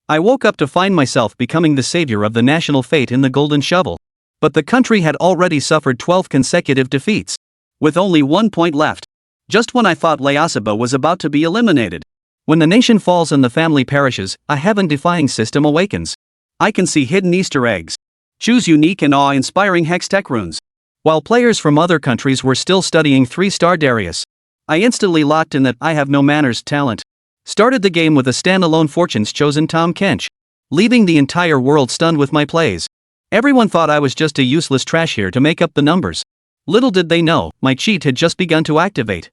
I woke up to find myself becoming the savior of the national fate in the Golden Shovel. But the country had already suffered 12 consecutive defeats. With only 1 point left. Just when I thought Layasaba was about to be eliminated. When the nation falls and the family perishes, a heaven-defying system awakens. I can see hidden Easter eggs. Choose unique and awe-inspiring Hextech runes. While players from other countries were still studying 3-star Darius, I instantly locked in that I have no manners talent. Started the game with a standalone fortunes chosen Tahm Kench, leaving the entire world stunned with my plays. Everyone thought I was just a useless trash here to make up the numbers. Little did they know, my cheat had just begun to activate.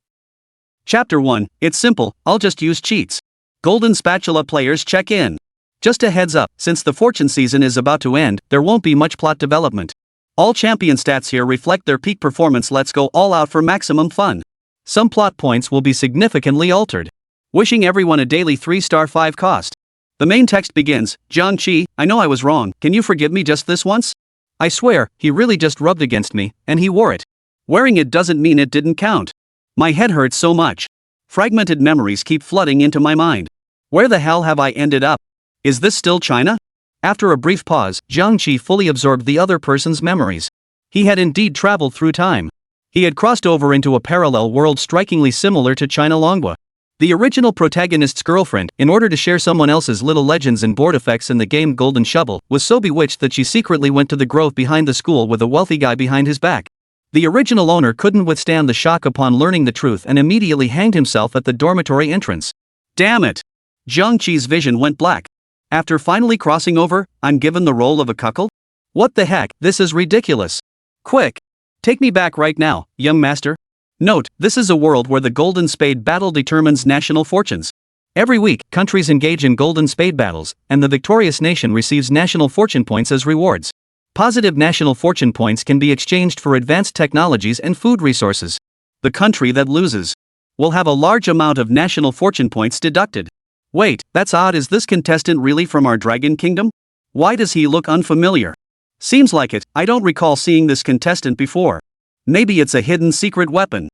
Chapter 1, it's simple, I'll just use cheats. Golden Spatula players check in. Just a heads up, since the fortune season is about to end, there won't be much plot development. All champion stats here reflect their peak performance. Let's go all out for maximum fun. Some plot points will be significantly altered. Wishing everyone a daily 3-star 5 cost. The main text begins, Jiang Qi, I know I was wrong, can you forgive me just this once? I swear, he really just rubbed against me, and he wore it. Wearing it doesn't mean it didn't count. My head hurts so much. Fragmented memories keep flooding into my mind. Where the hell have I ended up? Is this still China? After a brief pause, Jiang Qi fully absorbed the other person's memories. He had indeed traveled through time. He had crossed over into a parallel world strikingly similar to China Longwa. The original protagonist's girlfriend, in order to share someone else's little legends and board effects in the game Golden Shovel, was so bewitched that she secretly went to the grove behind the school with a wealthy guy behind his back. The original owner couldn't withstand the shock upon learning the truth and immediately hanged himself at the dormitory entrance. Damn it! Jiang Qi's vision went black. After finally crossing over, I'm given the role of a cuckold? What the heck, this is ridiculous. Quick! Take me back right now, young master. Note, this is a world where the Golden Spade battle determines national fortunes. Every week, countries engage in Golden Spade battles, and the victorious nation receives national fortune points as rewards. Positive national fortune points can be exchanged for advanced technologies and food resources. The country that loses will have a large amount of national fortune points deducted. Wait, that's odd. Is this contestant really from our Dragon Kingdom? Why does he look unfamiliar? Seems like it, I don't recall seeing this contestant before. Maybe it's a hidden secret weapon.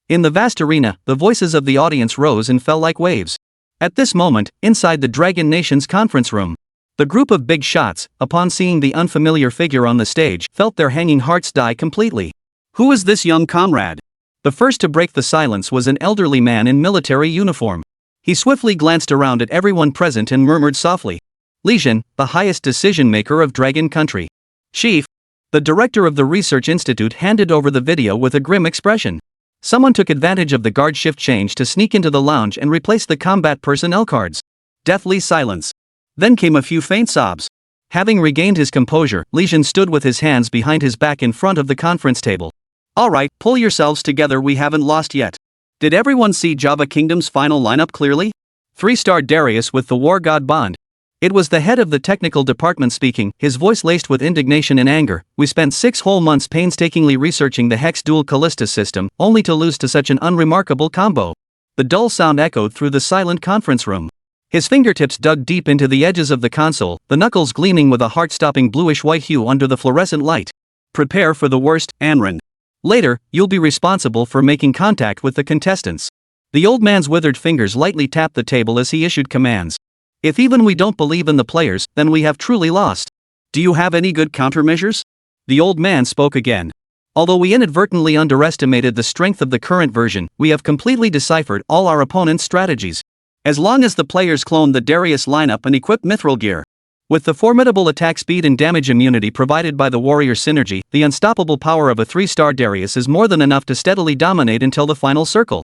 In the vast arena, the voices of the audience rose and fell like waves. At this moment, inside the Dragon Nation's conference room, the group of big shots, upon seeing the unfamiliar figure on the stage, felt their hanging hearts die completely. Who is this young comrade? The first to break the silence was an elderly man in military uniform. He swiftly glanced around at everyone present and murmured softly. Lijian, the highest decision-maker of Dragon Country. Chief. The director of the research institute handed over the video with a grim expression. Someone took advantage of the guard shift change to sneak into the lounge and replace the combat personnel cards. Deathly silence. Then came a few faint sobs. Having regained his composure, Lijian stood with his hands behind his back in front of the conference table. Alright, pull yourselves together, we haven't lost yet. Did everyone see Java Kingdom's final lineup clearly? 3-star Darius with the War God bond. It was the head of the technical department speaking, his voice laced with indignation and anger. We spent 6 whole months painstakingly researching the Hex Dual Callista system, only to lose to such an unremarkable combo. The dull sound echoed through the silent conference room. His fingertips dug deep into the edges of the console, the knuckles gleaming with a heart-stopping bluish-white hue under the fluorescent light. Prepare for the worst, Ornn. Later, you'll be responsible for making contact with the contestants. The old man's withered fingers lightly tapped the table as he issued commands. If even we don't believe in the players, then we have truly lost. Do you have any good countermeasures? The old man spoke again. Although we inadvertently underestimated the strength of the current version, we have completely deciphered all our opponent's strategies. As long as the players clone the Darius lineup and equip mithril gear. With the formidable attack speed and damage immunity provided by the warrior synergy, the unstoppable power of a 3-star Darius is more than enough to steadily dominate until the final circle.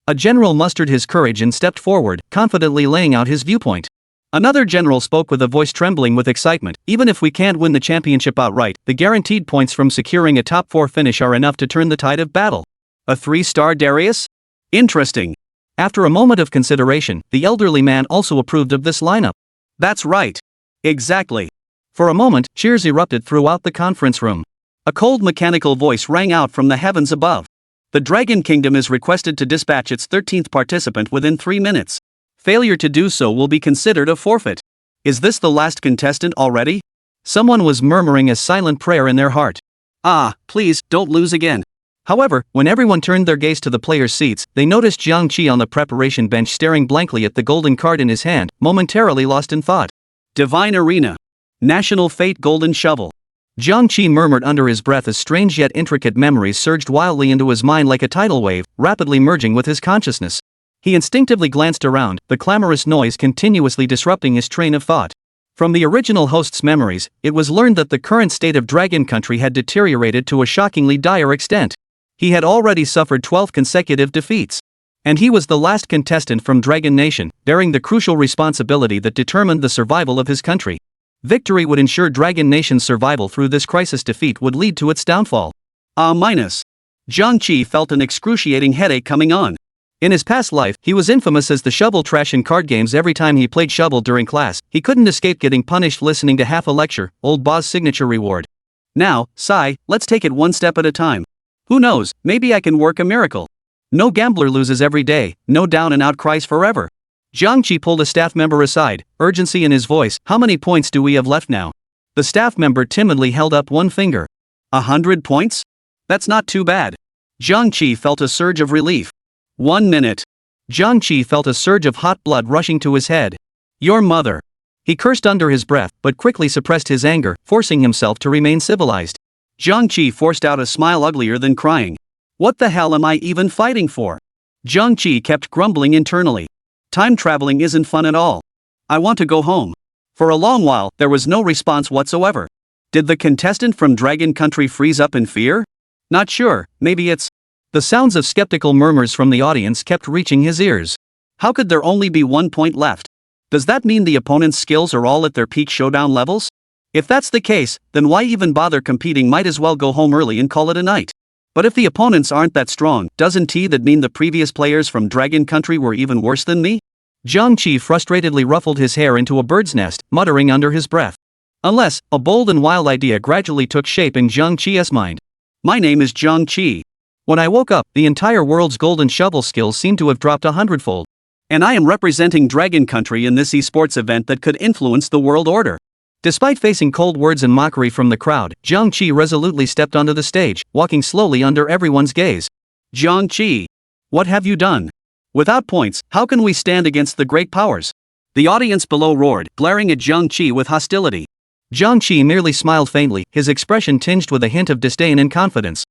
A general mustered his courage and stepped forward, confidently laying out his viewpoint. Another general spoke with a voice trembling with excitement. Even if we can't win the championship outright, the guaranteed points from securing a top 4 finish are enough to turn the tide of battle. A 3-star Darius? Interesting. After a moment of consideration, the elderly man also approved of this lineup. That's right. Exactly. For a moment, cheers erupted throughout the conference room. A cold mechanical voice rang out from the heavens above. The Dragon Kingdom is requested to dispatch its 13th participant within 3 minutes. Failure to do so will be considered a forfeit. Is this the last contestant already? Someone was murmuring a silent prayer in their heart. Ah, please, don't lose again. However, when everyone turned their gaze to the players' seats, they noticed Jiang Qi on the preparation bench staring blankly at the golden card in his hand, momentarily lost in thought. Divine Arena. National Fate Golden Shovel. Jiang Qi murmured under his breath as strange yet intricate memories surged wildly into his mind like a tidal wave, rapidly merging with his consciousness. He instinctively glanced around, the clamorous noise continuously disrupting his train of thought. From the original host's memories, it was learned that the current state of Dragon Country had deteriorated to a shockingly dire extent. He had already suffered 12 consecutive defeats. And he was the last contestant from Dragon Nation, bearing the crucial responsibility that determined the survival of his country. Victory would ensure Dragon Nation's survival through this crisis. Defeat would lead to its downfall. Jiang Qi felt an excruciating headache coming on. In his past life, he was infamous as the shovel trash in card games. Every time he played shovel during class, he couldn't escape getting punished listening to half a lecture, old boss signature reward. Now, sigh, let's take it one step at a time. Who knows, maybe I can work a miracle. No gambler loses every day, no down and out cries forever. Jiang Qi pulled a staff member aside, urgency in his voice. How many points do we have left now? The staff member timidly held up one finger. 100 points? That's not too bad. Jiang Qi felt a surge of relief. 1 minute. Jiang Qi felt a surge of hot blood rushing to his head. Your mother. He cursed under his breath, but quickly suppressed his anger, forcing himself to remain civilized. Jiang Qi forced out a smile uglier than crying. What the hell am I even fighting for? Jiang Qi kept grumbling internally. Time traveling isn't fun at all. I want to go home. For a long while, there was no response whatsoever. Did the contestant from Dragon Country freeze up in fear? Not sure, maybe it's... The sounds of skeptical murmurs from the audience kept reaching his ears. How could there only be 1 point left? Does that mean the opponent's skills are all at their peak showdown levels? If that's the case, then why even bother competing? Might as well go home early and call it a night. But if the opponents aren't that strong, doesn't that mean the previous players from Dragon Country were even worse than me? Jiang Qi frustratedly ruffled his hair into a bird's nest, muttering under his breath. Unless, a bold and wild idea gradually took shape in Jiang Qi's mind. My name is Jiang Qi. When I woke up, the entire world's golden shovel skills seemed to have dropped 100-fold. And I am representing Dragon Country in this esports event that could influence the world order. Despite facing cold words and mockery from the crowd, Jiang Qi resolutely stepped onto the stage, walking slowly under everyone's gaze. Jiang Qi. What have you done? Without points, how can we stand against the great powers? The audience below roared, glaring at Jiang Qi with hostility. Jiang Qi merely smiled faintly, his expression tinged with a hint of disdain and confidence.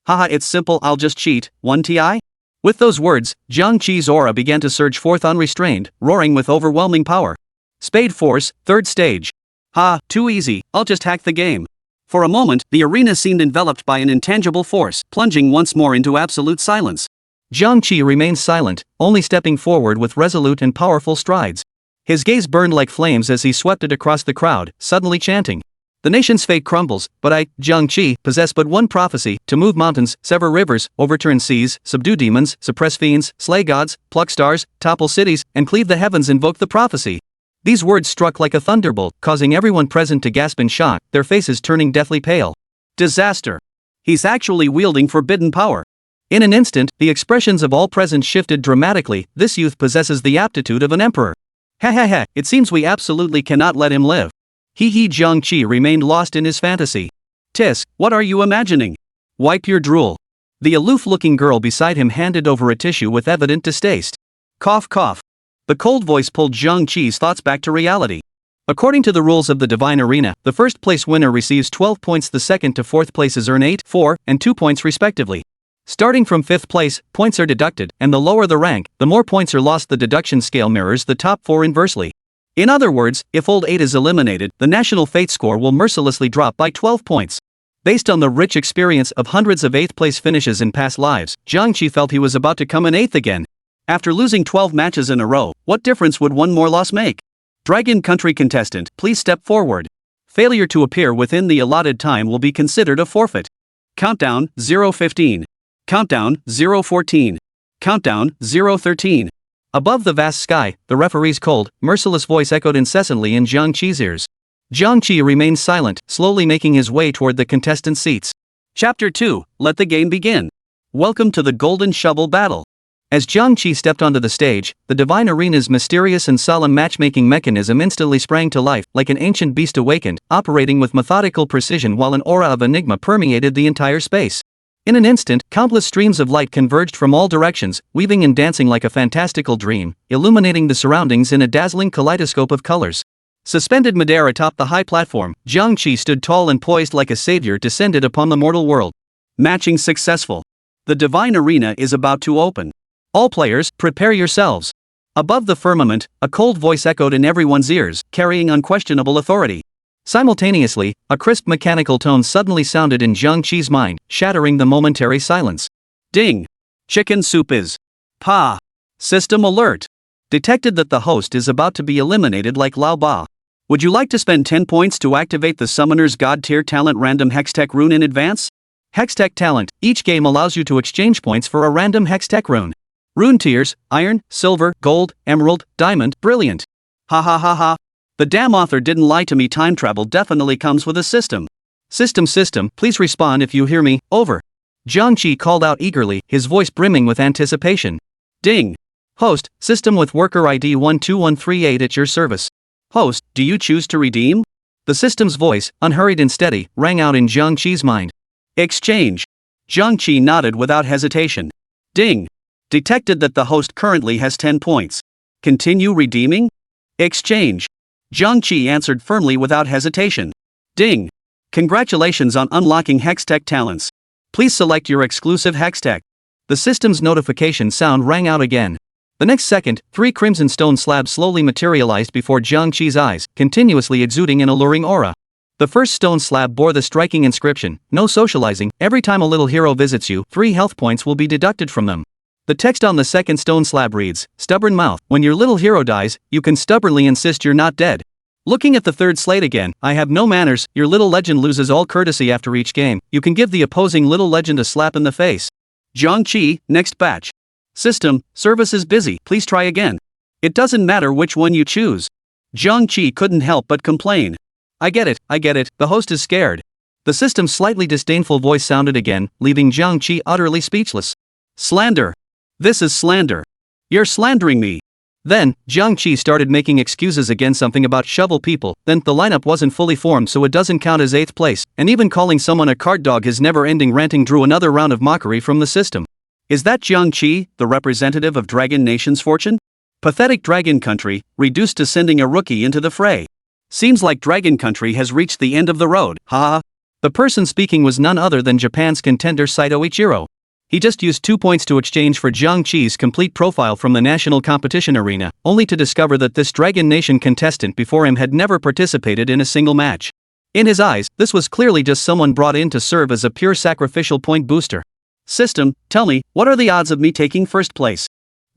Haha, it's simple, I'll just cheat, 1ti? With those words, Jiang Qi's aura began to surge forth unrestrained, roaring with overwhelming power. Spade Force, 3rd stage. Ha, too easy, I'll just hack the game. For a moment, the arena seemed enveloped by an intangible force, plunging once more into absolute silence. Jiang Qi remained silent, only stepping forward with resolute and powerful strides. His gaze burned like flames as he swept it across the crowd, suddenly chanting. The nation's fate crumbles, but I, Jiang Qi, possess but one prophecy: to move mountains, sever rivers, overturn seas, subdue demons, suppress fiends, slay gods, pluck stars, topple cities, and cleave the heavens. Invoke the prophecy. These words struck like a thunderbolt, causing everyone present to gasp in shock, their faces turning deathly pale. Disaster. He's actually wielding forbidden power. In an instant, the expressions of all present shifted dramatically. This youth possesses the aptitude of an emperor. Ha, it seems we absolutely cannot let him live. Jiang Qi remained lost in his fantasy. Tisk, what are you imagining? Wipe your drool. The aloof-looking girl beside him handed over a tissue with evident distaste. Cough cough. The cold voice pulled Jiang Qi's thoughts back to reality. According to the rules of the Divine Arena, the first place winner receives 12 points, the second to fourth places earn 8, 4, and 2 points respectively. Starting from 5th place, points are deducted, and the lower the rank, the more points are lost. The deduction scale mirrors the top 4 inversely. In other words, if old 8 is eliminated, the national fate score will mercilessly drop by 12 points. Based on the rich experience of hundreds of 8th place finishes in past lives, Jiang Qi felt he was about to come in 8th again. After losing 12 matches in a row, what difference would one more loss make? Dragon Country contestant, please step forward. Failure to appear within the allotted time will be considered a forfeit. Countdown, 0:15. Countdown, 0:14. Countdown, 0:13. Above the vast sky, the referee's cold, merciless voice echoed incessantly in Jiang Qi's ears. Jiang Qi remained silent, slowly making his way toward the contestant seats. Chapter 2, Let the Game Begin. Welcome to the Golden Shovel Battle. As Jiang Qi stepped onto the stage, the Divine Arena's mysterious and solemn matchmaking mechanism instantly sprang to life, like an ancient beast awakened, operating with methodical precision while an aura of enigma permeated the entire space. In an instant, countless streams of light converged from all directions, weaving and dancing like a fantastical dream, illuminating the surroundings in a dazzling kaleidoscope of colors. Suspended midair atop the high platform, Jiang Qi stood tall and poised like a savior descended upon the mortal world. Matching successful. The divine arena is about to open. All players, prepare yourselves. Above the firmament, a cold voice echoed in everyone's ears, carrying unquestionable authority. Simultaneously, a crisp mechanical tone suddenly sounded in Jiang Qi's mind, shattering the momentary silence. Ding! Chicken soup is. Pa! System alert! Detected that the host is about to be eliminated like Lao Ba. Would you like to spend 10 points to activate the Summoner's God Tier Talent Random Hextech Rune in advance? Hextech Talent, each game allows you to exchange points for a random Hextech Rune. Rune tiers, Iron, Silver, Gold, Emerald, Diamond, Brilliant. Ha ha ha ha. The damn author didn't lie to me. Time travel definitely comes with a system. System, please respond if you hear me, over. Jiang Qi called out eagerly, his voice brimming with anticipation. Ding! Host, system with worker ID 12138 at your service. Host, do you choose to redeem? The system's voice, unhurried and steady, rang out in Jiang Qi's mind. Exchange. Jiang Qi nodded without hesitation. Ding! Detected that the host currently has 10 points. Continue redeeming? Exchange. Jiang Qi answered firmly without hesitation. Ding! Congratulations on unlocking Hextech talents. Please select your exclusive Hextech. The system's notification sound rang out again. The next second, 3 crimson stone slabs slowly materialized before Jiang Qi's eyes, continuously exuding an alluring aura. The first stone slab bore the striking inscription, "No socializing, every time a little hero visits you, 3 health points will be deducted from them." The text on the second stone slab reads, "Stubborn mouth, when your little hero dies, you can stubbornly insist you're not dead." Looking at the third slate again, "I have no manners, your little legend loses all courtesy after each game, you can give the opposing little legend a slap in the face." Jiang Qi, next batch. System, service is busy, please try again. It doesn't matter which one you choose. Jiang Qi couldn't help but complain. I get it, the host is scared. The system's slightly disdainful voice sounded again, leaving Jiang Qi utterly speechless. Slander. This is slander. You're slandering me. Then, Jiang Qi started making excuses again, something about shovel people, then the lineup wasn't fully formed so it doesn't count as 8th place, and even calling someone a card dog. His never-ending ranting drew another round of mockery from the system. Is that Jiang Qi, the representative of Dragon Nation's fortune? Pathetic Dragon Country, reduced to sending a rookie into the fray. Seems like Dragon Country has reached the end of the road, haha. The person speaking was none other than Japan's contender Saito Ichiro. He just used 2 points to exchange for Jiang Qi's complete profile from the national competition arena, only to discover that this Dragon Nation contestant before him had never participated in a single match. In his eyes, this was clearly just someone brought in to serve as a pure sacrificial point booster. System, tell me, what are the odds of me taking first place?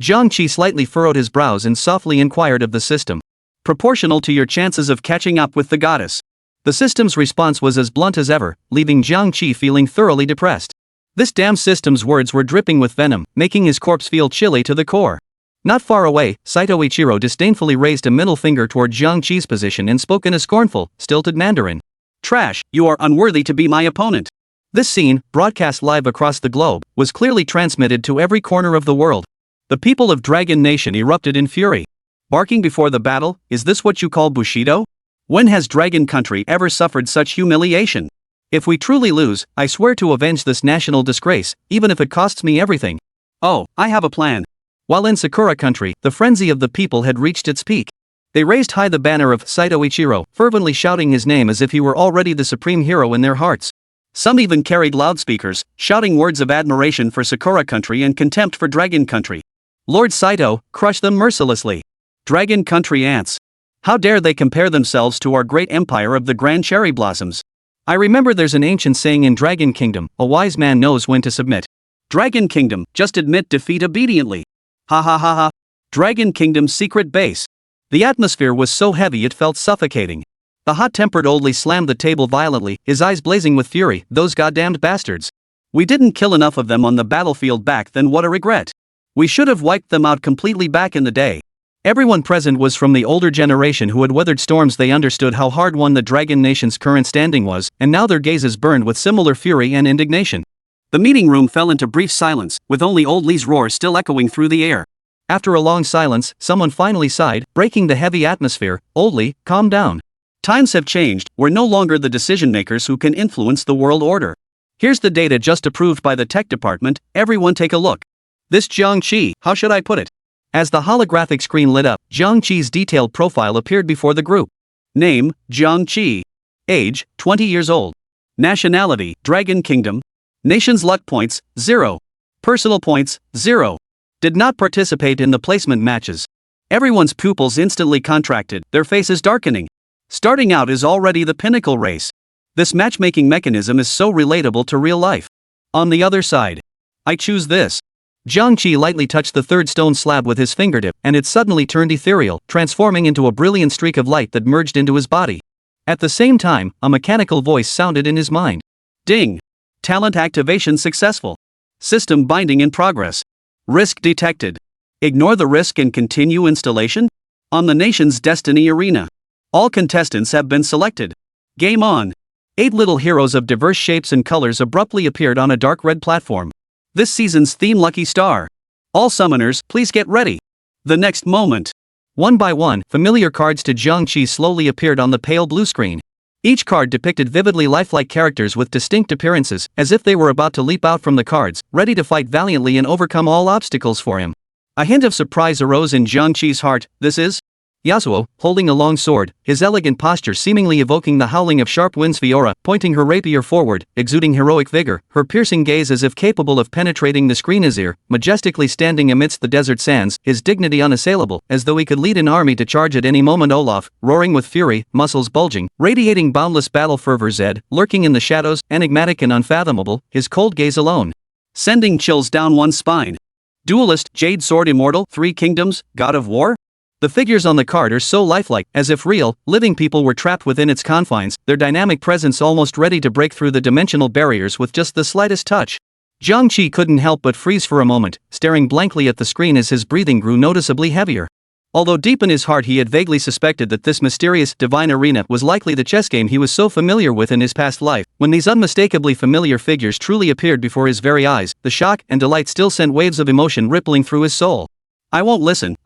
Jiang Qi slightly furrowed his brows and softly inquired of the system. Proportional to your chances of catching up with the goddess. The system's response was as blunt as ever, leaving Jiang Qi feeling thoroughly depressed. This damn system's words were dripping with venom, making his corpse feel chilly to the core. Not far away, Saito Ichiro disdainfully raised a middle finger toward Jiang Qi's position and spoke in a scornful, stilted Mandarin. Trash, you are unworthy to be my opponent. This scene, broadcast live across the globe, was clearly transmitted to every corner of the world. The people of Dragon Nation erupted in fury. Barking before the battle, is this what you call Bushido? When has Dragon Country ever suffered such humiliation? If we truly lose, I swear to avenge this national disgrace, even if it costs me everything. Oh, I have a plan. While in Sakura Country, the frenzy of the people had reached its peak. They raised high the banner of Saito Ichiro, fervently shouting his name as if he were already the supreme hero in their hearts. Some even carried loudspeakers, shouting words of admiration for Sakura Country and contempt for Dragon Country. Lord Saito, crush them mercilessly. Dragon Country ants. How dare they compare themselves to our great empire of the Grand Cherry Blossoms? I remember there's an ancient saying in Dragon Kingdom, a wise man knows when to submit. Dragon Kingdom, just admit defeat obediently. Ha ha ha ha. Dragon Kingdom's secret base. The atmosphere was so heavy it felt suffocating. The hot-tempered oldie slammed the table violently, his eyes blazing with fury. Those goddamned bastards. We didn't kill enough of them on the battlefield back then, what a regret. We should have wiped them out completely back in the day. Everyone present was from the older generation who had weathered storms. They understood how hard won the Dragon Nation's current standing was, and now their gazes burned with similar fury and indignation. The meeting room fell into brief silence, with only Old Lee's roar still echoing through the air. After a long silence, someone finally sighed, breaking the heavy atmosphere. Old Lee, calm down. Times have changed, we're no longer the decision-makers who can influence the world order. Here's the data just approved by the tech department, everyone take a look. This Jiang Qi, how should I put it? As the holographic screen lit up, Jiang Qi's detailed profile appeared before the group. Name, Jiang Qi. Age, 20 years old. Nationality, Dragon Kingdom. Nation's luck points, 0. Personal points, 0. Did not participate in the placement matches. Everyone's pupils instantly contracted, their faces darkening. Starting out is already the pinnacle race. This matchmaking mechanism is so relatable to real life. On the other side, I choose this. Jiang Qi lightly touched the third stone slab with his fingertip, and it suddenly turned ethereal, transforming into a brilliant streak of light that merged into his body. At the same time, a mechanical voice sounded in his mind. Ding! Talent activation successful. System binding in progress. Risk detected. Ignore the risk and continue installation? On the nation's Destiny Arena. All contestants have been selected. Game on. 8 little heroes of diverse shapes and colors abruptly appeared on a dark red platform. This season's theme Lucky Star. All summoners, please get ready. The next moment. One by one, familiar cards to Jiang Qi slowly appeared on the pale blue screen. Each card depicted vividly lifelike characters with distinct appearances, as if they were about to leap out from the cards, ready to fight valiantly and overcome all obstacles for him. A hint of surprise arose in Jiang Qi's heart. This is Yasuo, holding a long sword, his elegant posture seemingly evoking the howling of sharp winds. Fiora, pointing her rapier forward, exuding heroic vigor, her piercing gaze as if capable of penetrating the screen. Azir, majestically standing amidst the desert sands, his dignity unassailable, as though he could lead an army to charge at any moment. Olaf, roaring with fury, muscles bulging, radiating boundless battle fervor. Zed, lurking in the shadows, enigmatic and unfathomable, his cold gaze alone sending chills down one's spine. Duelist, Jade Sword Immortal, 3 Kingdoms, God of War? The figures on the card are so lifelike, as if real, living people were trapped within its confines, their dynamic presence almost ready to break through the dimensional barriers with just the slightest touch. Jiang Qi couldn't help but freeze for a moment, staring blankly at the screen as his breathing grew noticeably heavier. Although deep in his heart he had vaguely suspected that this mysterious, divine arena was likely the chess game he was so familiar with in his past life, when these unmistakably familiar figures truly appeared before his very eyes, the shock and delight still sent waves of emotion rippling through his soul. I won't listen,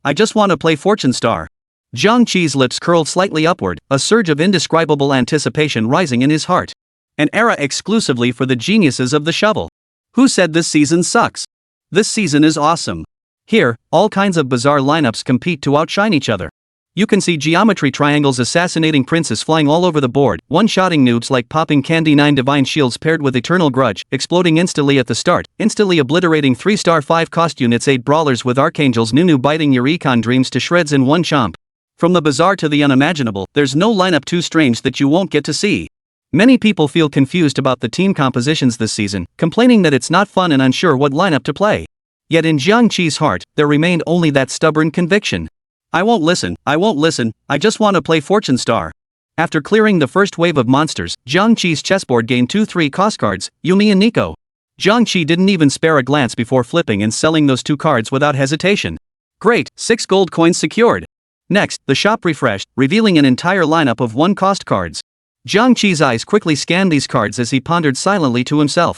I just want to play Fortune Star. Jiang Qi's lips curled slightly upward, a surge of indescribable anticipation rising in his heart. An era exclusively for the geniuses of the shovel. Who said this season sucks? This season is awesome. Here, all kinds of bizarre lineups compete to outshine each other. You can see geometry triangles assassinating princes flying all over the board, one-shotting noobs like popping candy, 9 divine shields paired with eternal grudge, exploding instantly at the start, instantly obliterating 3-star 5-cost units, 8 brawlers with archangels Nunu biting your econ dreams to shreds in one chomp. From the bizarre to the unimaginable, there's no lineup too strange that you won't get to see. Many people feel confused about the team compositions this season, complaining that it's not fun and unsure what lineup to play. Yet in Jiang Qi's heart, there remained only that stubborn conviction. I won't listen, I just want to play Fortune Star. After clearing the first wave of monsters, Jiang Qi's chessboard gained 2 3-cost cards, Yumi and Nico. Jiang Qi didn't even spare a glance before flipping and selling those 2 cards without hesitation. Great, 6 gold coins secured. Next, the shop refreshed, revealing an entire lineup of 1-cost cards. Jiang Qi's eyes quickly scanned these cards as he pondered silently to himself.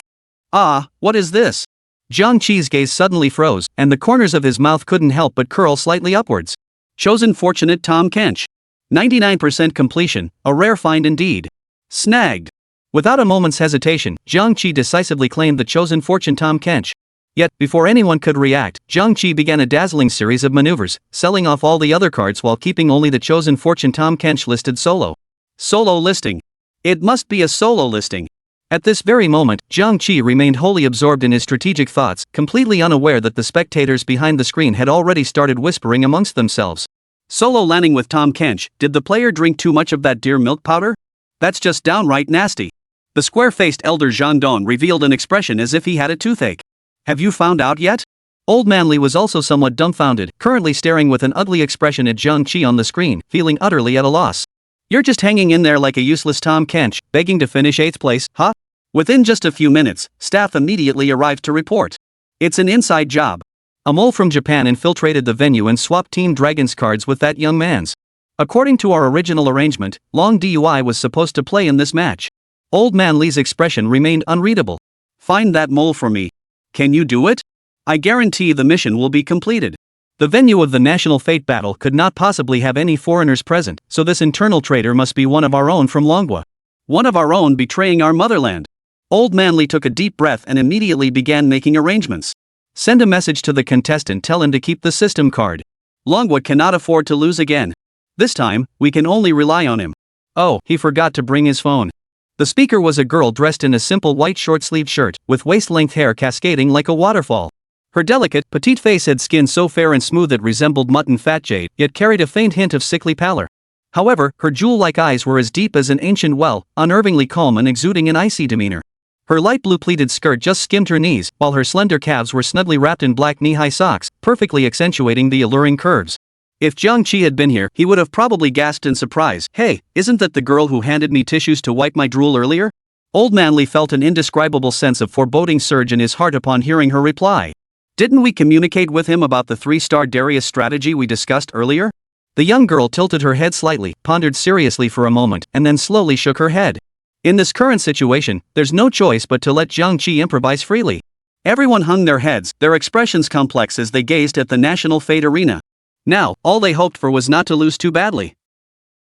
Ah, what is this? Jiang Qi's gaze suddenly froze, and the corners of his mouth couldn't help but curl slightly upwards. Chosen Fortunate Tahm Kench. 99% completion, a rare find indeed. Snagged. Without a moment's hesitation, Jiang Qi decisively claimed the chosen fortune Tahm Kench. Yet, before anyone could react, Jiang Qi began a dazzling series of maneuvers, selling off all the other cards while keeping only the chosen fortune Tahm Kench listed solo. Solo listing. It must be a solo listing. At this very moment, Jiang Qi remained wholly absorbed in his strategic thoughts, completely unaware that the spectators behind the screen had already started whispering amongst themselves. Solo landing with Tahm Kench, did the player drink too much of that deer milk powder? That's just downright nasty. The square-faced elder Zhang Dong revealed an expression as if he had a toothache. Have you found out yet? Old Man Li was also somewhat dumbfounded, currently staring with an ugly expression at Jiang Qi on the screen, feeling utterly at a loss. You're just hanging in there like a useless Tahm Kench, begging to finish 8th place, huh? Within just a few minutes, staff immediately arrived to report. It's an inside job. A mole from Japan infiltrated the venue and swapped Team Dragon's cards with that young man's. According to our original arrangement, Long DUI was supposed to play in this match. Old Man Li's expression remained unreadable. Find that mole for me. Can you do it? I guarantee the mission will be completed. The venue of the National Fate Battle could not possibly have any foreigners present, so this internal traitor must be one of our own from Longwa. One of our own betraying our motherland. Old Man Li took a deep breath and immediately began making arrangements. Send a message to the contestant, tell him to keep the system card. Longwa cannot afford to lose again. This time, we can only rely on him. Oh, he forgot to bring his phone. The speaker was a girl dressed in a simple white short-sleeved shirt, with waist-length hair cascading like a waterfall. Her delicate, petite face had skin so fair and smooth it resembled mutton fat jade, yet carried a faint hint of sickly pallor. However, her jewel-like eyes were as deep as an ancient well, unnervingly calm and exuding an icy demeanor. Her light blue pleated skirt just skimmed her knees, while her slender calves were snugly wrapped in black knee-high socks, perfectly accentuating the alluring curves. If Jiang Qi had been here, he would have probably gasped in surprise. Hey, isn't that the girl who handed me tissues to wipe my drool earlier? Old Manly felt an indescribable sense of foreboding surge in his heart upon hearing her reply. Didn't we communicate with him about the 3-star Darius strategy we discussed earlier? The young girl tilted her head slightly, pondered seriously for a moment, and then slowly shook her head. In this current situation, there's no choice but to let Jiang Qi improvise freely. Everyone hung their heads, their expressions complex as they gazed at the National Fate Arena. Now, all they hoped for was not to lose too badly.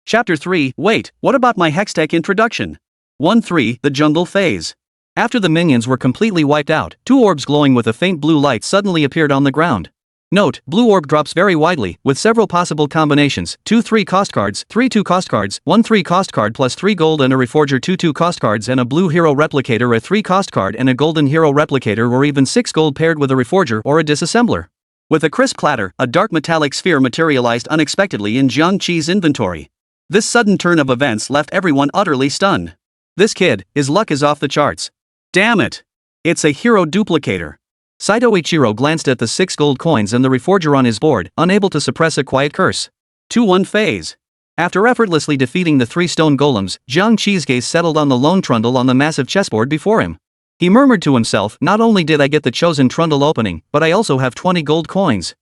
Chapter 3, Wait, what about my Hextech introduction? 1-3, The Jungle Phase. After the minions were completely wiped out, 2 orbs glowing with a faint blue light suddenly appeared on the ground. Note, blue orb drops vary widely, with several possible combinations: 2 3 cost cards, 3 2 cost cards, 1 3 cost card plus 3 gold and a Reforger 2 2 cost cards and a blue hero replicator, a 3 cost card and a golden hero replicator, or even 6 gold paired with a Reforger or a disassembler. With a crisp clatter, a dark metallic sphere materialized unexpectedly in Jiang Qi's inventory. This sudden turn of events left everyone utterly stunned. This kid, his luck is off the charts. Damn it! It's a hero duplicator. Saito Ichiro glanced at the 6 gold coins and the Reforger on his board, unable to suppress a quiet curse. 2-1 phase. After effortlessly defeating the 3 stone golems, Jiang Qi's gaze settled on the lone trundle on the massive chessboard before him. He murmured to himself, not only did I get the chosen trundle opening, but I also have 20 gold coins.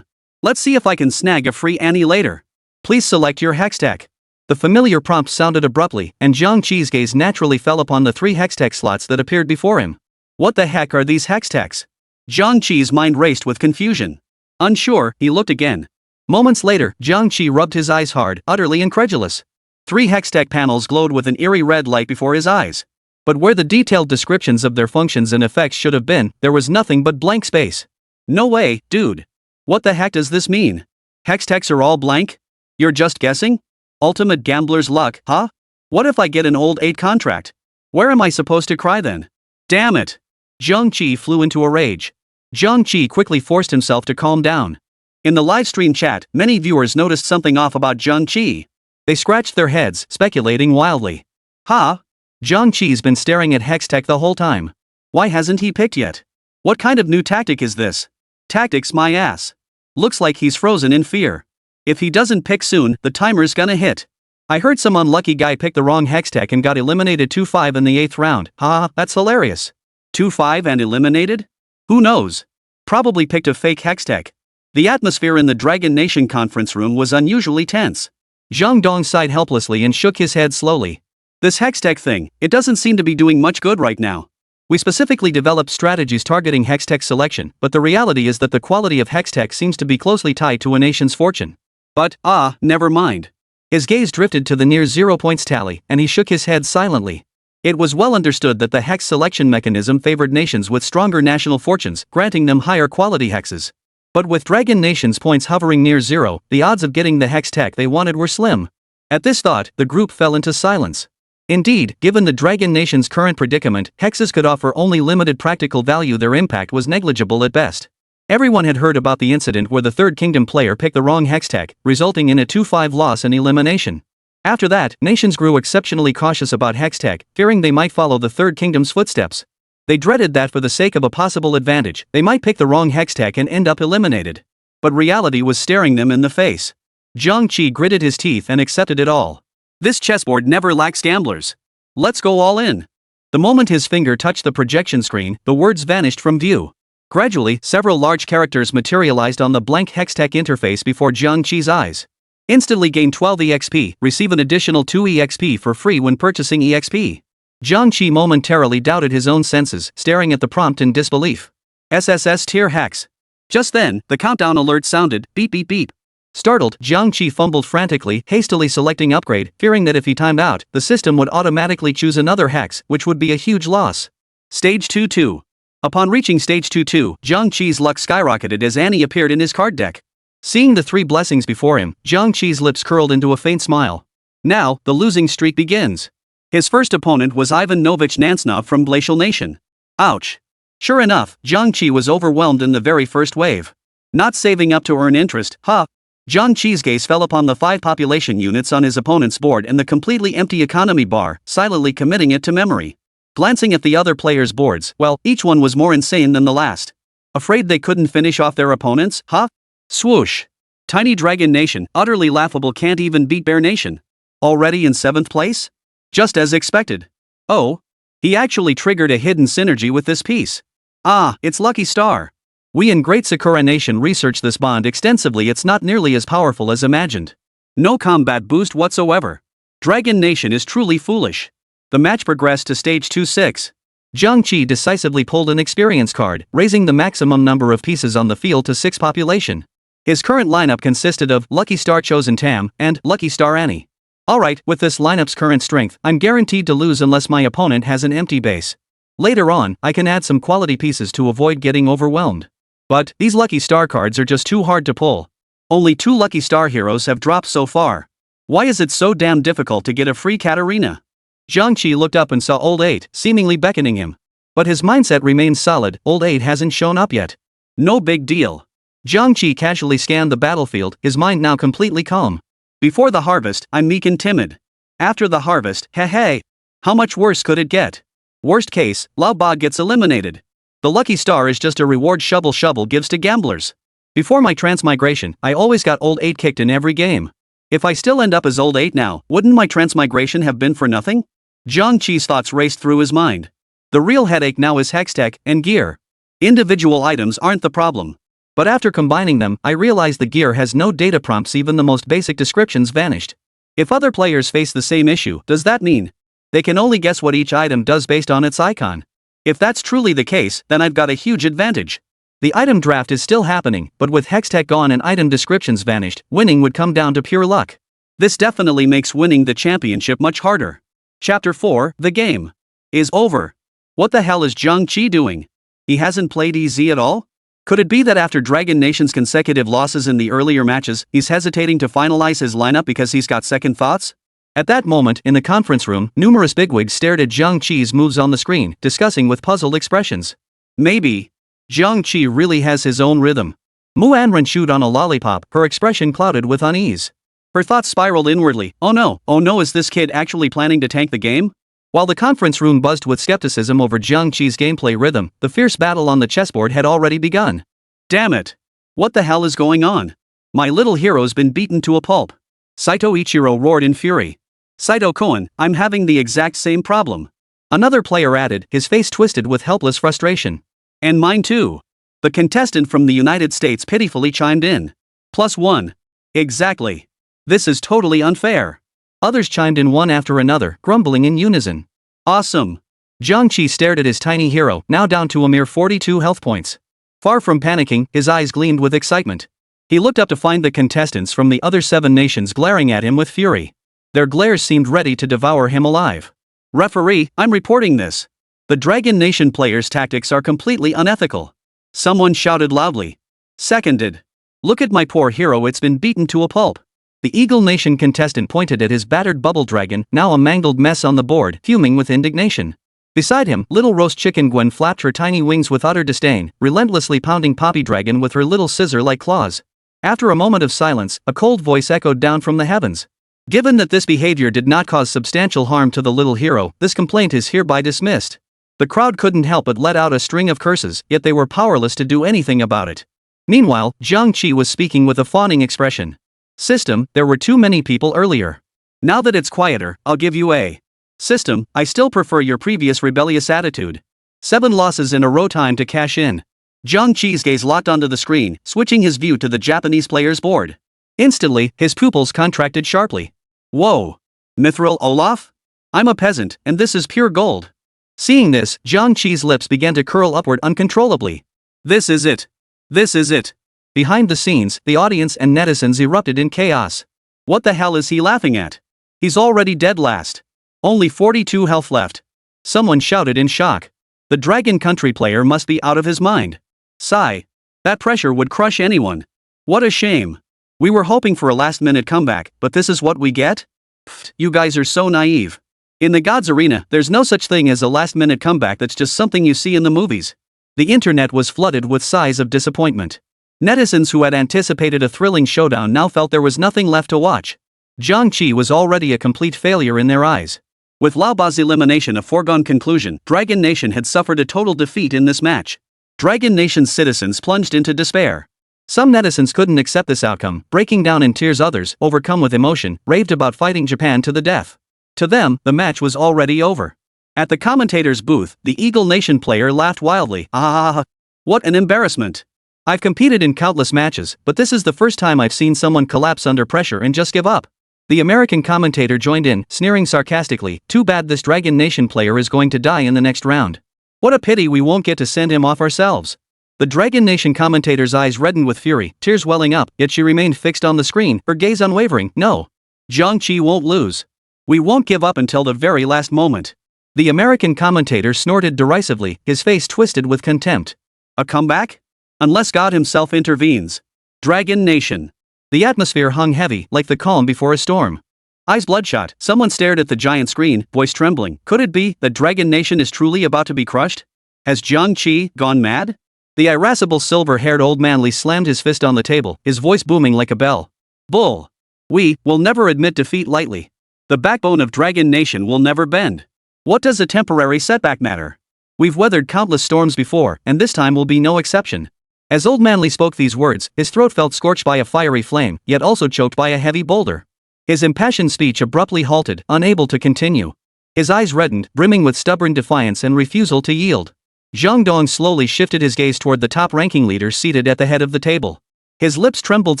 Let's see if I can snag a free Annie later. Please select your Hextech. The familiar prompt sounded abruptly, and Jiang Qi's gaze naturally fell upon the 3 Hextech slots that appeared before him. What the heck are these Hextechs? Jiang Qi's mind raced with confusion. Unsure, he looked again. Moments later, Jiang Qi rubbed his eyes hard, utterly incredulous. 3 Hextech panels glowed with an eerie red light before his eyes. But where the detailed descriptions of their functions and effects should have been, there was nothing but blank space. No way, dude. What the heck does this mean? Hextechs are all blank? You're just guessing? Ultimate gambler's luck, huh? What if I get an old 8 contract? Where am I supposed to cry then? Damn it! Jiang Qi flew into a rage. Jiang Qi quickly forced himself to calm down. In the livestream chat, many viewers noticed something off about Jiang Qi. They scratched their heads, speculating wildly. Huh? Jiang Qi's been staring at Hextech the whole time. Why hasn't he picked yet? What kind of new tactic is this? Tactics my ass. Looks like he's frozen in fear. If he doesn't pick soon, the timer's gonna hit. I heard some unlucky guy pick the wrong Hextech and got eliminated 2-5 in the 8th round. That's hilarious. 2-5 and eliminated? Who knows? Probably picked a fake Hextech. The atmosphere in the Dragon Nation conference room was unusually tense. Zhang Dong sighed helplessly and shook his head slowly. This Hextech thing, it doesn't seem to be doing much good right now. We specifically developed strategies targeting Hextech selection, but the reality is that the quality of Hextech seems to be closely tied to a nation's fortune. But, never mind. His gaze drifted to the near 0 points tally, and he shook his head silently. It was well understood that the hex selection mechanism favored nations with stronger national fortunes, granting them higher quality hexes. But with Dragon Nation's points hovering near 0, the odds of getting the hex tech they wanted were slim. At this thought, the group fell into silence. Indeed, given the Dragon Nation's current predicament, hexes could offer only limited practical value. Their impact was negligible at best. Everyone had heard about the incident where the Third Kingdom player picked the wrong hextech, resulting in a 2-5 loss and elimination. After that, nations grew exceptionally cautious about hextech, fearing they might follow the Third Kingdom's footsteps. They dreaded that for the sake of a possible advantage, they might pick the wrong hextech and end up eliminated. But reality was staring them in the face. Jiang Qi gritted his teeth and accepted it all. This chessboard never lacks gamblers. Let's go all in. The moment his finger touched the projection screen, the words vanished from view. Gradually, several large characters materialized on the blank hextech interface before Jiang Qi's eyes. Instantly gain 12 EXP, receive an additional 2 EXP for free when purchasing EXP. Jiang Qi momentarily doubted his own senses, staring at the prompt in disbelief. SSS tier hex. Just then, the countdown alert sounded, beep beep beep. Startled, Jiang Qi fumbled frantically, hastily selecting upgrade, fearing that if he timed out, the system would automatically choose another hex, which would be a huge loss. Stage 2-2. Upon reaching Stage 2-2, Jiang Qi's luck skyrocketed as Annie appeared in his card deck. Seeing the 3 blessings before him, Jiang Qi's lips curled into a faint smile. Now, the losing streak begins. His first opponent was Ivan Novich Nansnov from Glacial Nation. Ouch. Sure enough, Jiang Qi was overwhelmed in the very first wave. Not saving up to earn interest, huh? Jiang Qi's gaze fell upon the 5 population units on his opponent's board and the completely empty economy bar, silently committing it to memory. Glancing at the other players' boards, well, each one was more insane than the last. Afraid they couldn't finish off their opponents, huh? Swoosh. Tiny Dragon Nation, utterly laughable, can't even beat Bear Nation. Already in 7th place? Just as expected. Oh. He actually triggered a hidden synergy with this piece. Ah, it's Lucky Star. We in Great Sakura Nation researched this bond extensively. It's not nearly as powerful as imagined. No combat boost whatsoever. Dragon Nation is truly foolish. The match progressed to stage 2-6. Jiang Qi decisively pulled an experience card, raising the maximum number of pieces on the field to 6 population. His current lineup consisted of Lucky Star Chosen Tahm and Lucky Star Annie. Alright, with this lineup's current strength, I'm guaranteed to lose unless my opponent has an empty base. Later on, I can add some quality pieces to avoid getting overwhelmed. But these Lucky Star cards are just too hard to pull. Only 2 Lucky Star heroes have dropped so far. Why is it so damn difficult to get a free Katarina? Jiang Qi looked up and saw Old 8, seemingly beckoning him. But his mindset remains solid. Old 8 hasn't shown up yet. No big deal. Jiang Qi casually scanned the battlefield, his mind now completely calm. Before the harvest, I'm meek and timid. After the harvest, hey. How much worse could it get? Worst case, Lao Ba gets eliminated. The Lucky Star is just a reward shovel gives to gamblers. Before my transmigration, I always got Old 8 kicked in every game. If I still end up as Old 8 now, wouldn't my transmigration have been for nothing? Jiang Qi's thoughts raced through his mind. The real headache now is Hextech and gear. Individual items aren't the problem. But after combining them, I realized the gear has no data prompts, even the most basic descriptions vanished. If other players face the same issue, does that mean they can only guess what each item does based on its icon? If that's truly the case, then I've got a huge advantage. The item draft is still happening, but with Hextech gone and item descriptions vanished, winning would come down to pure luck. This definitely makes winning the championship much harder. Chapter 4, The game is over. What the hell is Jiang Qi doing? He hasn't played EZ at all? Could it be that after Dragon Nation's consecutive losses in the earlier matches, he's hesitating to finalize his lineup because he's got second thoughts? At that moment, in the conference room, numerous bigwigs stared at Jiang Qi's moves on the screen, discussing with puzzled expressions. Maybe Jiang Qi really has his own rhythm. Mu Anren chewed on a lollipop, her expression clouded with unease. Her thoughts spiraled inwardly. Oh no, is this kid actually planning to tank the game? While the conference room buzzed with skepticism over Jiang Qi's gameplay rhythm, the fierce battle on the chessboard had already begun. Damn it! What the hell is going on? My little hero's been beaten to a pulp. Saito Ichiro roared in fury. Saito-kun, I'm having the exact same problem. Another player added, his face twisted with helpless frustration. And mine too. The contestant from the United States pitifully chimed in. +1. Exactly. This is totally unfair. Others chimed in one after another, grumbling in unison. Awesome. Jiang Qi stared at his tiny hero, now down to a mere 42 health points. Far from panicking, his eyes gleamed with excitement. He looked up to find the contestants from the other 7 nations glaring at him with fury. Their glares seemed ready to devour him alive. Referee, I'm reporting this. The Dragon Nation players' tactics are completely unethical. Someone shouted loudly. Seconded. Look at my poor hero, it's been beaten to a pulp. The Eagle Nation contestant pointed at his battered bubble dragon, now a mangled mess on the board, fuming with indignation. Beside him, little roast chicken Gwen flapped her tiny wings with utter disdain, relentlessly pounding Poppy Dragon with her little scissor-like claws. After a moment of silence, a cold voice echoed down from the heavens. Given that this behavior did not cause substantial harm to the little hero, this complaint is hereby dismissed. The crowd couldn't help but let out a string of curses, yet they were powerless to do anything about it. Meanwhile, Jiang Qi was speaking with a fawning expression. System, there were too many people earlier. Now that it's quieter, I'll give you a system. I still prefer your previous rebellious attitude. 7 losses in a row, time to cash in. Jiang Qi's gaze locked onto the screen, switching his view to the Japanese player's board. Instantly, his pupils contracted sharply. Whoa! Mithril Olaf? I'm a peasant, and this is pure gold. Seeing this, Jiang Qi's lips began to curl upward uncontrollably. This is it. This is it. Behind the scenes, the audience and netizens erupted in chaos. What the hell is he laughing at? He's already dead last. Only 42 health left. Someone shouted in shock. The Dragon Country player must be out of his mind. Sigh. That pressure would crush anyone. What a shame. We were hoping for a last-minute comeback, but this is what we get? Pfft, you guys are so naive. In the Gods Arena, there's no such thing as a last-minute comeback. That's just something you see in the movies. The internet was flooded with sighs of disappointment. Netizens who had anticipated a thrilling showdown now felt there was nothing left to watch. Jiang Qi was already a complete failure in their eyes. With Lao Ba's elimination a foregone conclusion, Dragon Nation had suffered a total defeat in this match. Dragon Nation's citizens plunged into despair. Some netizens couldn't accept this outcome, breaking down in tears. Others, overcome with emotion, raved about fighting Japan to the death. To them, the match was already over. At the commentator's booth, the Eagle Nation player laughed wildly. Ah, what an embarrassment. I've competed in countless matches, but this is the first time I've seen someone collapse under pressure and just give up. The American commentator joined in, sneering sarcastically, too bad this Dragon Nation player is going to die in the next round. What a pity we won't get to send him off ourselves. The Dragon Nation commentator's eyes reddened with fury, tears welling up, yet she remained fixed on the screen, her gaze unwavering. No. Jiang Qi won't lose. We won't give up until the very last moment. The American commentator snorted derisively, his face twisted with contempt. A comeback? Unless God himself intervenes. Dragon Nation. The atmosphere hung heavy, like the calm before a storm. Eyes bloodshot, someone stared at the giant screen, voice trembling. Could it be that Dragon Nation is truly about to be crushed? Has Jiang Qi gone mad? The irascible silver-haired old man slammed his fist on the table, his voice booming like a bell. Bull. We will never admit defeat lightly. The backbone of Dragon Nation will never bend. What does a temporary setback matter? We've weathered countless storms before, and this time will be no exception. As Old Manly spoke these words, his throat felt scorched by a fiery flame, yet also choked by a heavy boulder. His impassioned speech abruptly halted, unable to continue. His eyes reddened, brimming with stubborn defiance and refusal to yield. Zhang Dong slowly shifted his gaze toward the top-ranking leader seated at the head of the table. His lips trembled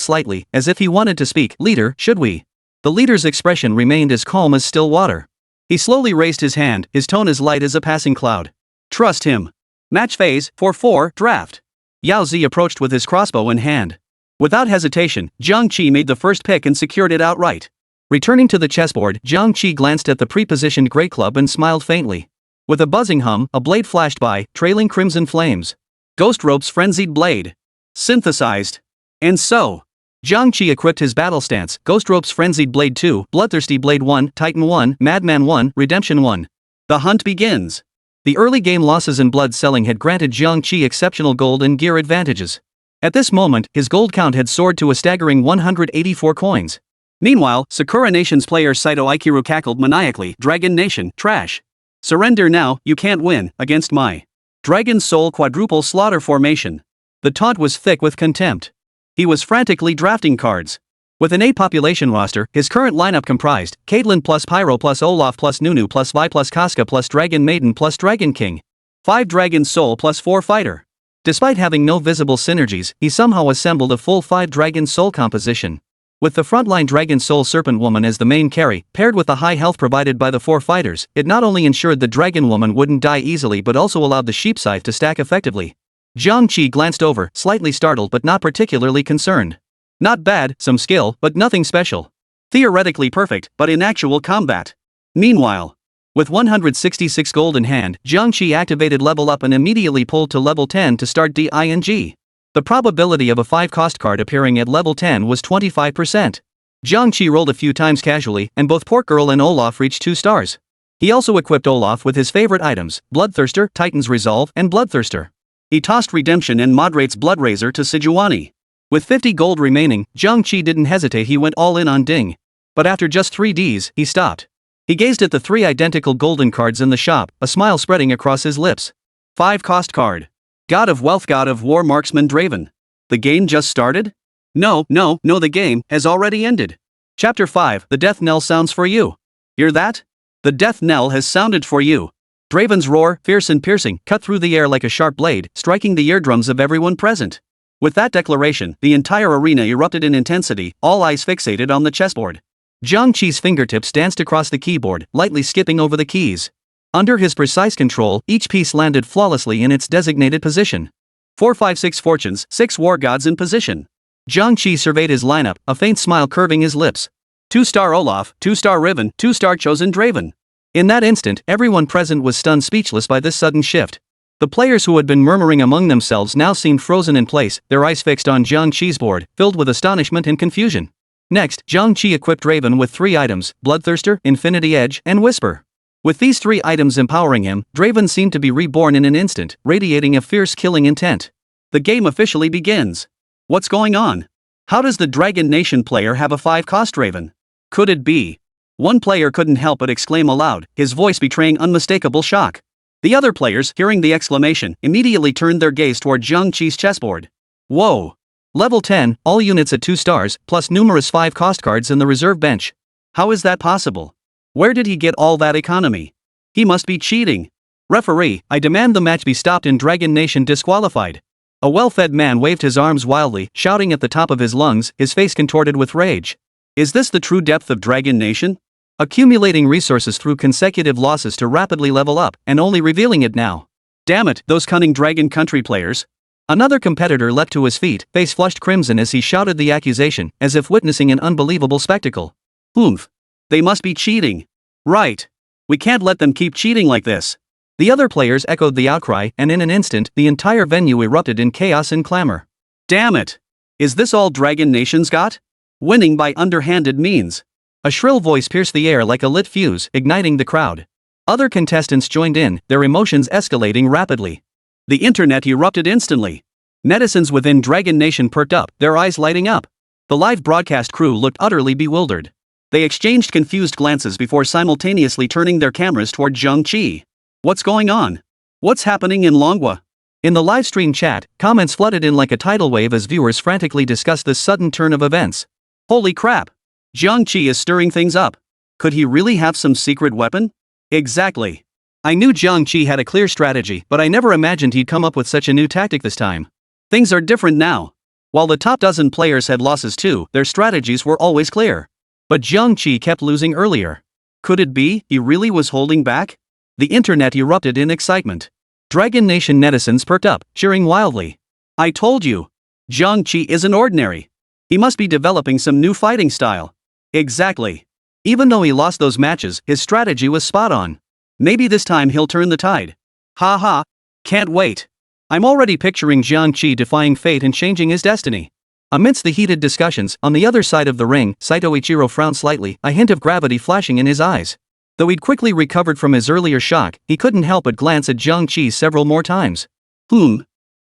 slightly, as if he wanted to speak. Leader, should we? The leader's expression remained as calm as still water. He slowly raised his hand, his tone as light as a passing cloud. Trust him. Match phase, 4-4, draft. Yao Zi approached with his crossbow in hand. Without hesitation, Jiang Qi made the first pick and secured it outright. Returning to the chessboard, Jiang Qi glanced at the pre-positioned gray club and smiled faintly. With a buzzing hum, a blade flashed by, trailing crimson flames. Ghost Rope's frenzied blade. Synthesized. And so, Jiang Qi equipped his battle stance, Ghost Rope's frenzied blade 2, Bloodthirsty blade 1, Titan 1, Madman 1, Redemption 1. The hunt begins. The early game losses in blood selling had granted Jiang Qi exceptional gold and gear advantages. At this moment, his gold count had soared to a staggering 184 coins. Meanwhile, Sakura Nation's player Saito Aikiru cackled maniacally. Dragon Nation, trash. Surrender now, you can't win, against my Dragon Soul quadruple slaughter formation. The taunt was thick with contempt. He was frantically drafting cards. With an 8 population roster, his current lineup comprised Caitlyn plus Pyro plus Olaf plus Nunu plus Vi plus Casca plus Dragon Maiden plus Dragon King. 5 Dragon Soul plus 4 Fighter. Despite having no visible synergies, he somehow assembled a full 5 Dragon Soul composition. With the frontline Dragon Soul Serpent Woman as the main carry, paired with the high health provided by the 4 fighters, it not only ensured the Dragon Woman wouldn't die easily but also allowed the Sheep Scythe to stack effectively. Jiang Qi glanced over, slightly startled but not particularly concerned. Not bad, some skill, but nothing special. Theoretically perfect, but in actual combat. Meanwhile, with 166 gold in hand, Jiang Qi activated Level Up and immediately pulled to level 10 to start DING. The probability of a 5-cost card appearing at level 10 was 25%. Jiang Qi rolled a few times casually, and both Pork Girl and Olaf reached 2 stars. He also equipped Olaf with his favorite items, Bloodthirster, Titan's Resolve, and Bloodthirster. He tossed Redemption and Moderate's Bloodraiser to Sejuani. With 50 gold remaining, Jiang Qi didn't hesitate, he went all in on Ding. But after just 3 Ds, he stopped. He gazed at the 3 identical golden cards in the shop, a smile spreading across his lips. 5-cost card. God of Wealth, God of War, Marksman Draven. The game just started? No, the game has already ended. Chapter 5, the death knell sounds for you. Hear that? The death knell has sounded for you. Draven's roar, fierce and piercing, cut through the air like a sharp blade, striking the eardrums of everyone present. With that declaration, the entire arena erupted in intensity, all eyes fixated on the chessboard. Jiang Qi's fingertips danced across the keyboard, lightly skipping over the keys. Under his precise control, each piece landed flawlessly in its designated position. 4-5-6 fortunes, 6 war gods in position. Jiang Qi surveyed his lineup, a faint smile curving his lips. 2-star Olaf, 2-star Riven, 2-star chosen Draven. In that instant, everyone present was stunned speechless by this sudden shift. The players who had been murmuring among themselves now seemed frozen in place, their eyes fixed on Jiang Qi's board, filled with astonishment and confusion. Next, Jiang Qi equipped Draven with 3 items: Bloodthirster, Infinity Edge, and Whisper. With these 3 items empowering him, Draven seemed to be reborn in an instant, radiating a fierce killing intent. The game officially begins. What's going on? How does the Dragon Nation player have a 5-cost Draven? Could it be? One player couldn't help but exclaim aloud, his voice betraying unmistakable shock. The other players, hearing the exclamation, immediately turned their gaze toward Jiang Qi's chessboard. Whoa! Level 10, all units at 2 stars, plus numerous 5-cost cards in the reserve bench. How is that possible? Where did he get all that economy? He must be cheating. Referee, I demand the match be stopped and Dragon Nation disqualified. A well-fed man waved his arms wildly, shouting at the top of his lungs, his face contorted with rage. Is this the true depth of Dragon Nation? Accumulating resources through consecutive losses to rapidly level up, and only revealing it now. Damn it, those cunning Dragon Country players. Another competitor leapt to his feet, face flushed crimson as he shouted the accusation, as if witnessing an unbelievable spectacle. Oomph. They must be cheating. Right. We can't let them keep cheating like this. The other players echoed the outcry, and in an instant, the entire venue erupted in chaos and clamor. Damn it! Is this all Dragon Nation's got? Winning by underhanded means. A shrill voice pierced the air like a lit fuse, igniting the crowd. Other contestants joined in, their emotions escalating rapidly. The internet erupted instantly. Netizens within Dragon Nation perked up, their eyes lighting up. The live broadcast crew looked utterly bewildered. They exchanged confused glances before simultaneously turning their cameras toward Jiang Qi. What's going on? What's happening in Manhwa? In the livestream chat, comments flooded in like a tidal wave as viewers frantically discussed this sudden turn of events. Holy crap! Jiang Qi is stirring things up. Could he really have some secret weapon? Exactly. I knew Jiang Qi had a clear strategy, but I never imagined he'd come up with such a new tactic this time. Things are different now. While the top dozen players had losses too, their strategies were always clear. But Jiang Qi kept losing earlier. Could it be he really was holding back? The internet erupted in excitement. Dragon Nation netizens perked up, cheering wildly. I told you. Jiang Qi isn't ordinary. He must be developing some new fighting style. Exactly. Even though he lost those matches, his strategy was spot on. Maybe this time he'll turn the tide. Ha ha. Can't wait. I'm already picturing Jiang Qi defying fate and changing his destiny. Amidst the heated discussions, on the other side of the ring, Saito Ichiro frowned slightly, a hint of gravity flashing in his eyes. Though he'd quickly recovered from his earlier shock, he couldn't help but glance at Jiang Qi several more times.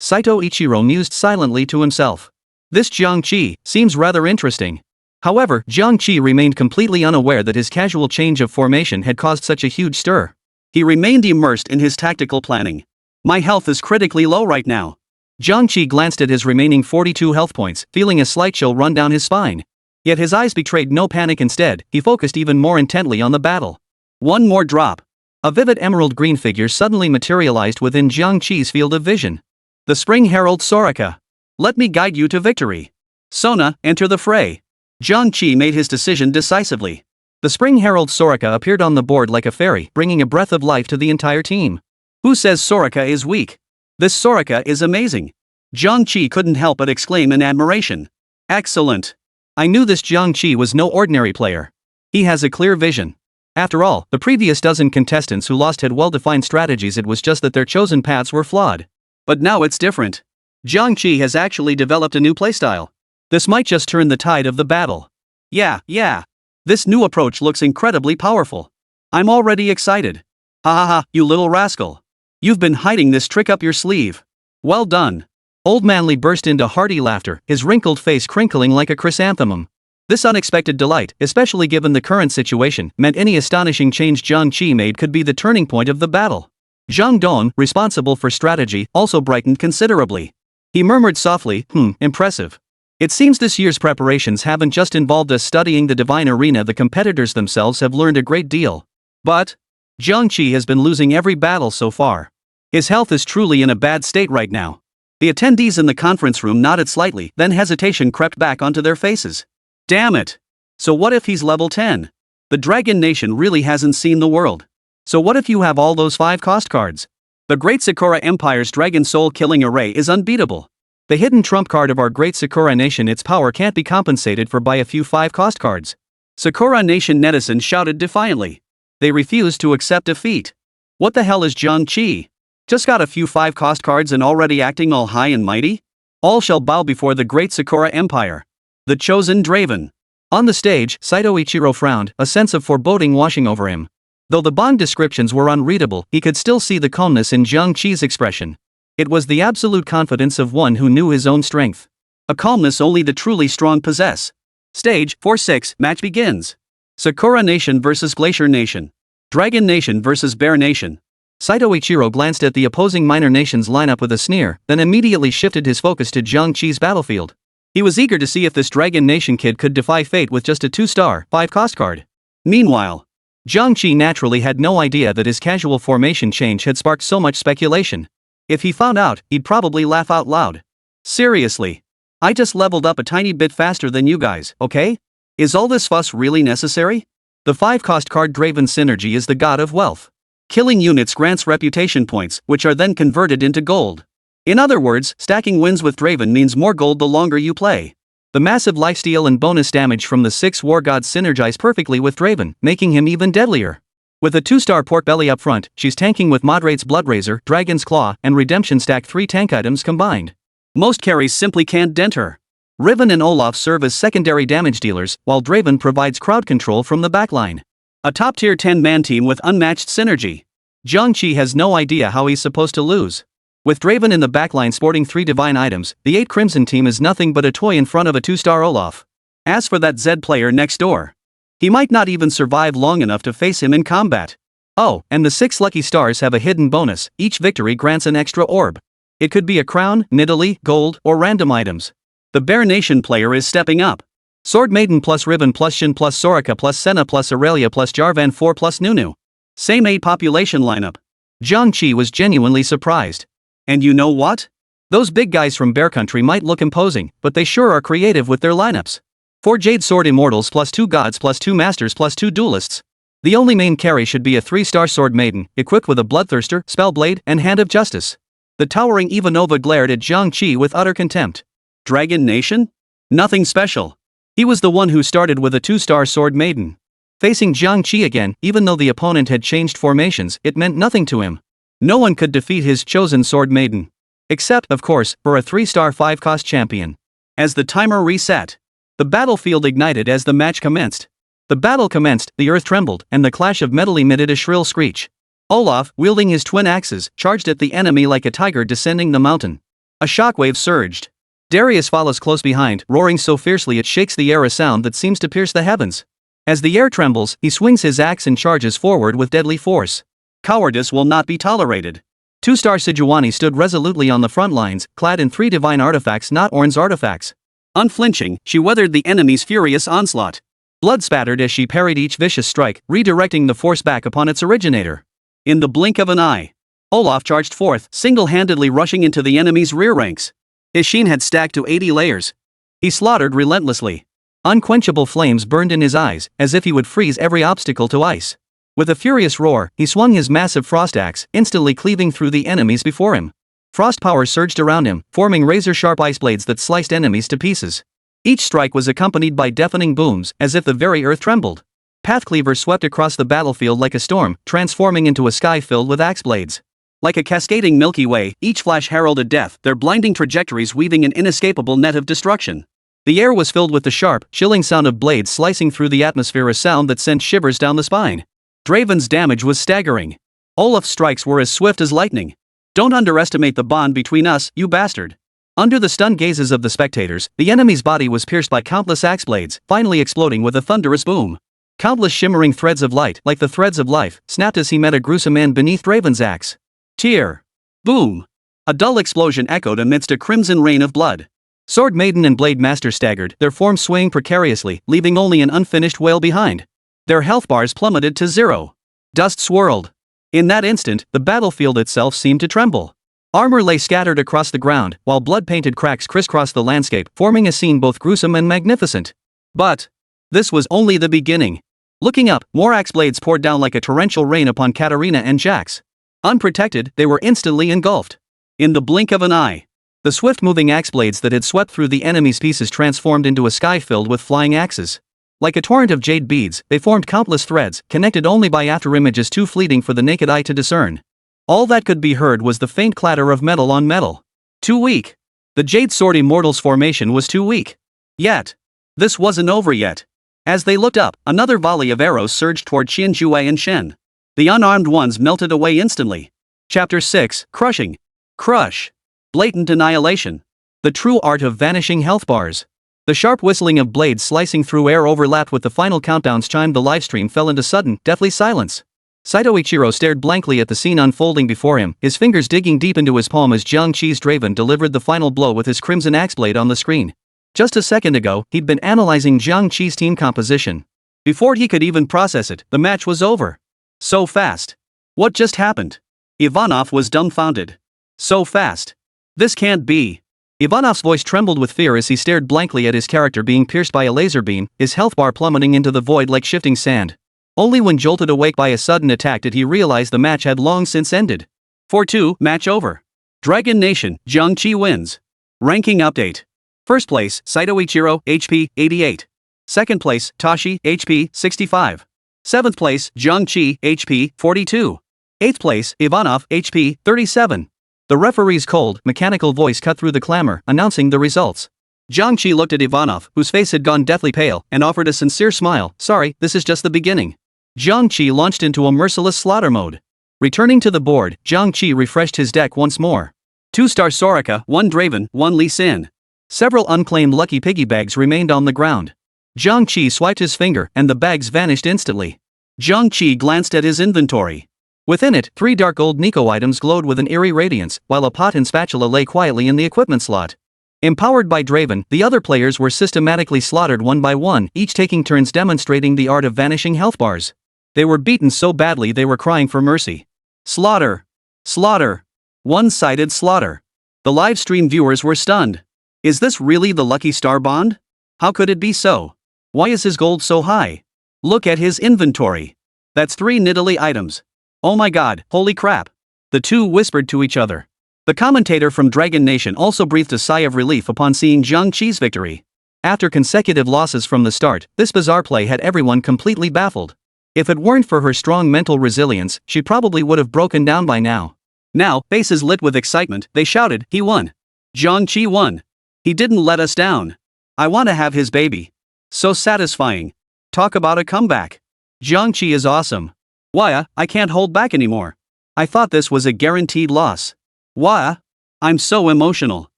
Saito Ichiro mused silently to himself. This Jiang Qi seems rather interesting. However, Jiang Qi remained completely unaware that his casual change of formation had caused such a huge stir. He remained immersed in his tactical planning. My health is critically low right now. Jiang Qi glanced at his remaining 42 health points, feeling a slight chill run down his spine. Yet his eyes betrayed no panic. Instead, he focused even more intently on the battle. One more drop. A vivid emerald green figure suddenly materialized within Jiang Qi's field of vision. The Spring Herald Soraka. Let me guide you to victory. Sona, enter the fray. Jiang Qi made his decision decisively. The Spring Herald Soraka appeared on the board like a fairy, bringing a breath of life to the entire team. Who says Soraka is weak? This Soraka is amazing. Jiang Qi couldn't help but exclaim in admiration. Excellent. I knew this Jiang Qi was no ordinary player. He has a clear vision. After all, the previous dozen contestants who lost had well-defined strategies. It was just that their chosen paths were flawed. But now it's different. Jiang Qi has actually developed a new playstyle. This might just turn the tide of the battle. Yeah. This new approach looks incredibly powerful. I'm already excited. Ha ha ha, you little rascal. You've been hiding this trick up your sleeve. Well done. Old Manly burst into hearty laughter, his wrinkled face crinkling like a chrysanthemum. This unexpected delight, especially given the current situation, meant any astonishing change Jiang Qi made could be the turning point of the battle. Zhang Dong, responsible for strategy, also brightened considerably. He murmured softly, impressive. It seems this year's preparations haven't just involved us studying the divine arena. The competitors themselves have learned a great deal. But Jiang Qi has been losing every battle so far. His health is truly in a bad state right now. The attendees in the conference room nodded slightly, then hesitation crept back onto their faces. Damn it! So what if he's level 10? The Dragon Nation really hasn't seen the world. So what if you have all those 5-cost cards? The Great Sakura Empire's Dragon Soul Killing Array is unbeatable. The hidden trump card of our Great Sakura Nation, its power can't be compensated for by a few 5-cost cards. Sakura Nation netizens shouted defiantly. They refused to accept defeat. What the hell is Jiang Qi? Just got a few 5-cost cards and already acting all high and mighty? All shall bow before the great Sakura Empire. The chosen Draven. On the stage, Saito Ichiro frowned, a sense of foreboding washing over him. Though the bond descriptions were unreadable, he could still see the calmness in Jiang Qi's expression. It was the absolute confidence of one who knew his own strength. A calmness only the truly strong possess. Stage 4-6, match begins. Sakura Nation vs Glacier Nation. Dragon Nation vs Bear Nation. Saito Ichiro glanced at the opposing minor nations lineup with a sneer, then immediately shifted his focus to Jiang Qi's battlefield. He was eager to see if this Dragon Nation kid could defy fate with just a 2-star, 5-cost card. Meanwhile, Jiang Qi naturally had no idea that his casual formation change had sparked so much speculation. If he found out, he'd probably laugh out loud. Seriously. I just leveled up a tiny bit faster than you guys, okay? Is all this fuss really necessary? The 5-cost card Draven synergy is the god of wealth. Killing units grants reputation points, which are then converted into gold. In other words, stacking wins with Draven means more gold the longer you play. The massive lifesteal and bonus damage from the 6 War Gods synergize perfectly with Draven, making him even deadlier. With a 2-star pork belly up front, she's tanking with Moderate's Bloodrazor, Dragon's Claw, and Redemption stack 3 tank items combined. Most carries simply can't dent her. Riven and Olaf serve as secondary damage dealers, while Draven provides crowd control from the backline. A top-tier 10-man team with unmatched synergy. Jiang Qi has no idea how he's supposed to lose. With Draven in the backline sporting 3 divine items, the 8 Crimson team is nothing but a toy in front of a 2-star Olaf. As for that Zed player next door, he might not even survive long enough to face him in combat. Oh, and the 6 lucky stars have a hidden bonus. Each victory grants an extra orb. It could be a crown, Nidalee, gold, or random items. The Bear Nation player is stepping up. Sword Maiden plus Riven plus Shin plus Soraka plus Senna plus Aurelia plus Jarvan 4 plus Nunu. Same 8 population lineup. Jiang Qi was genuinely surprised. And you know what? Those big guys from Bear Country might look imposing, but they sure are creative with their lineups. 4 Jade Sword Immortals plus 2 Gods plus 2 Masters plus 2 Duelists. The only main carry should be a 3-star Sword Maiden, equipped with a Bloodthirster, Spellblade, and Hand of Justice. The towering Ivanova glared at Jiang Qi with utter contempt. Dragon Nation? Nothing special. He was the one who started with a 2-star Sword Maiden. Facing Jiang Qi again, even though the opponent had changed formations, it meant nothing to him. No one could defeat his chosen Sword Maiden. Except, of course, for a 3-star 5-cost champion. As the timer reset, the battlefield ignited as the match commenced. The battle commenced, the earth trembled, and the clash of metal emitted a shrill screech. Olaf, wielding his twin axes, charged at the enemy like a tiger descending the mountain. A shockwave surged. Darius follows close behind, roaring so fiercely it shakes the air, a sound that seems to pierce the heavens. As the air trembles, he swings his axe and charges forward with deadly force. Cowardice will not be tolerated. 2-star Sejuani stood resolutely on the front lines, clad in 3 divine artifacts, not Ornn's artifacts. Unflinching, she weathered the enemy's furious onslaught. Blood spattered as she parried each vicious strike, redirecting the force back upon its originator. In the blink of an eye, Olaf charged forth, single-handedly rushing into the enemy's rear ranks. His sheen had stacked to 80 layers. He slaughtered relentlessly. Unquenchable flames burned in his eyes, as if he would freeze every obstacle to ice. With a furious roar, he swung his massive frost axe, instantly cleaving through the enemies before him. Frost power surged around him, forming razor-sharp ice blades that sliced enemies to pieces. Each strike was accompanied by deafening booms, as if the very earth trembled. Pathcleaver swept across the battlefield like a storm, transforming into a sky filled with axe blades. Like a cascading Milky Way, each flash heralded death, their blinding trajectories weaving an inescapable net of destruction. The air was filled with the sharp, chilling sound of blades slicing through the atmosphere, a sound that sent shivers down the spine. Draven's damage was staggering. Olaf's strikes were as swift as lightning. Don't underestimate the bond between us, you bastard. Under the stunned gazes of the spectators, the enemy's body was pierced by countless axe blades, finally exploding with a thunderous boom. Countless shimmering threads of light, like the threads of life, snapped as he met a gruesome end beneath Draven's axe. Tear. Boom. A dull explosion echoed amidst a crimson rain of blood. Sword Maiden and Blade Master staggered, their forms swaying precariously, leaving only an unfinished wail behind. Their health bars plummeted to 0. Dust swirled. In that instant, the battlefield itself seemed to tremble. Armor lay scattered across the ground, while blood-painted cracks crisscrossed the landscape, forming a scene both gruesome and magnificent. But this was only the beginning. Looking up, more axe blades poured down like a torrential rain upon Katarina and Jax. Unprotected, they were instantly engulfed. In the blink of an eye, the swift-moving axe blades that had swept through the enemy's pieces transformed into a sky filled with flying axes. Like a torrent of jade beads, they formed countless threads, connected only by afterimages too fleeting for the naked eye to discern. All that could be heard was the faint clatter of metal on metal. Too weak. The Jade Sword Immortals formation was too weak. Yet. This wasn't over yet. As they looked up, another volley of arrows surged toward Qianjue and Shen. The unarmed ones melted away instantly. Chapter 6, Crushing. Crush. Blatant annihilation. The true art of vanishing health bars. The sharp whistling of blades slicing through air overlapped with the final countdowns chimed. The livestream fell into sudden, deathly silence. Saito Ichiro stared blankly at the scene unfolding before him, his fingers digging deep into his palm as Jiang Qi's Draven delivered the final blow with his crimson axe blade on the screen. Just a second ago, he'd been analyzing Jiang Qi's team composition. Before he could even process it, the match was over. So fast. What just happened? Ivanov was dumbfounded. So fast. This can't be. Ivanov's voice trembled with fear as he stared blankly at his character being pierced by a laser beam, his health bar plummeting into the void like shifting sand. Only when jolted awake by a sudden attack did he realize the match had long since ended. 4-2, match over. Dragon Nation, Jiang Qi wins. Ranking update. First place, Saito Ichiro, HP, 88. Second place, Tashi, HP, 65. Seventh place, Jiang Qi, HP, 42. Eighth place, Ivanov, HP, 37. The referee's cold, mechanical voice cut through the clamor, announcing the results. Jiang Qi looked at Ivanov, whose face had gone deathly pale, and offered a sincere smile. Sorry, this is just the beginning. Jiang Qi launched into a merciless slaughter mode. Returning to the board, Jiang Qi refreshed his deck once more. 2-star Soraka, 1 Draven, 1 Lee Sin. Several unclaimed lucky piggy bags remained on the ground. Jiang Qi swiped his finger, and the bags vanished instantly. Jiang Qi glanced at his inventory. Within it, 3 dark old Nico items glowed with an eerie radiance, while a pot and spatula lay quietly in the equipment slot. Empowered by Draven, the other players were systematically slaughtered one by one, each taking turns demonstrating the art of vanishing health bars. They were beaten so badly they were crying for mercy. Slaughter. Slaughter. One-sided slaughter. The live stream viewers were stunned. Is this really the Lucky Star Bond? How could it be so? Why is his gold so high? Look at his inventory. That's 3 Nidalee items. Oh my god, holy crap. The two whispered to each other. The commentator from Dragon Nation also breathed a sigh of relief upon seeing Jiang Qi's victory. After consecutive losses from the start, this bizarre play had everyone completely baffled. If it weren't for her strong mental resilience, she probably would have broken down by now. Now, faces lit with excitement, they shouted, he won. Jiang Qi won. He didn't let us down. I want to have his baby. So satisfying. Talk about a comeback. Jiang Qi is awesome. Why, I can't hold back anymore. I thought this was a guaranteed loss. Why? I'm so emotional.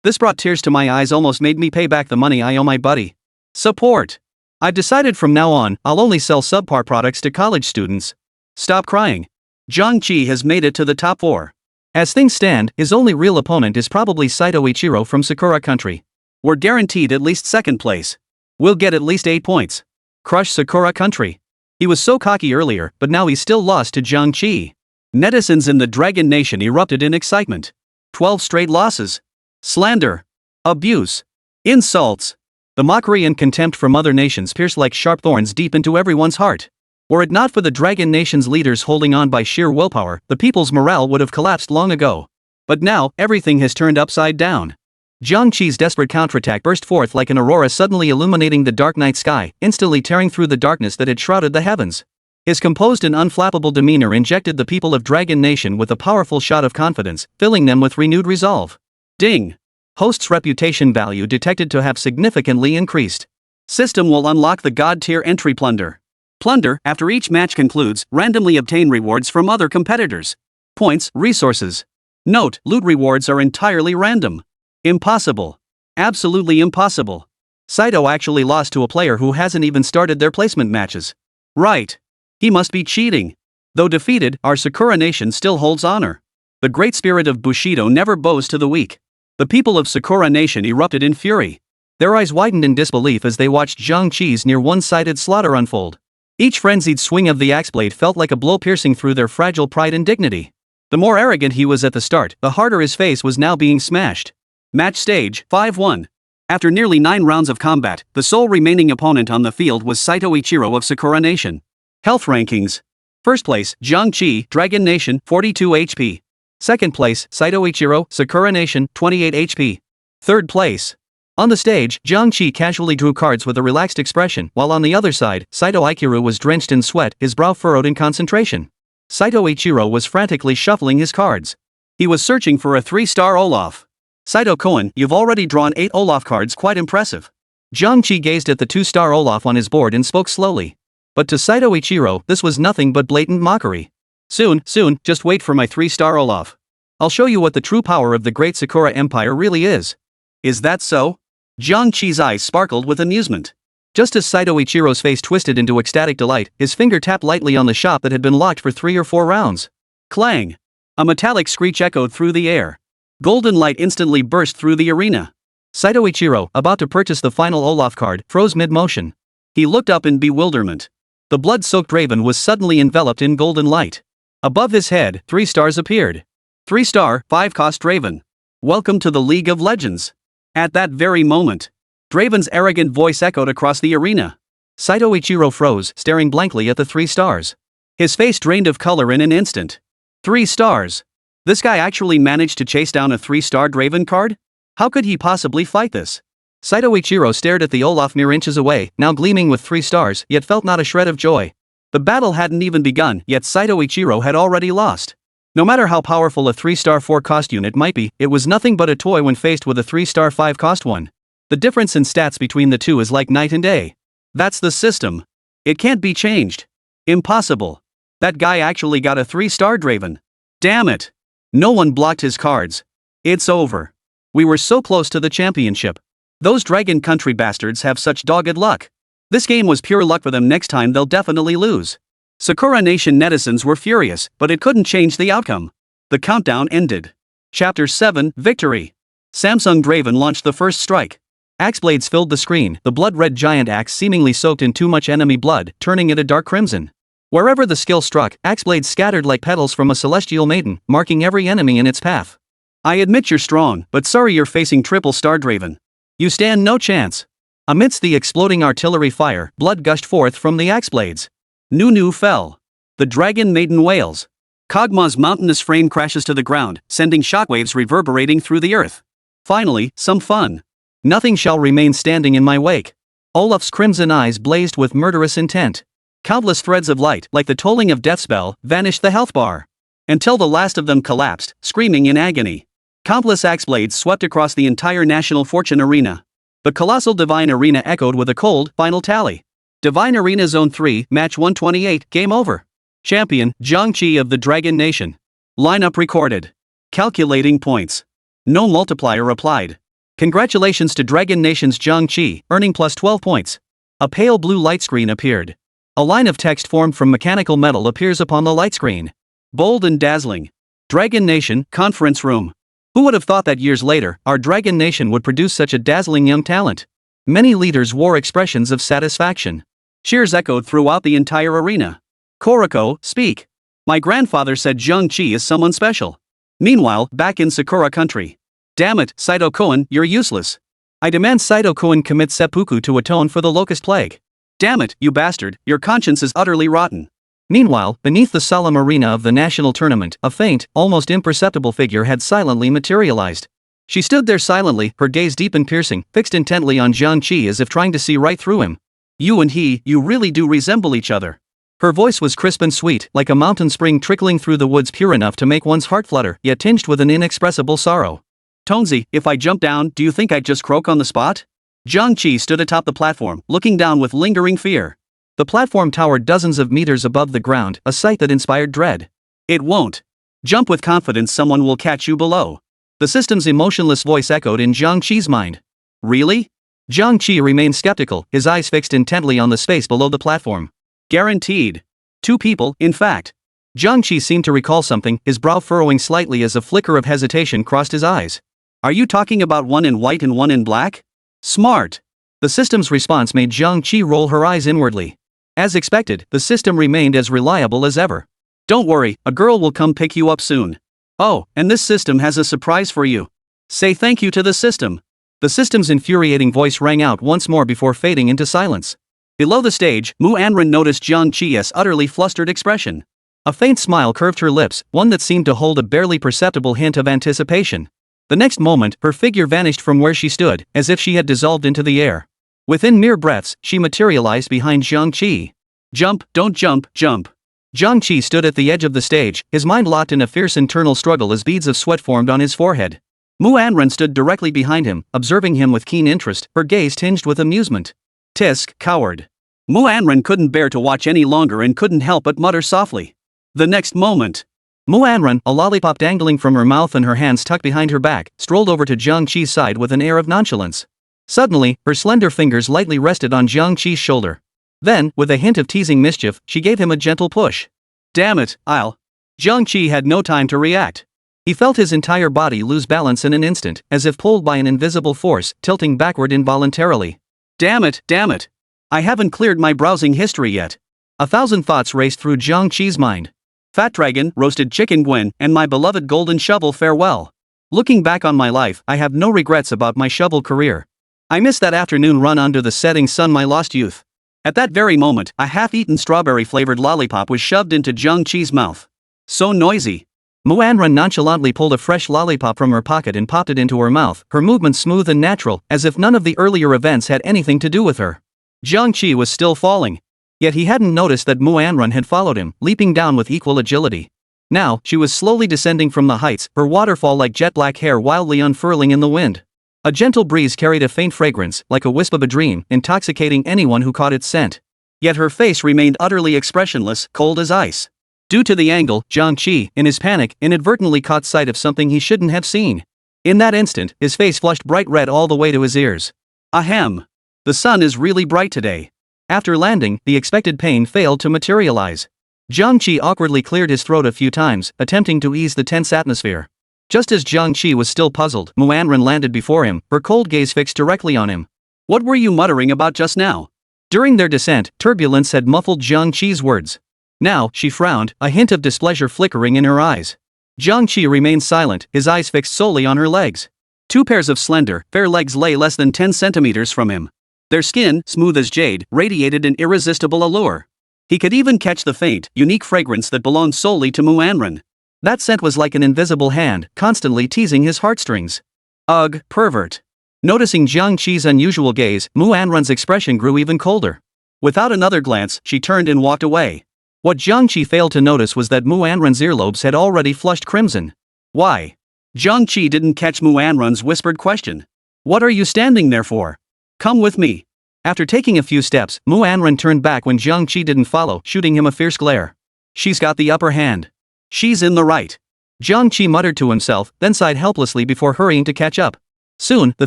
This brought tears to my eyes, almost made me pay back the money I owe my buddy. Support. I've decided from now on, I'll only sell subpar products to college students. Stop crying. Jiang Qi has made it to the top 4. As things stand, his only real opponent is probably Saito Ichiro from Sakura Country. We're guaranteed at least second place. We'll get at least 8 points. Crush Sakura Country. He was so cocky earlier, but now he's still lost to Jiang Qi. Netizens in the Dragon Nation erupted in excitement. 12 straight losses. Slander. Abuse. Insults. The mockery and contempt from other nations pierced like sharp thorns deep into everyone's heart. Were it not for the Dragon Nation's leaders holding on by sheer willpower, the people's morale would have collapsed long ago. But now, everything has turned upside down. Jiang Qi's desperate counterattack burst forth like an aurora, suddenly illuminating the dark night sky, instantly tearing through the darkness that had shrouded the heavens. His composed and unflappable demeanor injected the people of Dragon Nation with a powerful shot of confidence, filling them with renewed resolve. Ding! Host's reputation value detected to have significantly increased. System will unlock the God tier entry plunder. Plunder, after each match concludes, randomly obtain rewards from other competitors. Points, resources. Note, loot rewards are entirely random. Impossible. Absolutely impossible. Saito actually lost to a player who hasn't even started their placement matches. Right. He must be cheating. Though defeated, our Sakura Nation still holds honor. The great spirit of Bushido never bows to the weak. The people of Sakura Nation erupted in fury. Their eyes widened in disbelief as they watched Jiang Qi's near one-sided slaughter unfold. Each frenzied swing of the axe blade felt like a blow piercing through their fragile pride and dignity. The more arrogant he was at the start, the harder his face was now being smashed. Match stage, 5-1. After nearly 9 rounds of combat, the sole remaining opponent on the field was Saito Ichiro of Sakura Nation. Health rankings. First place, Jiang Qi, Dragon Nation, 42 HP. Second place, Saito Ichiro, Sakura Nation, 28 HP. Third place. On the stage, Jiang Qi casually drew cards with a relaxed expression, while on the other side, Saito Ichiro was drenched in sweat, his brow furrowed in concentration. Saito Ichiro was frantically shuffling his cards. He was searching for a 3-star Olaf. Saito Koen, you've already drawn 8 Olaf cards, quite impressive. Jiang Qi gazed at the 2-star Olaf on his board and spoke slowly. But to Saito Ichiro, this was nothing but blatant mockery. Soon, just wait for my 3-star Olaf. I'll show you what the true power of the great Sakura Empire really is. Is that so? Jiang Qi's eyes sparkled with amusement. Just as Saito Ichiro's face twisted into ecstatic delight, his finger tapped lightly on the shop that had been locked for 3 or 4 rounds. Clang! A metallic screech echoed through the air. Golden light instantly burst through the arena. Saito Ichiro, about to purchase the final Olaf card, froze mid-motion. He looked up in bewilderment. The blood-soaked Draven was suddenly enveloped in golden light. Above his head, 3 stars appeared. 3-star, 5-cost Draven. Welcome to the League of Legends. At that very moment, Draven's arrogant voice echoed across the arena. Saito Ichiro froze, staring blankly at the 3 stars. His face drained of color in an instant. 3 stars. This guy actually managed to chase down a 3-star Draven card? How could he possibly fight this? Saito Ichiro stared at the Olaf mere inches away, now gleaming with 3 stars, yet felt not a shred of joy. The battle hadn't even begun, yet Saito Ichiro had already lost. No matter how powerful a 3-star 4-cost unit might be, it was nothing but a toy when faced with a 3-star 5-cost one. The difference in stats between the two is like night and day. That's the system. It can't be changed. Impossible. That guy actually got a 3-star Draven. Damn it. No one blocked his cards. It's over. We were so close to the championship. Those Dragon Country bastards have such dogged luck. This game was pure luck for them. Next time they'll definitely lose. Sakura Nation netizens were furious, but it couldn't change the outcome. The countdown ended. Chapter 7, Victory. Samsung Draven launched the first strike. Axe blades filled the screen, the blood-red giant axe seemingly soaked in too much enemy blood, turning it a dark crimson. Wherever the skill struck, axe blades scattered like petals from a celestial maiden, marking every enemy in its path. I admit you're strong, but sorry you're facing triple-star Draven. You stand no chance. Amidst the exploding artillery fire, blood gushed forth from the axe blades. Nunu fell. The dragon maiden wails. Kog'Maw's mountainous frame crashes to the ground, sending shockwaves reverberating through the earth. Finally, some fun. Nothing shall remain standing in my wake. Olaf's crimson eyes blazed with murderous intent. Countless threads of light, like the tolling of death's bell, vanished the health bar. Until the last of them collapsed, screaming in agony. Countless axe blades swept across the entire National Fortune Arena. The colossal Divine Arena echoed with a cold, final tally. Divine Arena Zone 3, Match 128, Game Over. Champion, Jiang Qi of the Dragon Nation. Lineup recorded. Calculating points. No multiplier applied. Congratulations to Dragon Nation's Jiang Qi, earning plus 12 points. A pale blue light screen appeared. A line of text formed from mechanical metal appears upon the light screen. Bold and dazzling. Dragon Nation, Conference Room. Who would have thought that years later, our Dragon Nation would produce such a dazzling young talent? Many leaders wore expressions of satisfaction. Cheers echoed throughout the entire arena. Koriko, speak. My grandfather said Jiang Qi is someone special. Meanwhile, back in Sakura country. Damn it, Saito Koen, you're useless. I demand Saito Koen commit seppuku to atone for the locust plague. Damn it, you bastard, your conscience is utterly rotten. Meanwhile, beneath the solemn arena of the national tournament, a faint, almost imperceptible figure had silently materialized. She stood there silently, her gaze deep and piercing, fixed intently on Jiang Qi as if trying to see right through him. You and he, you really do resemble each other. Her voice was crisp and sweet, like a mountain spring trickling through the woods, pure enough to make one's heart flutter, yet tinged with an inexpressible sorrow. Tonesy, if I jump down, do you think I'd just croak on the spot? Jiang Qi stood atop the platform, looking down with lingering fear. The platform towered dozens of meters above the ground, a sight that inspired dread. It won't. Jump with confidence, someone will catch you below. The system's emotionless voice echoed in Jiang Qi's mind. Really? Jiang Qi remained skeptical, his eyes fixed intently on the space below the platform. Guaranteed. 2 people, in fact. Jiang Qi seemed to recall something, his brow furrowing slightly as a flicker of hesitation crossed his eyes. Are you talking about one in white and one in black? Smart. The system's response made Jiang Qi roll her eyes inwardly. As expected, the system remained as reliable as ever. Don't worry, a girl will come pick you up soon. Oh, and this system has a surprise for you. Say thank you to the system. The system's infuriating voice rang out once more before fading into silence. Below the stage, Mu Anren noticed Jiang Qi's utterly flustered expression. A faint smile curved her lips, one that seemed to hold a barely perceptible hint of anticipation. The next moment, her figure vanished from where she stood, as if she had dissolved into the air. Within mere breaths, she materialized behind Jiang Qi. Jump, don't jump, jump. Jiang Qi stood at the edge of the stage, his mind locked in a fierce internal struggle as beads of sweat formed on his forehead. Ornn stood directly behind him, observing him with keen interest, her gaze tinged with amusement. Tisk, coward. Ornn couldn't bear to watch any longer and couldn't help but mutter softly. The next moment, Ornn, a lollipop dangling from her mouth and her hands tucked behind her back, strolled over to Jiang Qi's side with an air of nonchalance. Suddenly, her slender fingers lightly rested on Jiang Qi's shoulder. Then, with a hint of teasing mischief, she gave him a gentle push. Damn it, I'll. Jiang Qi had no time to react. He felt his entire body lose balance in an instant, as if pulled by an invisible force, tilting backward involuntarily. Damn it, I haven't cleared my browsing history yet. 1,000 thoughts raced through Jiang Qi's mind. Fat dragon, roasted chicken Gwen, and my beloved golden shovel farewell. Looking back on my life, I have no regrets about my shovel career. I miss that afternoon run under the setting sun, my lost youth. At that very moment, a half-eaten strawberry-flavored lollipop was shoved into Jiang Qi's mouth. So noisy. Ornn nonchalantly pulled a fresh lollipop from her pocket and popped it into her mouth, her movements smooth and natural, as if none of the earlier events had anything to do with her. Jiang Qi was still falling. Yet he hadn't noticed that Ornn had followed him, leaping down with equal agility. Now, she was slowly descending from the heights, her waterfall-like jet-black hair wildly unfurling in the wind. A gentle breeze carried a faint fragrance, like a wisp of a dream, intoxicating anyone who caught its scent. Yet her face remained utterly expressionless, cold as ice. Due to the angle, Jiang Qi, in his panic, inadvertently caught sight of something he shouldn't have seen. In that instant, his face flushed bright red all the way to his ears. Ahem. The sun is really bright today. After landing, the expected pain failed to materialize. Jiang Qi awkwardly cleared his throat a few times, attempting to ease the tense atmosphere. Just as Jiang Qi was still puzzled, Ornn landed before him, her cold gaze fixed directly on him. What were you muttering about just now? During their descent, turbulence had muffled Jiang Qi's words. Now, she frowned, a hint of displeasure flickering in her eyes. Jiang Qi remained silent, his eyes fixed solely on her legs. 2 pairs of slender, fair legs lay less than 10 centimeters from him. Their skin, smooth as jade, radiated an irresistible allure. He could even catch the faint, unique fragrance that belonged solely to Ornn. That scent was like an invisible hand, constantly teasing his heartstrings. Ugh, pervert. Noticing Jiang Qi's unusual gaze, Ornn's expression grew even colder. Without another glance, she turned and walked away. What Jiang Qi failed to notice was that Ornn's earlobes had already flushed crimson. Why? Jiang Qi didn't catch Ornn's whispered question. What are you standing there for? Come with me. After taking a few steps, Ornn turned back when Jiang Qi didn't follow, shooting him a fierce glare. She's got the upper hand. She's in the right. Jiang Qi muttered to himself, then sighed helplessly before hurrying to catch up. Soon, the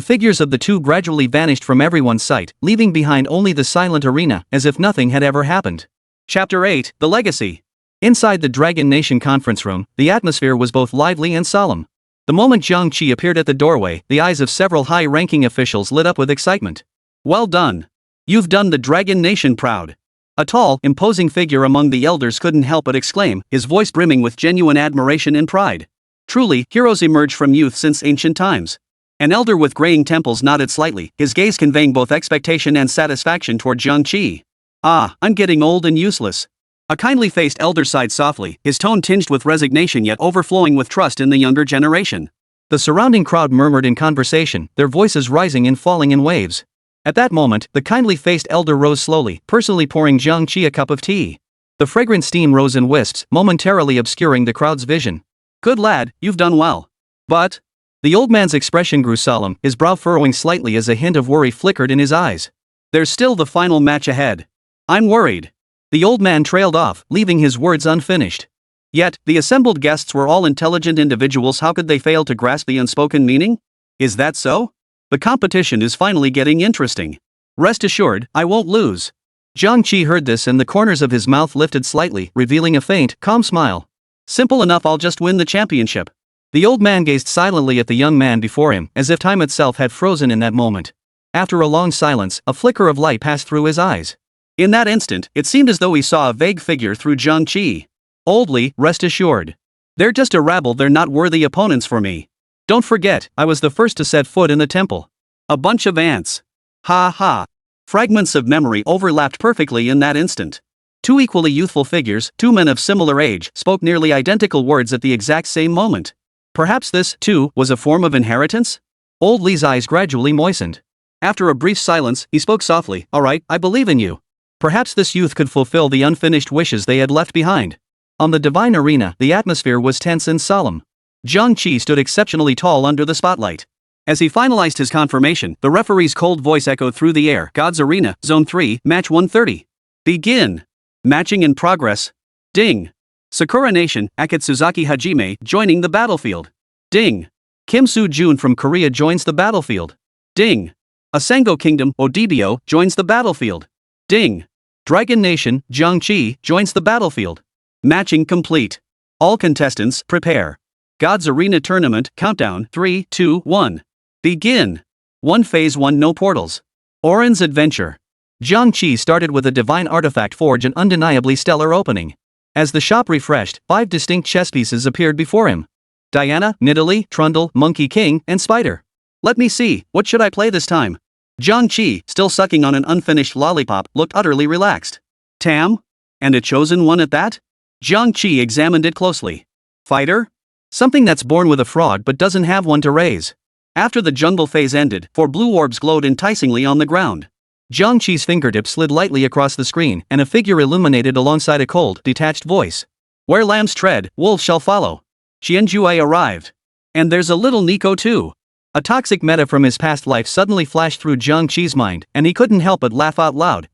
figures of the two gradually vanished from everyone's sight, leaving behind only the silent arena, as if nothing had ever happened. Chapter 8, The Legacy. Inside the Dragon Nation conference room, the atmosphere was both lively and solemn. The moment Jiang Qi appeared at the doorway, the eyes of several high-ranking officials lit up with excitement. Well done. You've done the Dragon Nation proud. A tall, imposing figure among the elders couldn't help but exclaim, his voice brimming with genuine admiration and pride. Truly, heroes emerge from youth since ancient times. An elder with graying temples nodded slightly, his gaze conveying both expectation and satisfaction toward Jiang Qi. Ah, I'm getting old and useless. A kindly-faced elder sighed softly, his tone tinged with resignation yet overflowing with trust in the younger generation. The surrounding crowd murmured in conversation, their voices rising and falling in waves. At that moment, the kindly-faced elder rose slowly, personally pouring Jiang Qi a cup of tea. The fragrant steam rose in wisps, momentarily obscuring the crowd's vision. Good lad, you've done well. But... The old man's expression grew solemn, his brow furrowing slightly as a hint of worry flickered in his eyes. There's still the final match ahead. I'm worried. The old man trailed off, leaving his words unfinished. Yet, the assembled guests were all intelligent individuals. How could they fail to grasp the unspoken meaning? Is that so? The competition is finally getting interesting. Rest assured, I won't lose. Jiang Qi heard this and the corners of his mouth lifted slightly, revealing a faint, calm smile. Simple enough, I'll just win the championship. The old man gazed silently at the young man before him, as if time itself had frozen in that moment. After a long silence, a flicker of light passed through his eyes. In that instant, it seemed as though he saw a vague figure through Jiang Qi. Oldly, rest assured. They're just a rabble, they're not worthy opponents for me. Don't forget, I was the first to set foot in the temple. A bunch of ants. Ha ha. Fragments of memory overlapped perfectly in that instant. Two equally youthful figures, two men of similar age, spoke nearly identical words at the exact same moment. Perhaps this, too, was a form of inheritance? Old Li's eyes gradually moistened. After a brief silence, he spoke softly, All right, I believe in you. Perhaps this youth could fulfill the unfinished wishes they had left behind. On the divine arena, the atmosphere was tense and solemn. Jiang Qi stood exceptionally tall under the spotlight. As he finalized his confirmation, the referee's cold voice echoed through the air. God's Arena, Zone 3, Match 130. Begin. Matching in progress. Ding. Sakura Nation, Akatsuzaki Hajime, joining the battlefield. Ding. Kim Soo-jun from Korea joins the battlefield. Ding. Asango Kingdom, Odibio, joins the battlefield. Ding. Dragon Nation, Jiang Qi, joins the battlefield. Matching complete. All contestants, prepare. God's Arena Tournament, countdown, 3, 2, 1. Begin. 1 Phase 1 No Portals. Ornn's Adventure. Jiang Qi started with a divine artifact forge, an undeniably stellar opening. As the shop refreshed, 5 distinct chess pieces appeared before him. Diana, Nidalee, Trundle, Monkey King, and Spider. Let me see, what should I play this time? Jiang Qi, still sucking on an unfinished lollipop, looked utterly relaxed. Tahm? And a chosen one at that? Jiang Qi examined it closely. Fighter? Something that's born with a fraud but doesn't have one to raise. After the jungle phase ended, 4 blue orbs glowed enticingly on the ground. Jiang Qi's fingertip slid lightly across the screen, and a figure illuminated alongside a cold, detached voice. Where lambs tread, wolves shall follow. Qianjue arrived. And there's a little Nico too. A toxic meta from his past life suddenly flashed through Jiang Qi's mind, and he couldn't help but laugh out loud.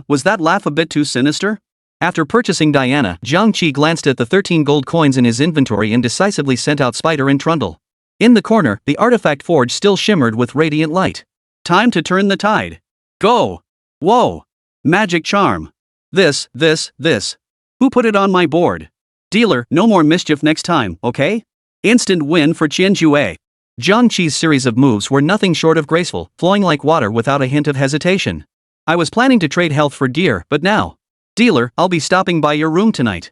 Was that laugh a bit too sinister? After purchasing Diana, Jiang Qi glanced at the 13 gold coins in his inventory and decisively sent out Spider and Trundle. In the corner, the artifact forge still shimmered with radiant light. Time to turn the tide. Go! Whoa! Magic charm. This. Who put it on my board? Dealer, no more mischief next time, okay? Instant win for Qianjue. Jiang Qi's series of moves were nothing short of graceful, flowing like water without a hint of hesitation. I was planning to trade health for gear, but now. Dealer, I'll be stopping by your room tonight.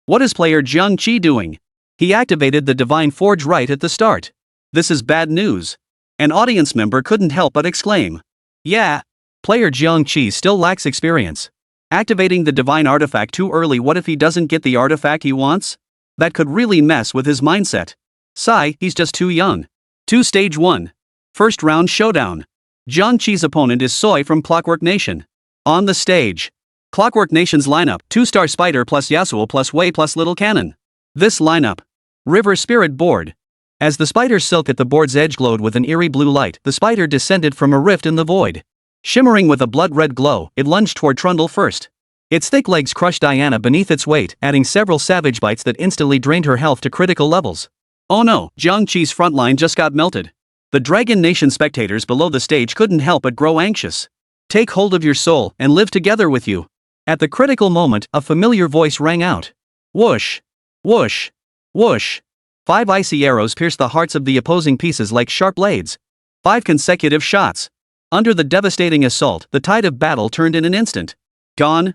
What is player Jiang Qi doing? He activated the divine forge right at the start. This is bad news. An audience member couldn't help but exclaim. Yeah. Player Jiang Qi still lacks experience. Activating the divine artifact too early. What if he doesn't get the artifact he wants? That could really mess with his mindset. Sigh, he's just too young. Stage 1. First round showdown. Jiang Qi's opponent is Soy from Clockwork Nation. On the stage. Clockwork Nation's lineup, 2-star Spider plus Yasuo plus Wei plus Little Cannon. This lineup. River Spirit board. As the spider's silk at the board's edge glowed with an eerie blue light, the spider descended from a rift in the void. Shimmering with a blood-red glow, it lunged toward Trundle first. Its thick legs crushed Diana beneath its weight, adding several savage bites that instantly drained her health to critical levels. Oh no, Jiang Qi's front line just got melted. The Dragon Nation spectators below the stage couldn't help but grow anxious. Take hold of your soul and live together with you. At the critical moment, a familiar voice rang out. Whoosh! Whoosh! Whoosh! 5 icy arrows pierced the hearts of the opposing pieces like sharp blades. 5 consecutive shots. Under the devastating assault, the tide of battle turned in an instant. Gone?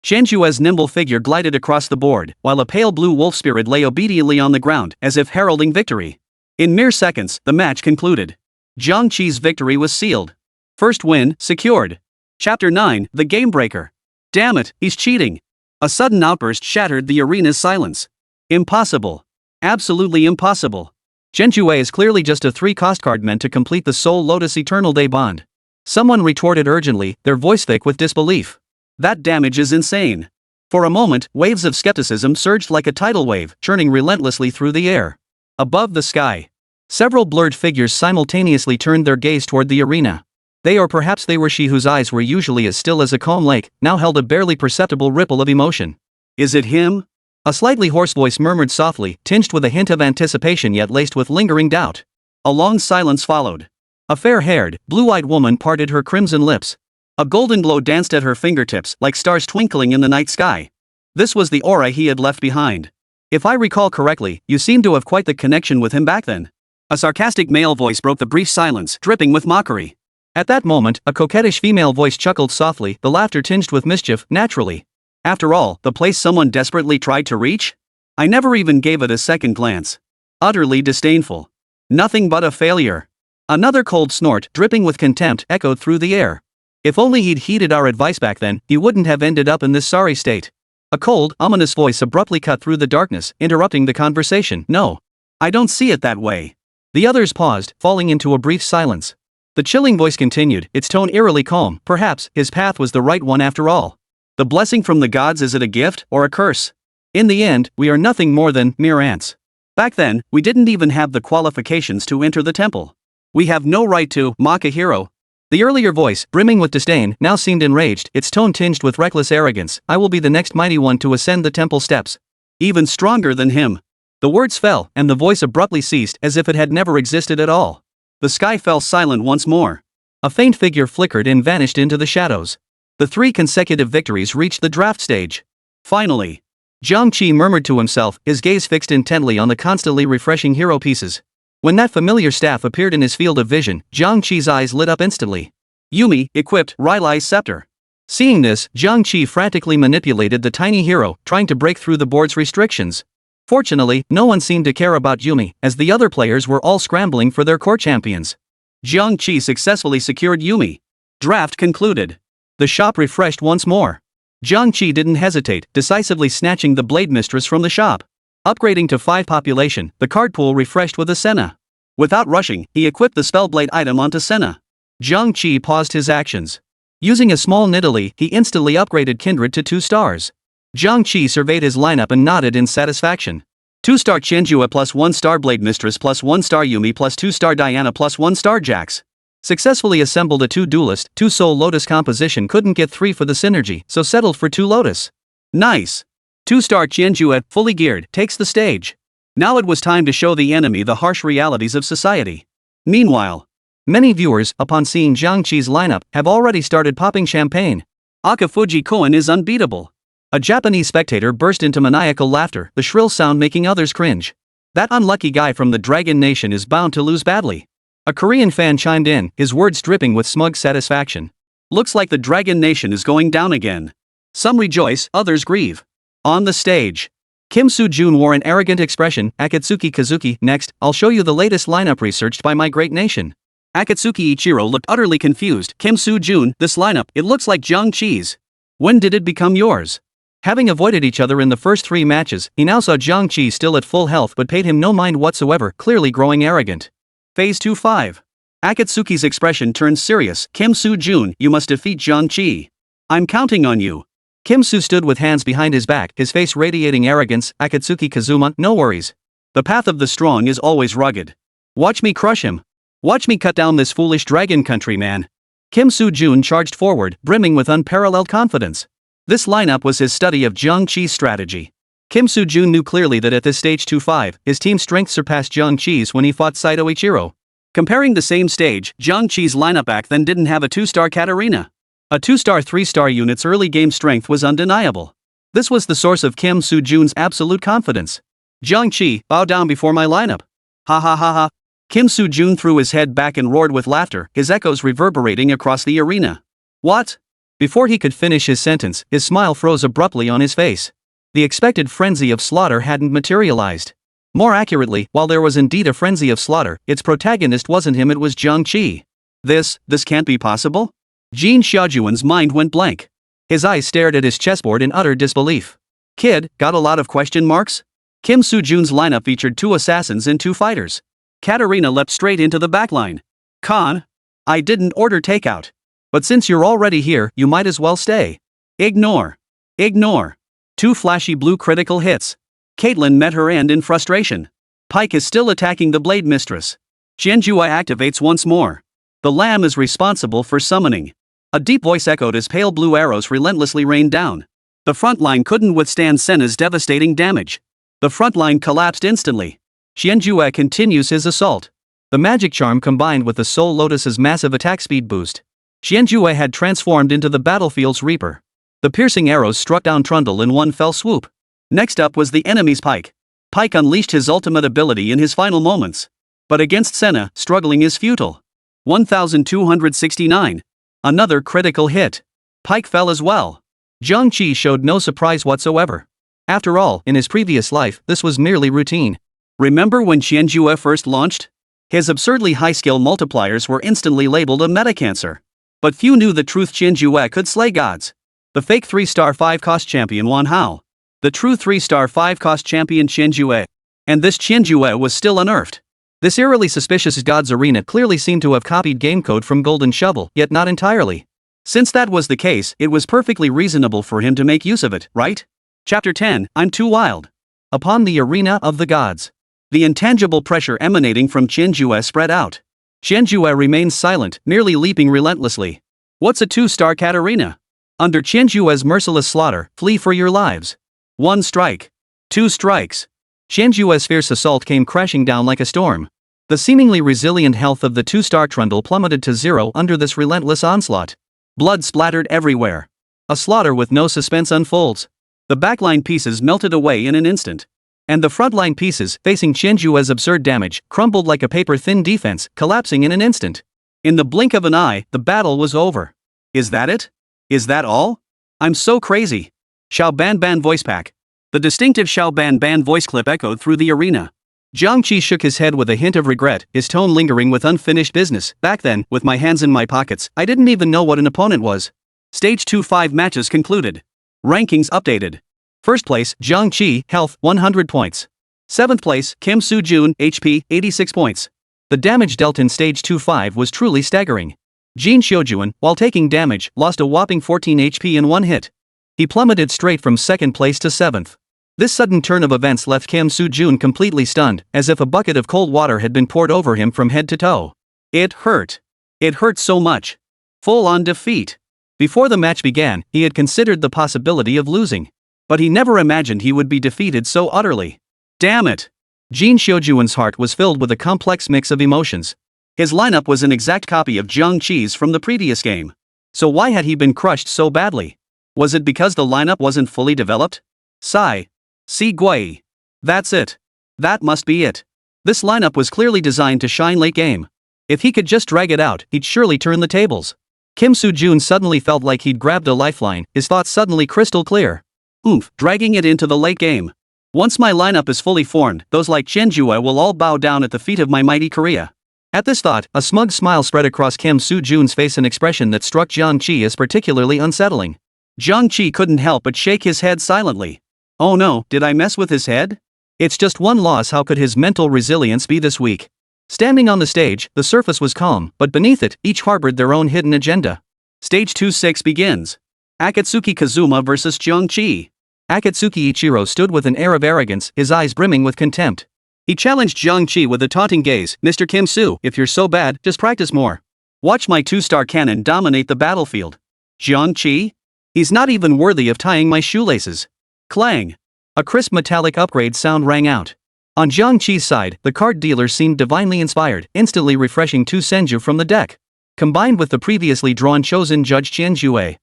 Qianjue's nimble figure glided across the board, while a pale blue wolf spirit lay obediently on the ground, as if heralding victory. In mere seconds, the match concluded. Jiang Qi's victory was sealed. First win, secured. Chapter 9, The Game Breaker. Damn it, he's cheating. A sudden outburst shattered the arena's silence. Impossible. Absolutely impossible. Qianjue is clearly just a 3-cost card meant to complete the Soul Lotus Eternal Day bond. Someone retorted urgently, their voice thick with disbelief. That damage is insane. For a moment, waves of skepticism surged like a tidal wave, churning relentlessly through the air. Above the sky, several blurred figures simultaneously turned their gaze toward the arena. They, or perhaps they were she whose eyes were usually as still as a calm lake, now held a barely perceptible ripple of emotion. Is it him? A slightly hoarse voice murmured softly, tinged with a hint of anticipation yet laced with lingering doubt. A long silence followed. A fair-haired, blue-eyed woman parted her crimson lips. A golden glow danced at her fingertips, like stars twinkling in the night sky. This was the aura he had left behind. If I recall correctly, you seemed to have quite the connection with him back then. A sarcastic male voice broke the brief silence, dripping with mockery. At that moment, a coquettish female voice chuckled softly, the laughter tinged with mischief, naturally. After all, the place someone desperately tried to reach? I never even gave it a second glance. Utterly disdainful. Nothing but a failure. Another cold snort, dripping with contempt, echoed through the air. If only he'd heeded our advice back then, he wouldn't have ended up in this sorry state. A cold, ominous voice abruptly cut through the darkness, interrupting the conversation. No. I don't see it that way. The others paused, falling into a brief silence. The chilling voice continued, its tone eerily calm. Perhaps his path was the right one after all. The blessing from the gods, is it a gift or a curse? In the end, we are nothing more than mere ants. Back then, we didn't even have the qualifications to enter the temple. We have no right to mock a hero. The earlier voice, brimming with disdain, now seemed enraged, its tone tinged with reckless arrogance. I will be the next mighty one to ascend the temple steps. Even stronger than him. The words fell, and the voice abruptly ceased, as if it had never existed at all. The sky fell silent once more. A faint figure flickered and vanished into the shadows. The 3 consecutive victories reached the draft stage. Finally. Jiang Qi murmured to himself, his gaze fixed intently on the constantly refreshing hero pieces. When that familiar staff appeared in his field of vision, Jiang Qi's eyes lit up instantly. Yumi, equipped, Rylai's scepter. Seeing this, Jiang Qi frantically manipulated the tiny hero, trying to break through the board's restrictions. Fortunately, no one seemed to care about Yumi, as the other players were all scrambling for their core champions. Jiang Qi successfully secured Yumi. Draft concluded. The shop refreshed once more. Jiang Qi didn't hesitate, decisively snatching the Blade Mistress from the shop. Upgrading to 5 population, the card pool refreshed with a Senna. Without rushing, he equipped the Spellblade item onto Senna. Jiang Qi paused his actions. Using a small Nidalee, he instantly upgraded Kindred to 2 stars. Jiang Qi surveyed his lineup and nodded in satisfaction. 2-star Qianjue plus 1-star Blade Mistress plus 1-star Yumi plus 2-star Diana plus 1-star Jax. Successfully assembled a 2 duelist, 2 soul lotus composition, couldn't get 3 for the synergy, so settled for 2 lotus. Nice. 2-star Qianjue, fully geared, takes the stage. Now it was time to show the enemy the harsh realities of society. Meanwhile, many viewers, upon seeing Jiang Qi's lineup, have already started popping champagne. Akafuji Koen is unbeatable. A Japanese spectator burst into maniacal laughter, the shrill sound making others cringe. That unlucky guy from the Dragon Nation is bound to lose badly. A Korean fan chimed in, his words dripping with smug satisfaction. Looks like the Dragon Nation is going down again. Some rejoice, others grieve. On the stage, Kim Soo-jun wore an arrogant expression. Akatsuki Kazuki, next, I'll show you the latest lineup researched by my great nation. Akatsuki Ichiro looked utterly confused. Kim Soo-jun, this lineup, it looks like Jiang Qi's. When did it become yours? Having avoided each other in the first 3 matches, he now saw Jiang Qi still at full health but paid him no mind whatsoever, clearly growing arrogant. Phase 2-5. Akatsuki's expression turned serious. Kim Soo-jun, you must defeat Jiang Qi. I'm counting on you. Kim Soo stood with hands behind his back, his face radiating arrogance. Akatsuki Kazuma, no worries. The path of the strong is always rugged. Watch me crush him. Watch me cut down this foolish dragon countryman. Kim Soo-jun charged forward, brimming with unparalleled confidence. This lineup was his study of Jiang Qi's strategy. Kim Soo-jun knew clearly that at this stage 2-5, his team's strength surpassed Jiang Qi's when he fought Saito Ichiro. Comparing the same stage, Jiang Qi's lineup back then didn't have a 2-star Katarina. A 2-star 3-star unit's early game strength was undeniable. This was the source of Kim Soo-jun's absolute confidence. Jiang Qi, bow down before my lineup. Ha ha ha ha. Kim Soo-jun threw his head back and roared with laughter, his echoes reverberating across the arena. What? Before he could finish his sentence, his smile froze abruptly on his face. The expected frenzy of slaughter hadn't materialized. More accurately, while there was indeed a frenzy of slaughter, its protagonist wasn't him, it was Jiang Qi. This can't be possible? Jin Xiaojuan's mind went blank. His eyes stared at his chessboard in utter disbelief. Kid, got a lot of question marks? Kim Soo-jun's lineup featured 2 assassins and 2 fighters. Katarina leapt straight into the backline. Khan? I didn't order takeout. But since you're already here, you might as well stay. Ignore. 2 flashy blue critical hits. Caitlyn met her end in frustration. Pike is still attacking the Blade Mistress. Qianjue activates once more. The lamb is responsible for summoning. A deep voice echoed as pale blue arrows relentlessly rained down. The front line couldn't withstand Senna's devastating damage. The front line collapsed instantly. Qianjue continues his assault. The magic charm combined with the Soul Lotus's massive attack speed boost. Qianjue had transformed into the battlefield's reaper. The piercing arrows struck down Trundle in one fell swoop. Next up was the enemy's Pike. Pike unleashed his ultimate ability in his final moments. But against Senna, struggling is futile. 1269. Another critical hit. Pike fell as well. Jiang Qi showed no surprise whatsoever. After all, in his previous life, this was merely routine. Remember when Qianjue first launched? His absurdly high skill multipliers were instantly labeled a meta-cancer. But few knew the truth: Qianjue could slay gods. The fake 3-star 5-cost champion Wan Hao. The true 3-star 5-cost champion Qianjue. And this Qianjue was still unnerfed. This eerily suspicious God's Arena clearly seemed to have copied game code from Golden Shovel, yet not entirely. Since that was the case, it was perfectly reasonable for him to make use of it, right? Chapter 10, I'm Too Wild. Upon the Arena of the Gods. The intangible pressure emanating from Qianjue spread out. Qianjue remains silent, merely leaping relentlessly. What's a 2-star cat arena? Under Qianjue's merciless slaughter, flee for your lives. 1 strike. 2 strikes. Qianjue's fierce assault came crashing down like a storm. The seemingly resilient health of the 2-star trundle plummeted to 0 under this relentless onslaught. Blood splattered everywhere. A slaughter with no suspense unfolds. The backline pieces melted away in an instant. And the frontline pieces, facing Qianjue's absurd damage, crumbled like a paper-thin defense, collapsing in an instant. In the blink of an eye, the battle was over. Is that it? Is that all? I'm so crazy. Xiao Ban Ban voice pack. The distinctive Xiao Ban Ban voice clip echoed through the arena. Jiang Qi shook his head with a hint of regret, his tone lingering with unfinished business. Back then, with my hands in my pockets, I didn't even know what an opponent was. Stage 2 5 matches concluded. Rankings updated. First place, Jiang Qi, health, 100 points. 7th place, Kim Soo-jun, HP, 86 points. The damage dealt in Stage 2-5 was truly staggering. Jin Xiujuan, while taking damage, lost a whopping 14 HP in one hit. He plummeted straight from 2nd place to 7th. This sudden turn of events left Kim Soo-jun completely stunned, as if a bucket of cold water had been poured over him from head to toe. It hurt. It hurt so much. Full-on defeat. Before the match began, he had considered the possibility of losing. But he never imagined he would be defeated so utterly. Damn it! Jin Xiujuan's heart was filled with a complex mix of emotions. His lineup was an exact copy of Jiang Qi's from the previous game. So why had he been crushed so badly? Was it because the lineup wasn't fully developed? Sigh. Si Gui. That's it. That must be it. This lineup was clearly designed to shine late game. If he could just drag it out, he'd surely turn the tables. Kim Soo-jun suddenly felt like he'd grabbed a lifeline, his thoughts suddenly crystal clear. Oomph, dragging it into the late game. Once my lineup is fully formed, those like Qianjue will all bow down at the feet of my mighty Korea. At this thought, a smug smile spread across Kim Soo-jun's face, an expression that struck Jiang Qi as particularly unsettling. Jiang Qi couldn't help but shake his head silently. Oh no, did I mess with his head? It's just one loss, how could his mental resilience be this weak? Standing on the stage, the surface was calm, but beneath it, each harbored their own hidden agenda. Stage 2-6 begins. Akatsuki Kazuma vs Jiang Qi. Akatsuki Ichiro stood with an air of arrogance, his eyes brimming with contempt. He challenged Jiang Qi with a taunting gaze. Mr. Kim Soo, if you're so bad, just practice more. Watch my 2-star cannon dominate the battlefield. Jiang Qi? He's not even worthy of tying my shoelaces. Clang! A crisp metallic upgrade sound rang out. On Jiang Qi's side, the card dealer seemed divinely inspired, instantly refreshing 2 senju from the deck. Combined with the previously drawn chosen Judge Qianjue.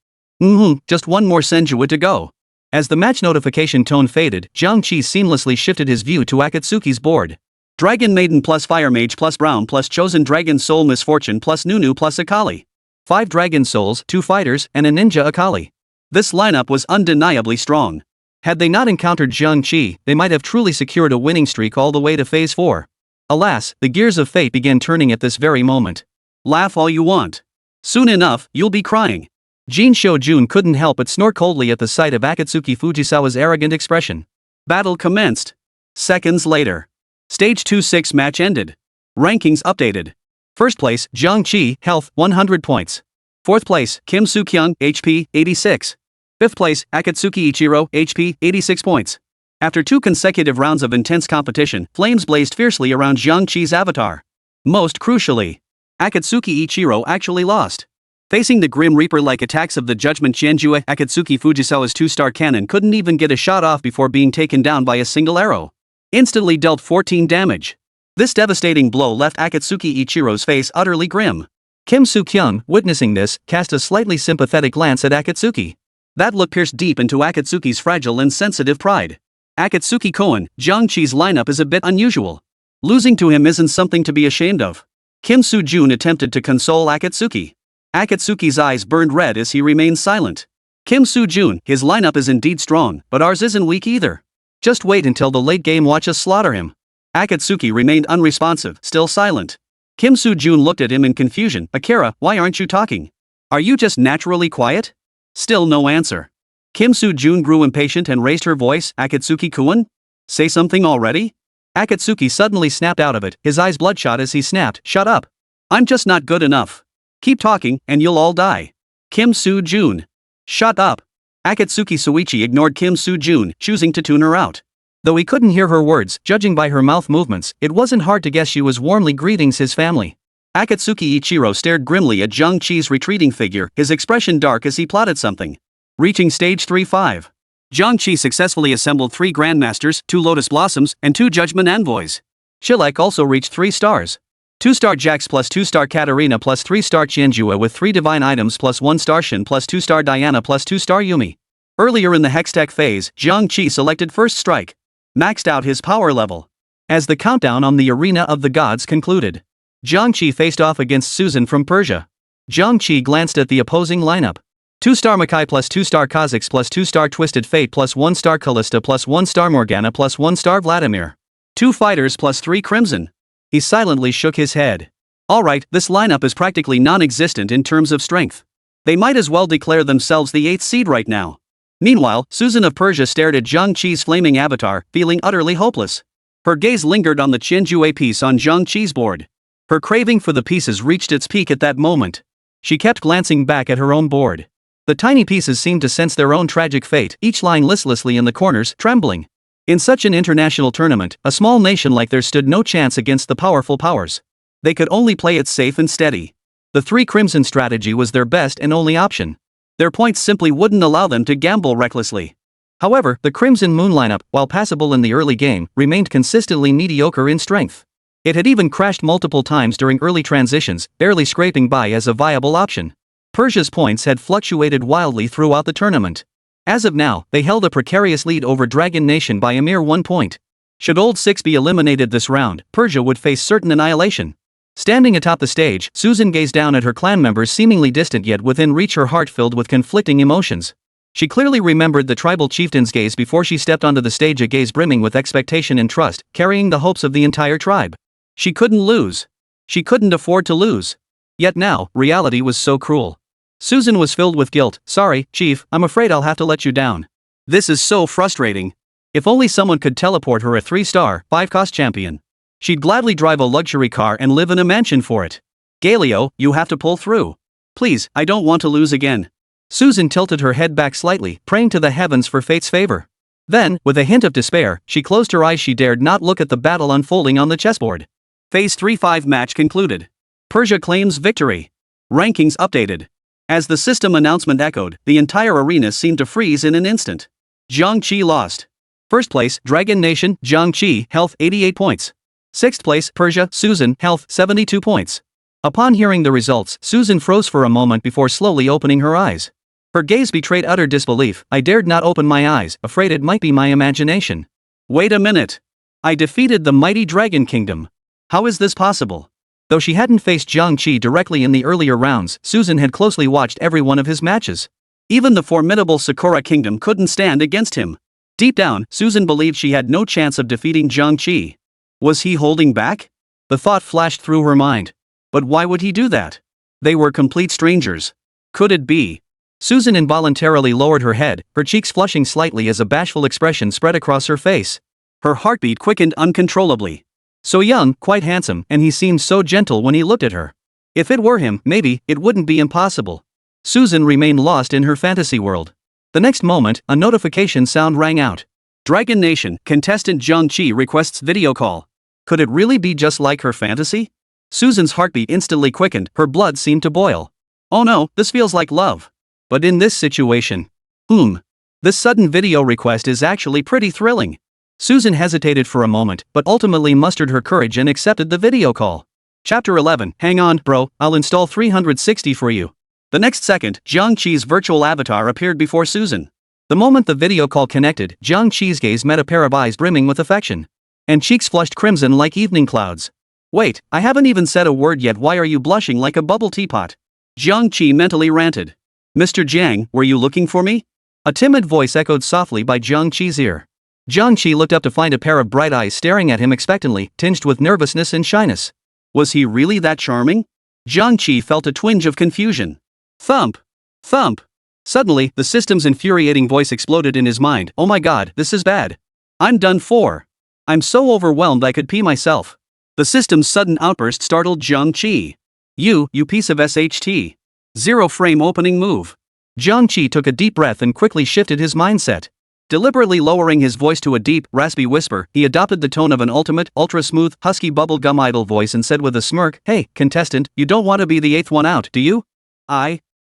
Just one more senju to go. As the match notification tone faded, Jiang Qi seamlessly shifted his view to Akatsuki's board. Dragon Maiden plus Fire Mage plus Brown plus Chosen Dragon Soul Misfortune plus Nunu plus Akali. 5 Dragon Souls, 2 Fighters, and a Ninja Akali. This lineup was undeniably strong. Had they not encountered Jiang Qi, they might have truly secured a winning streak all the way to Phase 4. Alas, the gears of fate began turning at this very moment. Laugh all you want. Soon enough, you'll be crying. Jin Xiujun couldn't help but snort coldly at the sight of Akatsuki Fujisawa's arrogant expression. Battle commenced. Seconds later. Stage 2-6 match ended. Rankings updated. First place, Jiang Qi, health, 100 points. 4th place, Kim Soo-kyung, HP, 86. 5th place, Akatsuki Ichiro, HP, 86 points. After 2 consecutive rounds of intense competition, flames blazed fiercely around Jiang Qi's avatar. Most crucially, Akatsuki Ichiro actually lost. Facing the Grim Reaper-like attacks of the Judgment Qianjue, Akatsuki Fujisawa's 2-star cannon couldn't even get a shot off before being taken down by a single arrow. Instantly dealt 14 damage. This devastating blow left Akatsuki Ichiro's face utterly grim. Kim Soo-kyung, witnessing this, cast a slightly sympathetic glance at Akatsuki. That look pierced deep into Akatsuki's fragile and sensitive pride. Akatsuki-kun, Jiang Qi's lineup is a bit unusual. Losing to him isn't something to be ashamed of. Kim Soo-jun attempted to console Akatsuki. Akatsuki's eyes burned red as he remained silent. Kim Soo-jun, his lineup is indeed strong, but ours isn't weak either. Just wait until the late game, watch us slaughter him. Akatsuki remained unresponsive, still silent. Kim Soo-jun looked at him in confusion. Akira, why aren't you talking? Are you just naturally quiet? Still no answer. Kim Soo-jun grew impatient and raised her voice. Akatsuki-kun? Say something already? Akatsuki suddenly snapped out of it, his eyes bloodshot as he snapped, "Shut up. I'm just not good enough. Keep talking, and you'll all die." Kim Soo-jun. Shut up. Akatsuki Soichi ignored Kim Soo-jun, choosing to tune her out. Though he couldn't hear her words, judging by her mouth movements, it wasn't hard to guess she was warmly greeting his family. Akatsuki Ichiro stared grimly at Jiang Qi's retreating figure, his expression dark as he plotted something. Reaching stage 3-5. Jiang Qi successfully assembled 3 Grandmasters, 2 Lotus Blossoms, and 2 Judgment Envoys. Shilek also reached 3 stars. 2-star Jax plus 2-star Katarina plus 3-star Qianjua with 3 divine items plus 1-star Shin plus 2-star Diana plus 2-star Yumi. Earlier in the Hextech phase, Jiang Qi selected First Strike. Maxed out his power level. As the countdown on the Arena of the Gods concluded, Jiang Qi faced off against Susan from Persia. Jiang Qi glanced at the opposing lineup. 2-star Makai plus 2-star Kha'Zix plus 2-star Twisted Fate plus 1-star Callista plus 1-star Morgana plus 1-star Vladimir. 2 fighters plus 3 Crimson. He silently shook his head. Alright, this lineup is practically non-existent in terms of strength. They might as well declare themselves the 8th seed right now. Meanwhile, Susan of Persia stared at Jiang Qi's flaming avatar, feeling utterly hopeless. Her gaze lingered on the Qianjue piece on Jiang Qi's board. Her craving for the pieces reached its peak at that moment. She kept glancing back at her own board. The tiny pieces seemed to sense their own tragic fate, each lying listlessly in the corners, trembling. In such an international tournament, a small nation like theirs stood no chance against the powerful powers. They could only play it safe and steady. The 3 Crimson strategy was their best and only option. Their points simply wouldn't allow them to gamble recklessly. However, the Crimson Moon lineup, while passable in the early game, remained consistently mediocre in strength. It had even crashed multiple times during early transitions, barely scraping by as a viable option. Persia's points had fluctuated wildly throughout the tournament. As of now, they held a precarious lead over Dragon Nation by a mere 1 point. Should Old Six be eliminated this round, Persia would face certain annihilation. Standing atop the stage, Susan gazed down at her clan members seemingly distant yet within reach, her heart filled with conflicting emotions. She clearly remembered the tribal chieftain's gaze before she stepped onto the stage, a gaze brimming with expectation and trust, carrying the hopes of the entire tribe. She couldn't lose. She couldn't afford to lose. Yet now, reality was so cruel. Susan was filled with guilt. "Sorry, Chief, I'm afraid I'll have to let you down. This is so frustrating. If only someone could teleport her a 3-star, 5-cost champion. She'd gladly drive a luxury car and live in a mansion for it. Galio, you have to pull through. Please, I don't want to lose again." Susan tilted her head back slightly, praying to the heavens for fate's favor. Then, with a hint of despair, she closed her eyes. She dared not look at the battle unfolding on the chessboard. Phase 3-5 match concluded. Persia claims victory. Rankings updated. As the system announcement echoed, the entire arena seemed to freeze in an instant. Jiang Qi lost. First place, Dragon Nation, Jiang Qi, health 88 points. 6th place, Persia, Susan, health 72 points. Upon hearing the results, Susan froze for a moment before slowly opening her eyes. Her gaze betrayed utter disbelief. "I dared not open my eyes, afraid it might be my imagination. Wait a minute. I defeated the mighty Dragon Kingdom. How is this possible?" Though she hadn't faced Jiang Qi directly in the earlier rounds, Susan had closely watched every one of his matches. Even the formidable Sakura Kingdom couldn't stand against him. Deep down, Susan believed she had no chance of defeating Jiang Qi. Was he holding back? The thought flashed through her mind. But why would he do that? They were complete strangers. Could it be? Susan involuntarily lowered her head, her cheeks flushing slightly as a bashful expression spread across her face. Her heartbeat quickened uncontrollably. So young, quite handsome, and he seemed so gentle when he looked at her. If it were him, maybe, it wouldn't be impossible. Susan remained lost in her fantasy world. The next moment, a notification sound rang out. Dragon Nation, contestant Jiang Qi requests video call. Could it really be just like her fantasy? Susan's heartbeat instantly quickened, her blood seemed to boil. Oh no, this feels like love. But in this situation, this sudden video request is actually pretty thrilling. Susan hesitated for a moment, but ultimately mustered her courage and accepted the video call. Chapter 11, hang on, bro, I'll install 360 for you. The next second, Jiang Qi's virtual avatar appeared before Susan. The moment the video call connected, Jiang Qi's gaze met a pair of eyes brimming with affection. And cheeks flushed crimson like evening clouds. Wait, I haven't even said a word yet, why are you blushing like a bubble teapot? Jiang Qi mentally ranted. Mr. Jiang, were you looking for me? A timid voice echoed softly by Jiang Qi's ear. Jiang Qi looked up to find a pair of bright eyes staring at him expectantly, tinged with nervousness and shyness. Was he really that charming? Jiang Qi felt a twinge of confusion. Thump! Thump! Suddenly, the system's infuriating voice exploded in his mind. Oh my god, this is bad. I'm done for. I'm so overwhelmed I could pee myself. The system's sudden outburst startled Jiang Qi. You piece of SHT. Zero frame opening move. Jiang Qi took a deep breath and quickly shifted his mindset. Deliberately lowering his voice to a deep, raspy whisper, he adopted the tone of an ultimate, ultra-smooth, husky bubblegum idol voice and said with a smirk, "Hey, contestant, you don't want to be the 8th one out, do you?"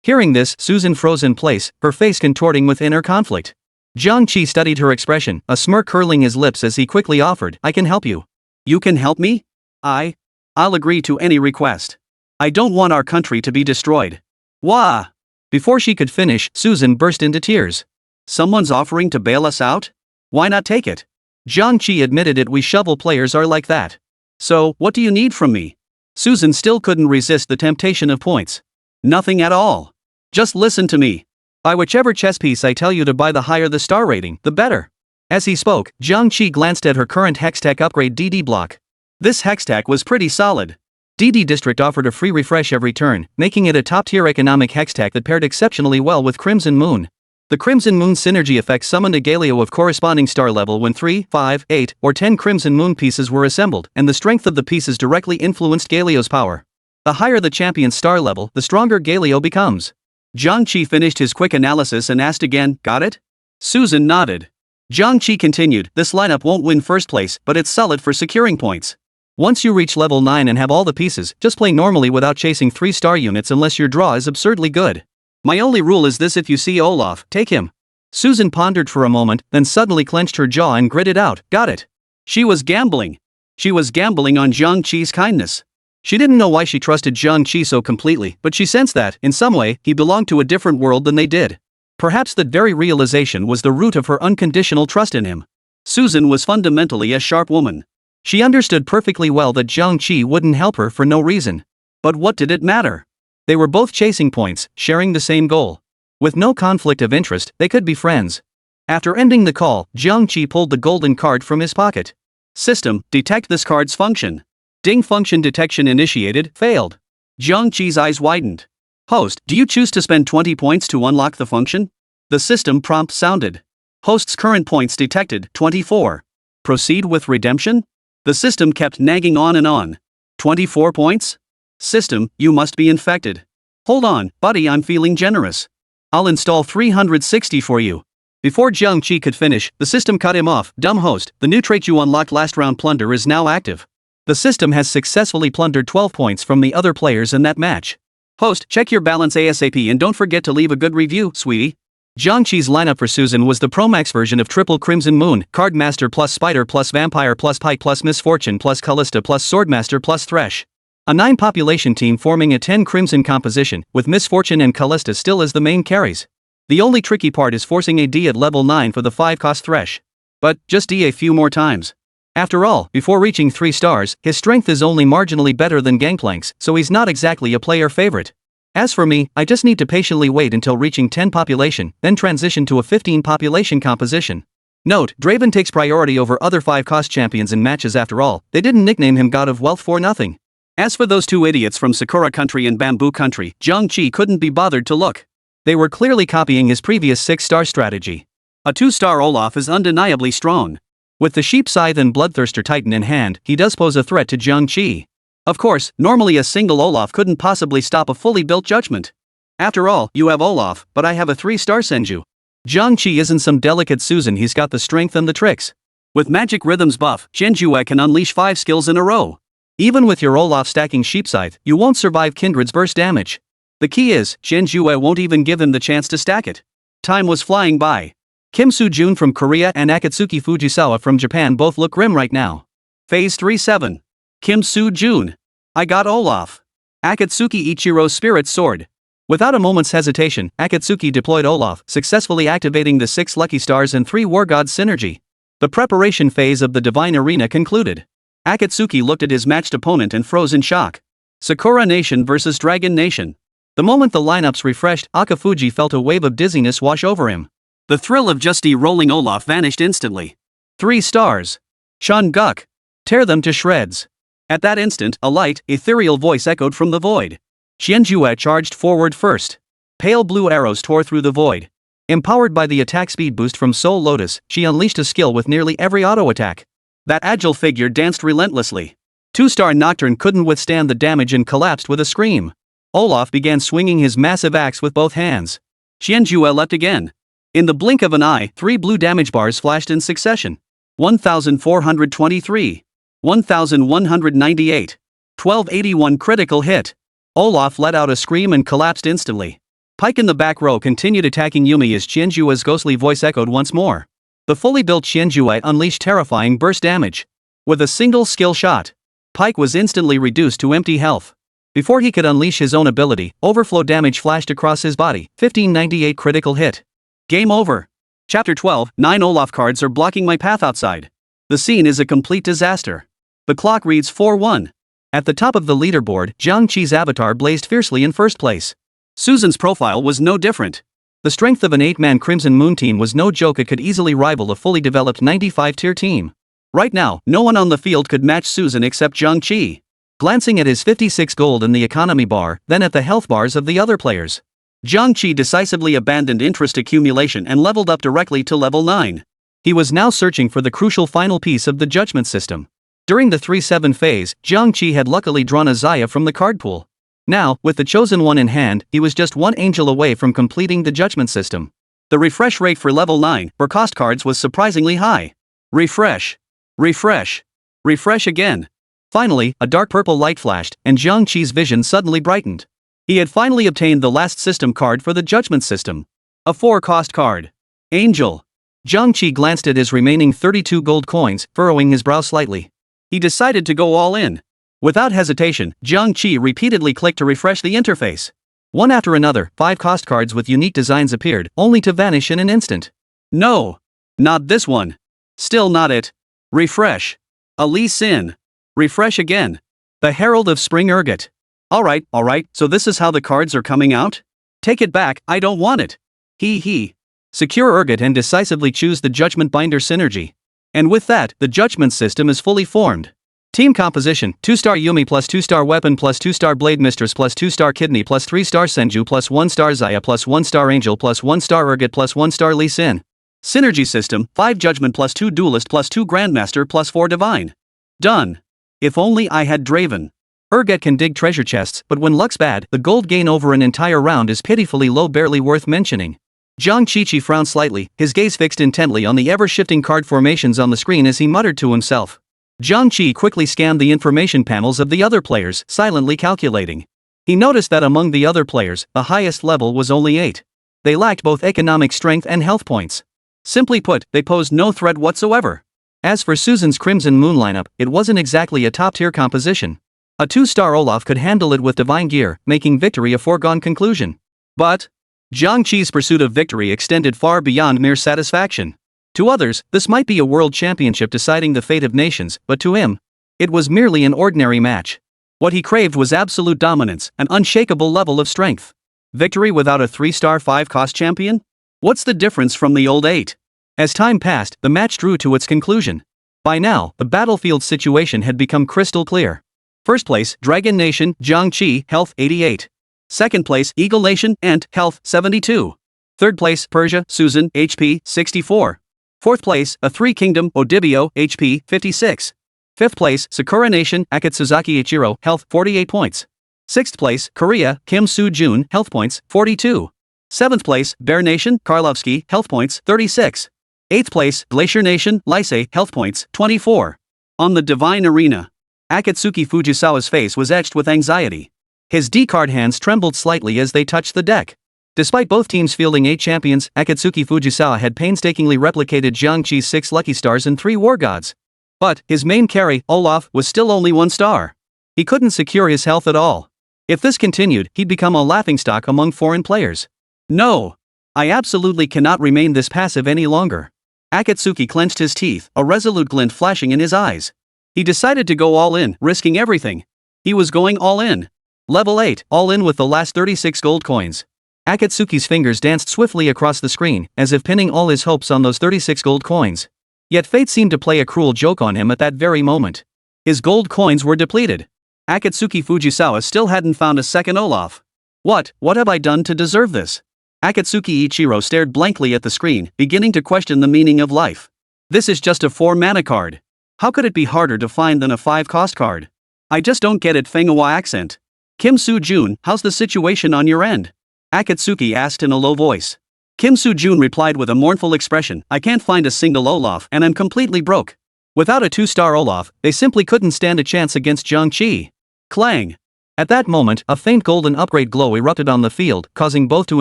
Hearing this, Susan froze in place, her face contorting with inner conflict. Jiang Qi studied her expression, a smirk curling his lips as he quickly offered, "I can help you." "You can help me? I'll agree to any request. I don't want our country to be destroyed." Wah! Before she could finish, Susan burst into tears. "Someone's offering to bail us out? Why not take it?" Jiang Qi admitted it. "We shovel players are like that. So, what do you need from me?" Susan still couldn't resist the temptation of points. "Nothing at all. Just listen to me. Buy whichever chess piece I tell you to buy. The higher the star rating, the better." As he spoke, Jiang Qi glanced at her current Hextech upgrade DD block. This Hextech was pretty solid. DD District offered a free refresh every turn, making it a top-tier economic Hextech that paired exceptionally well with Crimson Moon. The Crimson Moon synergy effect summoned a Galio of corresponding star level when 3, 5, 8, or 10 Crimson Moon pieces were assembled, and the strength of the pieces directly influenced Galio's power. The higher the champion's star level, the stronger Galio becomes. Jiang Qi finished his quick analysis and asked again, "Got it?" Susan nodded. Jiang Qi continued, "This lineup won't win first place, but it's solid for securing points. Once you reach level 9 and have all the pieces, just play normally without chasing 3-star units unless your draw is absurdly good. My only rule is this: if you see Olaf, take him." Susan pondered for a moment, then suddenly clenched her jaw and gritted out, "Got it." She was gambling. She was gambling on Jiang Qi's kindness. She didn't know why she trusted Jiang Qi so completely, but she sensed that, in some way, he belonged to a different world than they did. Perhaps that very realization was the root of her unconditional trust in him. Susan was fundamentally a sharp woman. She understood perfectly well that Jiang Qi wouldn't help her for no reason. But what did it matter? They were both chasing points, sharing the same goal. With no conflict of interest, they could be friends. After ending the call, Jiang Qi pulled the golden card from his pocket. System, detect this card's function. Ding, function detection initiated, failed. Jiang Qi's eyes widened. Host, do you choose to spend 20 points to unlock the function? The system prompt sounded. Host's current points detected, 24. Proceed with redemption? The system kept nagging on and on. 24 points? System, you must be infected. Hold on, buddy, I'm feeling generous. I'll install 360 for you. Before Jiang Qi could finish, the system cut him off. Dumb host, the new trait you unlocked last round, plunder, is now active. The system has successfully plundered 12 points from the other players in that match. Host, check your balance ASAP and don't forget to leave a good review, sweetie. Jiang Qi's lineup for Susan was the Pro-Max version of Triple Crimson Moon, Cardmaster plus Spider plus Vampire plus Pike plus Misfortune plus Callista plus Swordmaster plus Thresh. A 9 population team forming a 10 Crimson composition, with Misfortune and Callista still as the main carries. The only tricky part is forcing a D at level 9 for the 5-cost Thresh. But, just D a few more times. After all, before reaching 3 stars, his strength is only marginally better than Gangplank's, so he's not exactly a player favorite. As for me, I just need to patiently wait until reaching 10 population, then transition to a 15 population composition. Note, Draven takes priority over other 5-cost champions in matches. After all, they didn't nickname him God of Wealth for nothing. As for those two idiots from Sakura Country and Bamboo Country, Jiang Qi couldn't be bothered to look. They were clearly copying his previous 6-star strategy. A 2-star Olaf is undeniably strong. With the Sheep Scythe and Bloodthirster Titan in hand, he does pose a threat to Jiang Qi. Of course, normally a single Olaf couldn't possibly stop a fully built Judgment. After all, you have Olaf, but I have a 3-star Senju. Jiang Qi isn't some delicate Susan, he's got the strength and the tricks. With Magic Rhythms buff, Genjue can unleash 5 skills in a row. Even with your Olaf stacking Sheep Scythe, you won't survive Kindred's burst damage. The key is, Genjue won't even give him the chance to stack it. Time was flying by. Kim Soo-jun from Korea and Akatsuki Fujisawa from Japan both look grim right now. Phase 3-7. Kim Soo-jun. I got Olaf. Akatsuki Ichiro's Spirit Sword. Without a moment's hesitation, Akatsuki deployed Olaf, successfully activating the 6 Lucky Stars and 3 War God synergy. The preparation phase of the Divine Arena concluded. Akatsuki looked at his matched opponent and froze in shock. Sakura Nation versus Dragon Nation. The moment the lineups refreshed, Akafuji felt a wave of dizziness wash over him. The thrill of just rolling Olaf vanished instantly. 3 stars. Shun-guk. Tear them to shreds. At that instant, a light, ethereal voice echoed from the void. Xianjue charged forward first. Pale blue arrows tore through the void. Empowered by the attack speed boost from Soul Lotus, she unleashed a skill with nearly every auto attack. That agile figure danced relentlessly. 2-star Nocturne couldn't withstand the damage and collapsed with a scream. Olaf began swinging his massive axe with both hands. Qianjue leapt again. In the blink of an eye, 3 blue damage bars flashed in succession. 1423. 1198. 1281 critical hit. Olaf let out a scream and collapsed instantly. Pike in the back row continued attacking Yumi as Qianjue's ghostly voice echoed once more. The fully built Qianjue unleashed terrifying burst damage. With a single skill shot, Pike was instantly reduced to empty health. Before he could unleash his own ability, overflow damage flashed across his body. 1598 critical hit. Game over. Chapter 12. 9 Olaf cards are blocking my path outside. The scene is a complete disaster. The clock reads 4-1. At the top of the leaderboard, Jiang Qi's avatar blazed fiercely in first place. Susan's profile was no different. The strength of an 8-man Crimson Moon team was no joke. It could easily rival a fully developed 95-tier team. Right now, no one on the field could match Susan except Jiang Qi. Glancing at his 56 gold in the economy bar, then at the health bars of the other players, Jiang Qi decisively abandoned interest accumulation and leveled up directly to level 9. He was now searching for the crucial final piece of the judgment system. During the 3-7 phase, Jiang Qi had luckily drawn a Zaya from the card pool. Now, with the chosen one in hand, he was just one angel away from completing the judgment system. The refresh rate for level 9 for cost cards was surprisingly high. Refresh. Refresh. Refresh again. Finally, a dark purple light flashed, and Jiang Qi's vision suddenly brightened. He had finally obtained the last system card for the judgment system. A 4-cost card. Angel. Jiang Qi glanced at his remaining 32 gold coins, furrowing his brow slightly. He decided to go all in. Without hesitation, Jiang Qi repeatedly clicked to refresh the interface. One after another, 5 cost cards with unique designs appeared, only to vanish in an instant. No. Not this one. Still not it. Refresh. A Lee Sin. Refresh again. The Herald of Spring Urgot. Alright, so this is how the cards are coming out? Take it back, I don't want it. He. Secure Urgot and decisively choose the Judgment Binder synergy. And with that, the judgment system is fully formed. Team composition: 2-star Yumi plus 2-star Weapon plus 2-star Blade Mistress plus 2-star Kidney plus 3-star Senju plus 1-star Zaya plus 1-star Angel plus 1-star Urgot plus 1-star Lee Sin. Synergy system: 5 Judgment plus 2 Duelist plus 2 Grandmaster plus 4 Divine. Done. If only I had Draven. Urgot can dig treasure chests, but when luck's bad, the gold gain over an entire round is pitifully low, barely worth mentioning. Jiang Qi frowned slightly, his gaze fixed intently on the ever-shifting card formations on the screen as he muttered to himself. Jiang Qi quickly scanned the information panels of the other players, silently calculating. He noticed that among the other players, the highest level was only 8. They lacked both economic strength and health points. Simply put, they posed no threat whatsoever. As for Susan's Crimson Moon lineup, it wasn't exactly a top-tier composition. A 2-star Olaf could handle it with divine gear, making victory a foregone conclusion. But Jiang Qi's pursuit of victory extended far beyond mere satisfaction. To others, this might be a world championship deciding the fate of nations, but to him, it was merely an ordinary match. What he craved was absolute dominance, an unshakable level of strength. Victory without a 3-star 5-cost champion? What's the difference from the old 8? As time passed, the match drew to its conclusion. By now, the battlefield situation had become crystal clear. First place, Dragon Nation, Jiang Qi, health 88. Second place, Eagle Nation, Ant, health 72. Third place, Persia, Susan, HP 64. Fourth place, A 3 Kingdom, Odibio, HP 56. Fifth place, Sakura Nation, Akatsuzaki Ichiro, health 48 points. Sixth place, Korea, Kim Soo-jun, health points 42. Seventh place, Bear Nation, Karlovsky, health points 36. Eighth place, Glacier Nation, Lysay, health points 24. On the Divine Arena, Akatsuki Fujisawa's face was etched with anxiety. His D-card hands trembled slightly as they touched the deck. Despite both teams fielding 8 champions, Akatsuki Fujisawa had painstakingly replicated Jiang Qi's 6 Lucky Stars and 3 War Gods. But his main carry, Olaf, was still only 1 star. He couldn't secure his health at all. If this continued, he'd become a laughingstock among foreign players. No! I absolutely cannot remain this passive any longer. Akatsuki clenched his teeth, a resolute glint flashing in his eyes. He decided to go all in, risking everything. He was going all in. Level 8, all in with the last 36 gold coins. Akatsuki's fingers danced swiftly across the screen, as if pinning all his hopes on those 36 gold coins. Yet fate seemed to play a cruel joke on him at that very moment. His gold coins were depleted. Akatsuki Fujisawa still hadn't found a second Olaf. What have I done to deserve this? Akatsuki Ichiro stared blankly at the screen, beginning to question the meaning of life. This is just a 4-mana card. How could it be harder to find than a 5-cost card? I just don't get it. Manhwa accent. Kim Soo-jun, how's the situation on your end? Akatsuki asked in a low voice. Kim Soo-jun replied with a mournful expression, I can't find a single Olaf and I'm completely broke. Without a 2-star Olaf, they simply couldn't stand a chance against Jiang Qi. Clang! At that moment, a faint golden upgrade glow erupted on the field, causing both to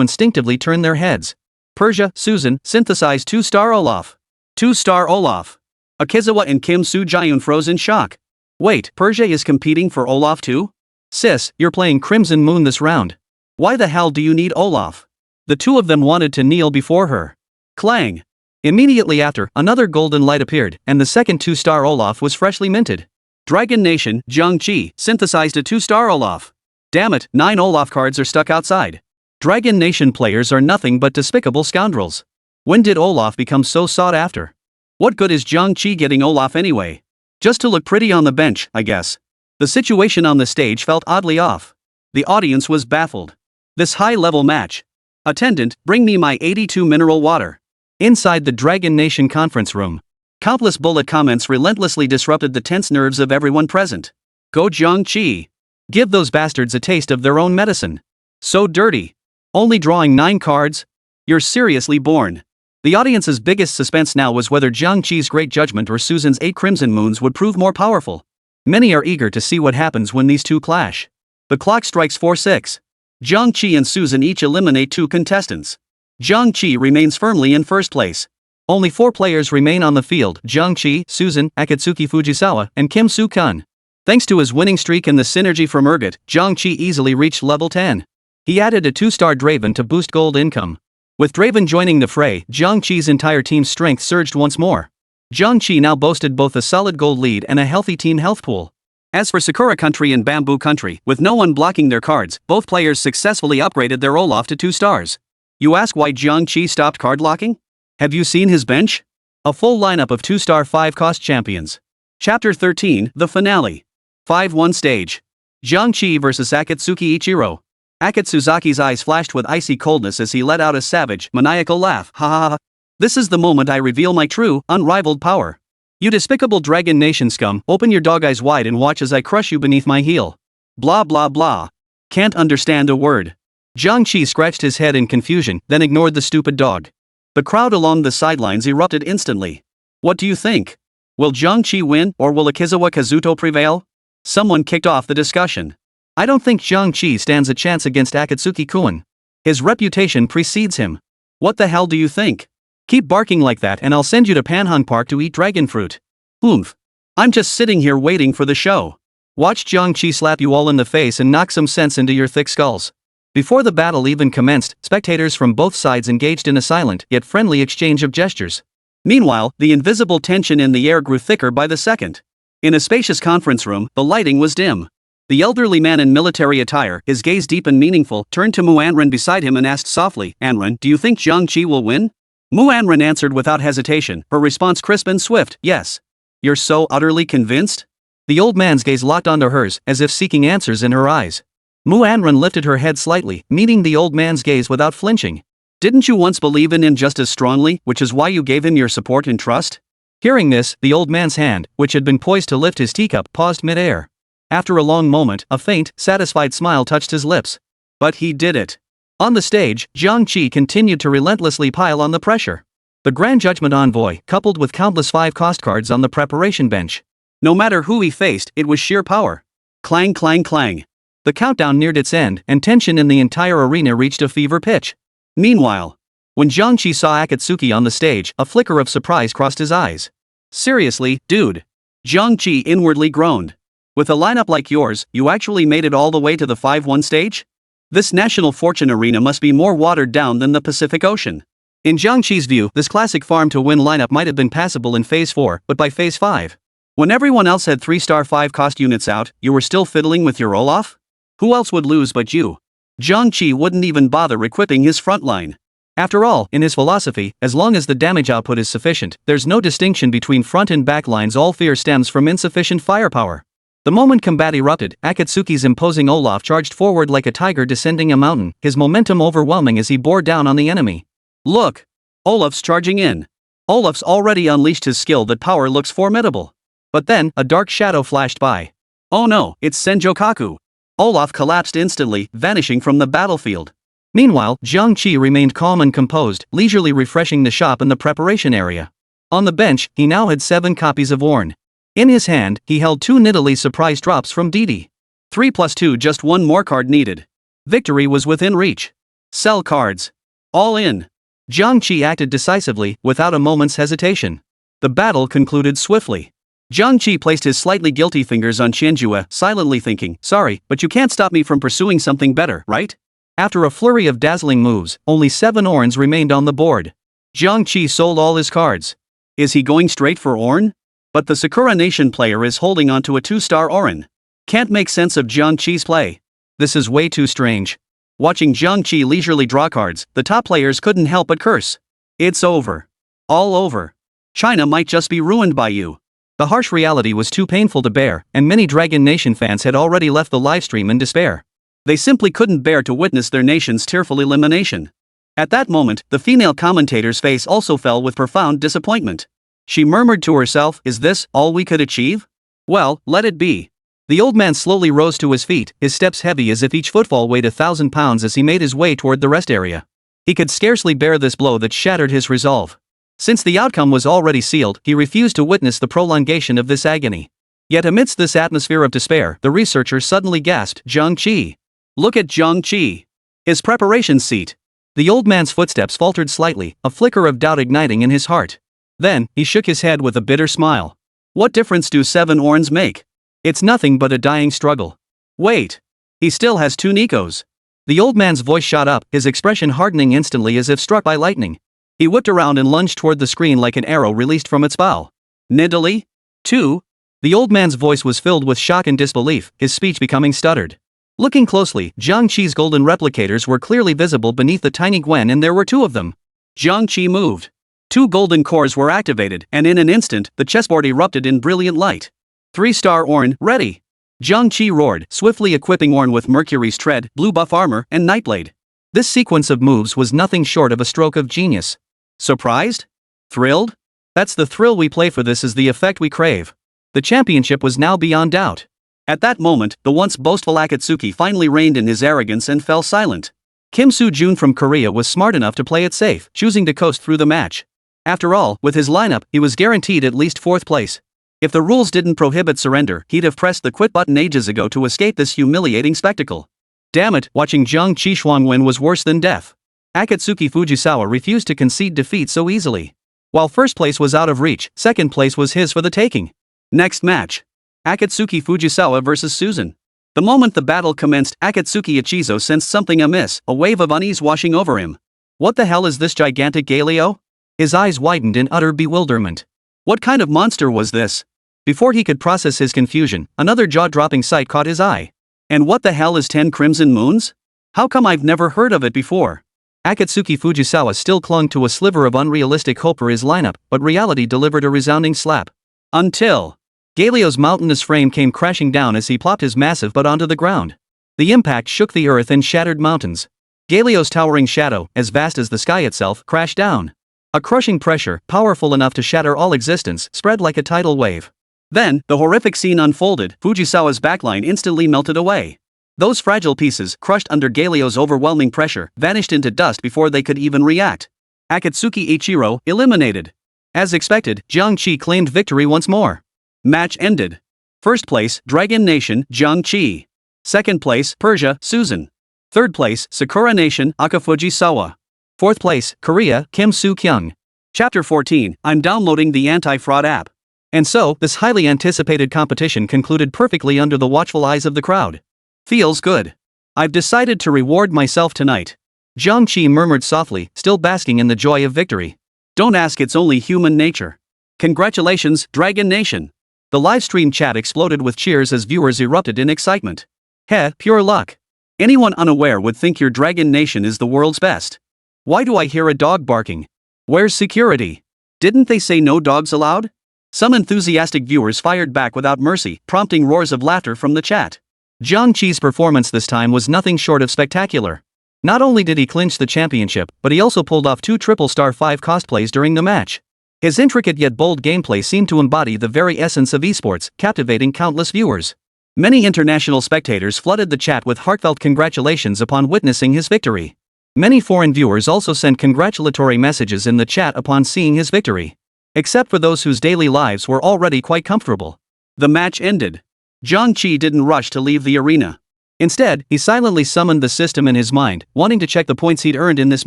instinctively turn their heads. Persia, Susan, synthesized 2-star Olaf. 2-star Olaf. Akizawa and Kim Soo-jun froze in shock. Wait, Persia is competing for Olaf too? Sis, you're playing Crimson Moon this round. Why the hell do you need Olaf? The two of them wanted to kneel before her. Clang! Immediately after, another golden light appeared, and the second 2-star Olaf was freshly minted. Dragon Nation, Jiang Qi, synthesized a 2-star Olaf. Damn it, 9 Olaf cards are stuck outside. Dragon Nation players are nothing but despicable scoundrels. When did Olaf become so sought after? What good is Jiang Qi getting Olaf anyway? Just to look pretty on the bench, I guess. The situation on the stage felt oddly off. The audience was baffled. This high-level match. Attendant, bring me my 82 mineral water. Inside the Dragon Nation conference room, countless bullet comments relentlessly disrupted the tense nerves of everyone present. Go Jiang Qi. Give those bastards a taste of their own medicine. So dirty. Only drawing 9 cards? You're seriously born. The audience's biggest suspense now was whether Jiang Qi's great judgment or Susan's 8 crimson moons would prove more powerful. Many are eager to see what happens when these two clash. The clock strikes 4-6. Jiang Qi and Susan each eliminate 2 contestants. Jiang Qi remains firmly in first place. Only 4 players remain on the field: Jiang Qi, Susan, Akatsuki Fujisawa, and Kim Soo-kun. Thanks to his winning streak and the synergy from Urgot, Jiang Qi easily reached level 10. He added a 2-star Draven to boost gold income. With Draven joining the fray, Jiang Qi's entire team's strength surged once more. Jiang Qi now boasted both a solid gold lead and a healthy team health pool. As for Sakura Country and Bamboo Country, with no one blocking their cards, both players successfully upgraded their Olaf to 2 stars. You ask why Jiang Qi stopped card locking? Have you seen his bench? A full lineup of 2-star 5-cost champions. Chapter 13, The Finale. 5-1 Stage. Jiang Qi vs Akatsuki Ichiro. Akatsuzaki's eyes flashed with icy coldness as he let out a savage, maniacal laugh. Ha ha ha. This is the moment I reveal my true, unrivaled power. You despicable Dragon Nation scum, open your dog eyes wide and watch as I crush you beneath my heel. Blah blah blah. Can't understand a word. Jiang Qi scratched his head in confusion, then ignored the stupid dog. The crowd along the sidelines erupted instantly. What do you think? Will Jiang Qi win, or will Akizawa Kazuto prevail? Someone kicked off the discussion. I don't think Jiang Qi stands a chance against Akatsuki-kun. His reputation precedes him. What the hell do you think? Keep barking like that and I'll send you to Panhan Park to eat dragon fruit. Oomph. I'm just sitting here waiting for the show. Watch Jiang Qi slap you all in the face and knock some sense into your thick skulls. Before the battle even commenced, spectators from both sides engaged in a silent, yet friendly exchange of gestures. Meanwhile, the invisible tension in the air grew thicker by the second. In a spacious conference room, the lighting was dim. The elderly man in military attire, his gaze deep and meaningful, turned to Mu Anren beside him and asked softly, Anren, do you think Jiang Qi will win? Mu Anren answered without hesitation, her response crisp and swift, yes. You're so utterly convinced? The old man's gaze locked onto hers, as if seeking answers in her eyes. Mu Anren lifted her head slightly, meeting the old man's gaze without flinching. Didn't you once believe in him just as strongly, which is why you gave him your support and trust? Hearing this, the old man's hand, which had been poised to lift his teacup, paused mid-air. After a long moment, a faint, satisfied smile touched his lips. But he did it. On the stage, Jiang Qi continued to relentlessly pile on the pressure. The Grand Judgment Envoy, coupled with countless 5-cost cards on the preparation bench. No matter who he faced, it was sheer power. Clang clang clang. The countdown neared its end, and tension in the entire arena reached a fever pitch. Meanwhile, when Jiang Qi saw Akatsuki on the stage, a flicker of surprise crossed his eyes. Seriously, dude? Jiang Qi inwardly groaned. With a lineup like yours, you actually made it all the way to the 5-1 stage? This National Fortune Arena must be more watered down than the Pacific Ocean. In Jiang Qi's view, this classic farm-to-win lineup might have been passable in Phase 4, but by Phase 5, when everyone else had 3-star 5-cost units out, you were still fiddling with your Olaf? Who else would lose but you? Jiang Qi wouldn't even bother equipping his front line. After all, in his philosophy, as long as the damage output is sufficient, there's no distinction between front and back lines. All fear stems from insufficient firepower. The moment combat erupted, Akatsuki's imposing Olaf charged forward like a tiger descending a mountain, his momentum overwhelming as he bore down on the enemy. Look! Olaf's charging in. Olaf's already unleashed his skill. That power looks formidable. But then, a dark shadow flashed by. Oh no, it's Senjokaku. Olaf collapsed instantly, vanishing from the battlefield. Meanwhile, Jiang Qi remained calm and composed, leisurely refreshing the shop in the preparation area. On the bench, he now had 7 copies of Ornn. In his hand, he held 2 Nidalee surprise drops from Didi. 3 plus 2, just 1 more card needed. Victory was within reach. Sell cards. All in. Jiang Qi acted decisively, without a moment's hesitation. The battle concluded swiftly. Jiang Qi placed his slightly guilty fingers on Qianjue, silently thinking, sorry, but you can't stop me from pursuing something better, right? After a flurry of dazzling moves, only 7 Ornns remained on the board. Jiang Qi sold all his cards. Is he going straight for Ornn? But the Sakura Nation player is holding onto a 2-star Ornn. Can't make sense of Jiang Qi's play. This is way too strange. Watching Jiang Qi leisurely draw cards, the top players couldn't help but curse. It's over. All over. China might just be ruined by you. The harsh reality was too painful to bear, and many Dragon Nation fans had already left the livestream in despair. They simply couldn't bear to witness their nation's tearful elimination. At that moment, the female commentator's face also fell with profound disappointment. She murmured to herself, is this all we could achieve? Well, let it be. The old man slowly rose to his feet, his steps heavy as if each footfall weighed 1,000 pounds as he made his way toward the rest area. He could scarcely bear this blow that shattered his resolve. Since the outcome was already sealed, he refused to witness the prolongation of this agony. Yet amidst this atmosphere of despair, the researcher suddenly gasped, Jiang Qi. Look at Jiang Qi. His preparation seat. The old man's footsteps faltered slightly, a flicker of doubt igniting in his heart. Then, he shook his head with a bitter smile. What difference do 7 Ornns make? It's nothing but a dying struggle. Wait. He still has 2 Nikos. The old man's voice shot up, his expression hardening instantly as if struck by lightning. He whipped around and lunged toward the screen like an arrow released from its bow. Nidalee? 2? The old man's voice was filled with shock and disbelief, his speech becoming stuttered. Looking closely, Jiang Qi's golden replicators were clearly visible beneath the tiny Gwen, and there were 2 of them. Jiang Qi moved. 2 golden cores were activated, and in an instant, the chessboard erupted in brilliant light. 3-star Ornn, ready! Jiang Qi roared, swiftly equipping Ornn with Mercury's Tread, blue buff armor, and Nightblade. This sequence of moves was nothing short of a stroke of genius. Surprised? Thrilled? That's the thrill we play for, this is the effect we crave. The championship was now beyond doubt. At that moment, the once boastful Akatsuki finally reined in his arrogance and fell silent. Kim Soo-jun from Korea was smart enough to play it safe, choosing to coast through the match. After all, with his lineup, he was guaranteed at least 4th place. If the rules didn't prohibit surrender, he'd have pressed the quit button ages ago to escape this humiliating spectacle. Damn it, watching Jiang Qi Shuang win was worse than death. Akatsuki Fujisawa refused to concede defeat so easily. While 1st place was out of reach, 2nd place was his for the taking. Next match. Akatsuki Fujisawa vs. Susan. The moment the battle commenced, Akatsuki Ichizo sensed something amiss, a wave of unease washing over him. What the hell is this gigantic Galio? His eyes widened in utter bewilderment. What kind of monster was this? Before he could process his confusion, another jaw-dropping sight caught his eye. And what the hell is 10 crimson moons? How come I've never heard of it before? Akatsuki Fujisawa still clung to a sliver of unrealistic hope for his lineup, but reality delivered a resounding slap. Until Galio's mountainous frame came crashing down as he plopped his massive butt onto the ground. The impact shook the earth and shattered mountains. Galio's towering shadow, as vast as the sky itself, crashed down. A crushing pressure, powerful enough to shatter all existence, spread like a tidal wave. Then, the horrific scene unfolded. Fujisawa's backline instantly melted away. Those fragile pieces, crushed under Galio's overwhelming pressure, vanished into dust before they could even react. Akatsuki Ichiro, eliminated. As expected, Jiang Qi claimed victory once more. Match ended. 1st place, Dragon Nation, Jiang Qi. 2nd place, Persia, Susan. 3rd place, Sakura Nation, Akafujisawa. 4th place, Korea, Kim Soo-kyung. Chapter 14, I'm downloading the anti-fraud app. And so, this highly anticipated competition concluded perfectly under the watchful eyes of the crowd. Feels good. I've decided to reward myself tonight. Jiang Qi murmured softly, still basking in the joy of victory. Don't ask, it's only human nature. Congratulations, Dragon Nation. The livestream chat exploded with cheers as viewers erupted in excitement. Heh, pure luck. Anyone unaware would think your Dragon Nation is the world's best. Why do I hear a dog barking? Where's security? Didn't they say no dogs allowed? Some enthusiastic viewers fired back without mercy, prompting roars of laughter from the chat. Jiang Qi's performance this time was nothing short of spectacular. Not only did he clinch the championship, but he also pulled off 2 triple-star 5 cost plays during the match. His intricate yet bold gameplay seemed to embody the very essence of esports, captivating countless viewers. Many international spectators flooded the chat with heartfelt congratulations upon witnessing his victory. Many foreign viewers also sent congratulatory messages in the chat upon seeing his victory. Except for those whose daily lives were already quite comfortable. The match ended. Jiang Qi didn't rush to leave the arena. Instead, he silently summoned the system in his mind, wanting to check the points he'd earned in this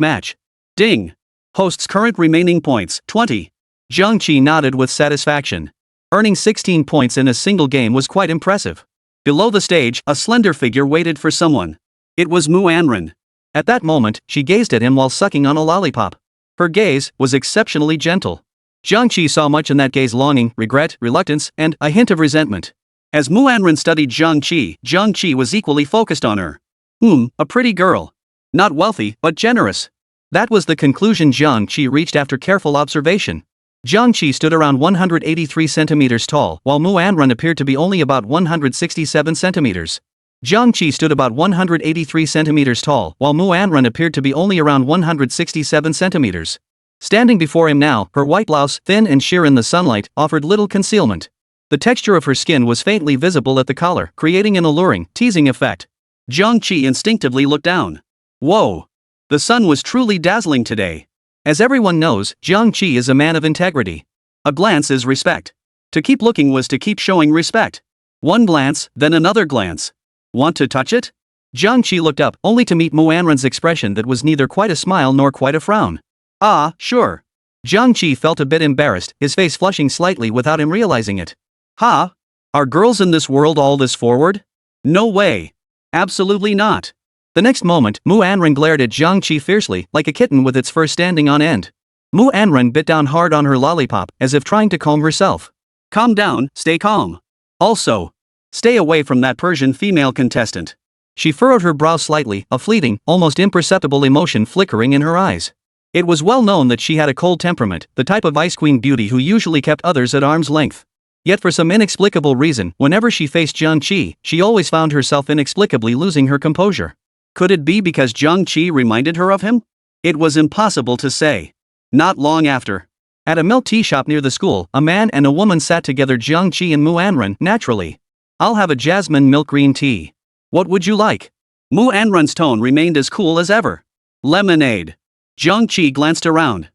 match. Ding! Host's current remaining points, 20. Jiang Qi nodded with satisfaction. Earning 16 points in a single game was quite impressive. Below the stage, a slender figure waited for someone. It was Ornn. At that moment, she gazed at him while sucking on a lollipop. Her gaze was exceptionally gentle. Jiang Qi saw much in that gaze: longing, regret, reluctance, and a hint of resentment. As Ornn studied Jiang Qi was equally focused on her. A pretty girl. Not wealthy, but generous. That was the conclusion Jiang Qi reached after careful observation. Jiang Qi stood around 183 centimeters tall, while Ornn appeared to be only about 167 centimeters. Jiang Qi stood about 183 centimeters tall, while Ornn appeared to be only around 167 centimeters. Standing before him now, her white blouse, thin and sheer in the sunlight, offered little concealment. The texture of her skin was faintly visible at the collar, creating an alluring, teasing effect. Jiang Qi instinctively looked down. Whoa! The sun was truly dazzling today. As everyone knows, Jiang Qi is a man of integrity. A glance is respect. To keep looking was to keep showing respect. One glance, then another glance. Want to touch it? Jiang Qi looked up, only to meet Ornn's expression that was neither quite a smile nor quite a frown. Ah, sure. Jiang Qi felt a bit embarrassed, his face flushing slightly without him realizing it. Ha! Are girls in this world all this forward? No way. Absolutely not. The next moment, Ornn glared at Jiang Qi fiercely, like a kitten with its fur standing on end. Ornn bit down hard on her lollipop, as if trying to calm herself. Calm down, stay calm. Also, stay away from that Persian female contestant. She furrowed her brow slightly, a fleeting, almost imperceptible emotion flickering in her eyes. It was well known that she had a cold temperament, the type of ice queen beauty who usually kept others at arm's length. Yet for some inexplicable reason, whenever she faced Jiang Qi, she always found herself inexplicably losing her composure. Could it be because Jiang Qi reminded her of him? It was impossible to say. Not long after. At a milk tea shop near the school, a man and a woman sat together. Jiang Qi and Ornn, naturally. I'll have a jasmine milk green tea. What would you like? Ornn's tone remained as cool as ever. Lemonade. Jiang Qi glanced around.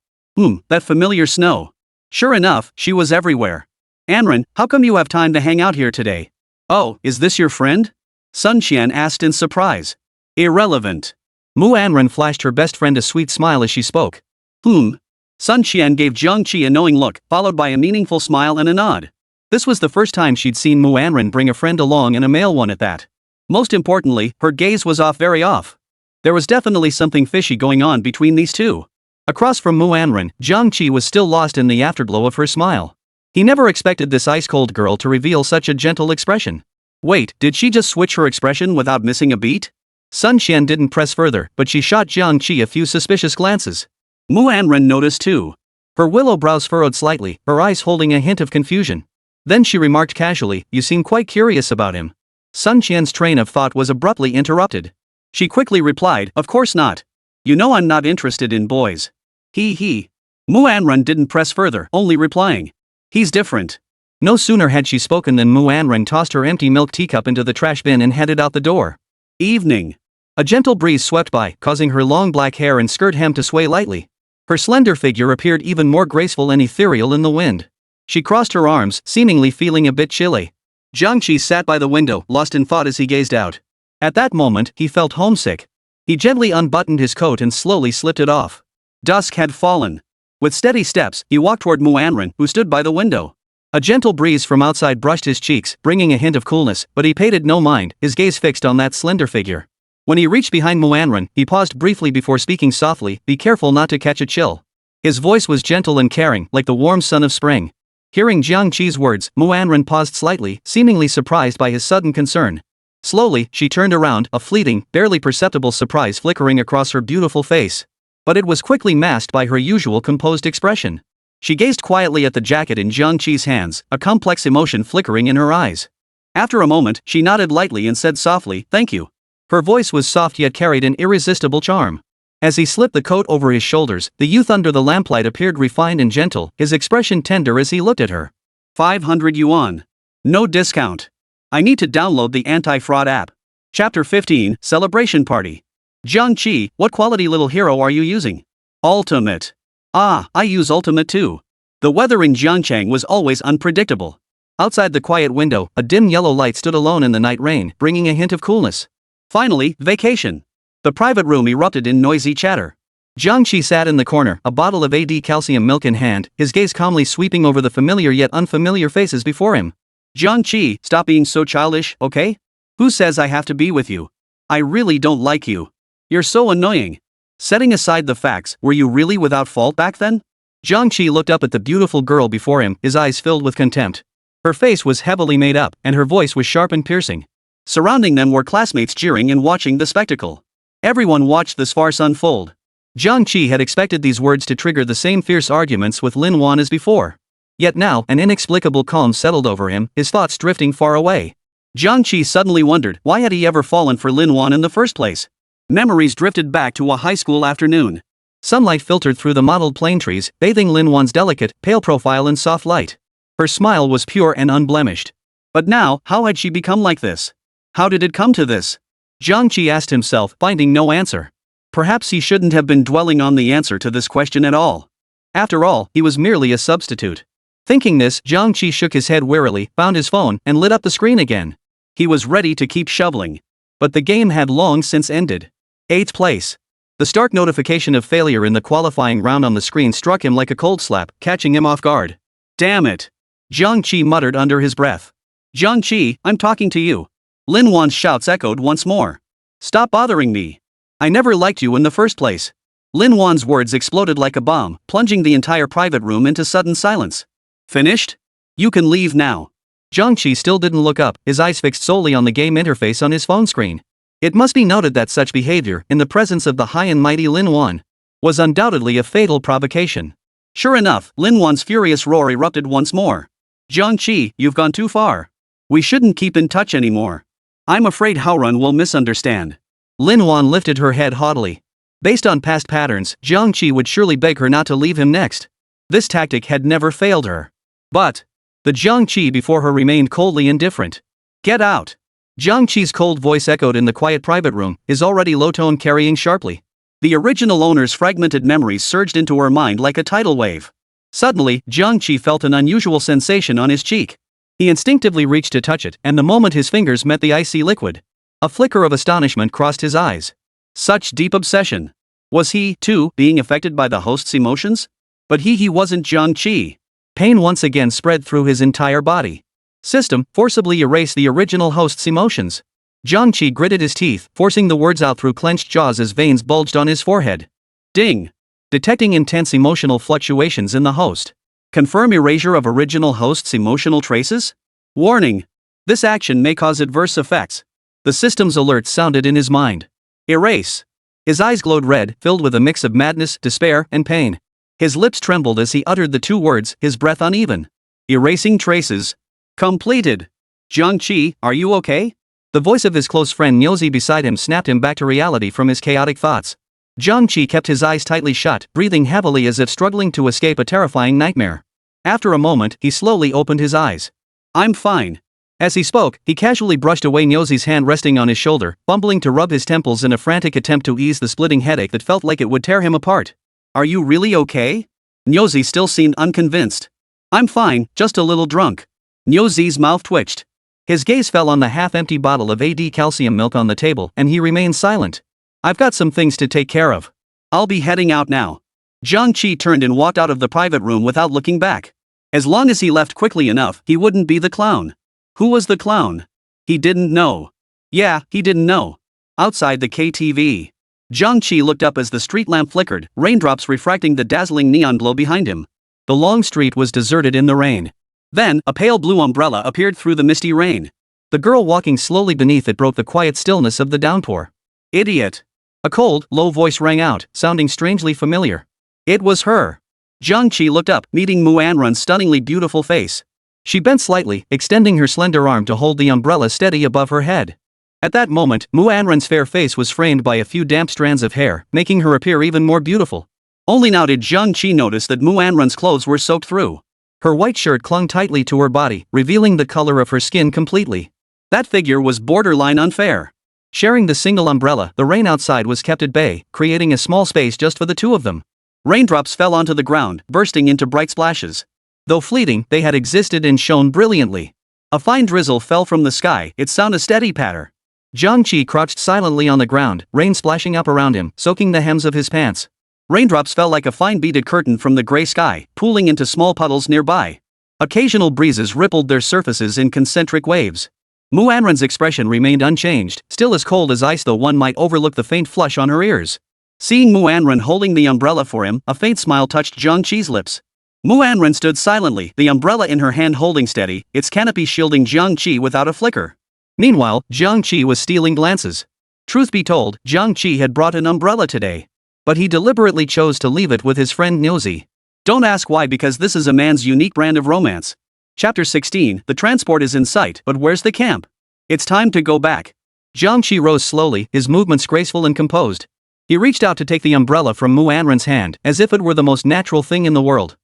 That familiar snow. Sure enough, she was everywhere. Ornn, how come you have time to hang out here today? Oh, is this your friend? Sun Qian asked in surprise. Irrelevant. Ornn flashed her best friend a sweet smile as she spoke. Sun Qian gave Jiang Qi a knowing look, followed by a meaningful smile and a nod. This was the first time she'd seen Ornn bring a friend along, and a male one at that. Most importantly, her gaze was very off. There was definitely something fishy going on between these two. Across from Ornn, Jiang Qi was still lost in the afterglow of her smile. He never expected this ice-cold girl to reveal such a gentle expression. Wait, did she just switch her expression without missing a beat? Sun Qian didn't press further, but she shot Jiang Qi a few suspicious glances. Ornn noticed too. Her willow brows furrowed slightly, her eyes holding a hint of confusion. Then she remarked casually, "You seem quite curious about him." Sun Qian's train of thought was abruptly interrupted. She quickly replied, "Of course not. You know I'm not interested in boys." He. Ornn didn't press further, only replying, "He's different." No sooner had she spoken than Ornn tossed her empty milk teacup into the trash bin and headed out the door. Evening. A gentle breeze swept by, causing her long black hair and skirt hem to sway lightly. Her slender figure appeared even more graceful and ethereal in the wind. She crossed her arms, seemingly feeling a bit chilly. Jiang Qi sat by the window, lost in thought as he gazed out. At that moment, he felt homesick. He gently unbuttoned his coat and slowly slipped it off. Dusk had fallen. With steady steps, he walked toward Ornn, who stood by the window. A gentle breeze from outside brushed his cheeks, bringing a hint of coolness, but he paid it no mind, his gaze fixed on that slender figure. When he reached behind Ornn, he paused briefly before speaking softly, "Be careful not to catch a chill." His voice was gentle and caring, like the warm sun of spring. Hearing Jiang Qi's words, Ornn paused slightly, seemingly surprised by his sudden concern. Slowly, she turned around, a fleeting, barely perceptible surprise flickering across her beautiful face. But it was quickly masked by her usual composed expression. She gazed quietly at the jacket in Jiang Qi's hands, a complex emotion flickering in her eyes. After a moment, she nodded lightly and said softly, "Thank you." Her voice was soft yet carried an irresistible charm. As he slipped the coat over his shoulders, the youth under the lamplight appeared refined and gentle, his expression tender as he looked at her. 500 yuan. No discount. I need to download the anti-fraud app. Chapter 15, Celebration Party. Jiang Qi, what quality little hero are you using? Ultimate. Ah, I use Ultimate too. The weather in Jiangchang was always unpredictable. Outside the quiet window, a dim yellow light stood alone in the night rain, bringing a hint of coolness. Finally, vacation. The private room erupted in noisy chatter. Jiang Qi sat in the corner, a bottle of AD calcium milk in hand, his gaze calmly sweeping over the familiar yet unfamiliar faces before him. Jiang Qi, stop being so childish, okay? Who says I have to be with you? I really don't like you. You're so annoying. Setting aside the facts, were you really without fault back then? Jiang Qi looked up at the beautiful girl before him, his eyes filled with contempt. Her face was heavily made up, and her voice was sharp and piercing. Surrounding them were classmates jeering and watching the spectacle. Everyone watched this farce unfold. Jiang Qi had expected these words to trigger the same fierce arguments with Lin Wan as before. Yet now, an inexplicable calm settled over him, his thoughts drifting far away. Jiang Qi suddenly wondered, why had he ever fallen for Lin Wan in the first place? Memories drifted back to a high school afternoon. Sunlight filtered through the mottled plane trees, bathing Lin Wan's delicate, pale profile in soft light. Her smile was pure and unblemished. But now, how had she become like this? How did it come to this? Jiang Qi asked himself, finding no answer. Perhaps he shouldn't have been dwelling on the answer to this question at all. After all, he was merely a substitute. Thinking this, Jiang Qi shook his head wearily, found his phone, and lit up the screen again. He was ready to keep shoveling. But the game had long since ended. 8th place. The stark notification of failure in the qualifying round on the screen struck him like a cold slap, catching him off guard. Damn it! Jiang Qi muttered under his breath. Jiang Qi, I'm talking to you. Lin Wan's shouts echoed once more. Stop bothering me. I never liked you in the first place. Lin Wan's words exploded like a bomb, plunging the entire private room into sudden silence. Finished? You can leave now. Jiang Qi still didn't look up, his eyes fixed solely on the game interface on his phone screen. It must be noted that such behavior, in the presence of the high and mighty Lin Wan, was undoubtedly a fatal provocation. Sure enough, Lin Wan's furious roar erupted once more. Jiang Qi, you've gone too far. We shouldn't keep in touch anymore. I'm afraid Ornn will misunderstand. Lin Wan lifted her head haughtily. Based on past patterns, Jiang Qi would surely beg her not to leave him next. This tactic had never failed her. But the Jiang Qi before her remained coldly indifferent. Get out! Jiang Qi's cold voice echoed in the quiet private room, his already low tone carrying sharply. The original owner's fragmented memories surged into her mind like a tidal wave. Suddenly, Jiang Qi felt an unusual sensation on his cheek. He instinctively reached to touch it, and the moment his fingers met the icy liquid, a flicker of astonishment crossed his eyes. Such deep obsession. Was he, too, being affected by the host's emotions? But he wasn't Jiang Qi. Pain once again spread through his entire body. System forcibly erased the original host's emotions. Jiang Qi gritted his teeth, forcing the words out through clenched jaws as veins bulged on his forehead. Ding! Detecting intense emotional fluctuations in the host. Confirm erasure of original host's emotional traces? Warning! This action may cause adverse effects. The system's alert sounded in his mind. Erase! His eyes glowed red, filled with a mix of madness, despair, and pain. His lips trembled as he uttered the two words, his breath uneven. Erasing traces. Completed. Jiang Qi, are you okay? The voice of his close friend Niuzi beside him snapped him back to reality from his chaotic thoughts. Jiang Qi kept his eyes tightly shut, breathing heavily as if struggling to escape a terrifying nightmare. After a moment, he slowly opened his eyes. I'm fine. As he spoke, he casually brushed away Niuzi's hand resting on his shoulder, fumbling to rub his temples in a frantic attempt to ease the splitting headache that felt like it would tear him apart. Are you really okay? Niuzi still seemed unconvinced. I'm fine, just a little drunk. Niuzi's mouth twitched. His gaze fell on the half-empty bottle of AD calcium milk on the table, and he remained silent. I've got some things to take care of. I'll be heading out now. Jiang Qi turned and walked out of the private room without looking back. As long as he left quickly enough, he wouldn't be the clown. Who was the clown? He didn't know. Yeah, he didn't know. Outside the KTV. Jiang Qi looked up as the street lamp flickered, raindrops refracting the dazzling neon glow behind him. The long street was deserted in the rain. Then, a pale blue umbrella appeared through the misty rain. The girl walking slowly beneath it broke the quiet stillness of the downpour. Idiot! A cold, low voice rang out, sounding strangely familiar. It was her. Jiang Qi looked up, meeting Ornn's stunningly beautiful face. She bent slightly, extending her slender arm to hold the umbrella steady above her head. At that moment, Muanren's fair face was framed by a few damp strands of hair, making her appear even more beautiful. Only now did Jiang Qi notice that Muanren's clothes were soaked through. Her white shirt clung tightly to her body, revealing the color of her skin completely. That figure was borderline unfair. Sharing the single umbrella, the rain outside was kept at bay, creating a small space just for the two of them. Raindrops fell onto the ground, bursting into bright splashes. Though fleeting, they had existed and shone brilliantly. A fine drizzle fell from the sky, its sound a steady patter. Jiang Qi crouched silently on the ground, rain splashing up around him, soaking the hems of his pants. Raindrops fell like a fine beaded curtain from the gray sky, pooling into small puddles nearby. Occasional breezes rippled their surfaces in concentric waves. Muanren's expression remained unchanged, still as cold as ice, though one might overlook the faint flush on her ears. Seeing Muanren holding the umbrella for him, a faint smile touched Jiang Qi's lips. Muanren stood silently, the umbrella in her hand holding steady, its canopy shielding Jiang Qi without a flicker. Meanwhile, Jiang Qi was stealing glances. Truth be told, Jiang Qi had brought an umbrella today. But he deliberately chose to leave it with his friend Nyozi. Don't ask why, because this is a man's unique brand of romance. Chapter 16, the transport is in sight, but where's the camp? It's time to go back. Jiang Qi rose slowly, his movements graceful and composed. He reached out to take the umbrella from Muanren's hand, as if it were the most natural thing in the world.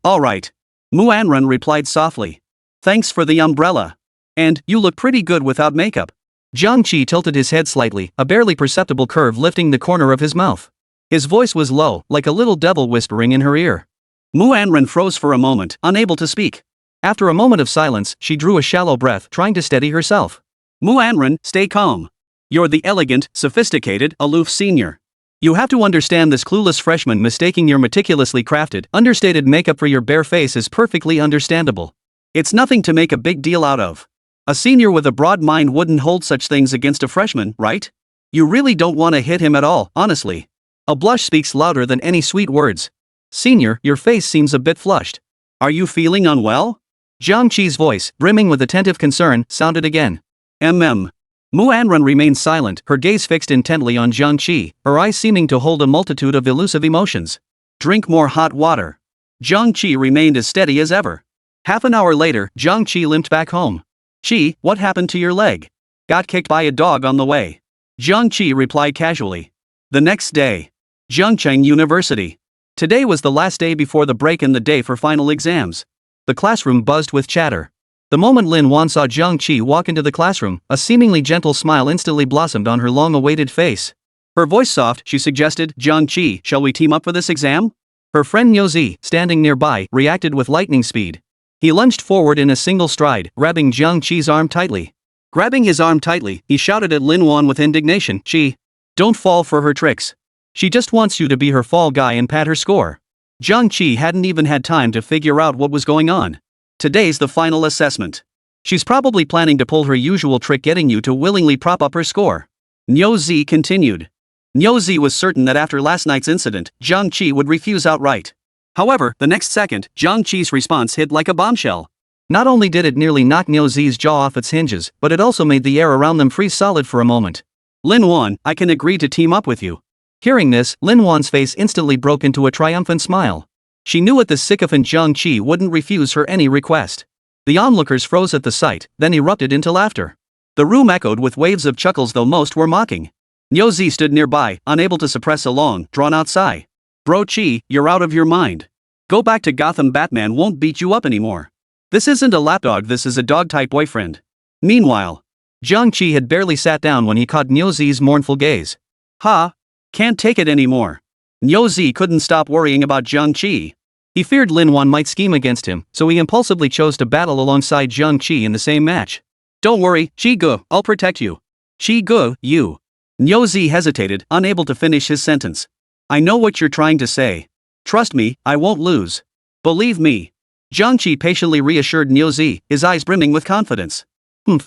All right. Muanren replied softly. Thanks for the umbrella. And, you look pretty good without makeup. Jiang Qi tilted his head slightly, a barely perceptible curve lifting the corner of his mouth. His voice was low, like a little devil whispering in her ear. Muanren froze for a moment, unable to speak. After a moment of silence, she drew a shallow breath, trying to steady herself. Muanren, stay calm. You're the elegant, sophisticated, aloof senior. You have to understand this clueless freshman mistaking your meticulously crafted, understated makeup for your bare face is perfectly understandable. It's nothing to make a big deal out of. A senior with a broad mind wouldn't hold such things against a freshman, right? You really don't want to hit him at all, honestly. A blush speaks louder than any sweet words. Senior, your face seems a bit flushed. Are you feeling unwell? Jiang Qi's voice, brimming with attentive concern, sounded again. Muanren remained silent, her gaze fixed intently on Jiang Qi, her eyes seeming to hold a multitude of elusive emotions. Drink more hot water. Jiang Qi remained as steady as ever. Half an hour later, Jiang Qi limped back home. Qi, what happened to your leg? Got kicked by a dog on the way. Jiang Qi replied casually. The next day. Zhengcheng University. Today was the last day before the break and the day for final exams. The classroom buzzed with chatter. The moment Lin Wan saw Jiang Qi walk into the classroom, a seemingly gentle smile instantly blossomed on her long-awaited face. Her voice soft, she suggested, Jiang Qi, shall we team up for this exam? Her friend Nyozi, standing nearby, reacted with lightning speed. He lunged forward in a single stride, grabbing Jiang Qi's arm tightly. Grabbing his arm tightly, he shouted at Lin Wan with indignation, Qi, don't fall for her tricks. She just wants you to be her fall guy and pad her score. Jiang Qi hadn't even had time to figure out what was going on. Today's the final assessment. She's probably planning to pull her usual trick, getting you to willingly prop up her score. Nyozi continued. Nyozi was certain that after last night's incident, Jiang Qi would refuse outright. However, the next second, Jiang Qi's response hit like a bombshell. Not only did it nearly knock Nyozi's jaw off its hinges, but it also made the air around them freeze solid for a moment. Lin Wan, I can agree to team up with you. Hearing this, Lin Wan's face instantly broke into a triumphant smile. She knew that the sycophant Jiang Qi wouldn't refuse her any request. The onlookers froze at the sight, then erupted into laughter. The room echoed with waves of chuckles, though most were mocking. Nyozi stood nearby, unable to suppress a long, drawn-out sigh. Bro Qi, you're out of your mind. Go back to Gotham, Batman won't beat you up anymore. This isn't a lapdog, this is a dog-type boyfriend. Meanwhile, Jiang Qi had barely sat down when he caught Nyozi's mournful gaze. Ha! Can't take it anymore. Nyozi couldn't stop worrying about Jiang Qi. He feared Lin Wan might scheme against him, so he impulsively chose to battle alongside Jiang Qi in the same match. Don't worry, Qi Gu, I'll protect you. Qi Gu, you. Nyozi hesitated, unable to finish his sentence. I know what you're trying to say. Trust me, I won't lose. Believe me. Jiang Qi patiently reassured Nyozi, his eyes brimming with confidence.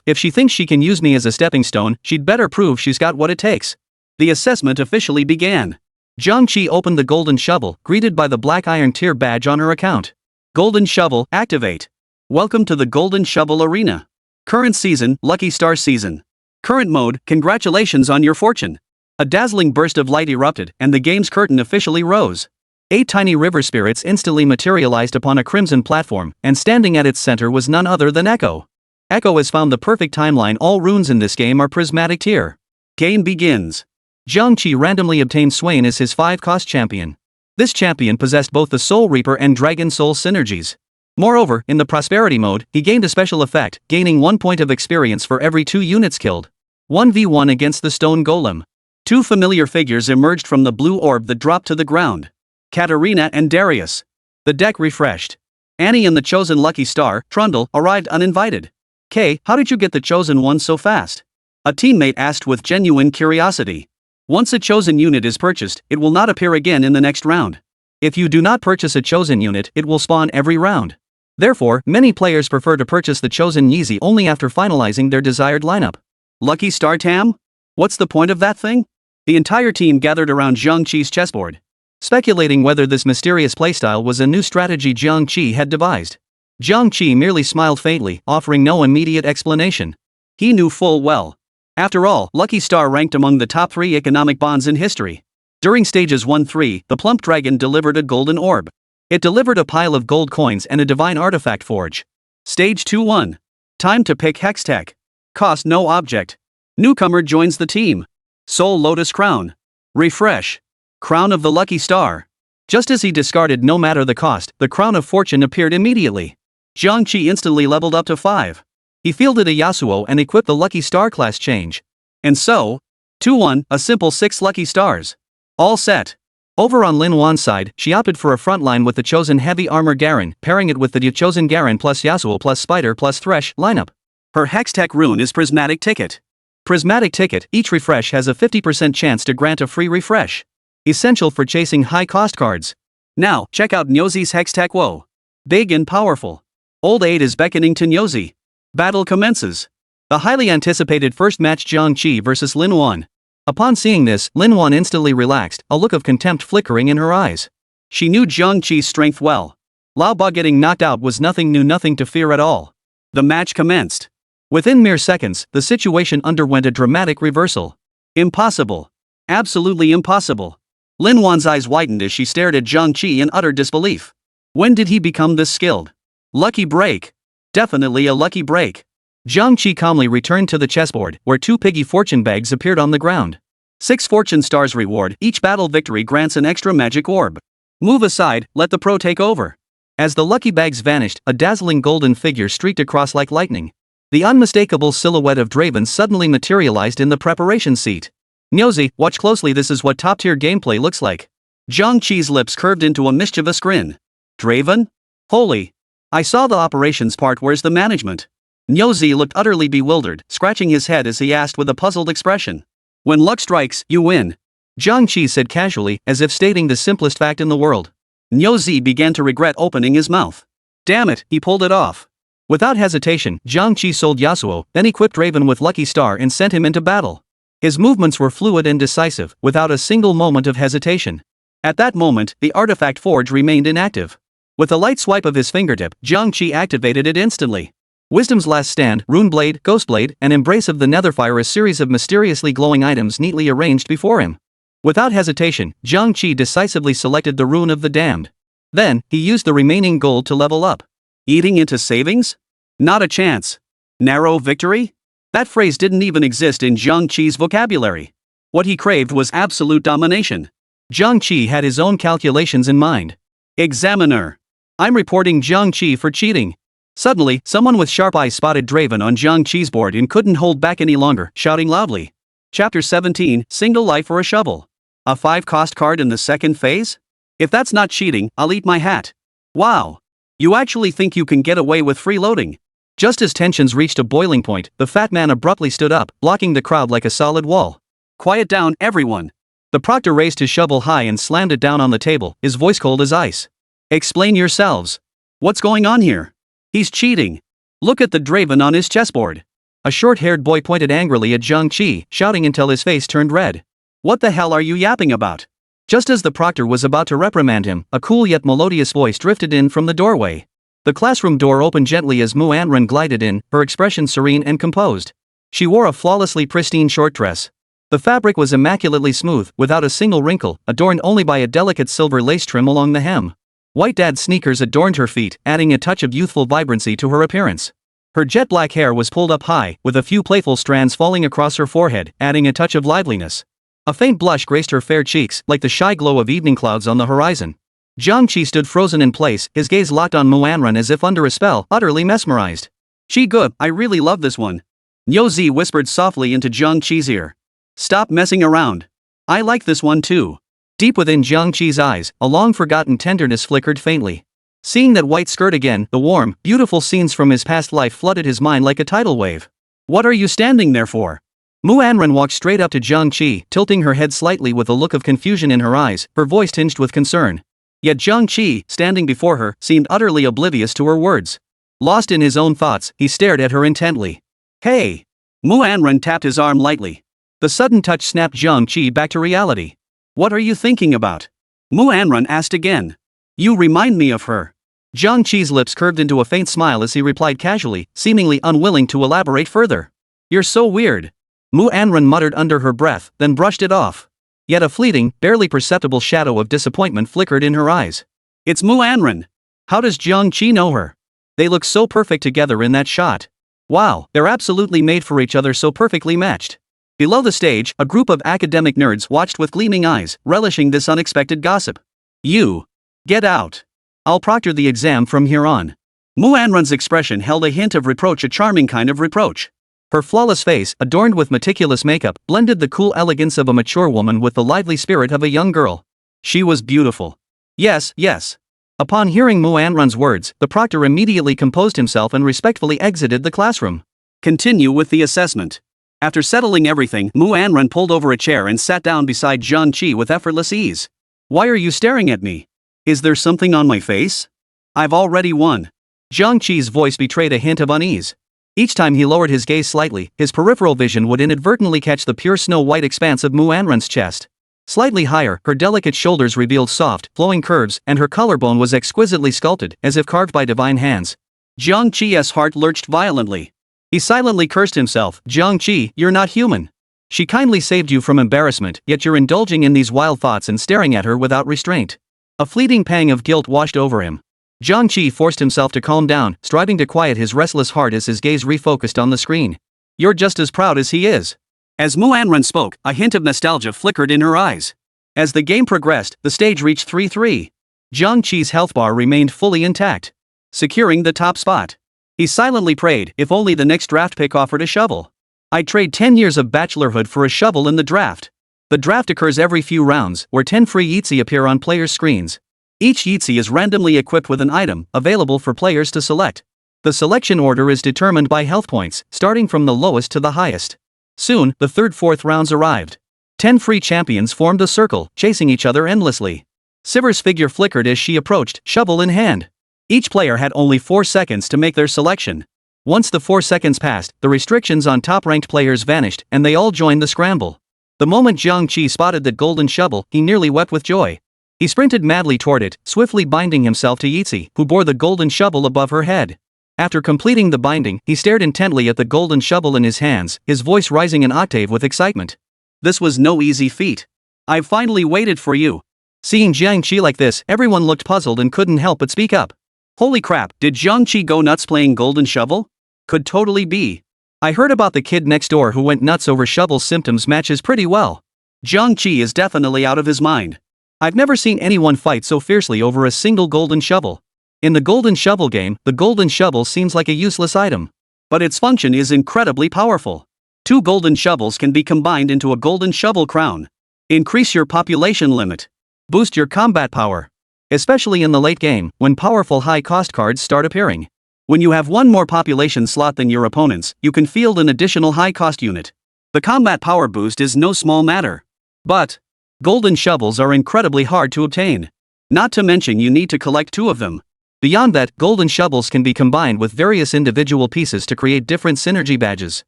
If she thinks she can use me as a stepping stone, she'd better prove she's got what it takes. The assessment officially began. Jiang Qi opened the golden shovel, greeted by the black iron tier badge on her account. Golden shovel, activate. Welcome to the Golden Shovel Arena. Current season, Lucky Star season. Current mode, congratulations on your fortune. A dazzling burst of light erupted, and the game's curtain officially rose. 8 tiny river spirits instantly materialized upon a crimson platform, and standing at its center was none other than Echo. Echo has found the perfect timeline. All runes in this game are prismatic tier. Game begins. Jiang Qi randomly obtained Swain as his 5-cost champion. This champion possessed both the Soul Reaper and Dragon Soul synergies. Moreover, in the prosperity mode, he gained a special effect, gaining 1 point of experience for every 2 units killed. 1v1 against the Stone Golem. 2 familiar figures emerged from the blue orb that dropped to the ground. Katarina and Darius. The deck refreshed. Annie and the chosen lucky star, Trundle, arrived uninvited. "Kay, how did you get the chosen one so fast?" a teammate asked with genuine curiosity. Once a chosen unit is purchased, it will not appear again in the next round. If you do not purchase a chosen unit, it will spawn every round. Therefore, many players prefer to purchase the chosen Yeezy only after finalizing their desired lineup. Lucky Star Tahm? What's the point of that thing? The entire team gathered around Jiang Qi's chessboard, speculating whether this mysterious playstyle was a new strategy Jiang Qi had devised. Jiang Qi merely smiled faintly, offering no immediate explanation. He knew full well. After all, Lucky Star ranked among the top 3 economic bonds in history. During stages 1-3, the plump dragon delivered a golden orb. It delivered a pile of gold coins and a divine artifact forge. Stage 2-1. Time to pick Hex Tech. Cost no object. Newcomer joins the team. Soul Lotus Crown. Refresh. Crown of the Lucky Star. Just as he discarded no matter the cost, the Crown of Fortune appeared immediately. Jiang Qi instantly leveled up to 5. He fielded a Yasuo and equipped the Lucky Star class change. And so, 2-1, a simple 6 Lucky Stars. All set. Over on Lin Wan's side, she opted for a frontline with the chosen heavy armor Garen, pairing it with the chosen Garen plus Yasuo plus Spider plus Thresh lineup. Her Hextech rune is Prismatic Ticket. Prismatic Ticket, each refresh has a 50% chance to grant a free refresh. Essential for chasing high-cost cards. Now, check out Nyozi's Hextech Woe. Big and powerful. Old Aid is beckoning to Nyozi. Battle commences. The highly anticipated first match Jiang Qi versus Lin Wan. Upon seeing this, Lin Wan instantly relaxed, a look of contempt flickering in her eyes. She knew Jiang Qi's strength well. Lao Ba getting knocked out was nothing to fear at all. The match commenced. Within mere seconds, the situation underwent a dramatic reversal. Impossible. Absolutely impossible. Lin Wan's eyes widened as she stared at Jiang Qi in utter disbelief. When did he become this skilled? Lucky break. Definitely a lucky break. Jiang Qi calmly returned to the chessboard, where 2 piggy fortune bags appeared on the ground. 6 fortune stars reward, each battle victory grants an extra magic orb. Move aside, let the pro take over. As the lucky bags vanished, a dazzling golden figure streaked across like lightning. The unmistakable silhouette of Draven suddenly materialized in the preparation seat. Nyozi, watch closely, this is what top-tier gameplay looks like. Jiang Qi's lips curved into a mischievous grin. Draven? Holy. I saw the operations part, where's the management? Nyozi looked utterly bewildered, scratching his head as he asked with a puzzled expression. When luck strikes, you win. Jiang Qi said casually, as if stating the simplest fact in the world. Nyozi began to regret opening his mouth. Damn it, he pulled it off. Without hesitation, Jiang Qi sold Yasuo, then equipped Draven with Lucky Star and sent him into battle. His movements were fluid and decisive, without a single moment of hesitation. At that moment, the artifact forge remained inactive. With a light swipe of his fingertip, Jiang Qi activated it instantly. Wisdom's Last Stand, Runeblade, Ghostblade, and Embrace of the Netherfire, a series of mysteriously glowing items neatly arranged before him. Without hesitation, Jiang Qi decisively selected the Rune of the Damned. Then, he used the remaining gold to level up. Eating into savings? Not a chance. Narrow victory? That phrase didn't even exist in Jiang Qi's vocabulary. What he craved was absolute domination. Jiang Qi had his own calculations in mind. Examiner. I'm reporting Jiang Qi for cheating. Suddenly, someone with sharp eyes spotted Draven on Jiang Qi's board and couldn't hold back any longer, shouting loudly. Chapter 17, Single Life for a Shovel. A 5-cost card in the second phase? If that's not cheating, I'll eat my hat. Wow. You actually think you can get away with freeloading? Just as tensions reached a boiling point, the fat man abruptly stood up, blocking the crowd like a solid wall. Quiet down, everyone. The proctor raised his shovel high and slammed it down on the table, his voice cold as ice. Explain yourselves. What's going on here? He's cheating. Look at the Draven on his chessboard. A short-haired boy pointed angrily at Jiang Qi, shouting until his face turned red. What the hell are you yapping about? Just as the proctor was about to reprimand him, a cool yet melodious voice drifted in from the doorway. The classroom door opened gently as Mu Anren glided in, her expression serene and composed. She wore a flawlessly pristine short dress. The fabric was immaculately smooth, without a single wrinkle, adorned only by a delicate silver lace trim along the hem. White dad sneakers adorned her feet, adding a touch of youthful vibrancy to her appearance. Her jet black hair was pulled up high, with a few playful strands falling across her forehead, adding a touch of liveliness. A faint blush graced her fair cheeks, like the shy glow of evening clouds on the horizon. Jiang Qi stood frozen in place, his gaze locked on Ornn as if under a spell, utterly mesmerized. "Qi good, I really love this one." Niu Zi whispered softly into Jiang Qi's ear. "Stop messing around. I like this one too." Deep within Jiang Qi's eyes, a long-forgotten tenderness flickered faintly. Seeing that white skirt again, the warm, beautiful scenes from his past life flooded his mind like a tidal wave. "What are you standing there for?" Ornn walked straight up to Jiang Qi, tilting her head slightly with a look of confusion in her eyes, her voice tinged with concern. Yet Jiang Qi, standing before her, seemed utterly oblivious to her words. Lost in his own thoughts, he stared at her intently. "Hey!" Ornn tapped his arm lightly. The sudden touch snapped Jiang Qi back to reality. "What are you thinking about?" Ornn asked again. "You remind me of her." Jiang Qi's lips curved into a faint smile as he replied casually, seemingly unwilling to elaborate further. "You're so weird." Ornn muttered under her breath, then brushed it off. Yet a fleeting, barely perceptible shadow of disappointment flickered in her eyes. "It's Ornn. How does Jiang Qi know her? They look so perfect together in that shot. Wow, they're absolutely made for each other, so perfectly matched." Below the stage, a group of academic nerds watched with gleaming eyes, relishing this unexpected gossip. "You. Get out. I'll proctor the exam from here on." Ornn's expression held a hint of reproach, a charming kind of reproach. Her flawless face, adorned with meticulous makeup, blended the cool elegance of a mature woman with the lively spirit of a young girl. She was beautiful. Yes, yes. Upon hearing Ornn's words, the proctor immediately composed himself and respectfully exited the classroom. "Continue with the assessment." After settling everything, Ornn pulled over a chair and sat down beside Jiang Qi with effortless ease. "Why are you staring at me? Is there something on my face? I've already won." Jiang Qi's voice betrayed a hint of unease. Each time he lowered his gaze slightly, his peripheral vision would inadvertently catch the pure snow-white expanse of Ornn's chest. Slightly higher, her delicate shoulders revealed soft, flowing curves, and her collarbone was exquisitely sculpted, as if carved by divine hands. Jiang Qi's heart lurched violently. He silently cursed himself. "Jiang Qi, you're not human. She kindly saved you from embarrassment, yet you're indulging in these wild thoughts and staring at her without restraint." A fleeting pang of guilt washed over him. Jiang Qi forced himself to calm down, striving to quiet his restless heart as his gaze refocused on the screen. "You're just as proud as he is." As Ornn spoke, a hint of nostalgia flickered in her eyes. As the game progressed, the stage reached 3-3. Jiang Qi's health bar remained fully intact, securing the top spot. He silently prayed, if only the next draft pick offered a shovel. "I'd trade 10 years of bachelorhood for a shovel in the draft." The draft occurs every few rounds, where 10 free Yitzi appear on players' screens. Each Yitzi is randomly equipped with an item, available for players to select. The selection order is determined by health points, starting from the lowest to the highest. Soon, the 3rd-4th rounds arrived. 10 free champions formed a circle, chasing each other endlessly. Sivir's figure flickered as she approached, shovel in hand. Each player had only 4 seconds to make their selection. Once the 4 seconds passed, the restrictions on top-ranked players vanished, and they all joined the scramble. The moment Jiang Qi spotted that golden shovel, he nearly wept with joy. He sprinted madly toward it, swiftly binding himself to Yitzi, who bore the golden shovel above her head. After completing the binding, he stared intently at the golden shovel in his hands, his voice rising an octave with excitement. "This was no easy feat. I've finally waited for you." Seeing Jiang Qi like this, everyone looked puzzled and couldn't help but speak up. "Holy crap, did Jiang Qi go nuts playing golden shovel? Could totally be. I heard about the kid next door who went nuts over shovel's symptoms matches pretty well. Jiang Qi is definitely out of his mind. I've never seen anyone fight so fiercely over a single golden shovel. In the golden shovel game, the golden shovel seems like a useless item. But its function is incredibly powerful. 2 golden shovels can be combined into a golden shovel crown. Increase your population limit. Boost your combat power. Especially in the late game, when powerful high-cost cards start appearing. When you have one more population slot than your opponents, you can field an additional high-cost unit. The combat power boost is no small matter. But golden shovels are incredibly hard to obtain. Not to mention you need to collect 2 of them. Beyond that, golden shovels can be combined with various individual pieces to create different synergy badges.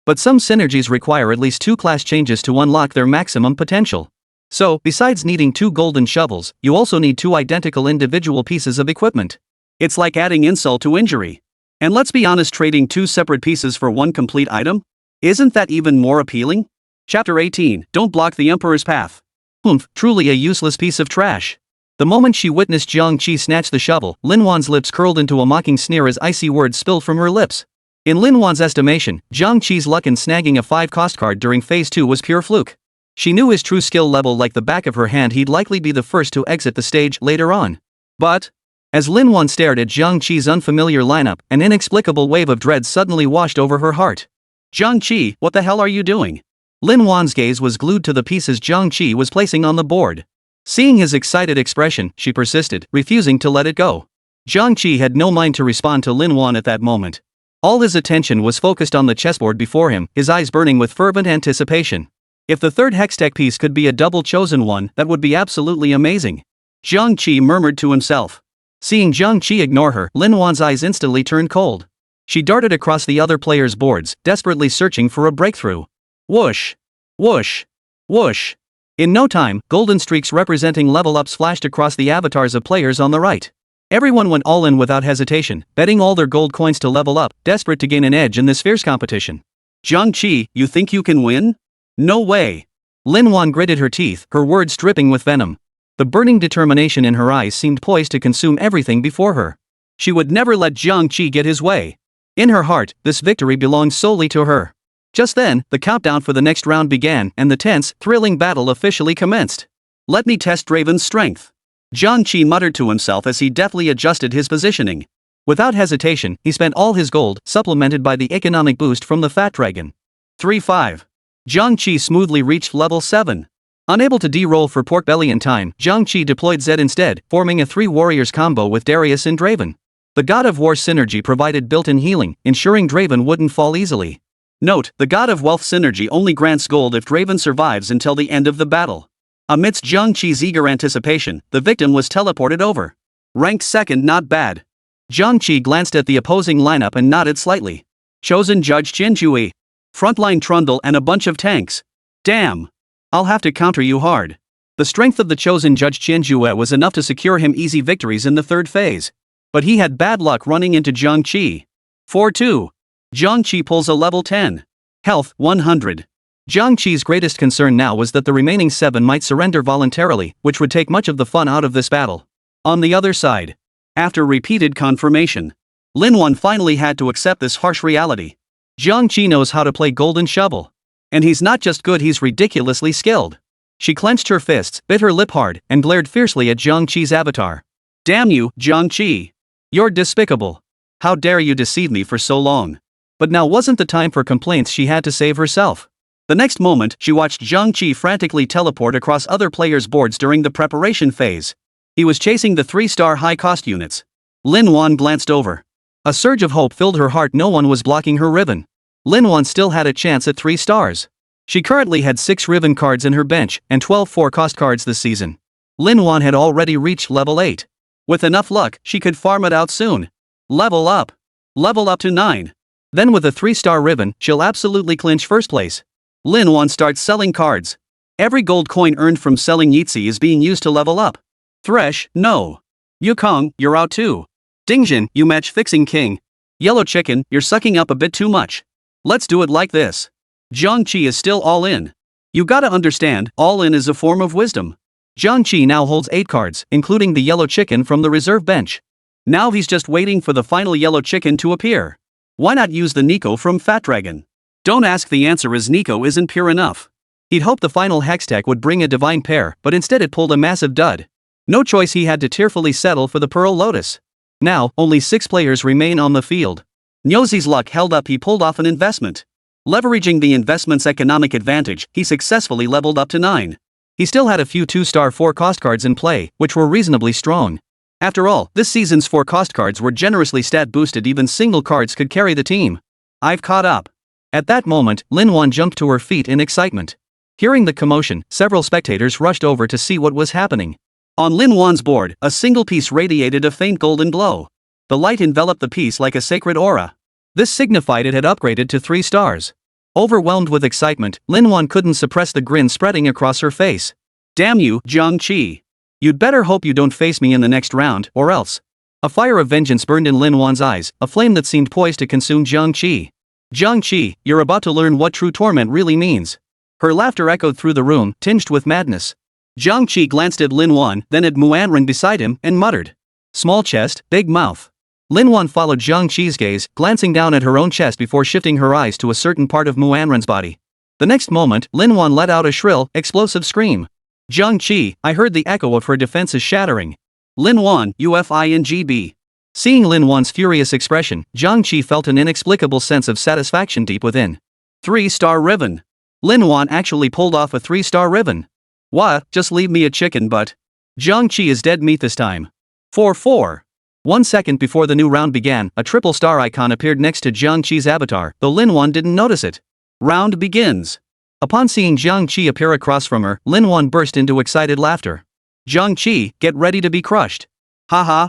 But some synergies require at least 2 class changes to unlock their maximum potential. So, besides needing 2 golden shovels, you also need 2 identical individual pieces of equipment. It's like adding insult to injury. And let's be honest, trading 2 separate pieces for 1 complete item? Isn't that even more appealing? Chapter 18, Don't Block the Emperor's Path. Truly a useless piece of trash. The moment she witnessed Jiang Qi snatch the shovel, Linwan's lips curled into a mocking sneer as icy words spilled from her lips. In Lin Wan's estimation, Jiang Qi's luck in snagging a 5 cost card during Phase 2 was pure fluke. She knew his true skill level like the back of her hand. He'd likely be the first to exit the stage later on. But as Lin Wan stared at Jiang Qi's unfamiliar lineup, an inexplicable wave of dread suddenly washed over her heart. Jiang Qi, what the hell are you doing? Lin Wan's gaze was glued to the pieces Jiang Qi was placing on the board. Seeing his excited expression, she persisted, refusing to let it go. Jiang Qi had no mind to respond to Lin Wan at that moment. All his attention was focused on the chessboard before him, his eyes burning with fervent anticipation. If the third hextech piece could be a double chosen one, that would be absolutely amazing. Jiang Qi murmured to himself. Seeing Jiang Qi ignore her, Lin Wan's eyes instantly turned cold. She darted across the other players' boards, desperately searching for a breakthrough. Whoosh! Whoosh! Whoosh! In no time, golden streaks representing level ups flashed across the avatars of players on the right. Everyone went all in without hesitation, betting all their gold coins to level up, desperate to gain an edge in this fierce competition. Jiang Qi, you think you can win? No way! Lin Wan gritted her teeth, her words dripping with venom. The burning determination in her eyes seemed poised to consume everything before her. She would never let Jiang Qi get his way. In her heart, this victory belonged solely to her. Just then, the countdown for the next round began, and the tense, thrilling battle officially commenced. Let me test Draven's strength. Jiang Qi muttered to himself as he deftly adjusted his positioning. Without hesitation, he spent all his gold, supplemented by the economic boost from the Fat Dragon. 3-5. Jiang Qi smoothly reached level 7. Unable to de-roll for pork belly in time, Jiang Qi deployed Z instead, forming a 3 warriors combo with Darius and Draven. The God of War synergy provided built-in healing, ensuring Draven wouldn't fall easily. Note, the God of Wealth synergy only grants gold if Draven survives until the end of the battle. Amidst Jiang Qi's eager anticipation, the victim was teleported over. Ranked second, not bad. Jiang Qi glanced at the opposing lineup and nodded slightly. Chosen Judge Qianjui. Frontline Trundle and a bunch of tanks. Damn. I'll have to counter you hard. The strength of the chosen Judge Qianjue was enough to secure him easy victories in the third phase. But he had bad luck running into Jiang Qi. 4-2. Jiang Qi pulls a level 10. Health, 100. Jiang Qi's greatest concern now was that the remaining 7 might surrender voluntarily, which would take much of the fun out of this battle. On the other side, after repeated confirmation, Lin Wan finally had to accept this harsh reality. Jiang Qi knows how to play Golden Shovel. And he's not just good, he's ridiculously skilled. She clenched her fists, bit her lip hard, and glared fiercely at Jiang Qi's avatar. Damn you, Jiang Qi. You're despicable. How dare you deceive me for so long? But now wasn't the time for complaints. She had to save herself. The next moment, she watched Jiang Qi frantically teleport across other players' boards during the preparation phase. He was chasing the 3-star high-cost units. Lin Wan glanced over. A surge of hope filled her heart. No one was blocking her Riven. Lin Wan still had a chance at 3 stars. She currently had 6 Riven cards in her bench, and 12 4-cost cards this season. Lin Wan had already reached level 8. With enough luck, she could farm it out soon. Level up. Level up to 9. Then with a 3-star Riven, she'll absolutely clinch first place. Lin Wan starts selling cards. Every gold coin earned from selling Yitzi is being used to level up. Thresh, no. Yukong, you're out too. Dingjin, you match fixing king. Yellow Chicken, you're sucking up a bit too much. Let's do it like this. Jiang Qi is still all in. You gotta understand, all in is a form of wisdom. Jiang Qi now holds 8 cards, including the Yellow Chicken from the reserve bench. Now he's just waiting for the final Yellow Chicken to appear. Why not use the Nico from Fat Dragon? Don't ask, the answer is Nico isn't pure enough. He'd hoped the final Hextech would bring a divine pair, but instead it pulled a massive dud. No choice, he had to tearfully settle for the Pearl Lotus. Now, only 6 players remain on the field. Nyozi's luck held up. He pulled off an investment. Leveraging the investment's economic advantage, he successfully leveled up to 9. He still had a few 2-star 4-cost cards in play, which were reasonably strong. After all, this season's 4-cost cards were generously stat boosted. Even single cards could carry the team. I've caught up. At that moment, Lin Wan jumped to her feet in excitement. Hearing the commotion, several spectators rushed over to see what was happening. On Lin Wan's board, a single piece radiated a faint golden glow. The light enveloped the piece like a sacred aura. This signified it had upgraded to 3 stars. Overwhelmed with excitement, Lin Wan couldn't suppress the grin spreading across her face. Damn you, Jiang Qi. You'd better hope you don't face me in the next round, or else. A fire of vengeance burned in Lin Wan's eyes, a flame that seemed poised to consume Jiang Qi. Jiang Qi, you're about to learn what true torment really means. Her laughter echoed through the room, tinged with madness. Jiang Qi glanced at Lin Wan, then at Muanren beside him, and muttered. Small chest, big mouth. Linwan followed Jiang Qi's gaze, glancing down at her own chest before shifting her eyes to a certain part of Muanren's body. The next moment, Linwan let out a shrill, explosive scream. Jiang Qi, I heard the echo of her defenses shattering. Linwan, UFINGB. Seeing Linwan's furious expression, Jiang Qi felt an inexplicable sense of satisfaction deep within. 3-star ribbon. Linwan actually pulled off a 3-star ribbon. What, just leave me a chicken butt. Jiang Qi is dead meat this time. 4-4. 1 second before the new round began, a triple star icon appeared next to Jiang Qi's avatar, though Linwan didn't notice it. Round begins. Upon seeing Jiang Qi appear across from her, Linwan burst into excited laughter. Jiang Qi, get ready to be crushed. Haha,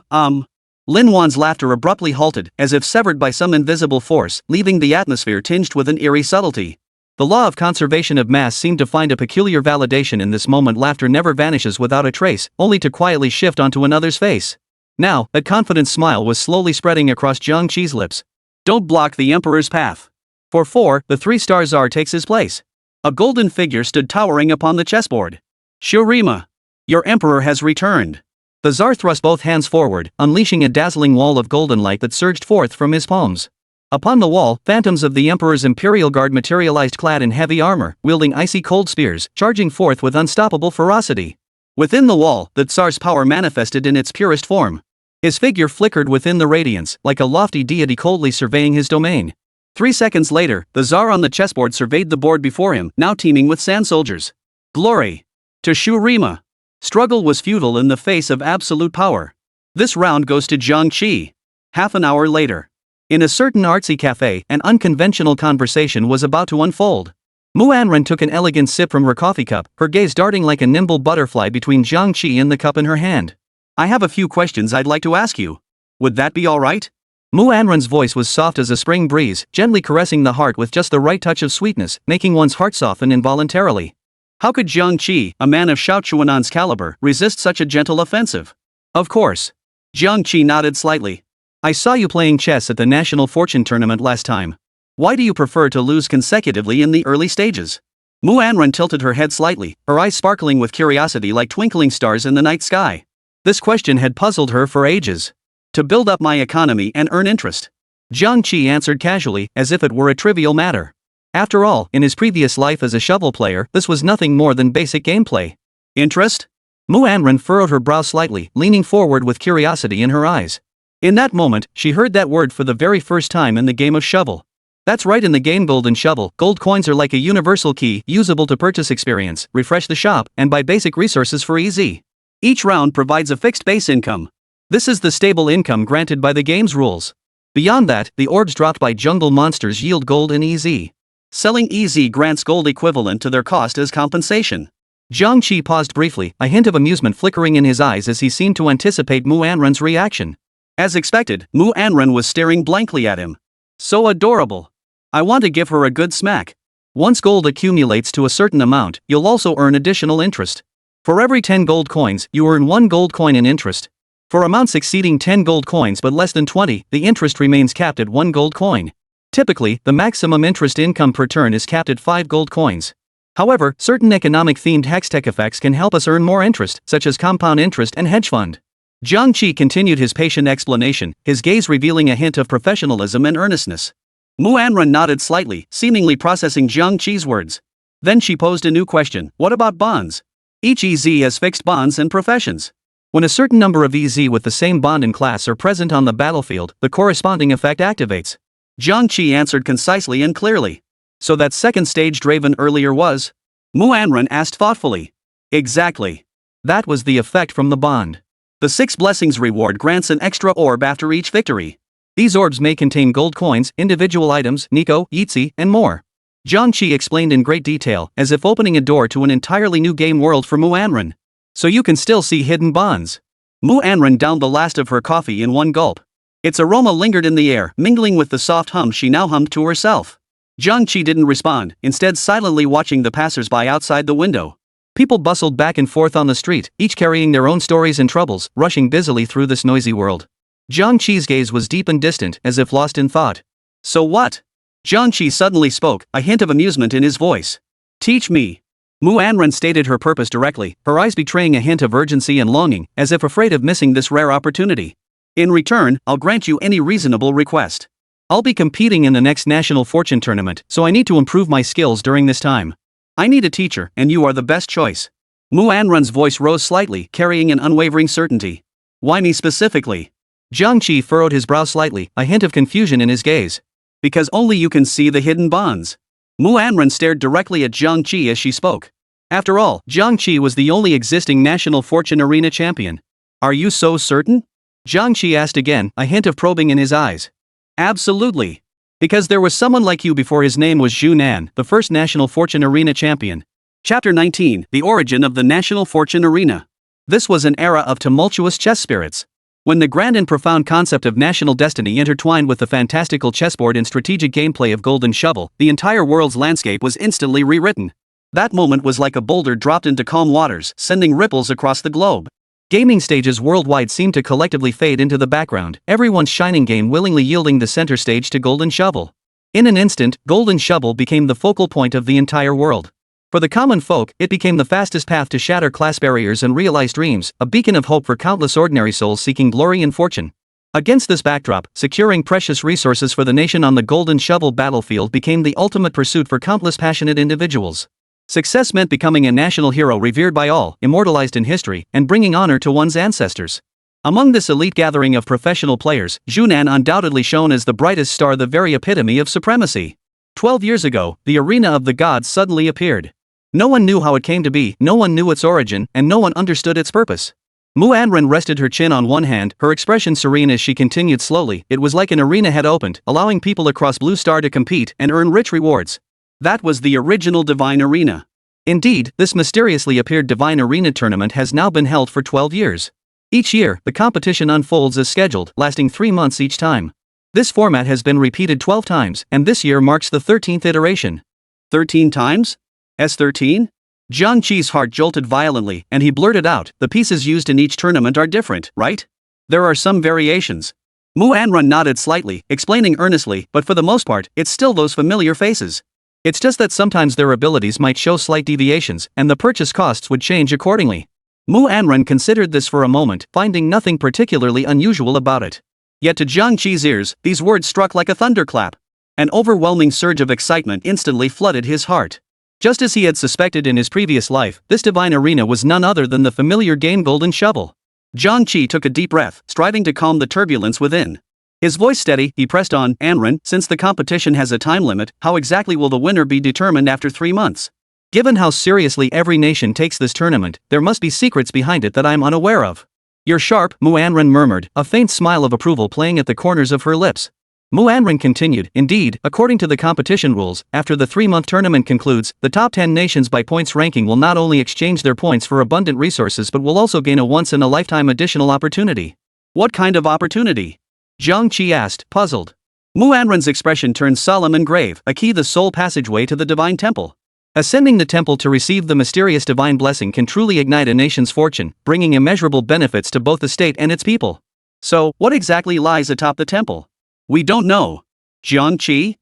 Linwan's laughter abruptly halted, as if severed by some invisible force, leaving the atmosphere tinged with an eerie subtlety. The law of conservation of mass seemed to find a peculiar validation in this moment. Laughter never vanishes without a trace, only to quietly shift onto another's face. Now, a confident smile was slowly spreading across Jiang Qi's lips. Don't block the Emperor's path. For 4, the 3-star Tsar takes his place. A golden figure stood towering upon the chessboard. Shurima. Your Emperor has returned. The Tsar thrust both hands forward, unleashing a dazzling wall of golden light that surged forth from his palms. Upon the wall, phantoms of the Emperor's Imperial Guard materialized clad in heavy armor, wielding icy cold spears, charging forth with unstoppable ferocity. Within the wall, the Tsar's power manifested in its purest form. His figure flickered within the radiance, like a lofty deity coldly surveying his domain. 3 seconds later, the Tsar on the chessboard surveyed the board before him, now teeming with sand soldiers. Glory to Shurima. Struggle was futile in the face of absolute power. This round goes to Jiang Qi. Half an hour later. In a certain artsy cafe, an unconventional conversation was about to unfold. Muanren took an elegant sip from her coffee cup, her gaze darting like a nimble butterfly between Jiang Qi and the cup in her hand. I have a few questions I'd like to ask you. Would that be alright? Muanren's voice was soft as a spring breeze, gently caressing the heart with just the right touch of sweetness, making one's heart soften involuntarily. How could Jiang Qi, a man of Xiao Chuanan's caliber, resist such a gentle offensive? Of course. Jiang Qi nodded slightly. I saw you playing chess at the National Fortune Tournament last time. Why do you prefer to lose consecutively in the early stages? Muanren tilted her head slightly, her eyes sparkling with curiosity like twinkling stars in the night sky. This question had puzzled her for ages. To build up my economy and earn interest. Jiang Qi answered casually, as if it were a trivial matter. After all, in his previous life as a shovel player, this was nothing more than basic gameplay. Interest? Muanren furrowed her brow slightly, leaning forward with curiosity in her eyes. In that moment, she heard that word for the very first time in the game of shovel. That's right, in the game Golden Shovel, gold coins are like a universal key, usable to purchase experience, refresh the shop, and buy basic resources for EZ. Each round provides a fixed base income. This is the stable income granted by the game's rules. Beyond that, the orbs dropped by jungle monsters yield gold in EZ. Selling EZ grants gold equivalent to their cost as compensation. Jiang Qi paused briefly, a hint of amusement flickering in his eyes as he seemed to anticipate Muanren's reaction. As expected, Muanren was staring blankly at him. So adorable. I want to give her a good smack. Once gold accumulates to a certain amount, you'll also earn additional interest. For every 10 gold coins, you earn 1 gold coin in interest. For amounts exceeding 10 gold coins but less than 20, the interest remains capped at 1 gold coin. Typically, the maximum interest income per turn is capped at 5 gold coins. However, certain economic-themed hextech effects can help us earn more interest, such as compound interest and hedge fund. Jiang Qi continued his patient explanation, his gaze revealing a hint of professionalism and earnestness. Muanren nodded slightly, seemingly processing Jiang Qi's words. Then she posed a new question, what about bonds? Each EZ has fixed bonds and professions. When a certain number of EZ with the same bond and class are present on the battlefield, the corresponding effect activates. Jiang Qi answered concisely and clearly. So that second stage Draven earlier was? Muanren asked thoughtfully. Exactly. That was the effect from the bond. The 6 Blessings reward grants an extra orb after each victory. These orbs may contain gold coins, individual items, Nico, Yitzi, and more. Jiang Qi explained in great detail, as if opening a door to an entirely new game world for Muanren. So you can still see hidden bonds. Muanren downed the last of her coffee in one gulp. Its aroma lingered in the air, mingling with the soft hum she now hummed to herself. Jiang Qi didn't respond, instead silently watching the passers-by outside the window. People bustled back and forth on the street, each carrying their own stories and troubles, rushing busily through this noisy world. Jiang Qi's gaze was deep and distant, as if lost in thought. So what? Jiang Qi suddenly spoke, a hint of amusement in his voice. Teach me. Muanren stated her purpose directly, her eyes betraying a hint of urgency and longing, as if afraid of missing this rare opportunity. In return, I'll grant you any reasonable request. I'll be competing in the next National Fortune Tournament, so I need to improve my skills during this time. I need a teacher, and you are the best choice. Mu Anrun's voice rose slightly, carrying an unwavering certainty. Why me specifically? Jiang Qi furrowed his brow slightly, a hint of confusion in his gaze. Because only you can see the hidden bonds. Mu Anrun stared directly at Jiang Qi as she spoke. After all, Jiang Qi was the only existing National Fortune Arena champion. Are you so certain? Jiang Qi asked again, a hint of probing in his eyes. Absolutely. Because there was someone like you before. His name was Zhu Nan, the first National Fortune Arena champion. Chapter 19, The Origin of the National Fortune Arena. This was an era of tumultuous chess spirits. When the grand and profound concept of national destiny intertwined with the fantastical chessboard and strategic gameplay of Golden Shovel, the entire world's landscape was instantly rewritten. That moment was like a boulder dropped into calm waters, sending ripples across the globe. Gaming stages worldwide seemed to collectively fade into the background, everyone's shining game willingly yielding the center stage to Golden Shovel. In an instant, Golden Shovel became the focal point of the entire world. For the common folk, it became the fastest path to shatter class barriers and realize dreams, a beacon of hope for countless ordinary souls seeking glory and fortune. Against this backdrop, securing precious resources for the nation on the Golden Shovel battlefield became the ultimate pursuit for countless passionate individuals. Success meant becoming a national hero revered by all, immortalized in history, and bringing honor to one's ancestors. Among this elite gathering of professional players, Zhu Nan undoubtedly shone as the brightest star, the very epitome of supremacy. 12 years ago, the arena of the gods suddenly appeared. No one knew how it came to be, no one knew its origin, and no one understood its purpose. Mu Anrun rested her chin on one hand, her expression serene as she continued slowly. It was like an arena had opened, allowing people across Blue Star to compete and earn rich rewards. That was the original Divine Arena. Indeed, this mysteriously appeared Divine Arena tournament has now been held for 12 years. Each year, the competition unfolds as scheduled, lasting 3 months each time. This format has been repeated 12 times, and this year marks the 13th iteration. 13 times? S13? Jiang Qi's heart jolted violently, and he blurted out, the pieces used in each tournament are different, right? There are some variations. Mu Anrun nodded slightly, explaining earnestly, but for the most part, it's still those familiar faces. It's just that sometimes their abilities might show slight deviations, and the purchase costs would change accordingly. Mu Anrun considered this for a moment, finding nothing particularly unusual about it. Yet to Jiang Qi's ears, these words struck like a thunderclap. An overwhelming surge of excitement instantly flooded his heart. Just as he had suspected in his previous life, this Divine Arena was none other than the familiar game Golden Shovel. Jiang Qi took a deep breath, striving to calm the turbulence within. His voice steady, he pressed on, Anrun, since the competition has a time limit, how exactly will the winner be determined after 3 months? Given how seriously every nation takes this tournament, there must be secrets behind it that I'm unaware of. You're sharp, Mu Anrun murmured, a faint smile of approval playing at the corners of her lips. Mu Anrun continued, indeed, according to the competition rules, after the 3-month tournament concludes, the top 10 nations by points ranking will not only exchange their points for abundant resources but will also gain a once-in-a-lifetime additional opportunity. What kind of opportunity? Jiang Qi asked, puzzled. Mu Anrun's expression turned solemn and grave, a key the sole passageway to the Divine Temple. Ascending the temple to receive the mysterious divine blessing can truly ignite a nation's fortune, bringing immeasurable benefits to both the state and its people. So, what exactly lies atop the temple? We don't know. Jiang Qi?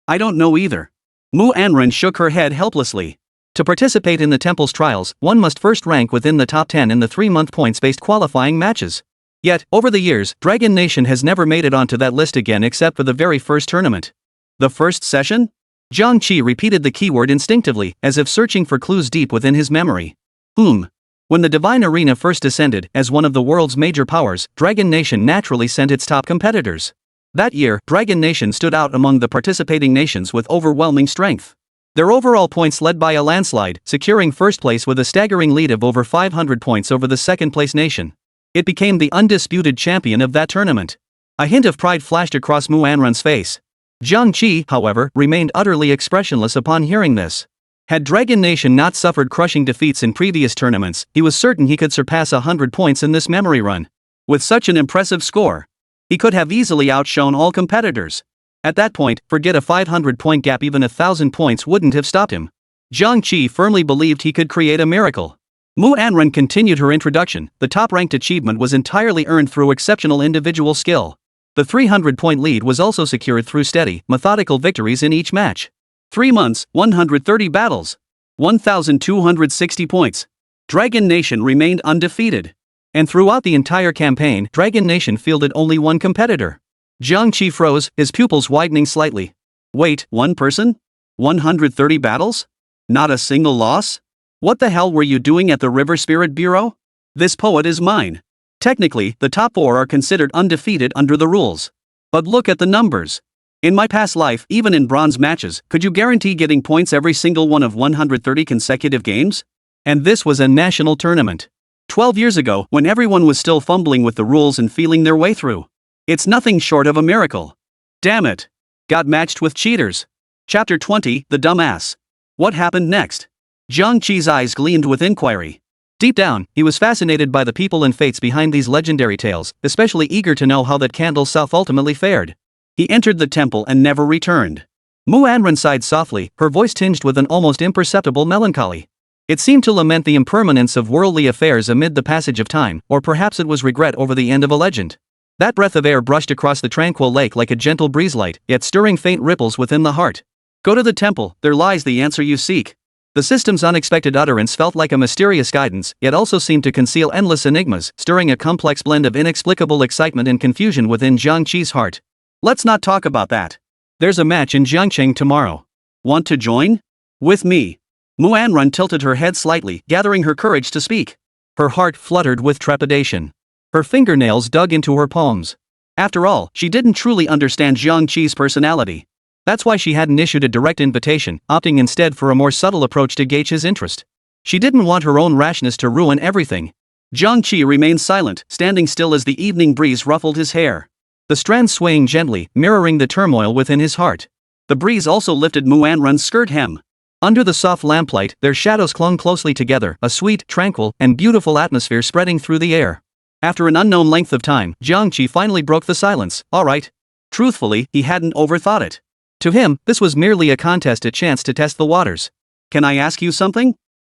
I don't know either. Mu Anrun shook her head helplessly. To participate in the temple's trials, one must first rank within the top 10 in the 3-month points-based qualifying matches. Yet, over the years, Dragon Nation has never made it onto that list again except for the very first tournament. The first session? Jiang Qi repeated the keyword instinctively, as if searching for clues deep within his memory. When the Divine Arena first descended, as one of the world's major powers, Dragon Nation naturally sent its top competitors. That year, Dragon Nation stood out among the participating nations with overwhelming strength. Their overall points led by a landslide, securing first place with a staggering lead of over 500 points over the second-place nation. It became the undisputed champion of that tournament. A hint of pride flashed across Mu Anrun's face. Jiang Qi, however, remained utterly expressionless upon hearing this. Had Dragon Nation not suffered crushing defeats in previous tournaments, he was certain he could surpass 100 points in this memory run. With such an impressive score, he could have easily outshone all competitors. At that point, forget a 500-point gap, even 1,000 points wouldn't have stopped him. Jiang Qi firmly believed he could create a miracle. Mu Anrun continued her introduction. The top-ranked achievement was entirely earned through exceptional individual skill. The 300-point lead was also secured through steady, methodical victories in each match. 3 months, 130 battles. 1,260 points. Dragon Nation remained undefeated. And throughout the entire campaign, Dragon Nation fielded only one competitor. Jiang Qi froze, his pupils widening slightly. Wait, one person? 130 battles? Not a single loss? What the hell were you doing at the River Spirit Bureau? This poet is mine. Technically, the top 4 are considered undefeated under the rules. But look at the numbers. In my past life, even in bronze matches, could you guarantee getting points every single one of 130 consecutive games? And this was a national tournament. 12 years ago, when everyone was still fumbling with the rules and feeling their way through. It's nothing short of a miracle. Damn it. Got matched with cheaters. Chapter 20, The Dumbass. What happened next? Jiang Qi's eyes gleamed with inquiry. Deep down, he was fascinated by the people and fates behind these legendary tales, especially eager to know how that candle south ultimately fared. He entered the temple and never returned. Mu Anren sighed softly, her voice tinged with an almost imperceptible melancholy. It seemed to lament the impermanence of worldly affairs amid the passage of time, or perhaps it was regret over the end of a legend. That breath of air brushed across the tranquil lake like a gentle breezelight, yet stirring faint ripples within the heart. Go to the temple, there lies the answer you seek. The system's unexpected utterance felt like a mysterious guidance, yet also seemed to conceal endless enigmas, stirring a complex blend of inexplicable excitement and confusion within Jiang Qi's heart. Let's not talk about that. There's a match in Jiangcheng tomorrow. Want to join? With me. Mu Anren tilted her head slightly, gathering her courage to speak. Her heart fluttered with trepidation. Her fingernails dug into her palms. After all, she didn't truly understand Jiang Qi's personality. That's why she hadn't issued a direct invitation, opting instead for a more subtle approach to gauge his interest. She didn't want her own rashness to ruin everything. Jiang Qi remained silent, standing still as the evening breeze ruffled his hair. The strands swaying gently, mirroring the turmoil within his heart. The breeze also lifted Mu Anren's skirt hem. Under the soft lamplight, their shadows clung closely together, a sweet, tranquil, and beautiful atmosphere spreading through the air. After an unknown length of time, Jiang Qi finally broke the silence. All right. Truthfully, he hadn't overthought it. To him, this was merely a contest, a chance to test the waters. Can I ask you something?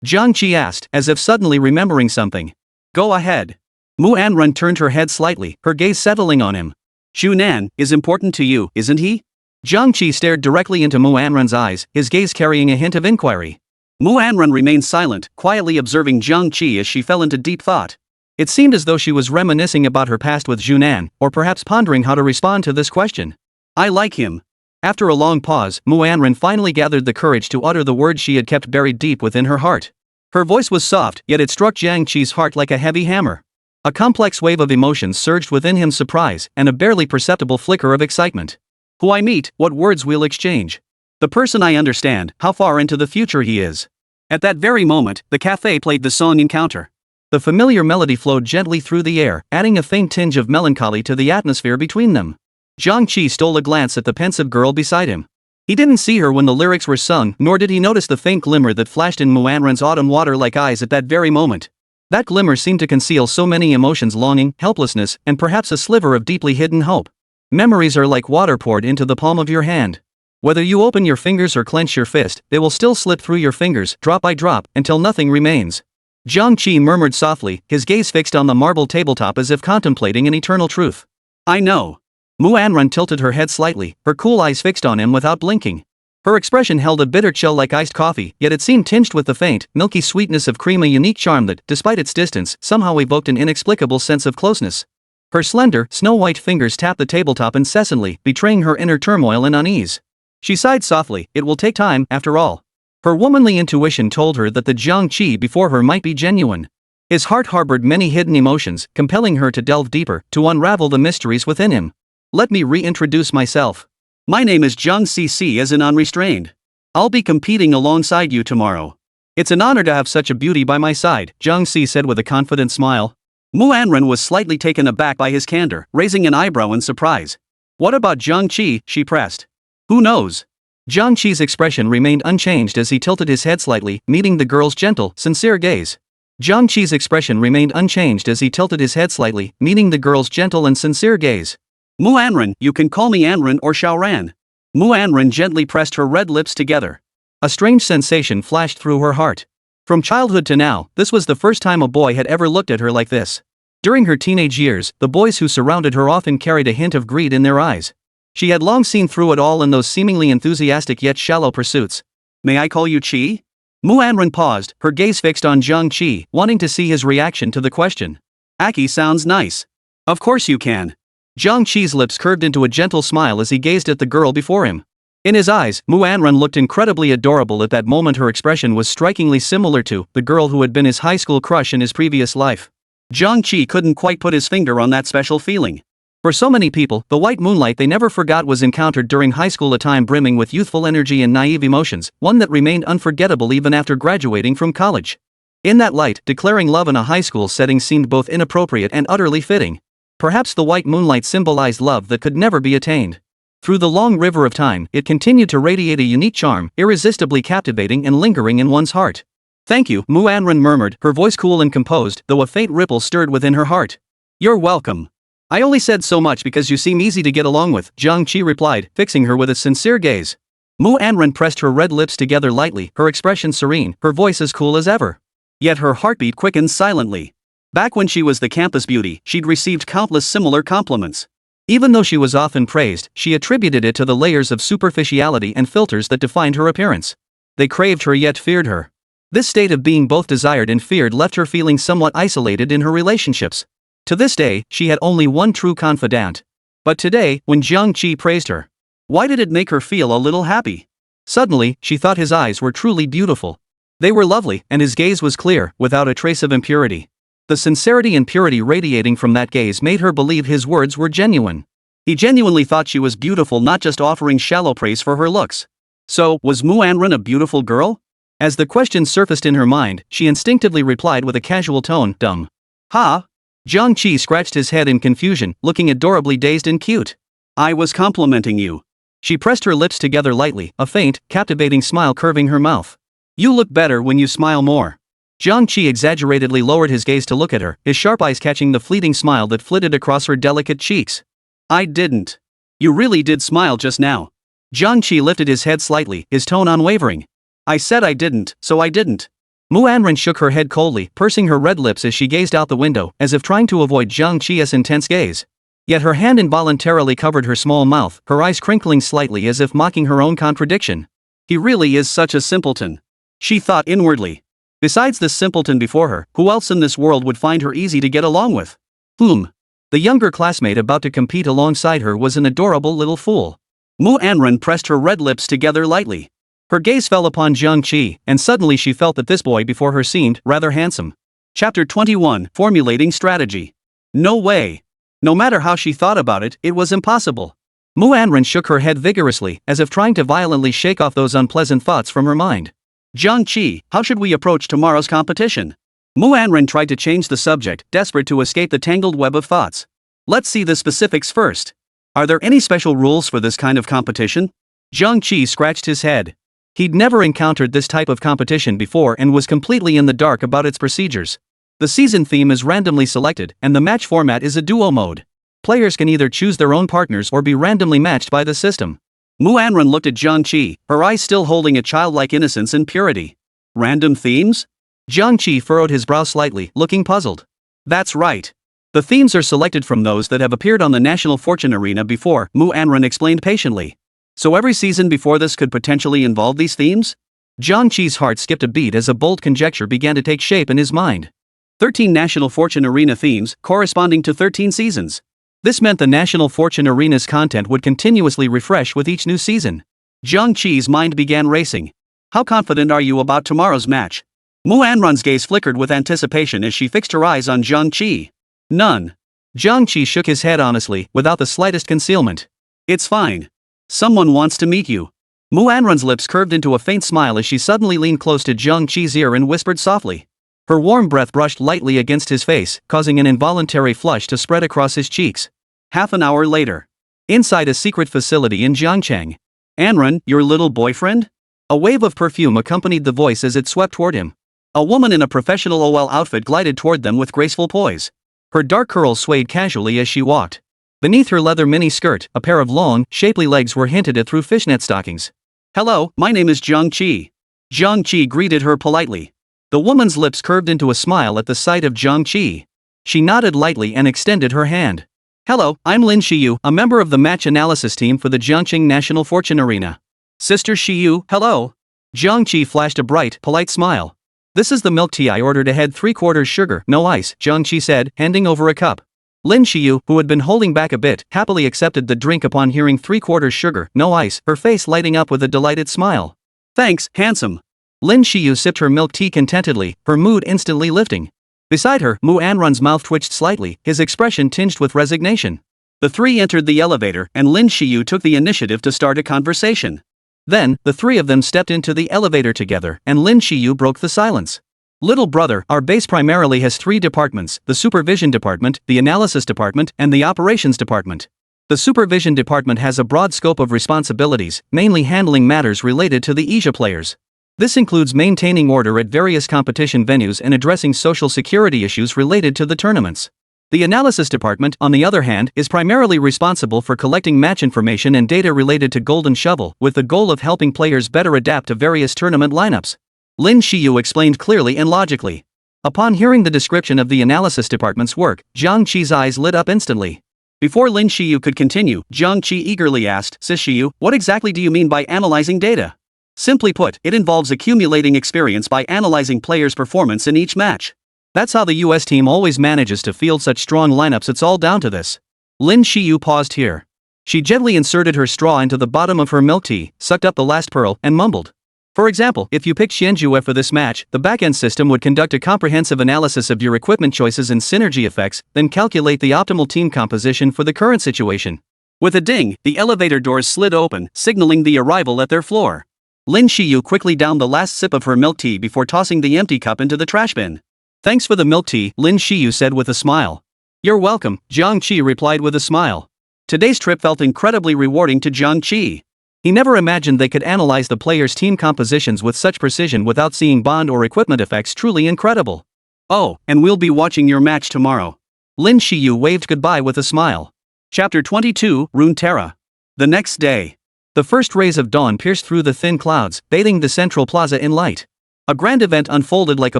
Jiang Qi asked, as if suddenly remembering something. Go ahead. Mu Anren turned her head slightly, her gaze settling on him. Junan is important to you, isn't he? Jiang Qi stared directly into Mu Anren's eyes, his gaze carrying a hint of inquiry. Mu Anren remained silent, quietly observing Jiang Qi as she fell into deep thought. It seemed as though she was reminiscing about her past with Junan, or perhaps pondering how to respond to this question. I like him. After a long pause, Mu Anren finally gathered the courage to utter the words she had kept buried deep within her heart. Her voice was soft, yet it struck Jiang Qi's heart like a heavy hammer. A complex wave of emotions surged within him, surprise, and a barely perceptible flicker of excitement. Who I meet, what words we'll exchange. The person I understand, how far into the future he is. At that very moment, the cafe played the song Encounter. The familiar melody flowed gently through the air, adding a faint tinge of melancholy to the atmosphere between them. Jiang Qi stole a glance at the pensive girl beside him. He didn't see her when the lyrics were sung, nor did he notice the faint glimmer that flashed in Mu Anren's autumn water-like eyes at that very moment. That glimmer seemed to conceal so many emotions: longing, helplessness, and perhaps a sliver of deeply hidden hope. Memories are like water poured into the palm of your hand. Whether you open your fingers or clench your fist, they will still slip through your fingers, drop by drop, until nothing remains. Jiang Qi murmured softly, his gaze fixed on the marble tabletop as if contemplating an eternal truth. I know. Mu Anren tilted her head slightly, her cool eyes fixed on him without blinking. Her expression held a bitter chill like iced coffee, yet it seemed tinged with the faint, milky sweetness of cream, a unique charm that, despite its distance, somehow evoked an inexplicable sense of closeness. Her slender, snow-white fingers tapped the tabletop incessantly, betraying her inner turmoil and unease. She sighed softly. It will take time, after all. Her womanly intuition told her that the Jiang Qi before her might be genuine. His heart harbored many hidden emotions, compelling her to delve deeper, to unravel the mysteries within him. Let me reintroduce myself. My name is Jiang Qi, as in unrestrained. I'll be competing alongside you tomorrow. It's an honor to have such a beauty by my side, Jiang Qi said with a confident smile. Mu Anren was slightly taken aback by his candor, raising an eyebrow in surprise. What about Jiang Qi? She pressed. Who knows? Jiang Qi's expression remained unchanged as he tilted his head slightly, meeting the girl's gentle, sincere gaze. Jiang Qi's expression remained unchanged as he tilted his head slightly, meeting the girl's gentle and sincere gaze. Mu Anren, you can call me Anren or Xiaoran. Mu Anren gently pressed her red lips together. A strange sensation flashed through her heart. From childhood to now, this was the first time a boy had ever looked at her like this. During her teenage years, the boys who surrounded her often carried a hint of greed in their eyes. She had long seen through it all in those seemingly enthusiastic yet shallow pursuits. May I call you Qi? Mu Anren paused, her gaze fixed on Jiang Qi, wanting to see his reaction to the question. Aki sounds nice. Of course you can. Jiang Qi's lips curved into a gentle smile as he gazed at the girl before him. In his eyes, Ornn looked incredibly adorable at that moment. Her expression was strikingly similar to the girl who had been his high school crush in his previous life. Jiang Qi couldn't quite put his finger on that special feeling. For so many people, the white moonlight they never forgot was encountered during high school, a time brimming with youthful energy and naive emotions, one that remained unforgettable even after graduating from college. In that light, declaring love in a high school setting seemed both inappropriate and utterly fitting. Perhaps the white moonlight symbolized love that could never be attained. Through the long river of time, it continued to radiate a unique charm, irresistibly captivating and lingering in one's heart. "Thank you," Ornn murmured, her voice cool and composed, though a faint ripple stirred within her heart. "You're welcome. I only said so much because you seem easy to get along with," Jiang Qi replied, fixing her with a sincere gaze. Ornn pressed her red lips together lightly, her expression serene, her voice as cool as ever. Yet her heartbeat quickened silently. Back when she was the campus beauty, she'd received countless similar compliments. Even though she was often praised, she attributed it to the layers of superficiality and filters that defined her appearance. They craved her yet feared her. This state of being both desired and feared left her feeling somewhat isolated in her relationships. To this day, she had only one true confidant. But today, when Jiang Qi praised her, why did it make her feel a little happy? Suddenly, she thought his eyes were truly beautiful. They were lovely, and his gaze was clear, without a trace of impurity. The sincerity and purity radiating from that gaze made her believe his words were genuine. He genuinely thought she was beautiful, not just offering shallow praise for her looks. So, was Ornn a beautiful girl? As the question surfaced in her mind, she instinctively replied with a casual tone, "Dumb." "Ha?" Jiang Qi scratched his head in confusion, looking adorably dazed and cute. "I was complimenting you." She pressed her lips together lightly, a faint, captivating smile curving her mouth. "You look better when you smile more." Jiang Qi exaggeratedly lowered his gaze to look at her, his sharp eyes catching the fleeting smile that flitted across her delicate cheeks. "I didn't. You really did smile just now." Jiang Qi lifted his head slightly, his tone unwavering. "I said I didn't, so I didn't." Ornn shook her head coldly, pursing her red lips as she gazed out the window, as if trying to avoid Jiang Qi's intense gaze. Yet her hand involuntarily covered her small mouth, her eyes crinkling slightly as if mocking her own contradiction. "He really is such a simpleton," she thought inwardly. Besides this simpleton before her, who else in this world would find her easy to get along with? The younger classmate about to compete alongside her was an adorable little fool. Ornn pressed her red lips together lightly. Her gaze fell upon Jiang Qi, and suddenly she felt that this boy before her seemed rather handsome. Chapter 21, Formulating Strategy. No way. No matter how she thought about it, it was impossible. Ornn shook her head vigorously, as if trying to violently shake off those unpleasant thoughts from her mind. "Jiang Qi, how should we approach tomorrow's competition?" Ornn tried to change the subject, desperate to escape the tangled web of thoughts. "Let's see the specifics first. Are there any special rules for this kind of competition?" Jiang Qi scratched his head. He'd never encountered this type of competition before and was completely in the dark about its procedures. The season theme is randomly selected, and the match format is a duo mode. Players can either choose their own partners or be randomly matched by the system. Ornn looked at Jiang Qi, her eyes still holding a childlike innocence and purity. "Random themes?" Jiang Qi furrowed his brow slightly, looking puzzled. "That's right. The themes are selected from those that have appeared on the National Fortune Arena before," Ornn explained patiently. "So every season before this could potentially involve these themes?" Jiang Qi's heart skipped a beat as a bold conjecture began to take shape in his mind. 13 National Fortune Arena themes, corresponding to 13 seasons. This meant the National Fortune Arena's content would continuously refresh with each new season. Jiang Qi's mind began racing. "How confident are you about tomorrow's match?" Ornn's gaze flickered with anticipation as she fixed her eyes on Jiang Qi. "None." Jiang Qi shook his head honestly, without the slightest concealment. "It's fine. Someone wants to meet you." Ornn's lips curved into a faint smile as she suddenly leaned close to Jiang Qi's ear and whispered softly. Her warm breath brushed lightly against his face, causing an involuntary flush to spread across his cheeks. Half an hour later. Inside a secret facility in Jiangcheng. "Ornn, your little boyfriend?" A wave of perfume accompanied the voice as it swept toward him. A woman in a professional OL outfit glided toward them with graceful poise. Her dark curls swayed casually as she walked. Beneath her leather mini-skirt, a pair of long, shapely legs were hinted at through fishnet stockings. "Hello, my name is Jiang Qi." Jiang Qi greeted her politely. The woman's lips curved into a smile at the sight of Jiang Qi. She nodded lightly and extended her hand. "Hello, I'm Lin Shiyu, a member of the match analysis team for the Jiangqing National Fortune Arena." "Sister Shiyu, hello." Jiang Qi flashed a bright, polite smile. This is the milk tea I ordered ahead, 3/4 sugar, no ice, Jiang Qi said, handing over a cup. Lin Xiyu, who had been holding back a bit, happily accepted the drink upon hearing 3/4 sugar, no ice, her face lighting up with a delighted smile. Thanks, handsome. Lin Xiyu sipped her milk tea contentedly, her mood instantly lifting. Beside her, Mu Anrun's mouth twitched slightly, his expression tinged with resignation. The three entered the elevator, and Lin Xiyu took the initiative to start a conversation. Then, the three of them stepped into the elevator together, and Lin Xiyu broke the silence. Little brother, our base primarily has 3 departments: the Supervision Department, the Analysis Department, and the Operations Department. The Supervision Department has a broad scope of responsibilities, mainly handling matters related to the Asia players. This includes maintaining order at various competition venues and addressing social security issues related to the tournaments. The Analysis Department, on the other hand, is primarily responsible for collecting match information and data related to Golden Shovel, with the goal of helping players better adapt to various tournament lineups. Lin Xiyu explained clearly and logically. Upon hearing the description of the Analysis Department's work, Jiang Qi's eyes lit up instantly. Before Lin Xiyu could continue, Jiang Qi eagerly asked, "Sis Xiyu, what exactly do you mean by analyzing data?" Simply put, it involves accumulating experience by analyzing players' performance in each match. That's how the US team always manages to field such strong lineups. It's all down to this. Lin Xiyu paused here. She gently inserted her straw into the bottom of her milk tea, sucked up the last pearl, and mumbled. For example, if you pick Xianjue for this match, the backend system would conduct a comprehensive analysis of your equipment choices and synergy effects, then calculate the optimal team composition for the current situation. With a ding, the elevator doors slid open, signaling the arrival at their floor. Lin Xiyu quickly downed the last sip of her milk tea before tossing the empty cup into the trash bin. "Thanks for the milk tea," Lin Xiyu said with a smile. "You're welcome," Jiang Qi replied with a smile. Today's trip felt incredibly rewarding to Jiang Qi. He never imagined they could analyze the players' team compositions with such precision without seeing bond or equipment effects. Truly incredible. "Oh, and we'll be watching your match tomorrow." Lin Xiyu waved goodbye with a smile. Chapter 22, Runeterra. The next day. The first rays of dawn pierced through the thin clouds, bathing the central plaza in light. A grand event unfolded like a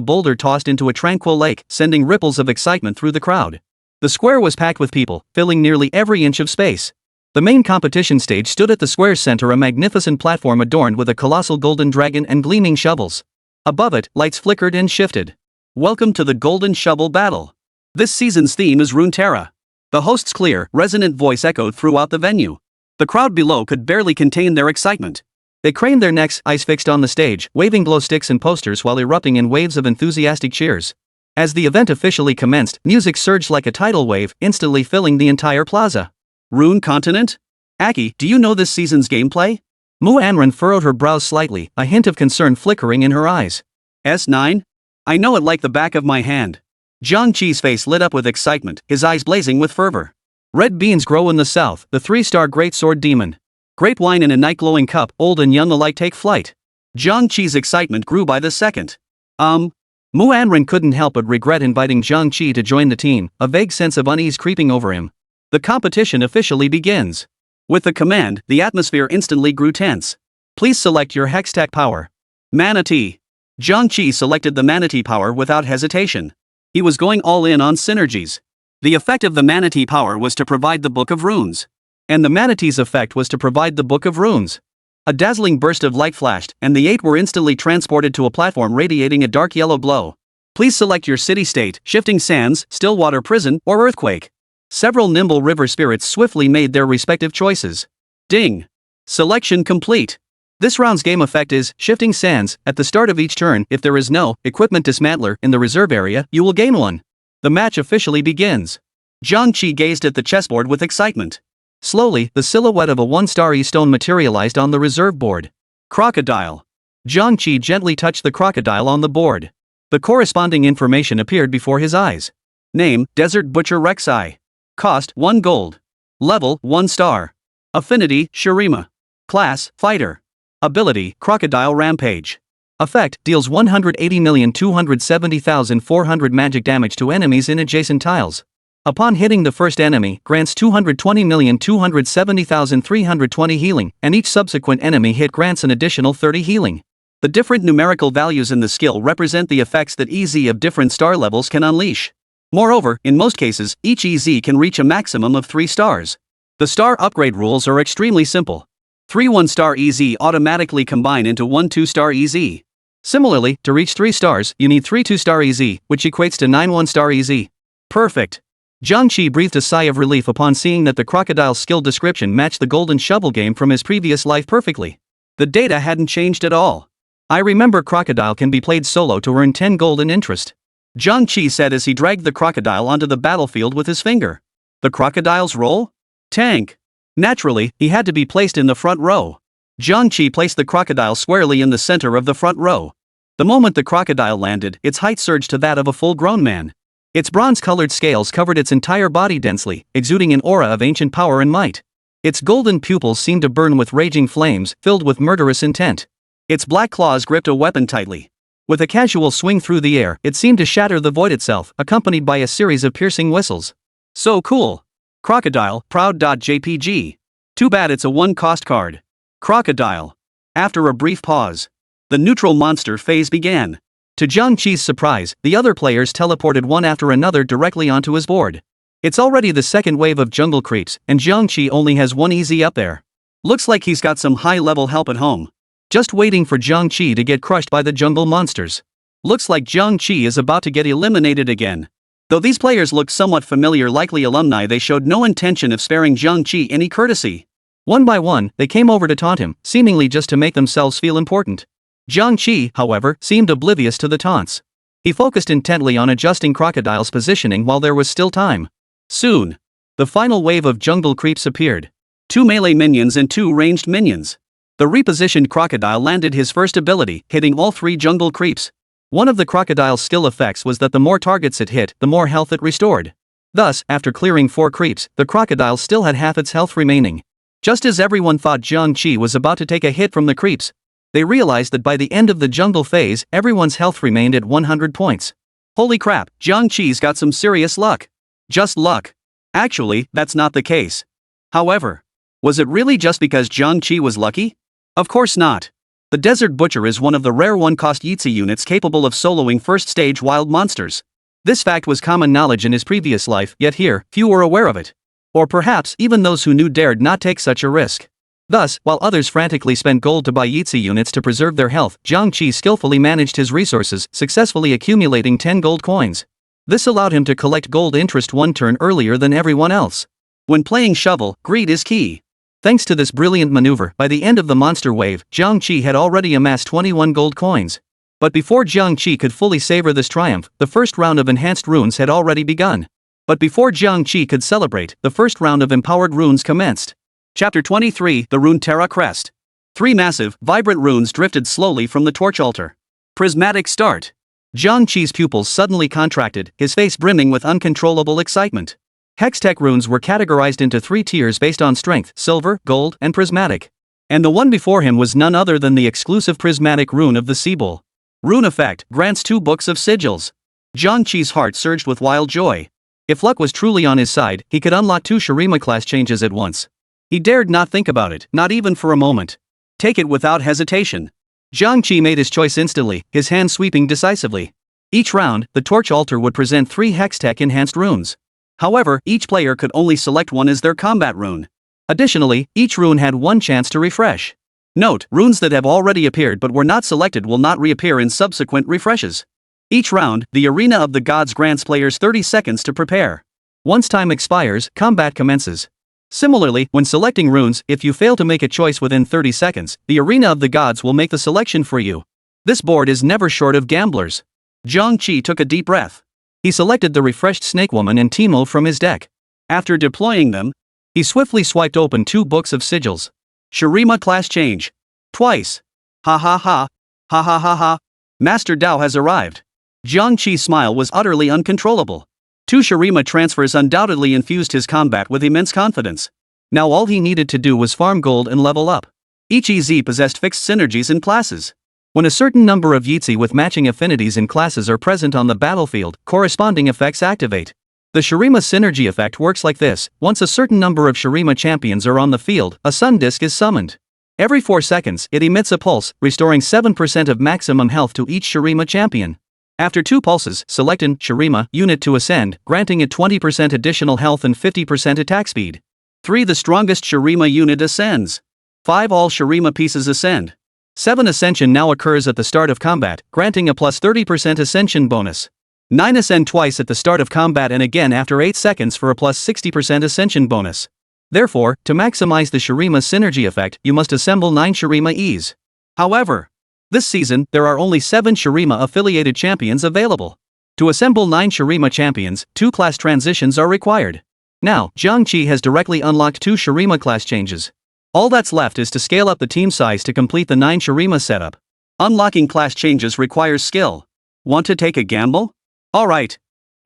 boulder tossed into a tranquil lake, sending ripples of excitement through the crowd. The square was packed with people, filling nearly every inch of space. The main competition stage stood at the square's center, a magnificent platform adorned with a colossal golden dragon and gleaming shovels. Above it, lights flickered and shifted. Welcome to the Golden Shovel Battle. This season's theme is Runeterra. The host's clear, resonant voice echoed throughout the venue. The crowd below could barely contain their excitement. They craned their necks, eyes fixed on the stage, waving glow sticks and posters while erupting in waves of enthusiastic cheers. As the event officially commenced, music surged like a tidal wave, instantly filling the entire plaza. Rune Continent? Aki, do you know this season's gameplay? Mu Anrun furrowed her brows slightly, a hint of concern flickering in her eyes. S9? I know it like the back of my hand. Jiang Qi's face lit up with excitement, his eyes blazing with fervor. Red beans grow in the south, the 3-star Great Sword Demon. Great wine in a night-glowing cup, old and young alike take flight. Jiang Qi's excitement grew by the second. Mu Anrun couldn't help but regret inviting Jiang Qi to join the team, a vague sense of unease creeping over him. The competition officially begins. With the command, the atmosphere instantly grew tense. Please select your hextech power. Manatee. Jiang Qi selected the Manatee power without hesitation. He was going all in on synergies. The effect of the Manatee power was to provide the Book of Runes. And the Manatee's effect was to provide the Book of Runes. A dazzling burst of light flashed, and the 8 were instantly transported to a platform radiating a dark yellow glow. Please select your city-state, Shifting Sands, Stillwater Prison, or Earthquake. Several nimble river spirits swiftly made their respective choices. Ding. Selection complete. This round's game effect is Shifting Sands. At the start of each turn, if there is no equipment dismantler in the reserve area, you will gain one. The match officially begins. Jiang Qi gazed at the chessboard with excitement. Slowly, the silhouette of a 1-star E-stone materialized on the reserve board. Crocodile. Jiang Qi gently touched the crocodile on the board. The corresponding information appeared before his eyes. Name, Desert Butcher Rek'Sai. Cost, 1 gold. Level, 1 star. Affinity, Shurima. Class, Fighter. Ability, Crocodile Rampage. Effect, deals 180,270,400 magic damage to enemies in adjacent tiles. Upon hitting the first enemy, grants 220,270,320 healing, and each subsequent enemy hit grants an additional 30 healing. The different numerical values in the skill represent the effects that EZ of different star levels can unleash. Moreover, in most cases, each EZ can reach a maximum of 3 stars. The star upgrade rules are extremely simple. 3 1-star EZ automatically combine into 1 2-star EZ. Similarly, to reach 3 stars, you need 3 2-star EZ, which equates to 9 1-star EZ. Perfect. Jiang Qi breathed a sigh of relief upon seeing that the crocodile's skill description matched the golden shovel game from his previous life perfectly. The data hadn't changed at all. I remember crocodile can be played solo to earn 10 gold in interest. Jiang Qi said as he dragged the crocodile onto the battlefield with his finger. The crocodile's role? Tank. Naturally, he had to be placed in the front row. Jiang Qi placed the crocodile squarely in the center of the front row. The moment the crocodile landed, its height surged to that of a full-grown man. Its bronze-colored scales covered its entire body densely, exuding an aura of ancient power and might. Its golden pupils seemed to burn with raging flames, filled with murderous intent. Its black claws gripped a weapon tightly. With a casual swing through the air, it seemed to shatter the void itself, accompanied by a series of piercing whistles. So cool. Crocodile, proud.jpg. Too bad it's a 1-cost card. Crocodile. After a brief pause, the neutral monster phase began. To Jiang Qi's surprise, the other players teleported one after another directly onto his board. It's already the second wave of jungle creeps, and Jiang Qi only has 1 EZ up there. Looks like he's got some high-level help at home. Just waiting for Jiang Qi to get crushed by the jungle monsters. Looks like Jiang Qi is about to get eliminated again. Though these players looked somewhat familiar, likely alumni, they showed no intention of sparing Jiang Qi any courtesy. One by one, they came over to taunt him, seemingly just to make themselves feel important. Jiang Qi, however, seemed oblivious to the taunts. He focused intently on adjusting Crocodile's positioning while there was still time. Soon, the final wave of jungle creeps appeared. 2 melee minions and 2 ranged minions. The repositioned Crocodile landed his first ability, hitting all 3 jungle creeps. One of the Crocodile's skill effects was that the more targets it hit, the more health it restored. Thus, after clearing 4 creeps, the Crocodile still had half its health remaining. Just as everyone thought Jiang Qi was about to take a hit from the creeps, they realized that by the end of the jungle phase, everyone's health remained at 100 points. Holy crap, Jiang Qi's got some serious luck. Just luck. Actually, that's not the case. However, was it really just because Jiang Qi was lucky? Of course not. The Desert Butcher is one of the rare 1-cost Yitzi units capable of soloing first-stage wild monsters. This fact was common knowledge in his previous life, yet here, few were aware of it. Or perhaps, even those who knew dared not take such a risk. Thus, while others frantically spent gold to buy Yitzi units to preserve their health, Jiang Qi skillfully managed his resources, successfully accumulating 10 gold coins. This allowed him to collect gold interest 1 turn earlier than everyone else. When playing shovel, greed is key. Thanks to this brilliant maneuver, by the end of the monster wave, Jiang Qi had already amassed 21 gold coins. But before Jiang Qi could fully savor this triumph, the first round of enhanced runes had already begun. But before Jiang Qi could celebrate, the first round of empowered runes commenced. Chapter 23, The Rune Terra Crest. 3 massive, vibrant runes drifted slowly from the torch altar. Prismatic start. Jiang Qi's pupils suddenly contracted, his face brimming with uncontrollable excitement. Hextech runes were categorized into 3 tiers based on strength, silver, gold, and prismatic. And the one before him was none other than the exclusive prismatic rune of the Sea Bull. Rune effect, grants 2 books of sigils. Jiang Qi's heart surged with wild joy. If luck was truly on his side, he could unlock 2 Shurima class changes at once. He dared not think about it, not even for a moment. Take it without hesitation. Jiang Qi made his choice instantly, his hand sweeping decisively. Each round, the torch altar would present 3 Hextech enhanced runes. However, each player could only select one as their combat rune. Additionally, each rune had 1 chance to refresh. Note, runes that have already appeared but were not selected will not reappear in subsequent refreshes. Each round, the Arena of the Gods grants players 30 seconds to prepare. Once time expires, combat commences. Similarly, when selecting runes, if you fail to make a choice within 30 seconds, the Arena of the Gods will make the selection for you. This board is never short of gamblers. Jiang Qi took a deep breath. He selected the refreshed Snake Woman and Teemo from his deck. After deploying them, he swiftly swiped open 2 books of sigils. Shurima class change. Twice. Ha ha ha. Ha ha ha ha. Master Dao has arrived. Jiang Qi's smile was utterly uncontrollable. 2 Shurima transfers undoubtedly infused his combat with immense confidence. Now all he needed to do was farm gold and level up. Each EZ possessed fixed synergies and classes. When a certain number of Yitzi with matching affinities and classes are present on the battlefield, corresponding effects activate. The Shurima synergy effect works like this: once a certain number of Shurima champions are on the field, a sun disk is summoned. Every 4 seconds, it emits a pulse, restoring 7% of maximum health to each Shurima champion. After 2 pulses, select an Shurima unit to ascend, granting it 20% additional health and 50% attack speed. 3. The strongest Shurima unit ascends. 5. All Shurima pieces ascend. 7 Ascension now occurs at the start of combat, granting a plus 30% Ascension bonus. 9 Ascend twice at the start of combat and again after 8 seconds for a plus 60% Ascension bonus. Therefore, to maximize the Shurima synergy effect, you must assemble 9 Shurima E's. However, this season, there are only 7 Shurima-affiliated champions available. To assemble 9 Shurima champions, 2 class transitions are required. Now, Jiang Qi has directly unlocked 2 Shurima class changes. All that's left is to scale up the team size to complete the 9 Shurima setup. Unlocking class changes requires skill. Want to take a gamble? Alright.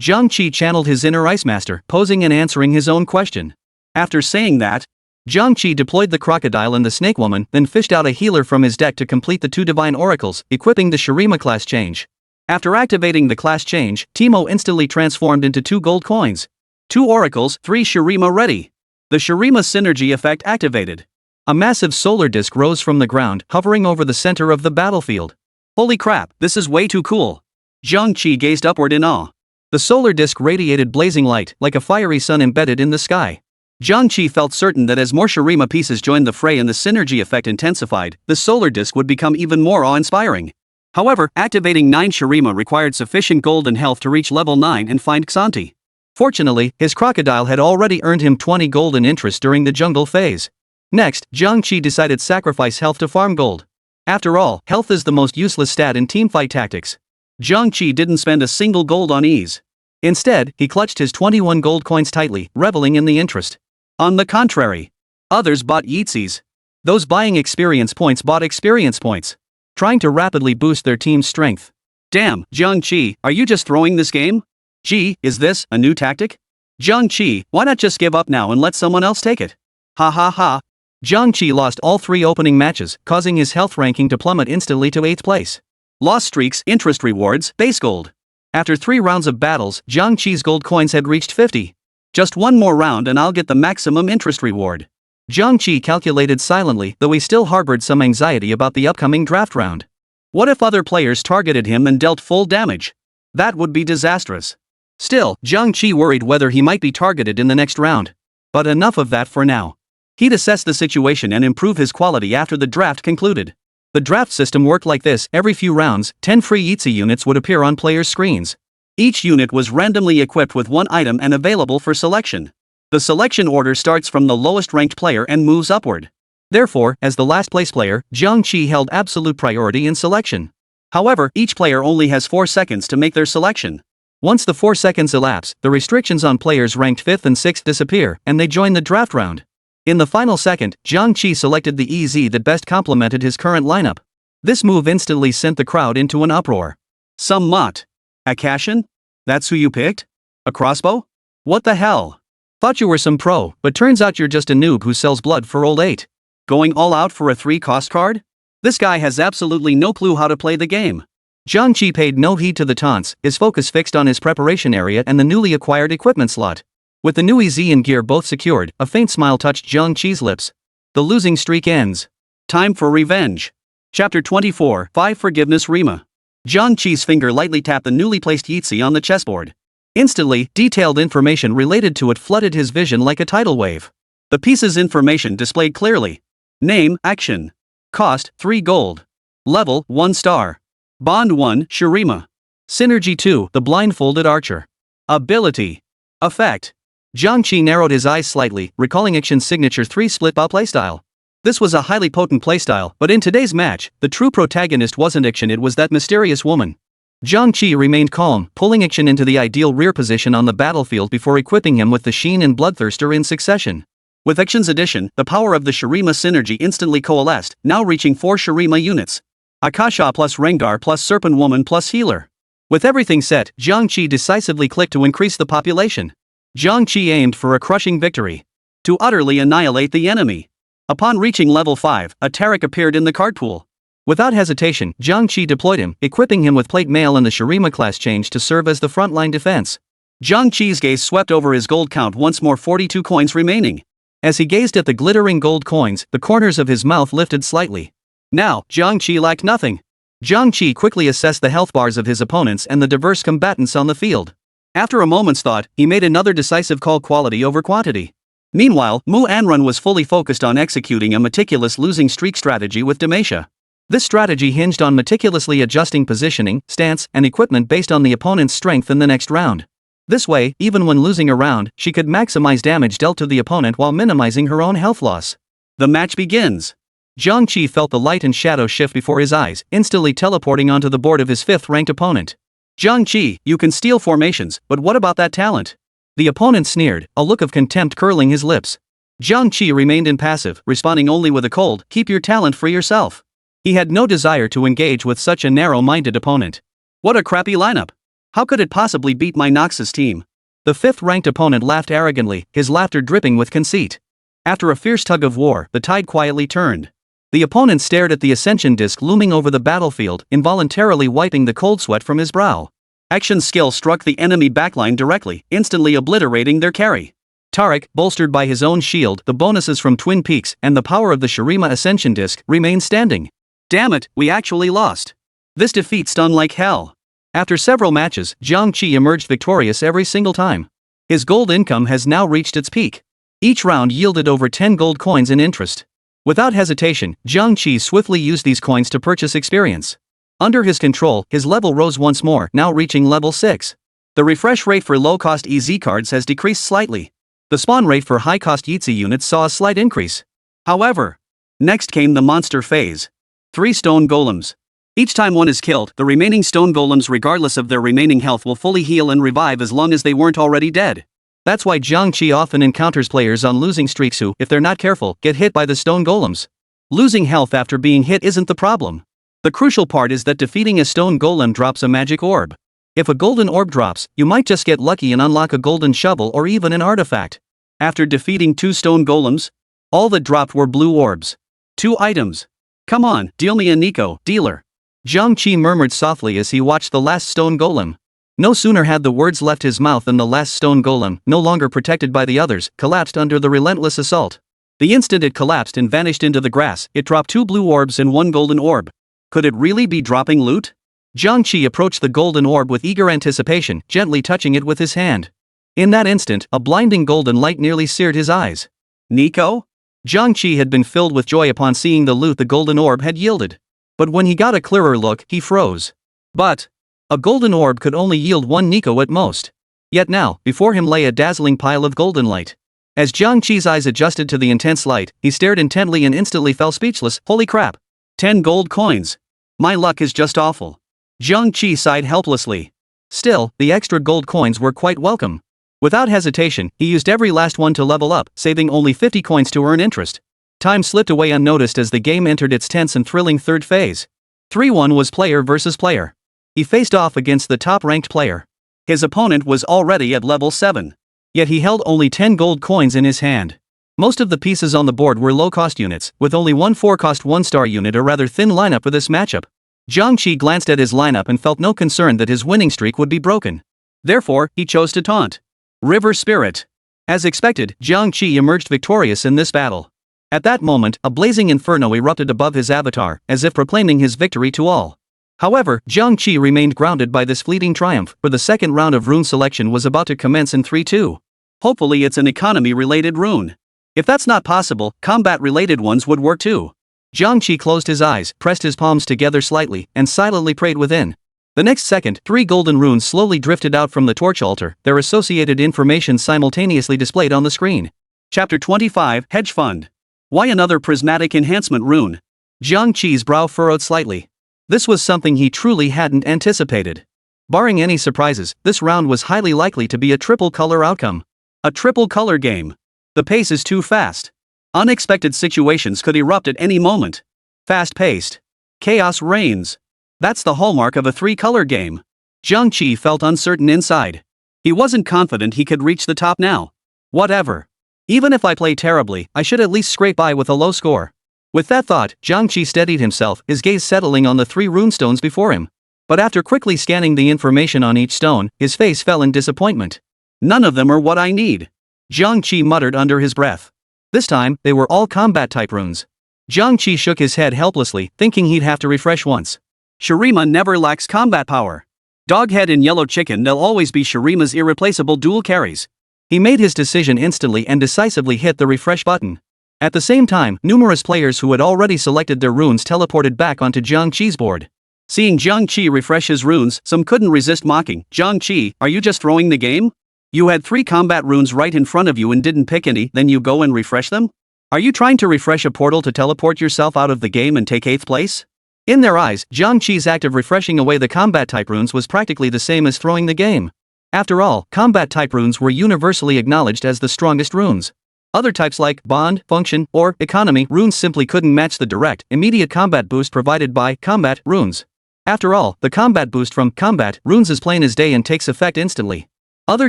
Jiang Qi channeled his inner Ice Master, posing and answering his own question. After saying that, Jiang Qi deployed the Crocodile and the Snake Woman, then fished out a healer from his deck to complete the 2 Divine Oracles, equipping the Shurima class change. After activating the class change, Teemo instantly transformed into 2 gold coins. 2 oracles, 3 Shurima ready. The Shurima synergy effect activated. A massive solar disk rose from the ground, hovering over the center of the battlefield. Holy crap, this is way too cool. Jiang Qi gazed upward in awe. The solar disk radiated blazing light, like a fiery sun embedded in the sky. Jiang Qi felt certain that as more Shurima pieces joined the fray and the synergy effect intensified, the solar disk would become even more awe-inspiring. However, activating 9 Shurima required sufficient gold and health to reach level 9 and find Xanti. Fortunately, his crocodile had already earned him 20 gold in interest during the jungle phase. Next, Jiang Qi decided sacrifice health to farm gold. After all, health is the most useless stat in teamfight tactics. Jiang Qi didn't spend a single gold on ease. Instead, he clutched his 21 gold coins tightly, reveling in the interest. On the contrary, others bought Yeetsies. Those buying experience points bought experience points, trying to rapidly boost their team's strength. Damn, Jiang Qi, are you just throwing this game? Gee, is this a new tactic? Jiang Qi, why not just give up now and let someone else take it? Ha ha ha. Jiang Qi lost all 3 opening matches, causing his health ranking to plummet instantly to 8th place. Lost streaks, interest rewards, base gold. After 3 rounds of battles, Jiang Qi's gold coins had reached 50. Just one more round and I'll get the maximum interest reward. Jiang Qi calculated silently, though he still harbored some anxiety about the upcoming draft round. What if other players targeted him and dealt full damage? That would be disastrous. Still, Jiang Qi worried whether he might be targeted in the next round. But enough of that for now. He'd assess the situation and improve his quality after the draft concluded. The draft system worked like this: every few rounds, 10 free Yeetsi units would appear on players' screens. Each unit was randomly equipped with 1 item and available for selection. The selection order starts from the lowest ranked player and moves upward. Therefore, as the last place player, Jiang Qi held absolute priority in selection. However, each player only has 4 seconds to make their selection. Once the 4 seconds elapse, the restrictions on players ranked 5th and 6th disappear, and they join the draft round. In the final second, Jiang Qi selected the EZ that best complemented his current lineup. This move instantly sent the crowd into an uproar. Some mocked. Akashian? That's who you picked? A crossbow? What the hell? Thought you were some pro, but turns out you're just a noob who sells blood for old 8. Going all out for a 3-cost card? This guy has absolutely no clue how to play the game. Jiang Qi paid no heed to the taunts, his focus fixed on his preparation area and the newly acquired equipment slot. With the new EZ and gear both secured, a faint smile touched Jiang Qi's lips. The losing streak ends. Time for revenge. Chapter 24, 5 Forgiveness Rima. Jiang Qi's finger lightly tapped the newly placed Yeetsi on the chessboard. Instantly, detailed information related to it flooded his vision like a tidal wave. The piece's information displayed clearly. Name, action. Cost, 3 gold. Level, 1 star. Bond 1, Shurima. Synergy 2, the blindfolded archer. Ability. Effect. Jiang Qi narrowed his eyes slightly, recalling Action's signature 3 split bow playstyle. This was a highly potent playstyle, but in today's match, the true protagonist wasn't Action, it was that mysterious woman. Jiang Qi remained calm, pulling Action into the ideal rear position on the battlefield before equipping him with the Sheen and Bloodthirster in succession. With Action's addition, the power of the Shurima synergy instantly coalesced, now reaching 4 Shurima units. Akasha plus Rengar plus Serpent Woman plus Healer. With everything set, Jiang Qi decisively clicked to increase the population. Jiang Qi aimed for a crushing victory. To utterly annihilate the enemy. Upon reaching level 5, a Tarek appeared in the card pool. Without hesitation, Jiang Qi deployed him, equipping him with Plate Mail and the Shurima class change to serve as the frontline defense. Jiang Qi's gaze swept over his gold count, once more 42 coins remaining. As he gazed at the glittering gold coins, the corners of his mouth lifted slightly. Now, Jiang Qi lacked nothing. Jiang Qi quickly assessed the health bars of his opponents and the diverse combatants on the field. After a moment's thought, he made another decisive call: quality over quantity. Meanwhile, Ornn was fully focused on executing a meticulous losing streak strategy with Demise. This strategy hinged on meticulously adjusting positioning, stance, and equipment based on the opponent's strength in the next round. This way, even when losing a round, she could maximize damage dealt to the opponent while minimizing her own health loss. The match begins. Jiang Qi felt the light and shadow shift before his eyes, instantly teleporting onto the board of his 5th-ranked opponent. Jiang Qi, you can steal formations, but what about that talent? The opponent sneered, a look of contempt curling his lips. Jiang Qi remained impassive, responding only with a cold, keep your talent for yourself. He had no desire to engage with such a narrow-minded opponent. What a crappy lineup. How could it possibly beat my Noxus team? The 5th-ranked opponent laughed arrogantly, his laughter dripping with conceit. After a fierce tug of war, the tide quietly turned. The opponent stared at the ascension disc looming over the battlefield, involuntarily wiping the cold sweat from his brow. Action skill struck the enemy backline directly, instantly obliterating their carry. Tarek, bolstered by his own shield, the bonuses from Twin Peaks, and the power of the Shurima ascension disc, remained standing. Damn it, we actually lost. This defeat stung like hell. After several matches, Jiang Qi emerged victorious every single time. His gold income has now reached its peak. Each round yielded over 10 gold coins in interest. Without hesitation, Jiang Qi swiftly used these coins to purchase experience. Under his control, his level rose once more, now reaching level 6. The refresh rate for low-cost EZ cards has decreased slightly. The spawn rate for high-cost Yitzi units saw a slight increase. However, next came the monster phase. 3 stone golems. Each time one is killed, the remaining stone golems, regardless of their remaining health, will fully heal and revive as long as they weren't already dead. That's why Jiang Qi often encounters players on losing streaks who, if they're not careful, get hit by the stone golems. Losing health after being hit isn't the problem. The crucial part is that defeating a stone golem drops a magic orb. If a golden orb drops, you might just get lucky and unlock a golden shovel or even an artifact. After defeating 2 stone golems, all that dropped were blue orbs. 2 items. Come on, deal me a Nico, dealer. Jiang Qi murmured softly as he watched the last stone golem. No sooner had the words left his mouth than the last stone golem, no longer protected by the others, collapsed under the relentless assault. The instant it collapsed and vanished into the grass, it dropped 2 blue orbs and 1 golden orb. Could it really be dropping loot? Jiang Qi approached the golden orb with eager anticipation, gently touching it with his hand. In that instant, a blinding golden light nearly seared his eyes. Nico? Jiang Qi had been filled with joy upon seeing the loot the golden orb had yielded. But when he got a clearer look, he froze. But a golden orb could only yield 1 Nico at most. Yet now, before him lay a dazzling pile of golden light. As Jiang Qi's eyes adjusted to the intense light, he stared intently and instantly fell speechless. Holy crap! 10 gold coins. My luck is just awful. Jiang Qi sighed helplessly. Still, the extra gold coins were quite welcome. Without hesitation, he used every last one to level up, saving only 50 coins to earn interest. Time slipped away unnoticed as the game entered its tense and thrilling 3rd phase. 3-1 was player versus player. He faced off against the top-ranked player. His opponent was already at level 7. Yet he held only 10 gold coins in his hand. Most of the pieces on the board were low-cost units, with only one 4-cost 1-star unit, a rather thin lineup for this matchup. Jiang Qi glanced at his lineup and felt no concern that his winning streak would be broken. Therefore, he chose to taunt. River Spirit. As expected, Jiang Qi emerged victorious in this battle. At that moment, a blazing inferno erupted above his avatar, as if proclaiming his victory to all. However, Jiang Qi remained grounded by this fleeting triumph, for the second round of rune selection was about to commence in 3-2. Hopefully it's an economy-related rune. If that's not possible, combat-related ones would work too. Jiang Qi closed his eyes, pressed his palms together slightly, and silently prayed within. The next second, 3 golden runes slowly drifted out from the torch altar, their associated information simultaneously displayed on the screen. Chapter 25, Hedge Fund. Why another prismatic enhancement rune? Jiang Qi's brow furrowed slightly. This was something he truly hadn't anticipated. Barring any surprises, this round was highly likely to be a triple-color outcome. A triple-color game. The pace is too fast. Unexpected situations could erupt at any moment. Fast-paced. Chaos reigns. That's the hallmark of a 3-color game. Jiang Qi felt uncertain inside. He wasn't confident he could reach the top now. Whatever. Even if I play terribly, I should at least scrape by with a low score. With that thought, Jiang Qi steadied himself, his gaze settling on the 3 runestones before him. But after quickly scanning the information on each stone, his face fell in disappointment. None of them are what I need. Jiang Qi muttered under his breath. This time, they were all combat-type runes. Jiang Qi shook his head helplessly, thinking he'd have to refresh once. Shurima never lacks combat power. Doghead and Yellow Chicken, they'll always be Shurima's irreplaceable dual carries. He made his decision instantly and decisively hit the refresh button. At the same time, numerous players who had already selected their runes teleported back onto Jiang Qi's board. Seeing Jiang Qi refresh his runes, some couldn't resist mocking. Jiang Qi, are you just throwing the game? You had 3 combat runes right in front of you and didn't pick any, then you go and refresh them? Are you trying to refresh a portal to teleport yourself out of the game and take 8th place? In their eyes, Jiang Qi's act of refreshing away the combat type runes was practically the same as throwing the game. After all, combat type runes were universally acknowledged as the strongest runes. Other types like bond, function, or economy runes simply couldn't match the direct, immediate combat boost provided by combat runes. After all, the combat boost from combat runes is plain as day and takes effect instantly. Other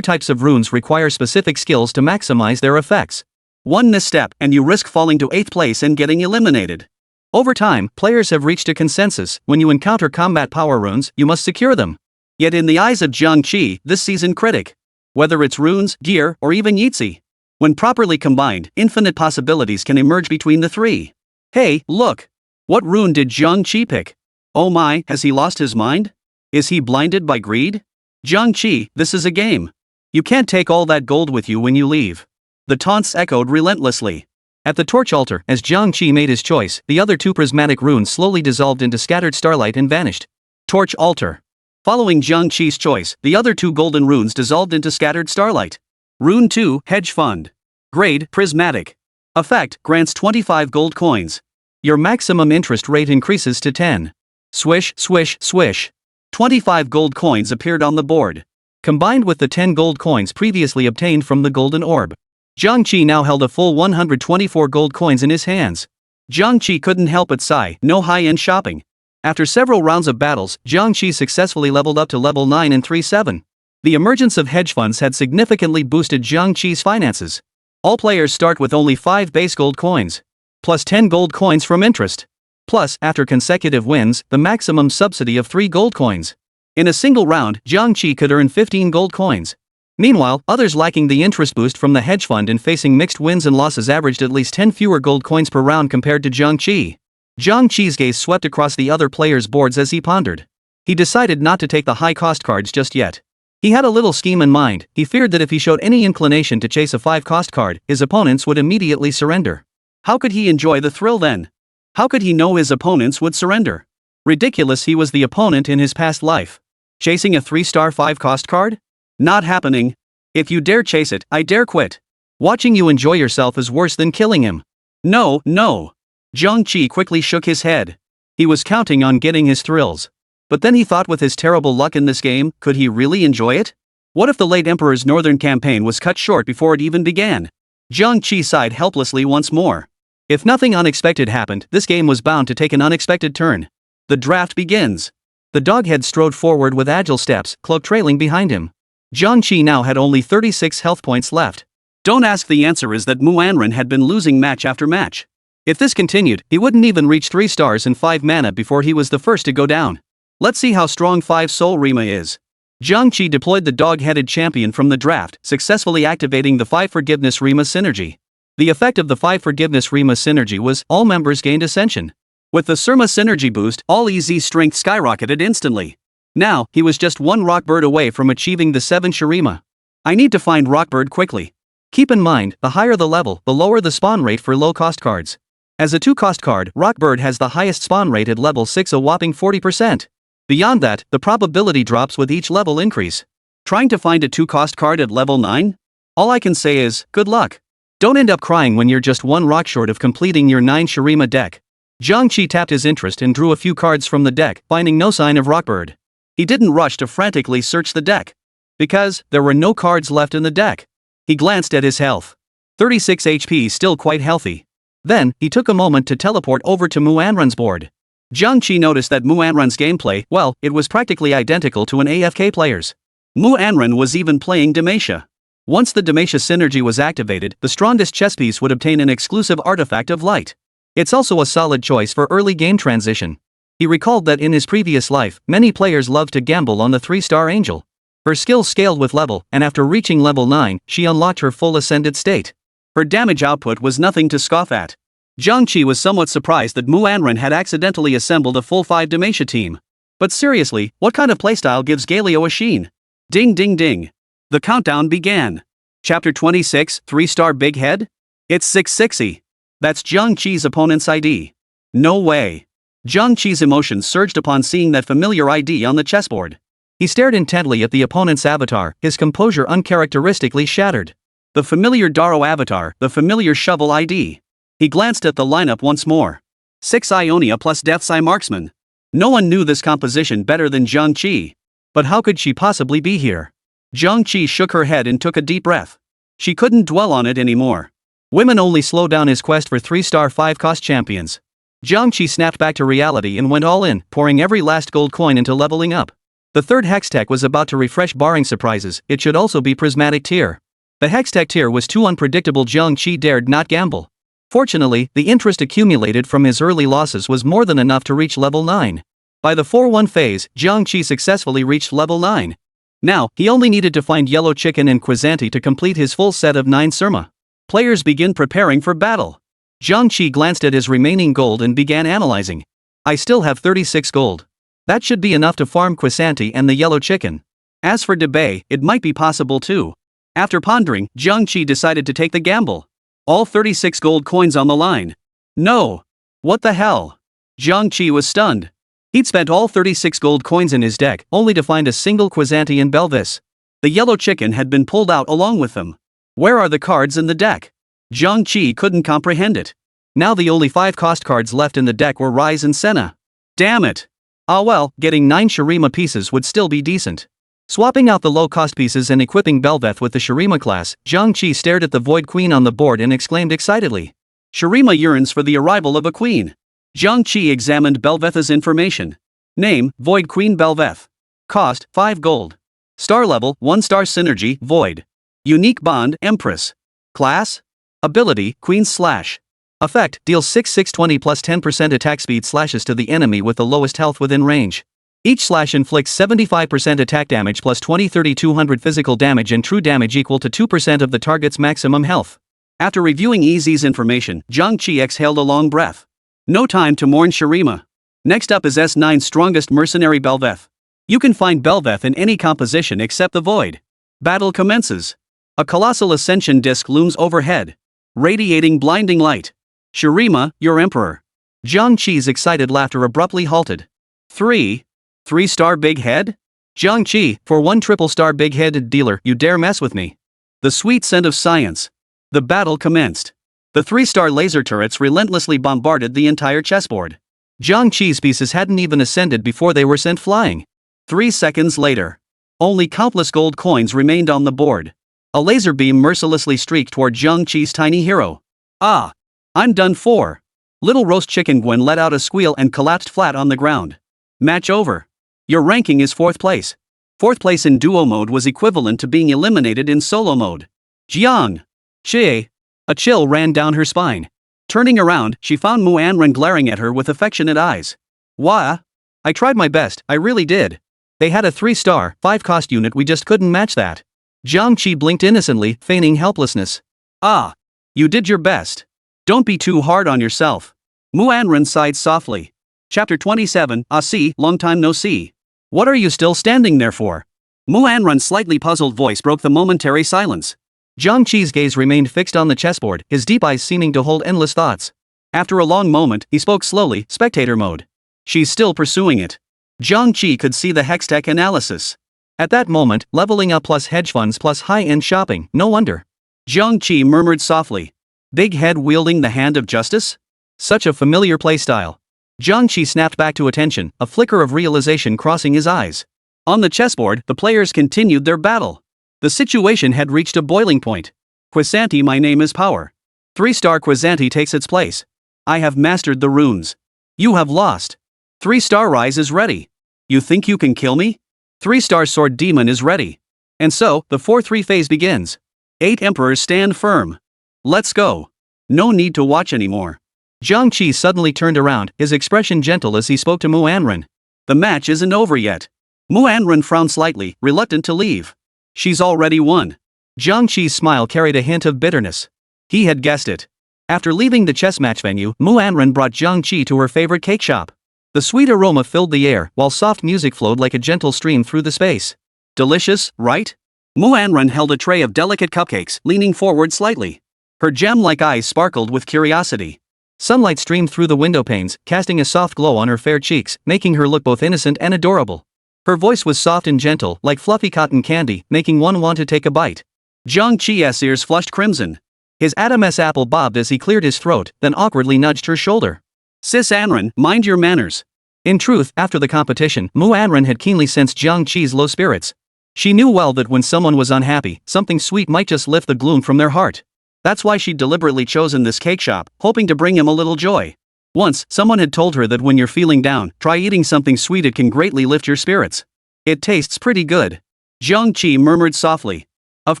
types of runes require specific skills to maximize their effects. One misstep, and you risk falling to 8th place and getting eliminated. Over time, players have reached a consensus: when you encounter combat power runes, you must secure them. Yet in the eyes of Jiang Qi, this seasoned critic, whether it's runes, gear, or even Yitzi, when properly combined, infinite possibilities can emerge between the 3. Hey, look! What rune did Jiang Qi pick? Oh my, has he lost his mind? Is he blinded by greed? Jiang Qi, this is a game. You can't take all that gold with you when you leave. The taunts echoed relentlessly. At the torch altar, as Jiang Qi made his choice, the other 2 prismatic runes slowly dissolved into scattered starlight and vanished. Torch altar. Following Jiang Qi's choice, the other 2 golden runes dissolved into scattered starlight. Rune 2, Hedge Fund. Grade, Prismatic. Effect, grants 25 gold coins. Your maximum interest rate increases to 10. Swish, swish, swish. 25 gold coins appeared on the board. Combined with the 10 gold coins previously obtained from the golden orb, Jiang Qi now held a full 124 gold coins in his hands. Jiang Qi couldn't help but sigh, no high-end shopping. After several rounds of battles, Jiang Qi successfully leveled up to level 9 and 3-7. The emergence of hedge funds had significantly boosted Jiang Qi's finances. All players start with only 5 base gold coins, plus 10 gold coins from interest. Plus, after consecutive wins, the maximum subsidy of 3 gold coins. In a single round, Jiang Qi could earn 15 gold coins. Meanwhile, others lacking the interest boost from the hedge fund and facing mixed wins and losses averaged at least 10 fewer gold coins per round compared to Jiang Qi. Jiang Qi's gaze swept across the other players' boards as he pondered. He decided not to take the high-cost cards just yet. He had a little scheme in mind. He feared that if he showed any inclination to chase a 5-cost card, his opponents would immediately surrender. How could he enjoy the thrill then? How could he know his opponents would surrender? Ridiculous, he was the opponent in his past life. Chasing a 3-star 5-cost card? Not happening. If you dare chase it, I dare quit. Watching you enjoy yourself is worse than killing him. No, no. Jiang Qi quickly shook his head. He was counting on getting his thrills. But then he thought, with his terrible luck in this game, could he really enjoy it? What if the late Emperor's northern campaign was cut short before it even began? Jiang Qi sighed helplessly once more. If nothing unexpected happened, this game was bound to take an unexpected turn. The draft begins. The doghead strode forward with agile steps, cloak trailing behind him. Jiang Qi now had only 36 health points left. Don't ask, the answer is that Ornn had been losing match after match. If this continued, he wouldn't even reach 3 stars and 5 mana before he was the first to go down. Let's see how strong 5 Soul Rima is. Jiang Qi deployed the dog-headed champion from the draft, successfully activating the 5 Forgiveness Rima synergy. The effect of the 5 Forgiveness Rima synergy was, all members gained Ascension. With the Surma synergy boost, all EZ's strength skyrocketed instantly. Now, he was just 1 Rockbird away from achieving the 7 Shurima. I need to find Rockbird quickly. Keep in mind, the higher the level, the lower the spawn rate for low-cost cards. As a 2-cost card, Rockbird has the highest spawn rate at level 6, a whopping 40%. Beyond that, the probability drops with each level increase. Trying to find a 2-cost card at level 9? All I can say is, good luck. Don't end up crying when you're just 1 rock short of completing your 9 Shurima deck. Jiang Qi tapped his interest and drew a few cards from the deck, finding no sign of Rockbird. He didn't rush to frantically search the deck, because there were no cards left in the deck. He glanced at his health. 36 HP, still quite healthy. Then, he took a moment to teleport over to Ornn's board. Jiang Qi noticed that Ornn's gameplay, well, it was practically identical to an AFK player's. Ornn was even playing demise. Once the demise synergy was activated, the strongest chess piece would obtain an exclusive artifact of light. It's also a solid choice for early game transition. He recalled that in his previous life, many players loved to gamble on the 3-star Angel. Her skills scaled with level, and after reaching level 9, she unlocked her full ascended state. Her damage output was nothing to scoff at. Jiang Qi was somewhat surprised that Ornn had accidentally assembled a full 5 demise team. But seriously, what kind of playstyle gives Galio a sheen? Ding ding ding. The countdown began. Chapter 26, 3-star Big Head? It's 660. That's Jiang Qi's opponent's ID. No way. Jiang Qi's emotions surged upon seeing that familiar ID on the chessboard. He stared intently at the opponent's avatar, his composure uncharacteristically shattered. The familiar Daro avatar, the familiar shovel ID. He glanced at the lineup once more. 6 Ionia plus Death's Eye Marksman. No one knew this composition better than Jiang Qi. But how could she possibly be here? Jiang Qi shook her head and took a deep breath. She couldn't dwell on it anymore. Women only slow down his quest for 3-star 5-cost champions. Jiang Qi snapped back to reality and went all in, pouring every last gold coin into leveling up. The third Hextech was about to refresh barring surprises, it should also be Prismatic Tier. The Hextech tier was too unpredictable. Jiang Qi dared not gamble. Fortunately, the interest accumulated from his early losses was more than enough to reach level 9. By the 4-1 phase, Jiang Qi successfully reached level 9. Now, he only needed to find Yellow Chicken and Quizanti to complete his full set of 9 Surma. Players begin preparing for battle. Jiang Qi glanced at his remaining gold and began analyzing. I still have 36 gold. That should be enough to farm Quizanti and the Yellow Chicken. As for Debay, it might be possible too. After pondering, Jiang Qi decided to take the gamble. All 36 gold coins on the line. No! What the hell? Jiang Qi was stunned. He'd spent all 36 gold coins in his deck, only to find a single Quizanti and Belvis. The Yellow Chicken had been pulled out along with them. Where are the cards in the deck? Jiang Qi couldn't comprehend it. Now the only 5-cost cards left in the deck were Rise and Senna. Damn it! Ah well, getting 9 Shurima pieces would still be decent. Swapping out the low-cost pieces and equipping Belveth with the Shurima class, Jiang Qi stared at the Void Queen on the board and exclaimed excitedly. Shurima yearns for the arrival of a queen. Jiang Qi examined Belveth's information. Name, Void Queen Belveth. Cost, 5 gold. Star level, 1-star synergy, Void. Unique bond, Empress. Class? Ability, Queen's Slash. Effect, deals 6/6/20 plus 10% attack speed slashes to the enemy with the lowest health within range. Each slash inflicts 75% attack damage plus 20-30-200 physical damage and true damage equal to 2% of the target's maximum health. After reviewing EZ's information, Jiang Qi exhaled a long breath. No time to mourn Shurima. Next up is S9's strongest mercenary Belveth. You can find Belveth in any composition except the Void. Battle commences. A colossal ascension disc looms overhead, radiating blinding light. Shurima, your emperor. Jiang Qi's excited laughter abruptly halted. 3-star big head? Jiang Qi, for 1 triple-star big-headed dealer, you dare mess with me. The sweet scent of science. The battle commenced. The 3-star laser turrets relentlessly bombarded the entire chessboard. Jiang Qi's pieces hadn't even ascended before they were sent flying. 3 seconds later. Only countless gold coins remained on the board. A laser beam mercilessly streaked toward Jiang Qi's tiny hero. Ah! I'm done for. Little Roast Chicken Gwen let out a squeal and collapsed flat on the ground. Match over. Your ranking is 4th place. 4th place in duo mode was equivalent to being eliminated in solo mode. Jiang Qi. A chill ran down her spine. Turning around, she found Manhwa glaring at her with affectionate eyes. Wah? I tried my best, I really did. They had a 3-star, 5-cost unit, we just couldn't match that. Jiang Qi blinked innocently, feigning helplessness. Ah. You did your best. Don't be too hard on yourself. Manhwa sighed softly. Chapter 27, see, long time no see. What are you still standing there for? Manhwa's slightly puzzled voice broke the momentary silence. Jiang Qi's gaze remained fixed on the chessboard, his deep eyes seeming to hold endless thoughts. After a long moment, he spoke slowly, spectator mode. She's still pursuing it. Jiang Qi could see the Hextech analysis. At that moment, leveling up plus hedge funds plus high-end shopping, no wonder. Jiang Qi murmured softly. Big head wielding the hand of justice? Such a familiar playstyle. Jiang Qi snapped back to attention, a flicker of realization crossing his eyes. On the chessboard, the players continued their battle. The situation had reached a boiling point. Quizanti, my name is power. 3-star Quizanti takes its place. I have mastered the runes. You have lost. 3-star Rise is ready. You think you can kill me? 3-star Sword Demon is ready. And so, the 4-3 phase begins. 8 emperors stand firm. Let's go. No need to watch anymore. Jiang Qi suddenly turned around, his expression gentle as he spoke to Manhwa. The match isn't over yet. Manhwa frowned slightly, reluctant to leave. She's already won. Jiang Qi's smile carried a hint of bitterness. He had guessed it. After leaving the chess match venue, Manhwa brought Jiang Qi to her favorite cake shop. The sweet aroma filled the air, while soft music flowed like a gentle stream through the space. Delicious, right? Manhwa held a tray of delicate cupcakes, leaning forward slightly. Her gem-like eyes sparkled with curiosity. Sunlight streamed through the window panes, casting a soft glow on her fair cheeks, making her look both innocent and adorable. Her voice was soft and gentle, like fluffy cotton candy, making one want to take a bite. Jiang Qi's ears flushed crimson. His Adam's apple bobbed as he cleared his throat, then awkwardly nudged her shoulder. Sis Anran, mind your manners. In truth, after the competition, Mu Anran had keenly sensed Jiang Qi's low spirits. She knew well that when someone was unhappy, something sweet might just lift the gloom from their heart. That's why she'd deliberately chosen this cake shop, hoping to bring him a little joy. Once, someone had told her that when you're feeling down, try eating something sweet, it can greatly lift your spirits. It tastes pretty good. Jiang Qi murmured softly. Of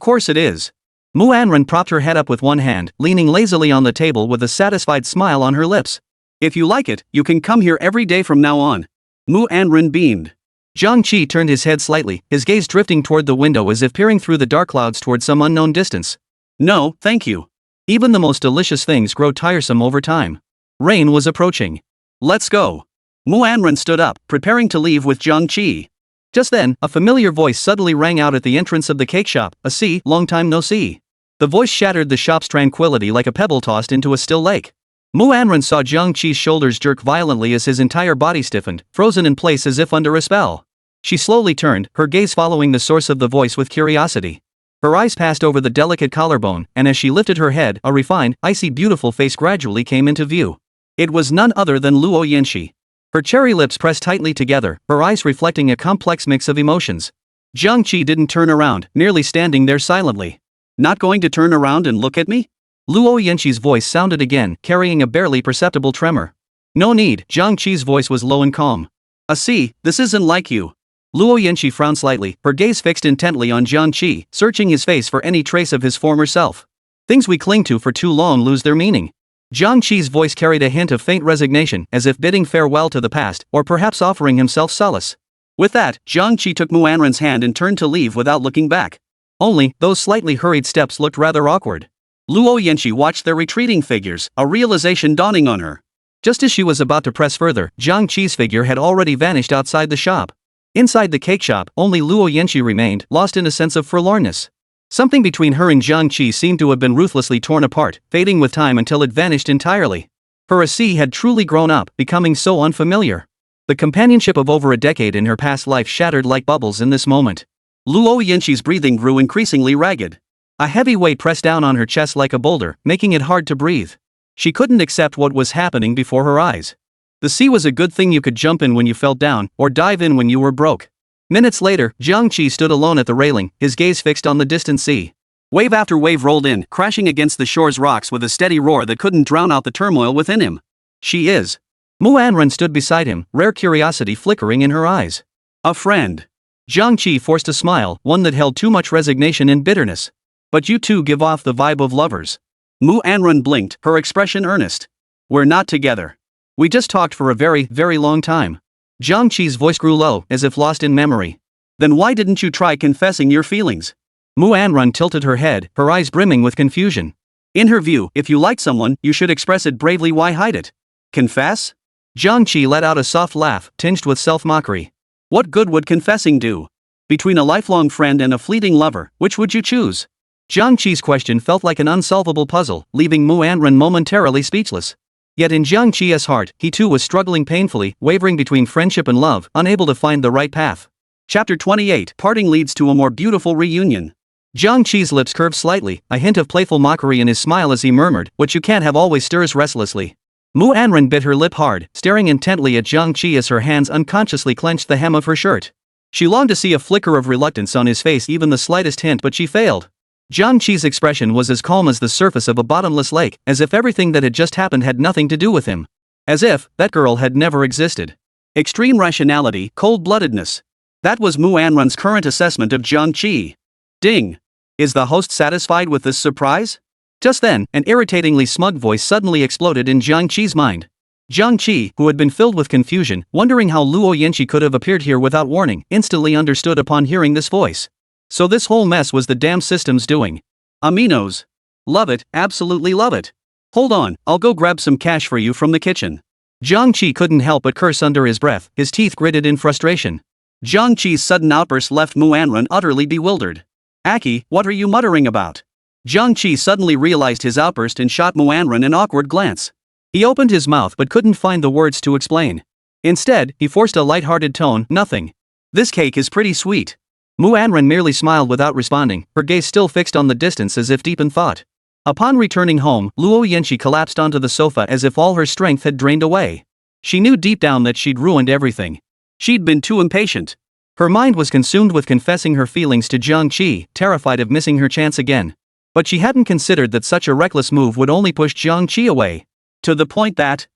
course it is. Mu Anran propped her head up with one hand, leaning lazily on the table with a satisfied smile on her lips. If you like it, you can come here every day from now on. Mu Anran beamed. Jiang Qi turned his head slightly, his gaze drifting toward the window as if peering through the dark clouds toward some unknown distance. No, thank you. Even the most delicious things grow tiresome over time. Rain was approaching. Let's go. Mu Anran stood up, preparing to leave with Jiang Qi. Just then, a familiar voice suddenly rang out at the entrance of the cake shop. "A see, long time no see." The voice shattered the shop's tranquility like a pebble tossed into a still lake. Mu Anran saw Jiang Qi's shoulders jerk violently as his entire body stiffened, frozen in place as if under a spell. She slowly turned, her gaze following the source of the voice with curiosity. Her eyes passed over the delicate collarbone, and as she lifted her head, a refined, icy beautiful face gradually came into view. It was none other than Luo Yanxi. Her cherry lips pressed tightly together, her eyes reflecting a complex mix of emotions. Jiang Qi didn't turn around, merely standing there silently. Not going to turn around and look at me? Luo Yanxi's voice sounded again, carrying a barely perceptible tremor. No need, Jiang Qi's voice was low and calm. See, this isn't like you. Luo Yanxi frowned slightly, her gaze fixed intently on Jiang Qi, searching his face for any trace of his former self. Things we cling to for too long lose their meaning. Jiang Qi's voice carried a hint of faint resignation, as if bidding farewell to the past, or perhaps offering himself solace. With that, Jiang Qi took Mu Anran's hand and turned to leave without looking back. Only, those slightly hurried steps looked rather awkward. Luo Yanxi watched their retreating figures, a realization dawning on her. Just as she was about to press further, Jiang Qi's figure had already vanished outside the shop. Inside the cake shop, only Luo Yanxi remained, lost in a sense of forlornness. Something between her and Jiang Qi seemed to have been ruthlessly torn apart, fading with time until it vanished entirely. Her AC had truly grown up, becoming so unfamiliar. The companionship of over a decade in her past life shattered like bubbles in this moment. Luo Yanxi's breathing grew increasingly ragged. A heavy weight pressed down on her chest like a boulder, making it hard to breathe. She couldn't accept what was happening before her eyes. The sea was a good thing you could jump in when you felt down, or dive in when you were broke. Minutes later, Jiang Qi stood alone at the railing, his gaze fixed on the distant sea. Wave after wave rolled in, crashing against the shore's rocks with a steady roar that couldn't drown out the turmoil within him. She is. Mu Anran stood beside him, rare curiosity flickering in her eyes. A friend. Jiang Qi forced a smile, one that held too much resignation and bitterness. But you two give off the vibe of lovers. Mu Anran blinked, her expression earnest. We're not together. We just talked for a very, very long time. Jiang Qi's voice grew low, as if lost in memory. Then why didn't you try confessing your feelings? Mu Anran tilted her head, her eyes brimming with confusion. In her view, if you like someone, you should express it bravely. Why hide it? Confess? Jiang Qi let out a soft laugh, tinged with self-mockery. What good would confessing do? Between a lifelong friend and a fleeting lover, which would you choose? Jiang Qi's question felt like an unsolvable puzzle, leaving Mu Anran momentarily speechless. Yet in Jiang Qi's heart, he too was struggling painfully, wavering between friendship and love, unable to find the right path. Chapter 28. Parting leads to a more beautiful reunion. Jiang Qi's lips curved slightly, a hint of playful mockery in his smile as he murmured, "What you can't have always stirs restlessly." Mu Anran bit her lip hard, staring intently at Jiang Qi as her hands unconsciously clenched the hem of her shirt. She longed to see a flicker of reluctance on his face, even the slightest hint, but she failed. Jiang Qi's expression was as calm as the surface of a bottomless lake, as if everything that had just happened had nothing to do with him. As if that girl had never existed. Extreme rationality, cold-bloodedness. That was Mu Anran's current assessment of Jiang Qi. Ding! Is the host satisfied with this surprise? Just then, an irritatingly smug voice suddenly exploded in Jiang Qi's mind. Jiang Qi, who had been filled with confusion, wondering how Luo Yanxi could have appeared here without warning, instantly understood upon hearing this voice. So this whole mess was the damn system's doing. Aminos. Love it, absolutely love it. Hold on, I'll go grab some cash for you from the kitchen. Jiang Qi couldn't help but curse under his breath, his teeth gritted in frustration. Jiang Qi's sudden outburst left Mu Anran utterly bewildered. Aki, what are you muttering about? Jiang Qi suddenly realized his outburst and shot Manhwa an awkward glance. He opened his mouth but couldn't find the words to explain. Instead, he forced a light-hearted tone, nothing. This cake is pretty sweet. Manhwa merely smiled without responding, her gaze still fixed on the distance as if deep in thought. Upon returning home, Luo Yanqi collapsed onto the sofa as if all her strength had drained away. She knew deep down that she'd ruined everything. She'd been too impatient. Her mind was consumed with confessing her feelings to Jiang Qi, terrified of missing her chance again. But she hadn't considered that such a reckless move would only push Jiang Qi away. To the point that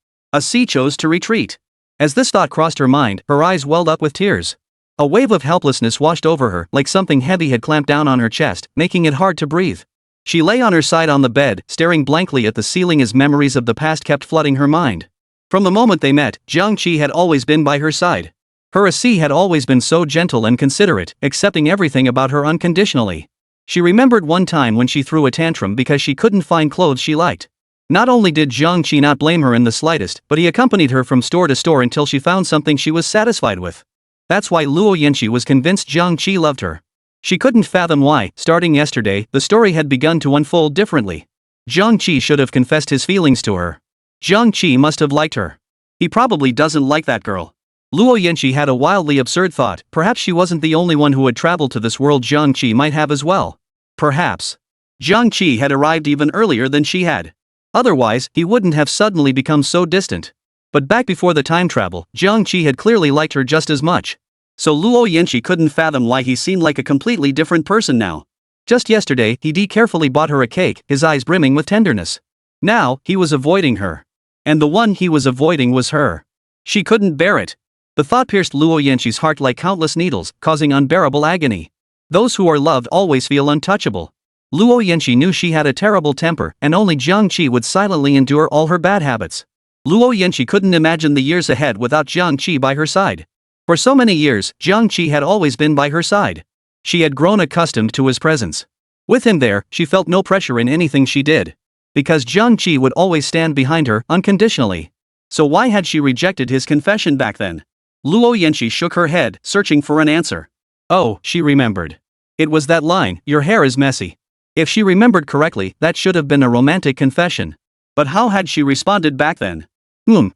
she chose to retreat. As this thought crossed her mind, her eyes welled up with tears. A wave of helplessness washed over her, like something heavy had clamped down on her chest, making it hard to breathe. She lay on her side on the bed, staring blankly at the ceiling as memories of the past kept flooding her mind. From the moment they met, Jiang Qi had always been by her side. Her had always been so gentle and considerate, accepting everything about her unconditionally. She remembered one time when she threw a tantrum because she couldn't find clothes she liked. Not only did Jiang Qi not blame her in the slightest, but he accompanied her from store to store until she found something she was satisfied with. That's why Luo Yanqi was convinced Jiang Qi loved her. She couldn't fathom why, starting yesterday, the story had begun to unfold differently. Jiang Qi should have confessed his feelings to her. Jiang Qi must have liked her. He probably doesn't like that girl. Luo Yanqi had a wildly absurd thought, perhaps she wasn't the only one who had traveled to this world, Jiang Qi might have as well. Perhaps Jiang Qi had arrived even earlier than she had. Otherwise, he wouldn't have suddenly become so distant. But back before the time travel, Jiang Qi had clearly liked her just as much. So Luo Yanqi couldn't fathom why he seemed like a completely different person now. Just yesterday, he carefully bought her a cake, his eyes brimming with tenderness. Now, he was avoiding her. And the one he was avoiding was her. She couldn't bear it. The thought pierced Luo Yanqi's heart like countless needles, causing unbearable agony. Those who are loved always feel untouchable. Luo Yanqi knew she had a terrible temper, and only Jiang Qi would silently endure all her bad habits. Luo Yanqi couldn't imagine the years ahead without Jiang Qi by her side. For so many years, Jiang Qi had always been by her side. She had grown accustomed to his presence. With him there, she felt no pressure in anything she did. Because Jiang Qi would always stand behind her, unconditionally. So why had she rejected his confession back then? Luo Yanqi shook her head, searching for an answer. Oh, she remembered. It was that line, "Your hair is messy." If she remembered correctly, that should have been a romantic confession. But how had she responded back then?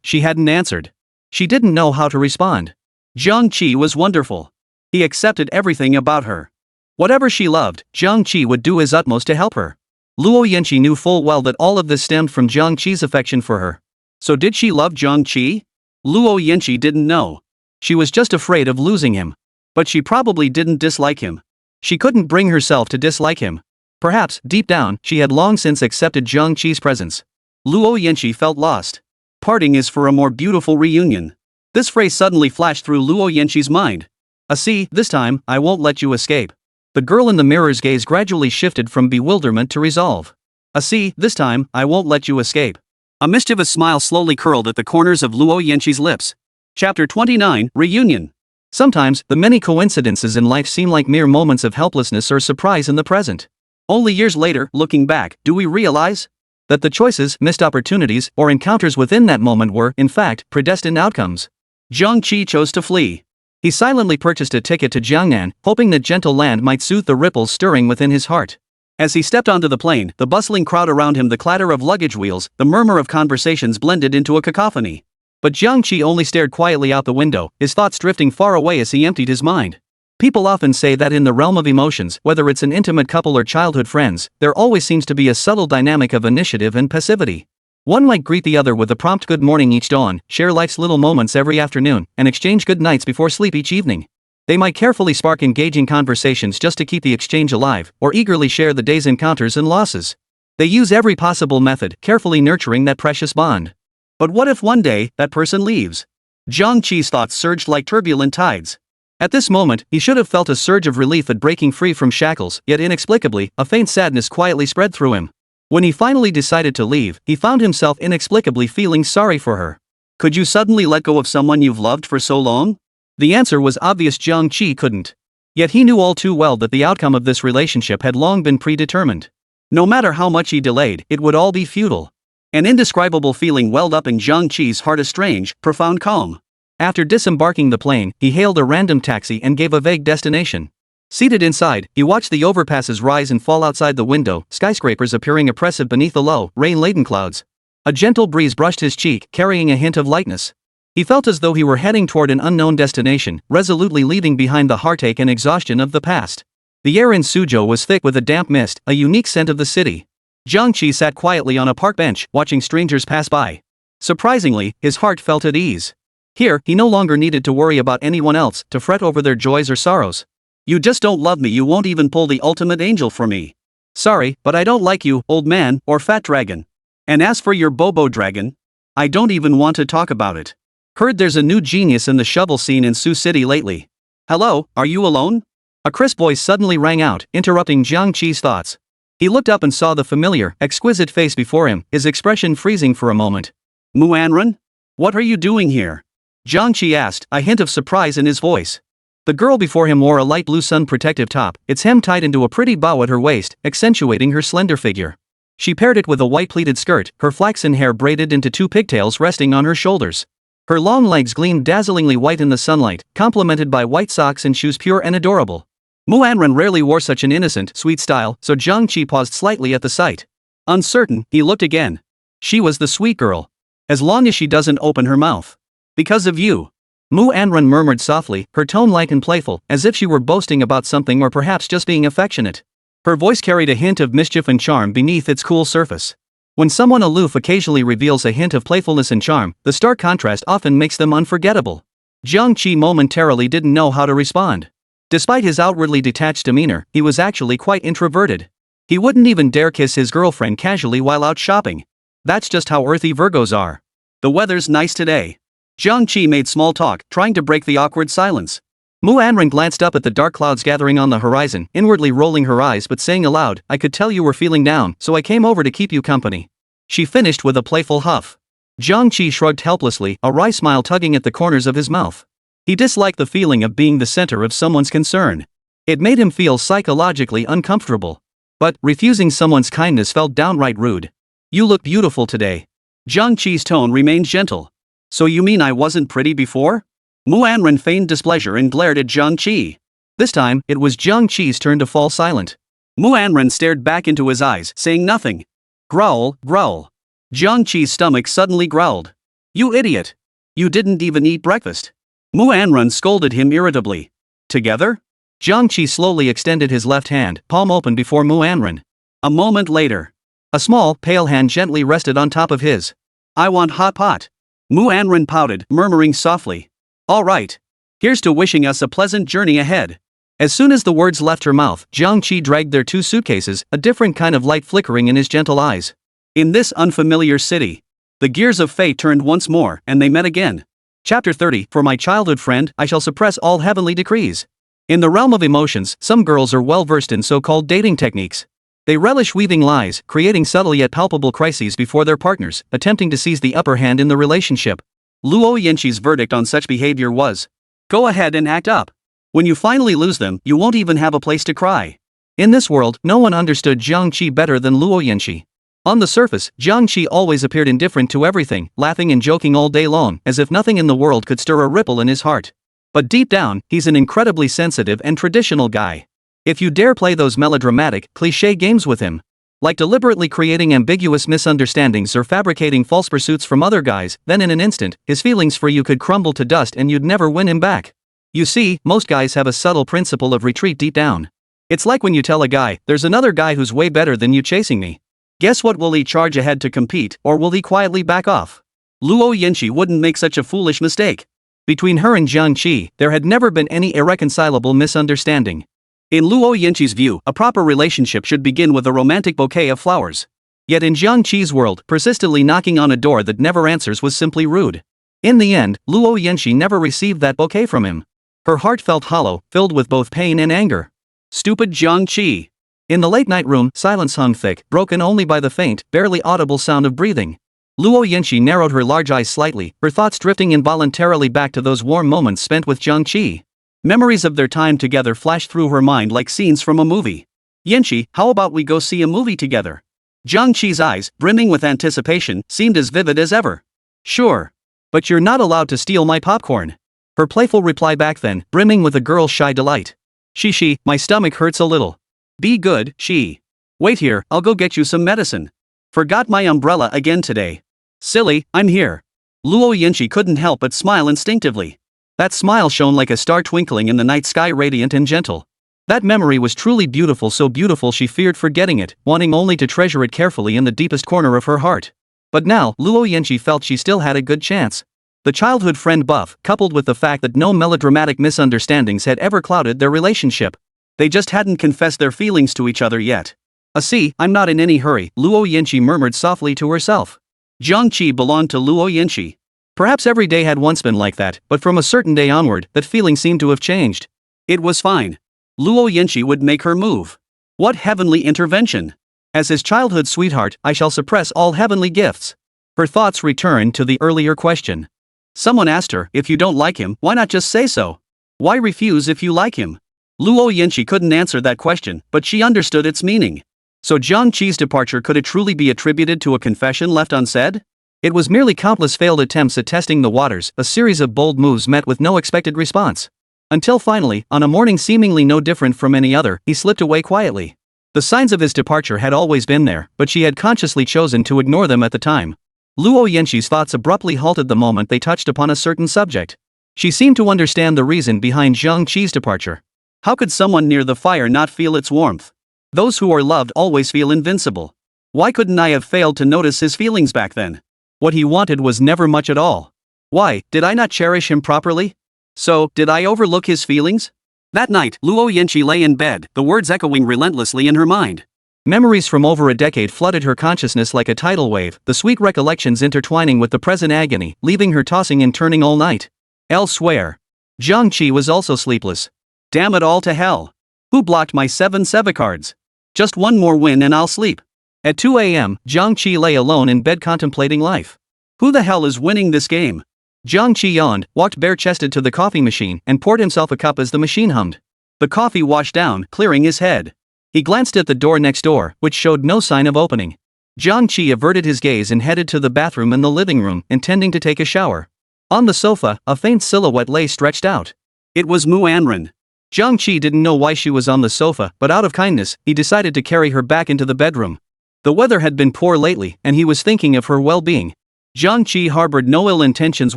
She hadn't answered. She didn't know how to respond. Jiang Qi was wonderful. He accepted everything about her. Whatever she loved, Jiang Qi would do his utmost to help her. Luo Yanqi knew full well that all of this stemmed from Jiang Qi's affection for her. So did she love Jiang Qi? Luo Yanqi didn't know. She was just afraid of losing him. But she probably didn't dislike him. She couldn't bring herself to dislike him. Perhaps, deep down, she had long since accepted Jiang Qi's presence. Luo Yanqi felt lost. Parting is for a more beautiful reunion. This phrase suddenly flashed through Luo Yanqi's mind. This time, I won't let you escape. The girl in the mirror's gaze gradually shifted from bewilderment to resolve. This time, I won't let you escape. A mischievous smile slowly curled at the corners of Luo Yanqi's lips. Chapter 29, Reunion. Sometimes, the many coincidences in life seem like mere moments of helplessness or surprise in the present. Only years later, looking back, do we realize that the choices, missed opportunities, or encounters within that moment were, in fact, predestined outcomes. Jiang Qi chose to flee. He silently purchased a ticket to Jiangnan, hoping that gentle land might soothe the ripples stirring within his heart. As he stepped onto the plane, the bustling crowd around him, the clatter of luggage wheels, the murmur of conversations blended into a cacophony. But Jiang Qi only stared quietly out the window, his thoughts drifting far away as he emptied his mind. People often say that in the realm of emotions, whether it's an intimate couple or childhood friends, there always seems to be a subtle dynamic of initiative and passivity. One might greet the other with a prompt good morning each dawn, share life's little moments every afternoon, and exchange good nights before sleep each evening. They might carefully spark engaging conversations just to keep the exchange alive, or eagerly share the day's encounters and losses. They use every possible method, carefully nurturing that precious bond. But what if one day, that person leaves? Jiang Qi's thoughts surged like turbulent tides. At this moment, he should have felt a surge of relief at breaking free from shackles, yet inexplicably, a faint sadness quietly spread through him. When he finally decided to leave, he found himself inexplicably feeling sorry for her. Could you suddenly let go of someone you've loved for so long? The answer was obvious: Jiang Qi couldn't. Yet he knew all too well that the outcome of this relationship had long been predetermined. No matter how much he delayed, it would all be futile. An indescribable feeling welled up in Jiang Qi's heart, a strange, profound calm. After disembarking the plane, he hailed a random taxi and gave a vague destination. Seated inside, he watched the overpasses rise and fall outside the window, skyscrapers appearing oppressive beneath the low, rain-laden clouds. A gentle breeze brushed his cheek, carrying a hint of lightness. He felt as though he were heading toward an unknown destination, resolutely leaving behind the heartache and exhaustion of the past. The air in Suzhou was thick with a damp mist, a unique scent of the city. Jiang Qi sat quietly on a park bench, watching strangers pass by. Surprisingly, his heart felt at ease. Here, he no longer needed to worry about anyone else, to fret over their joys or sorrows. You just don't love me, you won't even pull the ultimate angel for me. Sorry, but I don't like you, old man, or fat dragon. And as for your Bobo dragon, I don't even want to talk about it. Heard there's a new genius in the shovel scene in Sioux City lately. Hello, are you alone? A crisp voice suddenly rang out, interrupting Jiang Qi's thoughts. He looked up and saw the familiar, exquisite face before him, his expression freezing for a moment. Ornn? What are you doing here? Jiang Qi asked, a hint of surprise in his voice. The girl before him wore a light blue sun-protective top, its hem tied into a pretty bow at her waist, accentuating her slender figure. She paired it with a white pleated skirt, her flaxen hair braided into two pigtails resting on her shoulders. Her long legs gleamed dazzlingly white in the sunlight, complemented by white socks and shoes pure and adorable. Ornn rarely wore such an innocent, sweet style, so Jiang Qi paused slightly at the sight. Uncertain, he looked again. She was the sweet girl. As long as she doesn't open her mouth. Because of you. Ornn murmured softly, her tone light and playful, as if she were boasting about something or perhaps just being affectionate. Her voice carried a hint of mischief and charm beneath its cool surface. When someone aloof occasionally reveals a hint of playfulness and charm, the stark contrast often makes them unforgettable. Jiang Qi momentarily didn't know how to respond. Despite his outwardly detached demeanor, he was actually quite introverted. He wouldn't even dare kiss his girlfriend casually while out shopping. That's just how earthy Virgos are. The weather's nice today. Jiang Qi made small talk, trying to break the awkward silence. Ornn glanced up at the dark clouds gathering on the horizon, inwardly rolling her eyes but saying aloud, I could tell you were feeling down, so I came over to keep you company. She finished with a playful huff. Jiang Qi shrugged helplessly, a wry smile tugging at the corners of his mouth. He disliked the feeling of being the center of someone's concern. It made him feel psychologically uncomfortable. But, refusing someone's kindness felt downright rude. You look beautiful today. Jiang Qi's tone remained gentle. So you mean I wasn't pretty before? Ornn feigned displeasure and glared at Jiang Qi. This time, it was Jiang Qi's turn to fall silent. Ornn stared back into his eyes, saying nothing. Growl, growl. Jiang Qi's stomach suddenly growled. You idiot. You didn't even eat breakfast. Ornn scolded him irritably. Together? Jiang Qi slowly extended his left hand, palm open before Ornn. A moment later. A small, pale hand gently rested on top of his. I want hot pot. Ornn pouted, murmuring softly. All right. Here's to wishing us a pleasant journey ahead. As soon as the words left her mouth, Jiang Qi dragged their two suitcases, a different kind of light flickering in his gentle eyes. In this unfamiliar city. The gears of fate turned once more, and they met again. Chapter 30, For my childhood friend, I shall suppress all heavenly decrees. In the realm of emotions, some girls are well versed in so-called dating techniques. They relish weaving lies, creating subtle yet palpable crises before their partners, attempting to seize the upper hand in the relationship. Luo Yanqi's verdict on such behavior was, go ahead and act up. When you finally lose them, you won't even have a place to cry. In this world, no one understood Jiang Qi better than Luo Yanqi. On the surface, Jiang Qi always appeared indifferent to everything, laughing and joking all day long, as if nothing in the world could stir a ripple in his heart. But deep down, he's an incredibly sensitive and traditional guy. If you dare play those melodramatic, cliché games with him, like deliberately creating ambiguous misunderstandings or fabricating false pursuits from other guys, then in an instant, his feelings for you could crumble to dust and you'd never win him back. You see, most guys have a subtle principle of retreat deep down. It's like when you tell a guy, there's another guy who's way better than you chasing me. Guess what, will he charge ahead to compete, or will he quietly back off? Luo Yanqi wouldn't make such a foolish mistake. Between her and Jiang Qi, there had never been any irreconcilable misunderstanding. In Luo Yanqi's view, a proper relationship should begin with a romantic bouquet of flowers. Yet in Jiang Qi's world, persistently knocking on a door that never answers was simply rude. In the end, Luo Yanqi never received that bouquet from him. Her heart felt hollow, filled with both pain and anger. Stupid Jiang Qi. In the late-night room, silence hung thick, broken only by the faint, barely audible sound of breathing. Luo Yanqi narrowed her large eyes slightly, her thoughts drifting involuntarily back to those warm moments spent with Jiang Qi. Memories of their time together flashed through her mind like scenes from a movie. Yanqi, how about we go see a movie together? Jiang Qi's eyes, brimming with anticipation, seemed as vivid as ever. Sure. But you're not allowed to steal my popcorn. Her playful reply back then, brimming with a girl's shy delight. She, my stomach hurts a little. Be good, she. Wait here, I'll go get you some medicine. Forgot my umbrella again today. Silly, I'm here. Luo Yinchi couldn't help but smile instinctively. That smile shone like a star twinkling in the night sky, radiant and gentle. That memory was truly beautiful, so beautiful she feared forgetting it, wanting only to treasure it carefully in the deepest corner of her heart. But now, Luo Yinchi felt she still had a good chance. The childhood friend buff, coupled with the fact that no melodramatic misunderstandings had ever clouded their relationship. They just hadn't confessed their feelings to each other yet. See, I'm not in any hurry, Luo Yinchi murmured softly to herself. Jiang Qi belonged to Luo Yinchi. Perhaps every day had once been like that, but from a certain day onward, that feeling seemed to have changed. It was fine. Luo Yinchi would make her move. What heavenly intervention! As his childhood sweetheart, I shall suppress all heavenly gifts. Her thoughts returned to the earlier question. Someone asked her, if you don't like him, why not just say so? Why refuse if you like him? Luo Yinchi couldn't answer that question, but she understood its meaning. So Jiang Qi's departure, could it truly be attributed to a confession left unsaid? It was merely countless failed attempts at testing the waters, a series of bold moves met with no expected response. Until finally, on a morning seemingly no different from any other, he slipped away quietly. The signs of his departure had always been there, but she had consciously chosen to ignore them at the time. Luo Yinchi's thoughts abruptly halted the moment they touched upon a certain subject. She seemed to understand the reason behind Jiang Qi's departure. How could someone near the fire not feel its warmth? Those who are loved always feel invincible. Why couldn't I have failed to notice his feelings back then? What he wanted was never much at all. Why, did I not cherish him properly? So, did I overlook his feelings? That night, Luo Yinchi lay in bed, the words echoing relentlessly in her mind. Memories from over a decade flooded her consciousness like a tidal wave, the sweet recollections intertwining with the present agony, leaving her tossing and turning all night. Elsewhere, Jiang Qi was also sleepless. Damn it all to hell. Who blocked my 7 seva cards? Just one more win and I'll sleep. At 2 a.m., Jiang Qi lay alone in bed contemplating life. Who the hell is winning this game? Jiang Qi yawned, walked bare-chested to the coffee machine, and poured himself a cup as the machine hummed. The coffee washed down, clearing his head. He glanced at the door next door, which showed no sign of opening. Jiang Qi averted his gaze and headed to the bathroom in the living room, intending to take a shower. On the sofa, a faint silhouette lay stretched out. It was Ornn. Jiang Qi didn't know why she was on the sofa, but out of kindness, he decided to carry her back into the bedroom. The weather had been poor lately, and he was thinking of her well-being. Jiang Qi harbored no ill intentions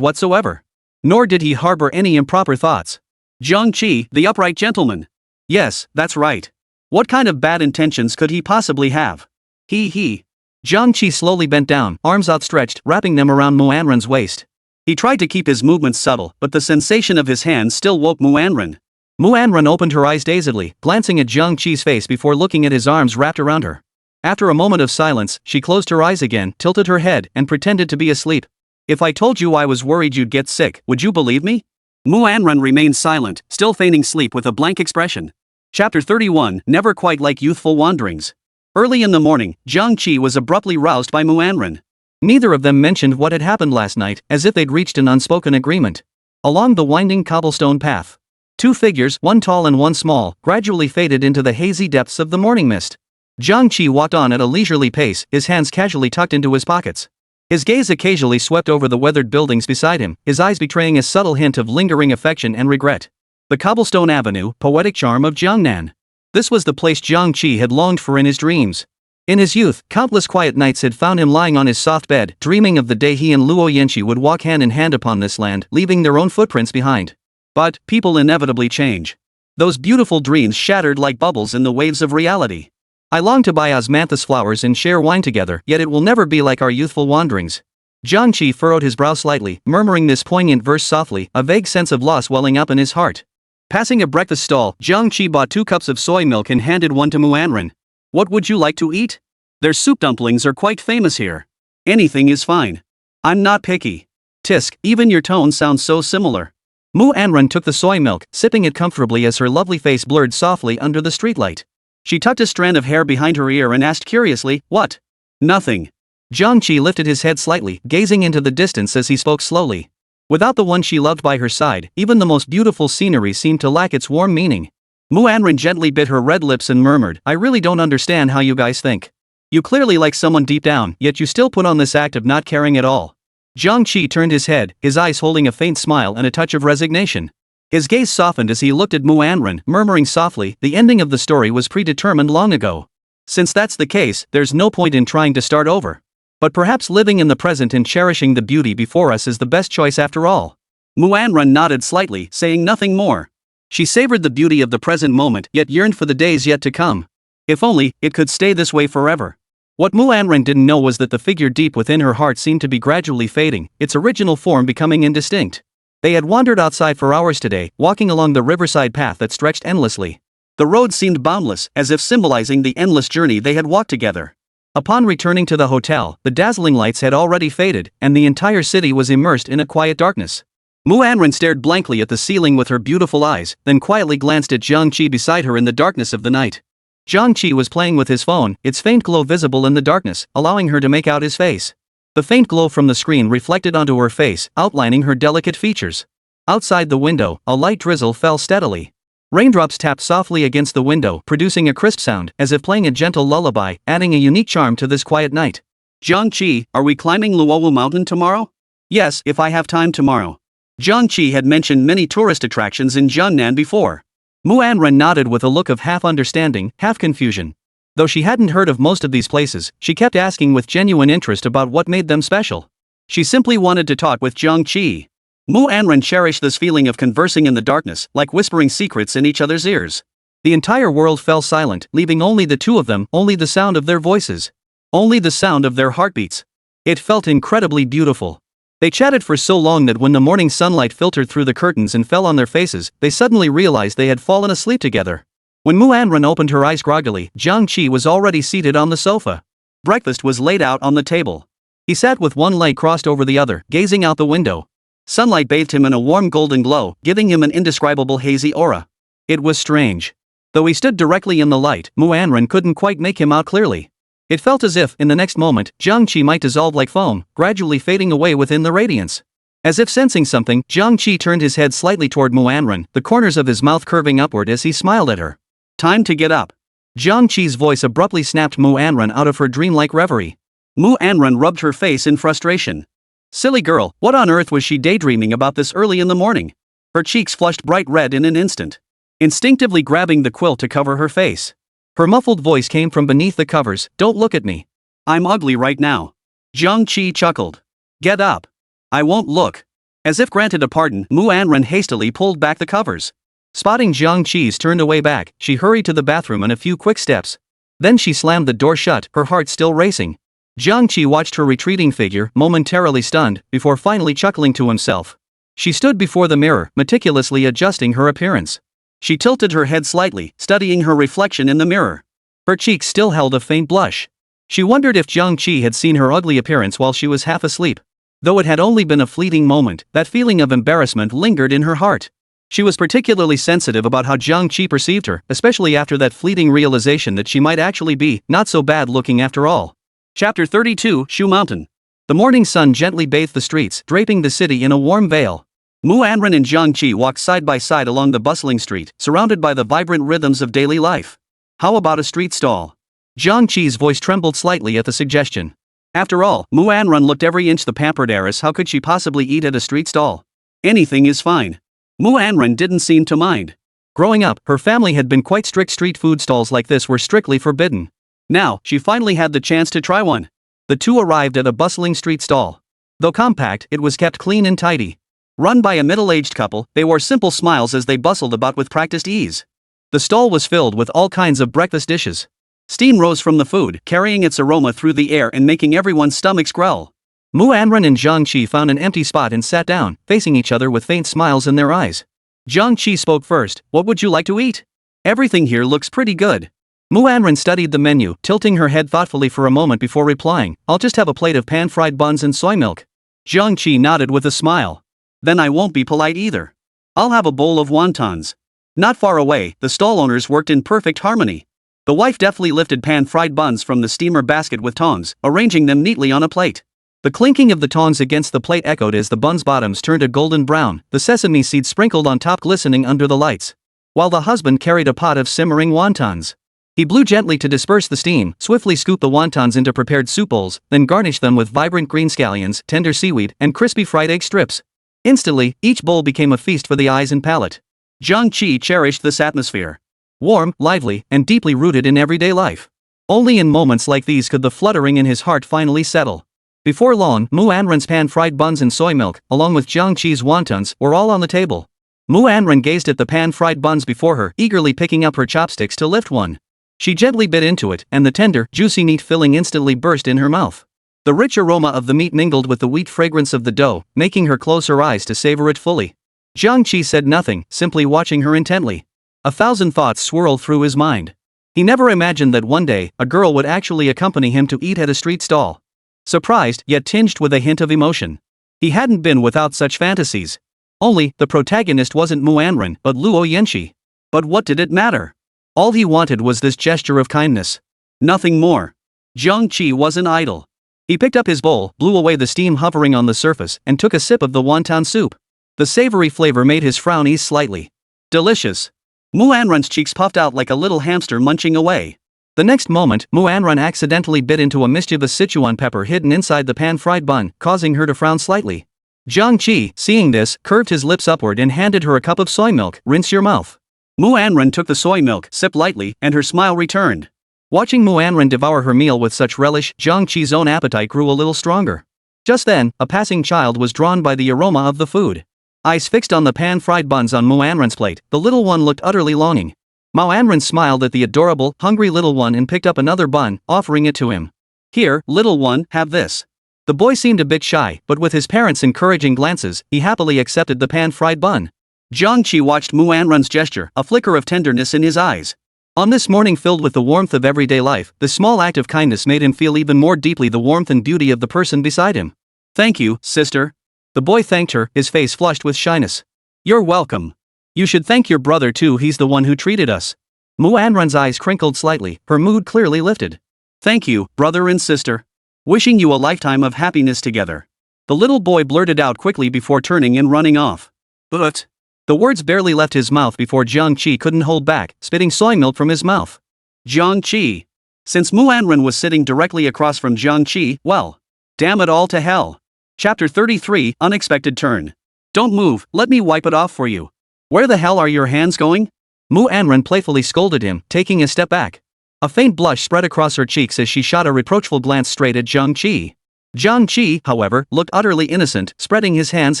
whatsoever. Nor did he harbor any improper thoughts. Jiang Qi, the upright gentleman. Yes, that's right. What kind of bad intentions could he possibly have? He. Jiang Qi slowly bent down, arms outstretched, wrapping them around Ornn's waist. He tried to keep his movements subtle, but the sensation of his hands still woke Ornn. Ornn opened her eyes dazedly, glancing at Jiang Qi's face before looking at his arms wrapped around her. After a moment of silence, she closed her eyes again, tilted her head, and pretended to be asleep. If I told you I was worried you'd get sick, would you believe me? Ornn remained silent, still feigning sleep with a blank expression. Chapter 31, Never Quite Like Youthful Wanderings. Early in the morning, Jiang Qi was abruptly roused by Ornn. Neither of them mentioned what had happened last night, as if they'd reached an unspoken agreement. Along the winding cobblestone path, 2 figures, one tall and one small, gradually faded into the hazy depths of the morning mist. Jiang Qi walked on at a leisurely pace, his hands casually tucked into his pockets. His gaze occasionally swept over the weathered buildings beside him, his eyes betraying a subtle hint of lingering affection and regret. The cobblestone avenue, poetic charm of Jiangnan. This was the place Jiang Qi had longed for in his dreams. In his youth, countless quiet nights had found him lying on his soft bed, dreaming of the day he and Luo Yinchi would walk hand in hand upon this land, leaving their own footprints behind. But, people inevitably change. Those beautiful dreams shattered like bubbles in the waves of reality. I long to buy osmanthus flowers and share wine together, yet it will never be like our youthful wanderings. Jiang Qi furrowed his brow slightly, murmuring this poignant verse softly, a vague sense of loss welling up in his heart. Passing a breakfast stall, Jiang Qi bought 2 cups of soy milk and handed one to Ornn. What would you like to eat? Their soup dumplings are quite famous here. Anything is fine. I'm not picky. Tisk, even your tone sounds so similar. Ornn took the soy milk, sipping it comfortably as her lovely face blurred softly under the streetlight. She tucked a strand of hair behind her ear and asked curiously, what? Nothing. Jiang Qi lifted his head slightly, gazing into the distance as he spoke slowly. Without the one she loved by her side, even the most beautiful scenery seemed to lack its warm meaning. Ornn gently bit her red lips and murmured, I really don't understand how you guys think. You clearly like someone deep down, yet you still put on this act of not caring at all. Jiang Qi turned his head, his eyes holding a faint smile and a touch of resignation. His gaze softened as he looked at Manhwa, murmuring softly, the ending of the story was predetermined long ago. Since that's the case, there's no point in trying to start over. But perhaps living in the present and cherishing the beauty before us is the best choice after all. Manhwa nodded slightly, saying nothing more. She savored the beauty of the present moment, yet yearned for the days yet to come. If only it could stay this way forever. What Manhwa didn't know was that the figure deep within her heart seemed to be gradually fading, its original form becoming indistinct. They had wandered outside for hours today, walking along the riverside path that stretched endlessly. The road seemed boundless, as if symbolizing the endless journey they had walked together. Upon returning to the hotel, the dazzling lights had already faded, and the entire city was immersed in a quiet darkness. Manhwa stared blankly at the ceiling with her beautiful eyes, then quietly glanced at Jiang Qi beside her in the darkness of the night. Jiang Qi was playing with his phone, its faint glow visible in the darkness, allowing her to make out his face. The faint glow from the screen reflected onto her face, outlining her delicate features. Outside the window, a light drizzle fell steadily. Raindrops tapped softly against the window, producing a crisp sound, as if playing a gentle lullaby, adding a unique charm to this quiet night. Jiang Qi, are we climbing Luowu Mountain tomorrow? Yes, if I have time tomorrow. Jiang Qi had mentioned many tourist attractions in Jiangnan before. Manhwa nodded with a look of half understanding, half confusion. Though she hadn't heard of most of these places, she kept asking with genuine interest about what made them special. She simply wanted to talk with Jiang Qi. Manhwa cherished this feeling of conversing in the darkness, like whispering secrets in each other's ears. The entire world fell silent, leaving only the two of them, only the sound of their voices. Only the sound of their heartbeats. It felt incredibly beautiful. They chatted for so long that when the morning sunlight filtered through the curtains and fell on their faces, they suddenly realized they had fallen asleep together. When Manhwa opened her eyes groggily, Jiang Qi was already seated on the sofa. Breakfast was laid out on the table. He sat with one leg crossed over the other, gazing out the window. Sunlight bathed him in a warm golden glow, giving him an indescribable hazy aura. It was strange. Though he stood directly in the light, Manhwa couldn't quite make him out clearly. It felt as if, in the next moment, Jiang Qi might dissolve like foam, gradually fading away within the radiance. As if sensing something, Jiang Qi turned his head slightly toward Manhwa, the corners of his mouth curving upward as he smiled at her. Time to get up. Jiang Qi's voice abruptly snapped Manhwa out of her dreamlike reverie. Manhwa rubbed her face in frustration. Silly girl, what on earth was she daydreaming about this early in the morning? Her cheeks flushed bright red in an instant. Instinctively grabbing the quilt to cover her face. Her muffled voice came from beneath the covers, don't look at me. I'm ugly right now. Jiang Qi chuckled. Get up. I won't look. As if granted a pardon, Manhwa hastily pulled back the covers. Spotting Jiang Qi's turned away back, she hurried to the bathroom in a few quick steps. Then she slammed the door shut, her heart still racing. Jiang Qi watched her retreating figure, momentarily stunned, before finally chuckling to himself. She stood before the mirror, meticulously adjusting her appearance. She tilted her head slightly, studying her reflection in the mirror. Her cheeks still held a faint blush. She wondered if Jiang Qi had seen her ugly appearance while she was half asleep. Though it had only been a fleeting moment, that feeling of embarrassment lingered in her heart. She was particularly sensitive about how Jiang Qi perceived her, especially after that fleeting realization that she might actually be not so bad looking after all. Chapter 32, Shu Mountain. The morning sun gently bathed the streets, draping the city in a warm veil. Manhwa and Jiang Qi walked side by side along the bustling street, surrounded by the vibrant rhythms of daily life. How about a street stall? Jiang Qi's voice trembled slightly at the suggestion. After all, Manhwa looked every inch the pampered heiress. How could she possibly eat at a street stall? Anything is fine. Manhwa didn't seem to mind. Growing up, her family had been quite strict. Street food stalls like this were strictly forbidden. Now, she finally had the chance to try one. The two arrived at a bustling street stall. Though compact, it was kept clean and tidy. Run by a middle-aged couple, they wore simple smiles as they bustled about with practiced ease. The stall was filled with all kinds of breakfast dishes. Steam rose from the food, carrying its aroma through the air and making everyone's stomachs growl. Manhwa and Jiang Qi found an empty spot and sat down, facing each other with faint smiles in their eyes. Jiang Qi spoke first. What would you like to eat? Everything here looks pretty good. Manhwa studied the menu, tilting her head thoughtfully for a moment before replying, I'll just have a plate of pan-fried buns and soy milk. Jiang Qi nodded with a smile. Then I won't be polite either. I'll have a bowl of wontons. Not far away, the stall owners worked in perfect harmony. The wife deftly lifted pan-fried buns from the steamer basket with tongs, arranging them neatly on a plate. The clinking of the tongs against the plate echoed as the buns' bottoms turned a golden brown, the sesame seeds sprinkled on top glistening under the lights. While the husband carried a pot of simmering wontons. He blew gently to disperse the steam, swiftly scooped the wontons into prepared soup bowls, then garnished them with vibrant green scallions, tender seaweed, and crispy fried egg strips. Instantly, each bowl became a feast for the eyes and palate. Jiang Qi cherished this atmosphere. Warm, lively, and deeply rooted in everyday life. Only in moments like these could the fluttering in his heart finally settle. Before long, Mu Anren's pan-fried buns and soy milk, along with Jiang Qi's wontons, were all on the table. Mu Anren gazed at the pan-fried buns before her, eagerly picking up her chopsticks to lift one. She gently bit into it, and the tender, juicy meat filling instantly burst in her mouth. The rich aroma of the meat mingled with the wheat fragrance of the dough, making her close her eyes to savor it fully. Jiang Qi said nothing, simply watching her intently. 1,000 thoughts swirled through his mind. He never imagined that one day, a girl would actually accompany him to eat at a street stall. Surprised, yet tinged with a hint of emotion. He hadn't been without such fantasies. Only, the protagonist wasn't Mu Anren, but Luo Yanxi. But what did it matter? All he wanted was this gesture of kindness. Nothing more. Jiang Qi wasn't idle. He picked up his bowl, blew away the steam hovering on the surface, and took a sip of the wonton soup. The savory flavor made his frown ease slightly. Delicious. Mu Anren's cheeks puffed out like a little hamster munching away. The next moment, Mu Anren accidentally bit into a mischievous Sichuan pepper hidden inside the pan-fried bun, causing her to frown slightly. Jiang Qi, seeing this, curved his lips upward and handed her a cup of soy milk. Rinse your mouth. Mu Anren took the soy milk, sipped lightly, and her smile returned. Watching Mu Anren devour her meal with such relish, Jiang Qi's own appetite grew a little stronger. Just then, a passing child was drawn by the aroma of the food. Eyes fixed on the pan-fried buns on Mu Anren's plate, the little one looked utterly longing. Mu Anren smiled at the adorable, hungry little one and picked up another bun, offering it to him. Here, little one, have this. The boy seemed a bit shy, but with his parents' encouraging glances, he happily accepted the pan-fried bun. Jiang Qi watched Mu Anren's gesture, a flicker of tenderness in his eyes. On this morning filled with the warmth of everyday life, the small act of kindness made him feel even more deeply the warmth and beauty of the person beside him. Thank you, sister. The boy thanked her, his face flushed with shyness. You're welcome. You should thank your brother too, he's the one who treated us. Mu Anren's eyes crinkled slightly, her mood clearly lifted. Thank you, brother and sister. Wishing you a lifetime of happiness together. The little boy blurted out quickly before turning and running off. But the words barely left his mouth before Jiang Qi couldn't hold back, spitting soy milk from his mouth. Jiang Qi. Since Mu Anren was sitting directly across from Jiang Qi, well, damn it all to hell. Chapter 33, Unexpected Turn. Don't move, let me wipe it off for you. Where the hell are your hands going? Mu Anren playfully scolded him, taking a step back. A faint blush spread across her cheeks as she shot a reproachful glance straight at Jiang Qi. Jiang Qi, however, looked utterly innocent, spreading his hands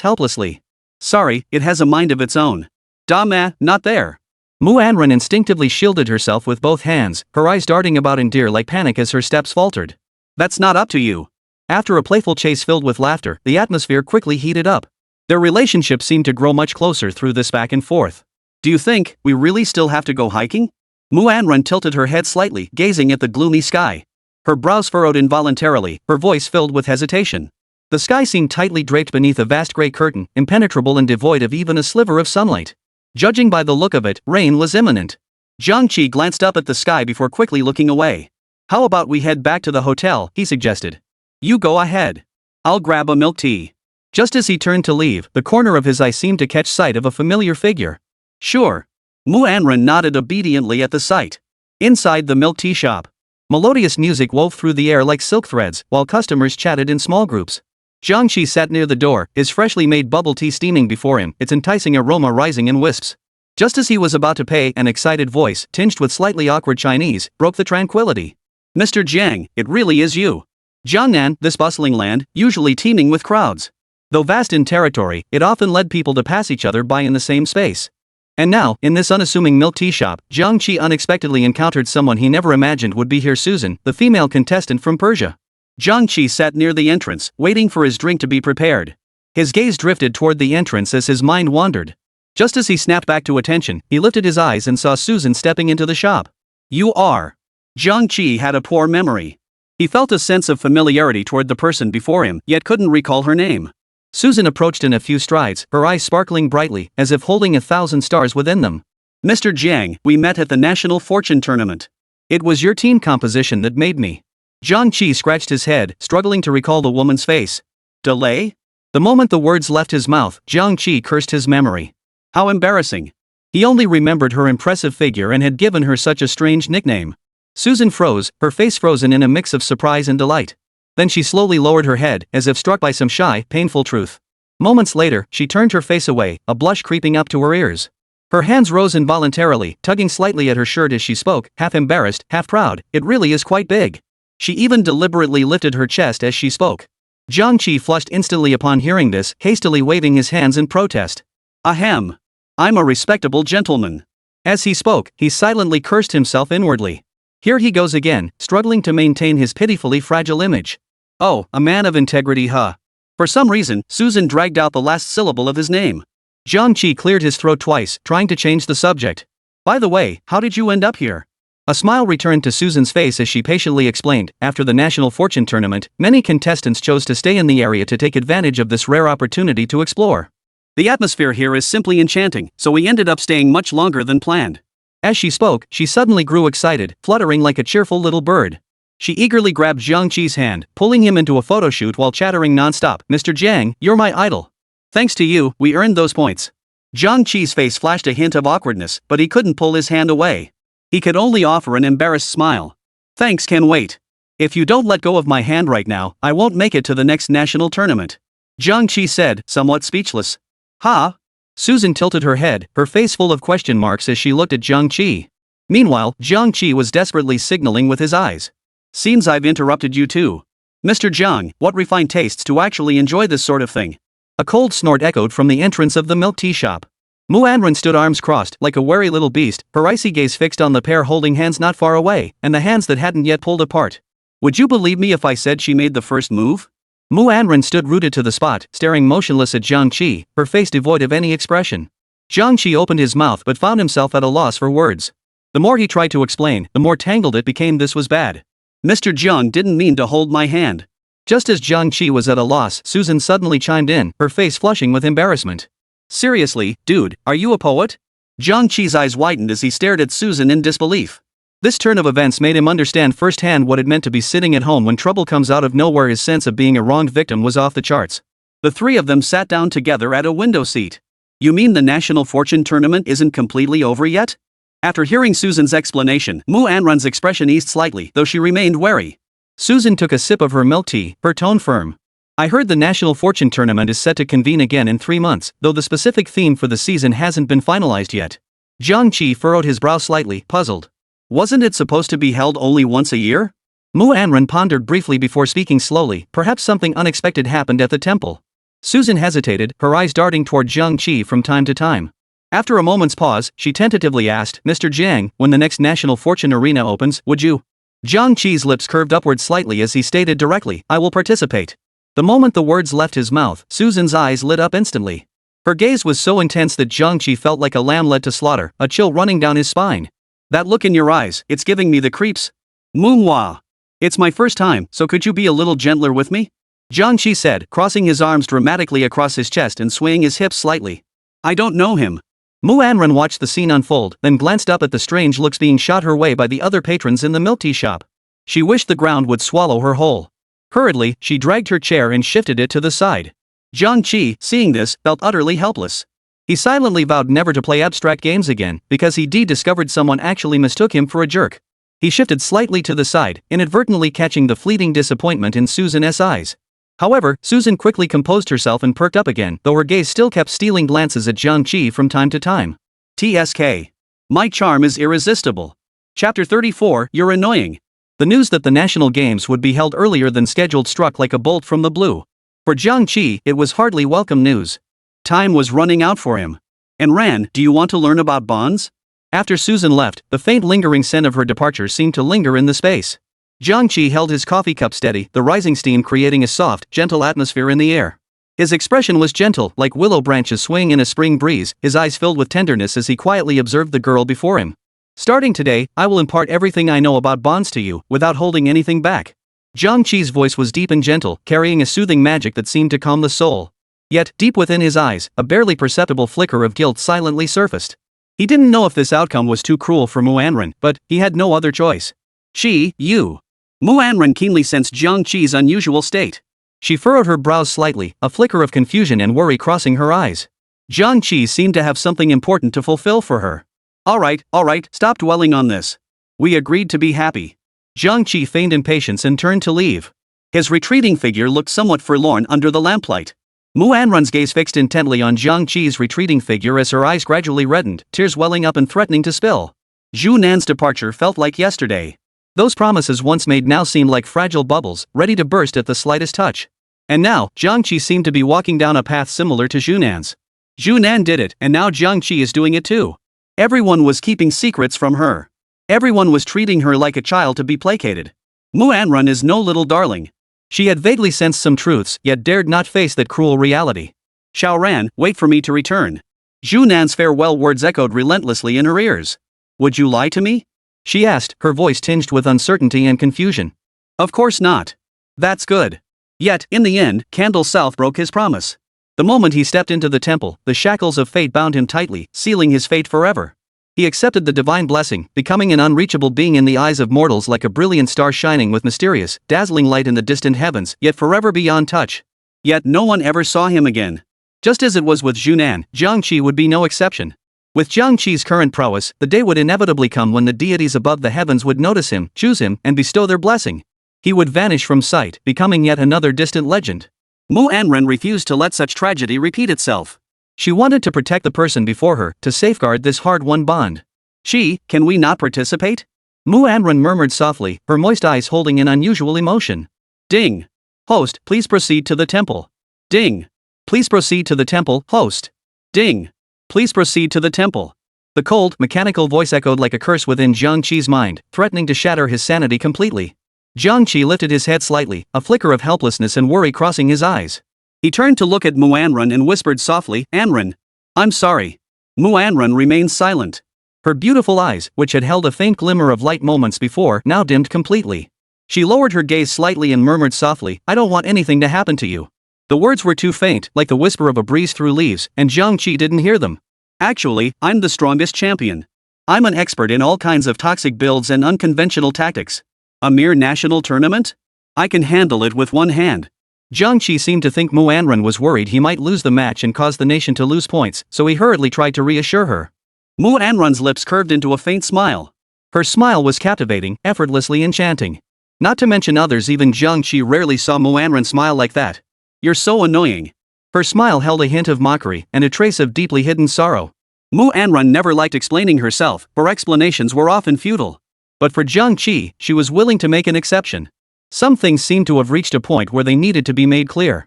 helplessly. Sorry, it has a mind of its own. Tahm, not there. Mu Anren instinctively shielded herself with both hands, her eyes darting about in deer-like panic as her steps faltered. That's not up to you. After a playful chase filled with laughter, the atmosphere quickly heated up. Their relationship seemed to grow much closer through this back and forth. Do you think we really still have to go hiking? Mu Anren tilted her head slightly, gazing at the gloomy sky. Her brows furrowed involuntarily, her voice filled with hesitation. The sky seemed tightly draped beneath a vast gray curtain, impenetrable and devoid of even a sliver of sunlight. Judging by the look of it, rain was imminent. Jiang Qi glanced up at the sky before quickly looking away. How about we head back to the hotel, he suggested. You go ahead. I'll grab a milk tea. Just as he turned to leave, the corner of his eye seemed to catch sight of a familiar figure. Sure. Mu Anren nodded obediently at the sight. Inside the milk tea shop, melodious music wove through the air like silk threads, while customers chatted in small groups. Jiang Qi sat near the door, his freshly made bubble tea steaming before him, its enticing aroma rising in wisps. Just as he was about to pay, an excited voice, tinged with slightly awkward Chinese, broke the tranquility. Mr. Jiang, it really is you. Jiangnan, this bustling land, usually teeming with crowds. Though vast in territory, it often led people to pass each other by in the same space. And now, in this unassuming milk tea shop, Jiang Qi unexpectedly encountered someone he never imagined would be here. Susan, the female contestant from Persia. Jiang Qi sat near the entrance, waiting for his drink to be prepared. His gaze drifted toward the entrance as his mind wandered. Just as he snapped back to attention, he lifted his eyes and saw Susan stepping into the shop. You are. Jiang Qi had a poor memory. He felt a sense of familiarity toward the person before him, yet couldn't recall her name. Susan approached in a few strides, her eyes sparkling brightly, as if holding 1,000 stars within them. Mr. Jiang, we met at the National Fortune Tournament. It was your team composition that made me. Jiang Qi scratched his head, struggling to recall the woman's face. Delay? The moment the words left his mouth, Jiang Qi cursed his memory. How embarrassing. He only remembered her impressive figure and had given her such a strange nickname. Susan froze, her face frozen in a mix of surprise and delight. Then she slowly lowered her head, as if struck by some shy, painful truth. Moments later, she turned her face away, a blush creeping up to her ears. Her hands rose involuntarily, tugging slightly at her shirt as she spoke, half embarrassed, half proud. It really is quite big. She even deliberately lifted her chest as she spoke. Jiang Qi flushed instantly upon hearing this, hastily waving his hands in protest. Ahem. I'm a respectable gentleman. As he spoke, he silently cursed himself inwardly. Here he goes again, struggling to maintain his pitifully fragile image. Oh, a man of integrity, huh? For some reason, Susan dragged out the last syllable of his name. Jiang Qi cleared his throat twice, trying to change the subject. By the way, how did you end up here? A smile returned to Susan's face as she patiently explained. After the National Fortune Tournament, many contestants chose to stay in the area to take advantage of this rare opportunity to explore. The atmosphere here is simply enchanting, so we ended up staying much longer than planned. As she spoke, she suddenly grew excited, fluttering like a cheerful little bird. She eagerly grabbed Jiang Qi's hand, pulling him into a photo shoot while chattering non-stop. Mr. Jiang, you're my idol. Thanks to you, we earned those points. Jiang Qi's face flashed a hint of awkwardness, but he couldn't pull his hand away. He could only offer an embarrassed smile. Thanks can wait. If you don't let go of my hand right now, I won't make it to the next national tournament. Jiang Qi said, somewhat speechless. Huh? Susan tilted her head, her face full of question marks as she looked at Jiang Qi. Meanwhile, Jiang Qi was desperately signaling with his eyes. Seems I've interrupted you too. Mr. Jiang, what refined tastes to actually enjoy this sort of thing? A cold snort echoed from the entrance of the milk tea shop. Ornn stood arms crossed, like a wary little beast, her icy gaze fixed on the pair holding hands not far away, and the hands that hadn't yet pulled apart. Would you believe me if I said she made the first move? Ornn stood rooted to the spot, staring motionless at Jiang Qi, her face devoid of any expression. Jiang Qi opened his mouth but found himself at a loss for words. The more he tried to explain, the more tangled it became. This was bad. Mr. Jiang didn't mean to hold my hand. Just as Jiang Qi was at a loss, Susan suddenly chimed in, her face flushing with embarrassment. Seriously, dude, are you a poet? Jiang Qi's eyes widened as he stared at Susan in disbelief. This turn of events made him understand firsthand what it meant to be sitting at home when trouble comes out of nowhere. His sense of being a wronged victim was off the charts. The three of them sat down together at a window seat. You mean the National Fortune Tournament isn't completely over yet? After hearing Susan's explanation, Ornn's expression eased slightly, though she remained wary. Susan took a sip of her milk tea, her tone firm. I heard the National Fortune Tournament is set to convene again in 3 months, though the specific theme for the season hasn't been finalized yet. Jiang Qi furrowed his brow slightly, puzzled. Wasn't it supposed to be held only once a year? Ornn pondered briefly before speaking slowly. Perhaps something unexpected happened at the temple. Susan hesitated, her eyes darting toward Jiang Qi from time to time. After a moment's pause, she tentatively asked, Mr. Jiang, when the next National Fortune Arena opens, would you? Jiang Qi's lips curved upward slightly as he stated directly, I will participate. The moment the words left his mouth, Susan's eyes lit up instantly. Her gaze was so intense that Jiang Qi felt like a lamb led to slaughter, a chill running down his spine. That look in your eyes, it's giving me the creeps. Manhwa. It's my first time, so could you be a little gentler with me? Jiang Qi said, crossing his arms dramatically across his chest and swaying his hips slightly. I don't know him. Ornn watched the scene unfold, then glanced up at the strange looks being shot her way by the other patrons in the milk tea shop. She wished the ground would swallow her whole. Hurriedly, she dragged her chair and shifted it to the side. Jiang Qi, seeing this, felt utterly helpless. He silently vowed never to play abstract games again, because he discovered someone actually mistook him for a jerk. He shifted slightly to the side, inadvertently catching the fleeting disappointment in Susan's eyes. However, Susan quickly composed herself and perked up again, though her gaze still kept stealing glances at Jiang Qi from time to time. TSK. My charm is irresistible. Chapter 34, You're annoying. The news that the national games would be held earlier than scheduled struck like a bolt from the blue. For Jiang Qi, it was hardly welcome news. Time was running out for him. And Ornn, do you want to learn about bonds? After Susan left, the faint lingering scent of her departure seemed to linger in the space. Jiang Qi held his coffee cup steady, the rising steam creating a soft, gentle atmosphere in the air. His expression was gentle, like willow branches swaying in a spring breeze, his eyes filled with tenderness as he quietly observed the girl before him. Starting today, I will impart everything I know about bonds to you, without holding anything back. Jiang Qi's voice was deep and gentle, carrying a soothing magic that seemed to calm the soul. Yet, deep within his eyes, a barely perceptible flicker of guilt silently surfaced. He didn't know if this outcome was too cruel for Ornn, but he had no other choice. Qi, you. Ornn keenly sensed Jiang Qi's unusual state. She furrowed her brows slightly, a flicker of confusion and worry crossing her eyes. Jiang Qi seemed to have something important to fulfill for her. All right, stop dwelling on this. We agreed to be happy. Jiang Qi feigned impatience and turned to leave. His retreating figure looked somewhat forlorn under the lamplight. Mu Anrun's gaze fixed intently on Jiang Qi's retreating figure as her eyes gradually reddened, tears welling up and threatening to spill. Zhu Nan's departure felt like yesterday. Those promises once made now seemed like fragile bubbles, ready to burst at the slightest touch. And now, Jiang Qi seemed to be walking down a path similar to Zhu Nan's. Zhu Nan did it, and now Jiang Qi is doing it too. Everyone was keeping secrets from her. Everyone was treating her like a child to be placated. Mu Anrun is no little darling. She had vaguely sensed some truths, yet dared not face that cruel reality. Xiaoran, wait for me to return. Zhu Nan's farewell words echoed relentlessly in her ears. Would you lie to me? She asked, her voice tinged with uncertainty and confusion. Of course not. That's good. Yet, in the end, Candle South broke his promise. The moment he stepped into the temple, the shackles of fate bound him tightly, sealing his fate forever. He accepted the divine blessing, becoming an unreachable being in the eyes of mortals like a brilliant star shining with mysterious, dazzling light in the distant heavens, yet forever beyond touch. Yet no one ever saw him again. Just as it was with Zhu Nan, Jiang Qi would be no exception. With Jiang Qi's current prowess, the day would inevitably come when the deities above the heavens would notice him, choose him, and bestow their blessing. He would vanish from sight, becoming yet another distant legend. Mu Anrun refused to let such tragedy repeat itself. She wanted to protect the person before her, to safeguard this hard-won bond. Can we not participate? Mu Anrun murmured softly, her moist eyes holding an unusual emotion. Ding. Host, please proceed to the temple. Ding. Please proceed to the temple, host. Ding. Please proceed to the temple. The cold, mechanical voice echoed like a curse within Jiang Qi's mind, threatening to shatter his sanity completely. Jiang Qi lifted his head slightly, a flicker of helplessness and worry crossing his eyes. He turned to look at Mu Anrun and whispered softly, Anrun. I'm sorry. Mu Anrun remained silent. Her beautiful eyes, which had held a faint glimmer of light moments before, now dimmed completely. She lowered her gaze slightly and murmured softly, I don't want anything to happen to you. The words were too faint, like the whisper of a breeze through leaves, and Jiang Qi didn't hear them. Actually, I'm the strongest champion. I'm an expert in all kinds of toxic builds and unconventional tactics. A mere national tournament? I can handle it with one hand. Jiang Qi seemed to think Mu Anrun was worried he might lose the match and cause the nation to lose points, so he hurriedly tried to reassure her. Mu Anrun's lips curved into a faint smile. Her smile was captivating, effortlessly enchanting. Not to mention others, even Jiang Qi rarely saw Mu Anrun smile like that. You're so annoying. Her smile held a hint of mockery and a trace of deeply hidden sorrow. Mu Anrun never liked explaining herself, for explanations were often futile. But for Jiang Qi, she was willing to make an exception. Some things seemed to have reached a point where they needed to be made clear.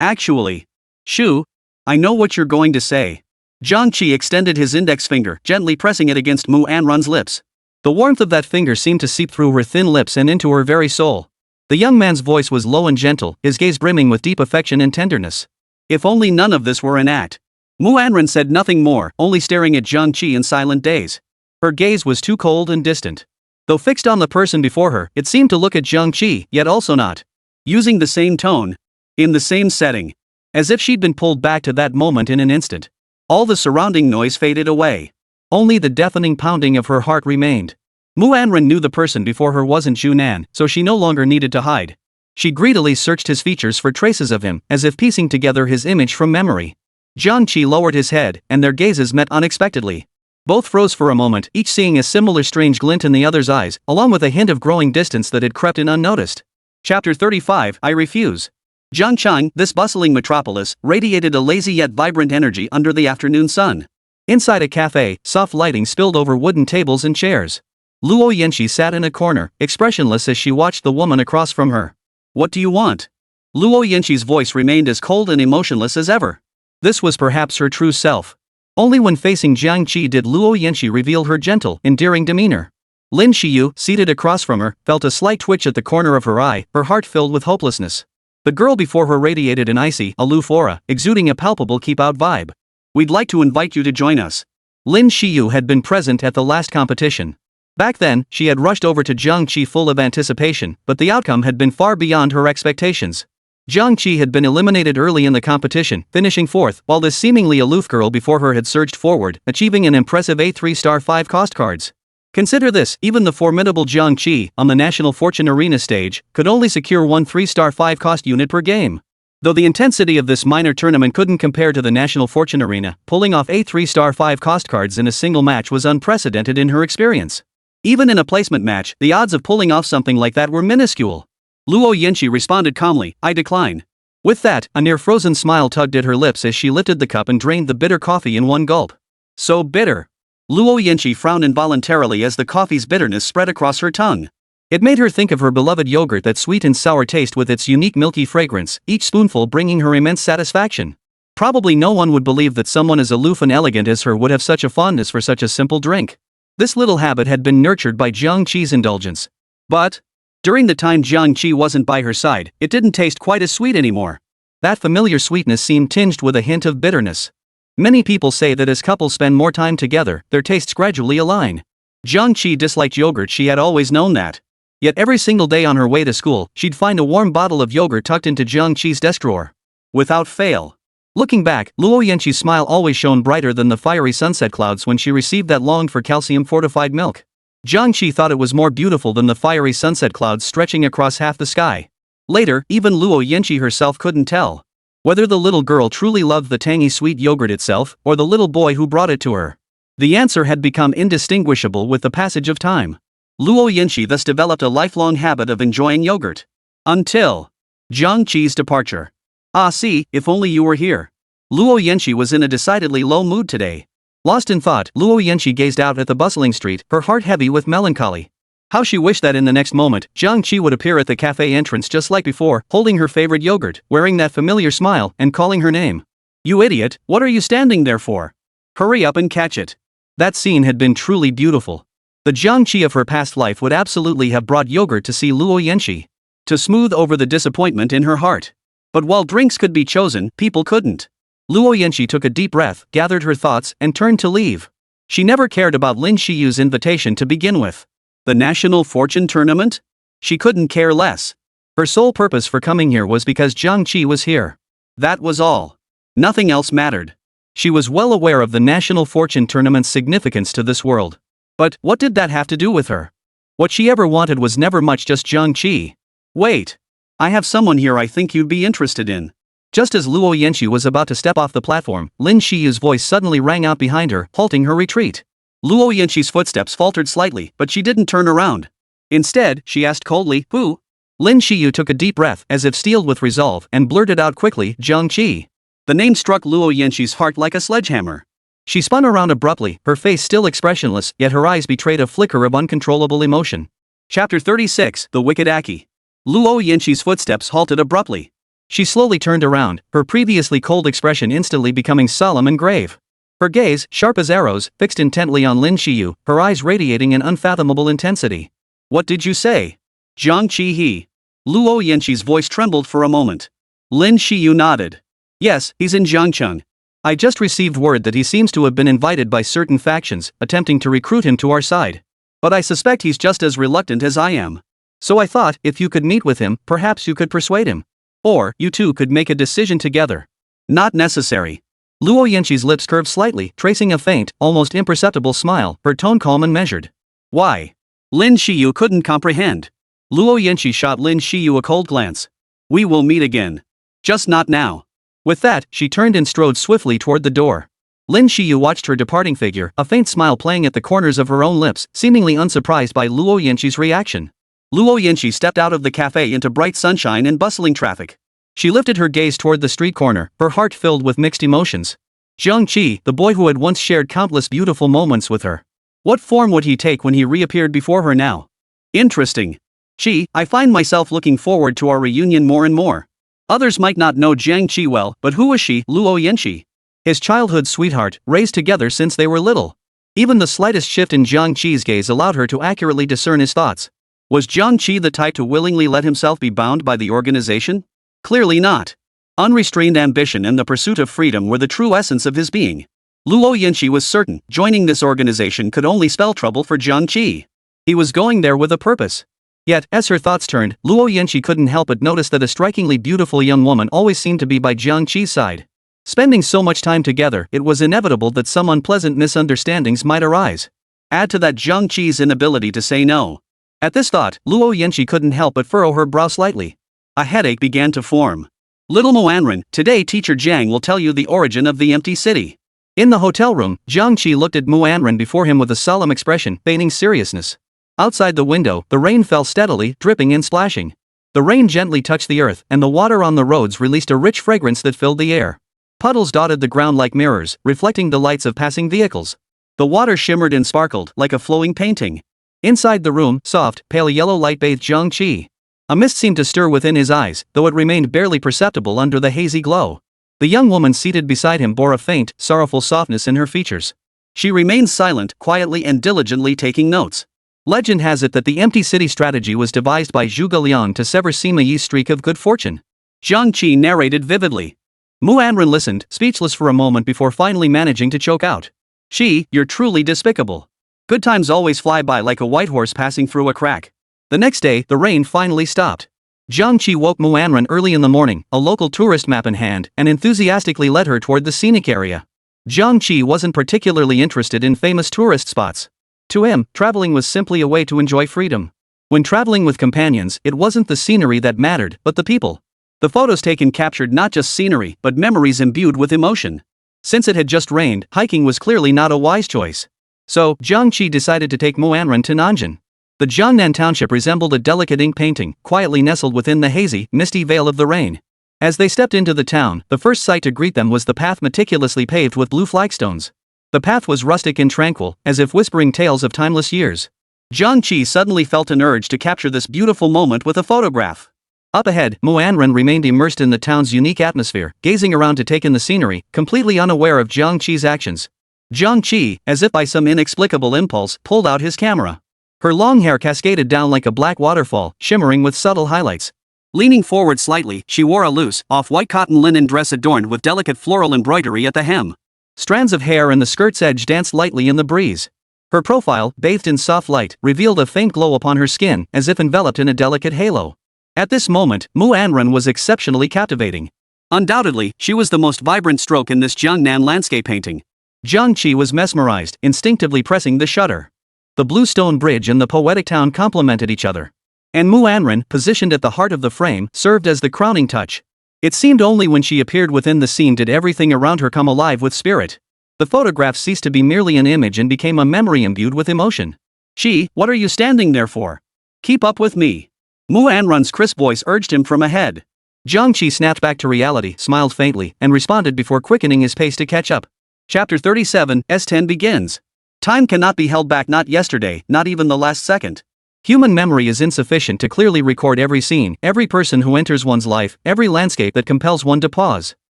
Actually. Shu. I know what you're going to say. Jiang Qi extended his index finger, gently pressing it against Mu Anrun's lips. The warmth of that finger seemed to seep through her thin lips and into her very soul. The young man's voice was low and gentle, his gaze brimming with deep affection and tenderness. If only none of this were an act. Mu Anrun said nothing more, only staring at Jiang Qi in silent daze. Her gaze was too cold and distant. Though fixed on the person before her, it seemed to look at Jiang Qi, yet also not. Using the same tone. In the same setting. As if she'd been pulled back to that moment in an instant. All the surrounding noise faded away. Only the deafening pounding of her heart remained. Mu Anrun knew the person before her wasn't Zhu Nan, so she no longer needed to hide. She greedily searched his features for traces of him, as if piecing together his image from memory. Jiang Qi lowered his head, and their gazes met unexpectedly. Both froze for a moment, each seeing a similar strange glint in the other's eyes, along with a hint of growing distance that had crept in unnoticed. Chapter 35, I Refuse. Zhangchang, this bustling metropolis, radiated a lazy yet vibrant energy under the afternoon sun. Inside a cafe, soft lighting spilled over wooden tables and chairs. Luo Yanqi sat in a corner, expressionless as she watched the woman across from her. What do you want? Luo Yanqi's voice remained as cold and emotionless as ever. This was perhaps her true self. Only when facing Jiang Qi did Luo Yanqi reveal her gentle, endearing demeanor. Lin Xiyu, seated across from her, felt a slight twitch at the corner of her eye, her heart filled with hopelessness. The girl before her radiated an icy, aloof aura, exuding a palpable keep-out vibe. We'd like to invite you to join us. Lin Xiyu had been present at the last competition. Back then, she had rushed over to Jiang Qi full of anticipation, but the outcome had been far beyond her expectations. Jiang Qi had been eliminated early in the competition, finishing fourth, while this seemingly aloof girl before her had surged forward, achieving an impressive 3-star 5 cost cards. Consider this, even the formidable Jiang Qi, on the National Fortune Arena stage, could only secure one 3-star 5 cost unit per game. Though the intensity of this minor tournament couldn't compare to the National Fortune Arena, pulling off 3-star 5 cost cards in a single match was unprecedented in her experience. Even in a placement match, the odds of pulling off something like that were minuscule. Luo Yanqi responded calmly, I decline. With that, a near-frozen smile tugged at her lips as she lifted the cup and drained the bitter coffee in one gulp. So bitter. Luo Yanqi frowned involuntarily as the coffee's bitterness spread across her tongue. It made her think of her beloved yogurt, that sweet and sour taste with its unique milky fragrance, each spoonful bringing her immense satisfaction. Probably no one would believe that someone as aloof and elegant as her would have such a fondness for such a simple drink. This little habit had been nurtured by Jiang Qi's indulgence. But during the time Jiang Qi wasn't by her side, it didn't taste quite as sweet anymore. That familiar sweetness seemed tinged with a hint of bitterness. Many people say that as couples spend more time together, their tastes gradually align. Jiang Qi disliked yogurt, she had always known that. Yet every single day on her way to school, she'd find a warm bottle of yogurt tucked into Jiang Qi's desk drawer. Without fail. Looking back, Luo Yanqi's smile always shone brighter than the fiery sunset clouds when she received that longed-for calcium-fortified milk. Jiang Qi thought it was more beautiful than the fiery sunset clouds stretching across half the sky. Later, even Luo Yanqi herself couldn't tell whether the little girl truly loved the tangy sweet yogurt itself, or the little boy who brought it to her. The answer had become indistinguishable with the passage of time. Luo Yanqi thus developed a lifelong habit of enjoying yogurt. Until Jiang Qi's departure. Ah, see, if only you were here. Luo Yanqi was in a decidedly low mood today. Lost in thought, Luo Yanqi gazed out at the bustling street, her heart heavy with melancholy. How she wished that in the next moment, Jiang Qi would appear at the cafe entrance just like before, holding her favorite yogurt, wearing that familiar smile, and calling her name. You idiot, what are you standing there for? Hurry up and catch it. That scene had been truly beautiful. The Jiang Qi of her past life would absolutely have brought yogurt to see Luo Yanqi, to smooth over the disappointment in her heart. But while drinks could be chosen, people couldn't. Luo Yanqi took a deep breath, gathered her thoughts, and turned to leave. She never cared about Lin Shiyu's invitation to begin with. The National Fortune Tournament? She couldn't care less. Her sole purpose for coming here was because Jiang Qi was here. That was all. Nothing else mattered. She was well aware of the National Fortune Tournament's significance to this world. But what did that have to do with her? What she ever wanted was never much, just Jiang Qi. Wait. I have someone here I think you'd be interested in. Just as Luo Yanqi was about to step off the platform, Lin Shiyu's voice suddenly rang out behind her, halting her retreat. Luo Yanqi's footsteps faltered slightly, but she didn't turn around. Instead, she asked coldly, "Who?" Lin Shiyu took a deep breath, as if steeled with resolve, and blurted out quickly, "Jiang Qi." The name struck Luo Yanqi's heart like a sledgehammer. She spun around abruptly, her face still expressionless, yet her eyes betrayed a flicker of uncontrollable emotion. Chapter 36, The Wicked Aki. Luo Yanqi's footsteps halted abruptly. She slowly turned around, her previously cold expression instantly becoming solemn and grave. Her gaze, sharp as arrows, fixed intently on Lin Shiyu, her eyes radiating an unfathomable intensity. "What did you say?" "Jiang Qi he." Luo Yanqi's voice trembled for a moment. Lin Shiyu nodded. "Yes, he's in Jiangcheng. I just received word that he seems to have been invited by certain factions, attempting to recruit him to our side. But I suspect he's just as reluctant as I am. So I thought, if you could meet with him, perhaps you could persuade him. Or, you two could make a decision together." "Not necessary." Luo Yanqi's lips curved slightly, tracing a faint, almost imperceptible smile, her tone calm and measured. "Why?" Lin Shiyu couldn't comprehend. Luo Yanqi shot Lin Shiyu a cold glance. "We will meet again. Just not now." With that, she turned and strode swiftly toward the door. Lin Shiyu watched her departing figure, a faint smile playing at the corners of her own lips, seemingly unsurprised by Luo Yanqi's reaction. Luo Yanqi stepped out of the cafe into bright sunshine and bustling traffic. She lifted her gaze toward the street corner, her heart filled with mixed emotions. Jiang Qi, the boy who had once shared countless beautiful moments with her. What form would he take when he reappeared before her now? Interesting. Qi, I find myself looking forward to our reunion more and more. Others might not know Jiang Qi well, but who was she, Luo Yanqi? His childhood sweetheart, raised together since they were little. Even the slightest shift in Jiang Qi's gaze allowed her to accurately discern his thoughts. Was Jiang Qi the type to willingly let himself be bound by the organization? Clearly not. Unrestrained ambition and the pursuit of freedom were the true essence of his being. Luo Yanqi was certain joining this organization could only spell trouble for Jiang Qi. He was going there with a purpose. Yet, as her thoughts turned, Luo Yanqi couldn't help but notice that a strikingly beautiful young woman always seemed to be by Jiang Qi's side. Spending so much time together, it was inevitable that some unpleasant misunderstandings might arise. Add to that Jiang Qi's inability to say no. At this thought, Luo Yanqi couldn't help but furrow her brow slightly. A headache began to form. "Little Moanren, today Teacher Jiang will tell you the origin of the empty city." In the hotel room, Jiang Qi looked at Moanren before him with a solemn expression, feigning seriousness. Outside the window, the rain fell steadily, dripping and splashing. The rain gently touched the earth, and the water on the roads released a rich fragrance that filled the air. Puddles dotted the ground like mirrors, reflecting the lights of passing vehicles. The water shimmered and sparkled like a flowing painting. Inside the room, soft, pale yellow light bathed Jiang Qi. A mist seemed to stir within his eyes, though it remained barely perceptible under the hazy glow. The young woman seated beside him bore a faint, sorrowful softness in her features. She remained silent, quietly and diligently taking notes. Legend has it that the empty city strategy was devised by Zhuge Liang to sever Sima Yi's streak of good fortune. Jiang Qi narrated vividly. Manhwa listened, speechless for a moment before finally managing to choke out. "Qi, you're truly despicable. Good times always fly by like a white horse passing through a crack." The next day, the rain finally stopped. Jiang Qi woke Manhwa early in the morning, a local tourist map in hand, and enthusiastically led her toward the scenic area. Jiang Qi wasn't particularly interested in famous tourist spots. To him, traveling was simply a way to enjoy freedom. When traveling with companions, it wasn't the scenery that mattered, but the people. The photos taken captured not just scenery, but memories imbued with emotion. Since it had just rained, hiking was clearly not a wise choice. So, Jiang Qi decided to take Manhwa to Nanjing. The Jiangnan township resembled a delicate ink painting, quietly nestled within the hazy, misty veil of the rain. As they stepped into the town, the first sight to greet them was the path meticulously paved with blue flagstones. The path was rustic and tranquil, as if whispering tales of timeless years. Jiang Qi suddenly felt an urge to capture this beautiful moment with a photograph. Up ahead, Manhwa remained immersed in the town's unique atmosphere, gazing around to take in the scenery, completely unaware of Jiang Qi's actions. Jiang Qi, as if by some inexplicable impulse, pulled out his camera. Her long hair cascaded down like a black waterfall, shimmering with subtle highlights. Leaning forward slightly, she wore a loose, off-white cotton linen dress adorned with delicate floral embroidery at the hem. Strands of hair and the skirt's edge danced lightly in the breeze. Her profile, bathed in soft light, revealed a faint glow upon her skin, as if enveloped in a delicate halo. At this moment, Manhwa was exceptionally captivating. Undoubtedly, she was the most vibrant stroke in this Jiangnan landscape painting. Jiang Qi was mesmerized, instinctively pressing the shutter. The blue stone bridge and the poetic town complemented each other. And Manhwa, positioned at the heart of the frame, served as the crowning touch. It seemed only when she appeared within the scene did everything around her come alive with spirit. The photograph ceased to be merely an image and became a memory imbued with emotion. "Qi, what are you standing there for? Keep up with me." Manhwa's crisp voice urged him from ahead. Jiang Qi snapped back to reality, smiled faintly, and responded before quickening his pace to catch up. Chapter 37, S10 begins. Time cannot be held back, not yesterday, not even the last second. Human memory is insufficient to clearly record every scene, every person who enters one's life, every landscape that compels one to pause.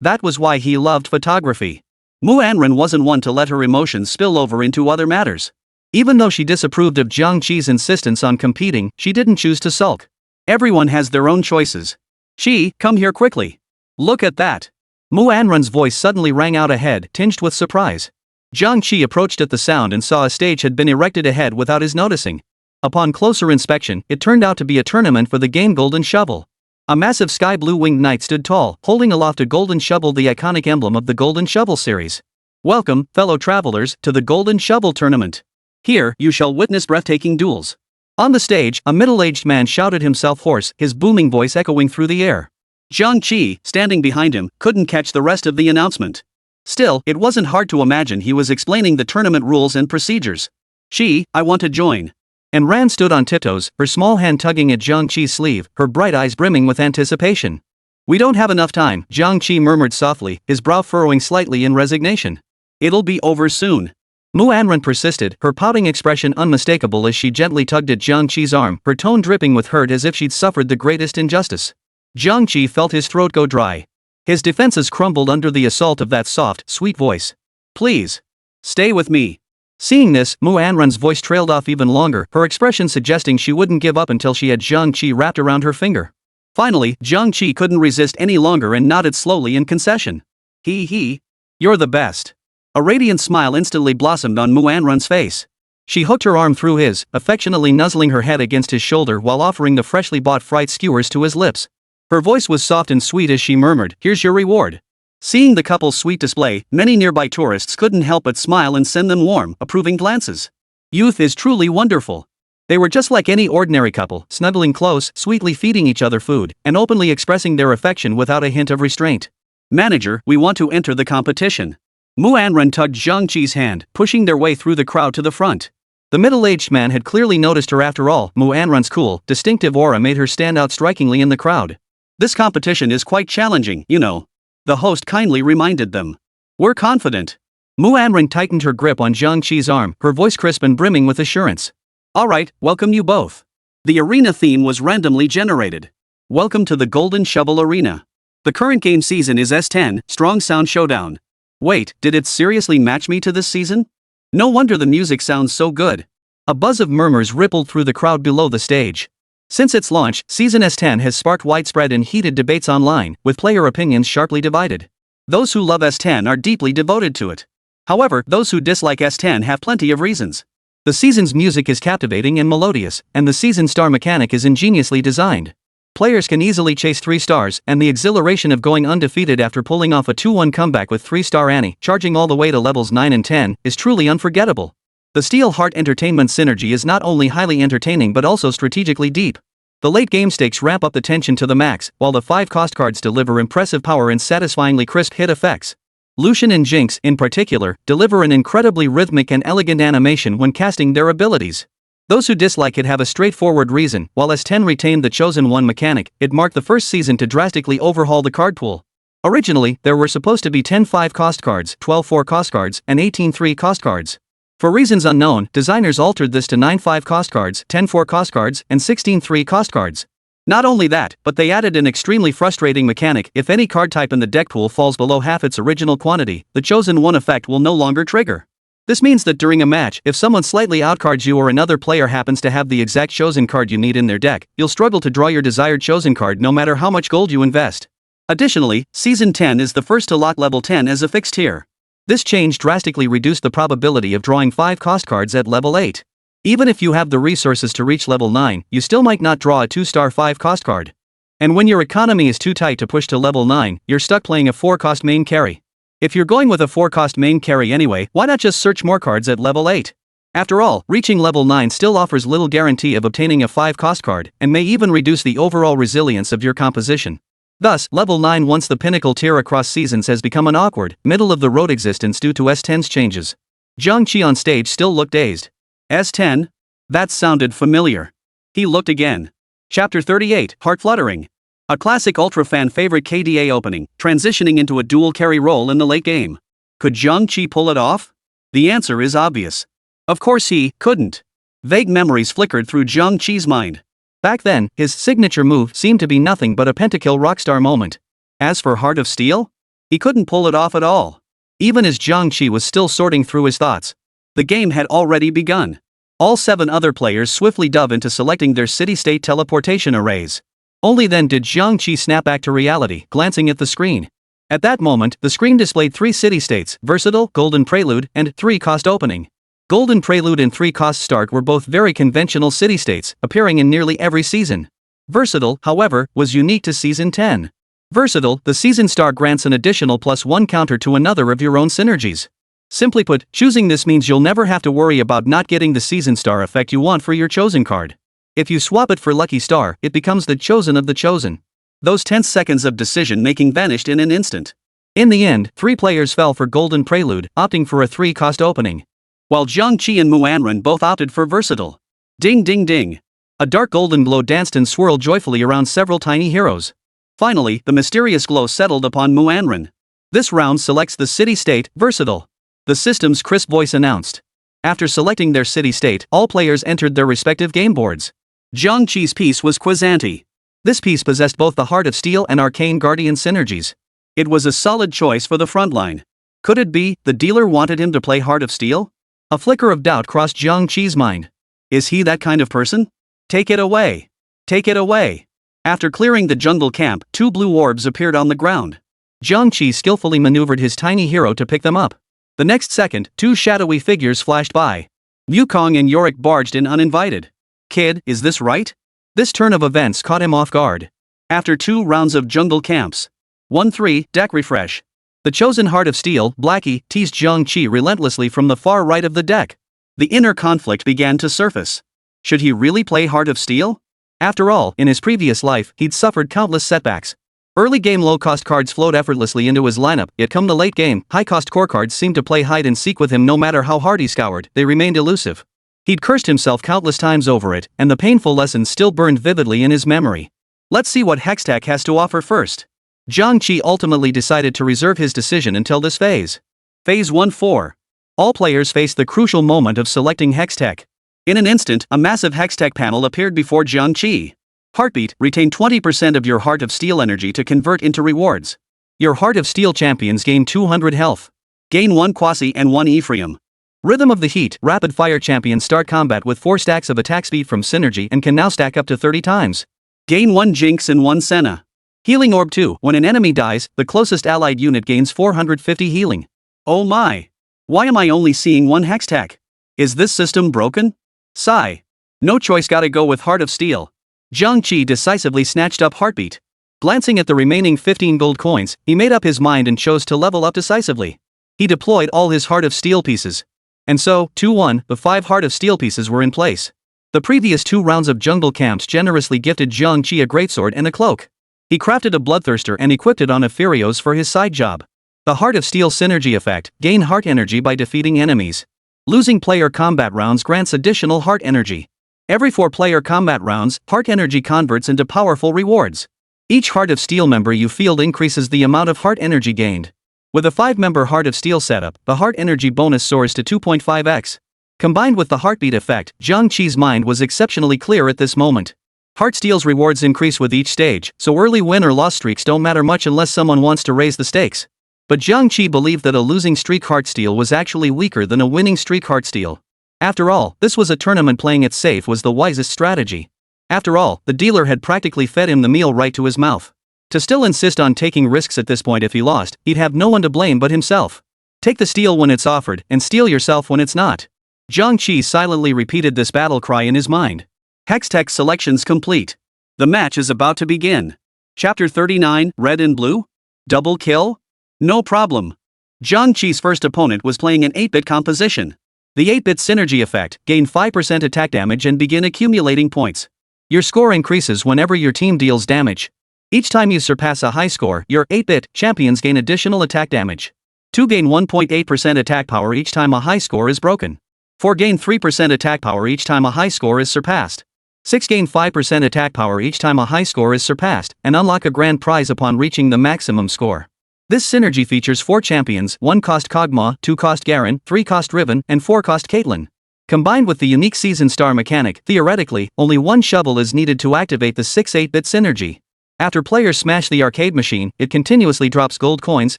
That was why he loved photography. Manhwa wasn't one to let her emotions spill over into other matters. Even though she disapproved of Jiang Qi's insistence on competing, she didn't choose to sulk. Everyone has their own choices. "Qi, come here quickly. Look at that." Manhwa's voice suddenly rang out ahead, tinged with surprise. Jiang Qi approached at the sound and saw a stage had been erected ahead without his noticing. Upon closer inspection, it turned out to be a tournament for the game Golden Shovel. A massive sky-blue winged knight stood tall, holding aloft a golden shovel, the iconic emblem of the Golden Shovel series. "Welcome, fellow travelers, to the Golden Shovel tournament. Here, you shall witness breathtaking duels." On the stage, a middle-aged man shouted, himself hoarse, his booming voice echoing through the air. Jiang Qi, standing behind him, couldn't catch the rest of the announcement. Still, it wasn't hard to imagine he was explaining the tournament rules and procedures. "Qi, I want to join." And Ran stood on tiptoes, her small hand tugging at Jiang Qi's sleeve, her bright eyes brimming with anticipation. "We don't have enough time," Jiang Qi murmured softly, his brow furrowing slightly in resignation. "It'll be over soon." Manhwa persisted, her pouting expression unmistakable as she gently tugged at Jiang Qi's arm, her tone dripping with hurt as if she'd suffered the greatest injustice. Jiang Qi felt his throat go dry. His defenses crumbled under the assault of that soft, sweet voice. "Please. Stay with me." Seeing this, Manhwa's voice trailed off even longer, her expression suggesting she wouldn't give up until she had Jiang Qi wrapped around her finger. Finally, Jiang Qi couldn't resist any longer and nodded slowly in concession. He. You're the best." A radiant smile instantly blossomed on Manhwa's face. She hooked her arm through his, affectionately nuzzling her head against his shoulder while offering the freshly bought fried skewers to his lips. Her voice was soft and sweet as she murmured, "Here's your reward." Seeing the couple's sweet display, many nearby tourists couldn't help but smile and send them warm, approving glances. Youth is truly wonderful. They were just like any ordinary couple, snuggling close, sweetly feeding each other food, and openly expressing their affection without a hint of restraint. "Manager, we want to enter the competition." Manhwa tugged Jiang Qi's hand, pushing their way through the crowd to the front. The middle-aged man had clearly noticed her after all. Manhwa's cool, distinctive aura made her stand out strikingly in the crowd. This competition is quite challenging, you know. The host kindly reminded them. We're confident. Manhwa tightened her grip on Jiang Qi's arm, her voice crisp and brimming with assurance. Alright, welcome you both. The arena theme was randomly generated. Welcome to the Golden Shovel Arena. The current game season is S10, Strong Sound Showdown. Wait, did it seriously match me to this season? No wonder the music sounds so good. A buzz of murmurs rippled through the crowd below the stage. Since its launch, Season S10 has sparked widespread and heated debates online, with player opinions sharply divided. Those who love S10 are deeply devoted to it. However, those who dislike S10 have plenty of reasons. The season's music is captivating and melodious, and the season star mechanic is ingeniously designed. Players can easily chase 3 stars, and the exhilaration of going undefeated after pulling off a 2-1 comeback with 3-star Annie, charging all the way to levels 9 and 10, is truly unforgettable. The Steel Heart Entertainment synergy is not only highly entertaining but also strategically deep. The late game stakes ramp up the tension to the max, while the 5 cost cards deliver impressive power and satisfyingly crisp hit effects. Lucian and Jinx, in particular, deliver an incredibly rhythmic and elegant animation when casting their abilities. Those who dislike it have a straightforward reason. While S10 retained the Chosen One mechanic, it marked the first season to drastically overhaul the card pool. Originally, there were supposed to be 10 5-cost cards, 12 4-cost cards, and 18 3-cost cards. For reasons unknown, designers altered this to 9 5-cost cards, 10 4-cost cards, and 16 3-cost cards. Not only that, but they added an extremely frustrating mechanic. If any card type in the deck pool falls below half its original quantity, the Chosen One effect will no longer trigger. This means that during a match, if someone slightly outcards you or another player happens to have the exact chosen card you need in their deck, you'll struggle to draw your desired chosen card no matter how much gold you invest. Additionally, Season 10 is the first to lock level 10 as a fixed tier. This change drastically reduced the probability of drawing 5 cost cards at level 8. Even if you have the resources to reach level 9, you still might not draw a 2-star 5 cost card. And when your economy is too tight to push to level 9, you're stuck playing a 4-cost main carry. If you're going with a 4-cost main carry anyway, why not just search more cards at level 8? After all, reaching level 9 still offers little guarantee of obtaining a 5-cost card, and may even reduce the overall resilience of your composition. Thus, level 9 once the pinnacle tier across seasons has become an awkward, middle-of-the-road existence due to S10's changes. Jiang Qi on stage still looked dazed. S10? That sounded familiar. He looked again. Chapter 38, Heart Fluttering. A classic ultra-fan favorite KDA opening, transitioning into a dual carry role in the late game. Could Jiang Qi pull it off? The answer is obvious. Of course he couldn't. Vague memories flickered through Jiang Qi's mind. Back then, his signature move seemed to be nothing but a pentakill rockstar moment. As for Heart of Steel? He couldn't pull it off at all. Even as Jiang Qi was still sorting through his thoughts. The game had already begun. All 7 other players swiftly dove into selecting their city-state teleportation arrays. Only then did Jiang Qi snap back to reality, glancing at the screen. At that moment, the screen displayed 3 city-states, Versatile, Golden Prelude, and 3-cost Opening. Golden Prelude and 3-cost Start were both very conventional city-states, appearing in nearly every season. Versatile, however, was unique to Season 10. Versatile, the season star grants an additional +1 counter to another of your own synergies. Simply put, choosing this means you'll never have to worry about not getting the season star effect you want for your chosen card. If you swap it for Lucky Star, it becomes the chosen of the chosen. Those tense seconds of decision-making vanished in an instant. In the end, 3 players fell for Golden Prelude, opting for a 3-cost Opening. While Jiang Qi and Manhwa both opted for Versatile. Ding ding ding. A dark golden glow danced and swirled joyfully around several tiny heroes. Finally, the mysterious glow settled upon Manhwa. This round selects the city-state, Versatile. The system's crisp voice announced. After selecting their city-state, all players entered their respective game boards. Jiang Qi's piece was Quizzanti. This piece possessed both the Heart of Steel and Arcane Guardian synergies. It was a solid choice for the frontline. Could it be the dealer wanted him to play Heart of Steel? A flicker of doubt crossed Jiang Qi's mind. Is he that kind of person? Take it away. Take it away. After clearing the jungle camp, 2 blue orbs appeared on the ground. Jiang Qi skillfully maneuvered his tiny hero to pick them up. The next second, 2 shadowy figures flashed by. Wukong and Yorick barged in uninvited. Kid, is this right? This turn of events caught him off guard. After 2 rounds of jungle camps. 1-3, deck refresh. The chosen Heart of Steel, Blackie, teased Jiang Qi relentlessly from the far right of the deck. The inner conflict began to surface. Should he really play Heart of Steel? After all, in his previous life, he'd suffered countless setbacks. Early game low-cost cards flowed effortlessly into his lineup, yet come the late game, high-cost core cards seemed to play hide and seek with him no matter how hard he scoured, they remained elusive. He'd cursed himself countless times over it, and the painful lesson still burned vividly in his memory. Let's see what Hextech has to offer first. Jiang Qi ultimately decided to reserve his decision until this phase. Phase 1-4. All players faced the crucial moment of selecting Hextech. In an instant, a massive Hextech panel appeared before Jiang Qi. Heartbeat, retain 20% of your Heart of Steel energy to convert into rewards. Your Heart of Steel champions gain 200 health. Gain 1 Quasi and 1 Ephraim. Rhythm of the Heat, rapid fire champions start combat with 4 stacks of attack speed from Synergy and can now stack up to 30 times. Gain 1 Jinx and 1 Senna. Healing Orb 2, when an enemy dies, the closest allied unit gains 450 healing. Oh my! Why am I only seeing 1 Hextech? Is this system broken? Sigh. No choice, gotta go with Heart of Steel. Jiang Qi decisively snatched up Heartbeat. Glancing at the remaining 15 gold coins, he made up his mind and chose to level up decisively. He deployed all his Heart of Steel pieces. And so, 2-1, the 5 Heart of Steel pieces were in place. The previous 2 rounds of jungle camps generously gifted Jiang Qi a greatsword and a cloak. He crafted a Bloodthirster and equipped it on Epherios for his side job. The Heart of Steel synergy effect, gain heart energy by defeating enemies. Losing player combat rounds grants additional heart energy. Every 4 player combat rounds, heart energy converts into powerful rewards. Each Heart of Steel member you field increases the amount of heart energy gained. With a 5-member Heart of Steel setup, the heart energy bonus soars to 2.5x. Combined with the heartbeat effect, Jiang Qi's mind was exceptionally clear at this moment. Heart Steel's rewards increase with each stage, so early win or loss streaks don't matter much unless someone wants to raise the stakes. But Jiang Qi believed that a losing streak Heart Steel was actually weaker than a winning streak Heart Steel. After all, this was a tournament, playing it safe was the wisest strategy. After all, the dealer had practically fed him the meal right to his mouth. To still insist on taking risks at this point, if he lost, he'd have no one to blame but himself. Take the steal when it's offered, and steal yourself when it's not. Jiang Qi silently repeated this battle cry in his mind. Hextech selections complete. The match is about to begin. Chapter 39, Red and Blue? Double kill? No problem. Jiang Qi's first opponent was playing an 8-bit composition. The 8-bit synergy effect, gain 5% attack damage and begin accumulating points. Your score increases whenever your team deals damage. Each time you surpass a high score, your 8-bit champions gain additional attack damage. 2 gain 1.8% attack power each time a high score is broken. 4 gain 3% attack power each time a high score is surpassed. 6 gain 5% attack power each time a high score is surpassed, and unlock a grand prize upon reaching the maximum score. This synergy features 4 champions, 1 cost Kog'Maw, 2 cost Garen, 3 cost Riven, and 4 cost Caitlyn. Combined with the unique Season Star mechanic, theoretically, only 1 shovel is needed to activate the 6 8-bit synergy. After players smash the arcade machine, it continuously drops gold coins,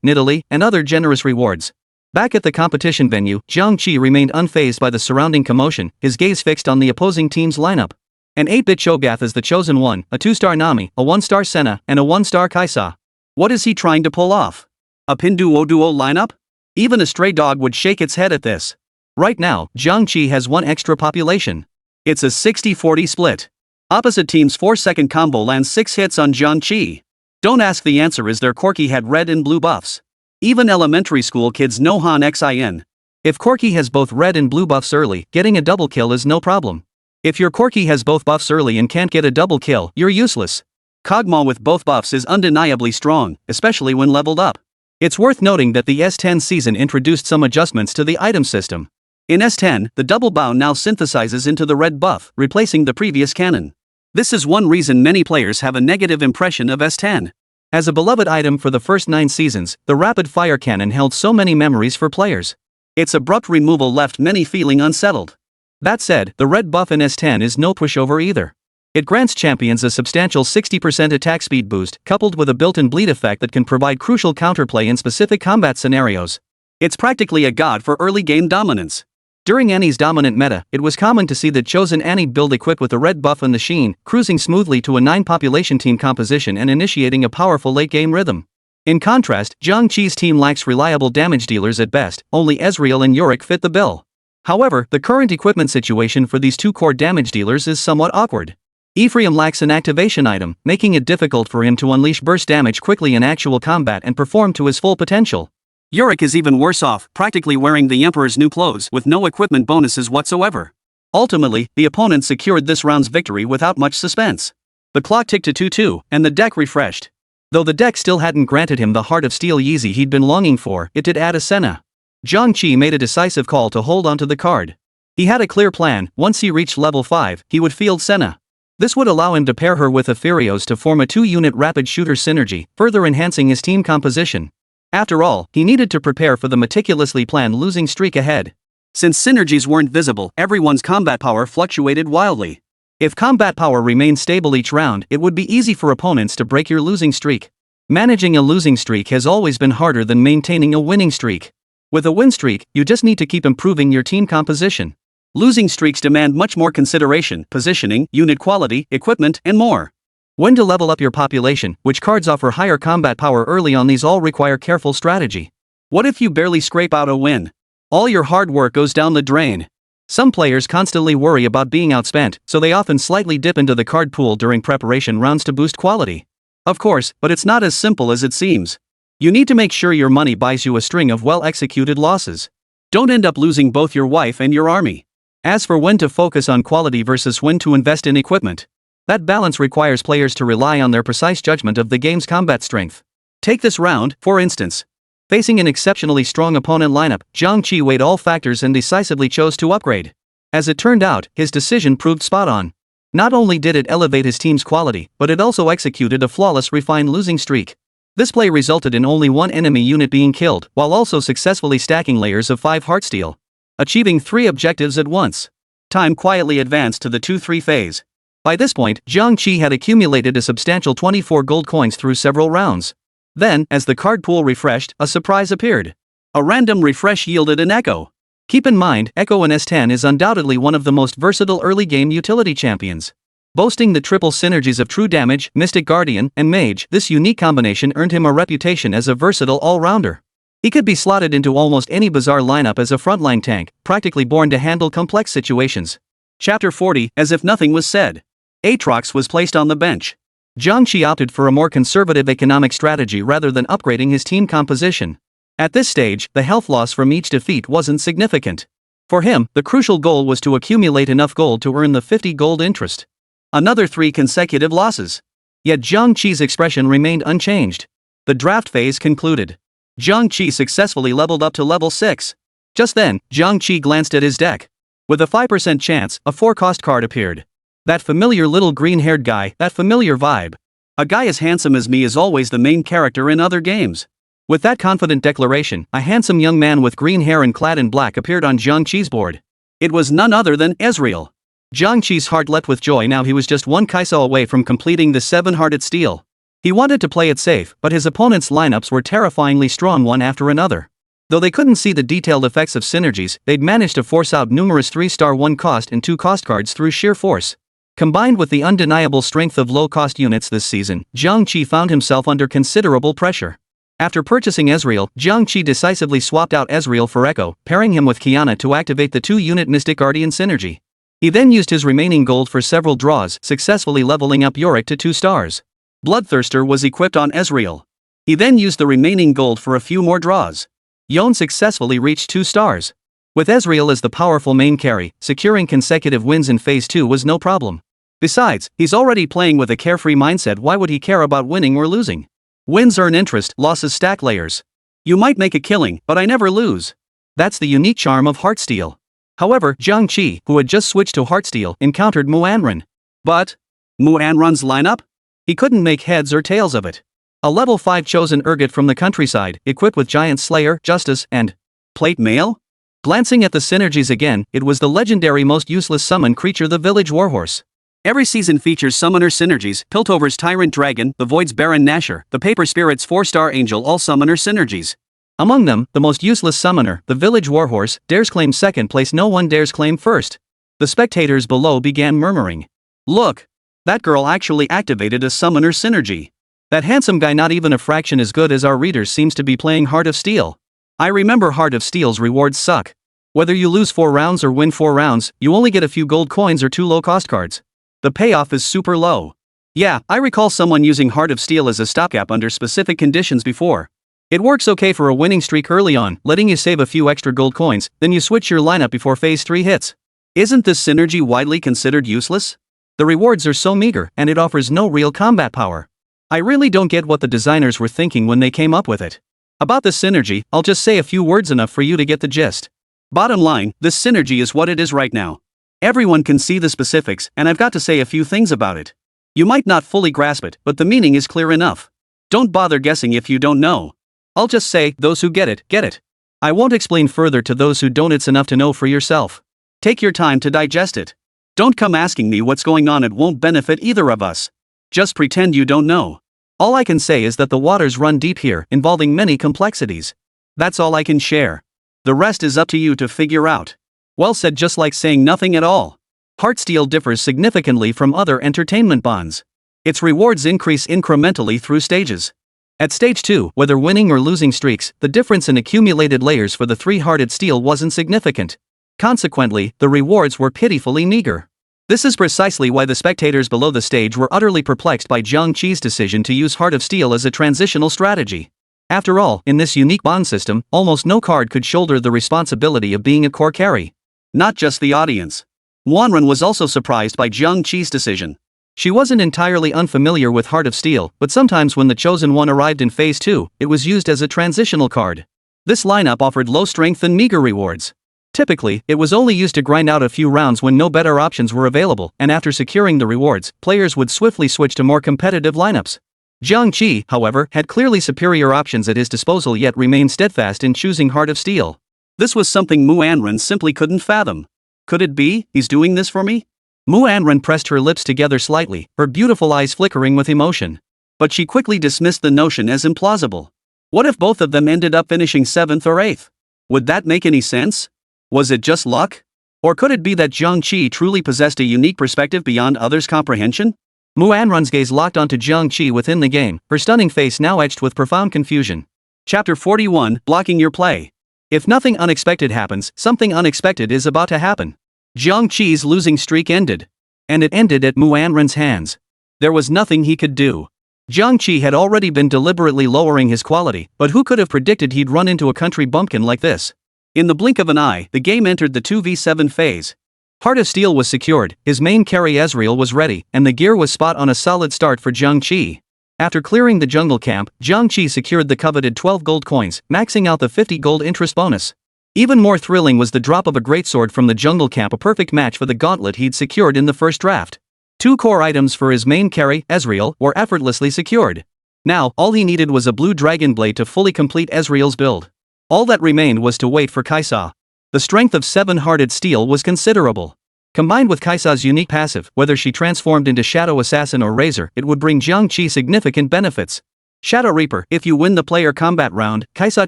Nidalee, and other generous rewards. Back at the competition venue, Jiang Qi remained unfazed by the surrounding commotion, his gaze fixed on the opposing team's lineup. An 8-bit Cho'Gath is the chosen one, a 2-star Nami, a 1-star Senna, and a 1-star Kaisa. What is he trying to pull off? A Pinduoduo lineup? Even a stray dog would shake its head at this. Right now, Jiang Qi has 1 extra population. It's a 60-40 split. Opposite team's 4-second combo lands 6 hits on Jiang Qi. Don't ask, the answer is their Corki had red and blue buffs. Even elementary school kids know Han Xin. If Corki has both red and blue buffs early, getting a double kill is no problem. If your Corki has both buffs early and can't get a double kill, you're useless. Kog'Maw with both buffs is undeniably strong, especially when leveled up. It's worth noting that the S10 season introduced some adjustments to the item system. In S10, the double bow now synthesizes into the red buff, replacing the previous cannon. This is one reason many players have a negative impression of S10. As a beloved item for the first 9 seasons, the rapid fire cannon held so many memories for players. Its abrupt removal left many feeling unsettled. That said, the red buff in S10 is no pushover either. It grants champions a substantial 60% attack speed boost, coupled with a built-in bleed effect that can provide crucial counterplay in specific combat scenarios. It's practically a god for early game dominance. During Annie's dominant meta, it was common to see the chosen Annie build equipped with a red buff and the Sheen, cruising smoothly to a 9-population team composition and initiating a powerful late-game rhythm. In contrast, Jiang Qi's team lacks reliable damage dealers at best, only Ezreal and Yorick fit the bill. However, the current equipment situation for these 2 core damage dealers is somewhat awkward. Ephraim lacks an activation item, making it difficult for him to unleash burst damage quickly in actual combat and perform to his full potential. Yorick is even worse off, practically wearing the Emperor's new clothes with no equipment bonuses whatsoever. Ultimately, the opponent secured this round's victory without much suspense. The clock ticked to 2-2, and the deck refreshed. Though the deck still hadn't granted him the Heart of Steel Yeezy he'd been longing for, it did add a Senna. Jiang Qi made a decisive call to hold onto the card. He had a clear plan. Once he reached level 5, he would field Senna. This would allow him to pair her with Ethereos to form a 2-unit rapid shooter synergy, further enhancing his team composition. After all, he needed to prepare for the meticulously planned losing streak ahead. Since synergies weren't visible, everyone's combat power fluctuated wildly. If combat power remained stable each round, it would be easy for opponents to break your losing streak. Managing a losing streak has always been harder than maintaining a winning streak. With a win streak, you just need to keep improving your team composition. Losing streaks demand much more consideration, positioning, unit quality, equipment, and more. When to level up your population, which cards offer higher combat power early on, these all require careful strategy. What if you barely scrape out a win? All your hard work goes down the drain. Some players constantly worry about being outspent, so they often slightly dip into the card pool during preparation rounds to boost quality. Of course, but it's not as simple as it seems. You need to make sure your money buys you a string of well-executed losses. Don't end up losing both your wife and your army. As for when to focus on quality versus when to invest in equipment, that balance requires players to rely on their precise judgment of the game's combat strength. Take this round, for instance. Facing an exceptionally strong opponent lineup, Jiang Qi weighed all factors and decisively chose to upgrade. As it turned out, his decision proved spot on. Not only did it elevate his team's quality, but it also executed a flawless refined losing streak. This play resulted in only one enemy unit being killed, while also successfully stacking layers of 5 heartsteel. Achieving 3 objectives at once. Tahm quietly advanced to the 2-3 phase. By this point, Jiang Qi had accumulated a substantial 24 gold coins through several rounds. Then, as the card pool refreshed, a surprise appeared. A random refresh yielded an Echo. Keep in mind, Echo in S10 is undoubtedly one of the most versatile early-game utility champions. Boasting the triple synergies of True Damage, Mystic Guardian, and Mage, this unique combination earned him a reputation as a versatile all-rounder. He could be slotted into almost any bizarre lineup as a frontline tank, practically born to handle complex situations. Chapter 40, as if nothing was said. Aatrox was placed on the bench. Jiang Qi opted for a more conservative economic strategy rather than upgrading his team composition. At this stage, the health loss from each defeat wasn't significant. For him, the crucial goal was to accumulate enough gold to earn the 50 gold interest. Another 3 consecutive losses. Yet Jiang Qi's expression remained unchanged. The draft phase concluded. Jiang Qi successfully leveled up to level 6. Just then, Jiang Qi glanced at his deck. With a 5% chance, a 4-cost card appeared. That familiar little green-haired guy, that familiar vibe. A guy as handsome as me is always the main character in other games. With that confident declaration, a handsome young man with green hair and clad in black appeared on Jiang Qi's board. It was none other than Ezreal. Jiang Qi's heart leapt with joy. Now he was just 1 Kai'Sa away from completing the 7-hearted steal. He wanted to play it safe, but his opponent's lineups were terrifyingly strong one after another. Though they couldn't see the detailed effects of synergies, they'd managed to force out numerous 3-star 1-cost and 2-cost cards through sheer force. Combined with the undeniable strength of low-cost units this season, Jiang Qi found himself under considerable pressure. After purchasing Ezreal, Jiang Qi decisively swapped out Ezreal for Echo, pairing him with Qiyana to activate the 2-unit Mystic Guardian synergy. He then used his remaining gold for several draws, successfully leveling up Yorick to 2 stars. Bloodthirster was equipped on Ezreal. He then used the remaining gold for a few more draws. Yone successfully reached 2 stars. With Ezreal as the powerful main carry, securing consecutive wins in Phase 2 was no problem. Besides, he's already playing with a carefree mindset. Why would he care about winning or losing? Wins earn interest, losses stack layers. You might make a killing, but I never lose. That's the unique charm of Heartsteel. However, Jiang Qi, who had just switched to Heartsteel, encountered Ornn. But Ornn's lineup? He couldn't make heads or tails of it. A level 5 chosen ergot from the countryside, equipped with Giant Slayer, Justice, and Plate Mail? Glancing at the synergies again, it was the legendary most useless summon creature, the Village Warhorse. Every season features summoner synergies: Piltover's Tyrant Dragon, the Void's Baron Nashor, the Paper Spirit's 4-star Angel, all summoner synergies. Among them, the most useless summoner, the Village Warhorse, dares claim second place. No one dares claim first. The spectators below began murmuring. Look! That girl actually activated a summoner synergy. That handsome guy, not even a fraction as good as our readers, seems to be playing Heart of Steel. I remember Heart of Steel's rewards suck. Whether you lose 4 rounds or win 4 rounds, you only get a few gold coins or 2 low-cost cards. The payoff is super low. Yeah, I recall someone using Heart of Steel as a stopgap under specific conditions before. It works okay for a winning streak early on, letting you save a few extra gold coins, then you switch your lineup before Phase 3 hits. Isn't this synergy widely considered useless? The rewards are so meager, and it offers no real combat power. I really don't get what the designers were thinking when they came up with it. About this synergy, I'll just say a few words enough for you to get the gist. Bottom line, this synergy is what it is right now. Everyone can see the specifics, and I've got to say a few things about it. You might not fully grasp it, but the meaning is clear enough. Don't bother guessing if you don't know. I'll just say, those who get it, get it. I won't explain further to those who don't. It's enough to know for yourself. Take your time to digest it. Don't come asking me what's going on, it won't benefit either of us. Just pretend you don't know. All I can say is that the waters run deep here, involving many complexities. That's all I can share. The rest is up to you to figure out. Well said, just like saying nothing at all. Heartsteel differs significantly from other entertainment bonds. Its rewards increase incrementally through stages. At stage 2, whether winning or losing streaks, the difference in accumulated layers for the 3-hearted steel wasn't significant. Consequently, the rewards were pitifully meager. This is precisely why the spectators below the stage were utterly perplexed by Jiang Qi's decision to use Heart of Steel as a transitional strategy. After all, in this unique bond system, almost no card could shoulder the responsibility of being a core carry. Not just the audience. Ornn was also surprised by Jiang Qi's decision. She wasn't entirely unfamiliar with Heart of Steel, but sometimes when the Chosen One arrived in Phase 2, it was used as a transitional card. This lineup offered low strength and meager rewards. Typically, it was only used to grind out a few rounds when no better options were available, and after securing the rewards, players would swiftly switch to more competitive lineups. Jiang Qi, however, had clearly superior options at his disposal, yet remained steadfast in choosing Heart of Steel. This was something Ornn simply couldn't fathom. Could it be, he's doing this for me? Ornn pressed her lips together slightly, her beautiful eyes flickering with emotion. But she quickly dismissed the notion as implausible. What if both of them ended up finishing 7th or 8th? Would that make any sense? Was it just luck? Or could it be that Jiang Qi truly possessed a unique perspective beyond others' comprehension? Ornn's gaze locked onto Jiang Qi within the game, her stunning face now etched with profound confusion. Chapter 41, Blocking Your Play. If nothing unexpected happens, something unexpected is about to happen. Jiang Qi's losing streak ended. And it ended at Ornn's hands. There was nothing he could do. Jiang Qi had already been deliberately lowering his quality, but who could have predicted he'd run into a country bumpkin like this? In the blink of an eye, the game entered the 2v7 phase. Heart of Steel was secured, his main carry Ezreal was ready, and the gear was spot on a solid start for Jiang Qi. After clearing the jungle camp, Jiang Qi secured the coveted 12 gold coins, maxing out the 50 gold interest bonus. Even more thrilling was the drop of a greatsword from the jungle camp, a perfect match for the gauntlet he'd secured in the first draft. 2 core items for his main carry, Ezreal, were effortlessly secured. Now, all he needed was a blue dragon blade to fully complete Ezreal's build. All that remained was to wait for Kai'Sa. The strength of 7-hearted steel was considerable. Combined with Kai'Sa's unique passive, whether she transformed into Shadow Assassin or Razor, it would bring Jiang Qi significant benefits. Shadow Reaper: if you win the player combat round, Kai'Sa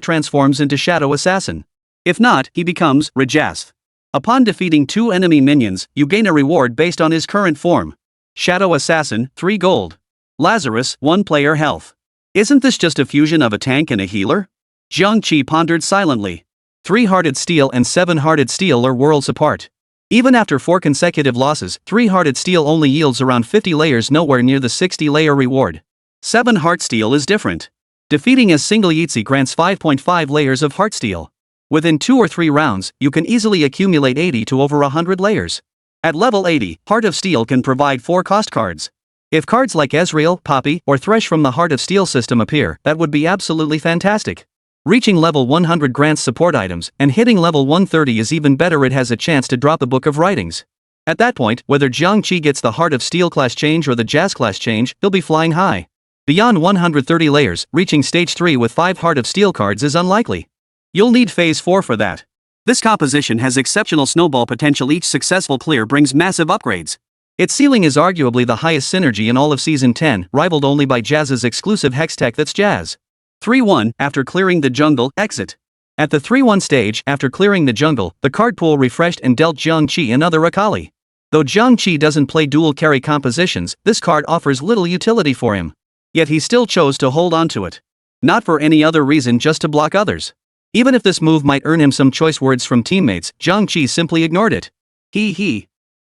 transforms into Shadow Assassin. If not, he becomes Rajath. Upon defeating 2 enemy minions, you gain a reward based on his current form. Shadow Assassin, 3 gold. Lazarus, 1 player health. Isn't this just a fusion of a tank and a healer? Jiang Qi pondered silently. 3-hearted steel and 7-hearted steel are worlds apart. Even after 4 consecutive losses, 3-hearted steel only yields around 50 layers, nowhere near the 60-layer reward. 7-heart steel is different. Defeating a single Yeetzy grants 5.5 layers of heart steel. Within 2 or 3 rounds, you can easily accumulate 80 to over 100 layers. At level 80, Heart of Steel can provide 4 cost cards. If cards like Ezreal, Poppy, or Thresh from the Heart of Steel system appear, that would be absolutely fantastic. Reaching level 100 grants support items, and hitting level 130 is even better. It has a chance to drop the Book of Writings. At that point, whether Jiang Qi gets the Heart of Steel class change or the Jazz class change, he'll be flying high. Beyond 130 layers, reaching stage 3 with 5 Heart of Steel cards is unlikely. You'll need phase 4 for that. This composition has exceptional snowball potential. Each successful clear brings massive upgrades. Its ceiling is arguably the highest synergy in all of Season 10, rivaled only by Jazz's exclusive Hex Tech. That's Jazz. 3-1, after clearing the jungle, exit. At the 3-1 stage, after clearing the jungle, the card pool refreshed and dealt Jiang Qi another Akali. Though Jiang Qi doesn't play dual carry compositions, this card offers little utility for him. Yet he still chose to hold on to it. Not for any other reason, just to block others. Even if this move might earn him some choice words from teammates, Jiang Qi simply ignored it.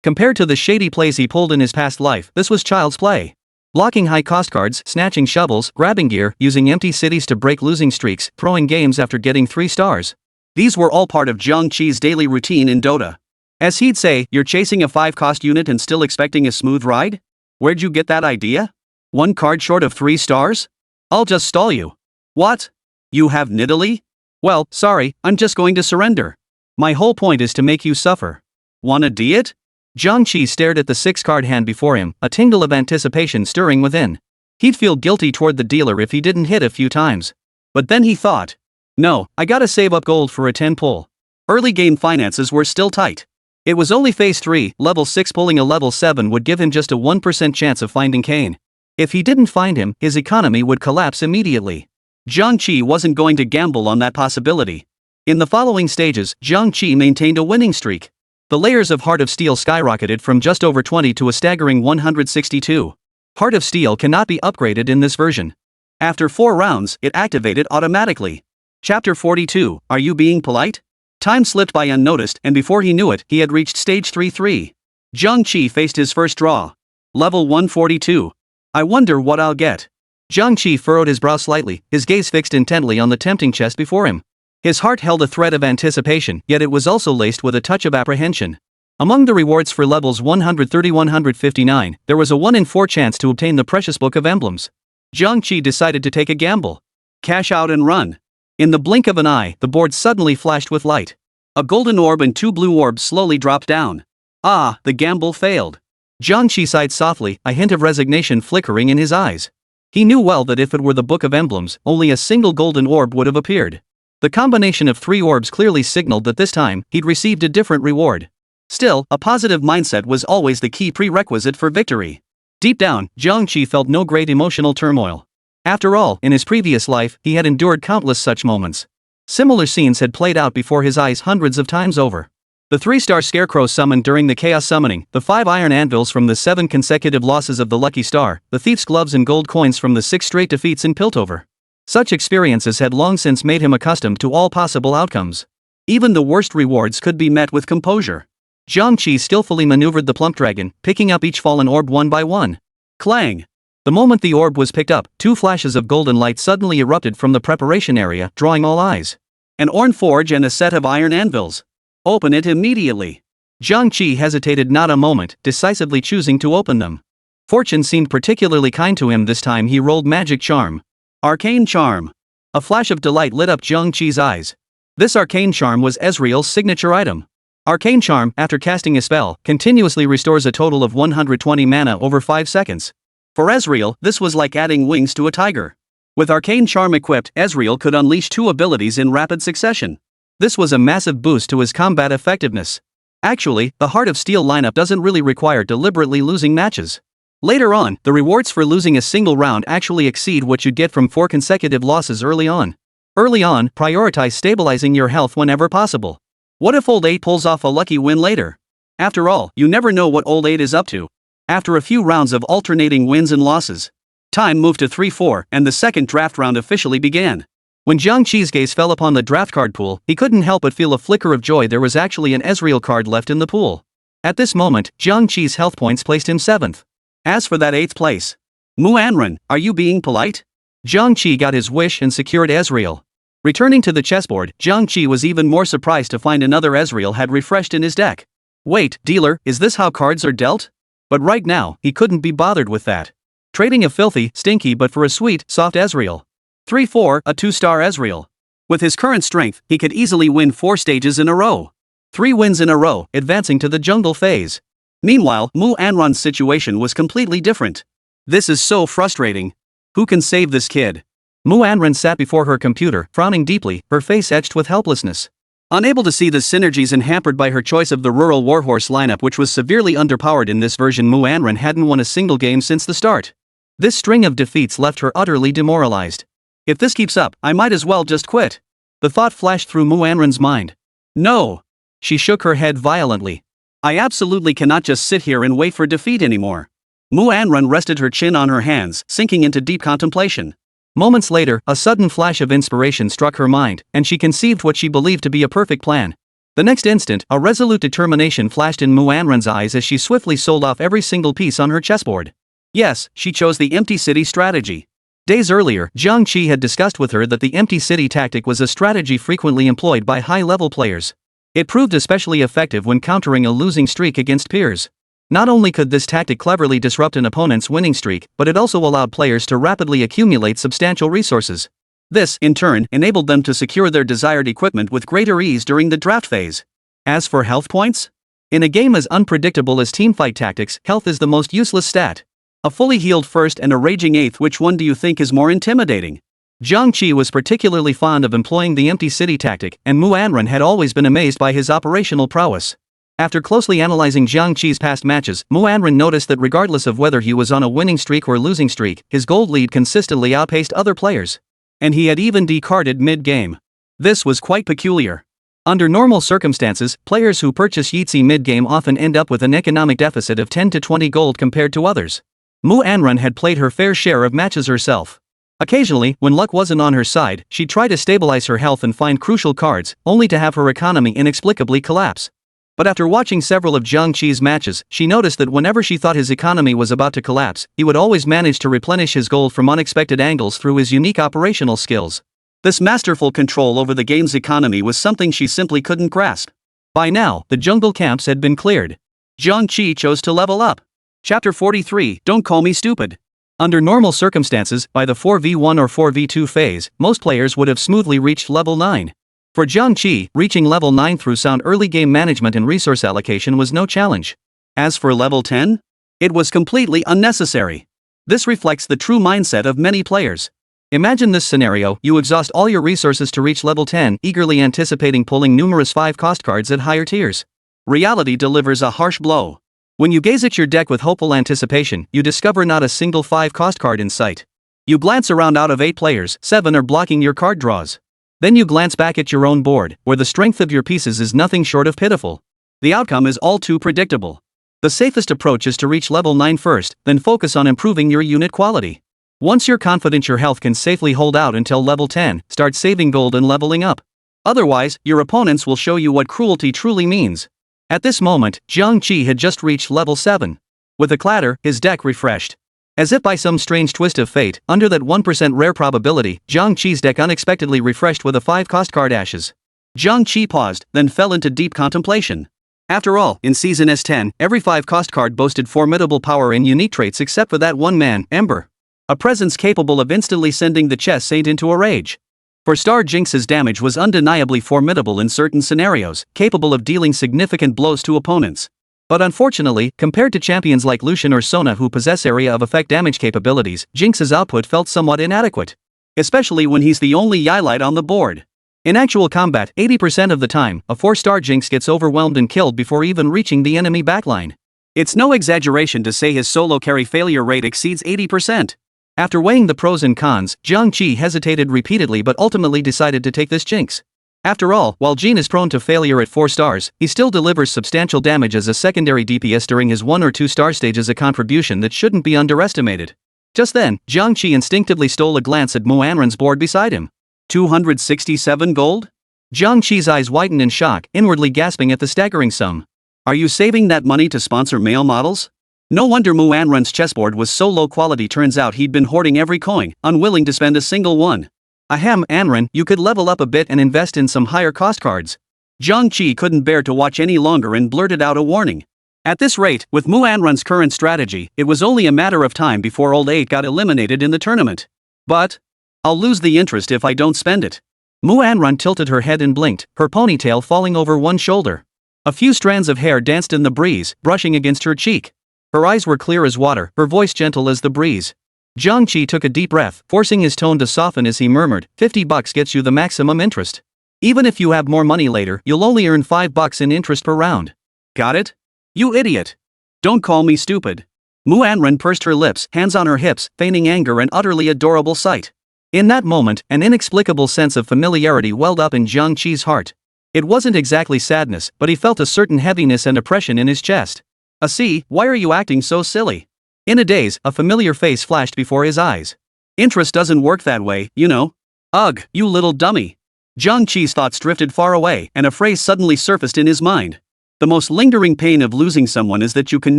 Compared to the shady plays he pulled in his past life, this was child's play. Blocking high-cost cards, snatching shovels, grabbing gear, using empty cities to break losing streaks, throwing games after getting 3 stars. These were all part of Jiang Qi's daily routine in Dota. As he'd say, you're chasing a 5-cost unit and still expecting a smooth ride? Where'd you get that idea? 1 card short of 3 stars? I'll just stall you. What? You have Nidalee? Well, sorry, I'm just going to surrender. My whole point is to make you suffer. Wanna do it? Jiang Qi stared at the 6-card hand before him, a tingle of anticipation stirring within. He'd feel guilty toward the dealer if he didn't hit a few times. But then he thought, no, I gotta save up gold for a 10 pull. Early game finances were still tight. It was only phase 3, level 6 pulling a level 7 would give him just a 1% chance of finding Kane. If he didn't find him, his economy would collapse immediately. Jiang Qi wasn't going to gamble on that possibility. In the following stages, Jiang Qi maintained a winning streak. The layers of Heart of Steel skyrocketed from just over 20 to a staggering 162. Heart of Steel cannot be upgraded in this version. After 4 rounds, it activated automatically. Chapter 42, Are You Being Polite? Time slipped by unnoticed, and before he knew it, he had reached stage 3-3. Jiang Qi faced his first draw. Level 142. I wonder what I'll get. Jiang Qi furrowed his brow slightly, his gaze fixed intently on the tempting chest before him. His heart held a thread of anticipation, yet it was also laced with a touch of apprehension. Among the rewards for levels 130-159, there was a 1 in 4 chance to obtain the precious Book of Emblems. Jiang Qi decided to take a gamble. Cash out and run. In the blink of an eye, the board suddenly flashed with light. A golden orb and 2 blue orbs slowly dropped down. Ah, the gamble failed. Jiang Qi sighed softly, a hint of resignation flickering in his eyes. He knew well that if it were the Book of Emblems, only a single golden orb would have appeared. The combination of 3 orbs clearly signaled that this time, he'd received a different reward. Still, a positive mindset was always the key prerequisite for victory. Deep down, Jiang Qi felt no great emotional turmoil. After all, in his previous life, he had endured countless such moments. Similar scenes had played out before his eyes hundreds of times over. The 3-star Scarecrow summoned during the Chaos Summoning, the 5 iron anvils from the 7 consecutive losses of the Lucky Star, the Thief's Gloves and gold coins from the 6 straight defeats in Piltover. Such experiences had long since made him accustomed to all possible outcomes. Even the worst rewards could be met with composure. Jiang Qi skillfully maneuvered the plump dragon, picking up each fallen orb one by one. Clang! The moment the orb was picked up, 2 flashes of golden light suddenly erupted from the preparation area, drawing all eyes. An Ornn forge and a set of iron anvils. Open it immediately. Jiang Qi hesitated not a moment, decisively choosing to open them. Fortune seemed particularly kind to him this time. He rolled Magic Charm. Arcane Charm. A flash of delight lit up Jiang Qi's eyes. This Arcane Charm was Ezreal's signature item. Arcane Charm, after casting a spell, continuously restores a total of 120 mana over 5 seconds. For Ezreal, this was like adding wings to a tiger. With Arcane Charm equipped, Ezreal could unleash 2 abilities in rapid succession. This was a massive boost to his combat effectiveness. Actually, the Heart of Steel lineup doesn't really require deliberately losing matches. Later on, the rewards for losing a single round actually exceed what you'd get from 4 consecutive losses early on. Early on, prioritize stabilizing your health whenever possible. What if Old 8 pulls off a lucky win later? After all, you never know what Old 8 is up to. After a few rounds of alternating wins and losses, time moved to 3-4 and the second draft round officially began. When Jiang Qi's gaze fell upon the draft card pool, he couldn't help but feel a flicker of joy. There was actually an Ezreal card left in the pool. At this moment, Jiang Qi's health points placed him 7th. As for that 8th place, Ornn, are you being polite? Jiang Qi got his wish and secured Ezreal. Returning to the chessboard, Jiang Qi was even more surprised to find another Ezreal had refreshed in his deck. Wait, dealer, is this how cards are dealt? But right now, he couldn't be bothered with that. Trading a filthy, stinky but for a sweet, soft Ezreal. 3-4, a 2-star Ezreal. With his current strength, he could easily win 4 stages in a row. 3 wins in a row, advancing to the jungle phase. Meanwhile, Ornn's situation was completely different. This is so frustrating. Who can save this kid? Ornn sat before her computer, frowning deeply, her face etched with helplessness. Unable to see the synergies and hampered by her choice of the rural warhorse lineup, which was severely underpowered in this version, Ornn hadn't won a single game since the start. This string of defeats left her utterly demoralized. If this keeps up, I might as well just quit. The thought flashed through Ornn's mind. No! She shook her head violently. I absolutely cannot just sit here and wait for defeat anymore. Ornn rested her chin on her hands, sinking into deep contemplation. Moments later, a sudden flash of inspiration struck her mind, and she conceived what she believed to be a perfect plan. The next instant, a resolute determination flashed in Ornn's eyes as she swiftly sold off every single piece on her chessboard. Yes, she chose the empty city strategy. Days earlier, Jiang Qi had discussed with her that the empty city tactic was a strategy frequently employed by high-level players. It proved especially effective when countering a losing streak against peers. Not only could this tactic cleverly disrupt an opponent's winning streak, but it also allowed players to rapidly accumulate substantial resources. This, in turn, enabled them to secure their desired equipment with greater ease during the draft phase. As for health points? In a game as unpredictable as teamfight tactics, health is the most useless stat. A fully healed first and a raging eighth, which one do you think is more intimidating? Jiang Qi was particularly fond of employing the empty city tactic, and Ornn had always been amazed by his operational prowess. After closely analyzing Jiang Qi's past matches, Ornn noticed that regardless of whether he was on a winning streak or losing streak, his gold lead consistently outpaced other players. And he had even decarded mid-game. This was quite peculiar. Under normal circumstances, players who purchase Yeetzy mid-game often end up with an economic deficit of 10 to 20 gold compared to others. Ornn had played her fair share of matches herself. Occasionally, when luck wasn't on her side, she'd try to stabilize her health and find crucial cards, only to have her economy inexplicably collapse. But after watching several of Jiang Qi's matches, she noticed that whenever she thought his economy was about to collapse, he would always manage to replenish his gold from unexpected angles through his unique operational skills. This masterful control over the game's economy was something she simply couldn't grasp. By now, the jungle camps had been cleared. Jiang Qi chose to level up. Chapter 43, Don't Call Me Stupid. Under normal circumstances, by the 4v1 or 4v2 phase, most players would have smoothly reached level 9. For Jiang Qi, reaching level 9 through sound early game management and resource allocation was no challenge. As for level 10? It was completely unnecessary. This reflects the true mindset of many players. Imagine this scenario: you exhaust all your resources to reach level 10, eagerly anticipating pulling numerous 5-cost cards at higher tiers. Reality delivers a harsh blow. When you gaze at your deck with hopeful anticipation, you discover not a single 5-cost card in sight. You glance around. Out of 8 players, 7 are blocking your card draws. Then you glance back at your own board, where the strength of your pieces is nothing short of pitiful. The outcome is all too predictable. The safest approach is to reach level 9 first, then focus on improving your unit quality. Once you're confident your health can safely hold out until level 10, start saving gold and leveling up. Otherwise, your opponents will show you what cruelty truly means. At this moment, Jiang Qi had just reached level 7. With a clatter, his deck refreshed. As if by some strange twist of fate, under that 1% rare probability, Jiang Qi's deck unexpectedly refreshed with a 5-cost card ashes. Jiang Qi paused, then fell into deep contemplation. After all, in Season S10, every 5-cost card boasted formidable power and unique traits except for that one man, Ember. A presence capable of instantly sending the chess saint into a rage. For Star Jinx's damage was undeniably formidable in certain scenarios, capable of dealing significant blows to opponents. But unfortunately, compared to champions like Lucian or Sona who possess area of effect damage capabilities, Jinx's output felt somewhat inadequate. Especially when he's the only Yylite on the board. In actual combat, 80% of the time, a 4-star Jinx gets overwhelmed and killed before even reaching the enemy backline. It's no exaggeration to say his solo carry failure rate exceeds 80%. After weighing the pros and cons, Jiang Qi hesitated repeatedly but ultimately decided to take this Jinx. After all, while Jin is prone to failure at 4 stars, he still delivers substantial damage as a secondary DPS during his 1 or 2 star stages, a contribution that shouldn't be underestimated. Just then, Jiang Qi instinctively stole a glance at Ornn's board beside him. 267 gold? Jiang Qi's eyes widened in shock, inwardly gasping at the staggering sum. Are you saving that money to sponsor male models? No wonder Ornn's chessboard was so low quality. Turns out he'd been hoarding every coin, unwilling to spend a single one. Ahem, Ornn, you could level up a bit and invest in some higher cost cards. Jiang Qi couldn't bear to watch any longer and blurted out a warning. At this rate, with Ornn's current strategy, it was only a matter of time before Old 8 got eliminated in the tournament. But I'll lose the interest if I don't spend it. Ornn tilted her head and blinked, her ponytail falling over one shoulder. A few strands of hair danced in the breeze, brushing against her cheek. Her eyes were clear as water, her voice gentle as the breeze. Jiang Qi took a deep breath, forcing his tone to soften as he murmured, $50 gets you the maximum interest. Even if you have more money later, you'll only earn $5 in interest per round. Got it? You idiot. Don't call me stupid. Ornn pursed her lips, hands on her hips, feigning anger, an utterly adorable sight. In that moment, an inexplicable sense of familiarity welled up in Jiang Qi's heart. It wasn't exactly sadness, but he felt a certain heaviness and oppression in his chest. See, why are you acting so silly? In a daze, a familiar face flashed before his eyes. Interest doesn't work that way, you know. Ugh, you little dummy. Jiang Qi's thoughts drifted far away, and a phrase suddenly surfaced in his mind. The most lingering pain of losing someone is that you can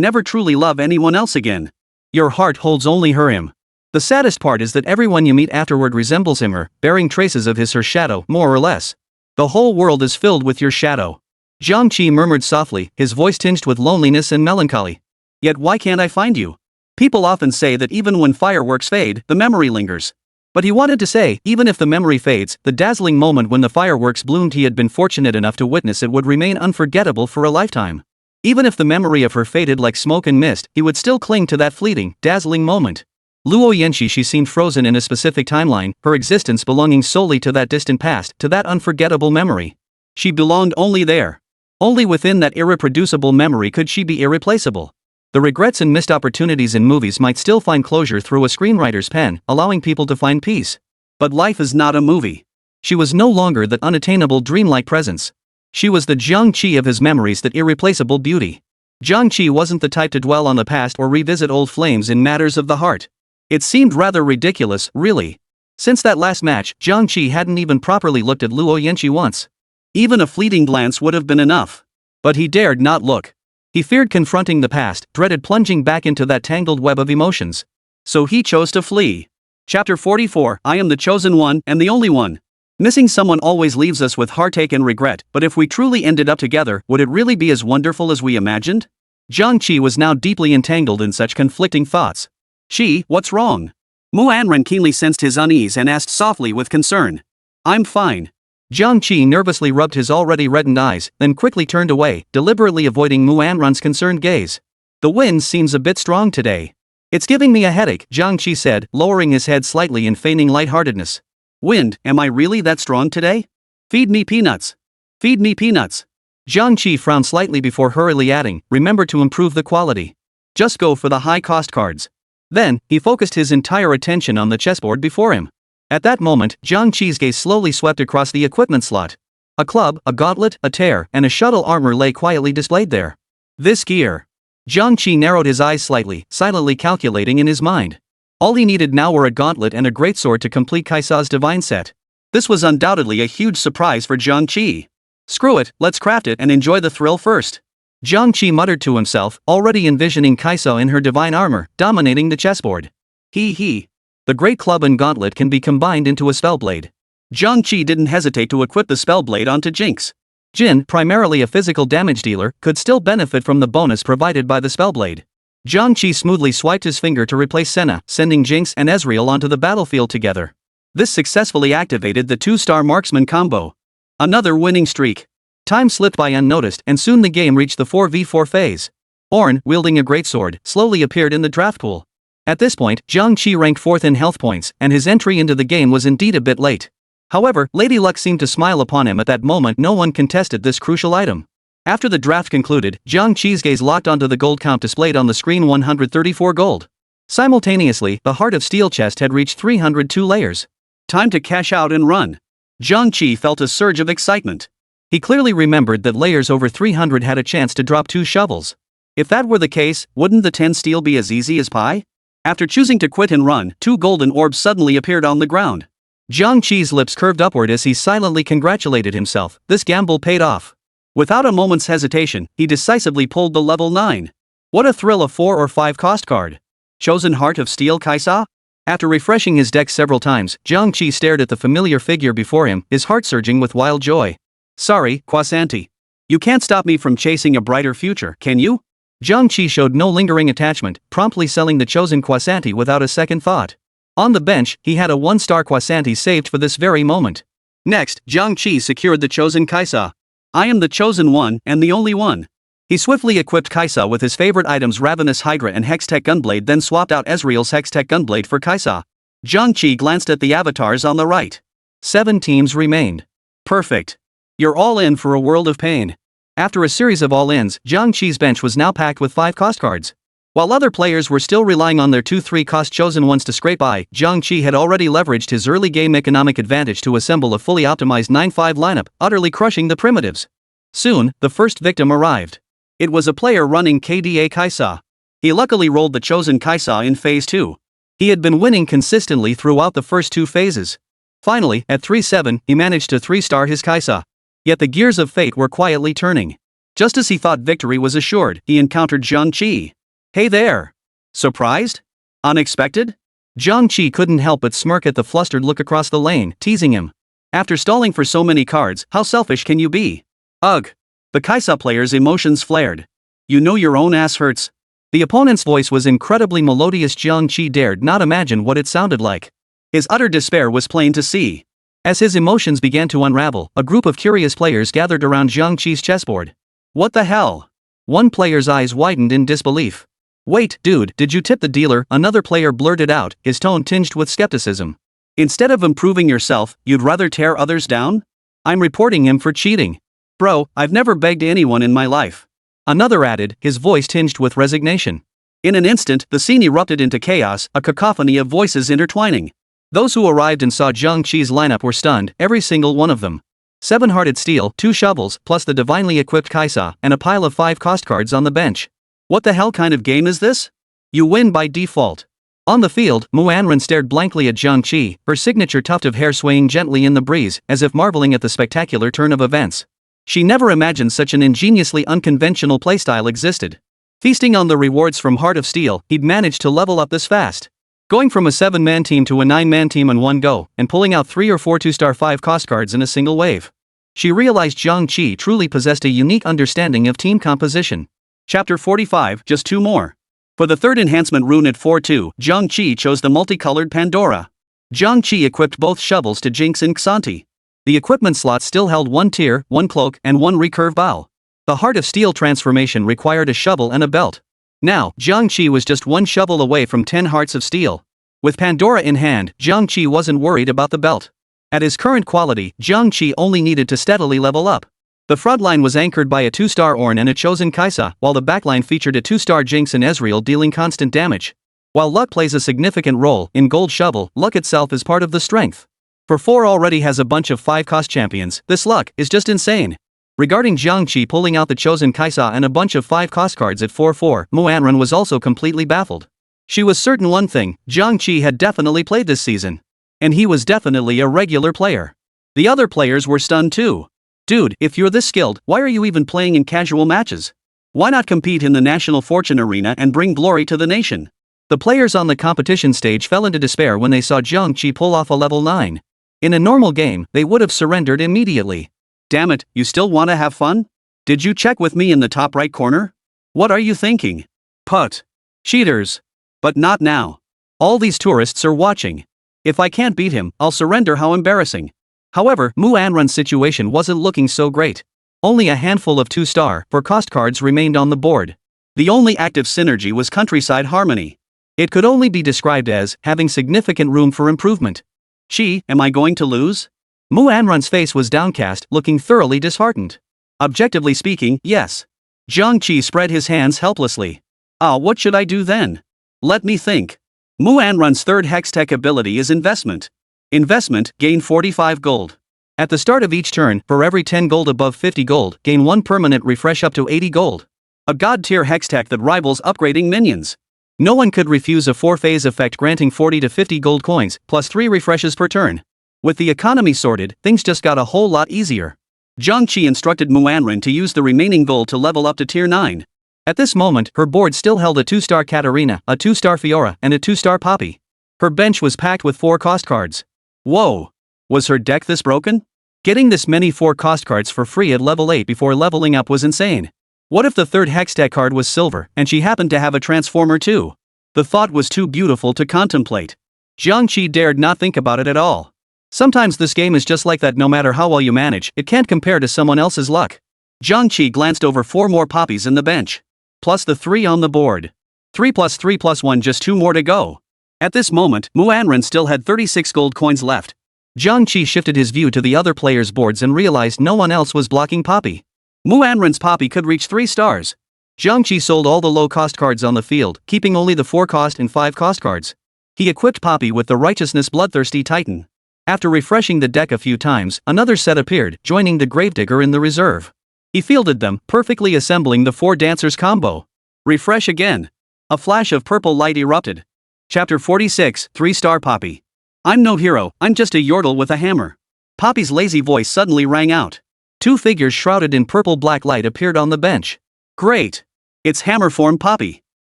never truly love anyone else again. Your heart holds only him. The saddest part is that everyone you meet afterward resembles him, or bearing traces of his or shadow, more or less. The whole world is filled with your shadow. Jiang Qi murmured softly, his voice tinged with loneliness and melancholy. Yet why can't I find you? People often say that even when fireworks fade, the memory lingers. But he wanted to say, even if the memory fades, the dazzling moment when the fireworks bloomed, he had been fortunate enough to witness it, would remain unforgettable for a lifetime. Even if the memory of her faded like smoke and mist, he would still cling to that fleeting, dazzling moment. Luo Yanxi, she seemed frozen in a specific timeline, her existence belonging solely to that distant past, to that unforgettable memory. She belonged only there. Only within that irreproducible memory could she be irreplaceable. The regrets and missed opportunities in movies might still find closure through a screenwriter's pen, allowing people to find peace. But life is not a movie. She was no longer that unattainable dreamlike presence. She was the Jiang Qi of his memories, that irreplaceable beauty. Jiang Qi wasn't the type to dwell on the past or revisit old flames in matters of the heart. It seemed rather ridiculous, really. Since that last match, Jiang Qi hadn't even properly looked at Luo Yanxi once. Even a fleeting glance would have been enough. But he dared not look. He feared confronting the past, dreaded plunging back into that tangled web of emotions. So he chose to flee. Chapter 44, I am the chosen one and the only one. Missing someone always leaves us with heartache and regret, but if we truly ended up together, would it really be as wonderful as we imagined? Jiang Qi was now deeply entangled in such conflicting thoughts. Qi, what's wrong? Ornn keenly sensed his unease and asked softly with concern. I'm fine. Jiang Qi nervously rubbed his already reddened eyes, then quickly turned away, deliberately avoiding Ornn's concerned gaze. The wind seems a bit strong today. It's giving me a headache, Jiang Qi said, lowering his head slightly and feigning lightheartedness. Wind, am I really that strong today? Feed me peanuts. Feed me peanuts. Jiang Qi frowned slightly before hurriedly adding, remember to improve the quality. Just go for the high-cost cards. Then, he focused his entire attention on the chessboard before him. At that moment, Jiang Qi's gaze slowly swept across the equipment slot. A club, a gauntlet, a tear, and a shuttle armor lay quietly displayed there. This gear. Jiang Qi narrowed his eyes slightly, silently calculating in his mind. All he needed now were a gauntlet and a greatsword to complete Kaisa's divine set. This was undoubtedly a huge surprise for Jiang Qi. Screw it, let's craft it and enjoy the thrill first. Jiang Qi muttered to himself, already envisioning Kaisa in her divine armor, dominating the chessboard. He. The great club and gauntlet can be combined into a spellblade. Jiang Qi didn't hesitate to equip the spellblade onto Jinx. Jin, primarily a physical damage dealer, could still benefit from the bonus provided by the spellblade. Jiang Qi smoothly swiped his finger to replace Senna, sending Jinx and Ezreal onto the battlefield together. This successfully activated the 2-star marksman combo. Another winning streak. Time slipped by unnoticed, and soon the game reached the 4v4 phase. Ornn, wielding a greatsword, slowly appeared in the draft pool. At this point, Jiang Qi ranked 4th in health points, and his entry into the game was indeed a bit late. However, Lady Luck seemed to smile upon him at that moment. No one contested this crucial item. After the draft concluded, Jiang Qi's gaze locked onto the gold count displayed on the screen: 134 gold. Simultaneously, the Heart of Steel chest had reached 302 layers. Time to cash out and run. Jiang Qi felt a surge of excitement. He clearly remembered that layers over 300 had a chance to drop 2 shovels. If that were the case, wouldn't the 10 steel be as easy as pie? After choosing to quit and run, 2 golden orbs suddenly appeared on the ground. Jiang Qi's lips curved upward as he silently congratulated himself. This gamble paid off. Without a moment's hesitation, he decisively pulled the level 9. What a thrill, a 4 or 5 cost card. Chosen Heart of Steel Kaisa? After refreshing his deck several times, Jiang Qi stared at the familiar figure before him, his heart surging with wild joy. Sorry, Kwasanti. You can't stop me from chasing a brighter future, can you? Jiang Qi showed no lingering attachment, promptly selling the chosen Kwasanti without a second thought. On the bench, he had a 1-star Kwasanti saved for this very moment. Next, Jiang Qi secured the chosen Kaisa. I am the chosen one and the only one. He swiftly equipped Kaisa with his favorite items: Ravenous Hydra and Hextech Gunblade, then swapped out Ezreal's Hextech Gunblade for Kaisa. Jiang Qi glanced at the avatars on the right. 7 teams remained. Perfect. You're all in for a world of pain. After a series of all-ins, Jiang Qi's bench was now packed with 5 cost cards. While other players were still relying on their 2-3 cost chosen ones to scrape by, Jiang Qi had already leveraged his early game economic advantage to assemble a fully optimized 9-5 lineup, utterly crushing the primitives. Soon, the first victim arrived. It was a player running KDA Kaisa. He luckily rolled the chosen Kaisa in phase 2. He had been winning consistently throughout the first 2 phases. Finally, at 3-7, he managed to 3-star his Kaisa. Yet the gears of fate were quietly turning. Just as he thought victory was assured, he encountered Jiang Qi. Hey there! Surprised? Unexpected? Jiang Qi couldn't help but smirk at the flustered look across the lane, teasing him. After stalling for so many cards, how selfish can you be? Ugh! The Kaisa player's emotions flared. You know your own ass hurts. The opponent's voice was incredibly melodious. Jiang Qi dared not imagine what it sounded like. His utter despair was plain to see. As his emotions began to unravel, a group of curious players gathered around Jiang Qi's chessboard. What the hell? One player's eyes widened in disbelief. Wait, dude, did you tip the dealer? Another player blurted out, his tone tinged with skepticism. Instead of improving yourself, you'd rather tear others down? I'm reporting him for cheating. Bro, I've never begged anyone in my life. Another added, his voice tinged with resignation. In an instant, the scene erupted into chaos, a cacophony of voices intertwining. Those who arrived and saw Jiang Qi's lineup were stunned, every single one of them. 7-hearted steel, 2 shovels, plus the divinely equipped Kaisa, and a pile of 5 cost cards on the bench. What the hell kind of game is this? You win by default. On the field, Ornn stared blankly at Jiang Qi, her signature tuft of hair swaying gently in the breeze, as if marveling at the spectacular turn of events. She never imagined such an ingeniously unconventional playstyle existed. Feasting on the rewards from Heart of Steel, he'd managed to level up this fast. Going from a 7-man team to a 9-man team in one go, and pulling out 3 or 4 2-star 5 cost cards in a single wave. She realized Jiang Qi truly possessed a unique understanding of team composition. Chapter 45, just 2 more. For the third enhancement rune at 4-2, Jiang Qi chose the multicolored Pandora. Jiang Qi equipped both shovels to Jinx and Xanti. The equipment slot still held 1 tier, 1 cloak, and 1 recurve bow. The Heart of Steel transformation required a shovel and a belt. Now, Jiang Qi was just 1 shovel away from 10 hearts of steel. With Pandora in hand, Jiang Qi wasn't worried about the belt. At his current quality, Jiang Qi only needed to steadily level up. The front line was anchored by a 2-star Ornn and a chosen Kaisa, while the backline featured a 2-star Jinx and Ezreal dealing constant damage. While luck plays a significant role in Gold Shovel, luck itself is part of the strength. For 4 already has a bunch of 5-cost champions, this luck is just insane. Regarding Jiang Qi pulling out the chosen Kaisa and a bunch of 5-cost cards at 4-4, Ornn was also completely baffled. She was certain one thing, Jiang Qi had definitely played this season. And he was definitely a regular player. The other players were stunned too. Dude, if you're this skilled, why are you even playing in casual matches? Why not compete in the National Fortune Arena and bring glory to the nation? The players on the competition stage fell into despair when they saw Jiang Qi pull off a level 9. In a normal game, they would have surrendered immediately. Damn it, you still want to have fun? Did you check with me in the top right corner? What are you thinking? Put. Cheaters. But not now. All these tourists are watching. If I can't beat him, I'll surrender. How embarrassing. However, Ornn's situation wasn't looking so great. Only a handful of 2-star, 4-cost cards remained on the board. The only active synergy was Countryside Harmony. It could only be described as having significant room for improvement. Qi, am I going to lose? Ornn's face was downcast, looking thoroughly disheartened. Objectively speaking, yes. Jiang Qi spread his hands helplessly. What should I do then? Let me think. Ornn's third Hextech ability is Investment. Investment, gain 45 gold. At the start of each turn, for every 10 gold above 50 gold, gain 1 permanent refresh up to 80 gold. A god-tier Hextech that rivals upgrading minions. No one could refuse a 4-phase effect granting 40 to 50 gold coins, plus 3 refreshes per turn. With the economy sorted, things just got a whole lot easier. Jiang Qi instructed Ornn to use the remaining gold to level up to tier 9. At this moment, her board still held a 2-star Katarina, a 2-star Fiora, and a 2-star Poppy. Her bench was packed with 4 cost cards. Whoa! Was her deck this broken? Getting this many 4 cost cards for free at level 8 before leveling up was insane. What if the third Hextech card was silver, and she happened to have a transformer too? The thought was too beautiful to contemplate. Jiang Qi dared not think about it at all. Sometimes this game is just like that. No matter how well you manage, it can't compare to someone else's luck. Jiang Qi glanced over 4 more poppies in the bench. Plus the 3 on the board. 3 plus 3 plus 1, just 2 more to go. At this moment, Ornn still had 36 gold coins left. Jiang Qi shifted his view to the other players' boards and realized no one else was blocking Poppy. Ornn's Poppy could reach 3 stars. Jiang Qi sold all the low-cost cards on the field, keeping only the 4-cost and 5-cost cards. He equipped Poppy with the Righteousness Bloodthirsty Titan. After refreshing the deck a few times, another set appeared, joining the Gravedigger in the reserve. He fielded them, perfectly assembling the 4 dancers combo. Refresh again. A flash of purple light erupted. Chapter 46, 3-star Poppy. I'm no hero, I'm just a yordle with a hammer. Poppy's lazy voice suddenly rang out. 2 figures shrouded in purple-black light appeared on the bench. Great! It's hammer form Poppy.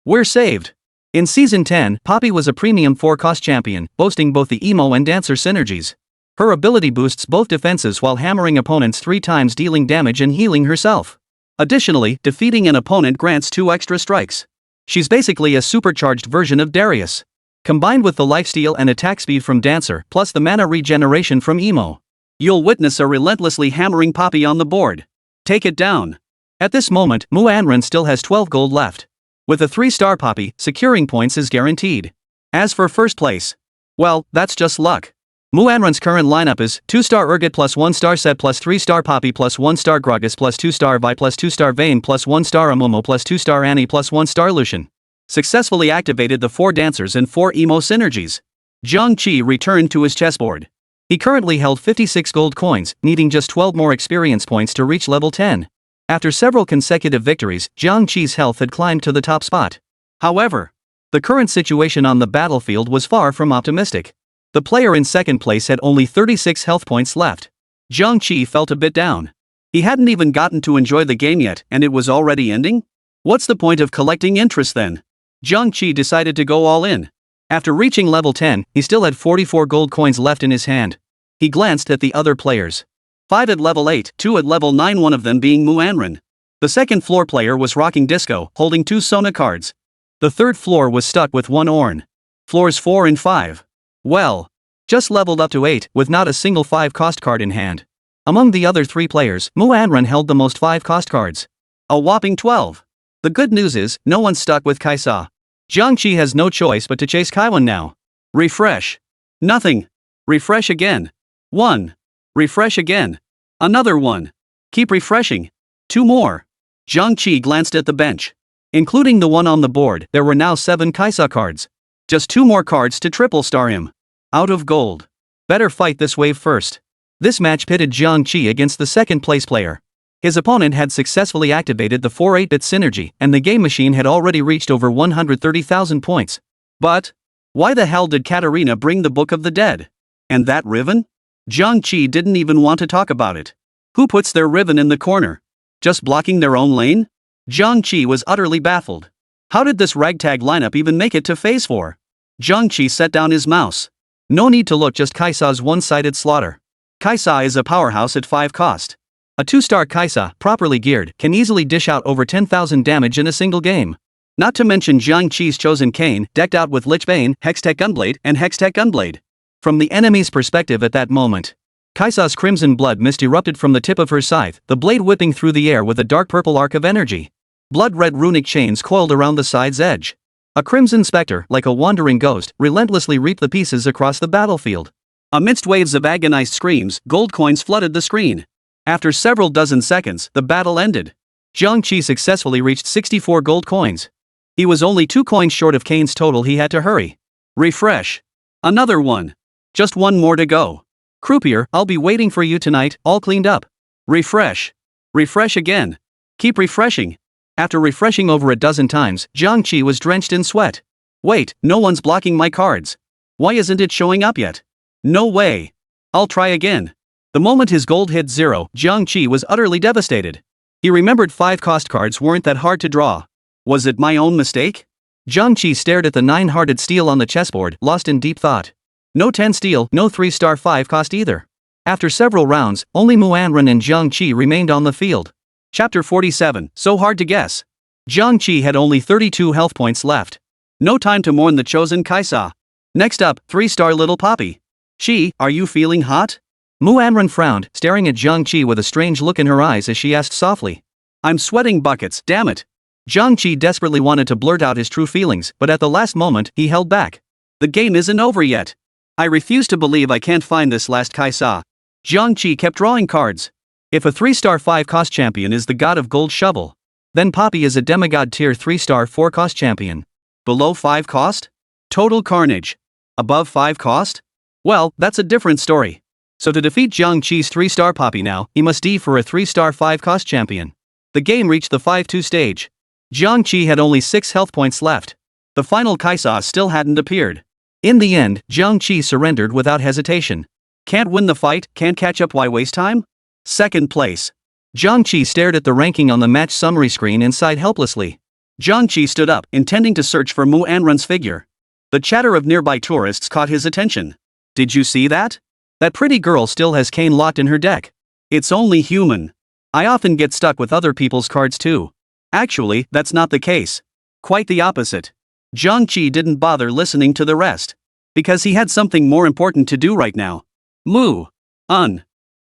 We're saved. In Season 10, Poppy was a premium 4-cost champion, boasting both the emo and dancer synergies. Her ability boosts both defenses while hammering opponents 3 times, dealing damage and healing herself. Additionally, defeating an opponent grants 2 extra strikes. She's basically a supercharged version of Darius. Combined with the lifesteal and attack speed from Dancer plus the mana regeneration from Emo, you'll witness a relentlessly hammering Poppy on the board. Take it down. At this moment, Manhwa still has 12 gold left. With a 3-star Poppy, securing points is guaranteed. As for first place, well, that's just luck. Manhwa's current lineup is 2-star Urgot plus 1-star Set plus 3-star Poppy plus 1-star Gragas plus 2-star Vi plus 2-star Vayne plus 1-star Amomo plus 2-star Annie plus 1-star Lucian. Successfully activated the 4 dancers and 4 emo synergies. Jiang Qi returned to his chessboard. He currently held 56 gold coins, needing just 12 more experience points to reach level 10. After several consecutive victories, Jiang Qi's health had climbed to the top spot. However, the current situation on the battlefield was far from optimistic. The player in second place had only 36 health points left. Jiang Qi felt a bit down. He hadn't even gotten to enjoy the game yet, and it was already ending? What's the point of collecting interest then? Jiang Qi decided to go all in. After reaching level 10, he still had 44 gold coins left in his hand. He glanced at the other players. 5 at level 8, 2 at level 9, one of them being Manhwa. The second floor player was rocking disco, holding 2 Sona cards. The third floor was stuck with 1 Ornn. Floors 4 and 5. Well, just leveled up to 8 with not a single 5-cost card in hand. Among the other 3 players, Manhwa held the most 5-cost cards. A whopping 12. The good news is, no one's stuck with Kaisa. Jiang Qi has no choice but to chase Kaiwan now. Refresh. Nothing. Refresh again. 1. Refresh again. Another 1. Keep refreshing. 2 more. Jiang Qi glanced at the bench. Including the one on the board, there were now 7 Kaisa cards. Just 2 more cards to triple star him. Out of gold. Better fight this wave first. This match pitted Jiang Qi against the second place player. His opponent had successfully activated the 4 8-bit synergy, and the game machine had already reached over 130,000 points. But why the hell did Katarina bring the Book of the Dead? And that Riven? Jiang Qi didn't even want to talk about it. Who puts their Riven in the corner? Just blocking their own lane? Jiang Qi was utterly baffled. How did this ragtag lineup even make it to phase 4? Jiang Qi set down his mouse. No need to look, just Kaisa's one-sided slaughter. Kaisa is a powerhouse at 5 cost. A 2-star Kaisa, properly geared, can easily dish out over 10,000 damage in a single game. Not to mention Jiang Qi's chosen Kain, decked out with Lich Bane, Hextech Gunblade, and Hextech Gunblade. From the enemy's perspective at that moment, Kaisa's crimson blood mist erupted from the tip of her scythe, the blade whipping through the air with a dark purple arc of energy. Blood-red runic chains coiled around the side's edge. A crimson specter, like a wandering ghost, relentlessly reaped the pieces across the battlefield. Amidst waves of agonized screams, gold coins flooded the screen. After several dozen seconds, the battle ended. Jiang Qi successfully reached 64 gold coins. He was only 2 coins short of Kane's total. He had to hurry. Refresh. Another 1. Just 1 more to go. Croupier, I'll be waiting for you tonight, all cleaned up. Refresh. Refresh again. Keep refreshing. After refreshing over a dozen times, Jiang Qi was drenched in sweat. Wait, no one's blocking my cards. Why isn't it showing up yet? No way. I'll try again. The moment his gold hit 0, Jiang Qi was utterly devastated. He remembered 5-cost cards weren't that hard to draw. Was it my own mistake? Jiang Qi stared at the 9-hearted steel on the chessboard, lost in deep thought. No 10 steel, no 3-star 5-cost either. After several rounds, only Manhwa and Jiang Qi remained on the field. Chapter 47, so hard to guess. Jiang Qi had only 32 health points left. No time to mourn the chosen Kaisa. Next up, 3-star little Poppy. Qi, are you feeling hot? Manhwa frowned, staring at Jiang Qi with a strange look in her eyes as she asked softly. I'm sweating buckets, damn it. Jiang Qi desperately wanted to blurt out his true feelings, but at the last moment, he held back. The game isn't over yet. I refuse to believe I can't find this last Kaisa. Jiang Qi kept drawing cards. If a 3-star 5-cost champion is the god of gold shovel, then Poppy is a demigod tier 3-star 4-cost champion. Below 5 cost? Total carnage. Above 5 cost? Well, that's a different story. So to defeat Jiang Qi's 3-star Poppy now, he must D for a 3-star 5-cost champion. The game reached the 5-2 stage. Jiang Qi had only 6 health points left. The final Kaisa still hadn't appeared. In the end, Jiang Qi surrendered without hesitation. Can't win the fight, can't catch up, why waste time? Second place. Jiang Qi stared at the ranking on the match summary screen and sighed helplessly. Jiang Qi stood up, intending to search for Manhwa's figure. The chatter of nearby tourists caught his attention. Did you see that? That pretty girl still has Kain locked in her deck. It's only human. I often get stuck with other people's cards too. Actually, that's not the case. Quite the opposite. Jiang Qi didn't bother listening to the rest. Because he had something more important to do right now.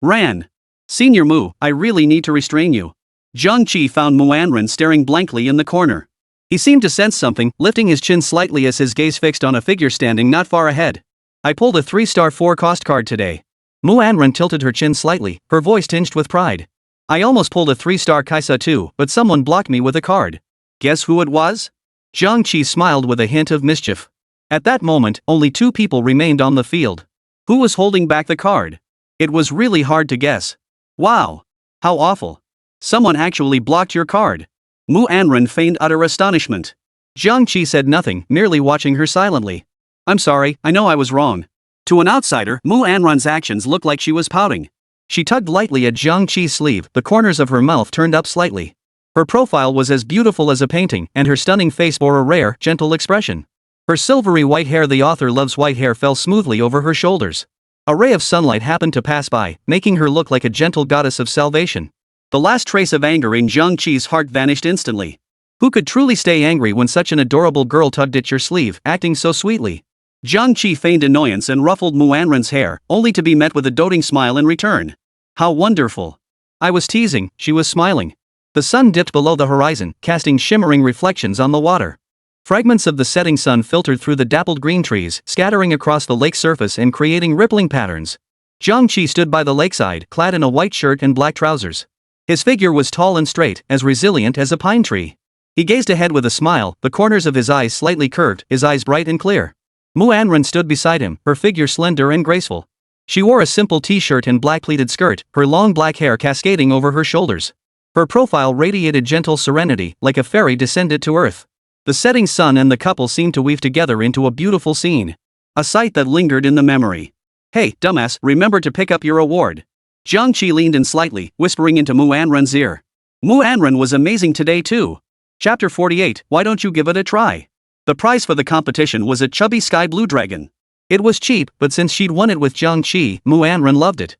Ran. Senior Mu, I really need to restrain you. Jiang Qi found Ornn staring blankly in the corner. He seemed to sense something, lifting his chin slightly as his gaze fixed on a figure standing not far ahead. I pulled a 3-star 4-cost card today. Ornn tilted her chin slightly, her voice tinged with pride. I almost pulled a 3-star Kaisa too, but someone blocked me with a card. Guess who it was? Jiang Qi smiled with a hint of mischief. At that moment, only 2 people remained on the field. Who was holding back the card? It was really hard to guess. Wow. How awful. Someone actually blocked your card. Ornn feigned utter astonishment. Jiang Qi said nothing, merely watching her silently. I'm sorry, I know I was wrong. To an outsider, Ornn's actions looked like she was pouting. She tugged lightly at Jiang Qi's sleeve, the corners of her mouth turned up slightly. Her profile was as beautiful as a painting, and her stunning face bore a rare, gentle expression. Her silvery white hair, the author loves white hair, fell smoothly over her shoulders. A ray of sunlight happened to pass by, making her look like a gentle goddess of salvation. The last trace of anger in Jiang Qi's heart vanished instantly. Who could truly stay angry when such an adorable girl tugged at your sleeve, acting so sweetly? Jiang Qi feigned annoyance and ruffled Ornn's hair, only to be met with a doting smile in return. How wonderful. I was teasing, she was smiling. The sun dipped below the horizon, casting shimmering reflections on the water. Fragments of the setting sun filtered through the dappled green trees, scattering across the lake's surface and creating rippling patterns. Jiang Qi stood by the lakeside, clad in a white shirt and black trousers. His figure was tall and straight, as resilient as a pine tree. He gazed ahead with a smile, the corners of his eyes slightly curved, his eyes bright and clear. Ornn stood beside him, her figure slender and graceful. She wore a simple t-shirt and black pleated skirt, her long black hair cascading over her shoulders. Her profile radiated gentle serenity, like a fairy descended to earth. The setting sun and the couple seemed to weave together into a beautiful scene. A sight that lingered in the memory. Hey, dumbass, remember to pick up your award. Jiang Qi leaned in slightly, whispering into Ornn's ear. Ornn was amazing today too. Chapter 48, why don't you give it a try? The prize for the competition was a chubby sky blue dragon. It was cheap, but since she'd won it with Jiang Qi, Ornn loved it.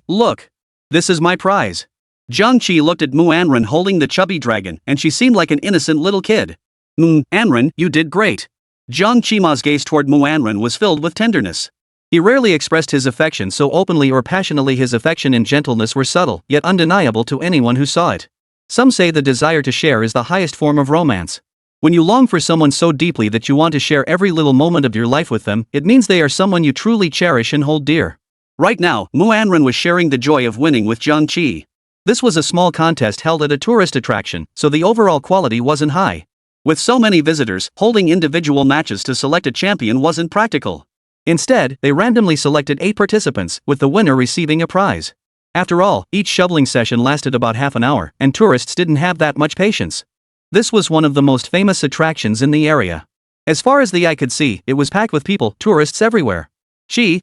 Look. This is my prize. Jiang Qi looked at Ornn holding the chubby dragon, and she seemed like an innocent little kid. Ornn, you did great. Jiang Qi's gaze toward Ornn was filled with tenderness. He rarely expressed his affection so openly or passionately. His affection and gentleness were subtle, yet undeniable to anyone who saw it. Some say the desire to share is the highest form of romance. When you long for someone so deeply that you want to share every little moment of your life with them, it means they are someone you truly cherish and hold dear. Right now, Ornn was sharing the joy of winning with Jiang Qi. This was a small contest held at a tourist attraction, so the overall quality wasn't high. With so many visitors, holding individual matches to select a champion wasn't practical. Instead, they randomly selected 8 participants, with the winner receiving a prize. After all, each shoveling session lasted about half an hour, and tourists didn't have that much patience. This was one of the most famous attractions in the area. As far as the eye could see, it was packed with people, tourists everywhere.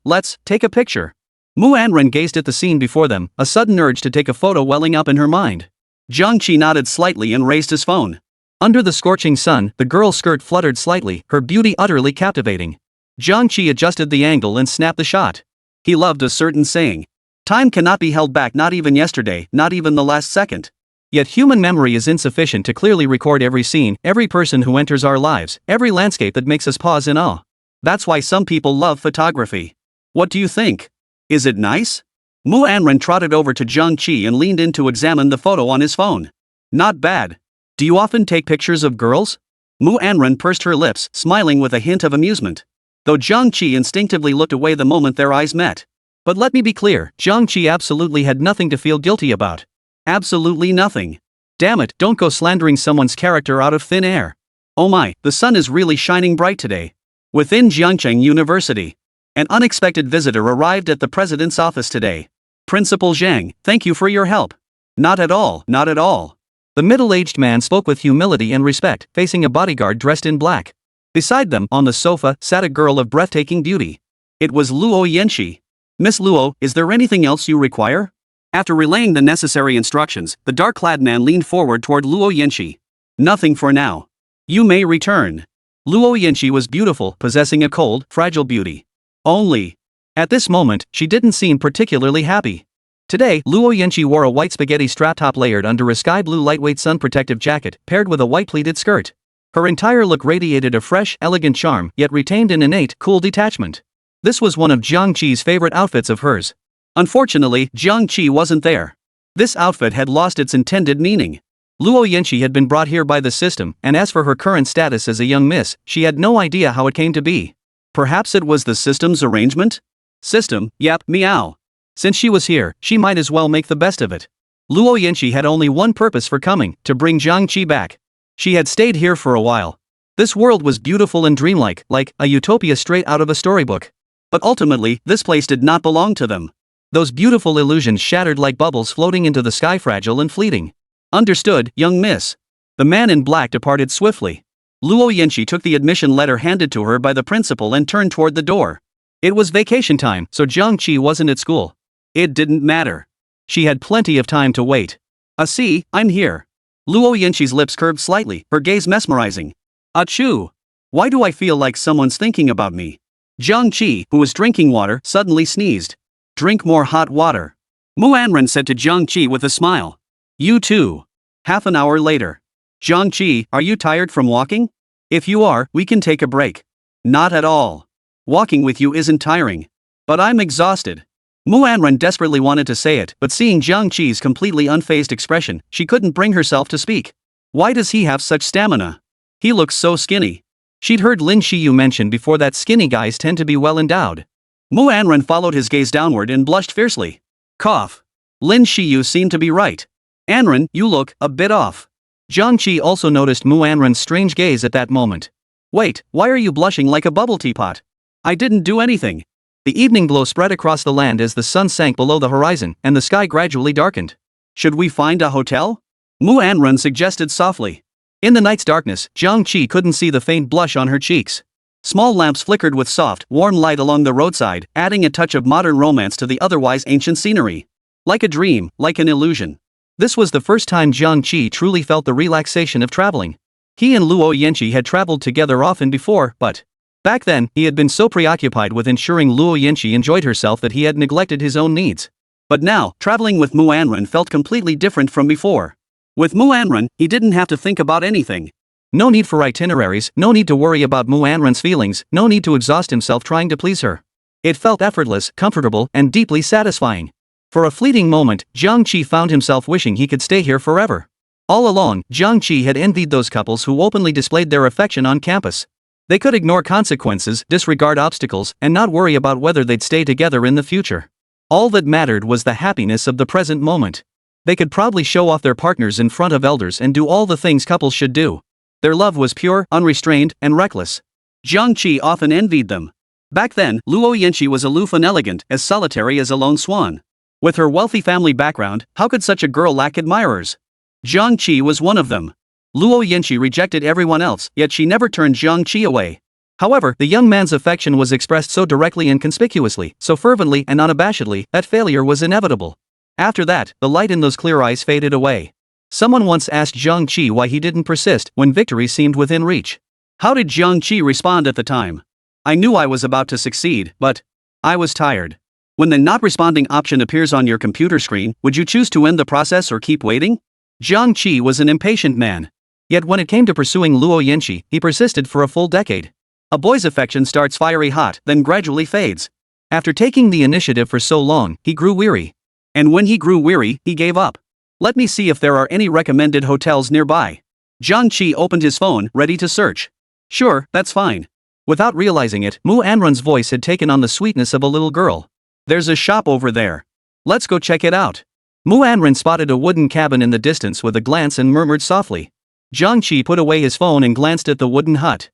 Let's take a picture. Ornn gazed at the scene before them, a sudden urge to take a photo welling up in her mind. Jiang Qi nodded slightly and raised his phone. Under the scorching sun, the girl's skirt fluttered slightly, her beauty utterly captivating. Jiang Qi adjusted the angle and snapped the shot. He loved a certain saying. Time cannot be held back, not even yesterday, not even the last second. Yet human memory is insufficient to clearly record every scene, every person who enters our lives, every landscape that makes us pause in awe. That's why some people love photography. What do you think? Is it nice? Ornn trotted over to Jiang Qi and leaned in to examine the photo on his phone. Not bad. Do you often take pictures of girls? Ornn pursed her lips, smiling with a hint of amusement. Though Jiang Qi instinctively looked away the moment their eyes met. But let me be clear, Jiang Qi absolutely had nothing to feel guilty about. Absolutely nothing. Damn it, don't go slandering someone's character out of thin air. Oh my, the sun is really shining bright today. Within Jiangcheng University. An unexpected visitor arrived at the president's office today. Principal Zhang, thank you for your help. Not at all, not at all. The middle-aged man spoke with humility and respect, facing a bodyguard dressed in black. Beside them, on the sofa, sat a girl of breathtaking beauty. It was Luo Yanxi. Miss Luo, is there anything else you require? After relaying the necessary instructions, the dark-clad man leaned forward toward Luo Yanxi. Nothing for now. You may return. Luo Yanxi was beautiful, possessing a cold, fragile beauty. Only. At this moment, she didn't seem particularly happy. Today, Luo Yanxi wore a white spaghetti strap top layered under a sky blue lightweight sun protective jacket, paired with a white pleated skirt. Her entire look radiated a fresh, elegant charm, yet retained an innate, cool detachment. This was one of Jiang Qi's favorite outfits of hers. Unfortunately, Jiang Qi wasn't there. This outfit had lost its intended meaning. Luo Yanqi had been brought here by the system, and as for her current status as a young miss, she had no idea how it came to be. Perhaps it was the system's arrangement? System, yep, meow. Since she was here, she might as well make the best of it. Luo Yanqi had only one purpose for coming, to bring Jiang Qi back. She had stayed here for a while. This world was beautiful and dreamlike, like a utopia straight out of a storybook. But ultimately, this place did not belong to them. Those beautiful illusions shattered like bubbles floating into the sky, fragile and fleeting. Understood, young miss. The man in black departed swiftly. Luo Yanqi took the admission letter handed to her by the principal and turned toward the door. It was vacation time, so Jiang Qi wasn't at school. It didn't matter. She had plenty of time to wait. See, I'm here. Luo Yanqi's lips curved slightly, her gaze mesmerizing. Achoo! Why do I feel like someone's thinking about me? Jiang Qi, who was drinking water, suddenly sneezed. Drink more hot water. Manhwa said to Jiang Qi with a smile. You too. Half an hour later. Jiang Qi, are you tired from walking? If you are, we can take a break. Not at all. Walking with you isn't tiring. But I'm exhausted. Manhwa desperately wanted to say it, but seeing Jiang Qi's completely unfazed expression, she couldn't bring herself to speak. Why does he have such stamina? He looks so skinny. She'd heard Lin Shiyu mention before that skinny guys tend to be well endowed. Manhwa followed his gaze downward and blushed fiercely. Cough. Lin Shiyu seemed to be right. Anren, you look a bit off. Jiang Qi also noticed Manhwa's strange gaze at that moment. Wait, why are you blushing like a bubble teapot? I didn't do anything. The evening glow spread across the land as the sun sank below the horizon and the sky gradually darkened. Should we find a hotel? Manhwa suggested softly. In the night's darkness, Jiang Qi couldn't see the faint blush on her cheeks. Small lamps flickered with soft, warm light along the roadside, adding a touch of modern romance to the otherwise ancient scenery. Like a dream, like an illusion. This was the first time Jiang Qi truly felt the relaxation of traveling. He and Luo Yanqi had traveled together often before, but back then, he had been so preoccupied with ensuring Luo Yanqi enjoyed herself that he had neglected his own needs. But now, traveling with Manhwa felt completely different from before. With Manhwa, he didn't have to think about anything. No need for itineraries, no need to worry about Manhwa's feelings, no need to exhaust himself trying to please her. It felt effortless, comfortable, and deeply satisfying. For a fleeting moment, Jiang Qi found himself wishing he could stay here forever. All along, Jiang Qi had envied those couples who openly displayed their affection on campus. They could ignore consequences, disregard obstacles, and not worry about whether they'd stay together in the future. All that mattered was the happiness of the present moment. They could proudly show off their partners in front of elders and do all the things couples should do. Their love was pure, unrestrained, and reckless. Jiang Qi often envied them. Back then, Luo Yanqi was aloof and elegant, as solitary as a lone swan. With her wealthy family background, how could such a girl lack admirers? Jiang Qi was one of them. Luo Yanqi rejected everyone else, yet she never turned Jiang Qi away. However, the young man's affection was expressed so directly and conspicuously, so fervently and unabashedly, that failure was inevitable. After that, the light in those clear eyes faded away. Someone once asked Jiang Qi why he didn't persist when victory seemed within reach. How did Jiang Qi respond at the time? I knew I was about to succeed, but I was tired. When the not responding option appears on your computer screen, would you choose to end the process or keep waiting? Jiang Qi was an impatient man. Yet when it came to pursuing Luo Yanqi, he persisted for a full decade. A boy's affection starts fiery hot, then gradually fades. After taking the initiative for so long, he grew weary. And when he grew weary, he gave up. Let me see if there are any recommended hotels nearby. Jiang Qi opened his phone, ready to search. Sure, that's fine. Without realizing it, Manhwa's voice had taken on the sweetness of a little girl. There's a shop over there. Let's go check it out. Manhwa spotted a wooden cabin in the distance with a glance and murmured softly. Jiang Qi put away his phone and glanced at the wooden hut.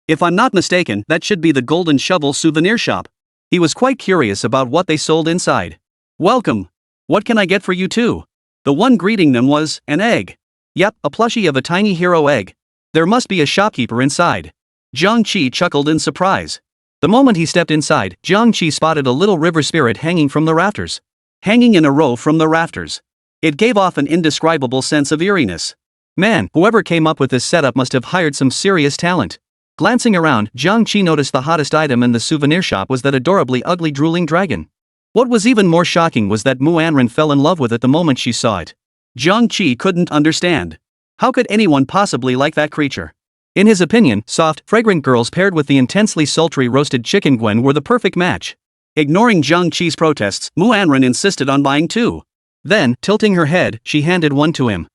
If I'm not mistaken, that should be the Golden Shovel souvenir shop. He was quite curious about what they sold inside. Welcome. What can I get for you too? The one greeting them was an egg. Yep, a plushie of a tiny hero egg. There must be a shopkeeper inside. Jiang Qi chuckled in surprise. The moment he stepped inside, Jiang Qi spotted a little river spirit hanging from the rafters. Hanging in a row from the rafters. It gave off an indescribable sense of eeriness. Man, whoever came up with this setup must have hired some serious talent. Glancing around, Jiang Qi noticed the hottest item in the souvenir shop was that adorably ugly drooling dragon. What was even more shocking was that Manhwa fell in love with it the moment she saw it. Jiang Qi couldn't understand. How could anyone possibly like that creature? In his opinion, soft, fragrant girls paired with the intensely sultry roasted chicken Gwen were the perfect match. Ignoring Jiang Qi's protests, Ornn insisted on buying two. Then, tilting her head, she handed one to him.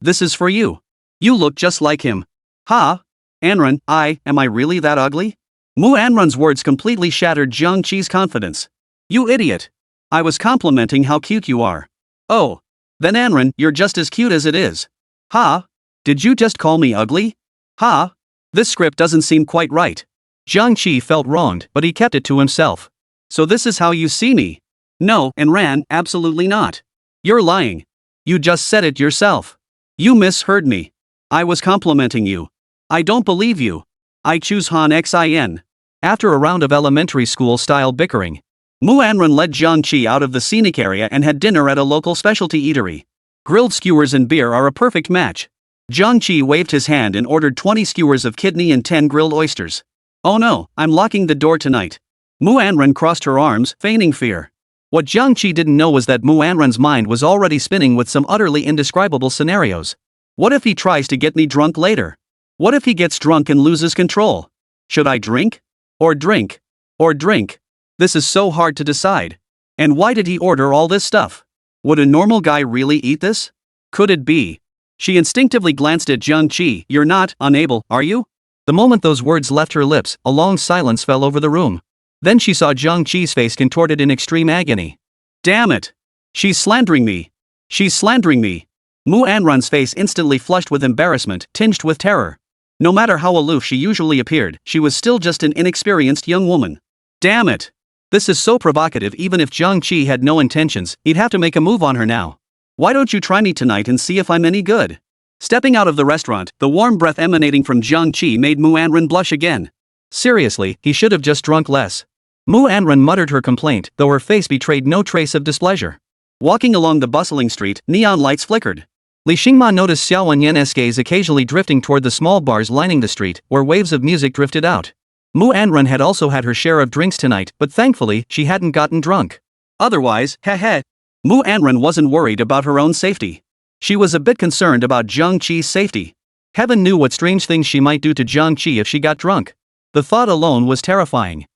This is for you. You look just like him. Ha? Ornn, am I really that ugly? Ornn's words completely shattered Jiang Qi's confidence. You idiot. I was complimenting how cute you are. Oh. Then Ornn, you're just as cute as it is. Ha? Did you just call me ugly? Ha? This script doesn't seem quite right. Jiang Qi felt wronged, but he kept it to himself. So this is how you see me? No, Ornn, absolutely not. You're lying. You just said it yourself. You misheard me. I was complimenting you. I don't believe you. I choose Han Xin. After a round of elementary school-style bickering, Ornn led Jiang Qi out of the scenic area and had dinner at a local specialty eatery. Grilled skewers and beer are a perfect match. Jiang Qi waved his hand and ordered 20 skewers of kidney and 10 grilled oysters. Oh no, I'm locking the door tonight. Ornn crossed her arms, feigning fear. What Jiang Qi didn't know was that Ornn's mind was already spinning with some utterly indescribable scenarios. What if he tries to get me drunk later? What if he gets drunk and loses control? Should I drink? Or drink? Or drink? This is so hard to decide. And why did he order all this stuff? Would a normal guy really eat this? Could it be? She instinctively glanced at Jiang Qi. You're not unable, are you? The moment those words left her lips, a long silence fell over the room. Then she saw Jiang Qi's face contorted in extreme agony. Damn it! She's slandering me! She's slandering me! Ornn's face instantly flushed with embarrassment, tinged with terror. No matter how aloof she usually appeared, she was still just an inexperienced young woman. Damn it! This is so provocative. Even if Jiang Qi had no intentions, he'd have to make a move on her now. Why don't you try me tonight and see if I'm any good? Stepping out of the restaurant, the warm breath emanating from Jiang Qi made Ornn blush again. Seriously, he should have just drunk less. Ornn muttered her complaint, though her face betrayed no trace of displeasure. Walking along the bustling street, neon lights flickered. Li Xingma noticed Xiao Wenyan's gaze occasionally drifting toward the small bars lining the street, where waves of music drifted out. Ornn had also had her share of drinks tonight, but thankfully, she hadn't gotten drunk. Otherwise, Ornn wasn't worried about her own safety. She was a bit concerned about Jiang Qi's safety. Heaven knew what strange things she might do to Jiang Qi if she got drunk. The thought alone was terrifying.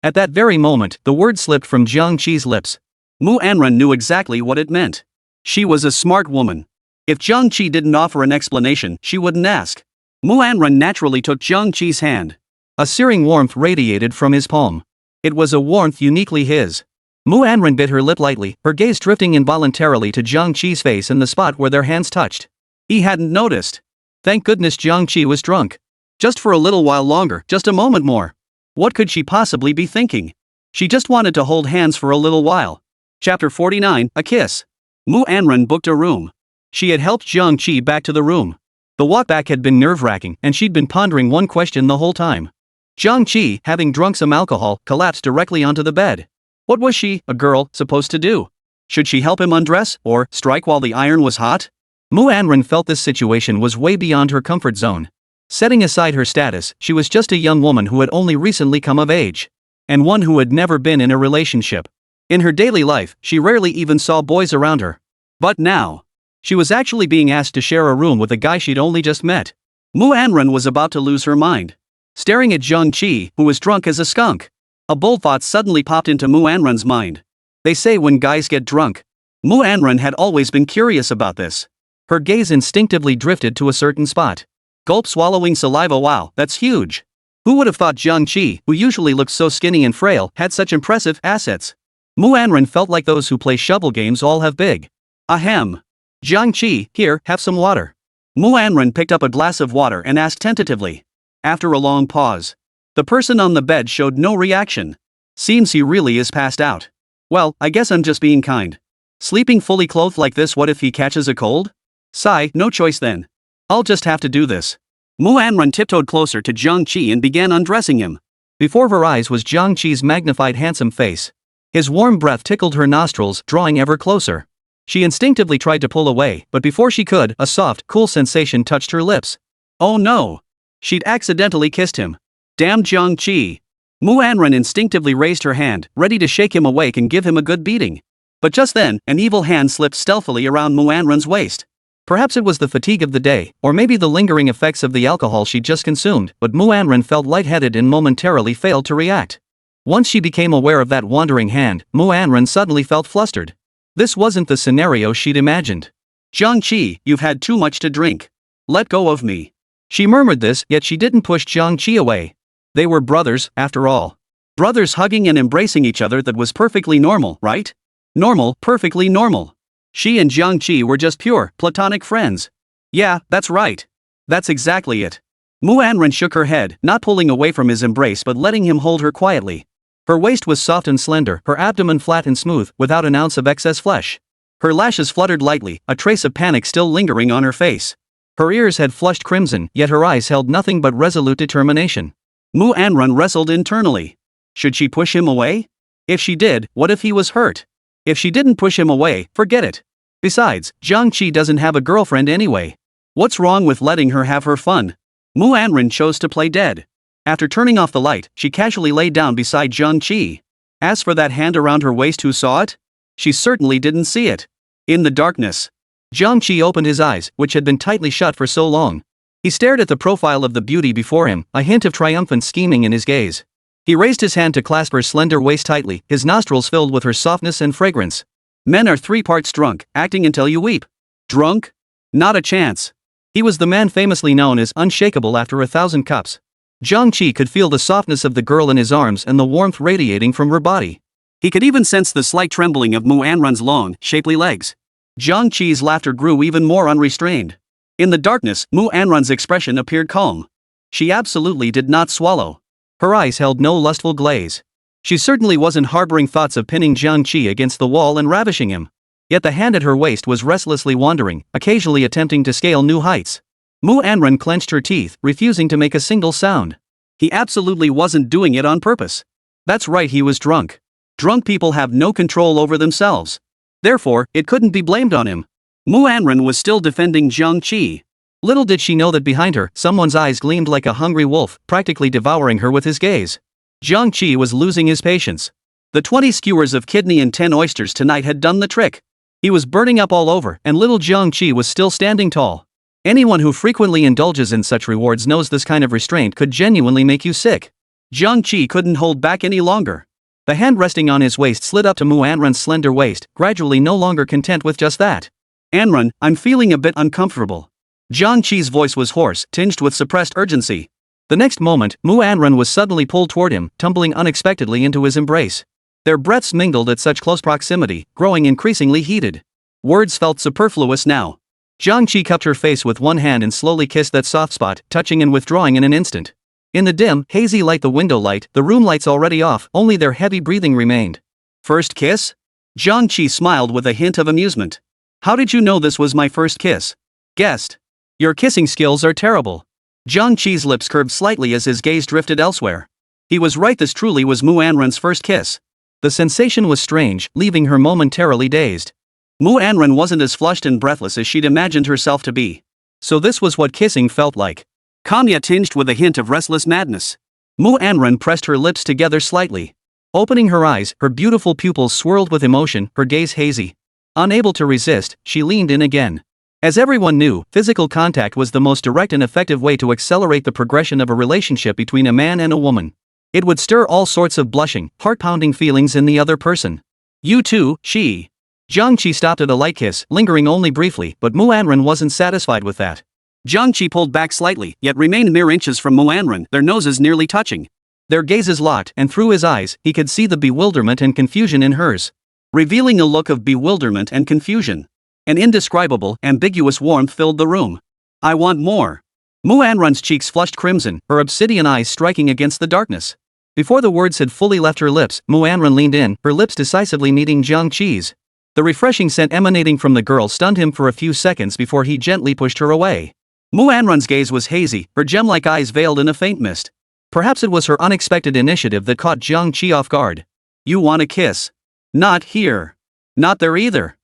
At that very moment, the word slipped from Jiang Qi's lips. Ornn knew exactly what it meant. She was a smart woman. If Jiang Qi didn't offer an explanation, she wouldn't ask. Ornn naturally took Jiang Qi's hand. A searing warmth radiated from his palm. It was a warmth uniquely his. Ornn bit her lip lightly, her gaze drifting involuntarily to Jiang Qi's face and the spot where their hands touched. He hadn't noticed. Thank goodness Jiang Qi was drunk. Just for a little while longer, just a moment more. What could she possibly be thinking? She just wanted to hold hands for a little while. Chapter 49, A Kiss. Ornn booked a room. She had helped Jiang Qi back to the room. The walk back had been nerve-wracking, and she'd been pondering one question the whole time. Jiang Qi, having drunk some alcohol, collapsed directly onto the bed. What was she, a girl, supposed to do? Should she help him undress, or strike while the iron was hot? Ornn felt this situation was way beyond her comfort zone. Setting aside her status, she was just a young woman who had only recently come of age. And one who had never been in a relationship. In her daily life, she rarely even saw boys around her. But now, she was actually being asked to share a room with a guy she'd only just met. Ornn was about to lose her mind. Staring at Jiang Qi, who was drunk as a skunk. A bold thought suddenly popped into Ornn's mind. They say when guys get drunk. Ornn had always been curious about this. Her gaze instinctively drifted to a certain spot. Gulp, swallowing saliva. Wow, that's huge. Who would have thought Jiang Qi, who usually looked so skinny and frail, had such impressive assets? Ornn felt like those who play shovel games all have big. Ahem. Jiang Qi, here, have some water. Ornn picked up a glass of water and asked tentatively. After a long pause. The person on the bed showed no reaction. Seems he really is passed out. Well, I guess I'm just being kind. Sleeping fully clothed like this, what if he catches a cold? Sigh, no choice then. I'll just have to do this. Ornn tiptoed closer to Jiang Qi and began undressing him. Before her eyes was Jiang Qi's magnified handsome face. His warm breath tickled her nostrils, drawing ever closer. She instinctively tried to pull away, but before she could, a soft, cool sensation touched her lips. Oh no! She'd accidentally kissed him. Damn Jiang Qi! Ornn instinctively raised her hand, ready to shake him awake and give him a good beating. But just then, an evil hand slipped stealthily around Ornn's waist. Perhaps it was the fatigue of the day, or maybe the lingering effects of the alcohol she'd just consumed, but Muanren felt lightheaded and momentarily failed to react. Once she became aware of that wandering hand, Muanren suddenly felt flustered. This wasn't the scenario she'd imagined. "Jiang Qi, you've had too much to drink. Let go of me." She murmured this, yet she didn't push Jiang Qi away. They were brothers, after all. Brothers hugging and embracing each other, that was perfectly normal, right? Normal, perfectly normal. She and Jiang Qi were just pure, platonic friends. Yeah, that's right. That's exactly it. Muanren shook her head, not pulling away from his embrace but letting him hold her quietly. Her waist was soft and slender, her abdomen flat and smooth, without an ounce of excess flesh. Her lashes fluttered lightly, a trace of panic still lingering on her face. Her ears had flushed crimson, yet her eyes held nothing but resolute determination. Muanren wrestled internally. Should she push him away? If she did, what if he was hurt? If she didn't push him away, forget it. Besides, Jiang Qi doesn't have a girlfriend anyway. What's wrong with letting her have her fun? Muanren chose to play dead. After turning off the light, she casually lay down beside Jiang Qi. As for that hand around her waist, who saw it? She certainly didn't see it. In the darkness, Jiang Qi opened his eyes, which had been tightly shut for so long. He stared at the profile of the beauty before him, a hint of triumphant scheming in his gaze. He raised his hand to clasp her slender waist tightly, his nostrils filled with her softness and fragrance. Men are 3 parts drunk, acting until you weep. Drunk? Not a chance. He was the man famously known as unshakable after 1,000 cups. Jiang Qi could feel the softness of the girl in his arms and the warmth radiating from her body. He could even sense the slight trembling of Muanren's long, shapely legs. Jiang Qi's laughter grew even more unrestrained. In the darkness, Muanren's expression appeared calm. She absolutely did not swallow. Her eyes held no lustful glaze. She certainly wasn't harboring thoughts of pinning Jiang Qi against the wall and ravishing him. Yet the hand at her waist was restlessly wandering, occasionally attempting to scale new heights. Muanren clenched her teeth, refusing to make a single sound. He absolutely wasn't doing it on purpose. That's right, he was drunk. Drunk people have no control over themselves. Therefore, it couldn't be blamed on him. Muanren was still defending Jiang Qi. Little did she know that behind her, someone's eyes gleamed like a hungry wolf, practically devouring her with his gaze. Jiang Qi was losing his patience. The 20 skewers of kidney and 10 oysters tonight had done the trick. He was burning up all over, and little Jiang Qi was still standing tall. Anyone who frequently indulges in such rewards knows this kind of restraint could genuinely make you sick. Jiang Qi couldn't hold back any longer. The hand resting on his waist slid up to Muanren's slender waist, gradually no longer content with just that. "Anren, I'm feeling a bit uncomfortable." Jiang Qi's voice was hoarse, tinged with suppressed urgency. The next moment, Muanren was suddenly pulled toward him, tumbling unexpectedly into his embrace. Their breaths mingled at such close proximity, growing increasingly heated. Words felt superfluous now. Jiang Qi cupped her face with one hand and slowly kissed that soft spot, touching and withdrawing in an instant. In the dim, hazy light, the window light, the room lights already off, only their heavy breathing remained. "First kiss?" Jiang Qi smiled with a hint of amusement. "How did you know this was my first kiss?" "Guessed. Your kissing skills are terrible." Jiang Qi's lips curved slightly as his gaze drifted elsewhere. He was right, this truly was Muanren's first kiss. The sensation was strange, leaving her momentarily dazed. Muanren wasn't as flushed and breathless as she'd imagined herself to be. So this was what kissing felt like. Calm yet tinged with a hint of restless madness. Muanren pressed her lips together slightly. Opening her eyes, her beautiful pupils swirled with emotion, her gaze hazy. Unable to resist, she leaned in again. As everyone knew, physical contact was the most direct and effective way to accelerate the progression of a relationship between a man and a woman. It would stir all sorts of blushing, heart-pounding feelings in the other person. "You too, Qi." Jiang Qi stopped at a light kiss, lingering only briefly, but Muanren wasn't satisfied with that. Jiang Qi pulled back slightly, yet remained mere inches from Muanren, their noses nearly touching. Their gazes locked, and through his eyes, he could see the bewilderment and confusion in hers. Revealing a look of bewilderment and confusion. An indescribable, ambiguous warmth filled the room. "I want more." Muanren's cheeks flushed crimson, her obsidian eyes striking against the darkness. Before the words had fully left her lips, Muanren leaned in, her lips decisively meeting Jiang Qi's. The refreshing scent emanating from the girl stunned him for a few seconds before he gently pushed her away. Muanren's gaze was hazy, her gem-like eyes veiled in a faint mist. Perhaps it was her unexpected initiative that caught Jiang Qi off guard. "You want a kiss? Not here. Not there either.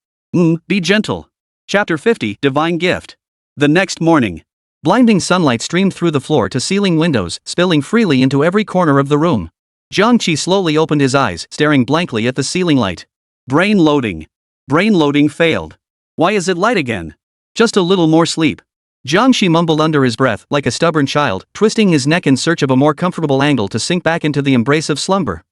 Be gentle." Chapter 50, Divine Gift. The next morning. Blinding sunlight streamed through the floor-to-ceiling windows, spilling freely into every corner of the room. Jiang Qi slowly opened his eyes, staring blankly at the ceiling light. Brain loading. Brain loading failed. Why is it light again? Just a little more sleep. Jiang Qi mumbled under his breath like a stubborn child, twisting his neck in search of a more comfortable angle to sink back into the embrace of slumber.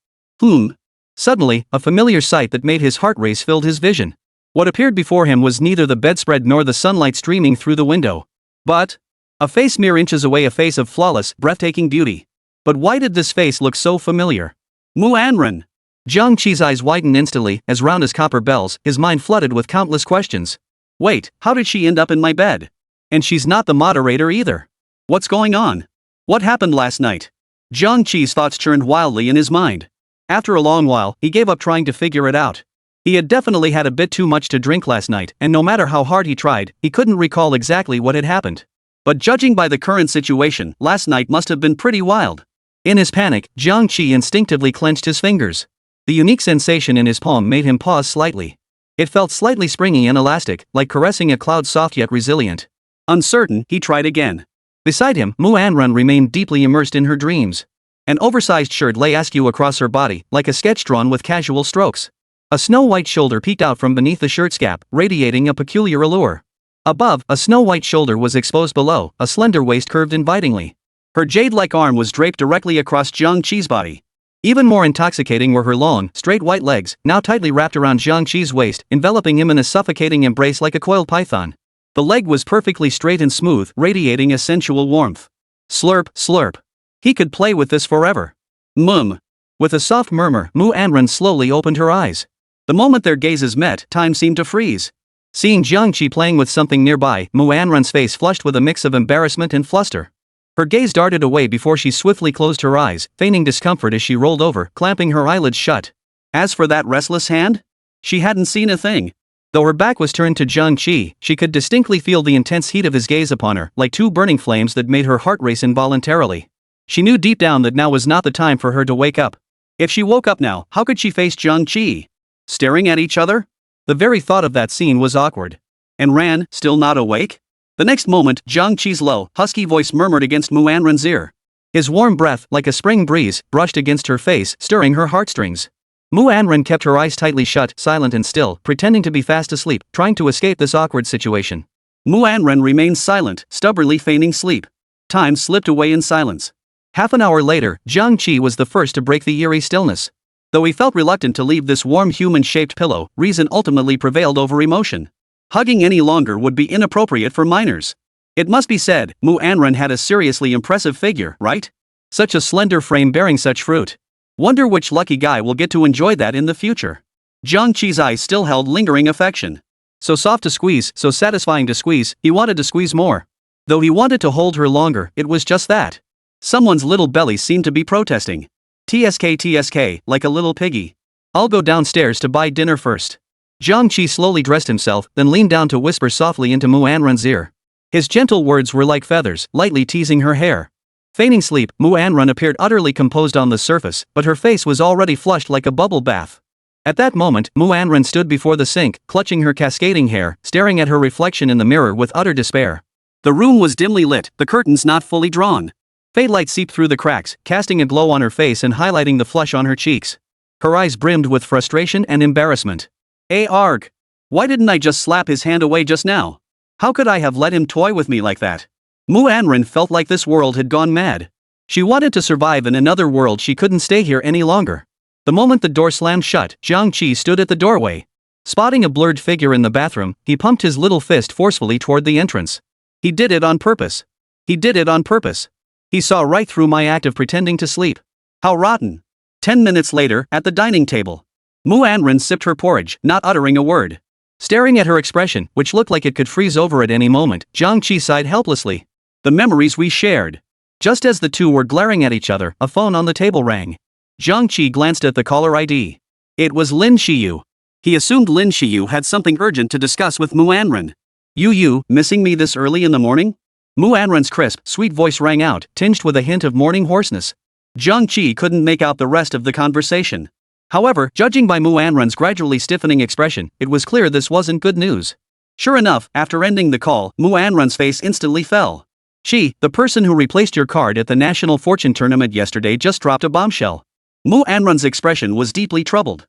Suddenly, a familiar sight that made his heart race filled his vision. What appeared before him was neither the bedspread nor the sunlight streaming through the window, but a face mere inches away, a face of flawless, breathtaking beauty. But why did this face look so familiar? Ornn. Jiang Qi's eyes widened instantly, as round as copper bells, his mind flooded with countless questions. Wait, how did she end up in my bed? And she's not the moderator either. What's going on? What happened last night? Jiang Qi's thoughts churned wildly in his mind. After a long while, he gave up trying to figure it out. He had definitely had a bit too much to drink last night, and no matter how hard he tried, he couldn't recall exactly what had happened. But judging by the current situation, last night must have been pretty wild. In his panic, Jiang Qi instinctively clenched his fingers. The unique sensation in his palm made him pause slightly. It felt slightly springy and elastic, like caressing a cloud, soft yet resilient. Uncertain, he tried again. Beside him, Ornn remained deeply immersed in her dreams. An oversized shirt lay askew across her body, like a sketch drawn with casual strokes. A snow-white shoulder peeked out from beneath the shirt's gap, radiating a peculiar allure. Above, a snow-white shoulder was exposed below, a slender waist curved invitingly. Her jade-like arm was draped directly across Jiang Qi's body. Even more intoxicating were her long, straight white legs, now tightly wrapped around Jiang Qi's waist, enveloping him in a suffocating embrace like a coiled python. The leg was perfectly straight and smooth, radiating a sensual warmth. Slurp, slurp. He could play with this forever. With a soft murmur, Ornn slowly opened her eyes. The moment their gazes met, time seemed to freeze. Seeing Jiang Qi playing with something nearby, Ornn's face flushed with a mix of embarrassment and fluster. Her gaze darted away before she swiftly closed her eyes, feigning discomfort as she rolled over, clamping her eyelids shut. As for that restless hand? She hadn't seen a thing. Though her back was turned to Jiang Qi, she could distinctly feel the intense heat of his gaze upon her, like two burning flames that made her heart race involuntarily. She knew deep down that now was not the time for her to wake up. If she woke up now, how could she face Jiang Qi? Staring at each other? The very thought of that scene was awkward. And Ornn, still not awake? The next moment, Jiang Qi's low, husky voice murmured against Ornn's ear. His warm breath, like a spring breeze, brushed against her face, stirring her heartstrings. Ornn kept her eyes tightly shut, silent and still, pretending to be fast asleep, trying to escape this awkward situation. Ornn remained silent, stubbornly feigning sleep. Time slipped away in silence. Half an hour later, Jiang Qi was the first to break the eerie stillness. Though he felt reluctant to leave this warm human-shaped pillow, reason ultimately prevailed over emotion. Hugging any longer would be inappropriate for minors. It must be said, Ornn had a seriously impressive figure, right? Such a slender frame bearing such fruit. Wonder which lucky guy will get to enjoy that in the future. Jiang Qi's eyes still held lingering affection. So soft to squeeze, so satisfying to squeeze, he wanted to squeeze more. Though he wanted to hold her longer, it was just that. Someone's little belly seemed to be protesting. TSK, like a little piggy. I'll go downstairs to buy dinner first. Jiang Qi slowly dressed himself, then leaned down to whisper softly into Ornn's ear. His gentle words were like feathers, lightly teasing her hair. Feigning sleep, Ornn appeared utterly composed on the surface, but her face was already flushed like a bubble bath. At that moment, Ornn stood before the sink, clutching her cascading hair, staring at her reflection in the mirror with utter despair. The room was dimly lit, the curtains not fully drawn. Faint light seeped through the cracks, casting a glow on her face and highlighting the flush on her cheeks. Her eyes brimmed with frustration and embarrassment. Arg! Why didn't I just slap his hand away just now? How could I have let him toy with me like that? Ornn felt like this world had gone mad. She wanted to survive in another world. She couldn't stay here any longer. The moment the door slammed shut, Jiang Qi stood at the doorway. Spotting a blurred figure in the bathroom, he pumped his little fist forcefully toward the entrance. He did it on purpose. He did it on purpose. He saw right through my act of pretending to sleep. How rotten. 10 minutes later, at the dining table. Ornn sipped her porridge, not uttering a word. Staring at her expression, which looked like it could freeze over at any moment, Jiang Qi sighed helplessly. The memories we shared. Just as the two were glaring at each other, a phone on the table rang. Jiang Qi glanced at the caller ID. It was Lin Xiyu. He assumed Lin Xiyu had something urgent to discuss with Ornn. You, missing me this early in the morning? Ornn's crisp, sweet voice rang out, tinged with a hint of morning hoarseness. Jiang Qi couldn't make out the rest of the conversation. However, judging by Ornn's gradually stiffening expression, it was clear this wasn't good news. Sure enough, after ending the call, Ornn's face instantly fell. The person who replaced your card at the National Fortune Tournament yesterday just dropped a bombshell. Ornn's expression was deeply troubled.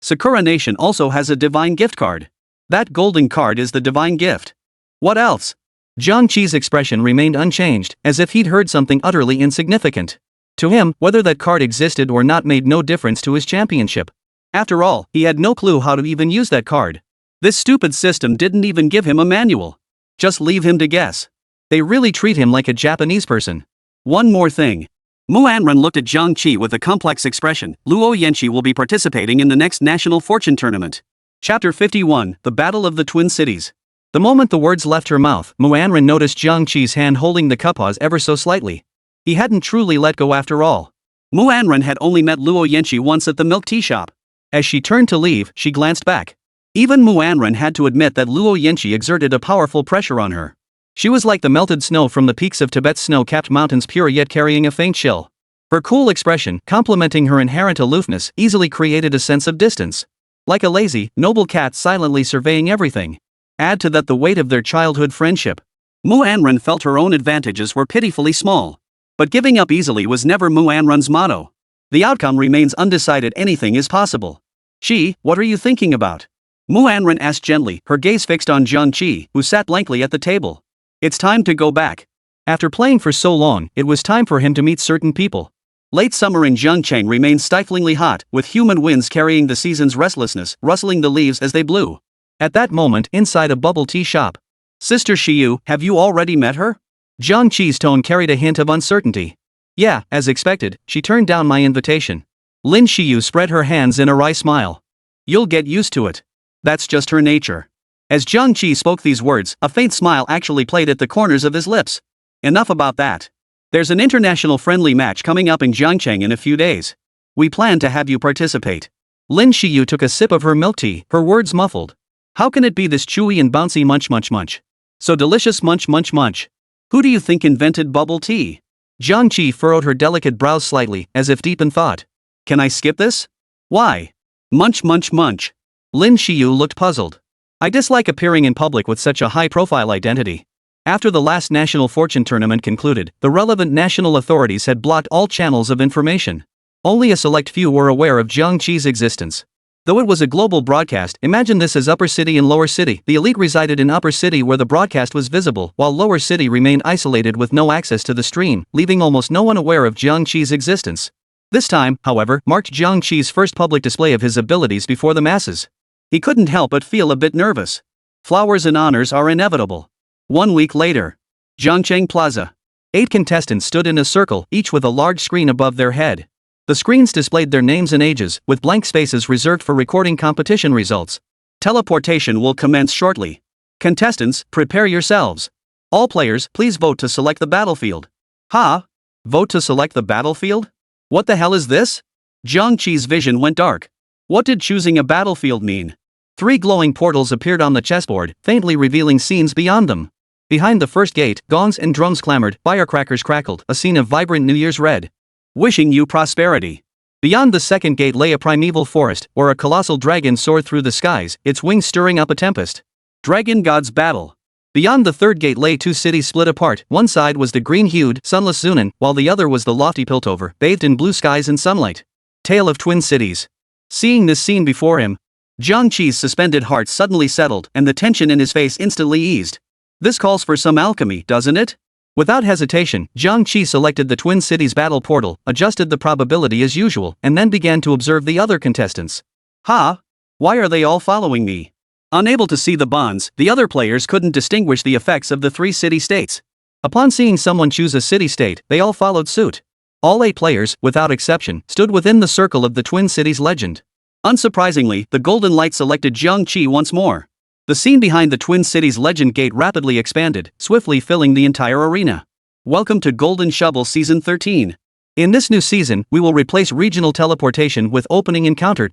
Sakura Nation also has a divine gift card. That golden card is the divine gift. What else? Jiang Qi's expression remained unchanged, as if he'd heard something utterly insignificant. To him, whether that card existed or not made no difference to his championship. After all, he had no clue how to even use that card. This stupid system didn't even give him a manual. Just leave him to guess. They really treat him like a Japanese person. One more thing. Ornn looked at Jiang Qi with a complex expression. Luo Yanqi will be participating in the next National Fortune Tournament. Chapter 51, The Battle of the Twin Cities. The moment the words left her mouth, Ornn noticed Jiang Qi's hand holding the cuppas ever so slightly. He hadn't truly let go after all. Ornn had only met Luo Yanqi once at the milk tea shop. As she turned to leave, she glanced back. Even Ornn had to admit that Luo Yanqi exerted a powerful pressure on her. She was like the melted snow from the peaks of Tibet's snow-capped mountains, pure yet carrying a faint chill. Her cool expression, complementing her inherent aloofness, easily created a sense of distance. Like a lazy, noble cat silently surveying everything. Add to that the weight of their childhood friendship. Ornn felt her own advantages were pitifully small. But giving up easily was never Ornn's motto. The outcome remains undecided, anything is possible. Qi, what are you thinking about? Ornn asked gently, her gaze fixed on Jiang Qi, who sat blankly at the table. It's time to go back. After playing for so long, it was time for him to meet certain people. Late summer in Zhengcheng remained stiflingly hot, with humid winds carrying the season's restlessness, rustling the leaves as they blew. At that moment, inside a bubble tea shop. Sister Xiyu, have you already met her? Jiang Qi's tone carried a hint of uncertainty. Yeah, as expected, she turned down my invitation. Lin Xiyu spread her hands in a wry smile. You'll get used to it. That's just her nature. As Jiang Qi spoke these words, a faint smile actually played at the corners of his lips. Enough about that. There's an international friendly match coming up in Zhengcheng in a few days. We plan to have you participate. Lin Xiyu took a sip of her milk tea, her words muffled. How can it be this chewy and bouncy munch munch munch? So delicious munch munch munch. Who do you think invented bubble tea? Jiang Qi furrowed her delicate brows slightly, as if deep in thought. Can I skip this? Why? Munch munch munch. Lin Xiyu looked puzzled. I dislike appearing in public with such a high-profile identity. After the last National Fortune Tournament concluded, the relevant national authorities had blocked all channels of information. Only a select few were aware of Jiang Qi's existence. Though it was a global broadcast, imagine this as Upper City and Lower City. The elite resided in Upper City where the broadcast was visible, while Lower City remained isolated with no access to the stream, leaving almost no one aware of Jiang Qi's existence. This time, however, marked Jiang Qi's first public display of his abilities before the masses. He couldn't help but feel a bit nervous. Flowers and honors are inevitable. 1 week later. Zhangcheng Plaza. 8 contestants stood in a circle, each with a large screen above their head. The screens displayed their names and ages, with blank spaces reserved for recording competition results. Teleportation will commence shortly. Contestants, prepare yourselves. All players, please vote to select the battlefield. Ha? Vote to select the battlefield? What the hell is this? Jiang Qi's vision went dark. What did choosing a battlefield mean? 3 glowing portals appeared on the chessboard, faintly revealing scenes beyond them. Behind the first gate, gongs and drums clamored, firecrackers crackled, a scene of vibrant New Year's red. Wishing you prosperity. Beyond the second gate lay a primeval forest, where a colossal dragon soared through the skies, its wings stirring up a tempest. Dragon God's Battle. Beyond the third gate lay 2 cities split apart. One side was the green-hued, sunless Zunan, while the other was the lofty Piltover, bathed in blue skies and sunlight. Tale of Twin Cities. Seeing this scene before him, Jiang Qi's suspended heart suddenly settled, and the tension in his face instantly eased. This calls for some alchemy, doesn't it? Without hesitation, Jiang Qi selected the Twin Cities battle portal, adjusted the probability as usual, and then began to observe the other contestants. Ha? Why are they all following me? Unable to see the bonds, the other players couldn't distinguish the effects of the 3 city-states. Upon seeing someone choose a city-state, they all followed suit. All 8 players, without exception, stood within the circle of the Twin Cities legend. Unsurprisingly, the Golden Light selected Jiang Qi once more. The scene behind the Twin Cities legend gate rapidly expanded, swiftly filling the entire arena. Welcome to Golden Shovel Season 13. In this new season, we will replace regional teleportation with opening encounter.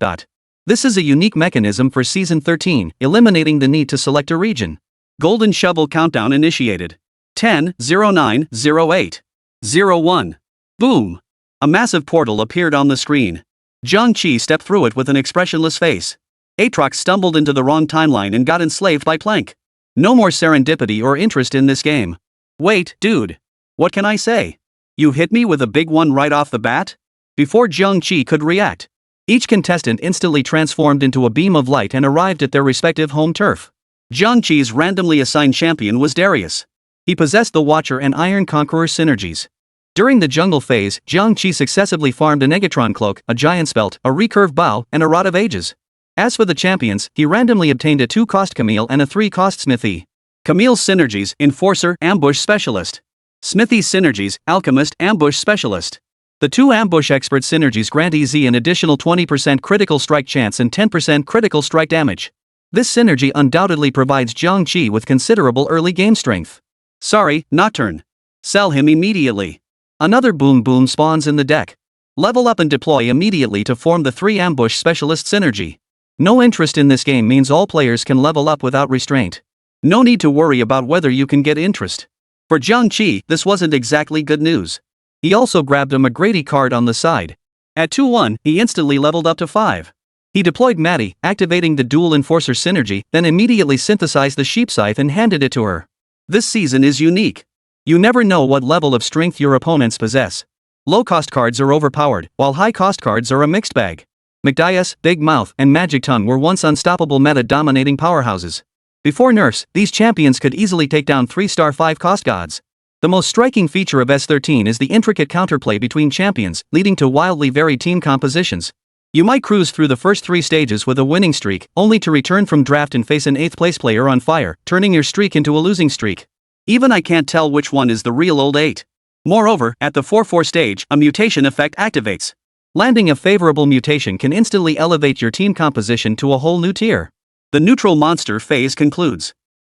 This is a unique mechanism for Season 13, eliminating the need to select a region. Golden Shovel countdown initiated. 10, 09, 08, 01. Boom! A massive portal appeared on the screen. Jiang Qi stepped through it with an expressionless face. Aatrox stumbled into the wrong timeline and got enslaved by Plank. No more serendipity or interest in this game. Wait, dude. What can I say? You hit me with a big one right off the bat? Before Jiang Qi could react, Each contestant instantly transformed into a beam of light and arrived at their respective home turf. Jiang Qi's randomly assigned champion was Darius. He possessed the Watcher and Iron Conqueror synergies. During the jungle phase, Jiang Qi successively farmed a Negatron Cloak, a Giant's Belt, a Recurve Bow, and a Rod of Ages. As for the champions, he randomly obtained a 2-cost Camille and a 3-cost Smithy. Camille's synergies: Enforcer, Ambush Specialist. Smithy's synergies: Alchemist, Ambush Specialist. The 2 Ambush Expert synergies grant EZ an additional 20% critical strike chance and 10% critical strike damage. This synergy undoubtedly provides Jiang Qi with considerable early game strength. Sorry, Nocturne. Sell him immediately. Another Boom Boom spawns in the deck. Level up and deploy immediately to form the 3 Ambush Specialist synergy. No interest in this game means all players can level up without restraint. No need to worry about whether you can get interest. For Jiang Qi, this wasn't exactly good news. He also grabbed a McGrady card on the side. At 2-1, he instantly leveled up to 5. He deployed Maddie, activating the Dual Enforcer synergy, then immediately synthesized the Sheep Scythe and handed it to her. This season is unique. You never know what level of strength your opponents possess. Low-cost cards are overpowered, while high-cost cards are a mixed bag. McDias, Big Mouth, and Magic Tongue were once unstoppable meta-dominating powerhouses. Before nerfs, these champions could easily take down 3-star 5-cost gods. The most striking feature of S13 is the intricate counterplay between champions, leading to wildly varied team compositions. You might cruise through the first 3 stages with a winning streak, only to return from draft and face an 8th-place player on fire, turning your streak into a losing streak. Even I can't tell which one is the real old 8. Moreover, at the 4-4 stage, a mutation effect activates. Landing a favorable mutation can instantly elevate your team composition to a whole new tier. The neutral monster phase concludes.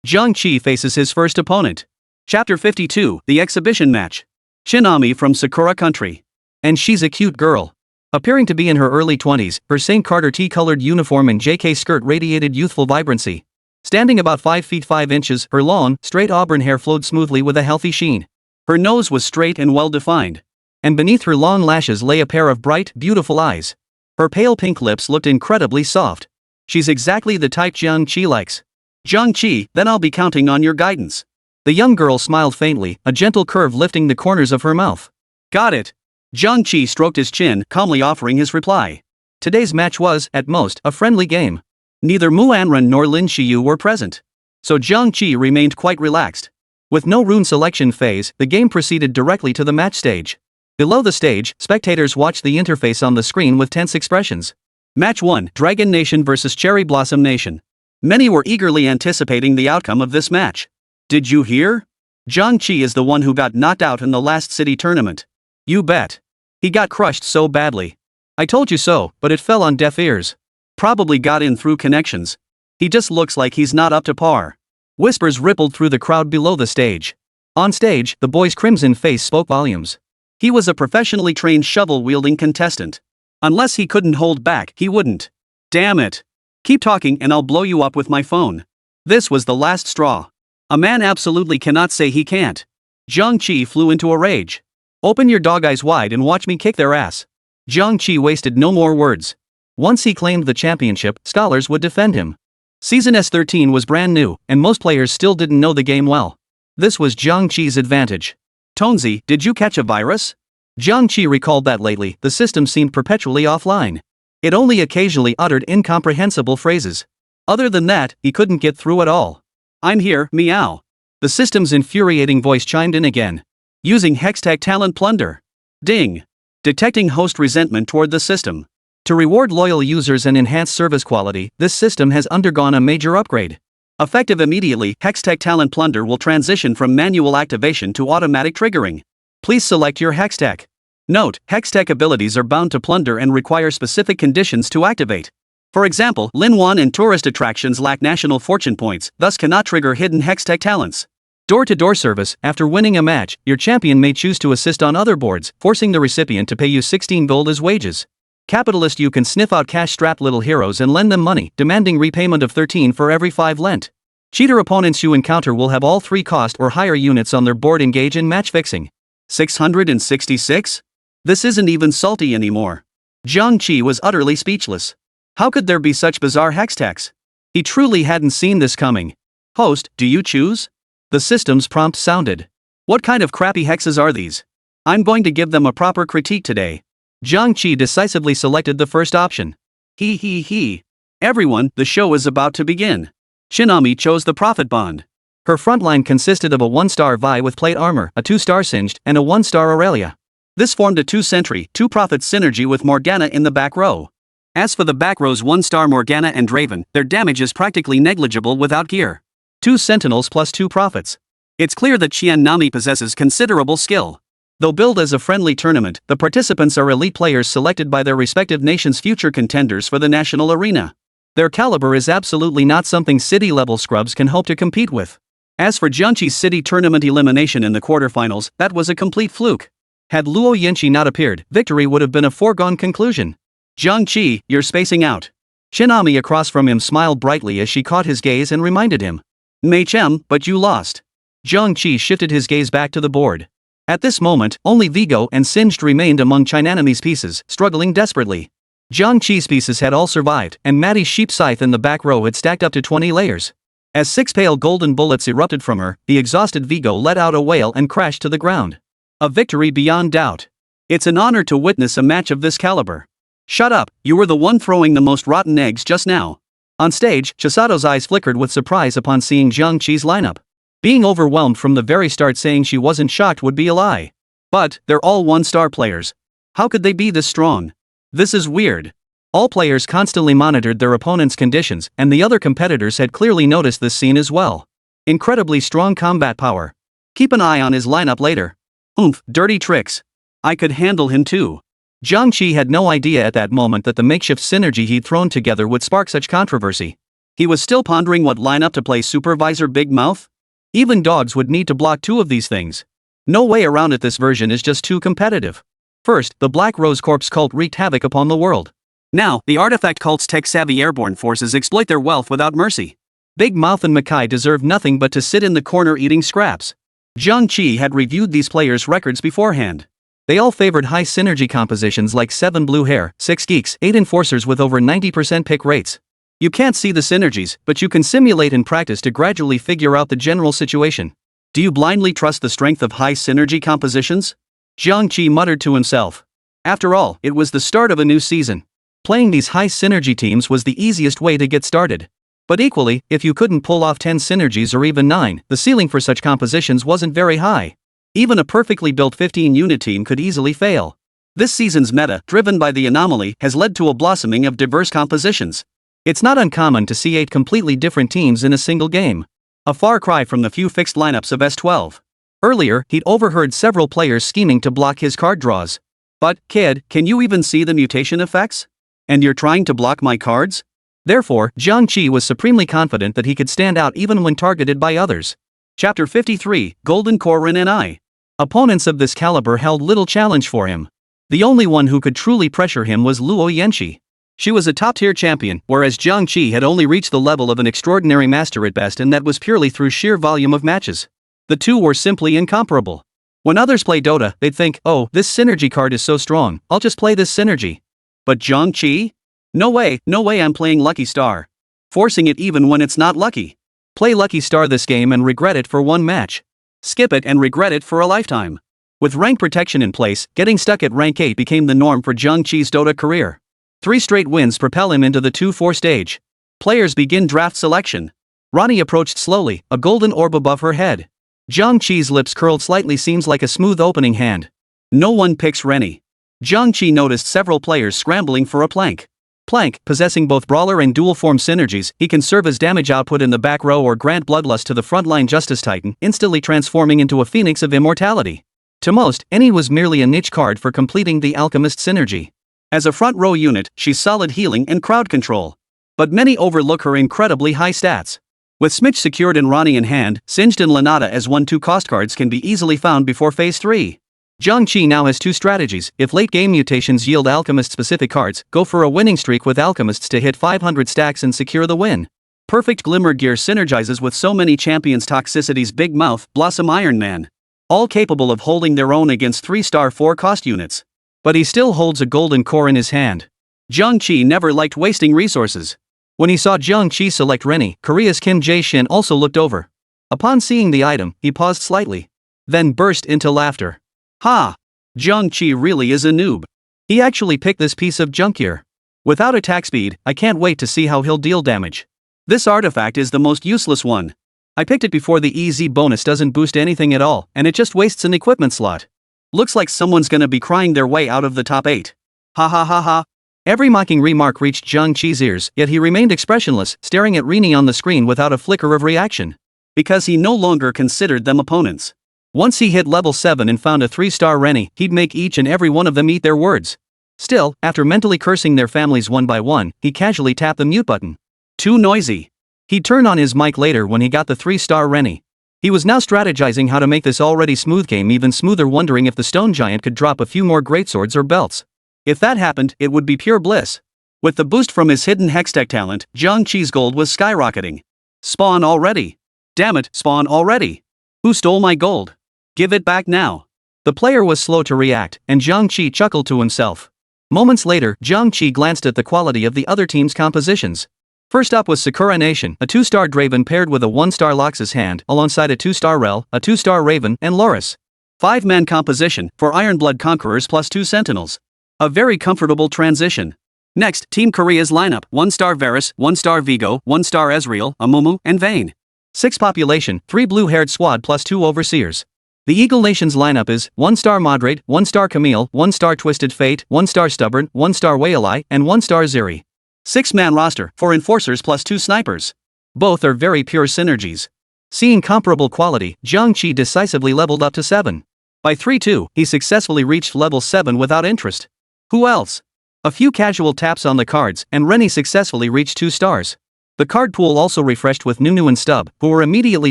Jiang Qi faces his first opponent. Chapter 52, The Exhibition Match. Shinami from Sakura Country. And she's a cute girl. Appearing to be in her early 20s, her St. Carter tea-colored uniform and JK skirt radiated youthful vibrancy. Standing about 5 feet 5 inches, her long, straight auburn hair flowed smoothly with a healthy sheen. Her nose was straight and well-defined. And beneath her long lashes lay a pair of bright, beautiful eyes. Her pale pink lips looked incredibly soft. She's exactly the type Jiang Qi likes. Jiang Qi, then I'll be counting on your guidance. The young girl smiled faintly, a gentle curve lifting the corners of her mouth. Got it. Jiang Qi stroked his chin, calmly offering his reply. Today's match was, at most, a friendly game. Neither Mu Anren nor Lin Xiyu were present. So Jiang Qi remained quite relaxed. With no rune selection phase, the game proceeded directly to the match stage. Below the stage, spectators watched the interface on the screen with tense expressions. Match 1, Dragon Nation vs Cherry Blossom Nation. Many were eagerly anticipating the outcome of this match. Did you hear? Jiang Qi is the one who got knocked out in the last city tournament. You bet. He got crushed so badly. I told you so, but it fell on deaf ears. Probably got in through connections. He just looks like he's not up to par. Whispers rippled through the crowd below the stage. On stage, the boy's crimson face spoke volumes. He was a professionally trained shovel-wielding contestant. Unless he couldn't hold back, he wouldn't. Damn it. Keep talking and I'll blow you up with my phone. This was the last straw. A man absolutely cannot say he can't. Jiang Qi flew into a rage. Open your dog eyes wide and watch me kick their ass. Jiang Qi wasted no more words. Once he claimed the championship, scholars would defend him. Season S13 was brand new, and most players still didn't know the game well. This was Jiang Qi's advantage. Tonzi, did you catch a virus? Jiang Qi recalled that lately, the system seemed perpetually offline. It only occasionally uttered incomprehensible phrases. Other than that, he couldn't get through at all. I'm here, meow. The system's infuriating voice chimed in again. Using Hextech Talent Plunder. Ding. Detecting host resentment toward the system. To reward loyal users and enhance service quality, this system has undergone a major upgrade. Effective immediately, Hextech Talent Plunder will transition from manual activation to automatic triggering. Please select your Hextech. Note, Hextech abilities are bound to plunder and require specific conditions to activate. For example, Linwan and tourist attractions lack national fortune points, thus cannot trigger hidden Hextech talents. Door-to-door service, after winning a match, your champion may choose to assist on other boards, forcing the recipient to pay you 16 gold as wages. Capitalist, you can sniff out cash-strapped little heroes and lend them money, demanding repayment of 13 for every 5 lent. Cheater opponents you encounter will have all 3 cost or higher units on their board engage in match fixing. 666? This isn't even salty anymore. Jiang Qi was utterly speechless. How could there be such bizarre hextechs? He truly hadn't seen this coming. Host, do you choose? The system's prompt sounded. What kind of crappy hexes are these? I'm going to give them a proper critique today. Jiang Qi decisively selected the first option. He. Everyone, the show is about to begin. Shinami chose the Prophet Bond. Her frontline consisted of a 1-star Vi with plate armor, a 2-star Singed, and a 1-star Aurelia. This formed a 2-sentry, 2-prophet synergy with Morgana in the back row. As for the back row's 1-star Morgana and Draven, their damage is practically negligible without gear. 2 sentinels plus 2 prophets. It's clear that Qian Nami possesses considerable skill. Though billed as a friendly tournament, the participants are elite players selected by their respective nations' future contenders for the national arena. Their caliber is absolutely not something city-level scrubs can hope to compete with. As for Jiang Qi's city tournament elimination in the quarterfinals, that was a complete fluke. Had Luo Yanqi not appeared, victory would have been a foregone conclusion. Jiang Qi, you're spacing out. Shinami across from him smiled brightly as she caught his gaze and reminded him. Mei Chem, but you lost. Jiang Qi shifted his gaze back to the board. At this moment, only Vigo and Singed remained among Chinanami's pieces, struggling desperately. Jiang Qi's pieces had all survived, and Maddie's sheep scythe in the back row had stacked up to 20 layers. As 6 pale golden bullets erupted from her, the exhausted Vigo let out a wail and crashed to the ground. A victory beyond doubt. It's an honor to witness a match of this caliber. Shut up, you were the one throwing the most rotten eggs just now. On stage, Chisato's eyes flickered with surprise upon seeing Jiang Qi's lineup. Being overwhelmed from the very start saying she wasn't shocked would be a lie. But, they're all 1-star players. How could they be this strong? This is weird. All players constantly monitored their opponent's conditions, and the other competitors had clearly noticed this scene as well. Incredibly strong combat power. Keep an eye on his lineup later. Oomph, dirty tricks. I could handle him too. Jiang Qi had no idea at that moment that the makeshift synergy he'd thrown together would spark such controversy. He was still pondering what lineup to play Supervisor Big Mouth? Even dogs would need to block 2 of these things. No way around it, this version is just too competitive. First, the Black Rose Corpse cult wreaked havoc upon the world. Now, the artifact cult's tech-savvy airborne forces exploit their wealth without mercy. Big Mouth and Makai deserve nothing but to sit in the corner eating scraps. Jiang Qi had reviewed these players' records beforehand. They all favored high synergy compositions like 7 blue hair, 6 geeks, 8 enforcers with over 90% pick rates. You can't see the synergies, but you can simulate in practice to gradually figure out the general situation. Do you blindly trust the strength of high synergy compositions? Jiang Qi muttered to himself. After all, it was the start of a new season. Playing these high synergy teams was the easiest way to get started. But equally, if you couldn't pull off 10 synergies or even 9, the ceiling for such compositions wasn't very high. Even a perfectly built 15-unit team could easily fail. This season's meta, driven by the anomaly, has led to a blossoming of diverse compositions. It's not uncommon to see 8 completely different teams in a single game. A far cry from the few fixed lineups of S12. Earlier, he'd overheard several players scheming to block his card draws. But, kid, can you even see the mutation effects? And you're trying to block my cards? Therefore, Jiang Qi was supremely confident that he could stand out even when targeted by others. Chapter 53, Golden Ornn and I. Opponents of this caliber held little challenge for him. The only one who could truly pressure him was Luo Yanqi. She was a top-tier champion, whereas Jiang Qi had only reached the level of an extraordinary master at best, and that was purely through sheer volume of matches. The two were simply incomparable. When others play Dota, they'd think, oh, this synergy card is so strong, I'll just play this synergy. But Jiang Qi? No way I'm playing Lucky Star. Forcing it even when it's not lucky. Play Lucky Star this game and regret it for one match. Skip it and regret it for a lifetime. With rank protection in place, getting stuck at rank 8 became the norm for Jiang Qi's Dota career. 3 straight wins propel him into the 2-4 stage. Players begin draft selection. Ronnie approached slowly, a golden orb above her head. Jiang Qi's lips curled slightly. Seems like a smooth opening hand. No one picks Rennie. Jiang Qi noticed several players scrambling for a plank. Plank, possessing both brawler and dual form synergies, he can serve as damage output in the back row or grant bloodlust to the frontline Justice Titan, instantly transforming into a phoenix of immortality. To most, any was merely a niche card for completing the alchemist synergy. As a front row unit, she's solid healing and crowd control. But many overlook her incredibly high stats. With Smitch secured and Ronnie in hand, Singed and Lanata as 1/2 cost cards can be easily found before phase 3. Jiang Qi now has 2 strategies. If late-game mutations yield alchemist-specific cards, go for a winning streak with alchemists to hit 500 stacks and secure the win. Perfect Glimmer Gear synergizes with so many champions: Toxicity's Big Mouth, Blossom Iron Man. All capable of holding their own against 3-star 4-cost units. But he still holds a golden core in his hand. Jiang Qi never liked wasting resources. When he saw Jiang Qi select Rennie, Korea's Kim Jae-shin also looked over. Upon seeing the item, he paused slightly. Then burst into laughter. Ha! Jiang Qi really is a noob. He actually picked this piece of junk here. Without attack speed, I can't wait to see how he'll deal damage. This artifact is the most useless one. I picked it before the EZ bonus doesn't boost anything at all, and it just wastes an equipment slot. Looks like someone's gonna be crying their way out of the top 8. Ha ha ha ha. Every mocking remark reached Jiang Qi's ears, yet he remained expressionless, staring at Rini on the screen without a flicker of reaction. Because he no longer considered them opponents. Once he hit level 7 and found a 3-star Rennie, he'd make each and every one of them eat their words. Still, after mentally cursing their families one by one, he casually tapped the mute button. Too noisy. He'd turn on his mic later when he got the 3-star Rennie. He was now strategizing how to make this already smooth game even smoother, wondering if the stone giant could drop a few more greatswords or belts. If that happened, it would be pure bliss. With the boost from his hidden hextech talent, Jiang Qi's gold was skyrocketing. Spawn already. Damn it, spawn already. Who stole my gold? Give it back now. The player was slow to react, and Jiang Qi chuckled to himself. Moments later, Jiang Qi glanced at the quality of the other team's compositions. First up was Sakura Nation, a 2-star Draven paired with a 1-star Lox's Hand, alongside a 2-star Rel, a 2-star Raven, and Loris. 5-man composition, for Ironblood Conquerors plus 2 Sentinels. A very comfortable transition. Next, Team Korea's lineup, 1-star Varus, 1-star Vigo, 1-star Ezreal, Amumu, and Vayne. 6 population, 3 blue-haired squad plus 2 overseers. The Eagle Nation's lineup is 1-star Moderate, 1-star Camille, 1-star Twisted Fate, 1-star Stubborn, 1-star Wailai, and 1-star Ziri. 6-man roster, 4 enforcers plus 2 snipers. Both are very pure synergies. Seeing comparable quality, Jiang Qi decisively leveled up to 7. By 3-2, he successfully reached level 7 without interest. Who else? A few casual taps on the cards, and Rennie successfully reached 2 stars. The card pool also refreshed with Nunu and Stub, who were immediately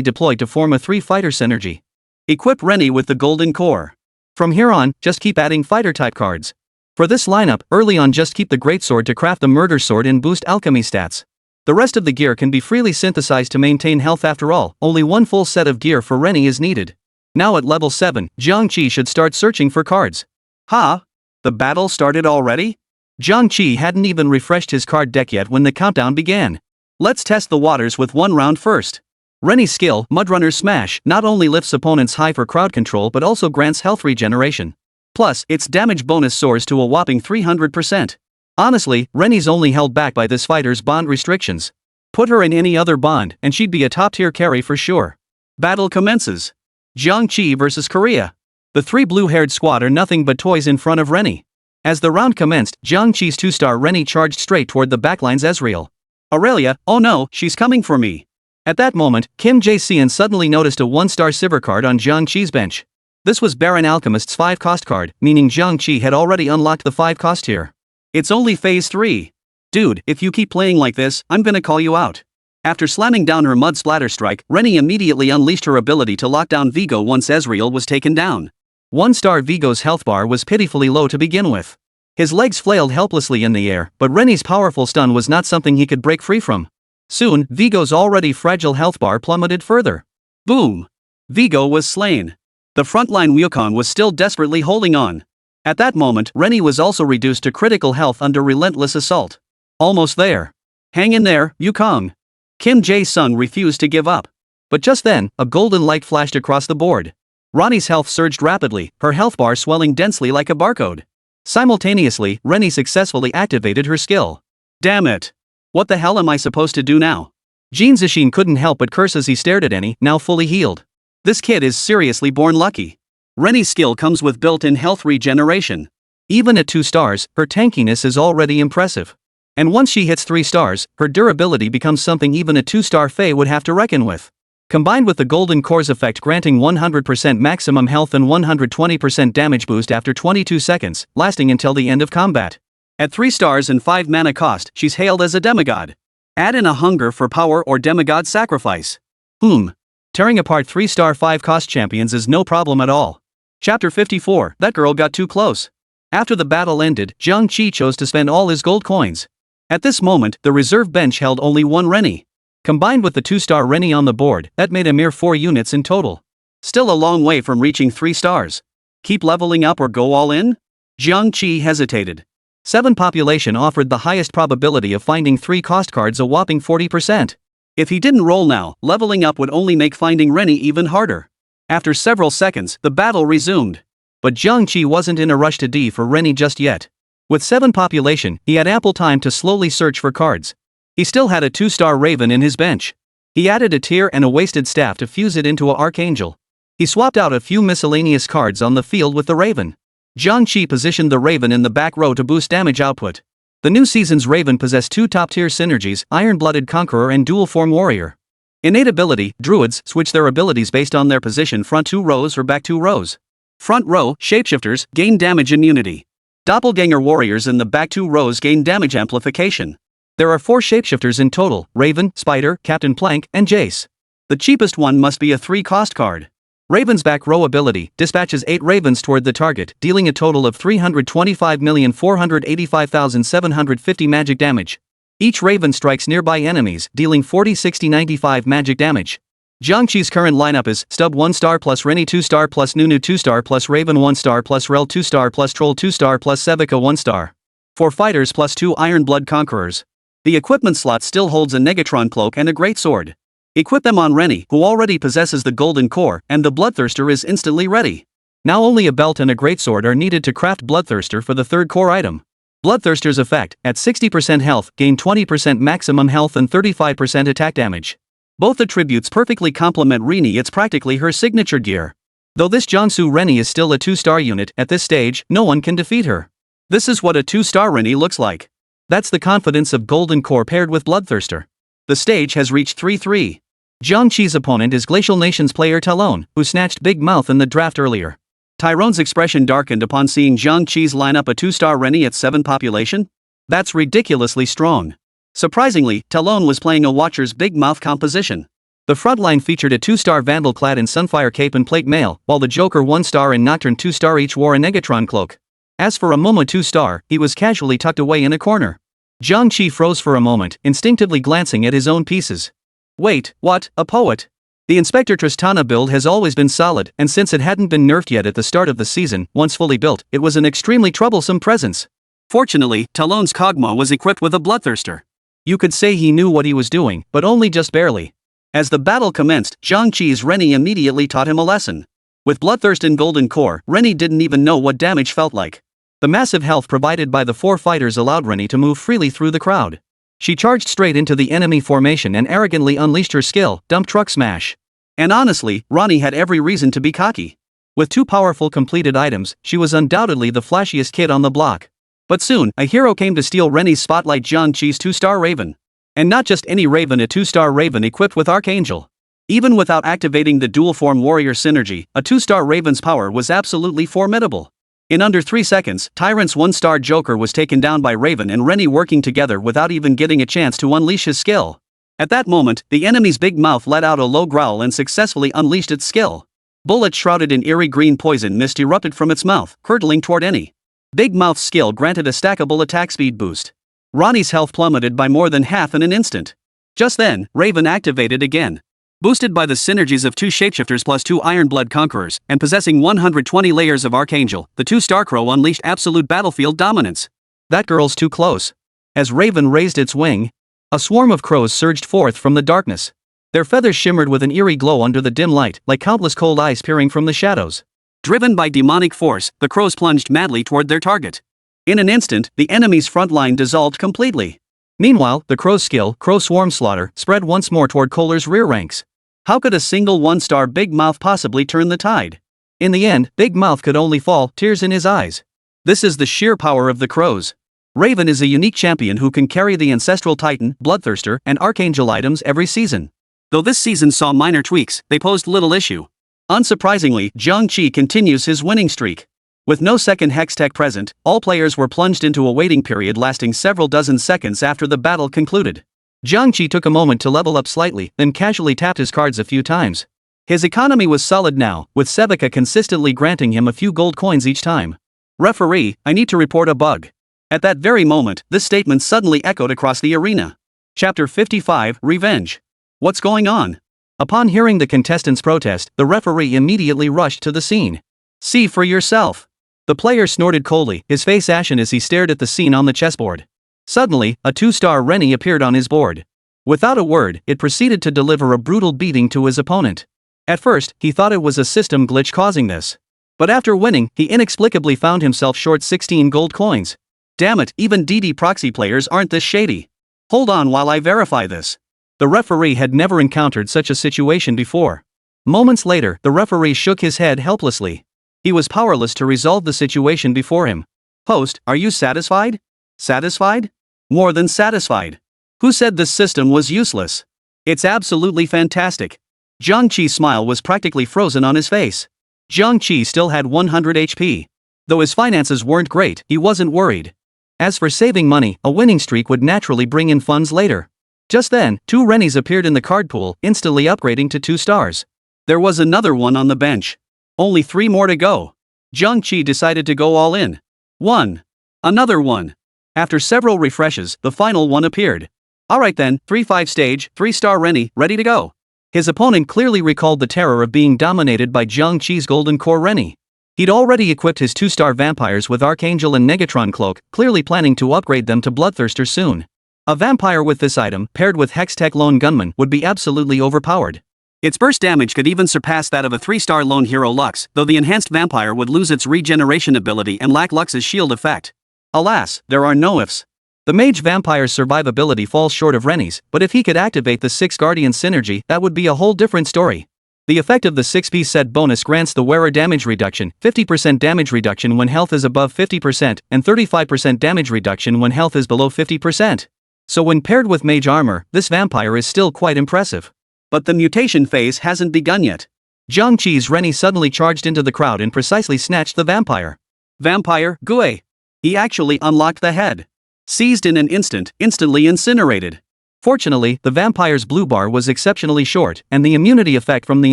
deployed to form a 3-fighter synergy. Equip Rennie with the golden core. From here on, just keep adding fighter-type cards. For this lineup, early on just keep the greatsword to craft the murder sword and boost alchemy stats. The rest of the gear can be freely synthesized to maintain health. After all, only one full set of gear for Rennie is needed. Now at level 7, Jiang Qi should start searching for cards. Ha! The battle started already? Jiang Qi hadn't even refreshed his card deck yet when the countdown began. Let's test the waters with one round first. Rennie's skill, Mudrunner's Smash, not only lifts opponents high for crowd control but also grants health regeneration. Plus, its damage bonus soars to a whopping 300%. Honestly, Rennie's only held back by this fighter's bond restrictions. Put her in any other bond, and she'd be a top-tier carry for sure. Battle commences. Jiang Qi versus Korea. The 3 blue-haired squad are nothing but toys in front of Rennie. As the round commenced, Jiang Qi's 2-star Rennie charged straight toward the backline's Ezreal. Aurelia, oh no, she's coming for me. At that moment, Kim Jae-seon suddenly noticed a 1-star Sivir card on Jiang Qi's bench. This was Baron Alchemist's 5-cost card, meaning Jiang Qi had already unlocked the 5-cost tier. It's only phase 3. Dude, if you keep playing like this, I'm gonna call you out. After slamming down her Mud Splatter Strike, Rennie immediately unleashed her ability to lock down Vigo once Ezreal was taken down. 1-star Vigo's health bar was pitifully low to begin with. His legs flailed helplessly in the air, but Rennie's powerful stun was not something he could break free from. Soon, Vigo's already fragile health bar plummeted further. Boom! Vigo was slain. The frontline Wukong was still desperately holding on. At that moment, Rennie was also reduced to critical health under relentless assault. Almost there. Hang in there, Wukong. Kim Jae-sung refused to give up. But just then, a golden light flashed across the board. Ronnie's health surged rapidly, her health bar swelling densely like a barcode. Simultaneously, Rennie successfully activated her skill. Damn it! What the hell am I supposed to do now? Jin Zishin couldn't help but curse as he stared at Annie, now fully healed. This kid is seriously born lucky. Rennie's skill comes with built-in health regeneration. Even at 2 stars, her tankiness is already impressive. And once she hits 3 stars, her durability becomes something even a 2-star Fae would have to reckon with. Combined with the Golden Core's effect granting 100% maximum health and 120% damage boost after 22 seconds, lasting until the end of combat. At 3 stars and 5 mana cost, she's hailed as a demigod. Add in a hunger for power or demigod sacrifice. Tearing apart 3-star 5-cost champions is no problem at all. Chapter 54, that girl got too close. After the battle ended, Jiang Qi chose to spend all his gold coins. At this moment, the reserve bench held only 1 Rennie. Combined with the 2-star Rennie on the board, that made a mere 4 units in total. Still a long way from reaching 3 stars. Keep leveling up or go all in? Jiang Qi hesitated. 7 population offered the highest probability of finding 3 cost cards, a whopping 40%. If he didn't roll now, leveling up would only make finding Rennie even harder. After several seconds, the battle resumed. But Jiang Qi wasn't in a rush to D for Rennie just yet. With 7 population, he had ample time to slowly search for cards. He still had a 2-star Raven in his bench. He added a tier and a wasted staff to fuse it into a Archangel. He swapped out a few miscellaneous cards on the field with the Raven. Jiang Qi positioned the Raven in the back row to boost damage output. The new season's Raven possessed 2 top-tier synergies, Iron-Blooded Conqueror and Dual-Form Warrior. Innate ability, Druids switch their abilities based on their position front 2 rows or back 2 rows. Front row, Shapeshifters, gain damage immunity. Doppelganger Warriors in the back 2 rows gain damage amplification. There are 4 Shapeshifters in total, Raven, Spider, Captain Plank, and Jace. The cheapest one must be a 3-cost card. Raven's back row ability dispatches 8 Ravens toward the target, dealing a total of 325,485,750 magic damage. Each Raven strikes nearby enemies, dealing 40-60-95 magic damage. Jiang Qi's current lineup is Stub 1-star plus Rennie 2-star plus Nunu 2-star plus Raven 1-star plus Rel 2-star plus Troll 2-star plus Sevika 1-star. 4 fighters plus 2 Iron Blood Conquerors. The equipment slot still holds a Negatron cloak and a great sword. Equip them on Rennie, who already possesses the golden core, and the Bloodthirster is instantly ready. Now only a belt and a greatsword are needed to craft Bloodthirster for the 3rd core item. Bloodthirster's effect, at 60% health, gain 20% maximum health and 35% attack damage. Both attributes perfectly complement Rennie, it's practically her signature gear. Though this Jiangsu Rennie is still a 2-star unit, at this stage, no one can defeat her. This is what a 2-star Rennie looks like. That's the confidence of Golden Core paired with Bloodthirster. The stage has reached 3-3. Jiang Qi's opponent is Glacial Nations player Talon, who snatched Big Mouth in the draft earlier. Tyrone's expression darkened upon seeing Jiang Qi's lineup a 2-star Rennie at 7 population? That's ridiculously strong. Surprisingly, Talon was playing a Watcher's Big Mouth composition. The frontline featured a 2-star Vandal clad in Sunfire Cape and Plate Mail, while the Joker 1-star and Nocturne 2-star each wore a Negatron cloak. As for Momo 2-star, he was casually tucked away in a corner. Jiang Qi froze for a moment, instinctively glancing at his own pieces. Wait, what, a poet? The Inspector Tristana build has always been solid, and since it hadn't been nerfed yet at the start of the season, once fully built, it was an extremely troublesome presence. Fortunately, Talon's Kog'Maw was equipped with a Bloodthirster. You could say he knew what he was doing, but only just barely. As the battle commenced, Jiang Qi's Rennie immediately taught him a lesson. With Bloodthirst and Golden Core, Rennie didn't even know what damage felt like. The massive health provided by the 4 fighters allowed Rennie to move freely through the crowd. She charged straight into the enemy formation and arrogantly unleashed her skill, Dump Truck Smash. And honestly, Ronnie had every reason to be cocky. With 2 powerful completed items, she was undoubtedly the flashiest kid on the block. But soon, a hero came to steal Rennie's spotlight, Jiang Qi's 2-star Raven. And not just any Raven, a 2-star Raven equipped with Archangel. Even without activating the dual-form warrior synergy, a 2-star Raven's power was absolutely formidable. In under 3 seconds, Tyrant's 1-star Joker was taken down by Raven and Rennie working together without even getting a chance to unleash his skill. At that moment, the enemy's Big Mouth let out a low growl and successfully unleashed its skill. Bullets shrouded in eerie green poison mist erupted from its mouth, hurtling toward any. Big Mouth's skill granted a stackable attack speed boost. Ronnie's health plummeted by more than half in an instant. Just then, Raven activated again. Boosted by the synergies of 2 Shapeshifters plus 2 Iron Blood Conquerors, and possessing 120 layers of Archangel, the 2-star Crow unleashed absolute battlefield dominance. That girl's too close. As Raven raised its wing, a swarm of crows surged forth from the darkness. Their feathers shimmered with an eerie glow under the dim light, like countless cold eyes peering from the shadows. Driven by demonic force, the crows plunged madly toward their target. In an instant, the enemy's front line dissolved completely. Meanwhile, the crow's skill, Crow Swarm Slaughter, spread once more toward Kohler's rear ranks. How could a single 1-star Big Mouth possibly turn the tide? In the end, Big Mouth could only fall, tears in his eyes. This is the sheer power of the crows. Raven is a unique champion who can carry the Ancestral Titan, Bloodthirster, and Archangel items every season. Though this season saw minor tweaks, they posed little issue. Unsurprisingly, Jiang Qi continues his winning streak. With no second hex tech present, all players were plunged into a waiting period lasting several dozen seconds after the battle concluded. Jiang Qi took a moment to level up slightly, then casually tapped his cards a few times. His economy was solid now, with Sevika consistently granting him a few gold coins each time. Referee, I need to report a bug. At that very moment, this statement suddenly echoed across the arena. Chapter 55, Revenge. What's going on? Upon hearing the contestants' protest, the referee immediately rushed to the scene. See for yourself. The player snorted coldly, his face ashen as he stared at the scene on the chessboard. Suddenly, a 2-star Rennie appeared on his board. Without a word, it proceeded to deliver a brutal beating to his opponent. At first, he thought it was a system glitch causing this. But after winning, he inexplicably found himself short 16 gold coins. Damn it, even DD proxy players aren't this shady. Hold on while I verify this. The referee had never encountered such a situation before. Moments later, the referee shook his head helplessly. He was powerless to resolve the situation before him. Host, are you satisfied? Satisfied? More than satisfied. Who said this system was useless? It's absolutely fantastic. Jiang Qi's smile was practically frozen on his face. Jiang Qi still had 100 HP. Though his finances weren't great, he wasn't worried. As for saving money, a winning streak would naturally bring in funds later. Just then, 2 Rennies appeared in the card pool, instantly upgrading to 2 stars. There was another one on the bench. Only 3 more to go. Jiang Qi decided to go all in. 1. Another one. After several refreshes, the final one appeared. Alright then, 3-5 stage, 3-star Rennie, ready to go. His opponent clearly recalled the terror of being dominated by Jiang Qi's Golden Core Rennie. He'd already equipped his 2-star vampires with Archangel and Negatron Cloak, clearly planning to upgrade them to Bloodthirster soon. A vampire with this item, paired with Hextech Lone Gunman, would be absolutely overpowered. Its burst damage could even surpass that of a 3-star Lone Hero Lux, though the enhanced vampire would lose its regeneration ability and lack Lux's shield effect. Alas, there are no ifs. The Mage Vampire's survivability falls short of Rennie's, but if he could activate the 6 Guardian synergy, that would be a whole different story. The effect of the 6-piece set bonus grants the wearer damage reduction, 50% damage reduction when health is above 50%, and 35% damage reduction when health is below 50%. So when paired with mage armor, this vampire is still quite impressive. But the mutation phase hasn't begun yet. Jiang Qi's Rennie suddenly charged into the crowd and precisely snatched the vampire. Vampire, Gue. He actually unlocked the head. Seized in an instant, instantly incinerated. Fortunately, the vampire's blue bar was exceptionally short, and the immunity effect from the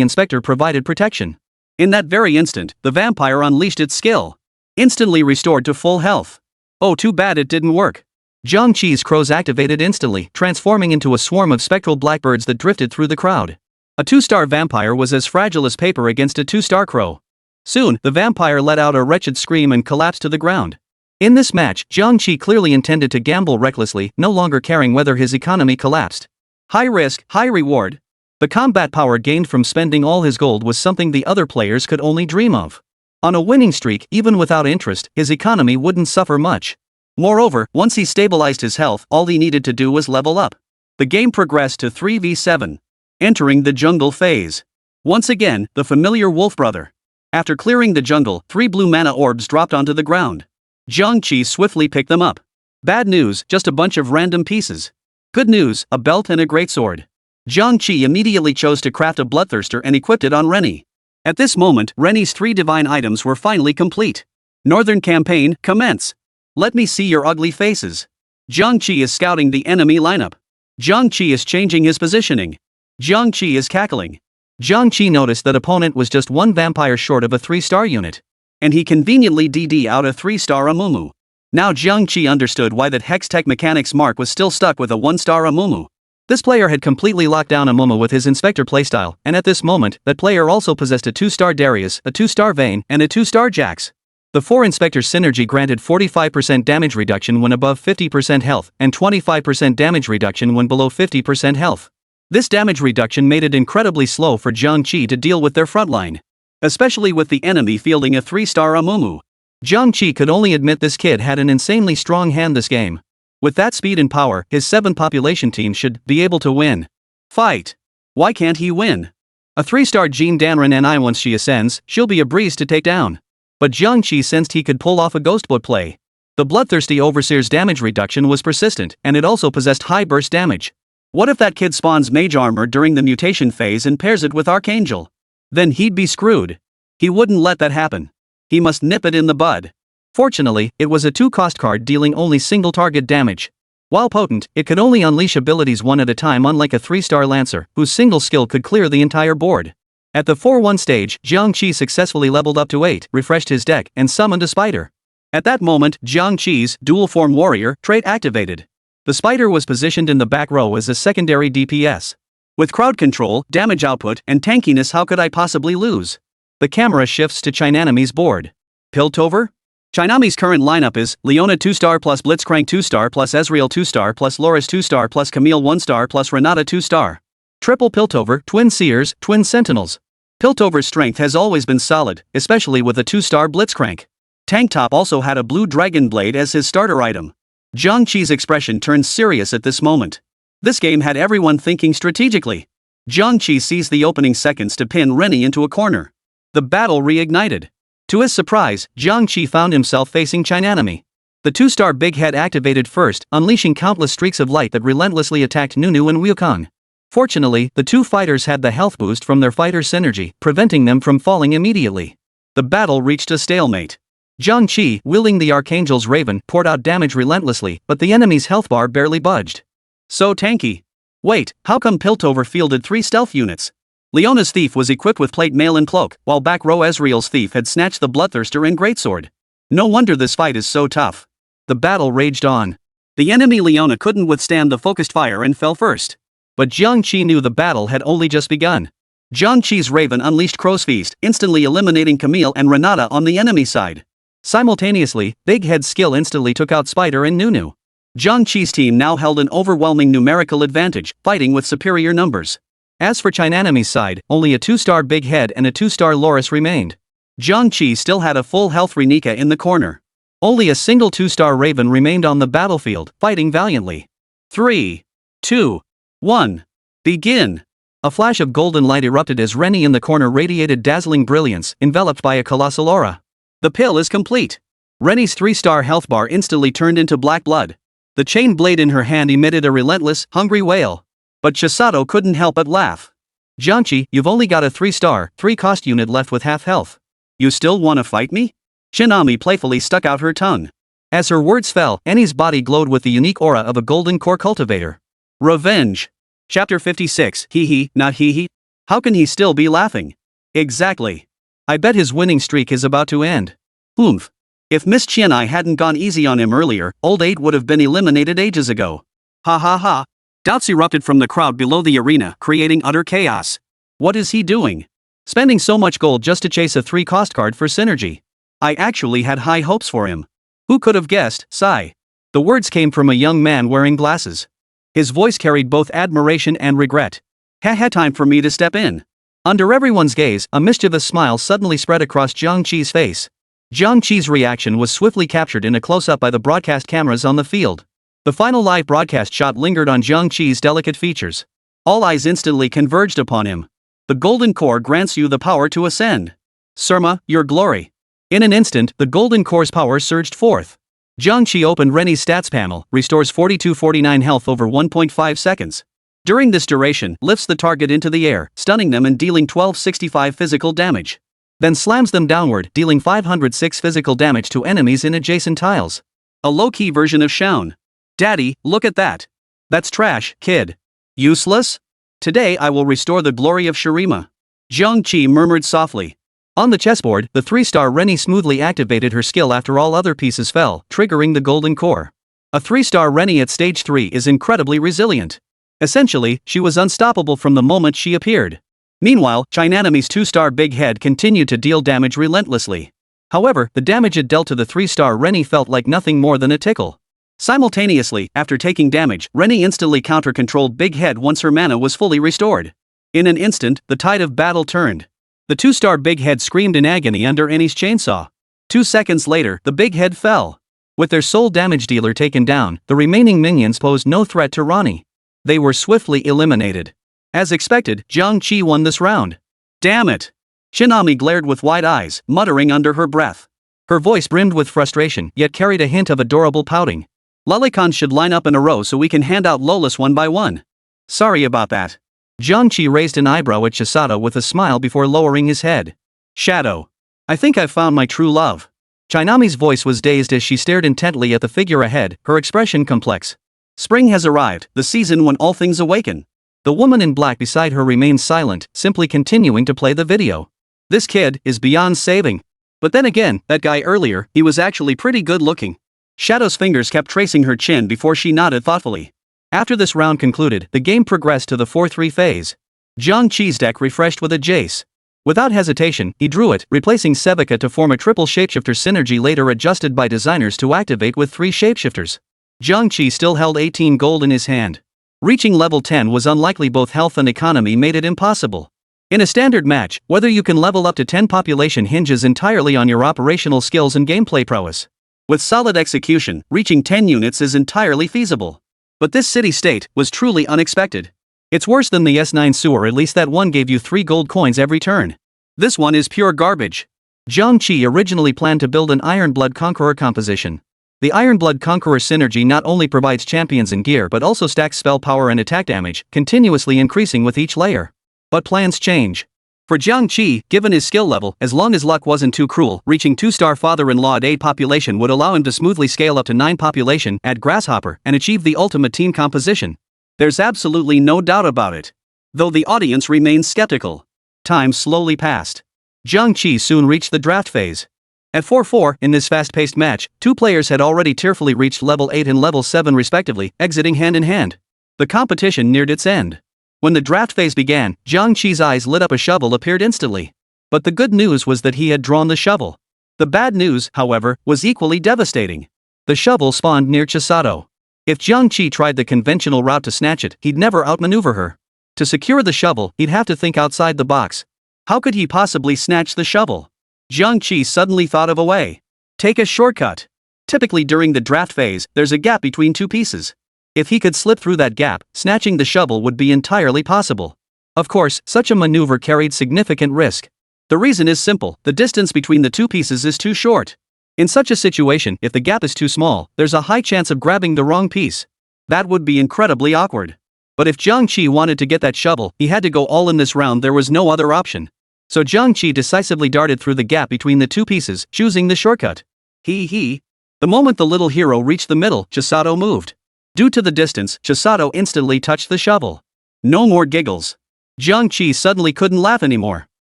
inspector provided protection. In that very instant, the vampire unleashed its skill. Instantly restored to full health. Oh, too bad it didn't work. Jiang Qi's crows activated instantly, transforming into a swarm of spectral blackbirds that drifted through the crowd. A 2-star vampire was as fragile as paper against a 2-star crow. Soon, the vampire let out a wretched scream and collapsed to the ground. In this match, Jiang Qi clearly intended to gamble recklessly, no longer caring whether his economy collapsed. High risk, high reward. The combat power gained from spending all his gold was something the other players could only dream of. On a winning streak, even without interest, his economy wouldn't suffer much. Moreover, once he stabilized his health, all he needed to do was level up. The game progressed to 3v7. Entering the jungle phase. Once again, the familiar wolf brother. After clearing the jungle, 3 blue mana orbs dropped onto the ground. Jiang Qi swiftly picked them up. Bad news, just a bunch of random pieces. Good news, a belt and a greatsword. Jiang Qi immediately chose to craft a Bloodthirster and equipped it on Rennie. At this moment, Rennie's 3 divine items were finally complete. Northern Campaign, commence. Let me see your ugly faces. Jiang Qi is scouting the enemy lineup. Jiang Qi is changing his positioning. Jiang Qi is cackling. Jiang Qi noticed that opponent was just 1 vampire short of a 3-star unit. And he conveniently DD out a 3-star Amumu. Now Jiang Qi understood why that Hextech Mechanics Mark was still stuck with a 1-star Amumu. This player had completely locked down Amumu with his Inspector playstyle, and at this moment, that player also possessed a 2-star Darius, a 2-star Vayne, and a 2-star Jax. The 4 Inspector synergy granted 45% damage reduction when above 50% health, and 25% damage reduction when below 50% health. This damage reduction made it incredibly slow for Jiang Qi to deal with their frontline. Especially with the enemy fielding a 3-star Amumu. Jiang Qi could only admit this kid had an insanely strong hand this game. With that speed and power, his 7 population team should be able to win. Fight. Why can't he win? A 3-star Jean Danren NI once she ascends, she'll be a breeze to take down. But Jiang Qi sensed he could pull off a Ghostblood play. The Bloodthirsty Overseer's damage reduction was persistent, and it also possessed high burst damage. What if that kid spawns mage armor during the mutation phase and pairs it with Archangel? Then he'd be screwed. He wouldn't let that happen. He must nip it in the bud. Fortunately, it was a 2-cost card dealing only single target damage. While potent, it could only unleash abilities one at a time, unlike a 3-star Lancer, whose single skill could clear the entire board. At the 4-1 stage, Jiang Qi successfully leveled up to 8, refreshed his deck, and summoned a spider. At that moment, Jiang Qi's Dual Form Warrior trait activated. The spider was positioned in the back row as a secondary DPS. With crowd control, damage output, and tankiness, how could I possibly lose? The camera shifts to Chinanami's board. Piltover? Chinami's current lineup is Leona 2-star plus Blitzcrank 2-star plus Ezreal 2-star plus Loris 2-star plus Camille 1-star plus Renata 2-star. Triple Piltover, Twin Seers, Twin Sentinels. Piltover's strength has always been solid, especially with a 2-star Blitzcrank. Tank Top also had a blue dragon blade as his starter item. Jiang Qi's expression turned serious at this moment. This game had everyone thinking strategically. Jiang Qi seized the opening seconds to pin Rennie into a corner. The battle reignited. To his surprise, Jiang Qi found himself facing Chinanami. The 2-star Big Head activated first, unleashing countless streaks of light that relentlessly attacked Nunu and Wukong. Fortunately, the two fighters had the health boost from their fighter synergy, preventing them from falling immediately. The battle reached a stalemate. Jiang Qi, wielding the Archangel's Raven, poured out damage relentlessly, but the enemy's health bar barely budged. So tanky. Wait, how come Piltover fielded 3 stealth units? Leona's Thief was equipped with plate mail and cloak, while back row Ezreal's Thief had snatched the Bloodthirster and Greatsword. No wonder this fight is so tough. The battle raged on. The enemy Leona couldn't withstand the focused fire and fell first. But Jiang Qi knew the battle had only just begun. Jiang Qi's Raven unleashed Crow's Feast, instantly eliminating Camille and Renata on the enemy side. Simultaneously, Big Head's skill instantly took out Spider and Nunu. Jiang Qi's team now held an overwhelming numerical advantage, fighting with superior numbers. As for Chinanami's side, only a 2-star Big Head and a 2-star Loris remained. Jiang Qi still had a full health Renika in the corner. Only a single 2-star Raven remained on the battlefield, fighting valiantly. 3, 2, 1. Begin! A flash of golden light erupted as Rennie in the corner radiated dazzling brilliance, enveloped by a colossal aura. The pill is complete. Rennie's 3-star health bar instantly turned into black blood. The chain blade in her hand emitted a relentless, hungry wail. But Chisato couldn't help but laugh. Jiang Qi, you've only got a 3-star, 3-cost unit left with half health. You still wanna fight me? Chinami playfully stuck out her tongue. As her words fell, Annie's body glowed with the unique aura of a golden core cultivator. Revenge. Chapter 56. Hee not hee. How can he still be laughing? Exactly. I bet his winning streak is about to end. Oomph. If Miss Qianai hadn't gone easy on him earlier, Old 8 would have been eliminated ages ago. Ha ha ha. Doubts erupted from the crowd below the arena, creating utter chaos. What is he doing? Spending so much gold just to chase a 3-cost card for synergy. I actually had high hopes for him. Who could have guessed, sigh. The words came from a young man wearing glasses. His voice carried both admiration and regret. Time for me to step in. Under everyone's gaze, a mischievous smile suddenly spread across Jiang Qi's face. Jiang Qi's reaction was swiftly captured in a close-up by the broadcast cameras on the field. The final live broadcast shot lingered on Jiang Qi's delicate features. All eyes instantly converged upon him. The golden core grants you the power to ascend. Surma, your glory. In an instant, the golden core's power surged forth. Jiang Qi opened Rennie's stats panel, restores 42-49 health over 1.5 seconds. During this duration, lifts the target into the air, stunning them and dealing 1265 physical damage. Then slams them downward, dealing 506 physical damage to enemies in adjacent tiles. A low-key version of Shaun. Daddy, look at that. That's trash, kid. Useless? Today I will restore the glory of Shurima. Jiang Qi murmured softly. On the chessboard, the 3-star Rennie smoothly activated her skill after all other pieces fell, triggering the golden core. A 3-star Rennie at stage 3 is incredibly resilient. Essentially, she was unstoppable from the moment she appeared. Meanwhile, Chinanami's 2-star Big Head continued to deal damage relentlessly. However, the damage it dealt to the 3-star Rennie felt like nothing more than a tickle. Simultaneously, after taking damage, Rennie instantly counter-controlled Big Head once her mana was fully restored. In an instant, the tide of battle turned. The 2-star Big Head screamed in agony under Annie's chainsaw. 2 seconds later, the Big Head fell. With their sole damage dealer taken down, the remaining minions posed no threat to Ronnie. They were swiftly eliminated. As expected, Jiang Qi won this round. Damn it! Chinami glared with wide eyes, muttering under her breath. Her voice brimmed with frustration, yet carried a hint of adorable pouting. Lolicons should line up in a row so we can hand out Lolas one by one. Sorry about that. Jiang Qi raised an eyebrow at Chisato with a smile before lowering his head. Shadow. I think I've found my true love. Chinami's voice was dazed as she stared intently at the figure ahead, her expression complex. Spring has arrived, the season when all things awaken. The woman in black beside her remained silent, simply continuing to play the video. This kid is beyond saving. But then again, that guy earlier, he was actually pretty good looking. Shadow's fingers kept tracing her chin before she nodded thoughtfully. After this round concluded, the game progressed to the 4-3 phase. Jiang Qi's deck refreshed with a Jace. Without hesitation, he drew it, replacing Sevica to form a triple shapeshifter synergy later adjusted by designers to activate with 3 shapeshifters. Jiang Qi still held 18 gold in his hand. Reaching level 10 was unlikely, both health and economy made it impossible. In a standard match, whether you can level up to 10 population hinges entirely on your operational skills and gameplay prowess. With solid execution, reaching 10 units is entirely feasible. But this city-state was truly unexpected. It's worse than the S9 sewer, at least that one gave you 3 gold coins every turn. This one is pure garbage. Jiang Qi originally planned to build an Ironblood Conqueror composition. The Ironblood Conqueror synergy not only provides champions and gear but also stacks spell power and attack damage, continuously increasing with each layer. But plans change. For Jiang Qi, given his skill level, as long as luck wasn't too cruel, reaching 2-star father-in-law at 8 population would allow him to smoothly scale up to 9 population, add Grasshopper, and achieve the ultimate team composition. There's absolutely no doubt about it. Though the audience remains skeptical. Time slowly passed. Jiang Qi soon reached the draft phase. At 4-4, in this fast-paced match, 2 players had already tearfully reached level 8 and level 7 respectively, exiting hand in hand. The competition neared its end. When the draft phase began, Jiang Qi's eyes lit up. A shovel appeared instantly. But the good news was that he had drawn the shovel. The bad news, however, was equally devastating. The shovel spawned near Chisato. If Jiang Qi tried the conventional route to snatch it, he'd never outmaneuver her. To secure the shovel, he'd have to think outside the box. How could he possibly snatch the shovel? Jiang Qi suddenly thought of a way. Take a shortcut. Typically during the draft phase, there's a gap between 2 pieces. If he could slip through that gap, snatching the shovel would be entirely possible. Of course, such a maneuver carried significant risk. The reason is simple: the distance between the 2 pieces is too short. In such a situation, if the gap is too small, there's a high chance of grabbing the wrong piece. That would be incredibly awkward. But if Jiang Qi wanted to get that shovel, he had to go all in this round. There was no other option. So Jiang Qi decisively darted through the gap between the 2 pieces, choosing the shortcut. The moment the little hero reached the middle, Chisato moved. Due to the distance, Chisato instantly touched the shovel. No more giggles. Jiang Qi suddenly couldn't laugh anymore.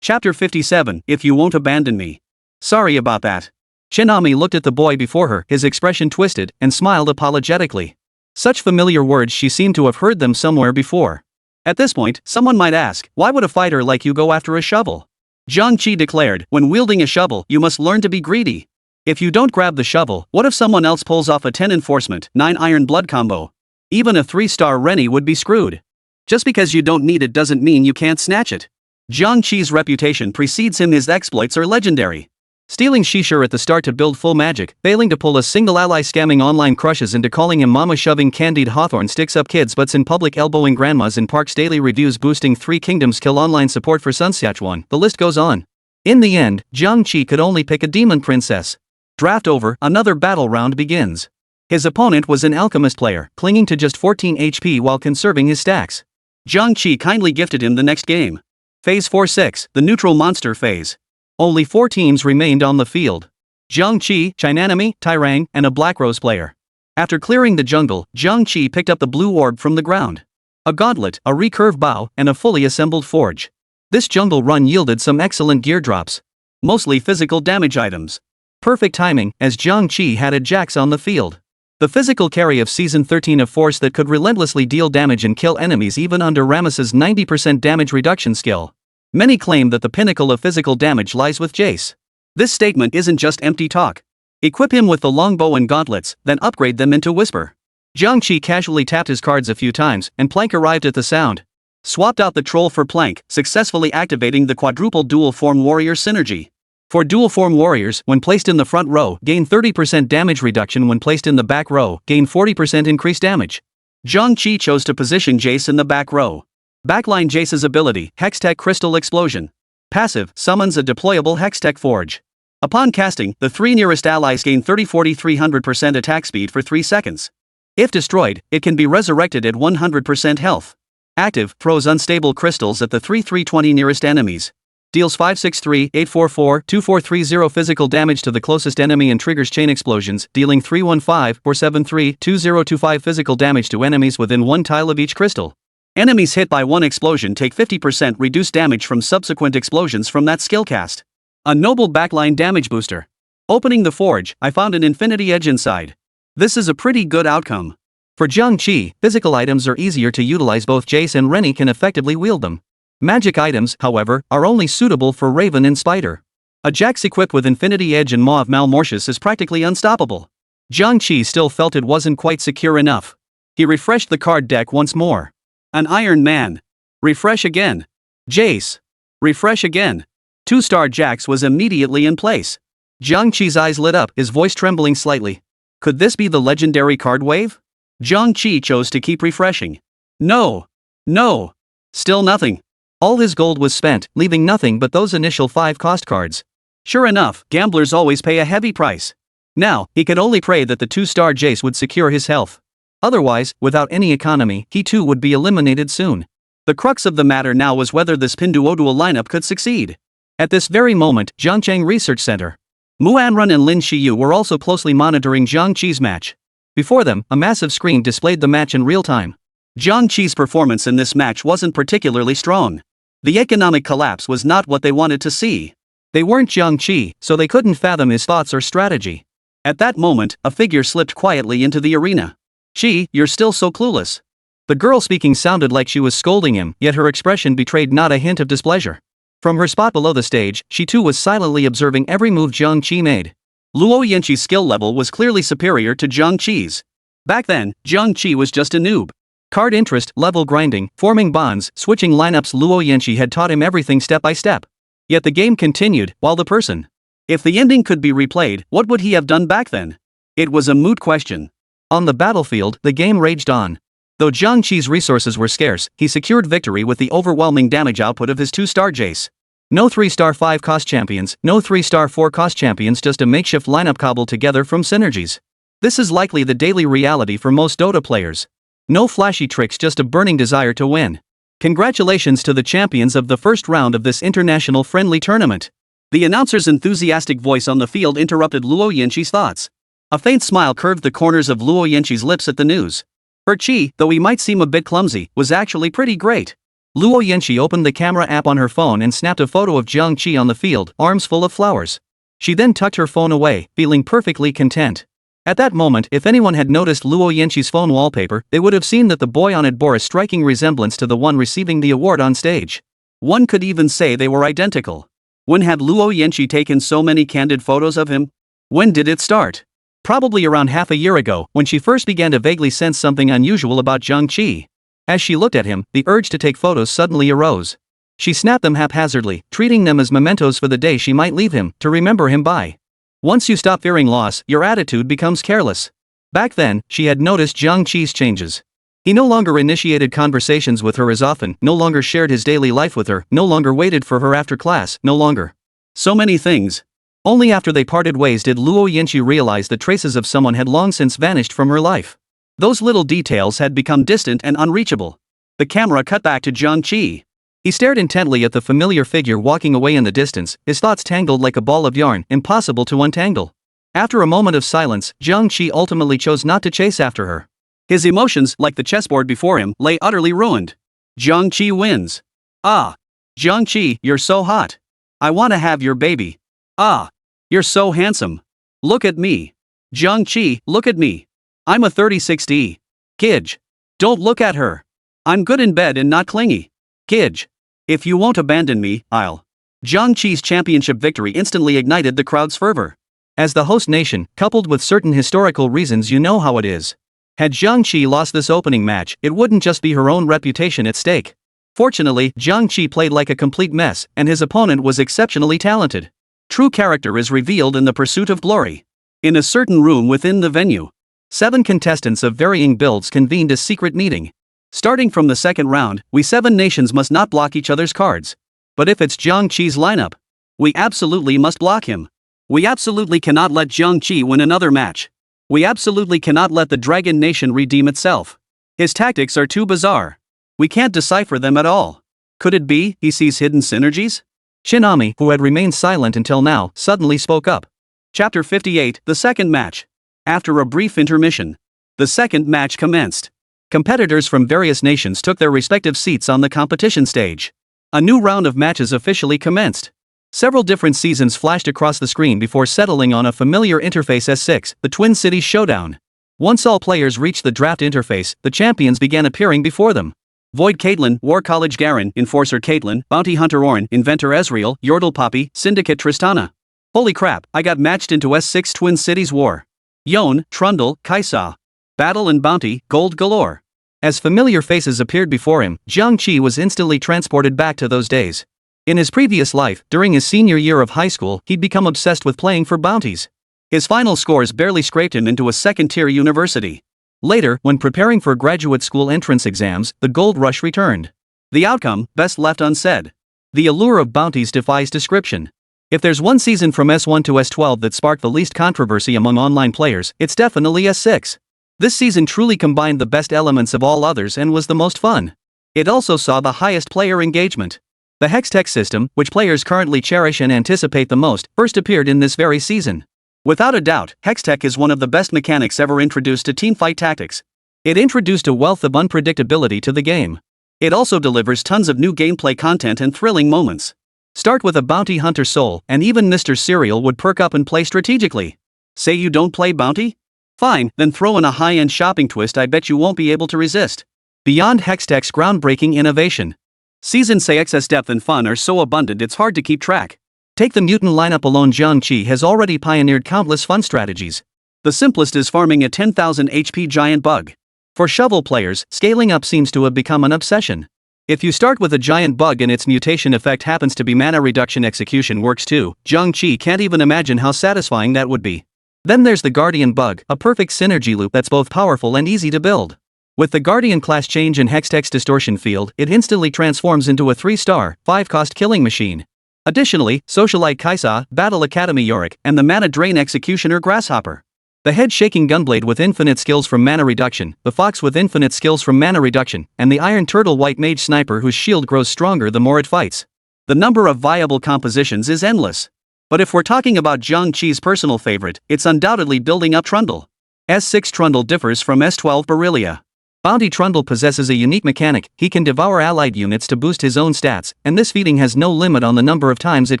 Chapter 57, If You Won't Abandon Me. Sorry about that. Shinami looked at the boy before her, his expression twisted, and smiled apologetically. Such familiar words, she seemed to have heard them somewhere before. At this point, someone might ask, why would a fighter like you go after a shovel? Jiang Qi declared, when wielding a shovel, you must learn to be greedy. If you don't grab the shovel, what if someone else pulls off a 10 enforcement, 9 iron blood combo? Even a 3-star Rennie would be screwed. Just because you don't need it doesn't mean you can't snatch it. Jiang Qi's reputation precedes him. His exploits are legendary. Stealing Shishir at the start to build full magic, failing to pull a single ally, scamming online crushes into calling him mama, shoving candied Hawthorne sticks up kids' butts in public, elbowing grandmas in parks, daily reviews, boosting 3 Kingdoms, kill online support for Sun Saskatchewan, the list goes on. In the end, Jiang Qi could only pick a demon princess. Draft over, another battle round begins. His opponent was an alchemist player, clinging to just 14 HP while conserving his stacks. Jiang Qi kindly gifted him the next game. Phase 4-6, the neutral monster phase. Only 4 teams remained on the field. Jiang Qi, Chinanami, Tairang, and a Black Rose player. After clearing the jungle, Jiang Qi picked up the blue orb from the ground. A gauntlet, a recurve bow, and a fully assembled forge. This jungle run yielded some excellent gear drops. Mostly physical damage items. Perfect timing, as Jiang Qi had a Jax on the field. The physical carry of Season 13 of Force that could relentlessly deal damage and kill enemies even under Rammus's 90% damage reduction skill. Many claim that the pinnacle of physical damage lies with Jace. This statement isn't just empty talk. Equip him with the longbow and gauntlets, then upgrade them into Whisper. Jiang Qi casually tapped his cards a few times, and Plank arrived at the sound. Swapped out the troll for Plank, successfully activating the quadruple dual form warrior synergy. For dual form warriors, when placed in the front row, gain 30% damage reduction. When placed in the back row, gain 40% increased damage. Jiang Qi chose to position Jace in the back row. Backline Jace's ability, Hextech Crystal Explosion. Passive, summons a deployable Hextech Forge. Upon casting, the 3 nearest allies gain 30-40-300% attack speed for 3 seconds. If destroyed, it can be resurrected at 100% health. Active, throws unstable crystals at the 3-3-20 nearest enemies. Deals 563-844-2430 physical damage to the closest enemy and triggers chain explosions, dealing 315-473-2025 physical damage to enemies within 1 tile of each crystal. Enemies hit by 1 explosion take 50% reduced damage from subsequent explosions from that skill cast. A noble backline damage booster. Opening the forge, I found an infinity edge inside. This is a pretty good outcome. For Jiang Qi, physical items are easier to utilize. Both Jace and Rennie can effectively wield them. Magic items, however, are only suitable for Raven and Spider. A Jax equipped with Infinity Edge and Maw of Malmortius is practically unstoppable. Jiang Qi still felt it wasn't quite secure enough. He refreshed the card deck once more. An Iron Man. Refresh again. Jace. Refresh again. 2-star Jax was immediately in place. Jiang Qi's eyes lit up, his voice trembling slightly. Could this be the legendary card wave? Jiang Qi chose to keep refreshing. No. No. Still nothing. All his gold was spent, leaving nothing but those initial 5 cost cards. Sure enough, gamblers always pay a heavy price. Now, he could only pray that the 2-star Jace would secure his health. Otherwise, without any economy, he too would be eliminated soon. The crux of the matter now was whether this Pinduodual lineup could succeed. At this very moment, Zhangcheng Research Center. Mu Anrun and Lin Xiyu were also closely monitoring Jiang Qi's match. Before them, a massive screen displayed the match in real time. Jiang Qi's performance in this match wasn't particularly strong. The economic collapse was not what they wanted to see. They weren't Jiang Qi, so they couldn't fathom his thoughts or strategy. At that moment, a figure slipped quietly into the arena. Qi, you're still so clueless. The girl speaking sounded like she was scolding him, yet her expression betrayed not a hint of displeasure. From her spot below the stage, she too was silently observing every move Jiang Qi made. Luo Yanqi's skill level was clearly superior to Jiang Qi's. Back then, Jiang Qi was just a noob. Card interest, level grinding, forming bonds, switching lineups. Luo Yanqi had taught him everything step by step. Yet the game continued, while the person. If the ending could be replayed, what would he have done back then? It was a moot question. On the battlefield, the game raged on. Though Jiang Qi's resources were scarce, he secured victory with the overwhelming damage output of his 2-star Jace. No 3-star 5 cost champions, no 3-star 4 cost champions, just a makeshift lineup cobbled together from synergies. This is likely the daily reality for most Dota players. No flashy tricks, just a burning desire to win. Congratulations to the champions of the first round of this international friendly tournament. The announcer's enthusiastic voice on the field interrupted Luo Yanqi's thoughts. A faint smile curved the corners of Luo Yanqi's lips at the news. Her Qi, though he might seem a bit clumsy, was actually pretty great. Luo Yanqi opened the camera app on her phone and snapped a photo of Jiang Qi on the field, arms full of flowers. She then tucked her phone away, feeling perfectly content. At that moment, if anyone had noticed Luo Yanqi's phone wallpaper, they would have seen that the boy on it bore a striking resemblance to the one receiving the award on stage. One could even say they were identical. When had Luo Yanqi taken so many candid photos of him? When did it start? Probably around half a year ago, when she first began to vaguely sense something unusual about Jiang Qi. As she looked at him, the urge to take photos suddenly arose. She snapped them haphazardly, treating them as mementos for the day she might leave him, to remember him by. Once you stop fearing loss, your attitude becomes careless. Back then, she had noticed Jiang Qi's changes. He no longer initiated conversations with her as often, no longer shared his daily life with her, no longer waited for her after class, no longer. So many things. Only after they parted ways did Luo Yanqi realize the traces of someone had long since vanished from her life. Those little details had become distant and unreachable. The camera cut back to Jiang Qi. He stared intently at the familiar figure walking away in the distance, his thoughts tangled like a ball of yarn, impossible to untangle. After a moment of silence, Jiang Qi ultimately chose not to chase after her. His emotions, like the chessboard before him, lay utterly ruined. Jiang Qi wins. Ah. Jiang Qi, you're so hot. I want to have your baby. Ah. You're so handsome. Look at me. Jiang Qi, look at me. I'm a 36D. Kidge. Don't look at her. I'm good in bed and not clingy. Kidge. If you won't abandon me, I'll. Jiang Qi's championship victory instantly ignited the crowd's fervor. As the host nation, coupled with certain historical reasons, you know how it is. Had Jiang Qi lost this opening match, it wouldn't just be her own reputation at stake. Fortunately, Jiang Qi played like a complete mess, and his opponent was exceptionally talented. True character is revealed in the pursuit of glory. In a certain room within the venue, 7 contestants of varying builds convened a secret meeting. Starting from the second round, we 7 nations must not block each other's cards. But if it's Jiang Qi's lineup, we absolutely must block him. We absolutely cannot let Jiang Qi win another match. We absolutely cannot let the Dragon Nation redeem itself. His tactics are too bizarre. We can't decipher them at all. Could it be he sees hidden synergies? Shinami, who had remained silent until now, suddenly spoke up. Chapter 58, the second match. After a brief intermission, the second match commenced. Competitors from various nations took their respective seats on the competition stage. A new round of matches officially commenced. Several different seasons flashed across the screen before settling on a familiar interface S6, the Twin Cities Showdown. Once all players reached the draft interface, the champions began appearing before them. Void Caitlyn, War College Garen, Enforcer Caitlyn, Bounty Hunter Ornn, Inventor Ezreal, Yordle Poppy, Syndicate Tristana. Holy crap, I got matched into S6 Twin Cities War. Yone, Trundle, Kaisa. Battle and Bounty, gold galore. As familiar faces appeared before him, Jiang Qi was instantly transported back to those days. In his previous life, during his senior year of high school, he'd become obsessed with playing for bounties. His final scores barely scraped him into a second-tier university. Later, when preparing for graduate school entrance exams, the gold rush returned. The outcome, best left unsaid. The allure of bounties defies description. If there's one season from S1 to S12 that sparked the least controversy among online players, it's definitely S6. This season truly combined the best elements of all others and was the most fun. It also saw the highest player engagement. The Hextech system, which players currently cherish and anticipate the most, first appeared in this very season. Without a doubt, Hextech is one of the best mechanics ever introduced to teamfight tactics. It introduced a wealth of unpredictability to the game. It also delivers tons of new gameplay content and thrilling moments. Start with a bounty hunter soul, and even Mr. Cereal would perk up and play strategically. Say you don't play bounty? Fine, then throw in a high-end shopping twist I bet you won't be able to resist. Beyond Hextech's groundbreaking innovation, Season 6's depth and fun are so abundant it's hard to keep track. Take the mutant lineup alone. Jiang Qi has already pioneered countless fun strategies. The simplest is farming a 10,000 HP giant bug. For shovel players, scaling up seems to have become an obsession. If you start with a giant bug and its mutation effect happens to be mana reduction, execution works too. Jiang Qi can't even imagine how satisfying that would be. Then there's the Guardian bug, a perfect synergy loop that's both powerful and easy to build. With the Guardian class change in Hextech's distortion field, it instantly transforms into a 3-star, 5-cost killing machine. Additionally, Socialite Kaisa, Battle Academy Yorick, and the Mana Drain Executioner Grasshopper. The head-shaking Gunblade with infinite skills from mana reduction, the Fox with infinite skills from mana reduction, and the Iron Turtle White Mage Sniper whose shield grows stronger the more it fights. The number of viable compositions is endless. But if we're talking about Jiang Qi's personal favorite, it's undoubtedly building up Trundle. S6 Trundle differs from S12 Berelia. Bounty Trundle possesses a unique mechanic. He can devour allied units to boost his own stats, and this feeding has no limit on the number of times it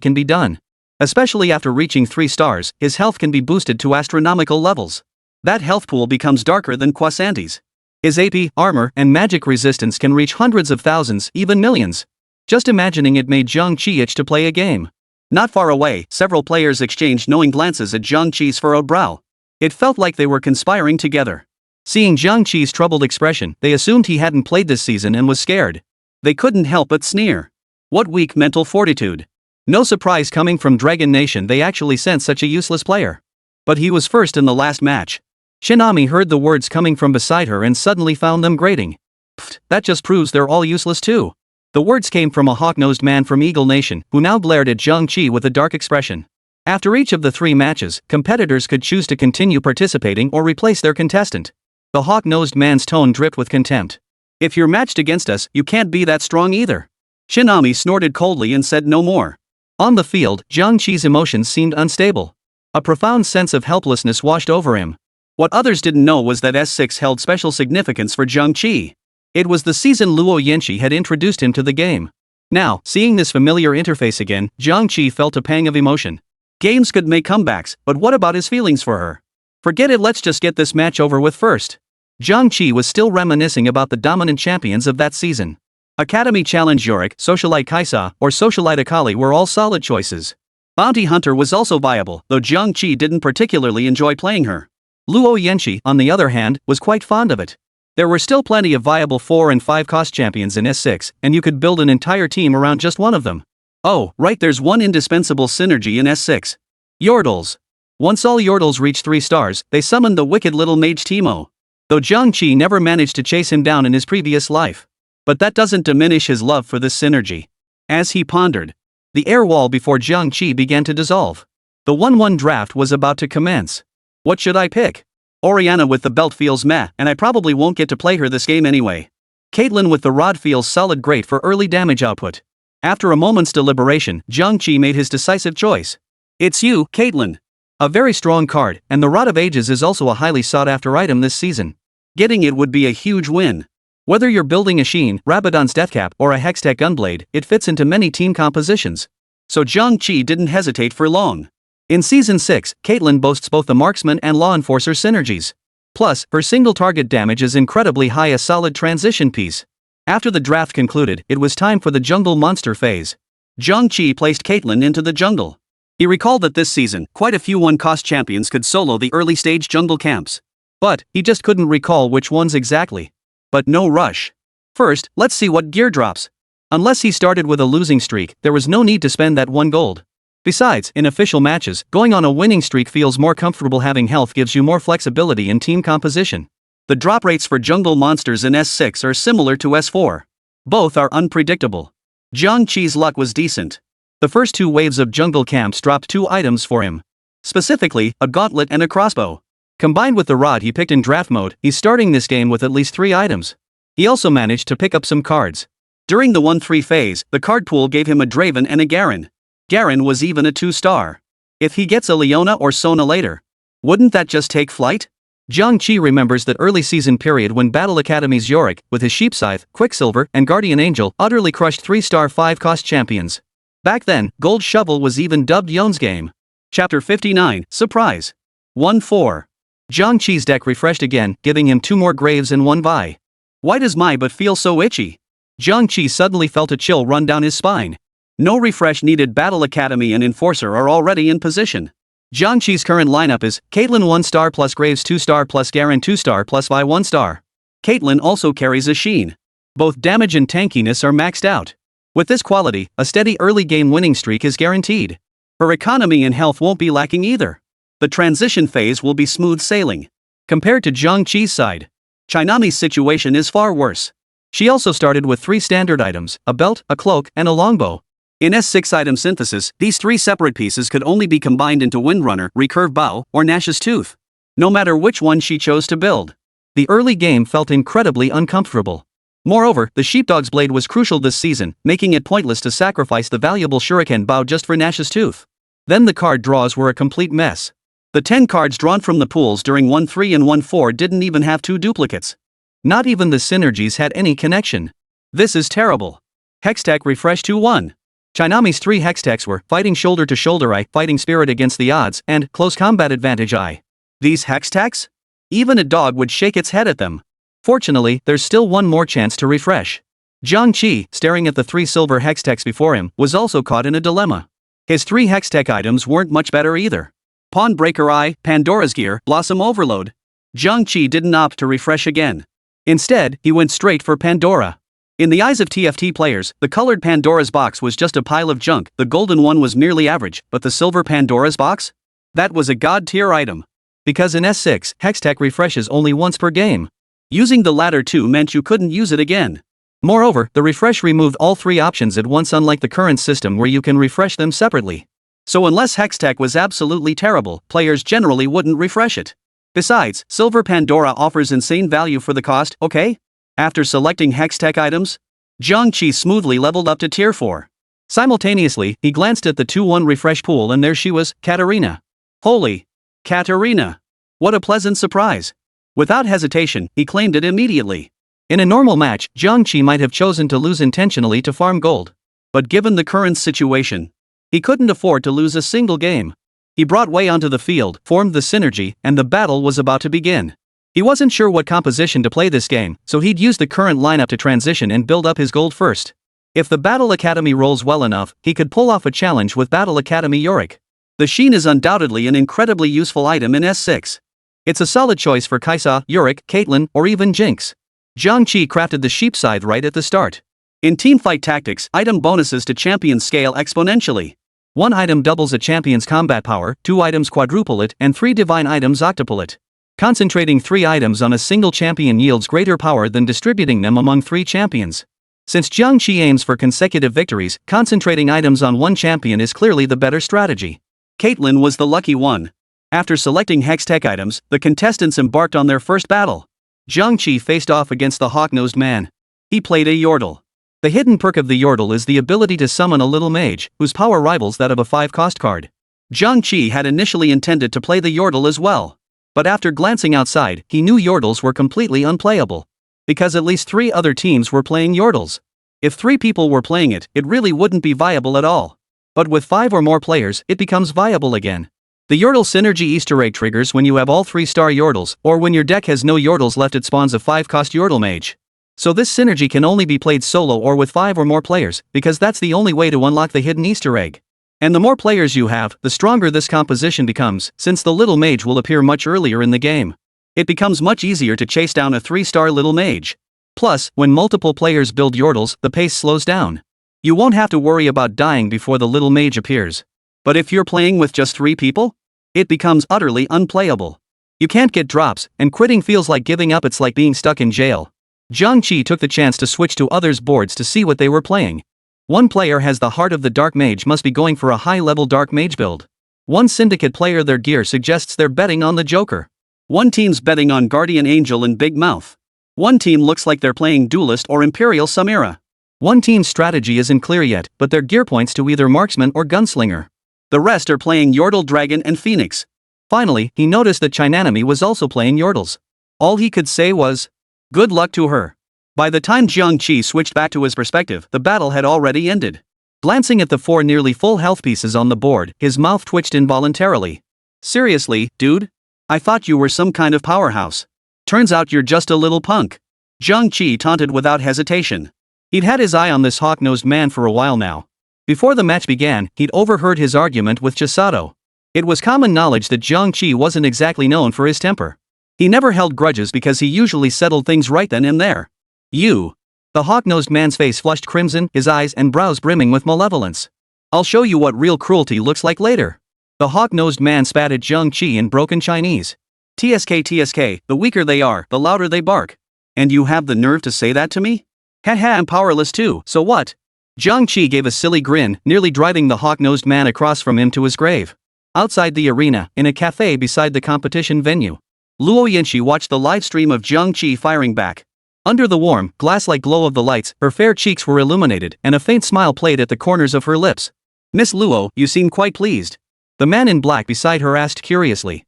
can be done. Especially after reaching 3 stars, his health can be boosted to astronomical levels. That health pool becomes darker than Kwasanti's. His AP, armor, and magic resistance can reach hundreds of thousands, even millions. Just imagining it made Jiang Qi itch to play a game. Not far away, several players exchanged knowing glances at Jiang Qi's furrowed brow. It felt like they were conspiring together. Seeing Jiang Qi's troubled expression, they assumed he hadn't played this season and was scared. They couldn't help but sneer. What weak mental fortitude. No surprise coming from Dragon Nation, they actually sent such a useless player. But he was first in the last match. Shinami heard the words coming from beside her and suddenly found them grating. Pfft, that just proves they're all useless too. The words came from a hawk-nosed man from Eagle Nation, who now glared at Jiang Qi with a dark expression. After each of the 3 matches, competitors could choose to continue participating or replace their contestant. The hawk-nosed man's tone dripped with contempt. If you're matched against us, you can't be that strong either. Shinami snorted coldly and said no more. On the field, Jiang Qi's emotions seemed unstable. A profound sense of helplessness washed over him. What others didn't know was that S6 held special significance for Jiang Qi. It was the season Luo Yanqi had introduced him to the game. Now, seeing this familiar interface again, Jiang Qi felt a pang of emotion. Games could make comebacks, but what about his feelings for her? Forget it, let's just get this match over with first. Jiang Qi was still reminiscing about the dominant champions of that season. Academy Challenge Yorick, Socialite Kaisa, or Socialite Akali were all solid choices. Bounty Hunter was also viable, though Jiang Qi didn't particularly enjoy playing her. Luo Yanqi, on the other hand, was quite fond of it. There were still plenty of viable 4 and 5 cost champions in S6, and you could build an entire team around just one of them. Oh, right, there's one indispensable synergy in S6. Yordles. Once all Yordles reached 3 stars, they summoned the wicked little mage Teemo. Though Jiang Qi never managed to chase him down in his previous life. But that doesn't diminish his love for this synergy. As he pondered, the air wall before Jiang Qi began to dissolve. The 1-1 draft was about to commence. What should I pick? Orianna with the belt feels meh, and I probably won't get to play her this game anyway. Caitlyn with the rod feels solid, great for early damage output. After a moment's deliberation, Jiang Qi made his decisive choice. It's you, Caitlyn. A very strong card, and the Rod of Ages is also a highly sought-after item this season. Getting it would be a huge win. Whether you're building a Sheen, Rabadon's Deathcap, or a Hextech Gunblade, it fits into many team compositions. So Jiang Qi didn't hesitate for long. In Season 6, Caitlyn boasts both the Marksman and Law Enforcer synergies. Plus, her single target damage is incredibly high, a solid transition piece. After the draft concluded, it was time for the jungle monster phase. Jiang Qi placed Caitlyn into the jungle. He recalled that this season, quite a few 1-cost champions could solo the early-stage jungle camps. But, he just couldn't recall which ones exactly. But no rush. First, let's see what gear drops. Unless he started with a losing streak, there was no need to spend that 1 gold. Besides, in official matches, going on a winning streak feels more comfortable. Having health gives you more flexibility in team composition. The drop rates for jungle monsters in S6 are similar to S4. Both are unpredictable. Jiang Qi's luck was decent. The first 2 waves of jungle camps dropped 2 items for him. Specifically, a gauntlet and a crossbow. Combined with the rod he picked in draft mode, he's starting this game with at least 3 items. He also managed to pick up some cards. During the 1-3 phase, the card pool gave him a Draven and a Garen. Garen was even a 2-star. If he gets a Leona or Sona later, wouldn't that just take flight? Jiang Qi remembers that early season period when Battle Academy's Yorick, with his Sheep Scythe, Quicksilver, and Guardian Angel, utterly crushed 3-star 5-cost champions. Back then, Gold Shovel was even dubbed Yon's game. Chapter 59, Surprise. 1-4. Jiang Qi's deck refreshed again, giving him 2 more Graves and 1 Vi. Why does my butt feel so itchy? Jiang Qi suddenly felt a chill run down his spine. No refresh needed. Battle Academy and Enforcer are already in position. Jiang Qi's current lineup is Caitlyn 1-star plus Graves 2-star plus Garen 2-star plus Vi 1-star. Caitlyn also carries a Sheen. Both damage and tankiness are maxed out. With this quality, a steady early game winning streak is guaranteed. Her economy and health won't be lacking either. The transition phase will be smooth sailing. Compared to Jiang Qi's side, Chinami's situation is far worse. She also started with 3 standard items, a belt, a cloak, and a longbow. In S6 item synthesis, these 3 separate pieces could only be combined into Windrunner, Recurve Bow, or Nash's Tooth. No matter which one she chose to build, the early game felt incredibly uncomfortable. Moreover, the Sheepdog's Blade was crucial this season, making it pointless to sacrifice the valuable Shuriken Bow just for Nash's Tooth. Then the card draws were a complete mess. The 10 cards drawn from the pools during 1-3 and 1-4 didn't even have 2 duplicates. Not even the synergies had any connection. This is terrible. Hextech refresh 2-1. Chinami's 3 hextechs were Fighting Shoulder to Shoulder I, Fighting Spirit Against the Odds, and Close Combat Advantage I. These hextechs? Even a dog would shake its head at them. Fortunately, there's still one more chance to refresh. Jiang Qi, staring at the 3 silver hextechs before him, was also caught in a dilemma. His 3 hextech items weren't much better either. Pawn Breaker Eye, Pandora's Gear, Blossom Overload. Jiang Qi didn't opt to refresh again. Instead, he went straight for Pandora. In the eyes of TFT players, the colored Pandora's box was just a pile of junk. The golden one was merely average, but the silver Pandora's box? That was a god-tier item. Because in S6, Hextech refreshes only once per game. Using the latter 2 meant you couldn't use it again. Moreover, the refresh removed all 3 options at once, unlike the current system where you can refresh them separately. So unless Hextech was absolutely terrible, players generally wouldn't refresh it. Besides, Silver Pandora offers insane value for the cost, okay? After selecting Hextech items, Jiang Qi smoothly leveled up to Tier 4. Simultaneously, he glanced at the 2-1 refresh pool and there she was, Katarina. Holy Katarina! What a pleasant surprise. Without hesitation, he claimed it immediately. In a normal match, Jiang Qi might have chosen to lose intentionally to farm gold. But given the current situation, he couldn't afford to lose a single game. He brought Wei onto the field, formed the synergy, and the battle was about to begin. He wasn't sure what composition to play this game, so he'd use the current lineup to transition and build up his gold first. If the Battle Academy rolls well enough, he could pull off a challenge with Battle Academy Yorick. The Sheen is undoubtedly an incredibly useful item in S6. It's a solid choice for Kaisa, Yorick, Caitlyn, or even Jinx. Jiang Qi crafted the sheep scythe right at the start. In teamfight tactics, item bonuses to champions scale exponentially. 1 item doubles a champion's combat power, 2 items quadruple it, and 3 divine items octuple it. Concentrating 3 items on a single champion yields greater power than distributing them among 3 champions. Since Jiang Qi aims for consecutive victories, concentrating items on 1 champion is clearly the better strategy. Caitlyn was the lucky one. After selecting Hextech items, the contestants embarked on their first battle. Jiang Qi faced off against the hawk-nosed man. He played a Yordle. The hidden perk of the Yordle is the ability to summon a little mage, whose power rivals that of a 5-cost card. Jiang Qi had initially intended to play the Yordle as well. But after glancing outside, he knew Yordles were completely unplayable. Because at least 3 other teams were playing Yordles. If 3 people were playing it, it really wouldn't be viable at all. But with 5 or more players, it becomes viable again. The Yordle synergy Easter egg triggers when you have all 3-star Yordles, or when your deck has no Yordles left, it spawns a 5-cost Yordle mage. So this synergy can only be played solo or with 5 or more players, because that's the only way to unlock the hidden Easter egg. And the more players you have, the stronger this composition becomes, since the little mage will appear much earlier in the game. It becomes much easier to chase down a 3-star little mage. Plus, when multiple players build Yordles, the pace slows down. You won't have to worry about dying before the little mage appears. But if you're playing with just 3 people, it becomes utterly unplayable. You can't get drops, and quitting feels like giving up. It's like being stuck in jail. Jiang Qi took the chance to switch to others' boards to see what they were playing. One player has the heart of the Dark Mage, must be going for a high-level Dark Mage build. One Syndicate player, their gear suggests they're betting on the Joker. One team's betting on Guardian Angel and Big Mouth. One team looks like they're playing Duelist or Imperial Samira. One team's strategy isn't clear yet, but their gear points to either Marksman or Gunslinger. The rest are playing Yordle, Dragon and Phoenix. Finally, he noticed that Chinanami was also playing Yordles. All he could say was, "Good luck to her." By the time Jiang Qi switched back to his perspective, the battle had already ended. Glancing at the 4 nearly full health pieces on the board, his mouth twitched involuntarily. "Seriously, dude? I thought you were some kind of powerhouse. Turns out you're just a little punk." Jiang Qi taunted without hesitation. He'd had his eye on this hawk-nosed man for a while now. Before the match began, he'd overheard his argument with Chisato. It was common knowledge that Jiang Qi wasn't exactly known for his temper. He never held grudges because he usually settled things right then and there. "You." The hawk-nosed man's face flushed crimson, his eyes and brows brimming with malevolence. "I'll show you what real cruelty looks like later." The hawk-nosed man spat at Jiang Qi in broken Chinese. TSK, the weaker they are, the louder they bark. "And you have the nerve to say that to me? Haha, I'm powerless too, so what?" Jiang Qi gave a silly grin, nearly driving the hawk-nosed man across from him to his grave. Outside the arena, in a cafe beside the competition venue, Luo Yanxi watched the live stream of Jiang Qi firing back. Under the warm, glass-like glow of the lights, her fair cheeks were illuminated, and a faint smile played at the corners of her lips. "Miss Luo, you seem quite pleased." The man in black beside her asked curiously.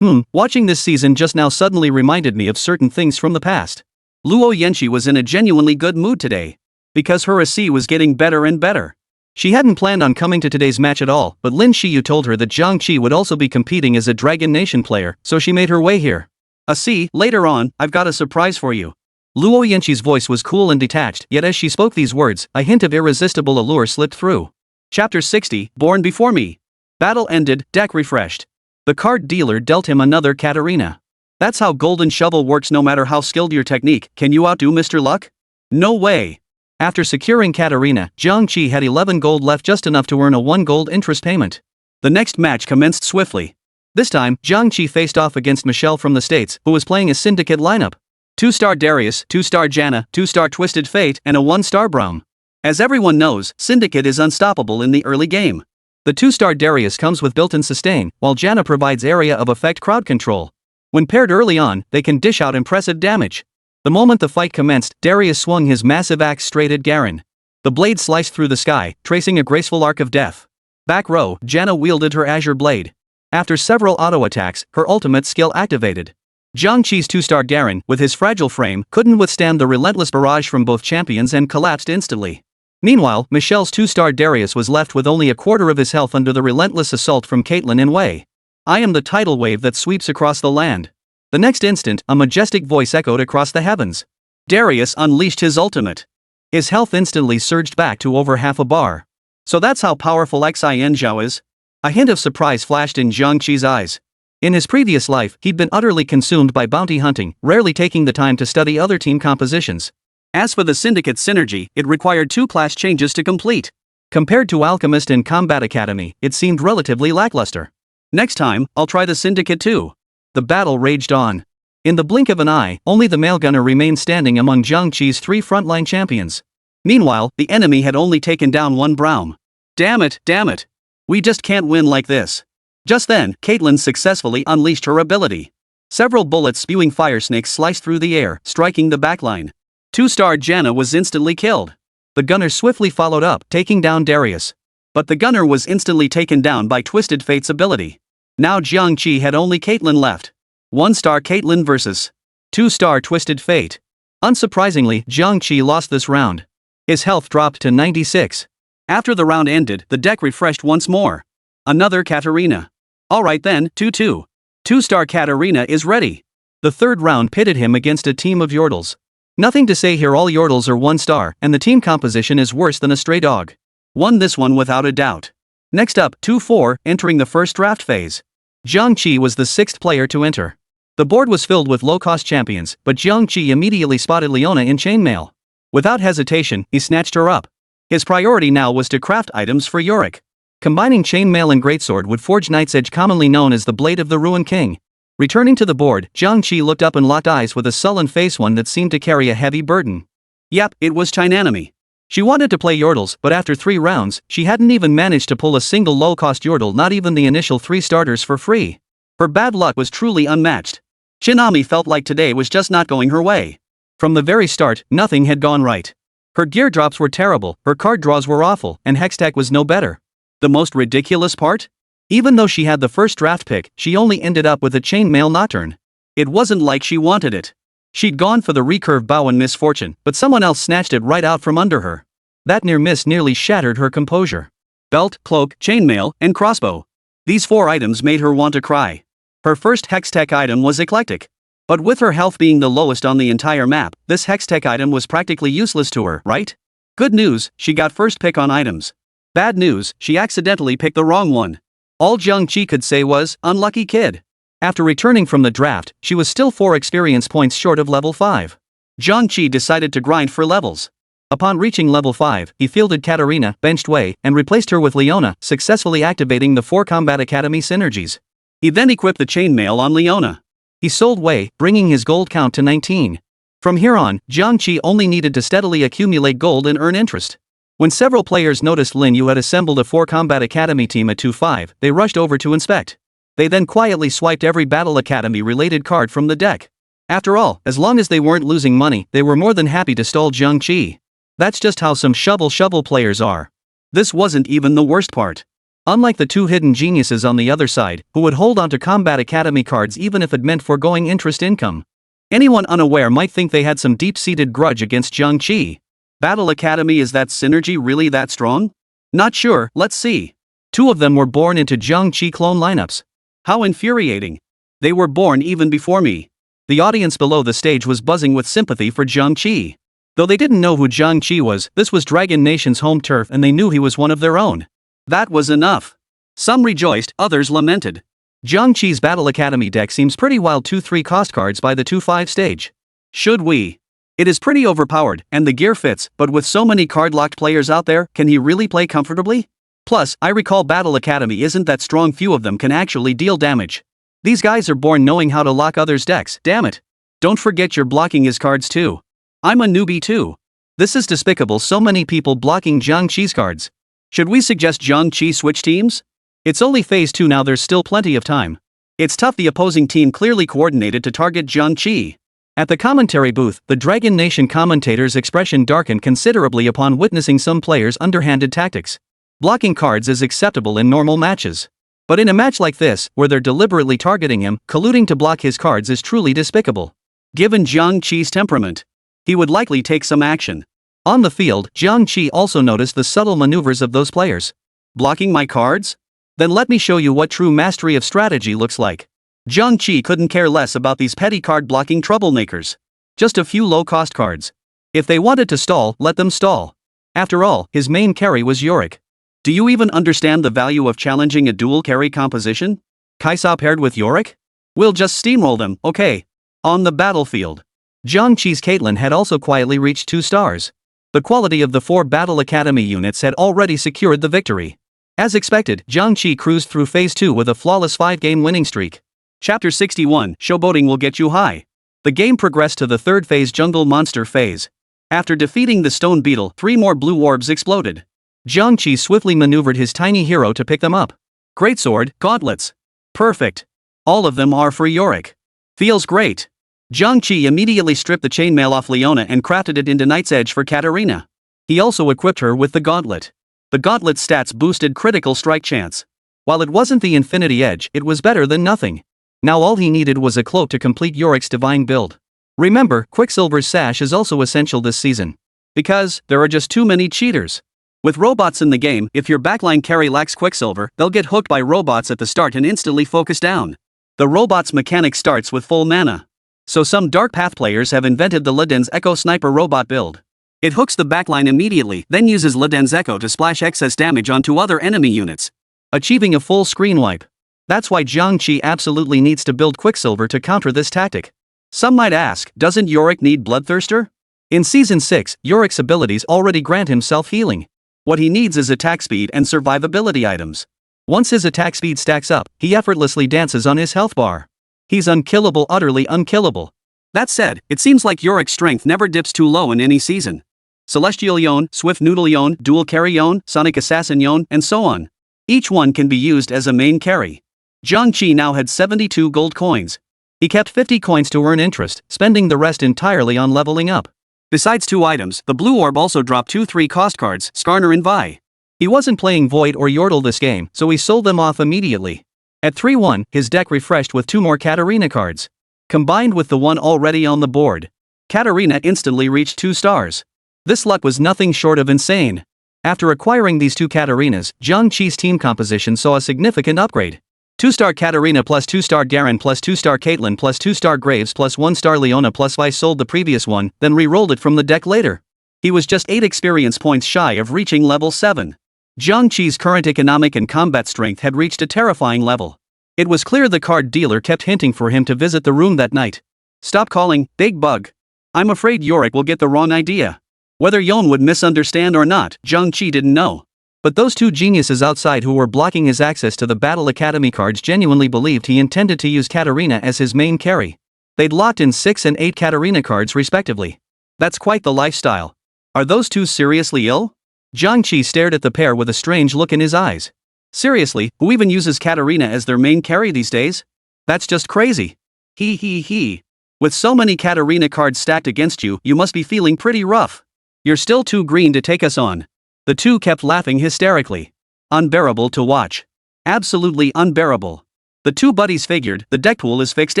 Watching this season just now suddenly reminded me of certain things from the past." Luo Yanxi was in a genuinely good mood today. Because her AC was getting better and better. She hadn't planned on coming to today's match at all, but Lin Shiyu told her that Jiang Qi would also be competing as a Dragon Nation player, so she made her way here. "See, later on, I've got a surprise for you." Luo Yanxi's voice was cool and detached, yet as she spoke these words, a hint of irresistible allure slipped through. Chapter 60, Born Before Me. Battle ended, deck refreshed. The card dealer dealt him another Katarina. "That's how Golden Shovel works. No matter how skilled your technique, can you outdo Mr. Luck? No way." After securing Katarina, Jiang Qi had 11 gold left, just enough to earn a 1 gold interest payment. The next match commenced swiftly. This time, Jiang Qi faced off against Michelle from the States, who was playing a syndicate lineup. 2-star Darius, 2-star Janna, 2-star Twisted Fate, and a 1-star Braum. As everyone knows, Syndicate is unstoppable in the early game. The 2-star Darius comes with built-in sustain, while Janna provides area of effect crowd control. When paired early on, they can dish out impressive damage. The moment the fight commenced, Darius swung his massive axe straight at Garen. The blade sliced through the sky, tracing a graceful arc of death. Back row, Janna wielded her azure blade. After several auto attacks, her ultimate skill activated. Jiang Qi's 2-star Garen, with his fragile frame, couldn't withstand the relentless barrage from both champions and collapsed instantly. Meanwhile, Michelle's 2-star Darius was left with only a quarter of his health under the relentless assault from Caitlyn and Wei. "I am the tidal wave that sweeps across the land." The next instant, a majestic voice echoed across the heavens. Darius unleashed his ultimate. His health instantly surged back to over half a bar. "So that's how powerful Xin Zhao is?" A hint of surprise flashed in Jiang Qi's eyes. In his previous life, he'd been utterly consumed by bounty hunting, rarely taking the time to study other team compositions. As for the Syndicate synergy, it required 2 class changes to complete. Compared to Alchemist and Combat Academy, it seemed relatively lackluster. "Next time, I'll try the Syndicate too." The battle raged on. In the blink of an eye, only the male gunner remained standing among Jiang Qi's 3 frontline champions. Meanwhile, the enemy had only taken down 1 Braum. Damn it. We just can't win like this." Just then, Caitlyn successfully unleashed her ability. Several bullets spewing fire snakes sliced through the air, striking the backline. 2-star Janna was instantly killed. The gunner swiftly followed up, taking down Darius. But the gunner was instantly taken down by Twisted Fate's ability. Now Jiang Qi had only Caitlyn left. 1-star Caitlyn versus 2-star Twisted Fate. Unsurprisingly, Jiang Qi lost this round. His health dropped to 96. After the round ended, the deck refreshed once more. Another Katarina. Alright then, 2-2. 2-star Katarina is ready. The third round pitted him against a team of Yordles. Nothing to say here, all Yordles are 1-star, and the team composition is worse than a stray dog. Won this one without a doubt. Next up, 2-4, entering the first draft phase. Jiang Qi was the 6th player to enter. The board was filled with low-cost champions, but Jiang Qi immediately spotted Leona in chainmail. Without hesitation, he snatched her up. His priority now was to craft items for Yorick. Combining chainmail and greatsword would forge Knight's Edge, commonly known as the Blade of the Ruined King. Returning to the board, Jiang Qi looked up and locked eyes with a sullen face, one that seemed to carry a heavy burden. Yep, it was Chinanime. She wanted to play Yordles, but after 3 rounds, she hadn't even managed to pull a single low-cost Yordle, not even the initial 3 starters for free. Her bad luck was truly unmatched. Chinami felt like today was just not going her way. From the very start, nothing had gone right. Her gear drops were terrible, her card draws were awful, and Hextech was no better. The most ridiculous part? Even though she had the first draft pick, she only ended up with a chainmail Nocturne. It wasn't like she wanted it. She'd gone for the recurve bow and misfortune, but someone else snatched it right out from under her. That near miss nearly shattered her composure. Belt, cloak, chainmail, and crossbow. These 4 items made her want to cry. Her first Hextech item was eclectic. But with her health being the lowest on the entire map, this Hextech item was practically useless to her, right? Good news, she got first pick on items. Bad news, she accidentally picked the wrong one. All Jiang Qi could say was, unlucky kid. After returning from the draft, she was still 4 experience points short of level 5. Jiang Qi decided to grind for levels. Upon reaching level 5, he fielded Katarina, benched Wei, and replaced her with Leona, successfully activating the 4 Combat Academy synergies. He then equipped the chainmail on Leona. He sold Wei, bringing his gold count to 19. From here on, Jiang Qi only needed to steadily accumulate gold and earn interest. When several players noticed Lin Yu had assembled a 4 Combat Academy team at 2-5, they rushed over to inspect. They then quietly swiped every Battle Academy related card from the deck. After all, as long as they weren't losing money, they were more than happy to stall Jiang Qi. That's just how some shovel players are. This wasn't even the worst part. Unlike the 2 hidden geniuses on the other side, who would hold onto Combat Academy cards even if it meant foregoing interest income. Anyone unaware might think they had some deep-seated grudge against Jiang Qi. Battle Academy, is that synergy really that strong? Not sure, let's see. 2 of them were born into Jiang Qi clone lineups. How infuriating. They were born even before me. The audience below the stage was buzzing with sympathy for Jiang Qi. Though they didn't know who Jiang Qi was, this was Dragon Nation's home turf and they knew he was one of their own. That was enough. Some rejoiced, others lamented. Jiang Qi's Battle Academy deck seems pretty wild. 2-3 cost cards by the 2-5 stage. Should we? It is pretty overpowered, and the gear fits, but with so many card-locked players out there, can he really play comfortably? Plus, I recall Battle Academy isn't that strong, few of them can actually deal damage. These guys are born knowing how to lock others' decks, damn it. Don't forget you're blocking his cards too. I'm a newbie too. This is despicable, so many people blocking Jiang Qi's cards. Should we suggest Jiang Qi switch teams? It's only phase 2 now, there's still plenty of time. It's tough, the opposing team clearly coordinated to target Jiang Qi. At the commentary booth, the Dragon Nation commentator's expression darkened considerably upon witnessing some players' underhanded tactics. Blocking cards is acceptable in normal matches. But in a match like this, where they're deliberately targeting him, colluding to block his cards is truly despicable. Given Jiang Qi's temperament, he would likely take some action. On the field, Jiang Qi also noticed the subtle maneuvers of those players. Blocking my cards? Then let me show you what true mastery of strategy looks like. Jiang Qi couldn't care less about these petty card-blocking troublemakers. Just a few low-cost cards. If they wanted to stall, let them stall. After all, his main carry was Yorick. Do you even understand the value of challenging a dual carry composition? Kaisa paired with Yorick? We'll just steamroll them, okay. On the battlefield. Jiang Qi's Caitlyn had also quietly reached 2 stars. The quality of the 4 Battle Academy units had already secured the victory. As expected, Jiang Qi cruised through Phase 2 with a flawless 5-game winning streak. Chapter 61, Showboating will get you high. The game progressed to the 3rd phase, Jungle Monster phase. After defeating the Stone Beetle, 3 more blue orbs exploded. Jiang Qi swiftly maneuvered his tiny hero to pick them up. Greatsword, gauntlets. Perfect. All of them are for Yorick. Feels great. Jiang Qi immediately stripped the chainmail off Leona and crafted it into Knight's Edge for Katarina. He also equipped her with the gauntlet. The gauntlet's stats boosted critical strike chance. While it wasn't the Infinity Edge, it was better than nothing. Now all he needed was a cloak to complete Yorick's divine build. Remember, Quicksilver's sash is also essential this season. Because there are just too many cheaters. With robots in the game, if your backline carry lacks Quicksilver, they'll get hooked by robots at the start and instantly focus down. The robot's mechanic starts with full mana. So some Dark Path players have invented the Leden's Echo Sniper robot build. It hooks the backline immediately, then uses Leden's Echo to splash excess damage onto other enemy units, achieving a full screen wipe. That's why Jiang Qi absolutely needs to build Quicksilver to counter this tactic. Some might ask, doesn't Yorick need Bloodthirster? In Season 6, Yorick's abilities already grant him self-healing. What he needs is attack speed and survivability items. Once his attack speed stacks up, he effortlessly dances on his health bar. He's unkillable, utterly unkillable. That said, it seems like Yorick's strength never dips too low in any season. Celestial Yon, Swift Noodle Yon, Dual Carry Yon, Sonic Assassin Yon, and so on. Each one can be used as a main carry. Jiang Qi now had 72 gold coins. He kept 50 coins to earn interest, spending the rest entirely on leveling up. Besides 2 items, the blue orb also dropped 2 3-cost cards, Skarner and Vi. He wasn't playing Void or Yordle this game, so he sold them off immediately. At 3-1, his deck refreshed with 2 more Katarina cards. Combined with the one already on the board, Katarina instantly reached 2 stars. This luck was nothing short of insane. After acquiring these 2 Katarinas, Jiang Qi's team composition saw a significant upgrade. 2-star Katarina plus 2-star Garen plus 2-star Caitlyn plus 2-star Graves plus 1-star Leona plus Vi sold the previous one, then re-rolled it from the deck later. He was just 8 experience points shy of reaching level 7. Jiang Qi's current economic and combat strength had reached a terrifying level. It was clear the card dealer kept hinting for him to visit the room that night. Stop calling, big bug. I'm afraid Yorick will get the wrong idea. Whether Yon would misunderstand or not, Jiang Qi didn't know. But those 2 geniuses outside who were blocking his access to the Battle Academy cards genuinely believed he intended to use Katarina as his main carry. They'd locked in 6 and 8 Katarina cards respectively. That's quite the lifestyle. Are those 2 seriously ill? Jiang Qi stared at the pair with a strange look in his eyes. Seriously, who even uses Katarina as their main carry these days? That's just crazy. He. With so many Katarina cards stacked against you, you must be feeling pretty rough. You're still too green to take us on. The 2 kept laughing hysterically. Unbearable to watch. Absolutely unbearable. The 2 buddies figured, the deck pool is fixed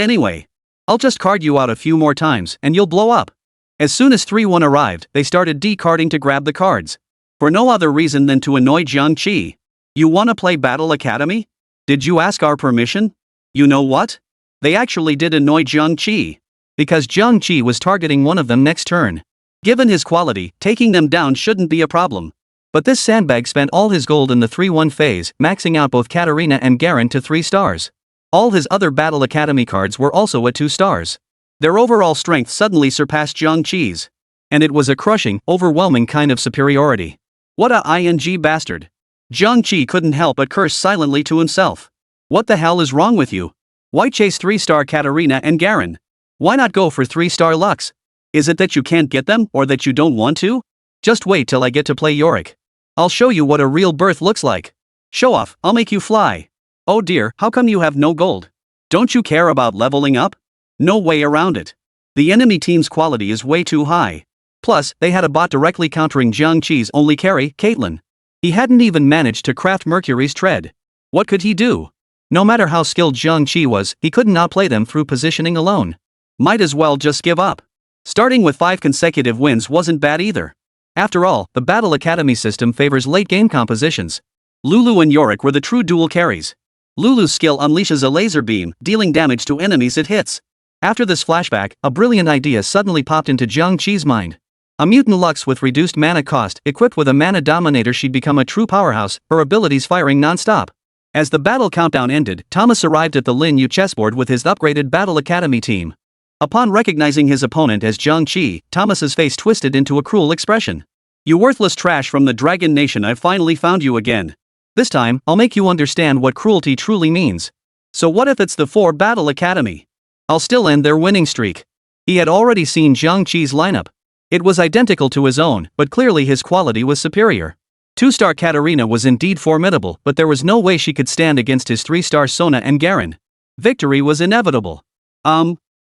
anyway. I'll just card you out a few more times, and you'll blow up. As soon as 3-1 arrived, they started decarding to grab the cards. For no other reason than to annoy Jiang Qi. You wanna play Battle Academy? Did you ask our permission? You know what? They actually did annoy Jiang Qi. Because Jiang Qi was targeting one of them next turn. Given his quality, taking them down shouldn't be a problem. But this sandbag spent all his gold in the 3-1 phase, maxing out both Katarina and Garen to 3 stars. All his other Battle Academy cards were also at 2 stars. Their overall strength suddenly surpassed Jiang Qi's. And it was a crushing, overwhelming kind of superiority. What a ing bastard. Jiang Qi couldn't help but curse silently to himself. What the hell is wrong with you? Why chase 3-star Katarina and Garen? Why not go for 3-star Lux? Is it that you can't get them, or that you don't want to? Just wait till I get to play Yorick. I'll show you what a real birth looks like. Show off, I'll make you fly. Oh dear, how come you have no gold? Don't you care about leveling up? No way around it. The enemy team's quality is way too high. Plus, they had a bot directly countering Jiang Qi's only carry, Caitlyn. He hadn't even managed to craft Mercury's Tread. What could he do? No matter how skilled Jiang Qi was, he couldn't outplay them through positioning alone. Might as well just give up. Starting with 5 consecutive wins wasn't bad either. After all, the Battle Academy system favors late-game compositions. Lulu and Yorick were the true dual carries. Lulu's skill unleashes a laser beam, dealing damage to enemies it hits. After this flashback, a brilliant idea suddenly popped into Jiang Qi's mind. A mutant Lux with reduced mana cost, equipped with a mana dominator, she'd become a true powerhouse, her abilities firing non-stop. As the battle countdown ended, Thomas arrived at the Lin Yu chessboard with his upgraded Battle Academy team. Upon recognizing his opponent as Jiang Qi, Thomas's face twisted into a cruel expression. You worthless trash from the Dragon Nation, I've finally found you again. This time, I'll make you understand what cruelty truly means. So what if it's the 4 Battle Academy? I'll still end their winning streak. He had already seen Jiang Qi's lineup. It was identical to his own, but clearly his quality was superior. 2-star Katarina was indeed formidable, but there was no way she could stand against his 3-star Sona and Garen. Victory was inevitable.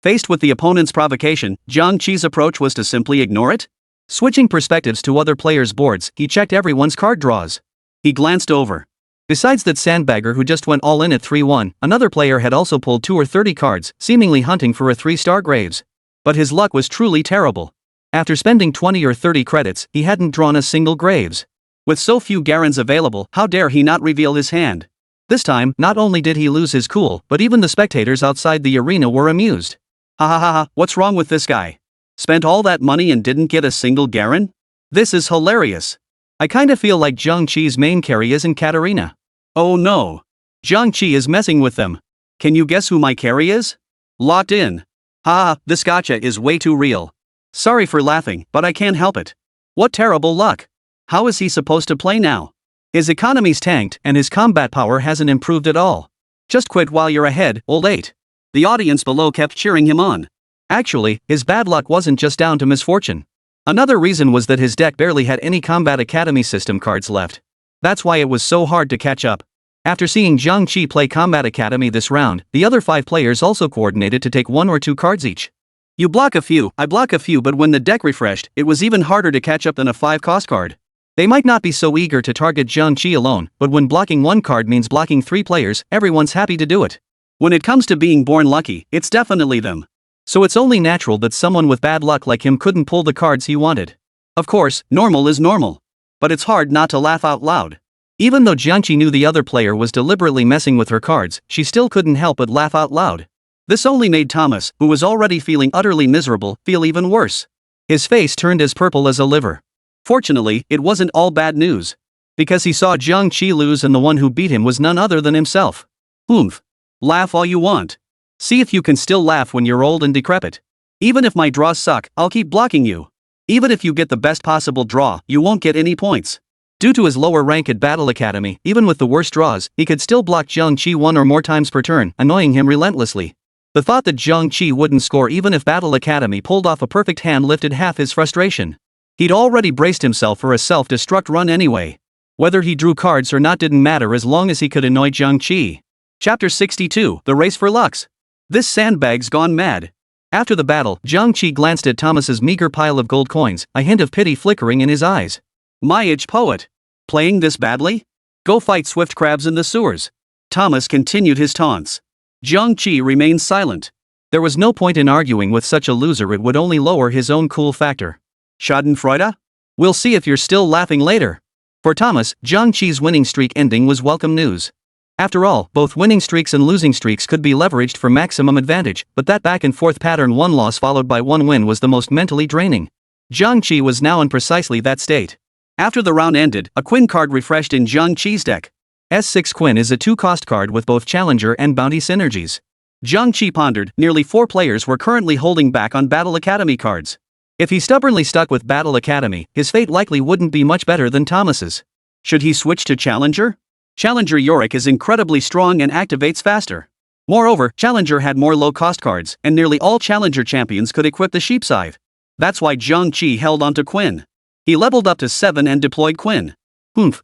Faced with the opponent's provocation, Jiang Qi's approach was to simply ignore it? Switching perspectives to other players' boards, he checked everyone's card draws. He glanced over. Besides that sandbagger who just went all in at 3-1, another player had also pulled 2 or 30 cards, seemingly hunting for a 3-star Graves. But his luck was truly terrible. After spending 20 or 30 credits, he hadn't drawn a single Graves. With so few Garens available, how dare he not reveal his hand? This time, not only did he lose his cool, but even the spectators outside the arena were amused. Ha ha ha ha, what's wrong with this guy? Spent all that money and didn't get a single Garen? This is hilarious. I kinda feel like Jiang Qi's main carry isn't Katarina. Oh no. Jiang Qi is messing with them. Can you guess who my carry is? Locked in. Haha, this gotcha is way too real. Sorry for laughing, but I can't help it. What terrible luck. How is he supposed to play now? His economy's tanked and his combat power hasn't improved at all. Just quit while you're ahead, old 8. The audience below kept cheering him on. Actually, his bad luck wasn't just down to misfortune. Another reason was that his deck barely had any Combat Academy system cards left. That's why it was so hard to catch up. After seeing Jiang Qi play Combat Academy this round, the other 5 players also coordinated to take 1 or 2 cards each. You block a few, I block a few, but when the deck refreshed, it was even harder to catch up than a 5-cost card. They might not be so eager to target Jiang Qi alone, but when blocking 1 card means blocking 3 players, everyone's happy to do it. When it comes to being born lucky, it's definitely them. So it's only natural that someone with bad luck like him couldn't pull the cards he wanted. Of course, normal is normal. But it's hard not to laugh out loud. Even though Jiang Qi knew the other player was deliberately messing with her cards, she still couldn't help but laugh out loud. This only made Thomas, who was already feeling utterly miserable, feel even worse. His face turned as purple as a liver. Fortunately, it wasn't all bad news. Because he saw Jiang Qi lose and the one who beat him was none other than himself. Oomph. Laugh all you want. See if you can still laugh when you're old and decrepit. Even if my draws suck, I'll keep blocking you. Even if you get the best possible draw, you won't get any points. Due to his lower rank at Battle Academy, even with the worst draws, he could still block Jiang Qi 1 or more times per turn, annoying him relentlessly. The thought that Jiang Qi wouldn't score even if Battle Academy pulled off a perfect hand lifted half his frustration. He'd already braced himself for a self-destruct run anyway. Whether he drew cards or not didn't matter as long as he could annoy Jiang Qi. Chapter 62, The Race for Lux. This sandbag's gone mad. After the battle, Jiang Qi glanced at Thomas's meager pile of gold coins, a hint of pity flickering in his eyes. My age poet. Playing this badly? Go fight swift crabs in the sewers. Thomas continued his taunts. Jiang Qi remained silent. There was no point in arguing with such a loser, it would only lower his own cool factor. Schadenfreude? We'll see if you're still laughing later. For Thomas, Jiang Qi's winning streak ending was welcome news. After all, both winning streaks and losing streaks could be leveraged for maximum advantage, but that back-and-forth pattern, 1 loss followed by 1 win, was the most mentally draining. Jiang Qi was now in precisely that state. After the round ended, a Quinn card refreshed in Jiang Qi's deck. S6 Quinn is a 2-cost card with both Challenger and Bounty synergies. Jiang Qi pondered, nearly 4 players were currently holding back on Battle Academy cards. If he stubbornly stuck with Battle Academy, his fate likely wouldn't be much better than Thomas's. Should he switch to Challenger? Challenger Yorick is incredibly strong and activates faster. Moreover, Challenger had more low-cost cards, and nearly all Challenger champions could equip the Sheep Scythe. That's why Jiang Qi held onto Quinn. He leveled up to 7 and deployed Quinn.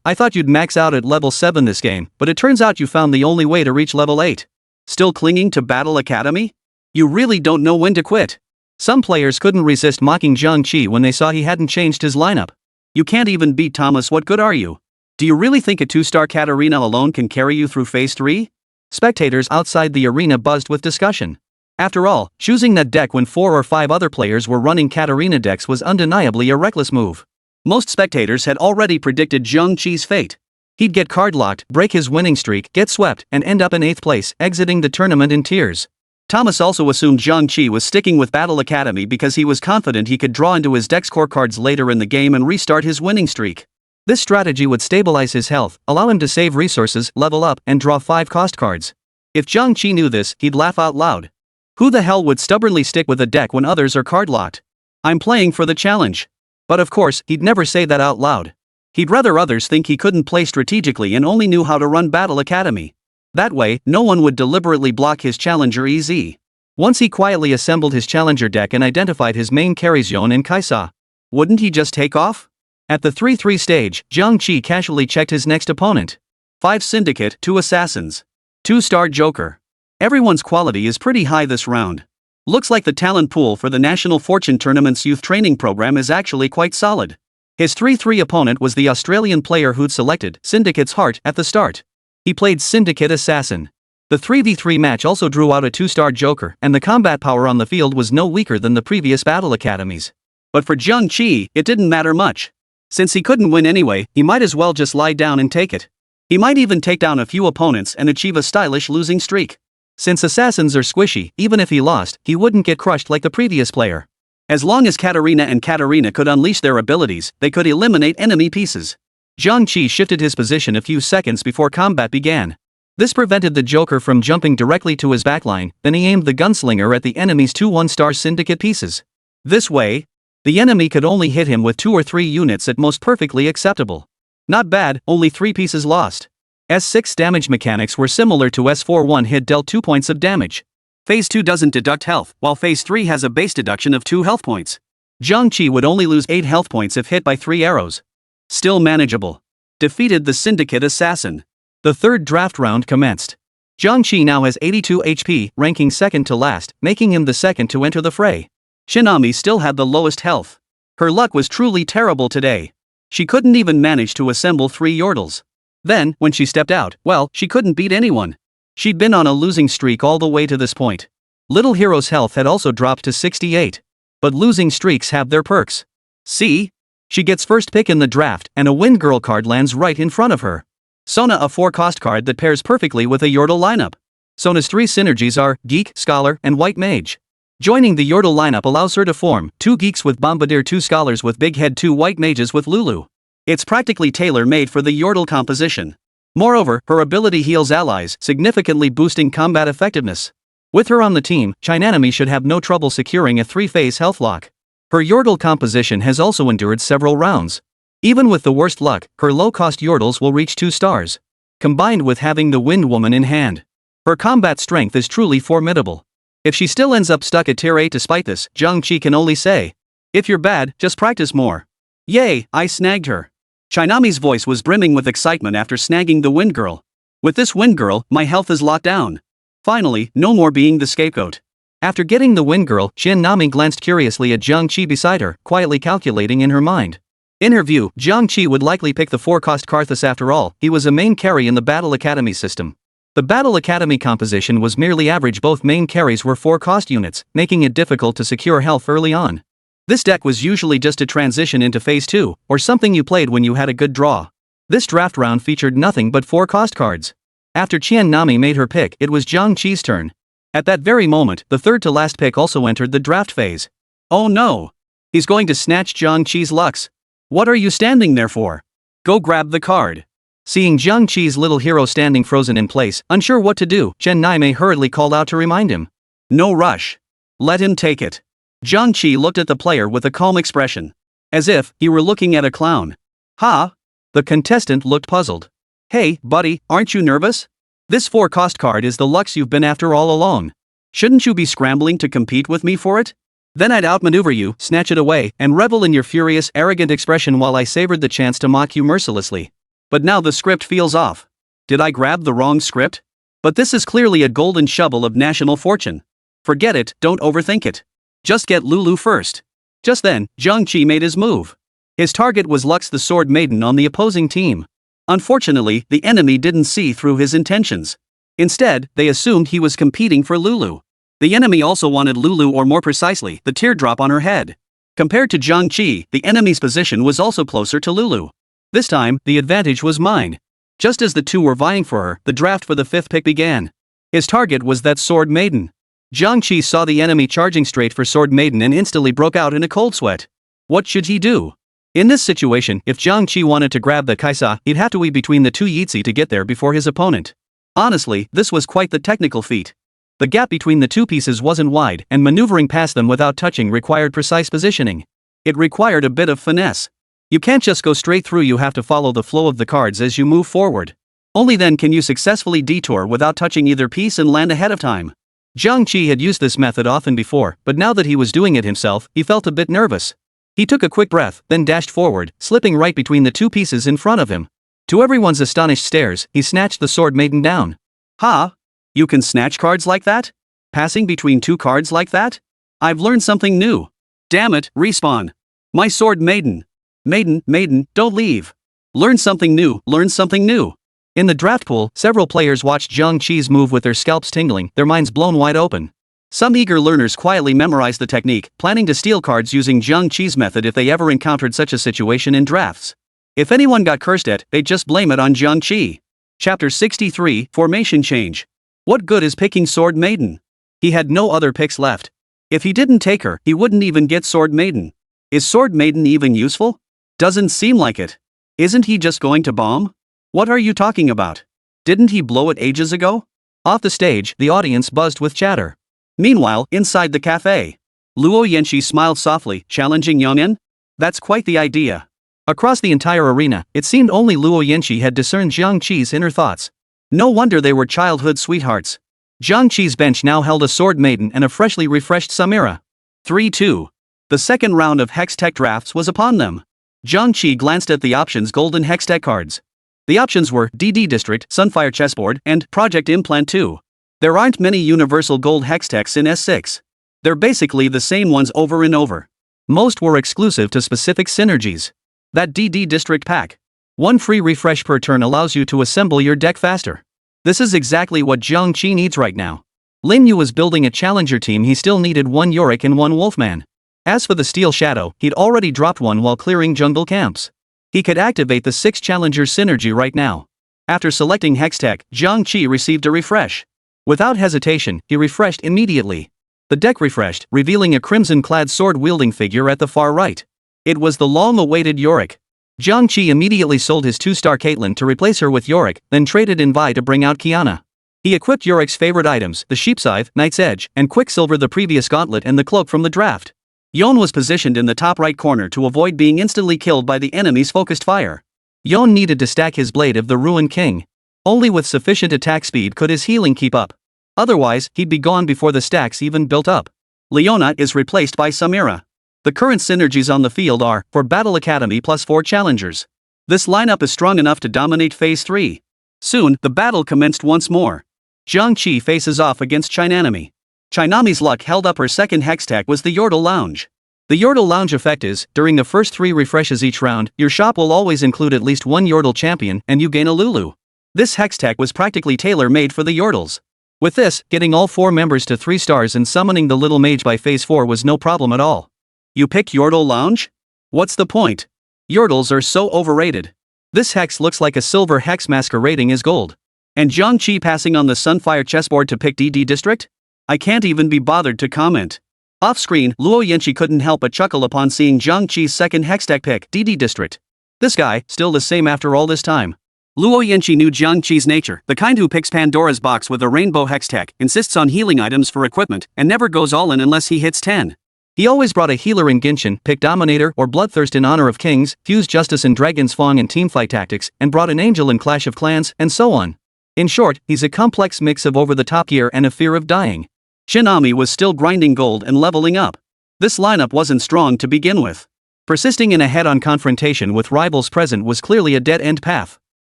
I thought you'd max out at level 7 this game, but it turns out you found the only way to reach level 8. Still clinging to Battle Academy? You really don't know when to quit. Some players couldn't resist mocking Jiang Qi when they saw he hadn't changed his lineup. You can't even beat Thomas, what good are you? Do you really think a 2-star Katarina alone can carry you through Phase 3? Spectators outside the arena buzzed with discussion. After all, choosing that deck when 4 or 5 other players were running Katarina decks was undeniably a reckless move. Most spectators had already predicted Jiang Qi's fate. He'd get card locked, break his winning streak, get swept, and end up in 8th place, exiting the tournament in tears. Thomas also assumed Jiang Qi was sticking with Battle Academy because he was confident he could draw into his deck's core cards later in the game and restart his winning streak. This strategy would stabilize his health, allow him to save resources, level up, and draw 5 cost cards. If Jiang Qi knew this, he'd laugh out loud. Who the hell would stubbornly stick with a deck when others are card locked? I'm playing for the challenge. But of course, he'd never say that out loud. He'd rather others think he couldn't play strategically and only knew how to run Battle Academy. That way, no one would deliberately block his Challenger EZ. Once he quietly assembled his Challenger deck and identified his main carries Yon and Kaisa, wouldn't he just take off? At the 3-3 stage, Jiang Qi casually checked his next opponent. 5 Syndicate, 2 Assassins. 2-star Joker. Everyone's quality is pretty high this round. Looks like the talent pool for the National Fortune Tournament's youth training program is actually quite solid. His 3-3 opponent was the Australian player who'd selected Syndicate's Heart at the start. He played Syndicate Assassin. The 3v3 match also drew out a 2-star Joker, and the combat power on the field was no weaker than the previous Battle Academies. But for Jiang Qi, it didn't matter much. Since he couldn't win anyway, he might as well just lie down and take it. He might even take down a few opponents and achieve a stylish losing streak. Since assassins are squishy, even if he lost, he wouldn't get crushed like the previous player. As long as Katarina and Katarina could unleash their abilities, they could eliminate enemy pieces. Jiang Qi shifted his position a few seconds before combat began. This prevented the Joker from jumping directly to his backline, then he aimed the gunslinger at the enemy's 2 1-star syndicate pieces. This way, the enemy could only hit him with 2 or 3 units at most, perfectly acceptable. Not bad, only 3 pieces lost. S6 damage mechanics were similar to S4. 1 hit dealt 2 points of damage. Phase 2 doesn't deduct health, while Phase 3 has a base deduction of 2 health points. Jiang Qi would only lose 8 health points if hit by 3 arrows. Still manageable. Defeated the syndicate assassin. The third draft round commenced. Jiang Qi now has 82 HP, ranking second to last, making him the second to enter the fray. Shinami still had the lowest health. Her luck was truly terrible today. She couldn't even manage to assemble 3 Yordles. Then, when she stepped out, well, she couldn't beat anyone. She'd been on a losing streak all the way to this point. Little Hero's health had also dropped to 68. But losing streaks have their perks. See? She gets first pick in the draft, and a Wind Girl card lands right in front of her. Sona, a 4-cost card that pairs perfectly with a Yordle lineup. Sona's 3 synergies are Geek, Scholar, and White Mage. Joining the Yordle lineup allows her to form 2 Geeks with Bombardier, 2 Scholars with Big Head, 2 White Mages with Lulu. It's practically tailor-made for the Yordle composition. Moreover, her ability heals allies, significantly boosting combat effectiveness. With her on the team, Chinanami should have no trouble securing a 3-phase health lock. Her Yordle composition has also endured several rounds. Even with the worst luck, her low-cost Yordles will reach 2 stars. Combined with having the Wind Woman in hand, her combat strength is truly formidable. If she still ends up stuck at tier 8 despite this, Jiang Qi can only say, if you're bad, just practice more. Yay, I snagged her. Chinami's voice was brimming with excitement after snagging the Wind Girl. With this Wind Girl, my health is locked down. Finally, no more being the scapegoat. After getting the Wind Girl, Chinami glanced curiously at Jiang Qi beside her, quietly calculating in her mind. In her view, Jiang Qi would likely pick the 4-cost Karthus after all. He was a main carry in the Battle Academy system. The Battle Academy composition was merely average. Both main carries were 4-cost units, making it difficult to secure health early on. This deck was usually just a transition into Phase 2, or something you played when you had a good draw. This draft round featured nothing but 4-cost cards. After Chinami made her pick, it was Jiang Qi's turn. At that very moment, the third to last pick also entered the draft phase. Oh no! He's going to snatch Jiang Qi's lucks. What are you standing there for? Go grab the card. Seeing Jiang Qi's little hero standing frozen in place, unsure what to do, Chinami hurriedly called out to remind him. No rush. Let him take it. Jiang Qi looked at the player with a calm expression. As if he were looking at a clown. Ha? The contestant looked puzzled. Hey, buddy, aren't you nervous? This 4-cost card is the lux you've been after all along. Shouldn't you be scrambling to compete with me for it? Then I'd outmaneuver you, snatch it away, and revel in your furious, arrogant expression while I savored the chance to mock you mercilessly. But now the script feels off. Did I grab the wrong script? But this is clearly a golden shovel of national fortune. Forget it, don't overthink it. Just get Lulu first. Just then, Jiang Qi made his move. His target was Lux the Sword Maiden on the opposing team. Unfortunately, the enemy didn't see through his intentions. Instead, they assumed he was competing for Lulu. The enemy also wanted Lulu, or more precisely, the teardrop on her head. Compared to Jiang Qi, the enemy's position was also closer to Lulu. This time, the advantage was mine. Just as the two were vying for her, the draft for the 5th pick began. His target was that Sword Maiden. Jiang Qi saw the enemy charging straight for Sword Maiden and instantly broke out in a cold sweat. What should he do? In this situation, if Jiang Qi wanted to grab the Kaisa, he'd have to weave between the 2 Yeetzy to get there before his opponent. Honestly, this was quite the technical feat. The gap between the 2 pieces wasn't wide, and maneuvering past them without touching required precise positioning. It required a bit of finesse. You can't just go straight through, you have to follow the flow of the cards as you move forward. Only then can you successfully detour without touching either piece and land ahead of time. Jiang Qi had used this method often before, but now that he was doing it himself, he felt a bit nervous. He took a quick breath, then dashed forward, slipping right between the 2 pieces in front of him. To everyone's astonished stares, he snatched the Sword Maiden down. Ha! You can snatch cards like that? Passing between 2 cards like that? I've learned something new. Damn it, respawn. My Sword Maiden. Maiden, don't leave. Learn something new, learn something new. In the draft pool, several players watched Jiang Qi's move with their scalps tingling, their minds blown wide open. Some eager learners quietly memorized the technique, planning to steal cards using Jiang Qi's method if they ever encountered such a situation in drafts. If anyone got cursed at, they'd just blame it on Jiang Qi. Chapter 63, Formation Change. What good is picking Sword Maiden? He had no other picks left. If he didn't take her, he wouldn't even get Sword Maiden. Is Sword Maiden even useful? Doesn't seem like it. Isn't he just going to bomb? What are you talking about? Didn't he blow it ages ago? Off the stage, the audience buzzed with chatter. Meanwhile, inside the cafe, Luo Yanqi smiled softly, challenging Yong'en. That's quite the idea. Across the entire arena, it seemed only Luo Yanqi had discerned Jiang Qi's inner thoughts. No wonder they were childhood sweethearts. Jiang Qi's bench now held a sword maiden and a freshly refreshed Samira. 3-2. The second round of Hex Tech drafts was upon them. Jiang Qi glanced at the options golden Hex Tech cards. The options were DD District, Sunfire Chessboard, and Project Implant 2. There aren't many universal gold Hex Techs in S6. They're basically the same ones over and over. Most were exclusive to specific synergies. That DD District pack. One free refresh per turn allows you to assemble your deck faster. This is exactly what Jiang Qi needs right now. Lin Yu was building a challenger team, he still needed one Yorick and one Wolfman. As for the Steel Shadow, he'd already dropped one while clearing jungle camps. He could activate the 6 challenger synergy right now. After selecting Hextech, Jiang Qi received a refresh. Without hesitation, he refreshed immediately. The deck refreshed, revealing a crimson-clad sword-wielding figure at the far right. It was the long-awaited Yorick. Jiang Qi immediately sold his 2-star Caitlyn to replace her with Yorick, then traded in Vi to bring out Kiana. He equipped Yorick's favorite items, the Sheep Scythe, Knight's Edge, and Quicksilver the previous gauntlet and the cloak from the draft. Yon was positioned in the top right corner to avoid being instantly killed by the enemy's focused fire. Yon needed to stack his Blade of the Ruined King. Only with sufficient attack speed could his healing keep up. Otherwise, he'd be gone before the stacks even built up. Leona is replaced by Samira. The current synergies on the field are, for Battle Academy plus 4 challengers. This lineup is strong enough to dominate Phase 3. Soon, the battle commenced once more. Jiang Qi faces off against Chinanami. Chinami's luck held up. Her second Hextech was the Yordle Lounge. The Yordle Lounge effect is, during the first 3 refreshes each round, your shop will always include at least one Yordle champion and you gain a Lulu. This Hextech was practically tailor-made for the Yordles. With this, getting all 4 members to 3 stars and summoning the Little Mage by Phase 4 was no problem at all. You pick Yordle Lounge? What's the point? Yordles are so overrated. This Hex looks like a silver Hex masquerading as gold. And Jiang Qi passing on the Sunfire chessboard to pick DD District? I can't even be bothered to comment. Off-screen, Luo Yanqi couldn't help but chuckle upon seeing Jiang Qi's second Hextech pick, DD District. This guy, still the same after all this time. Luo Yanqi knew Jiang Qi's nature, the kind who picks Pandora's box with a rainbow Hextech, insists on healing items for equipment, and never goes all in unless he hits 10. He always brought a healer in Genshin, picked Dominator or Bloodthirst in honor of kings, fused Justice and Dragon's Fang in teamfight tactics, and brought an Angel in Clash of Clans, and so on. In short, he's a complex mix of over-the-top gear and a fear of dying. Shinami was still grinding gold and leveling up. This lineup wasn't strong to begin with. Persisting in a head-on confrontation with rivals present was clearly a dead-end path.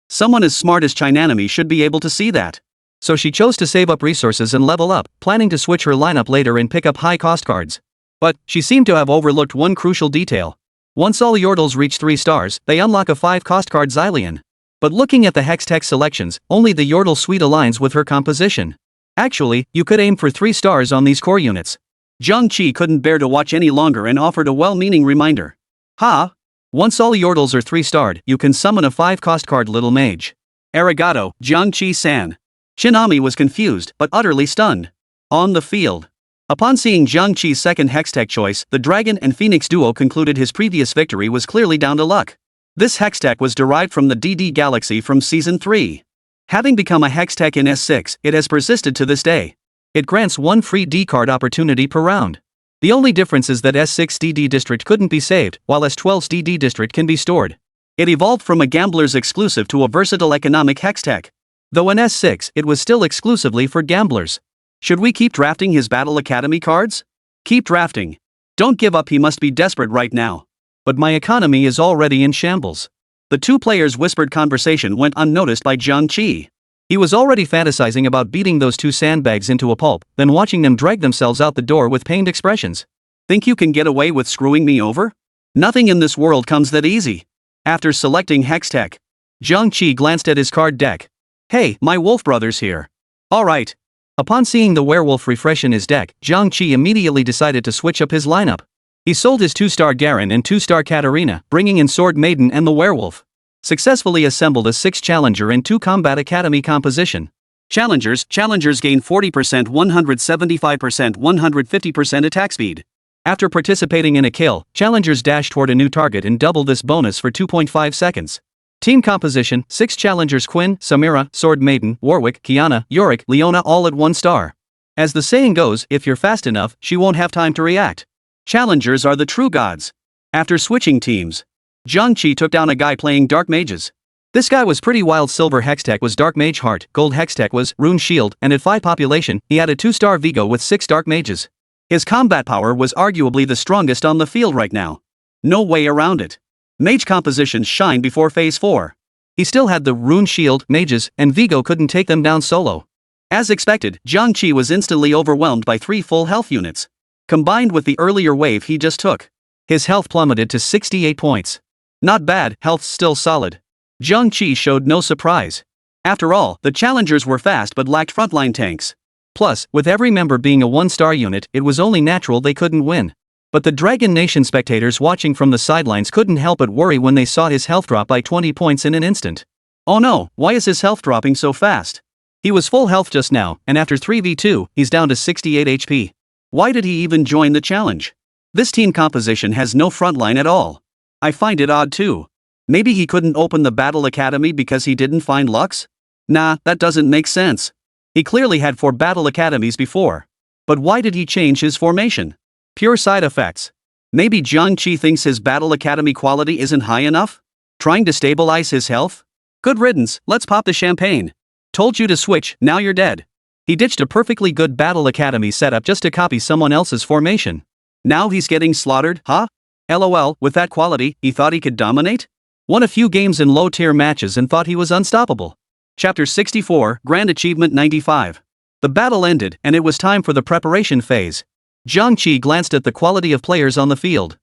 Someone as smart as Chinanami should be able to see that. So she chose to save up resources and level up, planning to switch her lineup later and pick up high-cost cards. But she seemed to have overlooked one crucial detail. Once all Yordles reach 3 stars, they unlock a 5-cost card Xylian. But looking at the Hextech selections, only the Yordle suite aligns with her composition. Actually, you could aim for 3 stars on these core units. Jiang Qi couldn't bear to watch any longer and offered a well-meaning reminder. Ha! Once all Yordles are 3-starred, you can summon a 5-cost card Little Mage. Arigato, Jiang Qi-san. Shinami was confused, but utterly stunned. On the field. Upon seeing Jiang Qi's second Hextech choice, the Dragon and Phoenix duo concluded his previous victory was clearly down to luck. This Hextech was derived from the DD Galaxy from Season 3. Having become a Hextech in S6, it has persisted to this day. It grants 1 free D card opportunity per round. The only difference is that S6 DD District couldn't be saved, while S12's DD District can be stored. It evolved from a gambler's exclusive to a versatile economic Hextech. Though in S6, it was still exclusively for gamblers. Should we keep drafting his Battle Academy cards? Keep drafting. Don't give up, he must be desperate right now. But my economy is already in shambles. The 2 players' whispered conversation went unnoticed by Jiang Qi. He was already fantasizing about beating those 2 sandbags into a pulp, then watching them drag themselves out the door with pained expressions. Think you can get away with screwing me over? Nothing in this world comes that easy. After selecting Hextech, Jiang Qi glanced at his card deck. Hey, my wolf brother's here. Alright. Upon seeing the werewolf refresh in his deck, Jiang Qi immediately decided to switch up his lineup. He sold his 2-star Garen and 2-star Katarina, bringing in Sword Maiden and the Werewolf. Successfully assembled a 6 Challenger and 2 Combat Academy composition. Challengers gain 40%, 175%, 150% attack speed. After participating in a kill, Challengers dash toward a new target and double this bonus for 2.5 seconds. Team composition: 6 challengers: Quinn, Samira, Sword Maiden, Warwick, Kiana, Yorick, Leona, all at 1 star. As the saying goes, if you're fast enough, she won't have time to react. Challengers are the true gods. After switching teams, Jiang Qi took down a guy playing Dark Mages. This guy was pretty wild. Silver Hextech was Dark Mage Heart, Gold Hextech was Rune Shield, and at 5 population, he had a 2-star Vigo with 6 Dark Mages. His combat power was arguably the strongest on the field right now. No way around it. Mage compositions shine before Phase 4. He still had the Rune Shield, Mages, and Vigo couldn't take them down solo. As expected, Jiang Qi was instantly overwhelmed by 3 full health units. Combined with the earlier wave he just took, his health plummeted to 68 points. Not bad, health's still solid. Jiang Qi showed no surprise. After all, the challengers were fast but lacked frontline tanks. Plus, with every member being a 1-star unit, it was only natural they couldn't win. But the Dragon Nation spectators watching from the sidelines couldn't help but worry when they saw his health drop by 20 points in an instant. Oh no, why is his health dropping so fast? He was full health just now, and after 3v2, he's down to 68 HP. Why did he even join the challenge? This team composition has no frontline at all. I find it odd too. Maybe he couldn't open the Battle Academy because he didn't find Lux? Nah, that doesn't make sense. He clearly had 4 Battle Academies before. But why did he change his formation? Pure side effects. Maybe Jiang Qi thinks his Battle Academy quality isn't high enough? Trying to stabilize his health? Good riddance, let's pop the champagne. Told you to switch, now you're dead. He ditched a perfectly good Battle Academy setup just to copy someone else's formation. Now he's getting slaughtered, huh? LOL, with that quality, he thought he could dominate? Won a few games in low-tier matches and thought he was unstoppable. Chapter 64, Grand Achievement 95. The battle ended, and it was time for the preparation phase. Jiang Qi glanced at the quality of players on the field.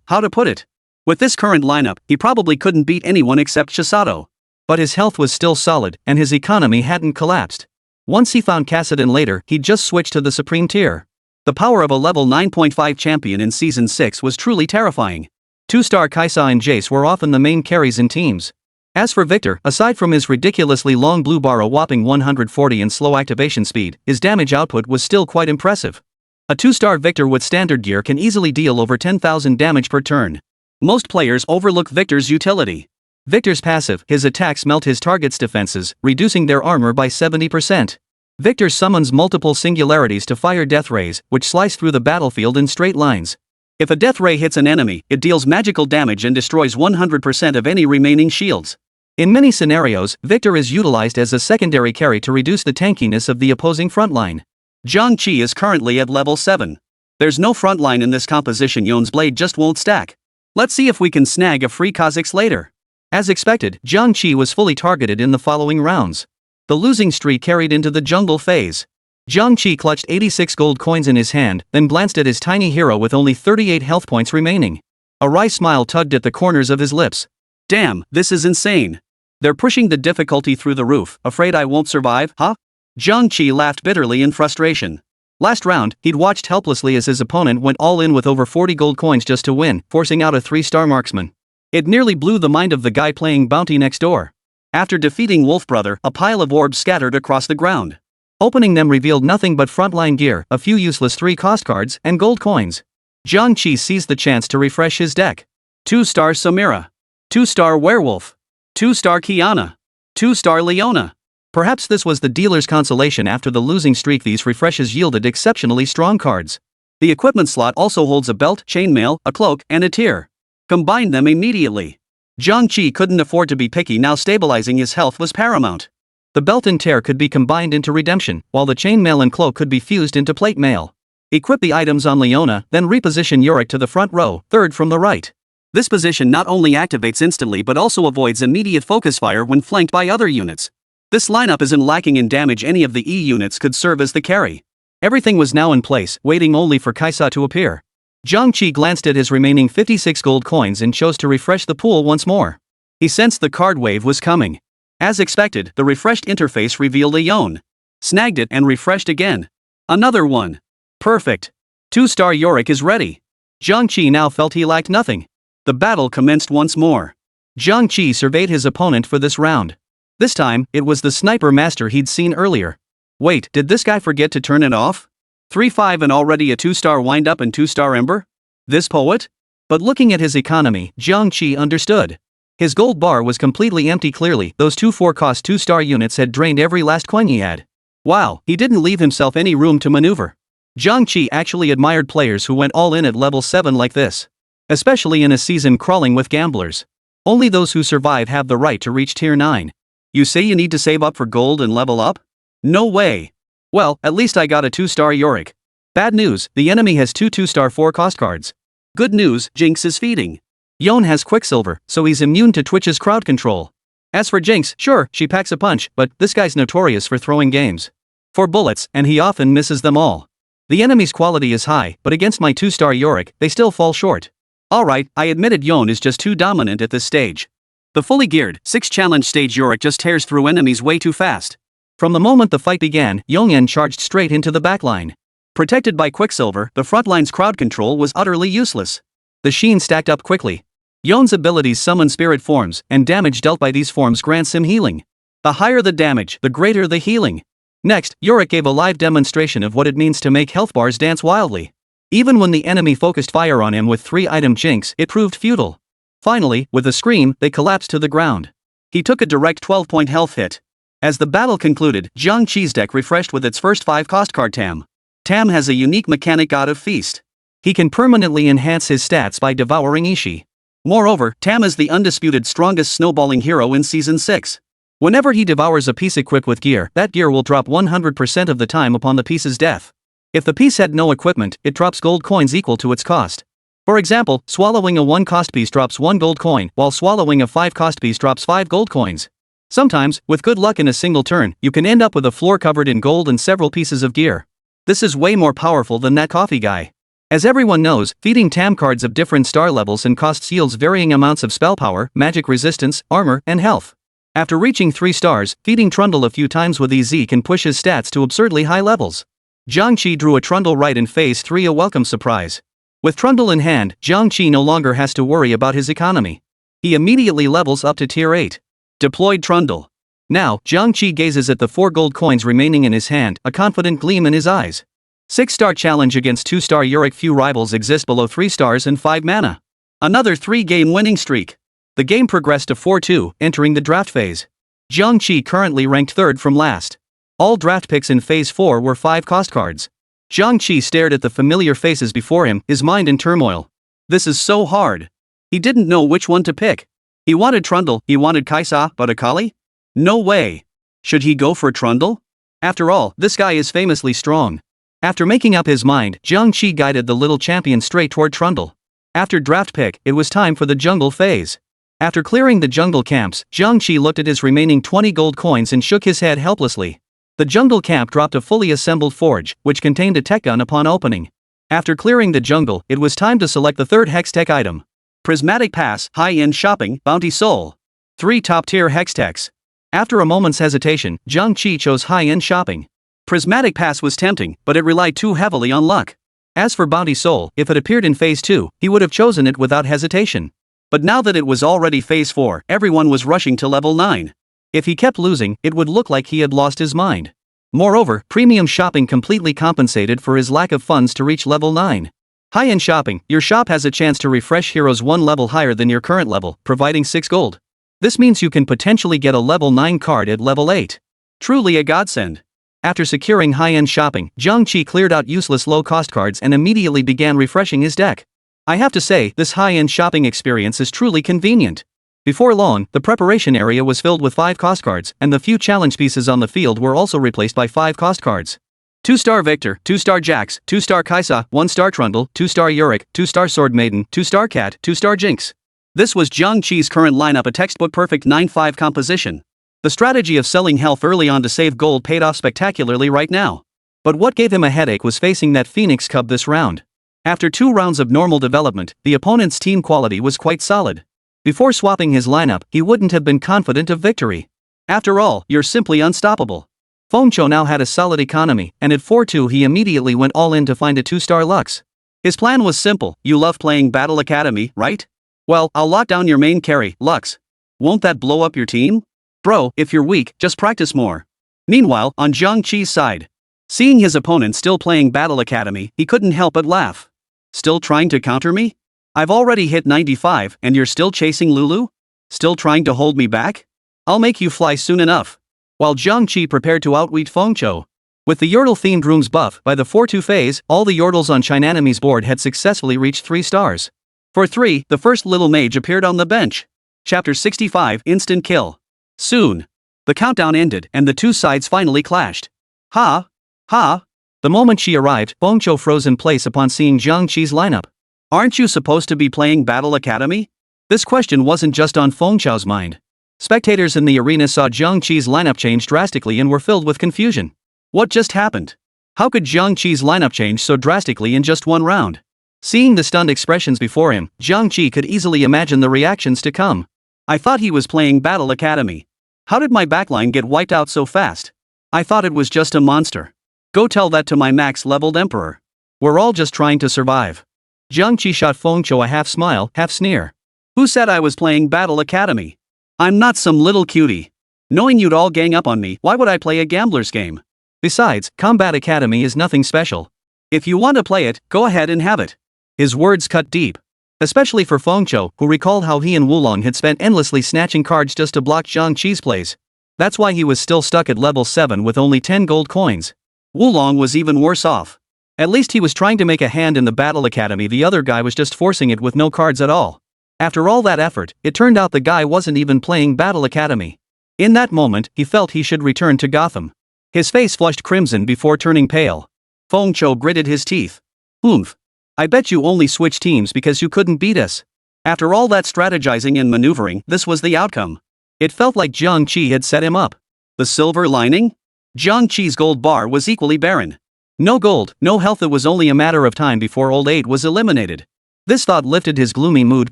How to put it? With this current lineup, he probably couldn't beat anyone except Chisato. But his health was still solid, and his economy hadn't collapsed. Once he found Kassadin later, he'd just switched to the Supreme tier. The power of a level 9.5 champion in Season 6 was truly terrifying. 2-star Kaisa and Jace were often the main carries in teams. As for Victor, aside from his ridiculously long blue bar, a whopping 140 and slow activation speed, his damage output was still quite impressive. A 2-star Victor with standard gear can easily deal over 10,000 damage per turn. Most players overlook Victor's utility. Victor's passive, his attacks melt his target's defenses, reducing their armor by 70%. Victor summons multiple singularities to fire death rays, which slice through the battlefield in straight lines. If a death ray hits an enemy, it deals magical damage and destroys 100% of any remaining shields. In many scenarios, Victor is utilized as a secondary carry to reduce the tankiness of the opposing frontline. Jiang Qi is currently at level 7. There's no frontline in this composition. Yon's blade just won't stack. Let's see if we can snag a free Kha'Zix later. As expected, Jiang Qi was fully targeted in the following rounds. The losing streak carried into the jungle phase. Jiang Qi clutched 86 gold coins in his hand, then glanced at his tiny hero with only 38 health points remaining. A wry smile tugged at the corners of his lips. Damn, this is insane. They're pushing the difficulty through the roof. Afraid I won't survive, huh? Jiang Qi laughed bitterly in frustration. Last round, he'd watched helplessly as his opponent went all in with over 40 gold coins just to win, forcing out a 3-star marksman. It nearly blew the mind of the guy playing Bounty next door. After defeating Wolf Brother, a pile of orbs scattered across the ground. Opening them revealed nothing but frontline gear, a few useless 3-cost cards, and gold coins. Jiang Qi seized the chance to refresh his deck. 2-star Samira. 2-star Werewolf. 2-star Kiana. 2-star Leona. Perhaps this was the dealer's consolation after the losing streak. These refreshes yielded exceptionally strong cards. The equipment slot also holds a belt, chainmail, a cloak, and a tier. Combine them immediately. Jiang Qi couldn't afford to be picky now. Stabilizing his health was paramount. The belt and tear could be combined into redemption, while the chainmail and cloak could be fused into plate mail. Equip the items on Leona, then reposition Yorick to the front row, third from the right. This position not only activates instantly but also avoids immediate focus fire when flanked by other units. This lineup isn't lacking in damage. Any of the E units could serve as the carry. Everything was now in place, waiting only for Kaisa to appear. Jiang Qi glanced at his remaining 56 gold coins and chose to refresh the pool once more. He sensed the card wave was coming. As expected, the refreshed interface revealed a Yon. Snagged it and refreshed again. Another one. Perfect. 2-star Yorick is ready. Jiang Qi now felt he lacked nothing. The battle commenced once more. Jiang Qi surveyed his opponent for this round. This time, it was the sniper master he'd seen earlier. Wait, did this guy forget to turn it off? 3-5 and already a 2-star wind-up and 2-star ember? This poet? But looking at his economy, Jiang Qi understood. His gold bar was completely empty. Clearly, those two 4-cost 2-star units had drained every last coin he had. Wow, he didn't leave himself any room to maneuver. Jiang Qi actually admired players who went all in at level 7 like this. Especially in a season crawling with gamblers. Only those who survive have the right to reach tier 9. You say you need to save up for gold and level up? No way. Well, at least I got a 2-star Yorick. Bad news, the enemy has two 2-star 4-cost cards. Good news, Jinx is feeding. Yon has Quicksilver, so he's immune to Twitch's crowd control. As for Jinx, sure, she packs a punch, but this guy's notorious for throwing games. For bullets, and he often misses them all. The enemy's quality is high, but against my 2-star Yorick, they still fall short. Alright, I admitted Yon is just too dominant at this stage. The fully geared, 6-challenge stage Yorick just tears through enemies way too fast. From the moment the fight began, Yongyan charged straight into the backline. Protected by Quicksilver, the frontline's crowd control was utterly useless. The sheen stacked up quickly. Yon's abilities summon spirit forms, and damage dealt by these forms grants him healing. The higher the damage, the greater the healing. Next, Yorick gave a live demonstration of what it means to make health bars dance wildly. Even when the enemy focused fire on him with 3-item Jinx, it proved futile. Finally, with a scream, they collapsed to the ground. He took a direct 12-point health hit. As the battle concluded, Jiang Qi's deck refreshed with its first 5-cost card Tahm. Tahm has a unique mechanic God of Feast. He can permanently enhance his stats by devouring Ishii. Moreover, Tahm is the undisputed strongest snowballing hero in Season 6. Whenever he devours a piece equipped with gear, that gear will drop 100% of the time upon the piece's death. If the piece had no equipment, it drops gold coins equal to its cost. For example, swallowing a 1-cost piece drops 1 gold coin, while swallowing a 5-cost piece drops 5 gold coins. Sometimes, with good luck in a single turn, you can end up with a floor covered in gold and several pieces of gear. This is way more powerful than that coffee guy. As everyone knows, feeding Tahm cards of different star levels and costs yields varying amounts of spell power, magic resistance, armor, and health. After reaching 3 stars, feeding Trundle a few times with EZ can push his stats to absurdly high levels. Jiang Qi drew a Trundle right in Phase 3, a welcome surprise. With Trundle in hand, Jiang Qi no longer has to worry about his economy. He immediately levels up to tier 8. Deployed Trundle. Now, Jiang Qi gazes at the 4 gold coins remaining in his hand, a confident gleam in his eyes. 6-star challenge against 2-star Yorick. Few rivals exist below 3 stars and 5 mana. Another 3-game winning streak. The game progressed to 4-2, entering the draft phase. Jiang Qi currently ranked 3rd from last. All draft picks in Phase 4 were 5-cost cards. Jiang Qi stared at the familiar faces before him, his mind in turmoil. This is so hard. He didn't know which one to pick. He wanted Trundle, he wanted Kaisa, but Akali? No way. Should he go for Trundle? After all, this guy is famously strong. After making up his mind, Jiang Qi guided the little champion straight toward Trundle. After draft pick, it was time for the jungle phase. After clearing the jungle camps, Jiang Qi looked at his remaining 20 gold coins and shook his head helplessly. The jungle camp dropped a fully assembled forge, which contained a tech gun upon opening. After clearing the jungle, it was time to select the 3rd hex tech item. Prismatic Pass, High-End Shopping, Bounty Soul. 3 top-tier hex techs. After a moment's hesitation, Jiang Qi chose High-End Shopping. Prismatic Pass was tempting, but it relied too heavily on luck. As for Bounty Soul, if it appeared in Phase 2, he would have chosen it without hesitation. But now that it was already Phase 4, everyone was rushing to level 9. If he kept losing, it would look like he had lost his mind. Moreover, Premium Shopping completely compensated for his lack of funds to reach level 9. High-End Shopping, your shop has a chance to refresh heroes 1 level higher than your current level, providing 6 gold. This means you can potentially get a level 9 card at level 8. Truly a godsend. After securing High-End Shopping, Jiang Qi cleared out useless low-cost cards and immediately began refreshing his deck. I have to say, this High-End Shopping experience is truly convenient. Before long, the preparation area was filled with 5-cost cards, and the few challenge pieces on the field were also replaced by 5-cost cards. 2-star Victor, 2-star Jax, 2-star Kaisa, 1-star Trundle, 2-star Yorick, 2-star Sword Maiden, 2-star Cat, 2-star Jinx. This was Jiang Qi's current lineup, a textbook perfect 9-5 composition. The strategy of selling health early on to save gold paid off spectacularly right now. But what gave him a headache was facing that Phoenix Cub this round. After 2 rounds of normal development, the opponent's team quality was quite solid. Before swapping his lineup, he wouldn't have been confident of victory. After all, you're simply unstoppable. Fengqiu now had a solid economy, and at 4-2 he immediately went all in to find a 2-star Lux. His plan was simple: you love playing Battle Academy, right? Well, I'll lock down your main carry, Lux. Won't that blow up your team? Bro, if you're weak, just practice more. Meanwhile, on Jiang Qi's side, seeing his opponent still playing Battle Academy, he couldn't help but laugh. Still trying to counter me? I've already hit 95, and you're still chasing Lulu? Still trying to hold me back? I'll make you fly soon enough. While Jiang Qi prepared to outwit Fengqiu. With the Yordle-themed rooms buff by the 4-2 phase, all the Yordles on Chinanimy's board had successfully reached 3 stars. For 3, the first little mage appeared on the bench. Chapter 65 Instant Kill. Soon. The countdown ended and the two sides finally clashed. Ha! Ha! The moment she arrived, Fengqiu froze in place upon seeing Jiang Qi's lineup. Aren't you supposed to be playing Battle Academy? This question wasn't just on Fengqiu's mind. Spectators in the arena saw Jiang Qi's lineup change drastically and were filled with confusion. What just happened? How could Jiang Qi's lineup change so drastically in just one round? Seeing the stunned expressions before him, Jiang Qi could easily imagine the reactions to come. I thought he was playing Battle Academy. How did my backline get wiped out so fast? I thought it was just a monster. Go tell that to my max-leveled emperor. We're all just trying to survive. Jiang Qi shot Fengqiu a half smile, half sneer. Who said I was playing Battle Academy? I'm not some little cutie. Knowing you'd all gang up on me, why would I play a gambler's game? Besides, Combat Academy is nothing special. If you want to play it, go ahead and have it. His words cut deep. Especially for Fengqiu, who recalled how he and Wulong had spent endlessly snatching cards just to block Jiang Qi's plays. That's why he was still stuck at level 7 with only 10 gold coins. Wulong was even worse off. At least he was trying to make a hand in the Battle Academy, the other guy was just forcing it with no cards at all. After all that effort, it turned out the guy wasn't even playing Battle Academy. In that moment, he felt he should return to Gotham. His face flushed crimson before turning pale. Fengqiu gritted his teeth. Oomph. I bet you only switched teams because you couldn't beat us. After all that strategizing and maneuvering, this was the outcome. It felt like Jiang Qi had set him up. The silver lining? Jiang Qi's gold bar was equally barren. No gold, no health. It was only a matter of time before old age was eliminated. This thought lifted his gloomy mood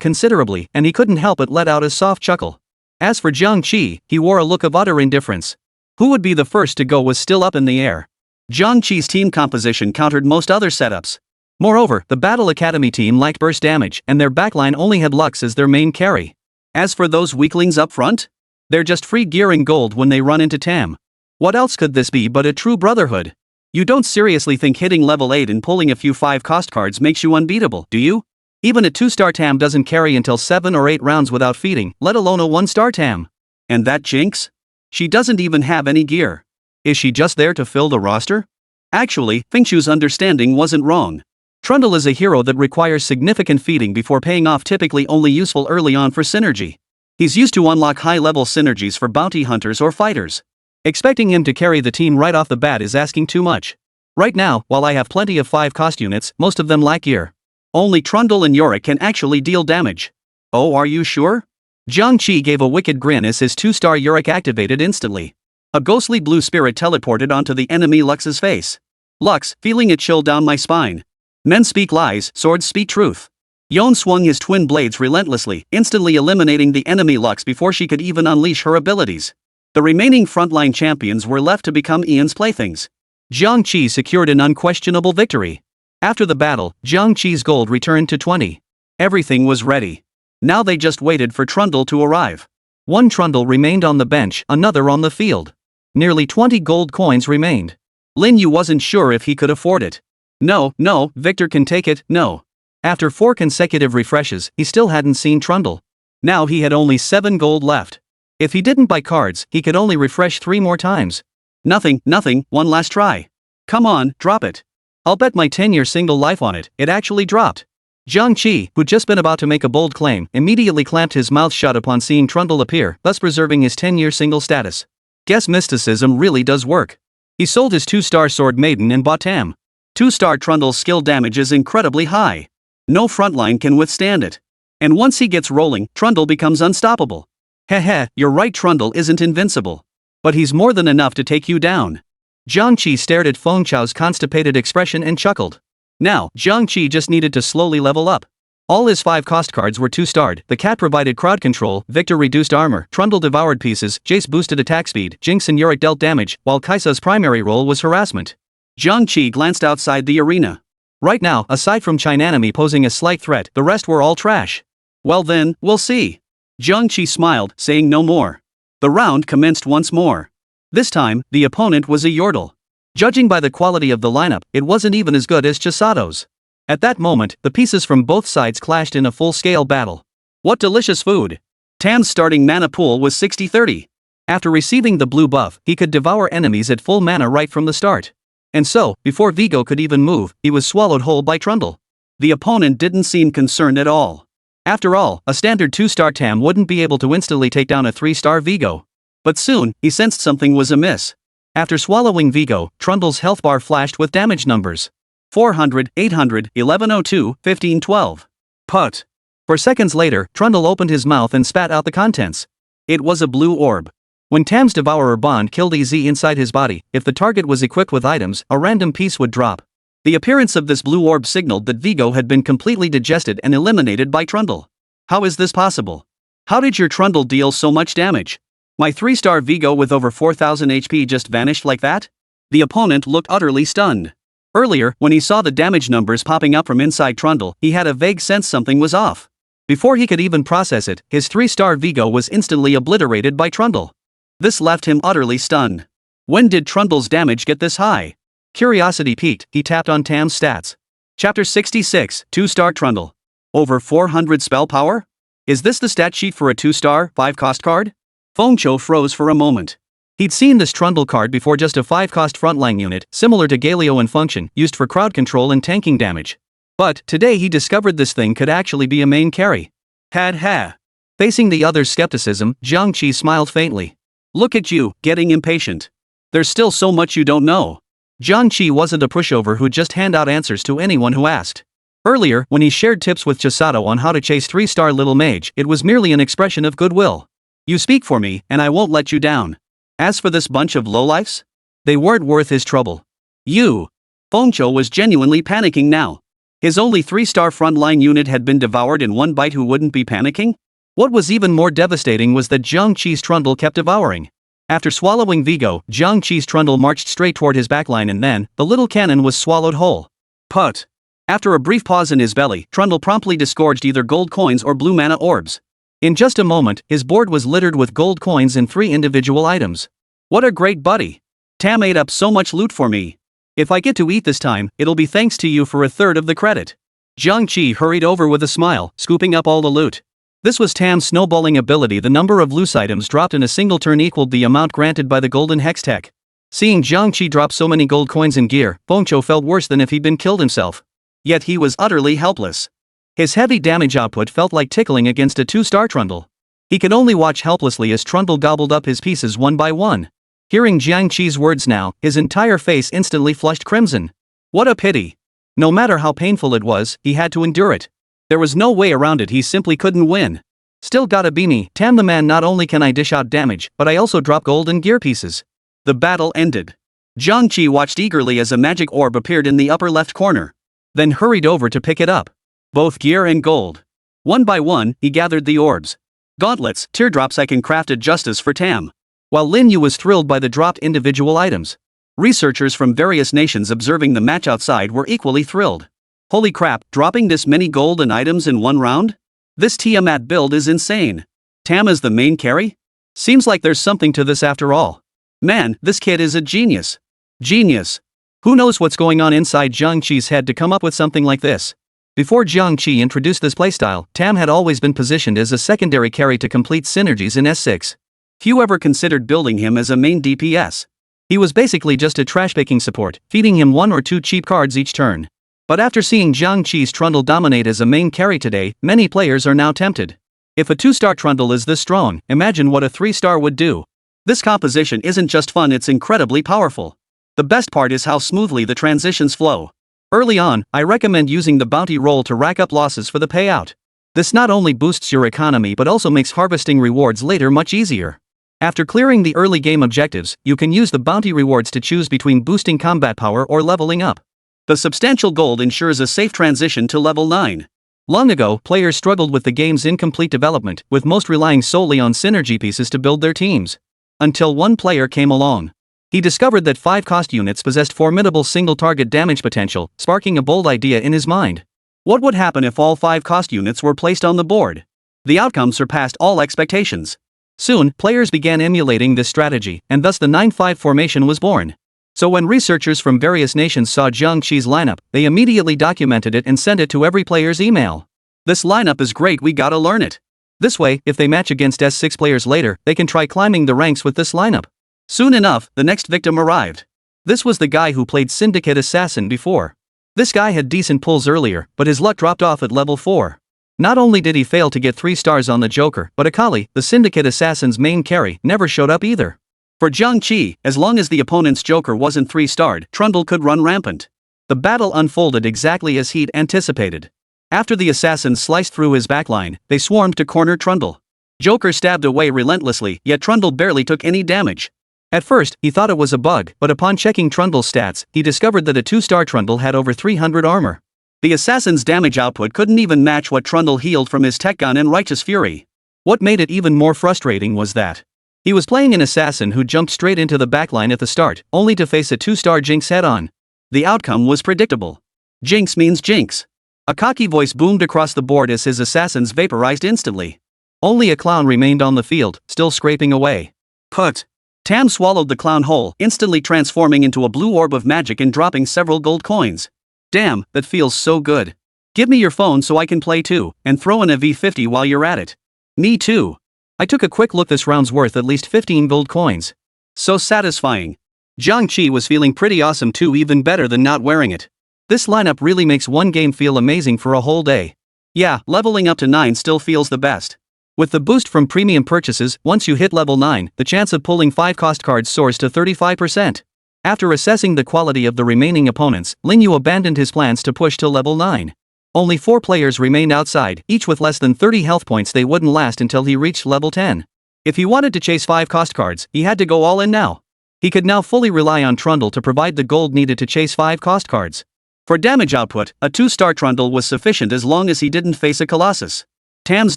considerably, and he couldn't help but let out a soft chuckle. As for Jiang Qi, he wore a look of utter indifference. Who would be the first to go was still up in the air. Jiang Qi's team composition countered most other setups. Moreover, the Battle Academy team lacked burst damage, and their backline only had Lux as their main carry. As for those weaklings up front, they're just free gear and gold when they run into Tahm. What else could this be but a true brotherhood? You don't seriously think hitting level 8 and pulling a few 5-cost cards makes you unbeatable, do you? Even a 2-star Tahm doesn't carry until 7 or 8 rounds without feeding, let alone a 1-star Tahm. And that Jinx? She doesn't even have any gear. Is she just there to fill the roster? Actually, Fengqiu's understanding wasn't wrong. Trundle is a hero that requires significant feeding before paying off, typically only useful early on for synergy. He's used to unlock high-level synergies for bounty hunters or fighters. Expecting him to carry the team right off the bat is asking too much. Right now, while I have plenty of 5-cost units, most of them lack gear. Only Trundle and Yorick can actually deal damage. Oh, are you sure? Jiang Qi gave a wicked grin as his 2-star Yorick activated instantly. A ghostly blue spirit teleported onto the enemy Lux's face. Lux, feeling it chill down my spine. Men speak lies, swords speak truth. Yon swung his twin blades relentlessly, instantly eliminating the enemy Lux before she could even unleash her abilities. The remaining frontline champions were left to become Ian's playthings. Jiang Qi secured an unquestionable victory. After the battle, Jiang Qi's gold returned to 20. Everything was ready. Now they just waited for Trundle to arrive. One Trundle remained on the bench, another on the field. Nearly 20 gold coins remained. Lin Yu wasn't sure if he could afford it. No, Victor can take it, no. After 4 consecutive refreshes, he still hadn't seen Trundle. Now he had only 7 gold left. If he didn't buy cards, he could only refresh 3 more times. Nothing, one last try. Come on, drop it. I'll bet my 10-year single life on it, it actually dropped. Jiang Qi, who'd just been about to make a bold claim, immediately clamped his mouth shut upon seeing Trundle appear, thus preserving his 10-year single status. Guess mysticism really does work. He sold his 2-star Sword Maiden and bought Tahm. 2-star Trundle's skill damage is incredibly high. No frontline can withstand it. And once he gets rolling, Trundle becomes unstoppable. Heh, you're right, Trundle isn't invincible. But he's more than enough to take you down. Jiang Qi stared at Fengqiu's constipated expression and chuckled. Now, Jiang Qi just needed to slowly level up. All his 5-cost cards were 2-starred, the cat provided crowd control, Victor reduced armor, Trundle devoured pieces, Jace boosted attack speed, Jinx and Yorick dealt damage, while Kai'Sa's primary role was harassment. Jiang Qi glanced outside the arena. Right now, aside from Chinanimy posing a slight threat, the rest were all trash. Well then, we'll see. Jiang Qi smiled, saying no more. The round commenced once more. This time, the opponent was a Yordle. Judging by the quality of the lineup, it wasn't even as good as Chisato's. At that moment, the pieces from both sides clashed in a full-scale battle. What delicious food! Tam's starting mana pool was 60-30. After receiving the blue buff, he could devour enemies at full mana right from the start. And so, before Vigo could even move, he was swallowed whole by Trundle. The opponent didn't seem concerned at all. After all, a standard 2-star Tahm wouldn't be able to instantly take down a 3-star Vigo. But soon, he sensed something was amiss. After swallowing Vigo, Trundle's health bar flashed with damage numbers. 400, 800, 1102, 1512. Put. For seconds later, Trundle opened his mouth and spat out the contents. It was a blue orb. When Tam's Devourer bond killed EZ inside his body, if the target was equipped with items, a random piece would drop. The appearance of this blue orb signaled that Vigo had been completely digested and eliminated by Trundle. How is this possible? How did your Trundle deal so much damage? My 3-star Vigo with over 4000 HP just vanished like that? The opponent looked utterly stunned. Earlier, when he saw the damage numbers popping up from inside Trundle, he had a vague sense something was off. Before he could even process it, his 3-star Vigo was instantly obliterated by Trundle. This left him utterly stunned. When did Trundle's damage get this high? Curiosity piqued, he tapped on Tam's stats. Chapter 66, 2-star Trundle. Over 400 spell power? Is this the stat sheet for a 2-star, 5-cost card? Fengqiu froze for a moment. He'd seen this Trundle card before, just a 5-cost frontline unit, similar to Galio in function, used for crowd control and tanking damage. But today he discovered this thing could actually be a main carry. Ha. Facing the other's skepticism, Jiang Qi smiled faintly. Look at you, getting impatient. There's still so much you don't know. Jiang Qi wasn't a pushover who'd just hand out answers to anyone who asked. Earlier, when he shared tips with Chisato on how to chase 3-star Little Mage, it was merely an expression of goodwill. You speak for me, and I won't let you down. As for this bunch of lowlifes, they weren't worth his trouble. Fengqiu was genuinely panicking now. His only 3-star frontline unit had been devoured in one bite. Who wouldn't be panicking? What was even more devastating was that Jiang Qi's Trundle kept devouring. After swallowing Vigo, Jiang Qi's Trundle marched straight toward his backline, and then, the little cannon was swallowed whole. Put. After a brief pause in his belly, Trundle promptly disgorged either gold coins or blue mana orbs. In just a moment, his board was littered with gold coins and 3 individual items. What a great buddy. Tahm ate up so much loot for me. If I get to eat this time, it'll be thanks to you for a third of the credit. Jiang Qi hurried over with a smile, scooping up all the loot. This was Tam's snowballing ability. The number of loose items dropped in a single turn equaled the amount granted by the golden hex tech. Seeing Jiang Qi drop so many gold coins and gear, Fengqiu felt worse than if he'd been killed himself. Yet he was utterly helpless. His heavy damage output felt like tickling against a 2-star Trundle. He could only watch helplessly as Trundle gobbled up his pieces one by one. Hearing Jiang Qi's words now, his entire face instantly flushed crimson. What a pity. No matter how painful it was, he had to endure it. There was no way around it. He simply couldn't win. Still gotta be me, Tahm the man. Not only can I dish out damage, but I also drop gold and gear pieces. The battle ended. Jiang Qi watched eagerly as a magic orb appeared in the upper left corner. Then hurried over to pick it up. Both gear and gold. One by one, he gathered the orbs. Gauntlets, teardrops. I can crafted justice for Tahm. While Lin Yu was thrilled by the dropped individual items. Researchers from various nations observing the match outside were equally thrilled. Holy crap, dropping this many gold and items in one round? This Tiamat build is insane. Tahm is the main carry? Seems like there's something to this after all. Man, this kid is a genius. Genius. Who knows what's going on inside Jiang Qi's head to come up with something like this? Before Jiang Qi introduced this playstyle, Tahm had always been positioned as a secondary carry to complete synergies in S6. Few ever considered building him as a main DPS. He was basically just a trash-picking support, feeding him 1 or 2 cheap cards each turn. But after seeing Jiang Qi's Trundle dominate as a main carry today, many players are now tempted. If a 2-star Trundle is this strong, imagine what a 3-star would do. This composition isn't just fun, it's incredibly powerful. The best part is how smoothly the transitions flow. Early on, I recommend using the bounty roll to rack up losses for the payout. This not only boosts your economy but also makes harvesting rewards later much easier. After clearing the early game objectives, you can use the bounty rewards to choose between boosting combat power or leveling up. The substantial gold ensures a safe transition to level 9. Long ago, players struggled with the game's incomplete development, with most relying solely on synergy pieces to build their teams. Until one player came along. He discovered that 5-cost units possessed formidable single-target damage potential, sparking a bold idea in his mind. What would happen if all 5-cost units were placed on the board? The outcome surpassed all expectations. Soon, players began emulating this strategy, and thus the 9-5 formation was born. So when researchers from various nations saw Jiang Qi's lineup, they immediately documented it and sent it to every player's email. This lineup is great, we gotta learn it. This way, if they match against S6 players later, they can try climbing the ranks with this lineup. Soon enough, the next victim arrived. This was the guy who played Syndicate Assassin before. This guy had decent pulls earlier, but his luck dropped off at level 4. Not only did he fail to get 3 stars on the Joker, but Akali, the Syndicate Assassin's main carry, never showed up either. For Jiang Qi, as long as the opponent's Joker wasn't 3-starred, Trundle could run rampant. The battle unfolded exactly as he'd anticipated. After the assassins sliced through his backline, they swarmed to corner Trundle. Joker stabbed away relentlessly, yet Trundle barely took any damage. At first, he thought it was a bug, but upon checking Trundle's stats, he discovered that a 2-star Trundle had over 300 armor. The assassin's damage output couldn't even match what Trundle healed from his tech gun in Righteous Fury. What made it even more frustrating was that he was playing an assassin who jumped straight into the backline at the start, only to face a 2-star Jinx head-on. The outcome was predictable. Jinx means Jinx. A cocky voice boomed across the board as his assassins vaporized instantly. Only a clown remained on the field, still scraping away. Put. Tahm swallowed the clown whole, instantly transforming into a blue orb of magic and dropping several gold coins. Damn, that feels so good. Give me your phone so I can play too, and throw in a V50 while you're at it. Me too. I took a quick look, this round's worth at least 15 gold coins. So satisfying. Jiang Qi was feeling pretty awesome too, even better than not wearing it. This lineup really makes one game feel amazing for a whole day. Yeah, leveling up to 9 still feels the best. With the boost from premium purchases, once you hit level 9, the chance of pulling 5 cost cards soars to 35%. After assessing the quality of the remaining opponents, Ling Yu abandoned his plans to push to level 9. Only 4 players remained outside, each with less than 30 health points. They wouldn't last until he reached level 10. If he wanted to chase 5 cost cards, he had to go all in now. He could now fully rely on Trundle to provide the gold needed to chase 5 cost cards. For damage output, a 2-star Trundle was sufficient as long as he didn't face a Colossus. Tahm's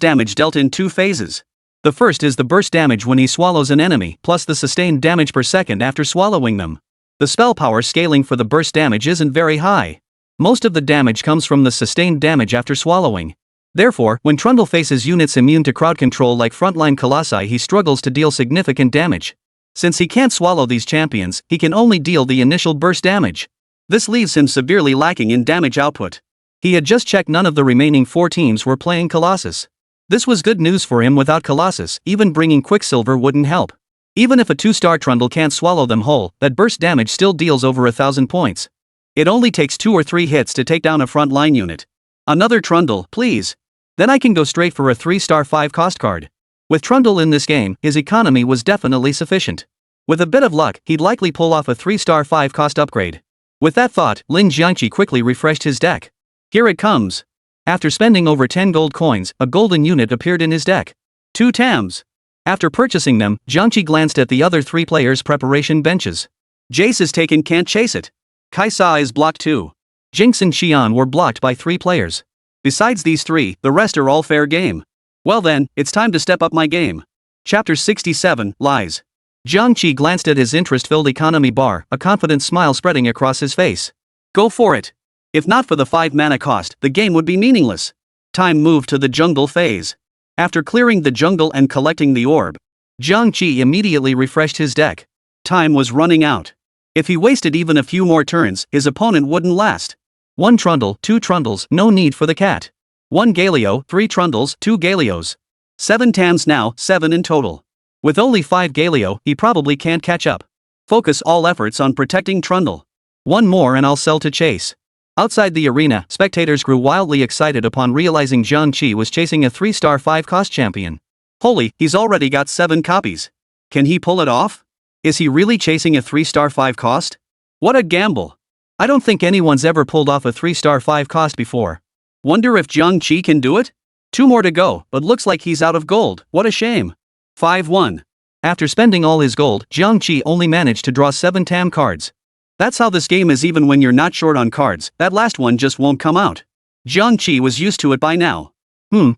damage dealt in 2 phases. The first is the burst damage when he swallows an enemy, plus the sustained damage per second after swallowing them. The spell power scaling for the burst damage isn't very high. Most of the damage comes from the sustained damage after swallowing. Therefore, when Trundle faces units immune to crowd control like frontline Colossi, he struggles to deal significant damage. Since he can't swallow these champions, he can only deal the initial burst damage. This leaves him severely lacking in damage output. He had just checked none of the remaining 4 teams were playing Colossus. This was good news for him. Without Colossus, even bringing Quicksilver wouldn't help. Even if a 2-star Trundle can't swallow them whole, that burst damage still deals over 1,000 points. It only takes 2 or 3 hits to take down a frontline unit. Another Trundle, please. Then I can go straight for a 3-star 5 cost card. With Trundle in this game, his economy was definitely sufficient. With a bit of luck, he'd likely pull off a 3-star 5 cost upgrade. With that thought, Jiang Qi quickly refreshed his deck. Here it comes. After spending over 10 gold coins, a golden unit appeared in his deck. 2 Tahms. After purchasing them, Jiang Qi glanced at the other 3 players' preparation benches. Jace is taken, can't chase it. Kaisa is blocked too. Jinx and Xian were blocked by 3 players. Besides these 3, the rest are all fair game. Well then, it's time to step up my game. Chapter 67, Lies. Jiang Qi glanced at his interest-filled economy bar, a confident smile spreading across his face. Go for it. If not for the 5 mana cost, the game would be meaningless. Time moved to the jungle phase. After clearing the jungle and collecting the orb, Jiang Qi immediately refreshed his deck. Time was running out. If he wasted even a few more turns, his opponent wouldn't last. 1 Trundle, 2 Trundles, no need for the cat. 1 Galio, 3 Trundles, 2 Galios. 7 Tahms now, 7 in total. With only 5 Galio, he probably can't catch up. Focus all efforts on protecting Trundle. 1 more and I'll sell to chase. Outside the arena, spectators grew wildly excited upon realizing Jiang Qi was chasing a 3-star 5-cost champion. Holy, he's already got 7 copies. Can he pull it off? Is he really chasing a 3-star 5-cost? What a gamble. I don't think anyone's ever pulled off a 3-star 5-cost before. Wonder if Jiang Qi can do it? 2 more to go, but looks like he's out of gold. What a shame. 5-1. After spending all his gold, Jiang Qi only managed to draw 7 Tahm cards. That's how this game is. Even when you're not short on cards, that last one just won't come out. Jiang Qi was used to it by now.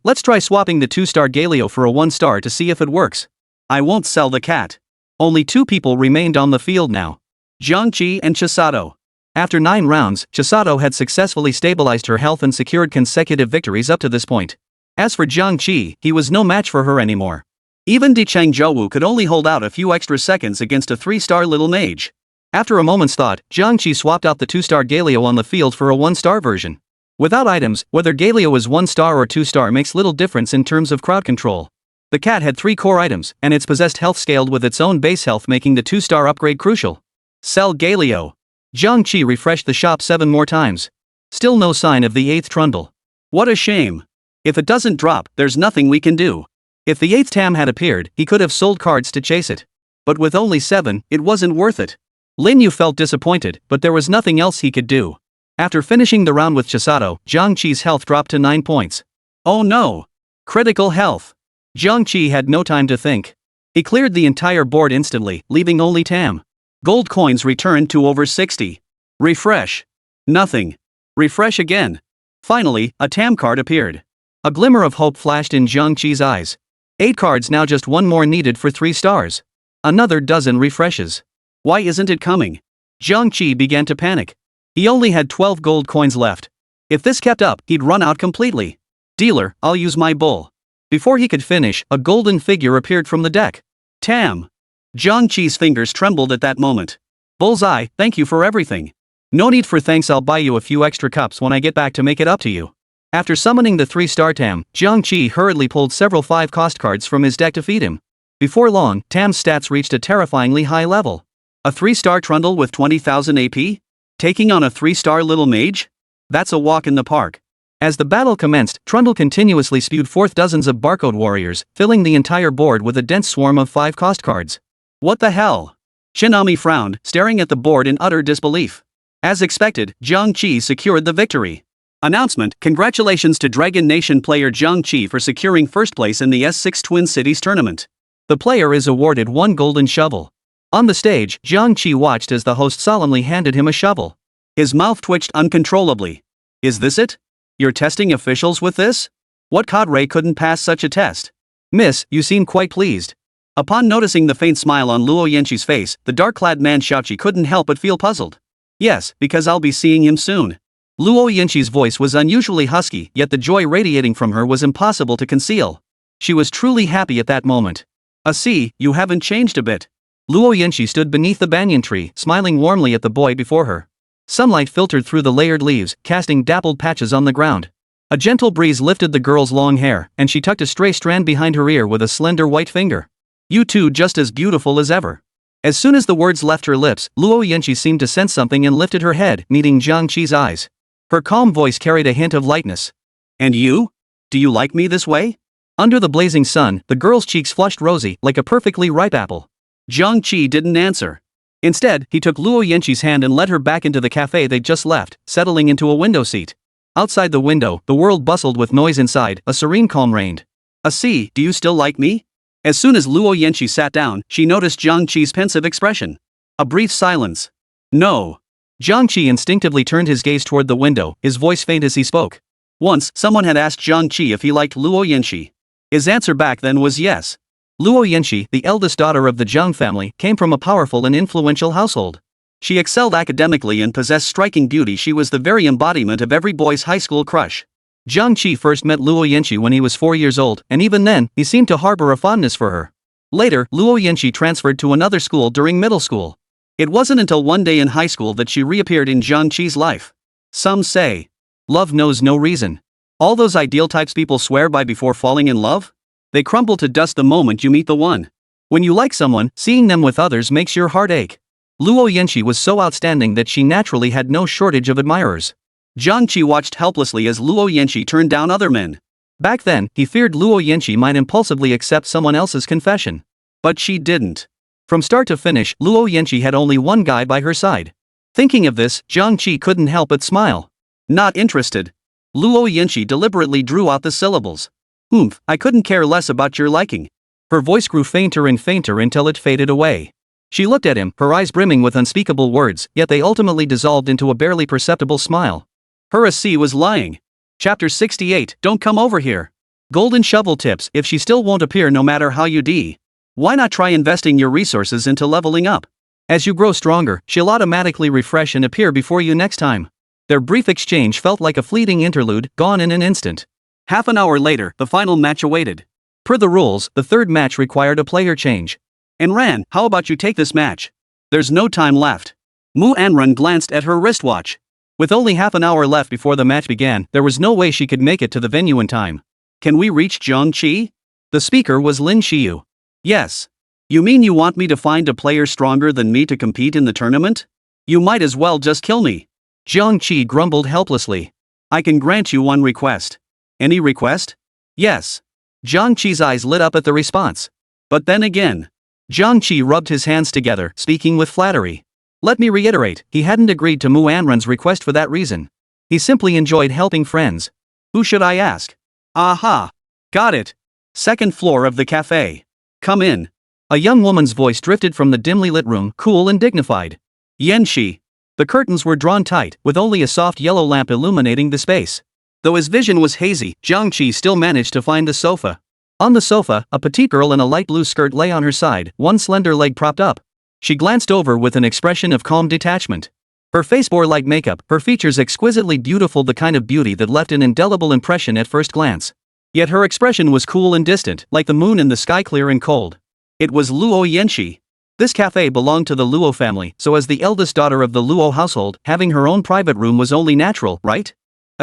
Let's try swapping the 2-star Galio for a 1-star to see if it works. I won't sell the cat. Only 2 people remained on the field now. Jiang Qi and Chisato. After 9 rounds, Chisato had successfully stabilized her health and secured consecutive victories up to this point. As for Jiang Qi, he was no match for her anymore. Even Di Changzhou could only hold out a few extra seconds against a 3-star little mage. After a moment's thought, Jiang Qi swapped out the 2-star Galio on the field for a 1-star version. Without items, whether Galio is 1-star or 2-star makes little difference in terms of crowd control. The cat had 3 core items, and its possessed health scaled with its own base health, making the 2-star upgrade crucial. Sell Galio. Jiang Qi refreshed the shop 7 more times. Still no sign of the 8th trundle. What a shame. If it doesn't drop, there's nothing we can do. If the 8th Tahm had appeared, he could have sold cards to chase it. But with only 7, it wasn't worth it. Lin Yu felt disappointed, but there was nothing else he could do. After finishing the round with Chisato, Jiang Qi's health dropped to 9 points. Oh no! Critical health. Jiang Qi had no time to think. He cleared the entire board instantly, leaving only Tahm. Gold coins returned to over 60. Refresh. Nothing. Refresh again. Finally, a Tahm card appeared. A glimmer of hope flashed in Jiang Qi's eyes. 8 cards, now just 1 more needed for 3 stars. Another dozen refreshes. Why isn't it coming? Jiang Qi began to panic. He only had 12 gold coins left. If this kept up, he'd run out completely. Dealer, I'll use my bull. Before he could finish, a golden figure appeared from the deck. Tahm. Jiang Qi's fingers trembled at that moment. Bullseye, thank you for everything. No need for thanks, I'll buy you a few extra cups when I get back to make it up to you. After summoning the 3-star Tahm, Jiang Qi hurriedly pulled several 5-cost cards from his deck to feed him. Before long, Tahm's stats reached a terrifyingly high level. A 3-star Trundle with 20,000 AP? Taking on a 3-star little mage? That's a walk in the park. As the battle commenced, Trundle continuously spewed forth dozens of barcode warriors, filling the entire board with a dense swarm of 5-cost cards. What the hell? Shinami frowned, staring at the board in utter disbelief. As expected, Jiang Qi secured the victory. Announcement: congratulations to Dragon Nation player Jiang Qi for securing first place in the S6 Twin Cities tournament. The player is awarded 1 golden shovel. On the stage, Jiang Qi watched as the host solemnly handed him a shovel. His mouth twitched uncontrollably. Is this it? You're testing officials with this? What cadre couldn't pass such a test? Miss, you seem quite pleased. Upon noticing the faint smile on Luo Yanqi's face, the dark-clad man Xiaoqi couldn't help but feel puzzled. Yes, because I'll be seeing him soon. Luo Yanqi's voice was unusually husky, yet the joy radiating from her was impossible to conceal. She was truly happy at that moment. See, you haven't changed a bit. Luo Yanqi stood beneath the banyan tree, smiling warmly at the boy before her. Sunlight filtered through the layered leaves, casting dappled patches on the ground. A gentle breeze lifted the girl's long hair, and she tucked a stray strand behind her ear with a slender white finger. You two just as beautiful as ever. As soon as the words left her lips, Luo Yanqi seemed to sense something and lifted her head, meeting Jiang Qi's eyes. Her calm voice carried a hint of lightness. And you? Do you like me this way? Under the blazing sun, the girl's cheeks flushed rosy, like a perfectly ripe apple. Jiang Qi didn't answer. Instead, he took Luo Yanqi's hand and led her back into the cafe they'd just left, settling into a window seat. Outside the window, the world bustled with noise. Inside, a serene calm reigned. See, do you still like me? As soon as Luo Yanqi sat down, she noticed Jiang Qi's pensive expression. A brief silence. No. Jiang Qi instinctively turned his gaze toward the window, his voice faint as he spoke. Once, someone had asked Jiang Qi if he liked Luo Yanqi. His answer back then was yes. Luo Yanqi, the eldest daughter of the Jiang family, came from a powerful and influential household. She excelled academically and possessed striking beauty. She was the very embodiment of every boy's high school crush. Jiang Qi first met Luo Yanqi when he was 4 years old, and even then, he seemed to harbor a fondness for her. Later, Luo Yanqi transferred to another school during middle school. It wasn't until one day in high school that she reappeared in Jiang Qi's life. Some say, love knows no reason. All those ideal types people swear by before falling in love? They crumble to dust the moment you meet the one. When you like someone, seeing them with others makes your heart ache. Luo Yanqi was so outstanding that she naturally had no shortage of admirers. Jiang Qi watched helplessly as Luo Yanqi turned down other men. Back then, he feared Luo Yanqi might impulsively accept someone else's confession. But she didn't. From start to finish, Luo Yanqi had only one guy by her side. Thinking of this, Jiang Qi couldn't help but smile. Not interested. Luo Yanqi deliberately drew out the syllables. I couldn't care less about your liking. Her voice grew fainter and fainter until it faded away. She looked at him, her eyes brimming with unspeakable words, yet they ultimately dissolved into a barely perceptible smile. Her C was lying. Chapter 68, Don't come over here. Golden shovel tips: if she still won't appear no matter how you do. Why not try investing your resources into leveling up? As you grow stronger, she'll automatically refresh and appear before you next time. Their brief exchange felt like a fleeting interlude, gone in an instant. Half an hour later, the final match awaited. Per the rules, the third match required a player change. Ornn, how about you take this match? There's no time left. Ornn glanced at her wristwatch. With only half an hour left before the match began, there was no way she could make it to the venue in time. Can we reach Jiang Qi? The speaker was Lin Xiyu. Yes. You mean you want me to find a player stronger than me to compete in the tournament? You might as well just kill me. Jiang Qi grumbled helplessly. I can grant you one request. Any request? Yes. Jiang Qi's eyes lit up at the response. But then again. Jiang Qi rubbed his hands together, speaking with flattery. Let me reiterate, he hadn't agreed to Mu Anren's request for that reason. He simply enjoyed helping friends. Who should I ask? Aha! Got it. Second floor of the cafe. Come in. A young woman's voice drifted from the dimly lit room, cool and dignified. Yanxi. The curtains were drawn tight, with only a soft yellow lamp illuminating the space. Though his vision was hazy, Jiang Qi still managed to find the sofa. On the sofa, a petite girl in a light blue skirt lay on her side, one slender leg propped up. She glanced over with an expression of calm detachment. Her face bore light makeup, her features exquisitely beautiful, the kind of beauty that left an indelible impression at first glance. Yet her expression was cool and distant, like the moon in the sky, clear and cold. It was Luo Yanxi. This cafe belonged to the Luo family, so as the eldest daughter of the Luo household, having her own private room was only natural, right?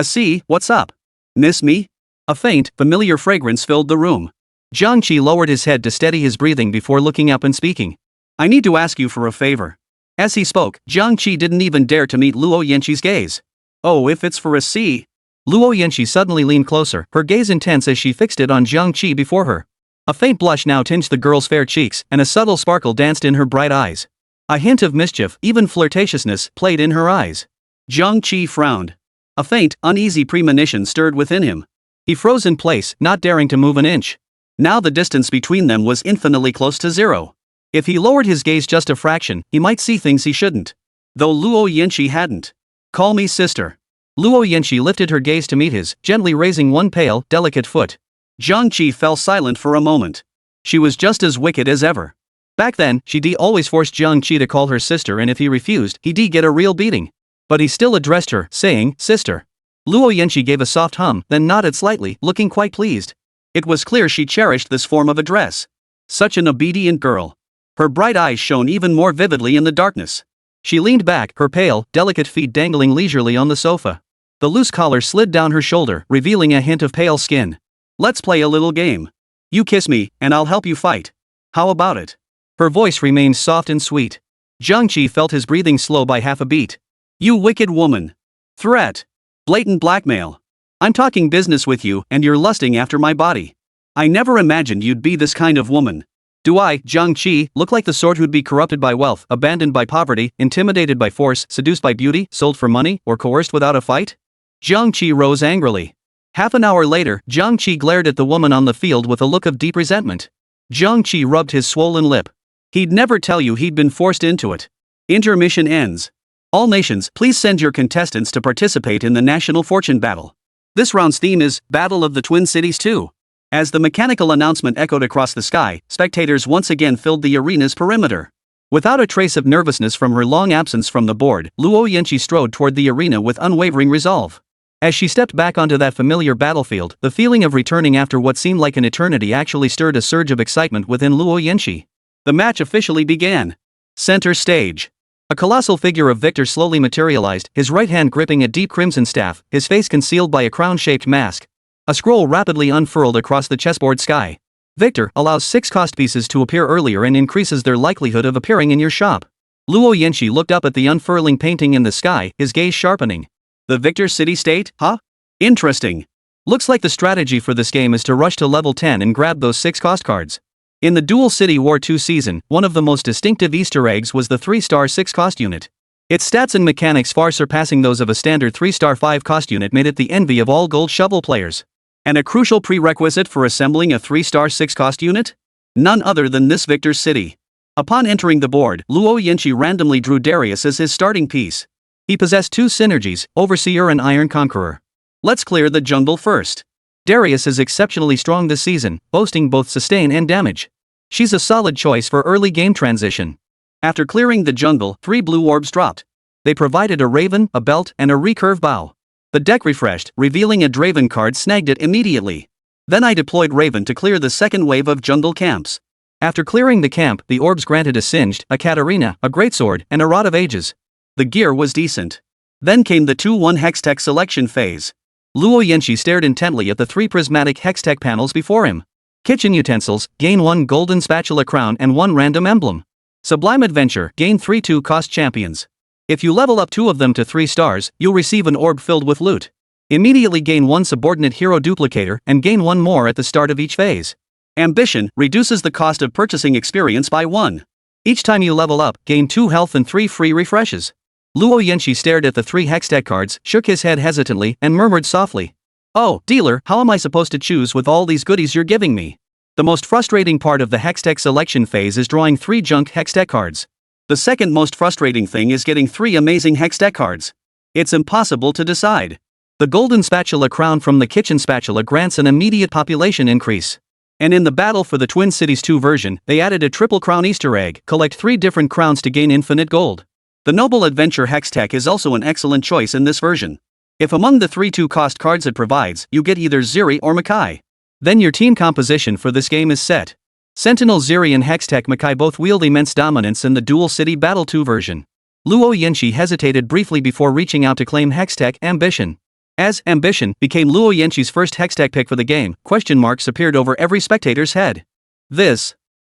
See, what's up? Miss me? A faint, familiar fragrance filled the room. Jiang Qi lowered his head to steady his breathing before looking up and speaking. I need to ask you for a favor. As he spoke, Jiang Qi didn't even dare to meet Luo Yanxi's gaze. Oh, if it's for a C. Luo Yanxi suddenly leaned closer, her gaze intense as she fixed it on Jiang Qi before her. A faint blush now tinged the girl's fair cheeks, and a subtle sparkle danced in her bright eyes. A hint of mischief, even flirtatiousness, played in her eyes. Jiang Qi frowned. A faint, uneasy premonition stirred within him. He froze in place, not daring to move an inch. Now the distance between them was infinitely close to zero. If he lowered his gaze just a fraction, he might see things he shouldn't. Though Luo Yanxi hadn't. Call me sister. Luo Yanxi lifted her gaze to meet his, gently raising one pale, delicate foot. Jiang Qi fell silent for a moment. She was just as wicked as ever. Back then, she always forced Jiang Qi to call her sister, and if he refused, he'd get a real beating. But he still addressed her, saying, sister. Luo Yanxi gave a soft hum, then nodded slightly, looking quite pleased. It was clear she cherished this form of address. Such an obedient girl. Her bright eyes shone even more vividly in the darkness. She leaned back, her pale, delicate feet dangling leisurely on the sofa. The loose collar slid down her shoulder, revealing a hint of pale skin. Let's play a little game. You kiss me, and I'll help you fight. How about it? Her voice remained soft and sweet. Jiang Qi felt his breathing slow by half a beat. You wicked woman. Threat. Blatant blackmail. I'm talking business with you, and you're lusting after my body. I never imagined you'd be this kind of woman. Do I, Jiang Qi, look like the sort who'd be corrupted by wealth, abandoned by poverty, intimidated by force, seduced by beauty, sold for money, or coerced without a fight? Jiang Qi rose angrily. Half an hour later, Jiang Qi glared at the woman on the field with a look of deep resentment. Jiang Qi rubbed his swollen lip. He'd never tell you he'd been forced into it. Intermission ends. All nations, please send your contestants to participate in the National Fortune Battle. This round's theme is Battle of the Twin Cities 2. As the mechanical announcement echoed across the sky, spectators once again filled the arena's perimeter. Without a trace of nervousness from her long absence from the board, Luo Yanxi strode toward the arena with unwavering resolve. As she stepped back onto that familiar battlefield, the feeling of returning after what seemed like an eternity actually stirred a surge of excitement within Luo Yanxi. The match officially began. Center stage. A colossal figure of Victor slowly materialized, his right hand gripping a deep crimson staff, his face concealed by a crown-shaped mask. A scroll rapidly unfurled across the chessboard sky. Victor allows 6 cost pieces to appear earlier and increases their likelihood of appearing in your shop. Luo Yanxi looked up at the unfurling painting in the sky, his gaze sharpening. The Victor city-state, huh? Interesting. Looks like the strategy for this game is to rush to level 10 and grab those 6 cost cards. In the Dual City War 2 season, one of the most distinctive Easter eggs was the 3-star 6 cost unit. Its stats and mechanics far surpassing those of a standard 3-star 5 cost unit made it the envy of all gold shovel players. And a crucial prerequisite for assembling a 3-star 6 cost unit? None other than this Victor's city. Upon entering the board, Luo Yanxi randomly drew Darius as his starting piece. He possessed 2 synergies, Overseer and Iron Conqueror. Let's clear the jungle first. Darius is exceptionally strong this season, boasting both sustain and damage. She's a solid choice for early game transition. After clearing the jungle, 3 blue orbs dropped. They provided a raven, a belt, and a recurve bow. The deck refreshed, revealing a Draven card snagged it immediately. Then I deployed Raven to clear the second wave of jungle camps. After clearing the camp, the orbs granted a Singed, a Katarina, a Greatsword, and a Rod of Ages. The gear was decent. Then came the 2-1 Hextech selection phase. Luo Yanqi stared intently at the 3 prismatic Hextech panels before him. Kitchen utensils, gain 1 golden spatula crown and 1 random emblem. Sublime Adventure, gain 3 2-cost champions. If you level up 2 of them to 3 stars, you'll receive an orb filled with loot. Immediately gain 1 subordinate hero duplicator and gain 1 more at the start of each phase. Ambition reduces the cost of purchasing experience by 1. Each time you level up, gain 2 health and 3 free refreshes. Luo Yanqi stared at the 3 Hextech cards, shook his head hesitantly, and murmured softly. Oh, dealer, how am I supposed to choose with all these goodies you're giving me? The most frustrating part of the Hextech selection phase is drawing 3 junk Hextech cards. The second most frustrating thing is getting 3 amazing Hextech cards. It's impossible to decide. The golden spatula crown from the kitchen spatula grants an immediate population increase. And in the Battle for the Twin Cities 2 version, they added a triple crown Easter egg, collect 3 different crowns to gain infinite gold. The Noble Adventure Hextech is also an excellent choice in this version. If among the 3 2-cost cards it provides, you get either Ziri or Makai. Then your team composition for this game is set. Sentinel Ziri and Hextech Makai both wield immense dominance in the Dual City Battle 2 version. Luo Yanqi hesitated briefly before reaching out to claim Hextech Ambition. As Ambition became Luo Yanqi's first Hextech pick for the game, question marks appeared over every spectator's head.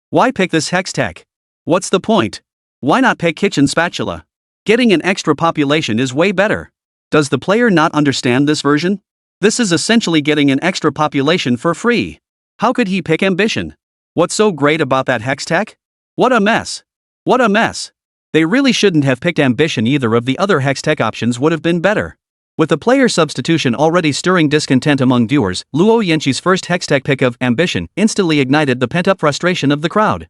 Why pick this Hextech? What's the point? Why not pick Kitchen Spatula? Getting an extra population is way better. Does the player not understand this version? This is essentially getting an extra population for free. How could he pick Ambition? What's so great about that Hextech? What a mess. What a mess. They really shouldn't have picked Ambition. Either of the other Hextech options would have been better. With the player substitution already stirring discontent among viewers, Luo Yanqi's first Hextech pick of Ambition instantly ignited the pent-up frustration of the crowd.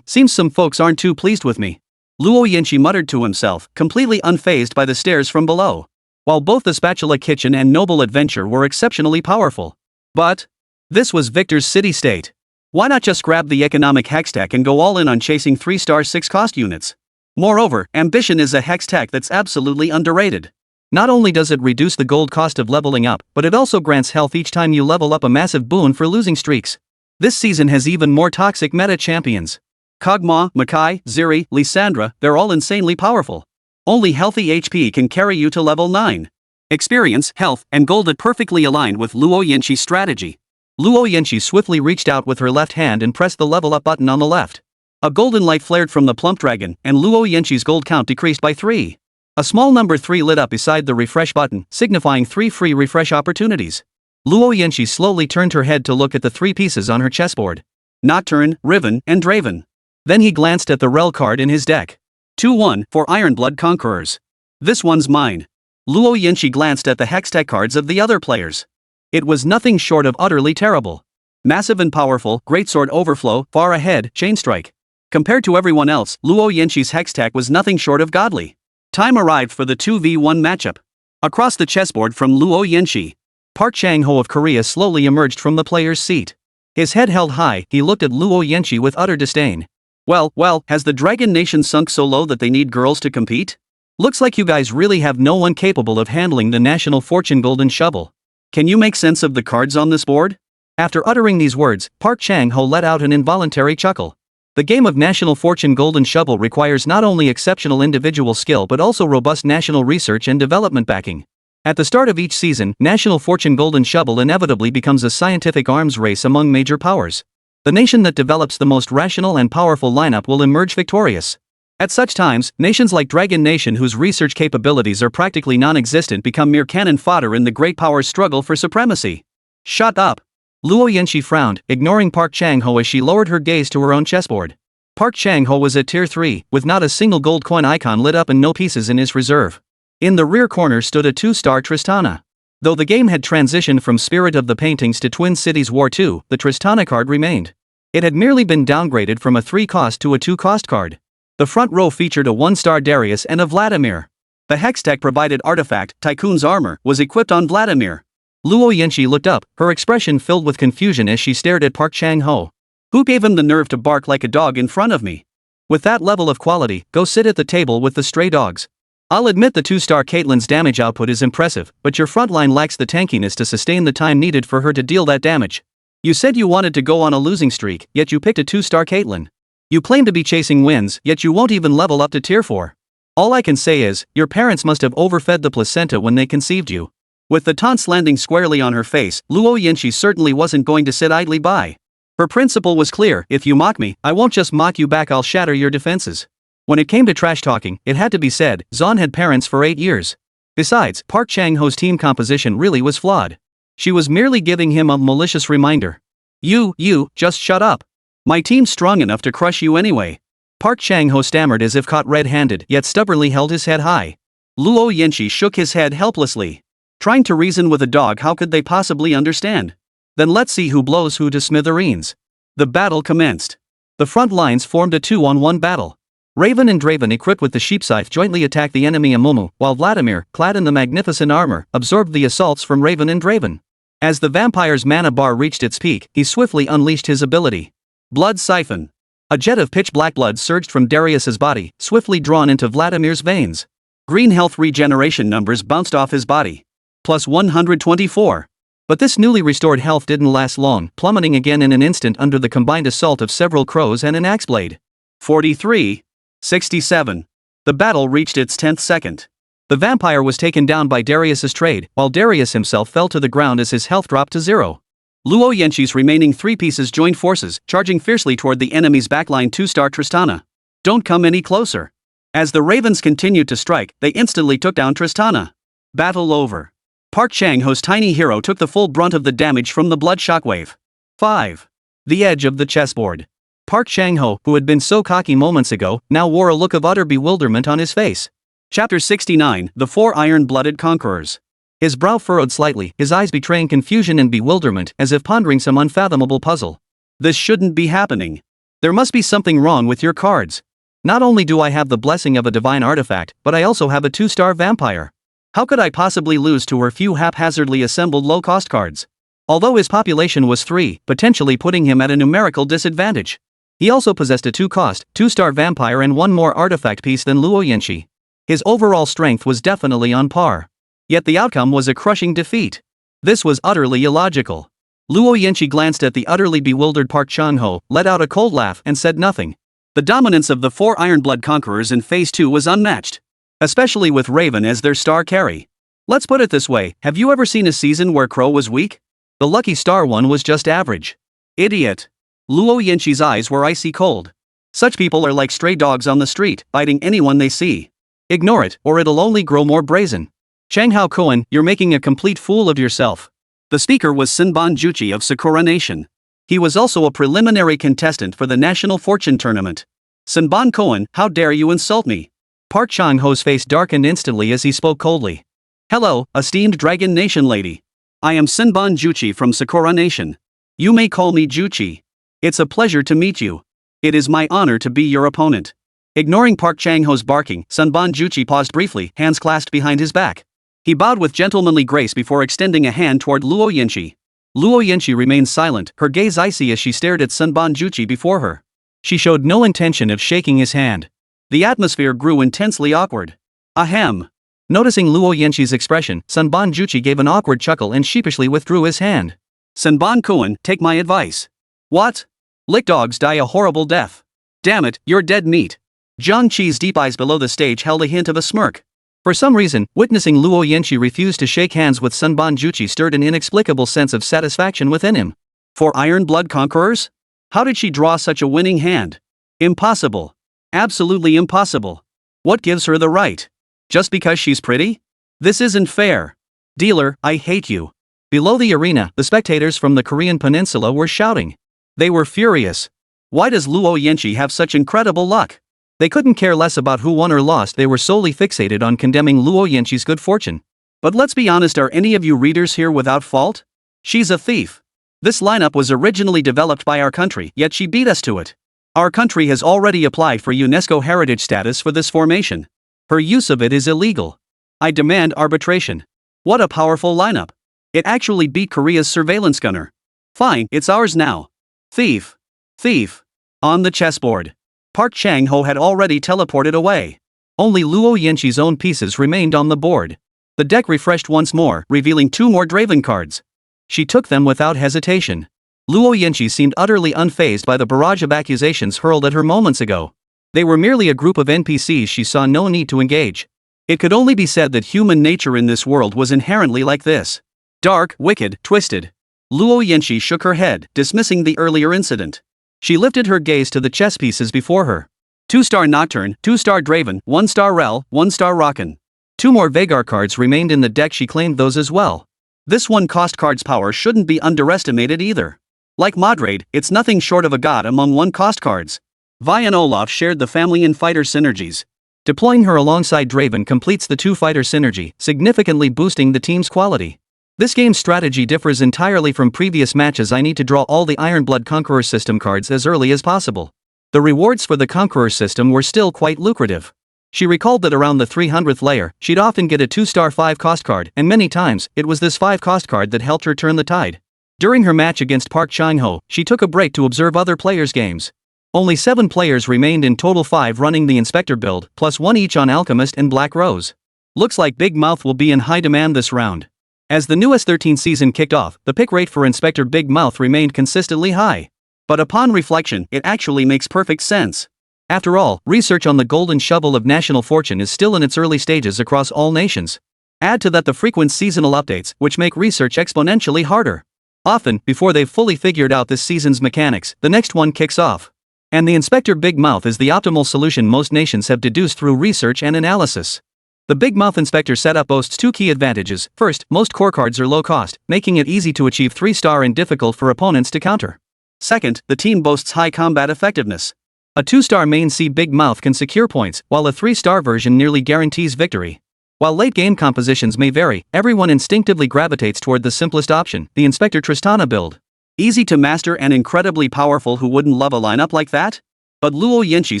Seems some folks aren't too pleased with me. Luo Yanqi muttered to himself, completely unfazed by the stares from below. While both the Spatula Kitchen and Noble Adventure were exceptionally powerful. But this was Victor's city-state. Why not just grab the economic Hextech and go all in on chasing 3-star 6-cost units? Moreover, Ambition is a Hextech that's absolutely underrated. Not only does it reduce the gold cost of leveling up, but it also grants health each time you level up, a massive boon for losing streaks. This season has even more toxic meta champions. Kog'Maw, Makai, Ziri, Lysandra, they're all insanely powerful. Only healthy HP can carry you to level 9. Experience, health, and gold are perfectly aligned with Luo Yanqi's strategy. Luo Yanqi swiftly reached out with her left hand and pressed the level up button on the left. A golden light flared from the plump dragon, and Luo Yanqi's gold count decreased by 3. A small number 3 lit up beside the refresh button, signifying 3 free refresh opportunities. Luo Yanqi slowly turned her head to look at the 3 pieces on her chessboard. Nocturne, Riven, and Draven. Then he glanced at the Rel card in his deck. 2-1 for Ironblood Conquerors. This one's mine. Luo Yanqi glanced at the Hextech cards of the other players. It was nothing short of utterly terrible. Massive and powerful, Greatsword Overflow, far ahead, Chainstrike. Compared to everyone else, Luo Yanqi's Hextech was nothing short of godly. Time arrived for the 2v1 matchup. Across the chessboard from Luo Yanqi, Park Chang-ho of Korea slowly emerged from the player's seat. His head held high, he looked at Luo Yanqi with utter disdain. Well, has the Dragon Nation sunk so low that they need girls to compete? Looks like you guys really have no one capable of handling the National Fortune Golden Shovel. Can you make sense of the cards on this board? After uttering these words, Park Chang-ho let out an involuntary chuckle. The game of National Fortune Golden Shovel requires not only exceptional individual skill but also robust national research and development backing. At the start of each season, National Fortune Golden Shovel inevitably becomes a scientific arms race among major powers. The nation that develops the most rational and powerful lineup will emerge victorious. At such times, nations like Dragon Nation, whose research capabilities are practically non-existent, become mere cannon fodder in the great power's struggle for supremacy. Shut up. Luo Yanqi frowned, ignoring Park Chang-ho as she lowered her gaze to her own chessboard. Park Chang-ho was at tier 3, with not a single gold coin icon lit up and no pieces in his reserve. In the rear corner stood a 2-star Tristana. Though the game had transitioned from Spirit of the Paintings to Twin Cities War 2, the Tristana card remained. It had merely been downgraded from a 3-cost to a 2-cost card. The front row featured a 1-star Darius and a Vladimir. The Hextech provided artifact, Tycoon's Armor, was equipped on Vladimir. Luo Yanqi looked up, her expression filled with confusion as she stared at Park Chang-ho. Who gave him the nerve to bark like a dog in front of me? With that level of quality, go sit at the table with the stray dogs. I'll admit the 2-star Caitlyn's damage output is impressive, but your frontline lacks the tankiness to sustain the time needed for her to deal that damage. You said you wanted to go on a losing streak, yet you picked a 2-star Caitlyn. You claim to be chasing wins, yet you won't even level up to tier 4. All I can say is, your parents must have overfed the placenta when they conceived you. With the taunts landing squarely on her face, Luo Yinshi certainly wasn't going to sit idly by. Her principle was clear: if you mock me, I won't just mock you back, I'll shatter your defenses. When it came to trash talking, it had to be said, Zon had parents for 8 years. Besides, Park Chang-ho's team composition really was flawed. She was merely giving him a malicious reminder. You, just shut up. My team's strong enough to crush you anyway. Park Chang-ho stammered as if caught red-handed, yet stubbornly held his head high. Luo Yinshi shook his head helplessly. Trying to reason with a dog, how could they possibly understand? Then let's see who blows who to smithereens. The battle commenced. The front lines formed a 2-on-1 battle. Raven and Draven, equipped with the sheep scythe, jointly attacked the enemy Amumu, while Vladimir, clad in the magnificent armor, absorbed the assaults from Raven and Draven. As the vampire's mana bar reached its peak, he swiftly unleashed his ability. Blood Siphon. A jet of pitch-black blood surged from Darius's body, swiftly drawn into Vladimir's veins. Green health regeneration numbers bounced off his body. Plus 124. But this newly restored health didn't last long, plummeting again in an instant under the combined assault of several crows and an axe blade. 43. 67. The battle reached its 10th second. The vampire was taken down by Darius's trade, while Darius himself fell to the ground as his health dropped to 0. Luo Yenshi's remaining 3 pieces joined forces, charging fiercely toward the enemy's backline 2-star Tristana. Don't come any closer. As the Ravens continued to strike, they instantly took down Tristana. Battle over. Park Chang-ho's tiny hero took the full brunt of the damage from the blood shockwave. 5. The edge of the chessboard. Park Chang-ho, who had been so cocky moments ago, now wore a look of utter bewilderment on his face. Chapter 69, The 4 Iron-Blooded Conquerors. His brow furrowed slightly, his eyes betraying confusion and bewilderment, as if pondering some unfathomable puzzle. This shouldn't be happening. There must be something wrong with your cards. Not only do I have the blessing of a divine artifact, but I also have a 2-star vampire. How could I possibly lose to her few haphazardly assembled low-cost cards? Although his population was 3, potentially putting him at a numerical disadvantage. He also possessed a 2-cost, 2-star vampire and 1 more artifact piece than Luo Yinshi. His overall strength was definitely on par. Yet the outcome was a crushing defeat. This was utterly illogical. Luo Yinshi glanced at the utterly bewildered Park Chang-ho, let out a cold laugh, and said nothing. The dominance of the 4 Ironblood conquerors in Phase 2 was unmatched. Especially with Raven as their star carry. Let's put it this way, have you ever seen a season where Crow was weak? The lucky star one was just average. Idiot. Luo Yinshi's eyes were icy cold. Such people are like stray dogs on the street, biting anyone they see. Ignore it, or it'll only grow more brazen. Changhao Koen, you're making a complete fool of yourself. The speaker was Sinban Juchi of Sakura Nation. He was also a preliminary contestant for the National Fortune Tournament. Sinban Koen, how dare you insult me? Park Chang-ho's face darkened instantly as he spoke coldly. Hello, esteemed Dragon Nation lady. I am Sinban Juchi from Sakura Nation. You may call me Juchi. It's a pleasure to meet you. It is my honor to be your opponent. Ignoring Park Chang-ho's barking, Sinban Juchi paused briefly, hands clasped behind his back. He bowed with gentlemanly grace before extending a hand toward Luo Yinshi. Luo Yinshi remained silent, her gaze icy as she stared at Sinban Juchi before her. She showed no intention of shaking his hand. The atmosphere grew intensely awkward. Ahem. Noticing Luo Yinshi's expression, Sinban Juchi gave an awkward chuckle and sheepishly withdrew his hand. Sinban Koen, take my advice. What? Lick dogs die a horrible death. Damn it, you're dead meat. Jiang Qi's deep eyes below the stage held a hint of a smirk. For some reason, witnessing Luo Yinshi refuse to shake hands with Sinban Juchi stirred an inexplicable sense of satisfaction within him. 4 Iron-Blood conquerors? How did she draw such a winning hand? Impossible. Absolutely impossible. What gives her the right? Just because she's pretty? This isn't fair. Dealer, I hate you. Below the arena, the spectators from the Korean peninsula were shouting. They were furious. Why does Luo Yinshi have such incredible luck? They couldn't care less about who won or lost, they were solely fixated on condemning Luo Yinshi's good fortune. But let's be honest, are any of you readers here without fault? She's a thief. This lineup was originally developed by our country, yet she beat us to it. Our country has already applied for UNESCO heritage status for this formation. Her use of it is illegal. I demand arbitration. What a powerful lineup. It actually beat Korea's surveillance gunner. Fine, it's ours now. Thief. Thief. On the chessboard. Park Chang-ho had already teleported away. Only Luo Yinshi's own pieces remained on the board. The deck refreshed once more, revealing 2 more Draven cards. She took them without hesitation. Luo Yinshi seemed utterly unfazed by the barrage of accusations hurled at her moments ago. They were merely a group of NPCs she saw no need to engage. It could only be said that human nature in this world was inherently like this. Dark, wicked, twisted. Luo Yanqi shook her head, dismissing the earlier incident. She lifted her gaze to the chess pieces before her. 2-star Nocturne, 2-star Draven, 1-star Rel, 1-star Rockin. 2 more Vagar cards remained in the deck. She claimed those as well. This 1-cost card's power shouldn't be underestimated either. Like Modrade, it's nothing short of a god among 1-cost cards. Vi and Olaf shared the family and fighter synergies. Deploying her alongside Draven completes the 2-fighter synergy, significantly boosting the team's quality. This game's strategy differs entirely from previous matches. I need to draw all the Ironblood Conqueror system cards as early as possible. The rewards for the Conqueror system were still quite lucrative. She recalled that around the 300th layer, she'd often get a 2-star 5-cost card, and many times, it was this 5-cost card that helped her turn the tide. During her match against Park Chang-ho, she took a break to observe other players' games. Only 7 players remained in total, 5 running the Inspector build, plus 1 each on Alchemist and Black Rose. Looks like Big Mouth will be in high demand this round. As the new S13 season kicked off, the pick rate for Inspector Big Mouth remained consistently high. But upon reflection, it actually makes perfect sense. After all, research on the golden shovel of national fortune is still in its early stages across all nations. Add to that the frequent seasonal updates, which make research exponentially harder. Often, before they've fully figured out this season's mechanics, the next one kicks off. And the Inspector Big Mouth is the optimal solution most nations have deduced through research and analysis. The Big Mouth Inspector setup boasts 2 key advantages. First, most core cards are low cost, making it easy to achieve 3-star and difficult for opponents to counter. Second, the team boasts high combat effectiveness. A 2-star main C Big Mouth can secure points, while a 3-star version nearly guarantees victory. While late-game compositions may vary, everyone instinctively gravitates toward the simplest option, the Inspector Tristana build. Easy to master and incredibly powerful. Who wouldn't love a lineup like that? But Luo Yanqi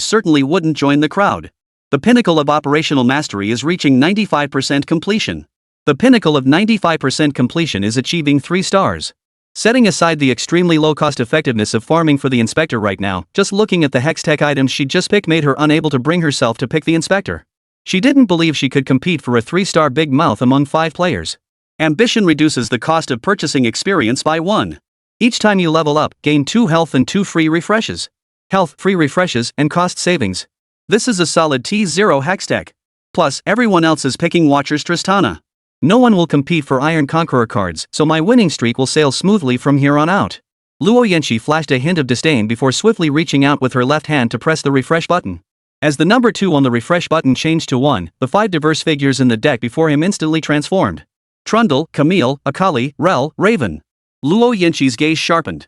certainly wouldn't join the crowd. The pinnacle of operational mastery is reaching 95% completion. The pinnacle of 95% completion is achieving 3 stars. Setting aside the extremely low cost effectiveness of farming for the Inspector right now, just looking at the Hextech items she just picked made her unable to bring herself to pick the Inspector. She didn't believe she could compete for a 3-star Big Mouth among 5 players. Ambition reduces the cost of purchasing experience by 1. Each time you level up, gain 2 health and 2 free refreshes. Health, free refreshes, and cost savings. This is a solid T0 Hextech. Plus, everyone else is picking Watcher's Tristana. No one will compete for Iron Conqueror cards, so my winning streak will sail smoothly from here on out. Luo Yanqi flashed a hint of disdain before swiftly reaching out with her left hand to press the refresh button. As the number 2 on the refresh button changed to 1, the 5 diverse figures in the deck before him instantly transformed. Trundle, Camille, Akali, Rel, Raven. Luo Yanqi's gaze sharpened.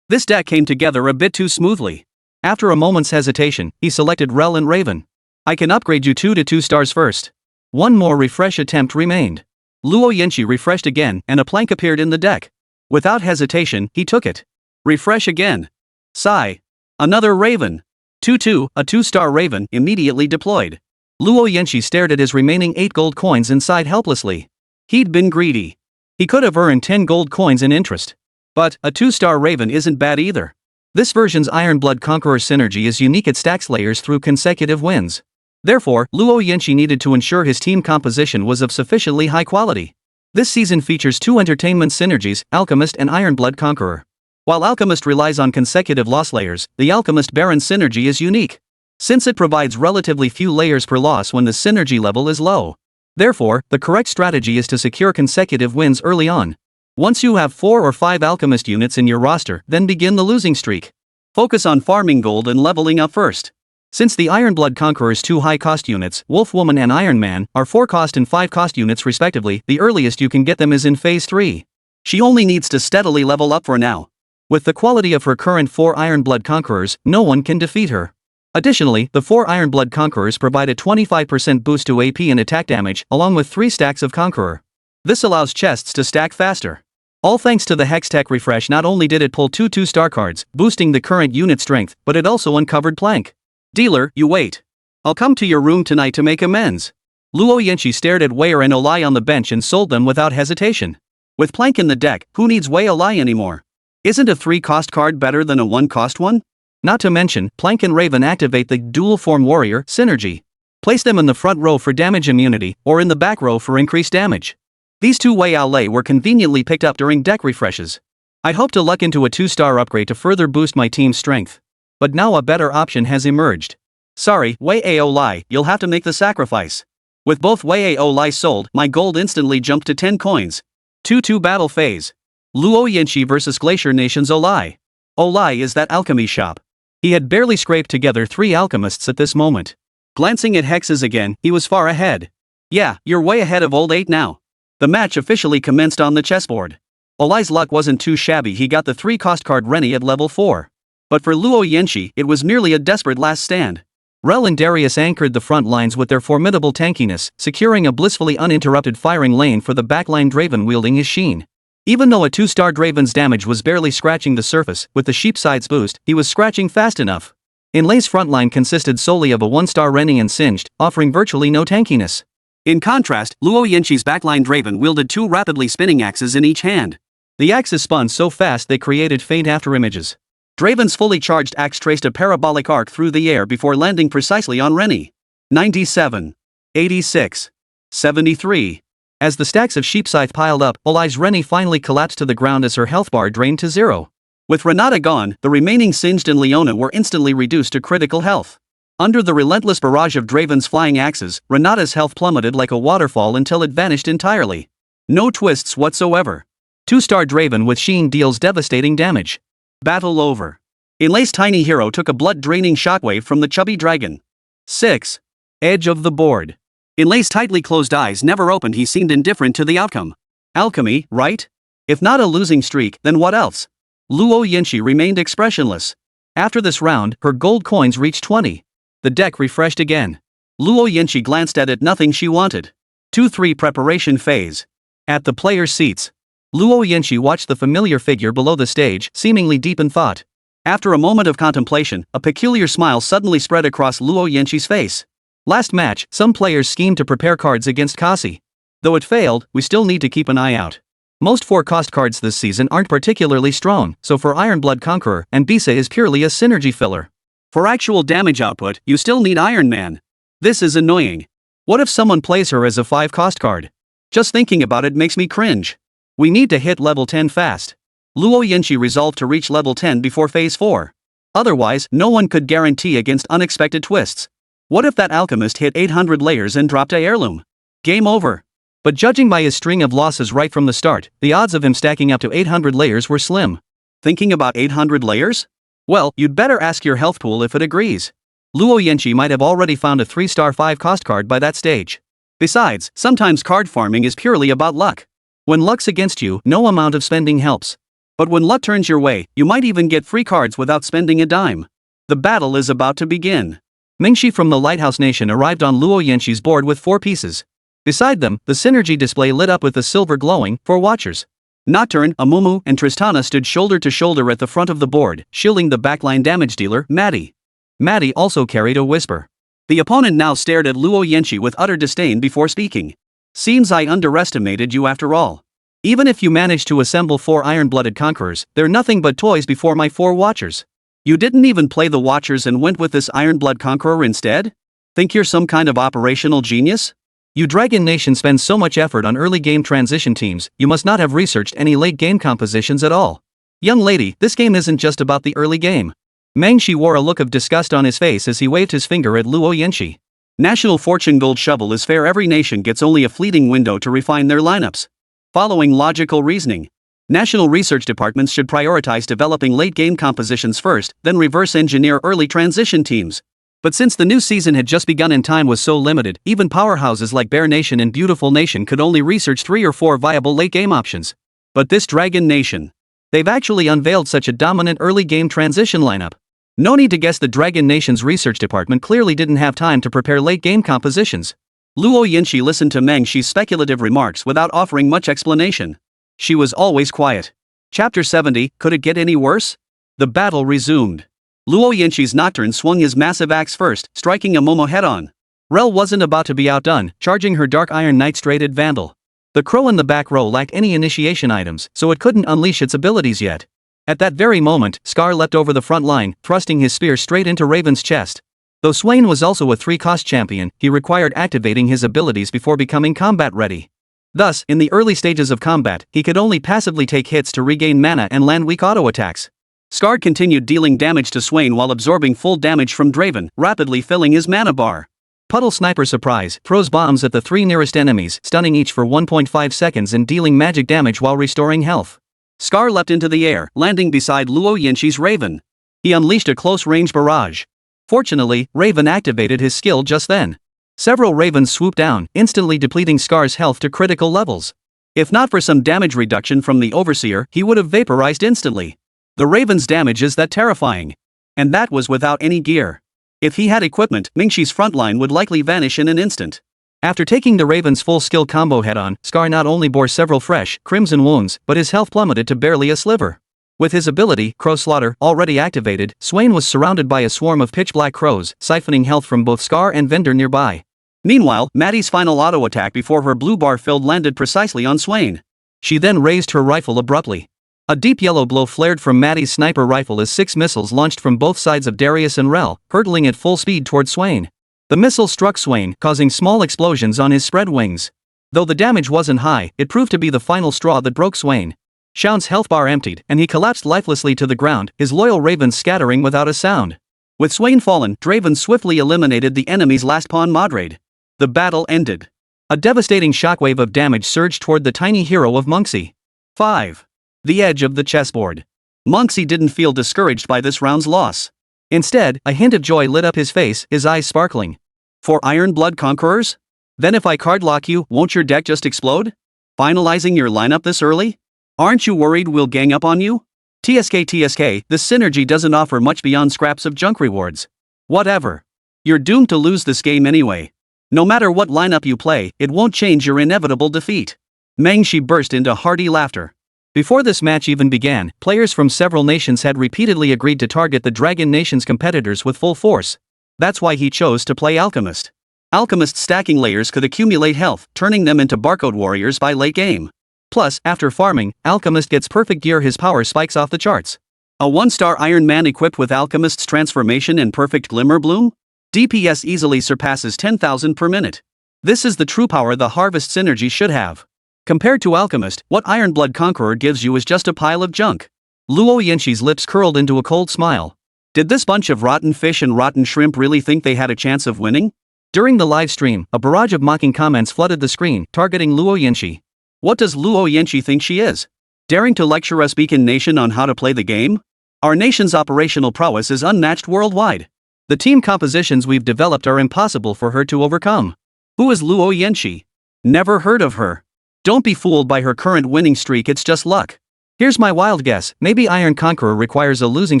This deck came together a bit too smoothly. After a moment's hesitation, he selected Rel and Raven. I can upgrade you 2 to 2 stars first. 1 more refresh attempt remained. Luo Yanqi refreshed again, and a plank appeared in the deck. Without hesitation, he took it. Refresh again. Sigh. Another Raven. 2-2, a 2-star Raven, immediately deployed. Luo Yanqi stared at his remaining 8 gold coins and sighed helplessly. He'd been greedy. He could have earned 10 gold coins in interest. But, a 2-star Raven isn't bad either. This version's Ironblood Conqueror synergy is unique. It stacks layers through consecutive wins. Therefore, Luo Yanqi needed to ensure his team composition was of sufficiently high quality. This season features 2 entertainment synergies, Alchemist and Ironblood Conqueror. While Alchemist relies on consecutive loss layers, the Alchemist Baron synergy is unique. Since it provides relatively few layers per loss when the synergy level is low. Therefore, the correct strategy is to secure consecutive wins early on. Once you have 4 or 5 Alchemist units in your roster, then begin the losing streak. Focus on farming gold and leveling up first. Since the Ironblood Conqueror's 2 high-cost units, Wolf Woman and Iron Man, are 4-cost and 5-cost units respectively, the earliest you can get them is in Phase 3. She only needs to steadily level up for now. With the quality of her current 4 Ironblood Conquerors, no one can defeat her. Additionally, the 4 Ironblood Conquerors provide a 25% boost to AP and attack damage, along with 3 stacks of Conqueror. This allows chests to stack faster. All thanks to the Hextech refresh. Not only did it pull 2 2-star cards, boosting the current unit strength, but it also uncovered Plank. Dealer, you wait. I'll come to your room tonight to make amends. Luo Yanqi stared at Wei and Olai on the bench and sold them without hesitation. With Plank in the deck, who needs Wei Olai anymore? Isn't a 3-cost card better than a 1-cost one? Not to mention, Plank and Raven activate the Dual Form Warrior synergy. Place them in the front row for damage immunity, or in the back row for increased damage. These 2 Wei Olai were conveniently picked up during deck refreshes. I'd hope to luck into a 2-star upgrade to further boost my team's strength. But now a better option has emerged. Sorry, Wei Ao Lai, you'll have to make the sacrifice. With both Wei Ao Lai sold, my gold instantly jumped to 10 coins. 2-2 battle phase. Luo Yanqi vs Glacier Nation's Olai. Olai is that alchemy shop. He had barely scraped together 3 alchemists at this moment. Glancing at hexes again, he was far ahead. Yeah, you're way ahead of old 8 now. The match officially commenced on the chessboard. Olai's luck wasn't too shabby, he got the 3-cost card Rennie at level 4. But for Luo Yanqi, it was merely a desperate last stand. Rel and Darius anchored the front lines with their formidable tankiness, securing a blissfully uninterrupted firing lane for the backline Draven wielding his sheen. Even though a 2-star Draven's damage was barely scratching the surface, with the Sheepside's boost, he was scratching fast enough. Inlay's frontline consisted solely of a 1-star Rennie and Singed, offering virtually no tankiness. In contrast, Luo Yanqi's backline Draven wielded 2 rapidly spinning axes in each hand. The axes spun so fast they created faint afterimages. Draven's fully charged axe traced a parabolic arc through the air before landing precisely on Rennie. 97. 86. 73. As the stacks of Sheepscythe piled up, Olai's Rennie finally collapsed to the ground as her health bar drained to 0. With Renata gone, the remaining Singed and Leona were instantly reduced to critical health. Under the relentless barrage of Draven's flying axes, Renata's health plummeted like a waterfall until it vanished entirely. No twists whatsoever. 2-star Draven with Sheen deals devastating damage. Battle over. Inlay's tiny hero took a blood-draining shockwave from the chubby dragon. 6. Edge of the board. Inlay's tightly closed eyes never opened, he seemed indifferent to the outcome. Alchemy, right? If not a losing streak, then what else? Luo Yanqi remained expressionless. After this round, her gold coins reached 20. The deck refreshed again. Luo Yanqi glanced at it, nothing she wanted. 2-3 preparation phase. At the players' seats. Luo Yanqi watched the familiar figure below the stage, seemingly deep in thought. After a moment of contemplation, a peculiar smile suddenly spread across Luo Yanqi's face. Last match, some players schemed to prepare cards against Kasi. Though it failed, we still need to keep an eye out. Most 4-cost cards this season aren't particularly strong, so for Ironblood Conqueror, and Bisa is purely a synergy filler. For actual damage output, you still need Iron Man. This is annoying. What if someone plays her as a 5-cost card? Just thinking about it makes me cringe. We need to hit level 10 fast. Luo Yanqi resolved to reach level 10 before phase 4. Otherwise, no one could guarantee against unexpected twists. What if that alchemist hit 800 layers and dropped a heirloom? Game over. But judging by his string of losses right from the start, the odds of him stacking up to 800 layers were slim. Thinking about 800 layers? Well, you'd better ask your health pool if it agrees. Luo Yanqi might have already found a 3-star 5-cost card by that stage. Besides, sometimes card farming is purely about luck. When luck's against you, no amount of spending helps. But when luck turns your way, you might even get free cards without spending a dime. The battle is about to begin. Mingxi from the Lighthouse Nation arrived on Luo Yanqi's board with 4 pieces. Beside them, the synergy display lit up with the silver glowing, for watchers. Nocturne, Amumu, and Tristana stood shoulder to shoulder at the front of the board, shielding the backline damage dealer, Maddie. Maddie also carried a whisper. The opponent now stared at Luo Yanqi with utter disdain before speaking. Seems I underestimated you after all. Even if you manage to assemble 4 iron-blooded conquerors, they're nothing but toys before my 4 watchers. You didn't even play the watchers and went with this iron-blood conqueror instead? Think you're some kind of operational genius? You Dragon Nation spends so much effort on early game transition teams, you must not have researched any late game compositions at all. Young lady, this game isn't just about the early game. Mangxi wore a look of disgust on his face as he waved his finger at Luo Yanqi. National Fortune Gold Shovel is fair, every nation gets only a fleeting window to refine their lineups. Following logical reasoning, national research departments should prioritize developing late-game compositions first, then reverse engineer early transition teams. But since the new season had just begun and time was so limited, even powerhouses like Bear Nation and Beautiful Nation could only research 3 or 4 viable late-game options. But this Dragon Nation, they've actually unveiled such a dominant early-game transition lineup. No need to guess the Dragon Nation's research department clearly didn't have time to prepare late-game compositions. Luo Yanqi listened to Mangxi's speculative remarks without offering much explanation. She was always quiet. Chapter 70, could it get any worse? The battle resumed. Luo Yanqi's Nocturne swung his massive axe first, striking Amomo head-on. Rel wasn't about to be outdone, charging her Dark Iron Knight-strated Vandal. The crow in the back row lacked any initiation items, so it couldn't unleash its abilities yet. At that very moment, Scar leapt over the front line, thrusting his spear straight into Raven's chest. Though Swain was also a 3-cost champion, he required activating his abilities before becoming combat ready. Thus, in the early stages of combat, he could only passively take hits to regain mana and land weak auto attacks. Scar continued dealing damage to Swain while absorbing full damage from Draven, rapidly filling his mana bar. Puddle Sniper Surprise throws bombs at the 3 nearest enemies, stunning each for 1.5 seconds and dealing magic damage while restoring health. Scar leapt into the air, landing beside Luo Yanqi's Raven. He unleashed a close-range barrage. Fortunately, Raven activated his skill just then. Several ravens swooped down, instantly depleting Scar's health to critical levels. If not for some damage reduction from the Overseer, he would have vaporized instantly. The Raven's damage is that terrifying. And that was without any gear. If he had equipment, Mingxi's frontline would likely vanish in an instant. After taking the Raven's full skill combo head-on, Scar not only bore several fresh, crimson wounds, but his health plummeted to barely a sliver. With his ability, Crow Slaughter, already activated, Swain was surrounded by a swarm of pitch-black crows, siphoning health from both Scar and Vendor nearby. Meanwhile, Maddie's final auto-attack before her blue bar filled landed precisely on Swain. She then raised her rifle abruptly. A deep yellow glow flared from Maddie's sniper rifle as 6 missiles launched from both sides of Darius and Rel, hurtling at full speed toward Swain. The missile struck Swain, causing small explosions on his spread wings. Though the damage wasn't high, it proved to be the final straw that broke Swain. Shaun's health bar emptied, and he collapsed lifelessly to the ground, his loyal ravens scattering without a sound. With Swain fallen, Draven swiftly eliminated the enemy's last pawn Modrade. The battle ended. A devastating shockwave of damage surged toward the tiny hero of Monxi. 5. The edge of the chessboard. Monxi didn't feel discouraged by this round's loss. Instead, a hint of joy lit up his face, his eyes sparkling. For Iron Blood Conquerors? Then if I card lock you, won't your deck just explode? Finalizing your lineup this early? Aren't you worried we'll gang up on you? TSK, this synergy doesn't offer much beyond scraps of junk rewards. Whatever. You're doomed to lose this game anyway. No matter what lineup you play, it won't change your inevitable defeat. Mengshi burst into hearty laughter. Before this match even began, players from several nations had repeatedly agreed to target the Dragon Nation's competitors with full force. That's why he chose to play Alchemist. Alchemist's stacking layers could accumulate health, turning them into barcode warriors by late game. Plus, after farming, Alchemist gets perfect gear, his power spikes off the charts. A 1-star Iron Man equipped with Alchemist's transformation and perfect glimmer bloom? DPS easily surpasses 10,000 per minute. This is the true power the Harvest synergy should have. Compared to Alchemist, what Iron Blood Conqueror gives you is just a pile of junk. Luo Yanqi's lips curled into a cold smile. Did this bunch of rotten fish and rotten shrimp really think they had a chance of winning? During the live stream, a barrage of mocking comments flooded the screen, targeting Luo Yanqi. What does Luo Yanqi think she is? Daring to lecture us Beacon Nation on how to play the game? Our nation's operational prowess is unmatched worldwide. The team compositions we've developed are impossible for her to overcome. Who is Luo Yanqi? Never heard of her. Don't be fooled by her current winning streak, it's just luck. Here's my wild guess, maybe Iron Conqueror requires a losing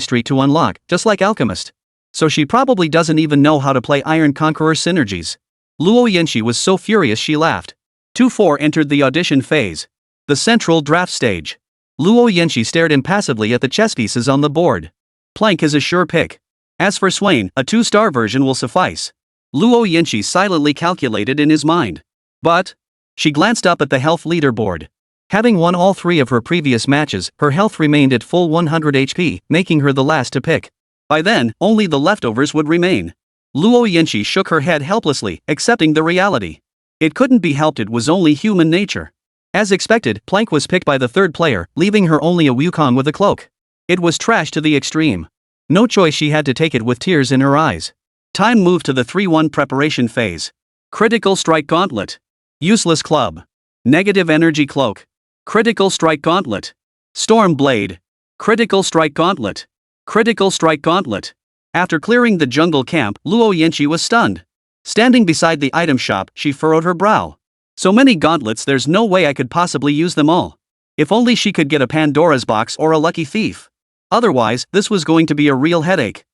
streak to unlock, just like Alchemist. So she probably doesn't even know how to play Iron Conqueror synergies. Luo Yanqi was so furious she laughed. 2-4 entered the audition phase. The central draft stage. Luo Yanqi stared impassively at the chess pieces on the board. Plank is a sure pick. As for Swain, a 2-star version will suffice. Luo Yanqi silently calculated in his mind. But she glanced up at the health leaderboard. Having won all 3 of her previous matches, her health remained at full 100 HP, making her the last to pick. By then, only the leftovers would remain. Luo Yanqi shook her head helplessly, accepting the reality. It couldn't be helped, it was only human nature. As expected, Plank was picked by the 3rd player, leaving her only a Wukong with a cloak. It was trash to the extreme. No choice, she had to take it with tears in her eyes. Time moved to the 3-1 preparation phase. Critical Strike Gauntlet. Useless Club. Negative Energy Cloak. Critical Strike Gauntlet. Storm Blade. Critical Strike Gauntlet. Critical Strike Gauntlet. After clearing the jungle camp, Luo Yanqi was stunned. Standing beside the item shop, she furrowed her brow. So many gauntlets, there's no way I could possibly use them all. If only she could get a Pandora's box or a lucky thief. Otherwise, this was going to be a real headache.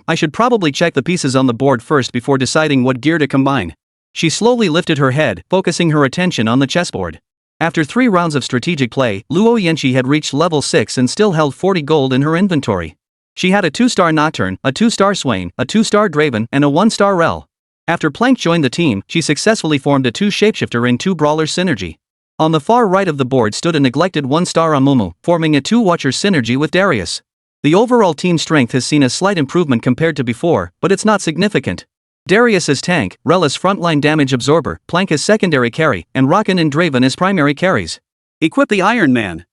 I should probably check the pieces on the board first before deciding what gear to combine. She slowly lifted her head, focusing her attention on the chessboard. After 3 rounds of strategic play, Luo Yanqi had reached level 6 and still held 40 gold in her inventory. She had a 2-star Nocturne, a 2-star Swain, a 2-star Draven, and a 1-star Rel. After Plank joined the team, she successfully formed a 2 shapeshifter and 2 brawler synergy. On the far right of the board stood a neglected 1-star Amumu, forming a 2-watcher synergy with Darius. The overall team strength has seen a slight improvement compared to before, but it's not significant. Darius as tank, Rel as frontline damage absorber, Plank as secondary carry, and Rockin and Draven as primary carries. Equip the Iron Man.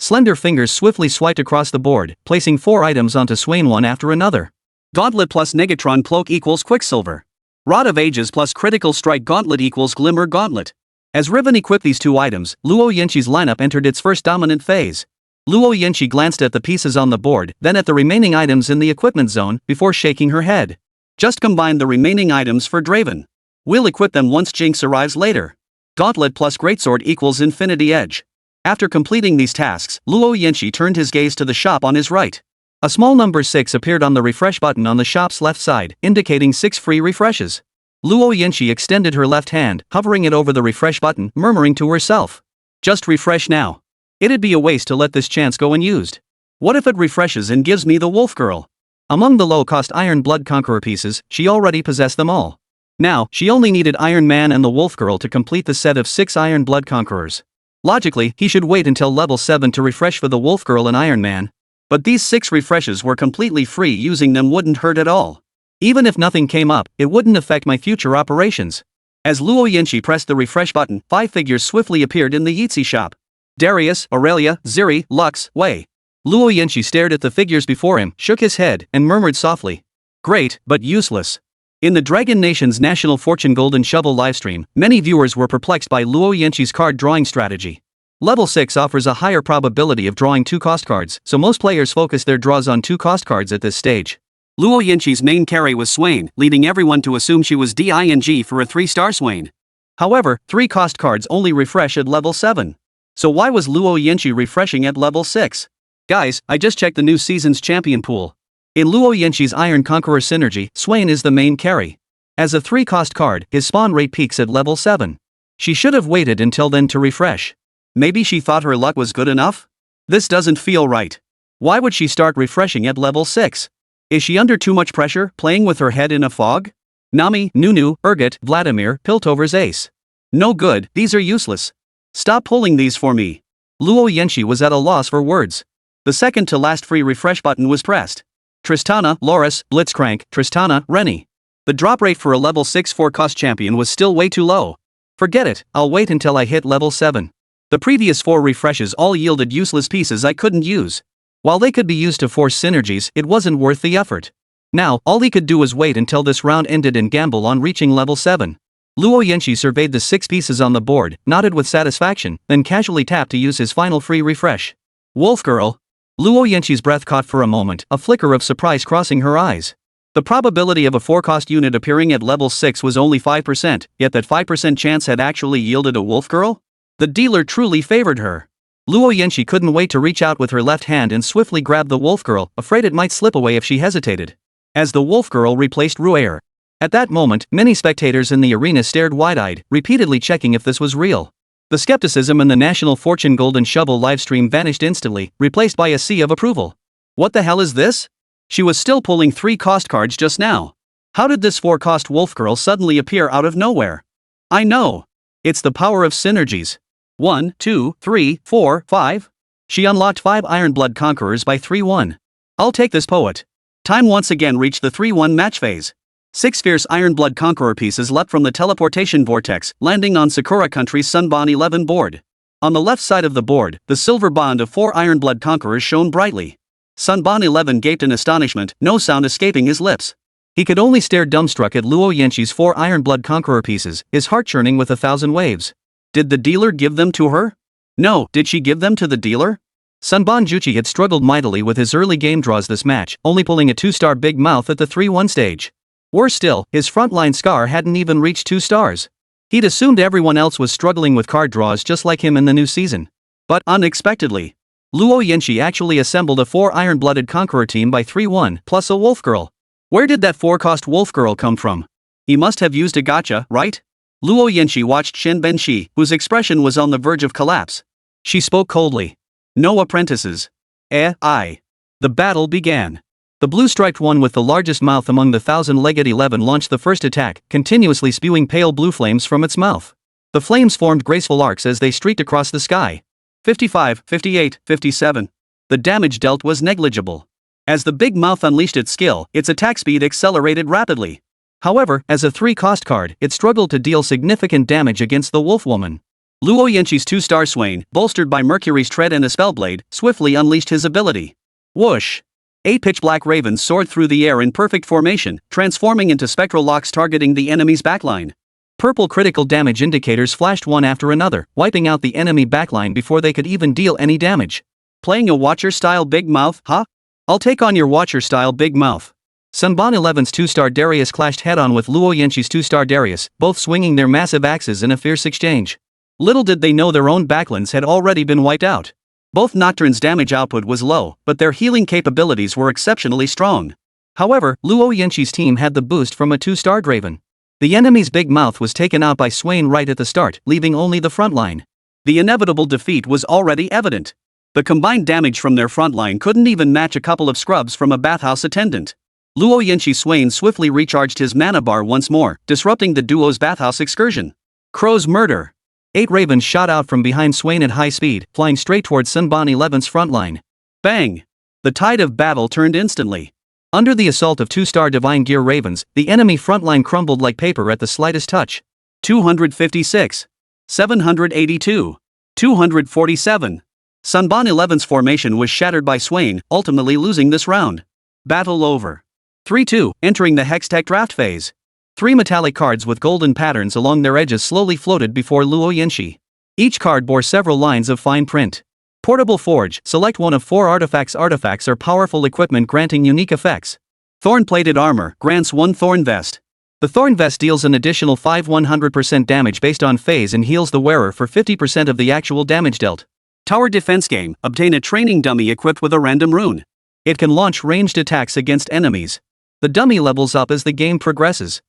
Slender fingers swiftly swiped across the board, placing 4 items onto Swain one after another. Gauntlet plus Negatron Cloak equals Quicksilver. Rod of Ages plus Critical Strike Gauntlet equals Glimmer Gauntlet. As Riven equipped these 2 items, Luo Yanqi's lineup entered its first dominant phase. Luo Yanqi glanced at the pieces on the board, then at the remaining items in the equipment zone, before shaking her head. Just combine the remaining items for Draven. We'll equip them once Jinx arrives later. Gauntlet plus Greatsword equals Infinity Edge. After completing these tasks, Luo Yanqi turned his gaze to the shop on his right. A small number 6 appeared on the refresh button on the shop's left side, indicating 6 free refreshes. Luo Yanqi extended her left hand, hovering it over the refresh button, murmuring to herself. Just refresh now. It'd be a waste to let this chance go unused. What if it refreshes and gives me the Wolf Girl? Among the low-cost Iron Blood Conqueror pieces, she already possessed them all. Now, she only needed Iron Man and the Wolf Girl to complete the set of 6 Iron Blood Conquerors. Logically, he should wait until level 7 to refresh for the Wolf Girl and Iron Man. But these 6 refreshes were completely free, using them wouldn't hurt at all. Even if nothing came up, it wouldn't affect my future operations. As Luo Yanqi pressed the refresh button, 5 figures swiftly appeared in the Yeezy shop. Darius, Aurelia, Ziri, Lux, Wei. Luo Yanqi stared at the figures before him, shook his head, and murmured softly. Great, but useless. In the Dragon Nation's National Fortune Golden Shovel livestream, many viewers were perplexed by Luo Yanqi's card drawing strategy. Level 6 offers a higher probability of drawing 2 cost cards, so most players focus their draws on 2 cost cards at this stage. Luo Yanqi's main carry was Swain, leading everyone to assume she was DING for a 3-star Swain. However, 3 cost cards only refresh at level 7. So why was Luo Yanqi refreshing at level 6? Guys, I just checked the new season's champion pool. In Luo Yanqi's Iron Conqueror Synergy, Swain is the main carry. As a 3-cost card, his spawn rate peaks at level 7. She should have waited until then to refresh. Maybe she thought her luck was good enough? This doesn't feel right. Why would she start refreshing at level 6? Is she under too much pressure, playing with her head in a fog? Nami, Nunu, Urgot, Vladimir, Piltover's ace. No good, these are useless. Stop pulling these for me. Luo Yanqi was at a loss for words. The second to last free refresh button was pressed. Tristana, Loris, Blitzcrank, Tristana, Rennie. The drop rate for a level 6 4-cost champion was still way too low. Forget it, I'll wait until I hit level 7. The previous 4 refreshes all yielded useless pieces I couldn't use. While they could be used to force synergies, it wasn't worth the effort. Now, all he could do was wait until this round ended and gamble on reaching level 7. Luo Yanqi surveyed the 6 pieces on the board, nodded with satisfaction, then casually tapped to use his final free refresh. Wolf Girl. Luo Yanqi's breath caught for a moment, a flicker of surprise crossing her eyes. The probability of a 4-cost unit appearing at level 6 was only 5%, yet that 5% chance had actually yielded a Wolf Girl? The dealer truly favored her. Luo Yanqi couldn't wait to reach out with her left hand and swiftly grab the Wolf Girl, afraid it might slip away if she hesitated. As the Wolf Girl replaced Ru'er. At that moment, many spectators in the arena stared wide-eyed, repeatedly checking if this was real. The skepticism in the National Fortune Golden Shovel livestream vanished instantly, replaced by a sea of approval. What the hell is this? She was still pulling 3 cost cards just now. How did this 4-cost Wolf Girl suddenly appear out of nowhere? I know. It's the power of synergies. 1, 2, 3, 4, 5. She unlocked 5 Iron Blood Conquerors by 3-1. I'll take this poet. Time once again reached the 3-1 match phase. 6 fierce Iron Blood Conqueror pieces leapt from the teleportation vortex, landing on Sakura Country's Sunbon 11 board. On the left side of the board, the silver bond of 4 Iron Blood Conquerors shone brightly. Sunbon 11 gaped in astonishment, no sound escaping his lips. He could only stare dumbstruck at Luo Yanqi's 4 Iron Blood Conqueror pieces, his heart churning with 1,000 waves. Did the dealer give them to her? No, did she give them to the dealer? Sunbon Juchi had struggled mightily with his early game draws this match, only pulling a 2-star Big Mouth at the 3-1 stage. Worse still, his frontline Scar hadn't even reached 2 stars. He'd assumed everyone else was struggling with card draws just like him in the new season. But unexpectedly, Luo Yanqi actually assembled a 4 Iron-Blooded Conqueror team by 3-1 plus a Wolf Girl. Where did that 4-cost Wolf Girl come from? He must have used a gotcha, right? Luo Yanqi watched Shen Benshi, whose expression was on the verge of collapse. She spoke coldly. No apprentices. I. The battle began. The blue-striped one with the largest mouth among the 1,000-legged 11 launched the first attack, continuously spewing pale blue flames from its mouth. The flames formed graceful arcs as they streaked across the sky. 55, 58, 57. The damage dealt was negligible. As the big mouth unleashed its skill, its attack speed accelerated rapidly. However, as a 3-cost card, it struggled to deal significant damage against the Wolf Woman. Luo Yanqi's 2-star Swain, bolstered by Mercury's tread and a spellblade, swiftly unleashed his ability. Whoosh! 8 pitch-black ravens soared through the air in perfect formation, transforming into spectral locks targeting the enemy's backline. Purple critical damage indicators flashed one after another, wiping out the enemy backline before they could even deal any damage. Playing a Watcher-style Big Mouth, huh? I'll take on your Watcher-style Big Mouth. Sunban 11's 2-star Darius clashed head-on with Luo Yanqi's 2-star Darius, both swinging their massive axes in a fierce exchange. Little did they know their own backlands had already been wiped out. Both Nocturne's damage output was low, but their healing capabilities were exceptionally strong. However, Luo Yanqi's team had the boost from a 2-star Draven. The enemy's Big Mouth was taken out by Swain right at the start, leaving only the front line. The inevitable defeat was already evident. The combined damage from their front line couldn't even match a couple of scrubs from a bathhouse attendant. Luo Yanqi Swain swiftly recharged his mana bar once more, disrupting the duo's bathhouse excursion. Crow's murder. 8 ravens shot out from behind Swain at high speed, flying straight towards Sunban 11's front line. Bang! The tide of battle turned instantly. Under the assault of 2-star Divine Gear ravens, the enemy front line crumbled like paper at the slightest touch. 256. 782. 247. Sunban 11's formation was shattered by Swain, ultimately losing this round. Battle over. 3-2, entering the Hextech draft phase. 3 metallic cards with golden patterns along their edges slowly floated before Luo Yanqi. Each card bore several lines of fine print. Portable Forge, select one of 4 artifacts. Artifacts are powerful equipment granting unique effects. Thorn-plated armor, grants 1 Thorn Vest. The Thorn Vest deals an additional 5 100% damage based on phase and heals the wearer for 50% of the actual damage dealt. Tower Defense Game, obtain a training dummy equipped with a random rune. It can launch ranged attacks against enemies. The dummy levels up as the game progresses.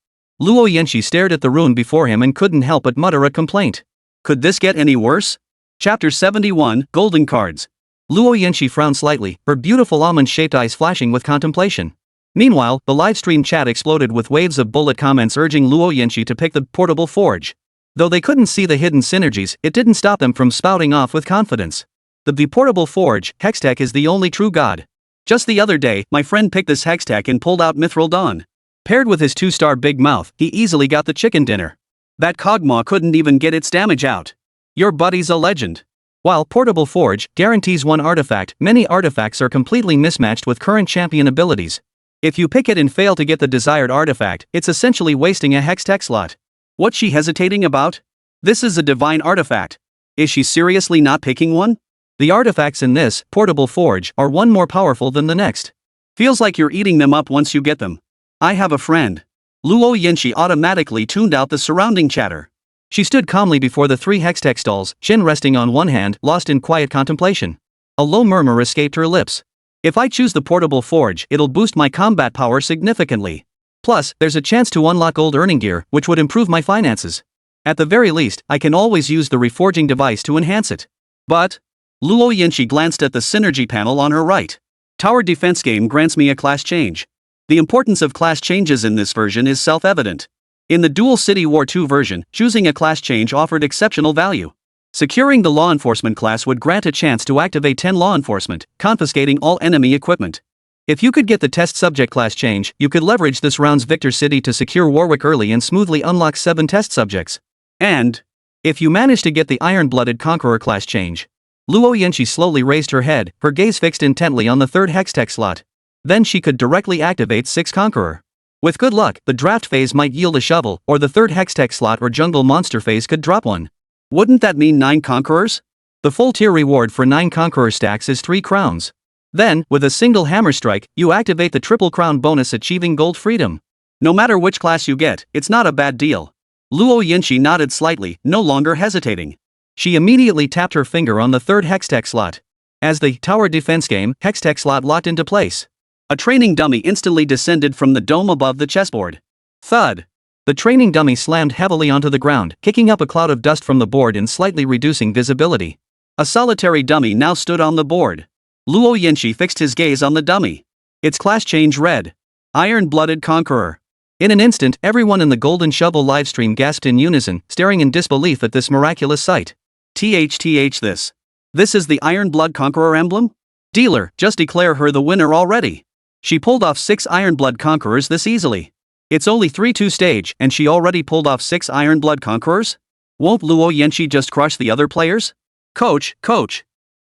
Luo Yanqi stared at the rune before him and couldn't help but mutter a complaint. Could this get any worse? Chapter 71, Golden Cards. Luo Yanqi frowned slightly, her beautiful almond-shaped eyes flashing with contemplation. Meanwhile, the livestream chat exploded with waves of bullet comments urging Luo Yanqi to pick the Portable Forge. Though they couldn't see the hidden synergies, it didn't stop them from spouting off with confidence. The Portable Forge, Hextech is the only true god. Just the other day, my friend picked this Hextech and pulled out Mithril Dawn. Paired with his 2-star Big Mouth, he easily got the chicken dinner. That Kog'Maw couldn't even get its damage out. Your buddy's a legend. While Portable Forge guarantees 1 artifact, many artifacts are completely mismatched with current champion abilities. If you pick it and fail to get the desired artifact, it's essentially wasting a Hextech slot. What's she hesitating about? This is a divine artifact. Is she seriously not picking one? The artifacts in this Portable Forge are one more powerful than the next. Feels like you're eating them up once you get them. I have a friend. Luo Yanqi automatically tuned out the surrounding chatter. She stood calmly before the 3 Hextech stalls, chin resting on one hand, lost in quiet contemplation. A low murmur escaped her lips. If I choose the Portable Forge, it'll boost my combat power significantly. Plus, there's a chance to unlock gold earning gear, which would improve my finances. At the very least, I can always use the reforging device to enhance it. But Luo Yanqi glanced at the synergy panel on her right. Tower Defense Game grants me a class change. The importance of class changes in this version is self-evident. In the Dual City War 2 version, choosing a class change offered exceptional value. Securing the Law Enforcement class would grant a chance to activate 10 Law Enforcement, confiscating all enemy equipment. If you could get the Test Subject class change, you could leverage this round's Victor City to secure Warwick early and smoothly unlock 7 Test Subjects. And if you manage to get the Iron-Blooded Conqueror class change. Luo Yanqi slowly raised her head, her gaze fixed intently on the 3rd Hextech slot. Then she could directly activate 6 Conqueror. With good luck, the draft phase might yield a shovel, or the 3rd Hextech slot or jungle monster phase could drop one. Wouldn't that mean 9 Conquerors? The full tier reward for 9 Conqueror stacks is 3 crowns. Then, with a single hammer strike, you activate the triple crown bonus achieving gold freedom. No matter which class you get, it's not a bad deal. Luo Yanqi nodded slightly, no longer hesitating. She immediately tapped her finger on the 3rd Hextech slot. As the Tower Defense Game Hextech slot locked into place, a training dummy instantly descended from the dome above the chessboard. Thud! The training dummy slammed heavily onto the ground, kicking up a cloud of dust from the board and slightly reducing visibility. A solitary dummy now stood on the board. Luo Yanqi fixed his gaze on the dummy. Its class change read: Iron-Blooded Conqueror. In an instant, everyone in the Golden Shovel livestream gasped in unison, staring in disbelief at this miraculous sight. This is the Iron-Blood Conqueror emblem? Dealer, just declare her the winner already. She pulled off 6 Iron-Blood Conquerors this easily. It's only 3-2 stage, and she already pulled off 6 Iron-Blood Conquerors? Won't Luo Yanqi just crush the other players? Coach,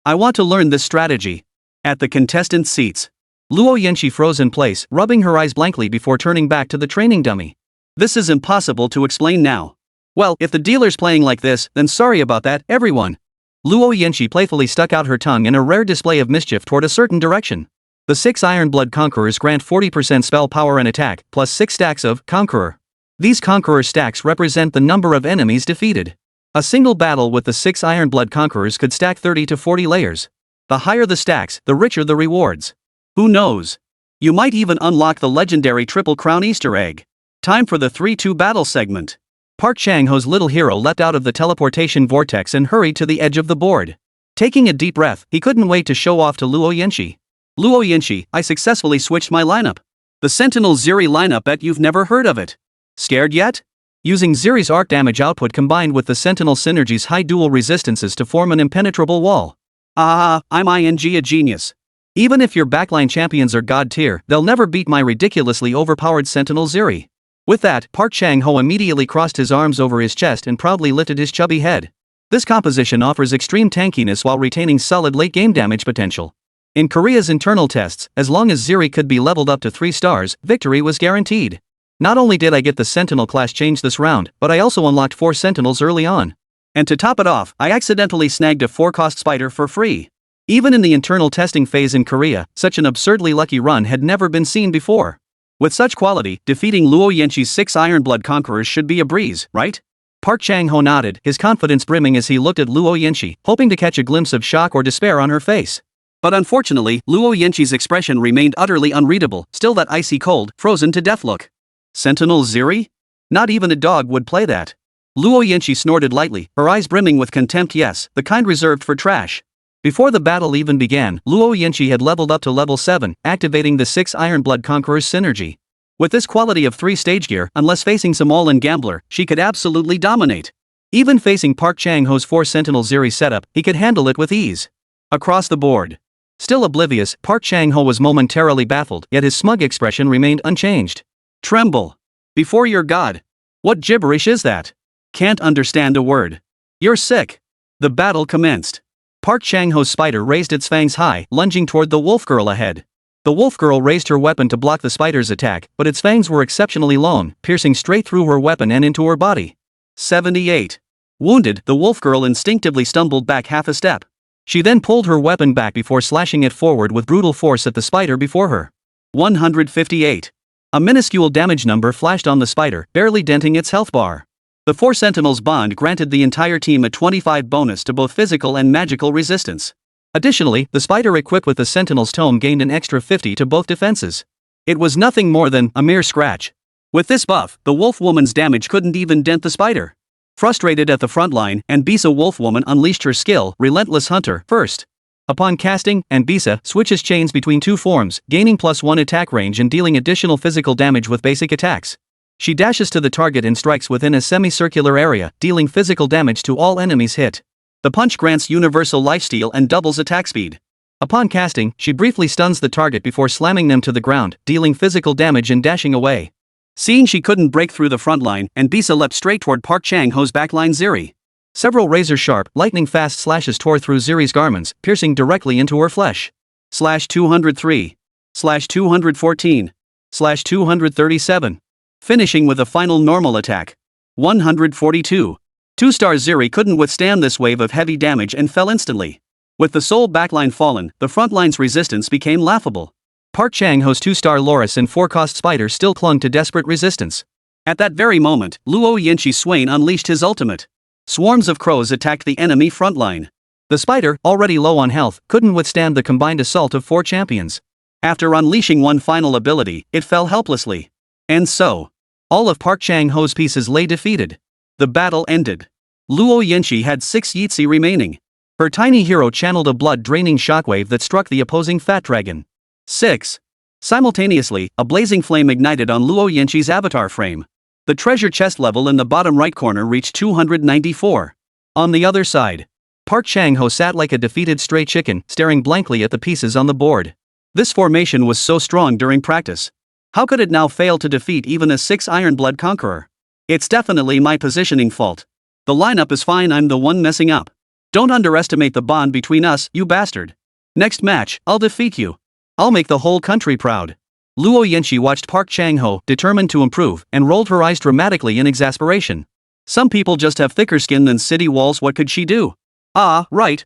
I want to learn this strategy. At the contestant seats, Luo Yanqi froze in place, rubbing her eyes blankly before turning back to the training dummy. This is impossible to explain now. Well, if the dealer's playing like this, then sorry about that, everyone. Luo Yanqi playfully stuck out her tongue in a rare display of mischief toward a certain direction. The 6 Iron Blood Conquerors grant 40% spell power and attack, plus 6 stacks of Conqueror. These Conqueror stacks represent the number of enemies defeated. A single battle with the 6 Iron Blood Conquerors could stack 30 to 40 layers. The higher the stacks, the richer the rewards. Who knows? You might even unlock the legendary Triple Crown Easter egg. Time for the 3-2 battle segment. Park Chang-ho's little hero leapt out of the teleportation vortex and hurried to the edge of the board. Taking a deep breath, he couldn't wait to show off to Luo Yanqi. Luo Yanqi, I successfully switched my lineup. The Sentinel Ziri lineup, bet you've never heard of it. Scared yet? Using Ziri's arc damage output combined with the Sentinel Synergy's high dual resistances to form an impenetrable wall. I'm a genius. Even if your backline champions are god tier, they'll never beat my ridiculously overpowered Sentinel Ziri. With that, Park Chang-ho immediately crossed his arms over his chest and proudly lifted his chubby head. This composition offers extreme tankiness while retaining solid late-game damage potential. In Korea's internal tests, as long as Ziri could be leveled up to 3 stars, victory was guaranteed. Not only did I get the Sentinel class change this round, but I also unlocked 4 Sentinels early on. And to top it off, I accidentally snagged a 4-cost spider for free. Even in the internal testing phase in Korea, such an absurdly lucky run had never been seen before. With such quality, defeating Luo Yanqi's 6 Iron Blood Conquerors should be a breeze, right? Park Chang-ho nodded, his confidence brimming as he looked at Luo Yanqi, hoping to catch a glimpse of shock or despair on her face. But unfortunately, Luo Yanqi's expression remained utterly unreadable, still that icy cold, frozen to death look. Sentinel Ziri? Not even a dog would play that. Luo Yanqi snorted lightly, her eyes brimming with contempt. Yes, the kind reserved for trash. Before the battle even began, Luo Yanqi had leveled up to level 7, activating the 6 Iron Blood Conquerors synergy. With this quality of 3 stage gear, unless facing some all-in gambler, she could absolutely dominate. Even facing Park Chang-ho's 4 Sentinel Ziri setup, he could handle it with ease. Across the board. Still oblivious, Park Chang-ho was momentarily baffled, yet his smug expression remained unchanged. Tremble. Before your god. What gibberish is that? Can't understand a word. You're sick. The battle commenced. Park Chang-ho's spider raised its fangs high, lunging toward the wolf girl ahead. The wolf girl raised her weapon to block the spider's attack, but its fangs were exceptionally long, piercing straight through her weapon and into her body. 78. Wounded, the wolf girl instinctively stumbled back half a step. She then pulled her weapon back before slashing it forward with brutal force at the spider before her. 158. A minuscule damage number flashed on the spider, barely denting its health bar. The 4 Sentinels bond granted the entire team a 25 bonus to both physical and magical resistance. Additionally, the spider equipped with the Sentinel's tome gained an extra 50 to both defenses. It was nothing more than a mere scratch. With this buff, the wolf woman's damage couldn't even dent the spider. Frustrated at the front line, Anbisa wolf woman unleashed her skill, Relentless Hunter, first. Upon casting, Anbisa switches chains between 2 forms, gaining +1 attack range and dealing additional physical damage with basic attacks. She dashes to the target and strikes within a semicircular area, dealing physical damage to all enemies hit. The punch grants universal lifesteal and doubles attack speed. Upon casting, she briefly stuns the target before slamming them to the ground, dealing physical damage and dashing away. Seeing she couldn't break through the front line, Anbisa leapt straight toward Park Chang-ho's backline Ziri. Several razor-sharp, lightning-fast slashes tore through Ziri's garments, piercing directly into her flesh. /203. /214. /237. Finishing with a final normal attack. 142. 2-star Ziri couldn't withstand this wave of heavy damage and fell instantly. With the sole backline fallen, the frontline's resistance became laughable. Park Chang-ho's 2-star Loris and 4-cost spider still clung to desperate resistance. At that very moment, Luo Yanqi Swain unleashed his ultimate. Swarms of crows attacked the enemy frontline. The spider, already low on health, couldn't withstand the combined assault of 4 champions. After unleashing one final ability, it fell helplessly. And so, all of Park Chang-ho's pieces lay defeated. The battle ended. Luo Yanqi had 6 Yeetsi remaining. Her tiny hero channeled a blood-draining shockwave that struck the opposing fat dragon. 6. Simultaneously, a blazing flame ignited on Luo Yanqi's avatar frame. The treasure chest level in the bottom right corner reached 294. On the other side, Park Chang-ho sat like a defeated stray chicken, staring blankly at the pieces on the board. This formation was so strong during practice. How could it now fail to defeat even a 6 Iron Blood Conqueror? It's definitely my positioning fault. The lineup is fine, I'm the one messing up. Don't underestimate the bond between us, you bastard. Next match, I'll defeat you. I'll make the whole country proud. Luo Yanqi watched Park Chang-ho, determined to improve, and rolled her eyes dramatically in exasperation. Some people just have thicker skin than city walls, what could she do? Ah, right.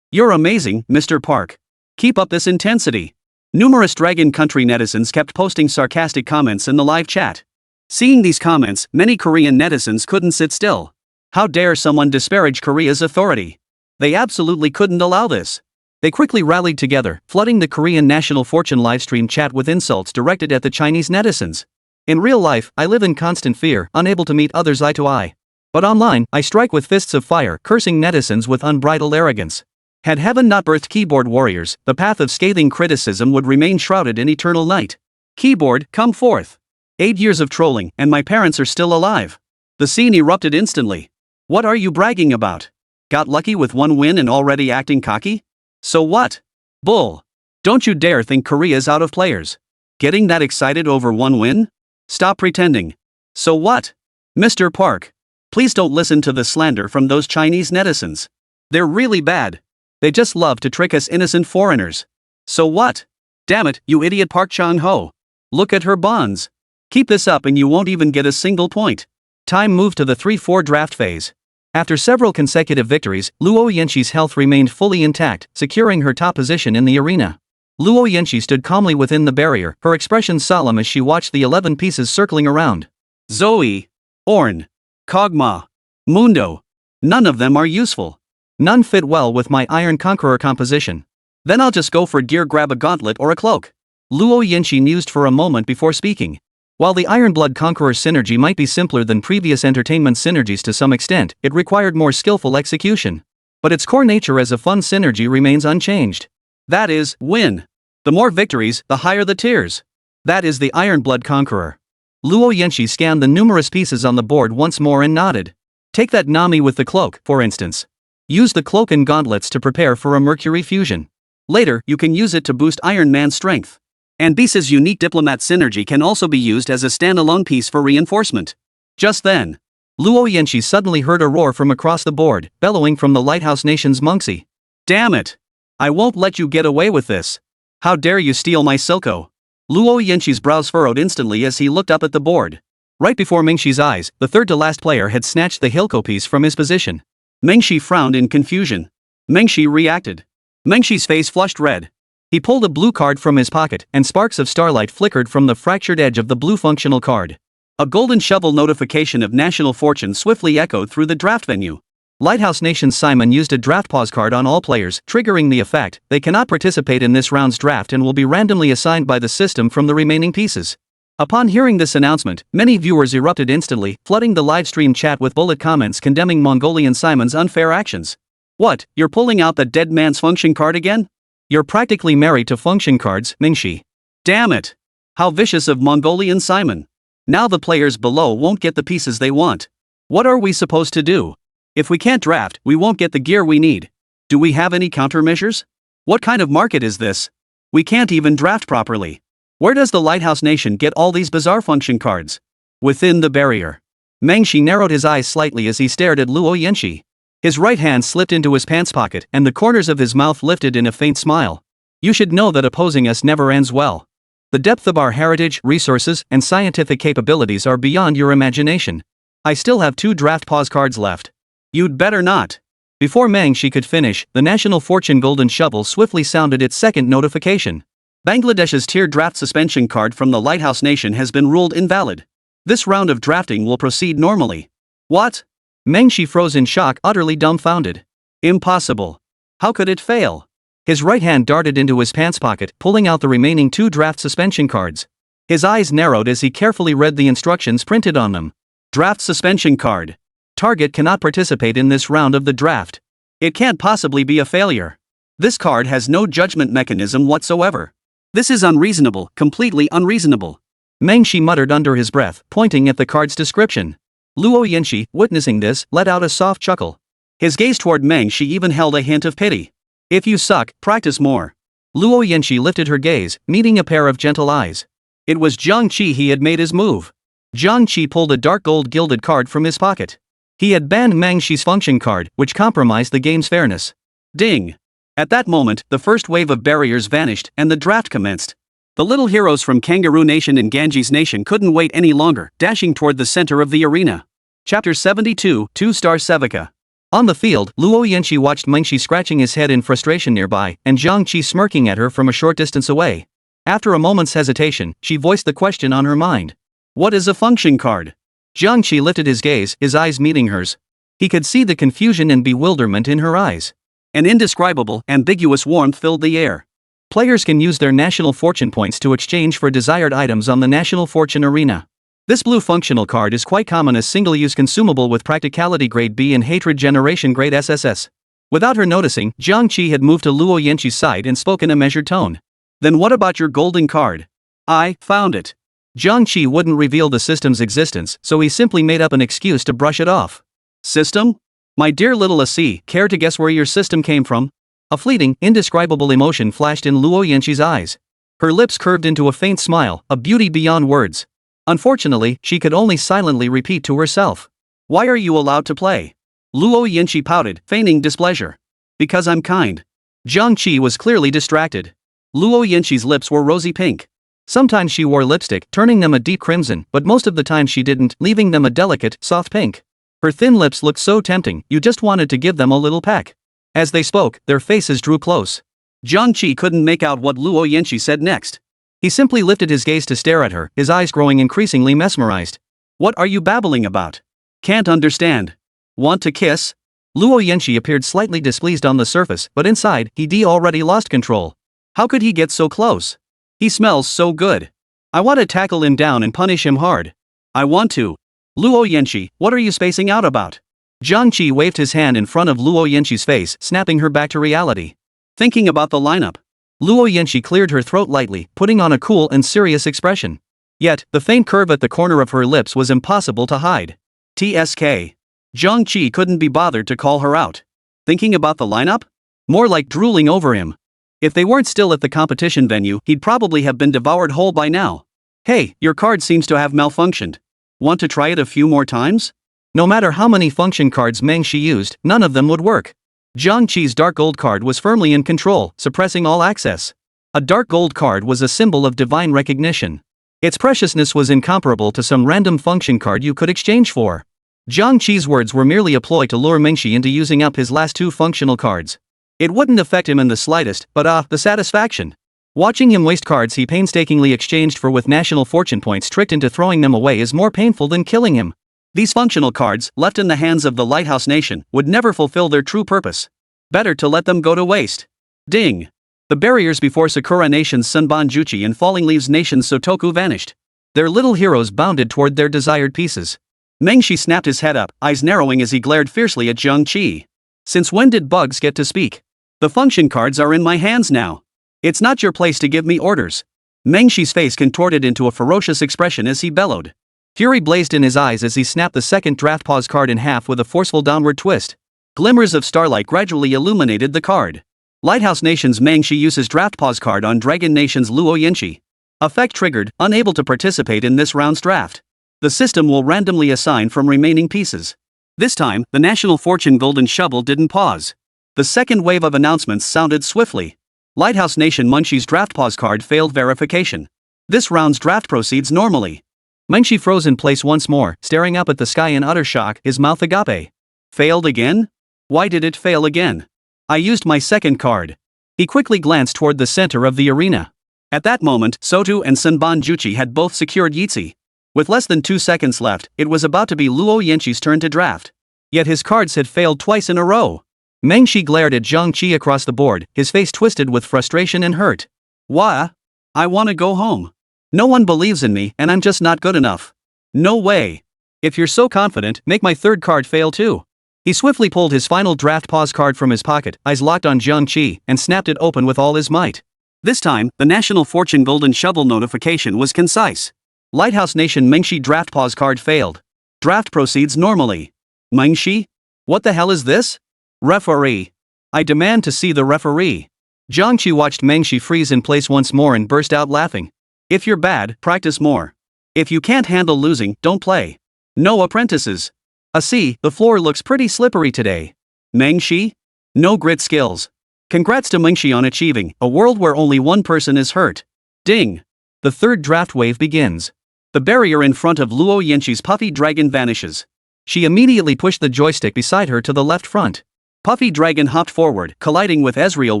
You're amazing, Mr. Park. Keep up this intensity. Numerous Dragon Country netizens kept posting sarcastic comments in the live chat. Seeing these comments, many Korean netizens couldn't sit still. How dare someone disparage Korea's authority? They absolutely couldn't allow this. They quickly rallied together, flooding the Korean National Fortune livestream chat with insults directed at the Chinese netizens. In real life, I live in constant fear, unable to meet others eye to eye. But online, I strike with fists of fire, cursing netizens with unbridled arrogance. Had heaven not birthed keyboard warriors, the path of scathing criticism would remain shrouded in eternal night. Keyboard, come forth. 8 years of trolling, and my parents are still alive. The scene erupted instantly. What are you bragging about? Got lucky with one win and already acting cocky? So what? Bull. Don't you dare think Korea's out of players. Getting that excited over one win? Stop pretending. So what? Mr. Park. Please don't listen to the slander from those Chinese netizens. They're really bad. They just love to trick us innocent foreigners. So what? Damn it, you idiot Park Chang-ho. Look at her bonds. Keep this up and you won't even get a single point. Time moved to the 3-4 draft phase. After several consecutive victories, Luo Yanqi's health remained fully intact, securing her top position in the arena. Luo Yanqi stood calmly within the barrier, her expression solemn as she watched the 11 pieces circling around. Zoe. Ornn. Kog'Maw. Mundo. None of them are useful. None fit well with my Iron Conqueror composition. Then I'll just go for gear, grab a gauntlet or a cloak. Luo Yanqi mused for a moment before speaking. While the Ironblood Conqueror synergy might be simpler than previous entertainment synergies to some extent, it required more skillful execution. But its core nature as a fun synergy remains unchanged. That is, win. The more victories, the higher the tiers. That is the Ironblood Conqueror. Luo Yanqi scanned the numerous pieces on the board once more and nodded. Take that Nami with the cloak, for instance. Use the cloak and gauntlets to prepare for a Mercury fusion. Later, you can use it to boost Iron Man's strength. And Beast's unique diplomat synergy can also be used as a standalone piece for reinforcement. Just then, Luo Yanqi suddenly heard a roar from across the board, bellowing from the Lighthouse Nation's Monxi. Damn it! I won't let you get away with this. How dare you steal my Silco? Luo Yanqi's brows furrowed instantly as he looked up at the board. Right before Mengxi's eyes, the third-to-last player had snatched the Hilco piece from his position. Mengxi frowned in confusion. Mengxi reacted. Mengxi's face flushed red. He pulled a blue card from his pocket, and sparks of starlight flickered from the fractured edge of the blue functional card. A golden shovel notification of national fortune swiftly echoed through the draft venue. Lighthouse Nation's Simon used a draft pause card on all players, triggering the effect: they cannot participate in this round's draft and will be randomly assigned by the system from the remaining pieces. Upon hearing this announcement, many viewers erupted instantly, flooding the livestream chat with bullet comments condemning Mongolian Simon's unfair actions. What, you're pulling out the dead man's function card again? You're practically married to function cards, Mengxi. Damn it! How vicious of Mongolian Simon. Now the players below won't get the pieces they want. What are we supposed to do? If we can't draft, we won't get the gear we need. Do we have any countermeasures? What kind of market is this? We can't even draft properly. Where does the Lighthouse Nation get all these bizarre function cards? Within the barrier. Mengxi narrowed his eyes slightly as he stared at Luo Yanqi. His right hand slipped into his pants pocket and the corners of his mouth lifted in a faint smile. You should know that opposing us never ends well. The depth of our heritage, resources, and scientific capabilities are beyond your imagination. I still have 2 draft pause cards left. You'd better not. Before Mengxi could finish, the National Fortune Golden Shovel swiftly sounded its second notification. Bangladesh's tier draft suspension card from the Lighthouse Nation has been ruled invalid. This round of drafting will proceed normally. What? Mengxi froze in shock, utterly dumbfounded. Impossible. How could it fail? His right hand darted into his pants pocket, pulling out the remaining 2 draft suspension cards. His eyes narrowed as he carefully read the instructions printed on them. Draft suspension card. Target cannot participate in this round of the draft. It can't possibly be a failure. This card has no judgment mechanism whatsoever. This is unreasonable, completely unreasonable. Mengxi muttered under his breath, pointing at the card's description. Luo Yanqi, witnessing this, let out a soft chuckle. His gaze toward Mengxi even held a hint of pity. If you suck, practice more. Luo Yanqi lifted her gaze, meeting a pair of gentle eyes. It was Jiang Qi. He had made his move. Jiang Qi pulled a dark gold gilded card from his pocket. He had banned Mangxi's function card, which compromised the game's fairness. Ding! At that moment, the first wave of barriers vanished and the draft commenced. The little heroes from Kangaroo Nation and Ganges Nation couldn't wait any longer, dashing toward the center of the arena. Chapter 72, 2-star Sevika. On the field, Luo Yanqi watched Mengxi scratching his head in frustration nearby, and Jiang Qi smirking at her from a short distance away. After a moment's hesitation, she voiced the question on her mind. What is a function card? Jiang Qi lifted his gaze, his eyes meeting hers. He could see the confusion and bewilderment in her eyes. An indescribable, ambiguous warmth filled the air. Players can use their national fortune points to exchange for desired items on the National Fortune Arena. This blue functional card is quite common as single-use consumable with practicality grade B and hatred generation grade SSS. Without her noticing, Jiang Qi had moved to Luo Yanqi's side and spoke in a measured tone. Then what about your golden card? I found it. Jiang Qi wouldn't reveal the system's existence, so he simply made up an excuse to brush it off. System? My dear little Asi, care to guess where your system came from? A fleeting, indescribable emotion flashed in Luo Yanqi's eyes. Her lips curved into a faint smile, a beauty beyond words. Unfortunately, she could only silently repeat to herself. Why are you allowed to play? Luo Yanqi pouted, feigning displeasure. Because I'm kind. Jiang Qi was clearly distracted. Luo Yanqi's lips were rosy pink. Sometimes she wore lipstick, turning them a deep crimson, but most of the time she didn't, leaving them a delicate, soft pink. Her thin lips looked so tempting, you just wanted to give them a little peck. As they spoke, their faces drew close. Jiang Qi couldn't make out what Luo Yanqi said next. He simply lifted his gaze to stare at her, his eyes growing increasingly mesmerized. What are you babbling about? Can't understand. Want to kiss? Luo Yanqi appeared slightly displeased on the surface, but inside, he already lost control. How could he get so close? He smells so good. I want to tackle him down and punish him hard. I want to. Luo Yanqi, what are you spacing out about? Jiang Qi waved his hand in front of Luo Yanqi's face, snapping her back to reality. Thinking about the lineup. Luo Yanqi cleared her throat lightly, putting on a cool and serious expression. Yet, the faint curve at the corner of her lips was impossible to hide. TSK. Jiang Qi couldn't be bothered to call her out. Thinking about the lineup? More like drooling over him. If they weren't still at the competition venue, he'd probably have been devoured whole by now. Hey, your card seems to have malfunctioned. Want to try it a few more times? No matter how many function cards Mengxi used, none of them would work. Jiang Qi's dark gold card was firmly in control, suppressing all access. A dark gold card was a symbol of divine recognition. Its preciousness was incomparable to some random function card you could exchange for. Jiang Qi's words were merely a ploy to lure Mengxi into using up his last two functional cards. It wouldn't affect him in the slightest, but the satisfaction. Watching him waste cards he painstakingly exchanged for with national fortune points tricked into throwing them away is more painful than killing him. These functional cards, left in the hands of the Lighthouse Nation, would never fulfill their true purpose. Better to let them go to waste. Ding! The barriers before Sakura Nation's Sunban Juchi and Falling Leaves Nation's Sotoku vanished. Their little heroes bounded toward their desired pieces. Mengxi snapped his head up, eyes narrowing as he glared fiercely at Jiang Qi. Since when did bugs get to speak? The function cards are in my hands now. It's not your place to give me orders. Mengxi's face contorted into a ferocious expression as he bellowed. Fury blazed in his eyes as he snapped the second draft pause card in half with a forceful downward twist. Glimmers of starlight gradually illuminated the card. Lighthouse Nation's Mengxi uses draft pause card on Dragon Nation's Luo Yanqi. Effect triggered, unable to participate in this round's draft. The system will randomly assign from remaining pieces. This time, the National Fortune Golden Shovel didn't pause. The second wave of announcements sounded swiftly. Lighthouse Nation Mengxi's draft pause card failed verification. This round's draft proceeds normally. Mengxi froze in place once more, staring up at the sky in utter shock, his mouth agape. Failed again? Why did it fail again? I used my second card. He quickly glanced toward the center of the arena. At that moment, Sotu and Sunban Juchi had both secured Yitzi. With less than 2 seconds left, it was about to be Luo Yanqi's turn to draft. Yet his cards had failed twice in a row. Mengxi glared at Jiang Qi across the board, his face twisted with frustration and hurt. Why? I want to go home. No one believes in me, and I'm just not good enough. No way. If you're so confident, make my third card fail too. He swiftly pulled his final draft pause card from his pocket, eyes locked on Jiang Qi, and snapped it open with all his might. This time, the National Fortune Golden Shovel notification was concise. Lighthouse Nation Mengxi draft pause card failed. Draft proceeds normally. Mengxi? What the hell is this? Referee. I demand to see the referee. Jiang Qi watched Mengxi freeze in place once more and burst out laughing. If you're bad, practice more. If you can't handle losing, don't play. No apprentices. See, the floor looks pretty slippery today. Mengshi? No grit skills. Congrats to Mengshi on achieving a world where only one person is hurt. Ding! The third draft wave begins. The barrier in front of Luo Yenshi's puffy dragon vanishes. She immediately pushed the joystick beside her to the left front. Puffy Dragon hopped forward, colliding with Ezreal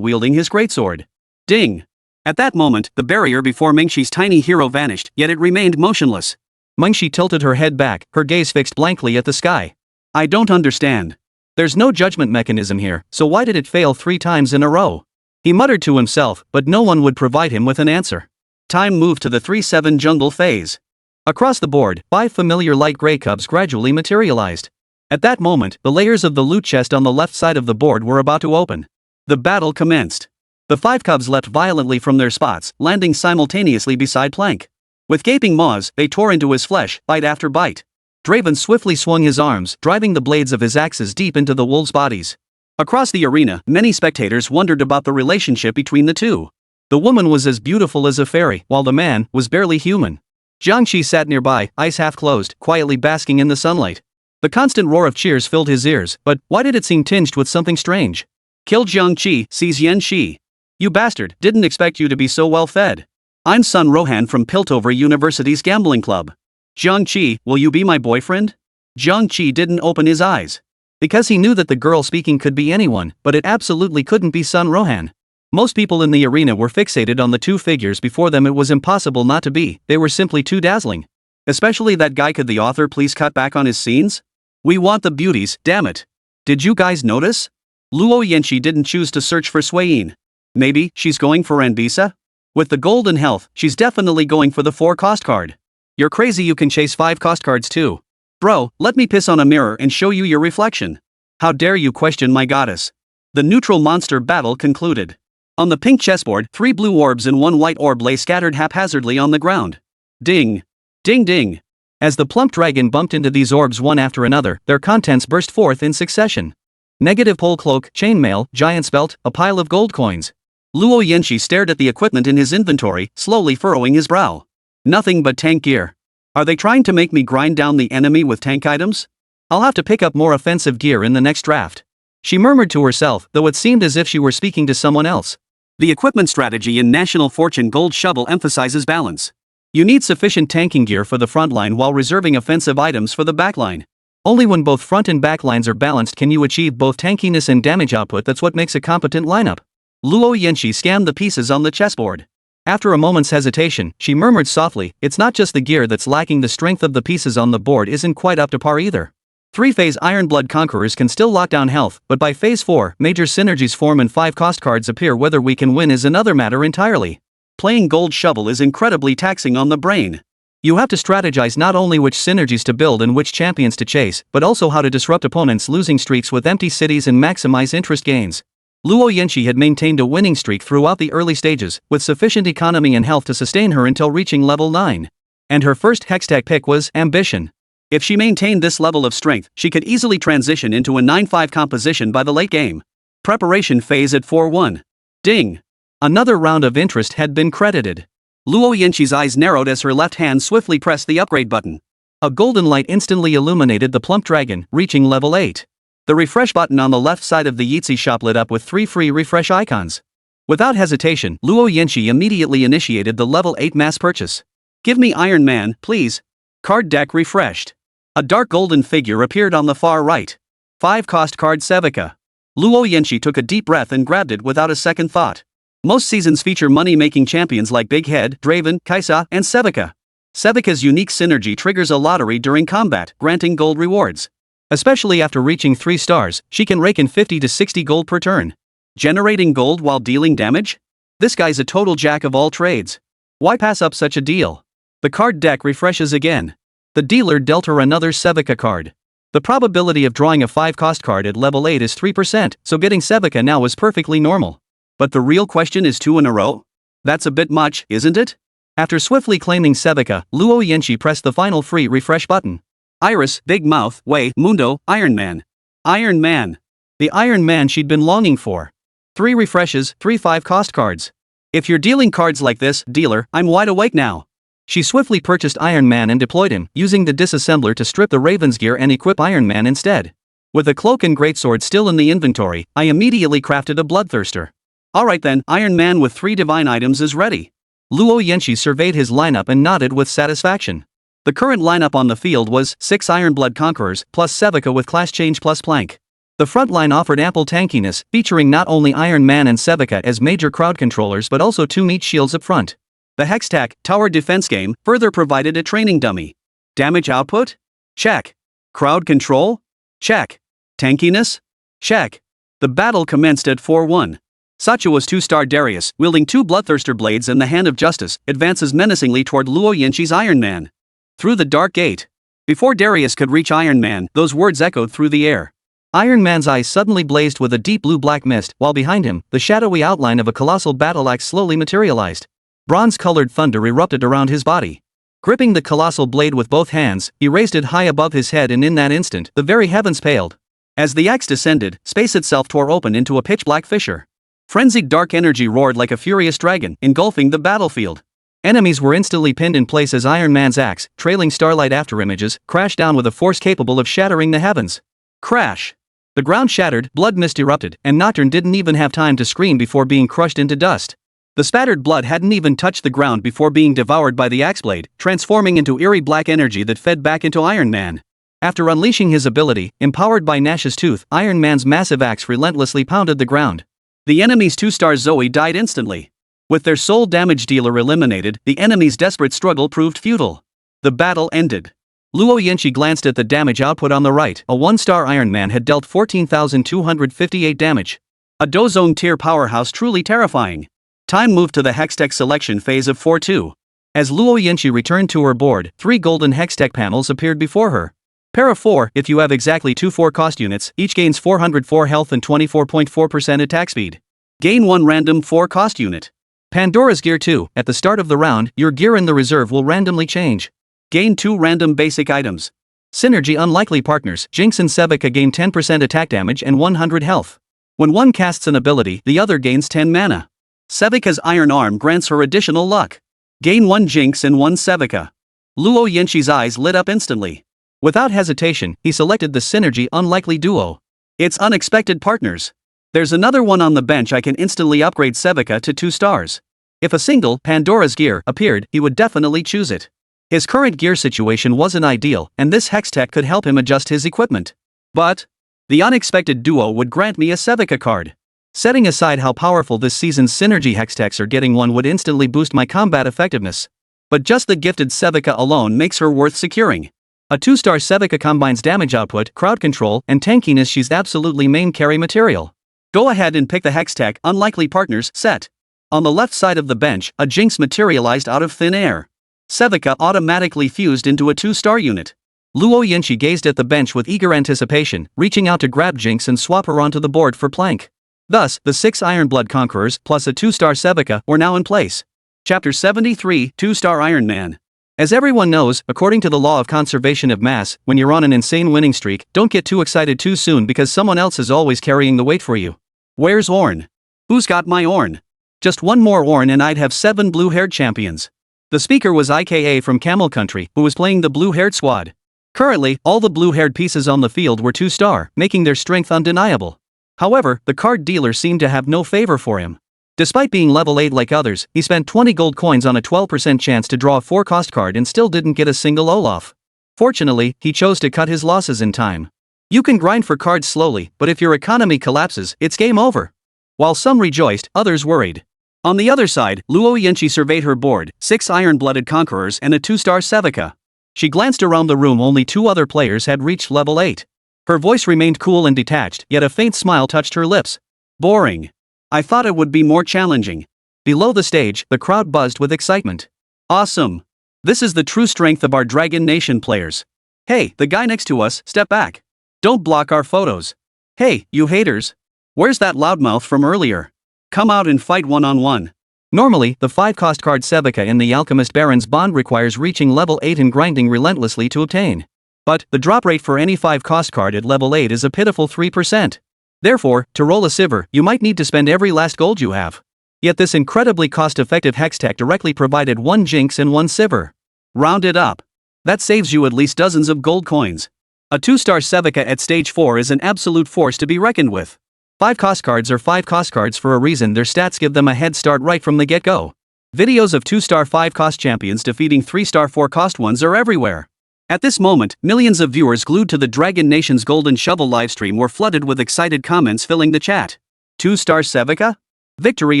wielding his greatsword. Ding! At that moment, the barrier before Mengshi's tiny hero vanished, yet it remained motionless. Mengshi tilted her head back, her gaze fixed blankly at the sky. I don't understand. There's no judgment mechanism here, so why did it fail 3 times in a row? He muttered to himself, but no one would provide him with an answer. Time moved to the 3-7 jungle phase. Across the board, 5 familiar light gray cubs gradually materialized. At that moment, the layers of the loot chest on the left side of the board were about to open. The battle commenced. The 5 cubs leapt violently from their spots, landing simultaneously beside Plank. With gaping maws, they tore into his flesh, bite after bite. Draven swiftly swung his arms, driving the blades of his axes deep into the wolves' bodies. Across the arena, many spectators wondered about the relationship between the two. The woman was as beautiful as a fairy, while the man was barely human. Jiang Qi sat nearby, eyes half closed, quietly basking in the sunlight. The constant roar of cheers filled his ears, but why did it seem tinged with something strange? Kill Jiang Qi, seize Yan Shi. You bastard, didn't expect you to be so well fed. I'm Sun Rohan from Piltover University's gambling club. Jiang Qi, will you be my boyfriend? Jiang Qi didn't open his eyes. Because he knew that the girl speaking could be anyone, but it absolutely couldn't be Sun Rohan. Most people in the arena were fixated on the 2 figures before them. It was impossible not to be, they were simply too dazzling. Especially that guy. Could the author please cut back on his scenes? We want the beauties, damn it. Did you guys notice? Luo Yanshi didn't choose to search for Swain. Maybe she's going for Anvisa? With the golden health, she's definitely going for the 4 cost card. You're crazy, you can chase 5 cost cards too. Bro, let me piss on a mirror and show you your reflection. How dare you question my goddess? The neutral monster battle concluded. On the pink chessboard, 3 blue orbs and 1 white orb lay scattered haphazardly on the ground. Ding! Ding ding! As the plump dragon bumped into these orbs one after another, their contents burst forth in succession. Negative pole cloak, chainmail, giant's belt, a pile of gold coins. Luo Yanshi stared at the equipment in his inventory, slowly furrowing his brow. Nothing but tank gear. Are they trying to make me grind down the enemy with tank items? I'll have to pick up more offensive gear in the next draft. She murmured to herself, though it seemed as if she were speaking to someone else. The equipment strategy in National Fortune Gold Shovel emphasizes balance. You need sufficient tanking gear for the front line while reserving offensive items for the backline. Only when both front and back lines are balanced can you achieve both tankiness and damage output. That's what makes a competent lineup. Luo Yanshi scanned the pieces on the chessboard. After a moment's hesitation, she murmured softly, it's not just the gear that's lacking, the strength of the pieces on the board isn't quite up to par either. 3-phase Ironblood Conquerors can still lock down health, but by phase 4, major synergies form and 5 cost cards appear. Whether we can win is another matter entirely. Playing Gold Shovel is incredibly taxing on the brain. You have to strategize not only which synergies to build and which champions to chase, but also how to disrupt opponents' losing streaks with empty cities and maximize interest gains. Luo Yanshi had maintained a winning streak throughout the early stages, with sufficient economy and health to sustain her until reaching level 9. And her first hextech pick was Ambition. If she maintained this level of strength, she could easily transition into a 9-5 composition by the late game. Preparation phase at 4-1. Ding! Another round of interest had been credited. Luo Yanshi's eyes narrowed as her left hand swiftly pressed the upgrade button. A golden light instantly illuminated the plump dragon, reaching level 8. The refresh button on the left side of the Yeezy shop lit up with 3 free refresh icons. Without hesitation, Luo Yanshi immediately initiated the level 8 mass purchase. Give me Iron Man, please. Card deck refreshed. A dark golden figure appeared on the far right. 5 cost card Sevika. Luo Yanshi took a deep breath and grabbed it without a second thought. Most seasons feature money-making champions like Big Head, Draven, Kaisa, and Sevika. Sevika's unique synergy triggers a lottery during combat, granting gold rewards. Especially after reaching 3 stars, she can rake in 50 to 60 gold per turn. Generating gold while dealing damage? This guy's a total jack of all trades. Why pass up such a deal? The card deck refreshes again. The dealer dealt her another Sevika card. The probability of drawing a 5 cost card at level 8 is 3%, so getting Sevika now is perfectly normal. But the real question is 2 in a row? That's a bit much, isn't it? After swiftly claiming Sevika, Luo Yanshi pressed the final free refresh button. Iris, Big Mouth, Wei, Mundo, Iron Man. Iron Man. The Iron Man she'd been longing for. 3 refreshes, 3 5 cost cards. If you're dealing cards like this, dealer, I'm wide awake now. She swiftly purchased Iron Man and deployed him, using the disassembler to strip the Raven's gear and equip Iron Man instead. With a cloak and greatsword still in the inventory, I immediately crafted a bloodthirster. Alright then, Iron Man with 3 divine items is ready. Luo Yanqi surveyed his lineup and nodded with satisfaction. The current lineup on the field was 6 Ironblood Conquerors, plus Sevika with class change plus Plank. The front line offered ample tankiness, featuring not only Iron Man and Sevika as major crowd controllers but also 2 meat shields up front. The Hextech Tower Defense game further provided a training dummy. Damage output? Check. Crowd control? Check. Tankiness? Check. The battle commenced at 4-1. Sachua's 2-star Darius, wielding 2 Bloodthirster blades and the Hand of Justice, advances menacingly toward Luo Yanqi's Iron Man. Through the Dark Gate. Before Darius could reach Iron Man, those words echoed through the air. Iron Man's eyes suddenly blazed with a deep blue-black mist, while behind him, the shadowy outline of a colossal battle-axe slowly materialized. Bronze-colored thunder erupted around his body. Gripping the colossal blade with both hands, he raised it high above his head, and in that instant, the very heavens paled. As the axe descended, space itself tore open into a pitch-black fissure. Frenzied dark energy roared like a furious dragon, engulfing the battlefield. Enemies were instantly pinned in place as Iron Man's axe, trailing starlight afterimages, crashed down with a force capable of shattering the heavens. Crash! The ground shattered, blood mist erupted, and Nocturne didn't even have time to scream before being crushed into dust. The spattered blood hadn't even touched the ground before being devoured by the axe blade, transforming into eerie black energy that fed back into Iron Man. After unleashing his ability, empowered by Nash's tooth, Iron Man's massive axe relentlessly pounded the ground. The enemy's 2-star Zoe died instantly. With their sole damage dealer eliminated, the enemy's desperate struggle proved futile. The battle ended. Luo Yanqi glanced at the damage output on the right. A 1-star Iron Man had dealt 14,258 damage. A Dozone tier powerhouse, truly terrifying. Time moved to the Hextech selection phase of 4-2. As Luo Yanqi returned to her board, 3 golden Hextech panels appeared before her. Para 4, if you have exactly 2 4-cost units, each gains 404 health and 24.4% attack speed. Gain 1 random 4-cost unit. Pandora's Gear 2, at the start of the round, your gear in the reserve will randomly change. Gain 2 random basic items. Synergy Unlikely Partners, Jinx and Sevika gain 10% attack damage and 100 health. When one casts an ability, the other gains 10 mana. Sevika's Iron Arm grants her additional luck. Gain 1 Jinx and 1 Sevika. Luo Yanqi's eyes lit up instantly. Without hesitation, he selected the Synergy Unlikely Duo. It's Unexpected Partners. There's another one on the bench. I can instantly upgrade Sevika to 2 stars. If a single Pandora's Gear appeared, he would definitely choose it. His current gear situation wasn't ideal, and this Hextech could help him adjust his equipment. But the Unexpected Duo would grant me a Sevika card. Setting aside how powerful this season's Synergy Hextechs are, getting one would instantly boost my combat effectiveness. But just the gifted Sevika alone makes her worth securing. A 2-star Sevika combines damage output, crowd control, and tankiness. She's absolutely main carry material. Go ahead and pick the Hextech Unlikely Partners set. On the left side of the bench, a Jinx materialized out of thin air. Sevika automatically fused into a 2-star unit. Luo Yanqi gazed at the bench with eager anticipation, reaching out to grab Jinx and swap her onto the board for Plank. Thus, the 6 Ironblood Conquerors plus a 2-star Sevika were now in place. Chapter 73, 2-star Iron Man. As everyone knows, according to the law of conservation of mass, when you're on an insane winning streak, don't get too excited too soon because someone else is always carrying the weight for you. Where's Ornn? Who's got my Ornn? Just one more Ornn and I'd have 7 blue-haired champions. The speaker was IKA from Camel Country, who was playing the blue-haired squad. Currently, all the blue-haired pieces on the field were 2-star, making their strength undeniable. However, the card dealer seemed to have no favor for him. Despite being level 8 like others, he spent 20 gold coins on a 12% chance to draw a 4-cost card and still didn't get a single Olaf. Fortunately, he chose to cut his losses in time. You can grind for cards slowly, but if your economy collapses, it's game over. While some rejoiced, others worried. On the other side, Luo Yanqi surveyed her board, 6 Iron-Blooded Conquerors and a 2-star Sevika. She glanced around the room. Only 2 other players had reached level 8. Her voice remained cool and detached, yet a faint smile touched her lips. Boring. I thought it would be more challenging. Below the stage, the crowd buzzed with excitement. Awesome. This is the true strength of our Dragon Nation players. Hey, the guy next to us, step back. Don't block our photos. Hey, you haters. Where's that loudmouth from earlier? Come out and fight one-on-one. Normally, the 5-cost card Sevika in the Alchemist Baron's Bond requires reaching level 8 and grinding relentlessly to obtain. But the drop rate for any 5-cost card at level 8 is a pitiful 3%. Therefore, to roll a Sivir, you might need to spend every last gold you have. Yet this incredibly cost-effective Hextech directly provided 1 Jinx and 1 Sivir. Round it up. That saves you at least dozens of gold coins. A 2-star Sevika at stage 4 is an absolute force to be reckoned with. 5 cost cards are 5 cost cards for a reason. Their stats give them a head start right from the get-go. Videos of 2-star 5 cost champions defeating 3-star 4 cost ones are everywhere. At this moment, millions of viewers glued to the Dragon Nation's Golden Shovel livestream were flooded with excited comments filling the chat. 2-star Sevika? Victory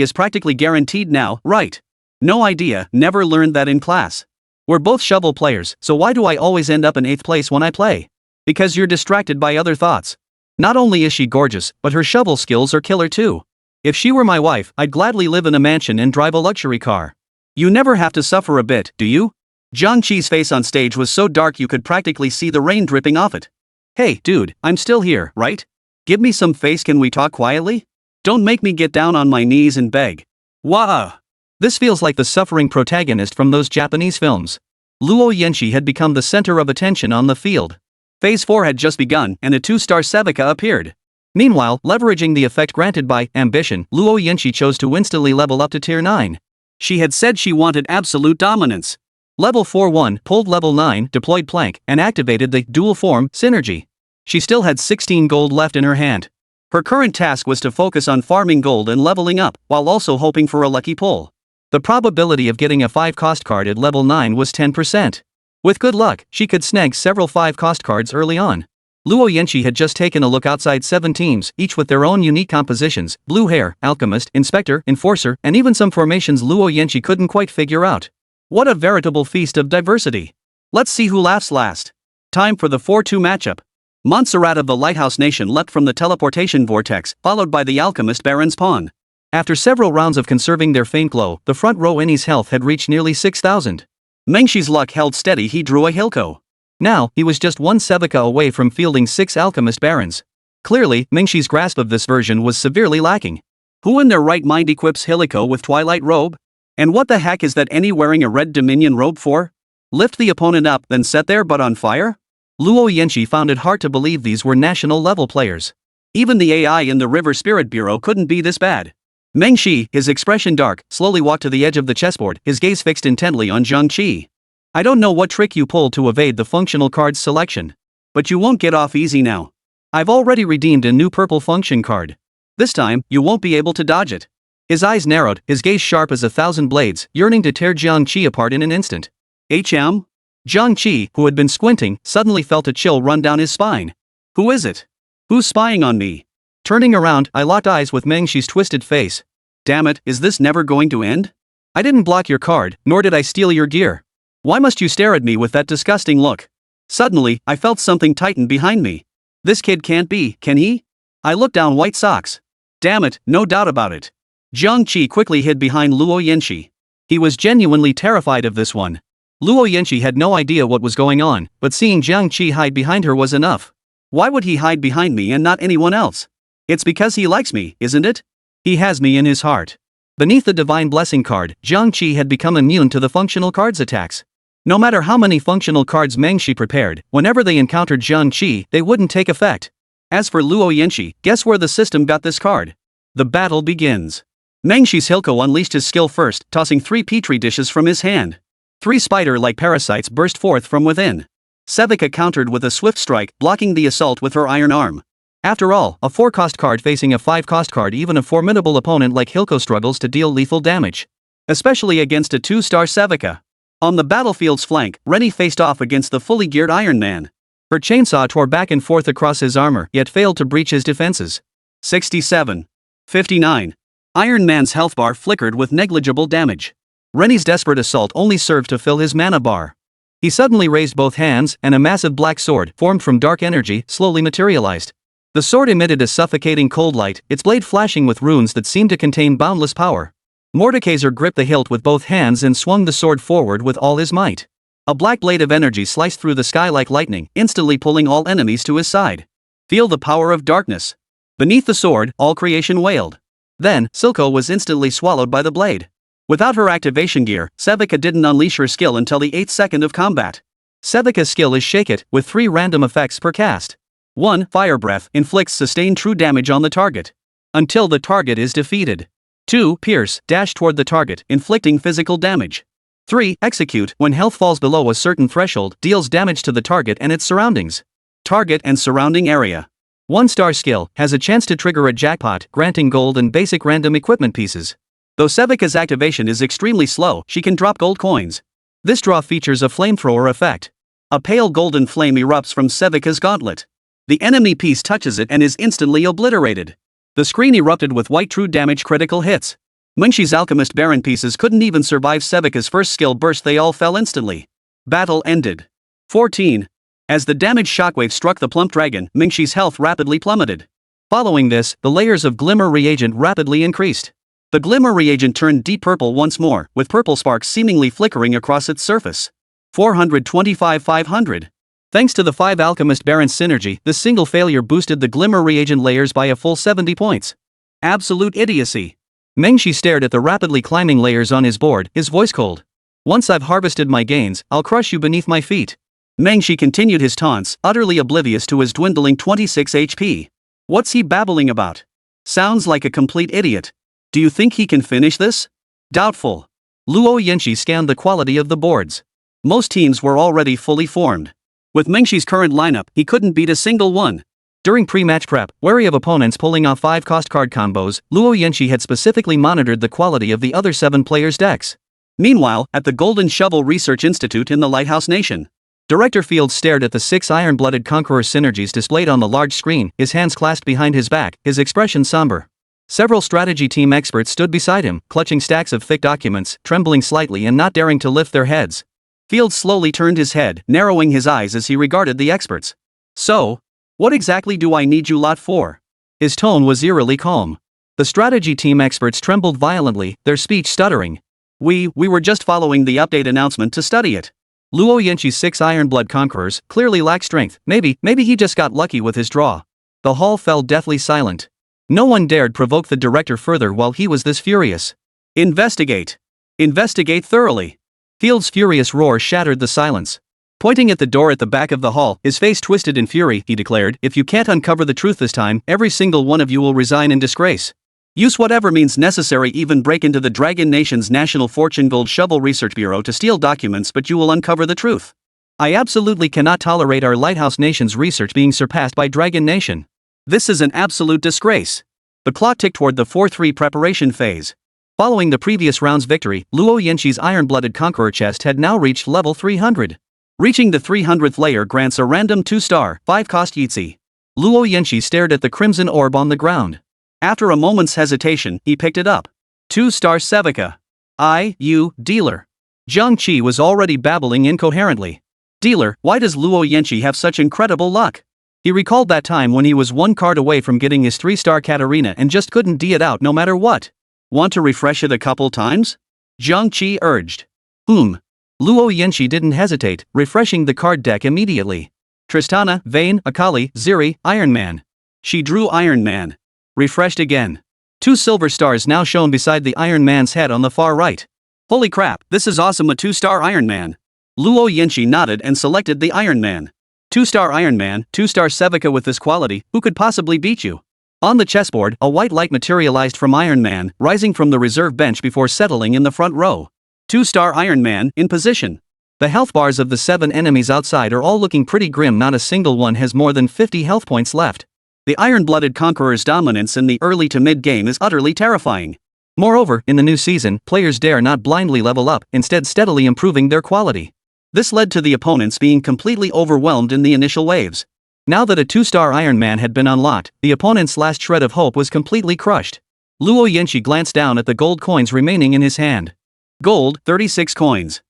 is practically guaranteed now, right? No idea, never learned that in class. We're both shovel players, so why do I always end up in 8th place when I play? Because you're distracted by other thoughts. Not only is she gorgeous, but her shovel skills are killer too. If she were my wife, I'd gladly live in a mansion and drive a luxury car. You never have to suffer a bit, do you? Jiang Qi's face on stage was so dark you could practically see the rain dripping off it. Hey, dude, I'm still here, right? Give me some face, can we talk quietly? Don't make me get down on my knees and beg. Wah! This feels like the suffering protagonist from those Japanese films. Luo Yanxi had become the center of attention on the field. Phase 4 had just begun and a 2-star Sevika appeared. Meanwhile, leveraging the effect granted by ambition, Luo Yanxi chose to instantly level up to tier 9. She had said she wanted absolute dominance. Level 4-1 pulled level 9, deployed plank, and activated the dual form synergy. She still had 16 gold left in her hand. Her current task was to focus on farming gold and leveling up, while also hoping for a lucky pull. The probability of getting a 5 cost card at level 9 was 10%. With good luck, she could snag several 5 cost cards early on. Luo Yanxi had just taken a look outside 7 teams, each with their own unique compositions: blue hair, alchemist, inspector, enforcer, and even some formations Luo Yanxi couldn't quite figure out. What a veritable feast of diversity. Let's see who laughs last. Time for the 4-2 matchup. Montserrat of the Lighthouse Nation leapt from the teleportation vortex, followed by the alchemist Baron's pawn. After several rounds of conserving their faint glow, the front row Innie's health had reached nearly 6,000. Mengxi's luck held steady. He drew a Hilko. Now, he was just 1 Sevika away from fielding 6 alchemist barons. Clearly, Mengxi's grasp of this version was severely lacking. Who in their right mind equips Hilko with Twilight Robe? And what the heck is that Annie wearing a red Dominion robe for? Lift the opponent up, then set their butt on fire? Luo Yanxi found it hard to believe these were national level players. Even the AI in the River Spirit Bureau couldn't be this bad. Mengxi, his expression dark, slowly walked to the edge of the chessboard, his gaze fixed intently on Jiang Qi. I don't know what trick you pulled to evade the functional cards selection. But you won't get off easy now. I've already redeemed a new purple function card. This time, you won't be able to dodge it. His eyes narrowed, his gaze sharp as 1,000 blades, yearning to tear Jiang Qi apart in an instant. HM? Jiang Qi, who had been squinting, suddenly felt a chill run down his spine. Who is it? Who's spying on me? Turning around, I locked eyes with Mengxi's twisted face. Damn it, is this never going to end? I didn't block your card, nor did I steal your gear. Why must you stare at me with that disgusting look? Suddenly, I felt something tighten behind me. This kid can't be, can he? I looked down. White socks. Damn it, no doubt about it. Jiang Qi quickly hid behind Luo Yanxi. He was genuinely terrified of this one. Luo Yanxi had no idea what was going on, but seeing Jiang Qi hide behind her was enough. Why would he hide behind me and not anyone else? It's because he likes me, isn't it? He has me in his heart. Beneath the Divine Blessing card, Jiang Qi had become immune to the functional cards attacks. No matter how many functional cards Mengxi prepared, whenever they encountered Jiang Qi, they wouldn't take effect. As for Luo Yanxi, guess where the system got this card? The battle begins. Mengxi's Hilko unleashed his skill first, tossing 3 petri dishes from his hand. 3 spider-like parasites burst forth from within. Sevika countered with a swift strike, blocking the assault with her iron arm. After all, a 4-cost card facing a 5-cost card, even a formidable opponent like Hilko struggles to deal lethal damage. Especially against a 2-star Sevika. On the battlefield's flank, Rennie faced off against the fully geared Iron Man. Her chainsaw tore back and forth across his armor, yet failed to breach his defenses. 67. 59. Iron Man's health bar flickered with negligible damage. Rennie's desperate assault only served to fill his mana bar. He suddenly raised both hands, and a massive black sword, formed from dark energy, slowly materialized. The sword emitted a suffocating cold light, its blade flashing with runes that seemed to contain boundless power. Mordekaiser gripped the hilt with both hands and swung the sword forward with all his might. A black blade of energy sliced through the sky like lightning, instantly pulling all enemies to his side. Feel the power of darkness. Beneath the sword, all creation wailed. Then, Silco was instantly swallowed by the blade. Without her activation gear, Sevika didn't unleash her skill until the 8th second of combat. Sevika's skill is Shake It, with 3 random effects per cast. 1. Fire Breath inflicts sustained true damage on the target. Until the target is defeated. 2. Pierce, dash toward the target, inflicting physical damage. 3. Execute. When health falls below a certain threshold, deals damage to the target and its surroundings. Target and surrounding area. 1-star skill, has a chance to trigger a jackpot, granting gold and basic random equipment pieces. Though Sevika's activation is extremely slow, she can drop gold coins. This draw features a flamethrower effect. A pale golden flame erupts from Sevika's gauntlet. The enemy piece touches it and is instantly obliterated. The screen erupted with white true damage critical hits. Mengxi's alchemist baron pieces couldn't even survive Sevika's first skill burst, they all fell instantly. Battle ended. 14. As the damage shockwave struck the plump dragon, Mengxi's health rapidly plummeted. Following this, the layers of glimmer reagent rapidly increased. The glimmer reagent turned deep purple once more, with purple sparks seemingly flickering across its surface. 425-500. Thanks to the 5 alchemist barons synergy, the single failure boosted the glimmer reagent layers by a full 70 points. Absolute idiocy. Mengxi stared at the rapidly climbing layers on his board, his voice cold. Once I've harvested my gains, I'll crush you beneath my feet. Mengxi continued his taunts, utterly oblivious to his dwindling 26 HP. What's he babbling about? Sounds like a complete idiot. Do you think he can finish this? Doubtful. Luo Yanxi scanned the quality of the boards. Most teams were already fully formed. With Mengxi's current lineup, he couldn't beat a single one. During pre-match prep, wary of opponents pulling off 5-cost card combos, Luo Yanxi had specifically monitored the quality of the other 7 players' decks. Meanwhile, at the Golden Shovel Research Institute in the Lighthouse Nation, Director Field stared at the 6 iron-blooded conqueror synergies displayed on the large screen, his hands clasped behind his back, his expression somber. Several strategy team experts stood beside him, clutching stacks of thick documents, trembling slightly and not daring to lift their heads. Field slowly turned his head, narrowing his eyes as he regarded the experts. So, what exactly do I need you lot for? His tone was eerily calm. The strategy team experts trembled violently, their speech stuttering. We were just following the update announcement to study it. Luo Yanxi's 6 Ironblood conquerors clearly lack strength. Maybe he just got lucky with his draw. The hall fell deathly silent. No one dared provoke the director further while he was this furious. Investigate. Investigate thoroughly. Field's furious roar shattered the silence. Pointing at the door at the back of the hall, his face twisted in fury, he declared, if you can't uncover the truth this time, every single one of you will resign in disgrace. Use whatever means necessary, even break into the Dragon Nation's National Fortune Gold Shovel Research Bureau to steal documents, but you will uncover the truth. I absolutely cannot tolerate our Lighthouse Nation's research being surpassed by Dragon Nation. This is an absolute disgrace. The clock ticked toward the 4-3 preparation phase. Following the previous round's victory, Luo Yanxi's iron-blooded conqueror chest had now reached level 300. Reaching the 300th layer grants a random 2-star, 5-cost Yitzi. Luo Yanxi stared at the crimson orb on the ground. After a moment's hesitation, he picked it up. 2-star Sevika. Dealer. Jiang Qi was already babbling incoherently. Dealer, why does Luo Yanxi have such incredible luck? He recalled that time when he was 1 card away from getting his 3-star Katarina and just couldn't D it out no matter what. Want to refresh it a couple times? Jiang Qi urged. Luo Yanxi didn't hesitate, refreshing the card deck immediately. Tristana, Vayne, Akali, Ziri, Iron Man. She drew Iron Man. Refreshed again. 2 silver stars now shown beside the Iron Man's head on the far right. Holy crap, this is awesome, a 2-star Iron Man. Luo Yanxi nodded and selected the Iron Man. 2-star Iron Man, 2-star Sevika. With this quality, who could possibly beat you? On the chessboard, a white light materialized from Iron Man, rising from the reserve bench before settling in the front row. 2-star Iron Man, in position. The health bars of the 7 enemies outside are all looking pretty grim, not a single one has more than 50 health points left. The iron-blooded conqueror's dominance in the early to mid-game is utterly terrifying. Moreover, in the new season, players dare not blindly level up, instead steadily improving their quality. This led to the opponents being completely overwhelmed in the initial waves. Now that a 2-star Iron Man had been unlocked, the opponent's last shred of hope was completely crushed. Luo Yanxi glanced down at the gold coins remaining in his hand. Gold, 36 coins.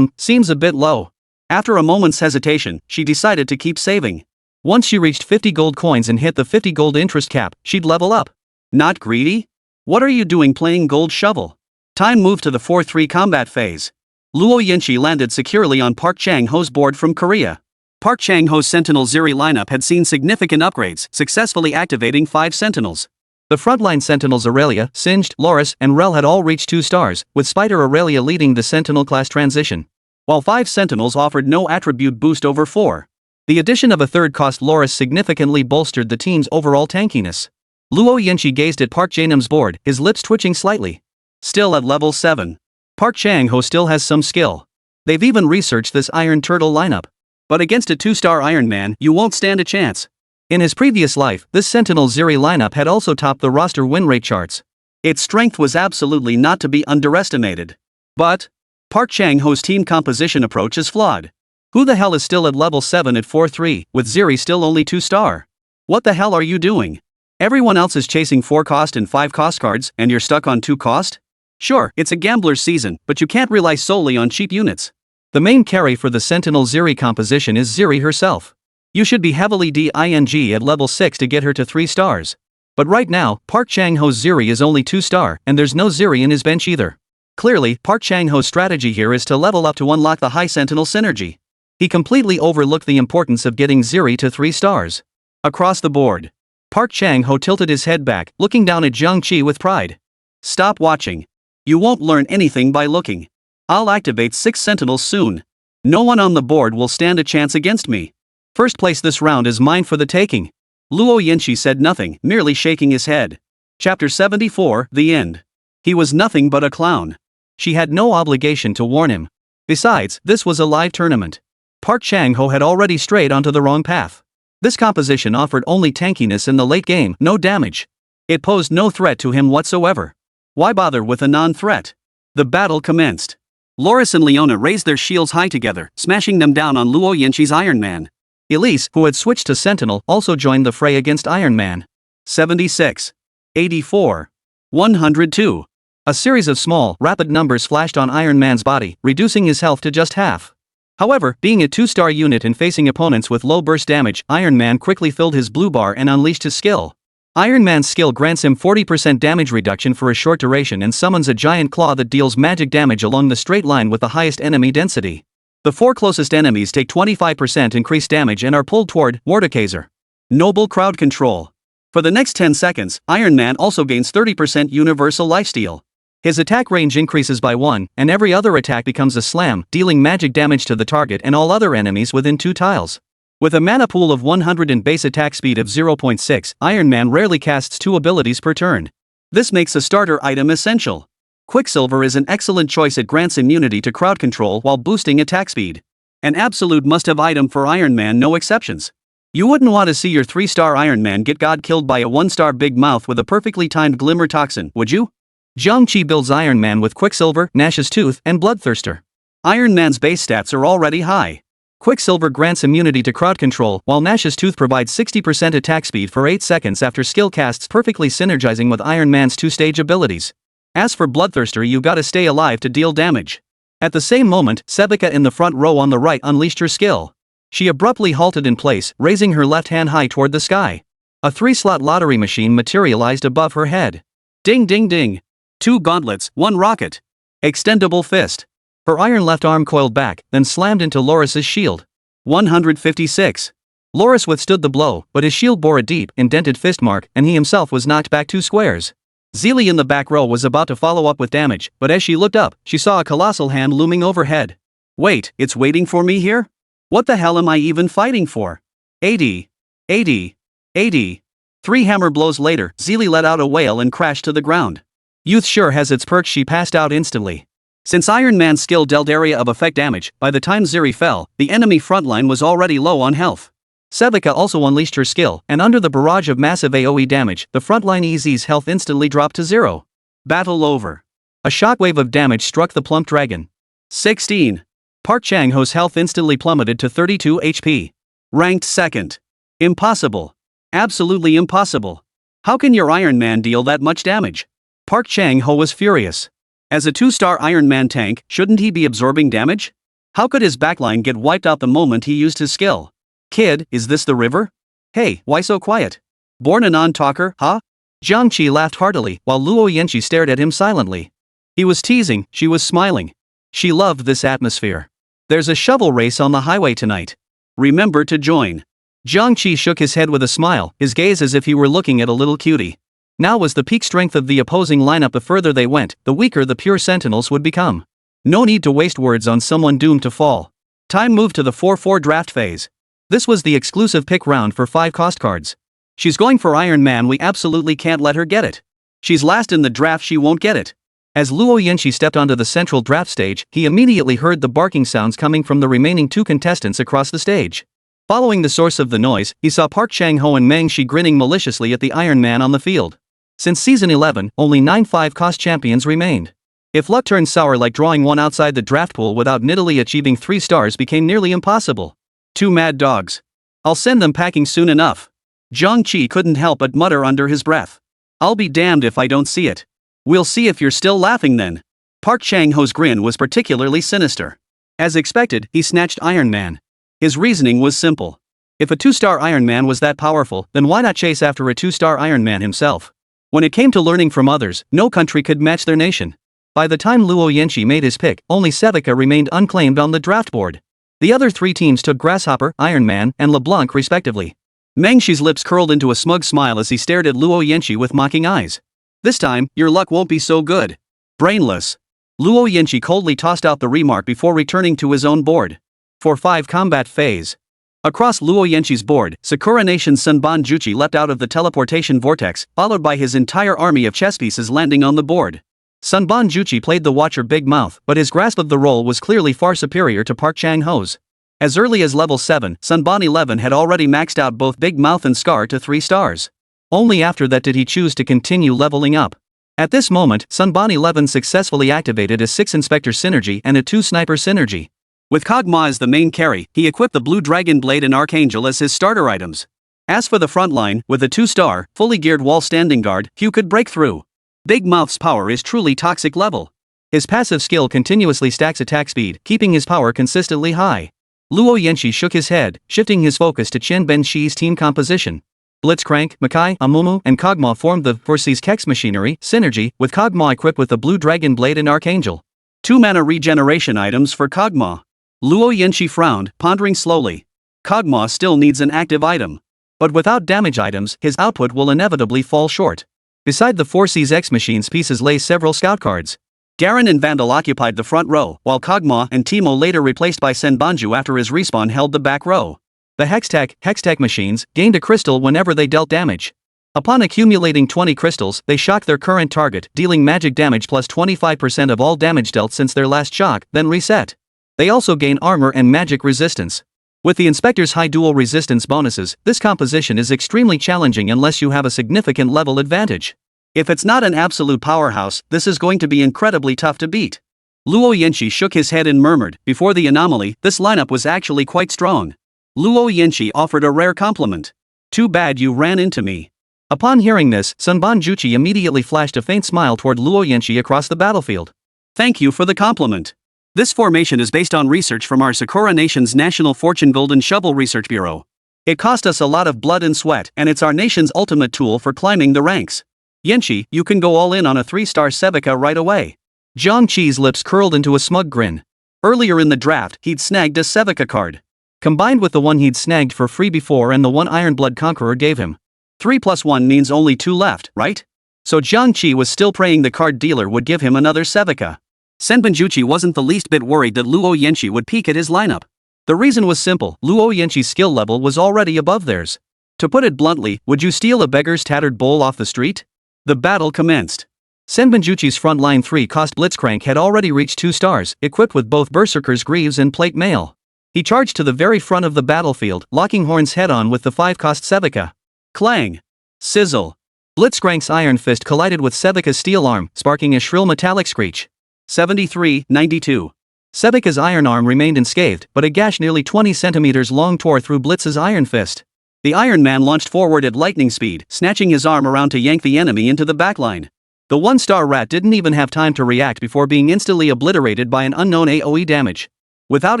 Seems a bit low. After a moment's hesitation, she decided to keep saving. Once she reached 50 gold coins and hit the 50 gold interest cap, she'd level up. Not greedy? What are you doing playing Gold Shovel? Time moved to the 4-3 combat phase. Luo Yanxi landed securely on Park Chang-ho's board from Korea. Park Chang-ho's Sentinel Ziri lineup had seen significant upgrades, successfully activating 5 Sentinels. The frontline Sentinels Aurelia, Singed, Loris, and Rel had all reached 2 stars, with Spider Aurelia leading the Sentinel class transition. While 5 Sentinels offered no attribute boost over 4. The addition of a 3rd-cost Loris significantly bolstered the team's overall tankiness. Luo Yanxi gazed at Park Janum's board, his lips twitching slightly. Still at level 7. Park Chang-ho still has some skill. They've even researched this Iron Turtle lineup. But against a 2-star Iron Man, you won't stand a chance. In his previous life, this Sentinel Ziri lineup had also topped the roster win rate charts. Its strength was absolutely not to be underestimated. But Park Chang-ho's team composition approach is flawed. Who the hell is still at level 7 at 4-3, with Ziri still only 2-star? What the hell are you doing? Everyone else is chasing 4-cost and 5-cost cards, and you're stuck on 2-cost? Sure, it's a gambler's season, but you can't rely solely on cheap units. The main carry for the Sentinel Ziri composition is Ziri herself. You should be heavily DING at level 6 to get her to 3 stars. But right now, Park Chang-ho's Ziri is only 2-star, and there's no Ziri in his bench either. Clearly, Park Chang-ho's strategy here is to level up to unlock the high Sentinel synergy. He completely overlooked the importance of getting Ziri to 3 stars. Across the board, Park Chang-ho tilted his head back, looking down at Jiang Qi with pride. Stop watching. You won't learn anything by looking. I'll activate 6 Sentinels soon. No one on the board will stand a chance against me. First place this round is mine for the taking. Luo Yanqi said nothing, merely shaking his head. Chapter 74, The End. He was nothing but a clown. She had no obligation to warn him. Besides, this was a live tournament. Park Chang-ho had already strayed onto the wrong path. This composition offered only tankiness in the late game, no damage. It posed no threat to him whatsoever. Why bother with a non-threat? The battle commenced. Loris and Leona raised their shields high together, smashing them down on Luo Yanqi's Iron Man. Elise, who had switched to Sentinel, also joined the fray against Iron Man. 76. 84. 102. A series of small, rapid numbers flashed on Iron Man's body, reducing his health to just half. However, being a 2-star unit and facing opponents with low burst damage, Iron Man quickly filled his blue bar and unleashed his skill. Iron Man's skill grants him 40% damage reduction for a short duration and summons a giant claw that deals magic damage along the straight line with the highest enemy density. The 4 closest enemies take 25% increased damage and are pulled toward Mordekaiser. Noble crowd control. For the next 10 seconds, Iron Man also gains 30% universal lifesteal. His attack range increases by 1, and every other attack becomes a slam, dealing magic damage to the target and all other enemies within 2 tiles. With a mana pool of 100 and base attack speed of 0.6, Iron Man rarely casts 2 abilities per turn. This makes a starter item essential. Quicksilver is an excellent choice. It grants immunity to crowd control while boosting attack speed. An absolute must-have item for Iron Man, no exceptions. You wouldn't want to see your 3-star Iron Man get killed by a 1-star Big Mouth with a perfectly timed Glimmer Toxin, would you? Jiang Qi builds Iron Man with Quicksilver, Nash's Tooth, and Bloodthirster. Iron Man's base stats are already high. Quicksilver grants immunity to crowd control, while Nash's Tooth provides 60% attack speed for 8 seconds after skill casts, perfectly synergizing with Iron Man's 2-stage abilities. As for Bloodthirster, you gotta stay alive to deal damage. At the same moment, Sebeka in the front row on the right unleashed her skill. She abruptly halted in place, raising her left hand high toward the sky. A 3-slot lottery machine materialized above her head. Ding ding ding. 2 gauntlets, 1 rocket. Extendable fist. Her iron left arm coiled back, then slammed into Loris's shield. 156. Loris withstood the blow, but his shield bore a deep, indented fist mark, and he himself was knocked back 2 squares. Zelie in the back row was about to follow up with damage, but as she looked up, she saw a colossal hand looming overhead. Wait, it's waiting for me here? What the hell am I even fighting for? 80. 80. 80. 3 hammer blows later, Zelie let out a wail and crashed to the ground. Youth sure has its perks. She passed out instantly. Since Iron Man's skill dealt area of effect damage, by the time Ziri fell, the enemy frontline was already low on health. Sebeka also unleashed her skill, and under the barrage of massive AoE damage, the frontline EZ's health instantly dropped to 0. Battle over. A shockwave of damage struck the plump dragon. 16. Park Chang-ho's health instantly plummeted to 32 HP. Ranked 2nd. Impossible. Absolutely impossible. How can your Iron Man deal that much damage? Park Chang-ho was furious. As a 2-star Iron Man tank, shouldn't he be absorbing damage? How could his backline get wiped out the moment he used his skill? Kid, is this the river? Hey, why so quiet? Born a non-talker, huh? Jiang Qi laughed heartily, while Luo Yanqi stared at him silently. He was teasing, she was smiling. She loved this atmosphere. There's a shovel race on the highway tonight. Remember to join. Jiang Qi shook his head with a smile, his gaze as if he were looking at a little cutie. Now was the peak strength of the opposing lineup. The further they went, the weaker the pure Sentinels would become. No need to waste words on someone doomed to fall. Time moved to the 4-4 draft phase. This was the exclusive pick round for 5 cost cards. She's going for Iron Man. We absolutely can't let her get it. She's last in the draft. She won't get it. As Luo Yanqi stepped onto the central draft stage, he immediately heard the barking sounds coming from the remaining 2 contestants across the stage. Following the source of the noise, he saw Park Chang-ho and Meng Shi grinning maliciously at the Iron Man on the field. Since Season 11, only 9 5-cost champions remained. If luck turned sour like drawing one outside the draft pool without Nidalee achieving 3 stars became nearly impossible. 2 mad dogs. I'll send them packing soon enough. Jiang Qi couldn't help but mutter under his breath. I'll be damned if I don't see it. We'll see if you're still laughing then. Park Chang-ho's grin was particularly sinister. As expected, he snatched Iron Man. His reasoning was simple. If a 2-star Iron Man was that powerful, then why not chase after a 2-star Iron Man himself? When it came to learning from others, no country could match their nation. By the time Luo Yanqi made his pick, only Sevika remained unclaimed on the draft board. The other 3 teams took Grasshopper, Iron Man, and LeBlanc respectively. Meng Shi's lips curled into a smug smile as he stared at Luo Yanqi with mocking eyes. This time, your luck won't be so good. Brainless. Luo Yanqi coldly tossed out the remark before returning to his own board. For 5 combat phase. Across Luo Yanqi's board, Sakura Nation's Sanban Juchi leapt out of the teleportation vortex, followed by his entire army of chess pieces landing on the board. Sanban Juchi played the watcher Big Mouth, but his grasp of the role was clearly far superior to Park Chang-ho's. As early as level 7, Sanban 11 had already maxed out both Big Mouth and Scar to 3 stars. Only after that did he choose to continue leveling up. At this moment, Sanban 11 successfully activated a 6 Inspector Synergy and a 2 Sniper Synergy. With Kog'Maw as the main carry, he equipped the Blue Dragon Blade and Archangel as his starter items. As for the front line, with a 2-star, fully geared wall standing guard, Hugh could break through. Big Mouth's power is truly toxic level. His passive skill continuously stacks attack speed, keeping his power consistently high. Luo Yanqi shook his head, shifting his focus to Chen Ben-Shi's team composition. Blitzcrank, Makai, Amumu, and Kog'Maw formed the Forces Kex Machinery Synergy, with Kog'Maw equipped with the Blue Dragon Blade and Archangel. 2 mana regeneration items for Kog'Maw. Luo Yanqi frowned, pondering slowly. Kog'Maw still needs an active item. But without damage items, his output will inevitably fall short. Beside the Forces X Machine's pieces lay several scout cards. Garen and Vandal occupied the front row, while Kog'Maw and Teemo, later replaced by Senbanju after his respawn, held the back row. The Hextech machines gained a crystal whenever they dealt damage. Upon accumulating 20 crystals, they shocked their current target, dealing magic damage plus 25% of all damage dealt since their last shock, then reset. They also gain armor and magic resistance. With the Inspector's high dual resistance bonuses, this composition is extremely challenging unless you have a significant level advantage. If it's not an absolute powerhouse, this is going to be incredibly tough to beat. Luo Yanqi shook his head and murmured, before the anomaly, this lineup was actually quite strong. Luo Yanqi offered a rare compliment. Too bad you ran into me. Upon hearing this, Sanban Juchi immediately flashed a faint smile toward Luo Yanqi across the battlefield. Thank you for the compliment. This formation is based on research from our Sakura Nation's National Fortune Golden Shovel Research Bureau. It cost us a lot of blood and sweat, and it's our nation's ultimate tool for climbing the ranks. Yanqi, you can go all in on a 3-star Sevika right away. Jiang Qi's lips curled into a smug grin. Earlier in the draft, he'd snagged a Sevika card. Combined with the one he'd snagged for free before and the one Ironblood Conqueror gave him. 3 plus 1 means only 2 left, right? So Jiang Qi was still praying the card dealer would give him another Sevika. Senbanjuchi wasn't the least bit worried that Luo Yanqi would peek at his lineup. The reason was simple, Luo Yanqi's skill level was already above theirs. To put it bluntly, would you steal a beggar's tattered bowl off the street? The battle commenced. Senbanjuchi's frontline 3-cost Blitzcrank had already reached 2 stars, equipped with both Berserker's Greaves and Plate Mail. He charged to the very front of the battlefield, locking horns head-on with the 5-cost Sevika. Clang! Sizzle! Blitzcrank's Iron Fist collided with Sevika's Steel Arm, sparking a shrill metallic screech. 73-92. Sevika's Iron Arm remained unscathed, but a gash nearly 20 centimeters long tore through Blitz's Iron Fist. The Iron Man launched forward at lightning speed, snatching his arm around to yank the enemy into the backline. The 1-star rat didn't even have time to react before being instantly obliterated by an unknown AoE damage. Without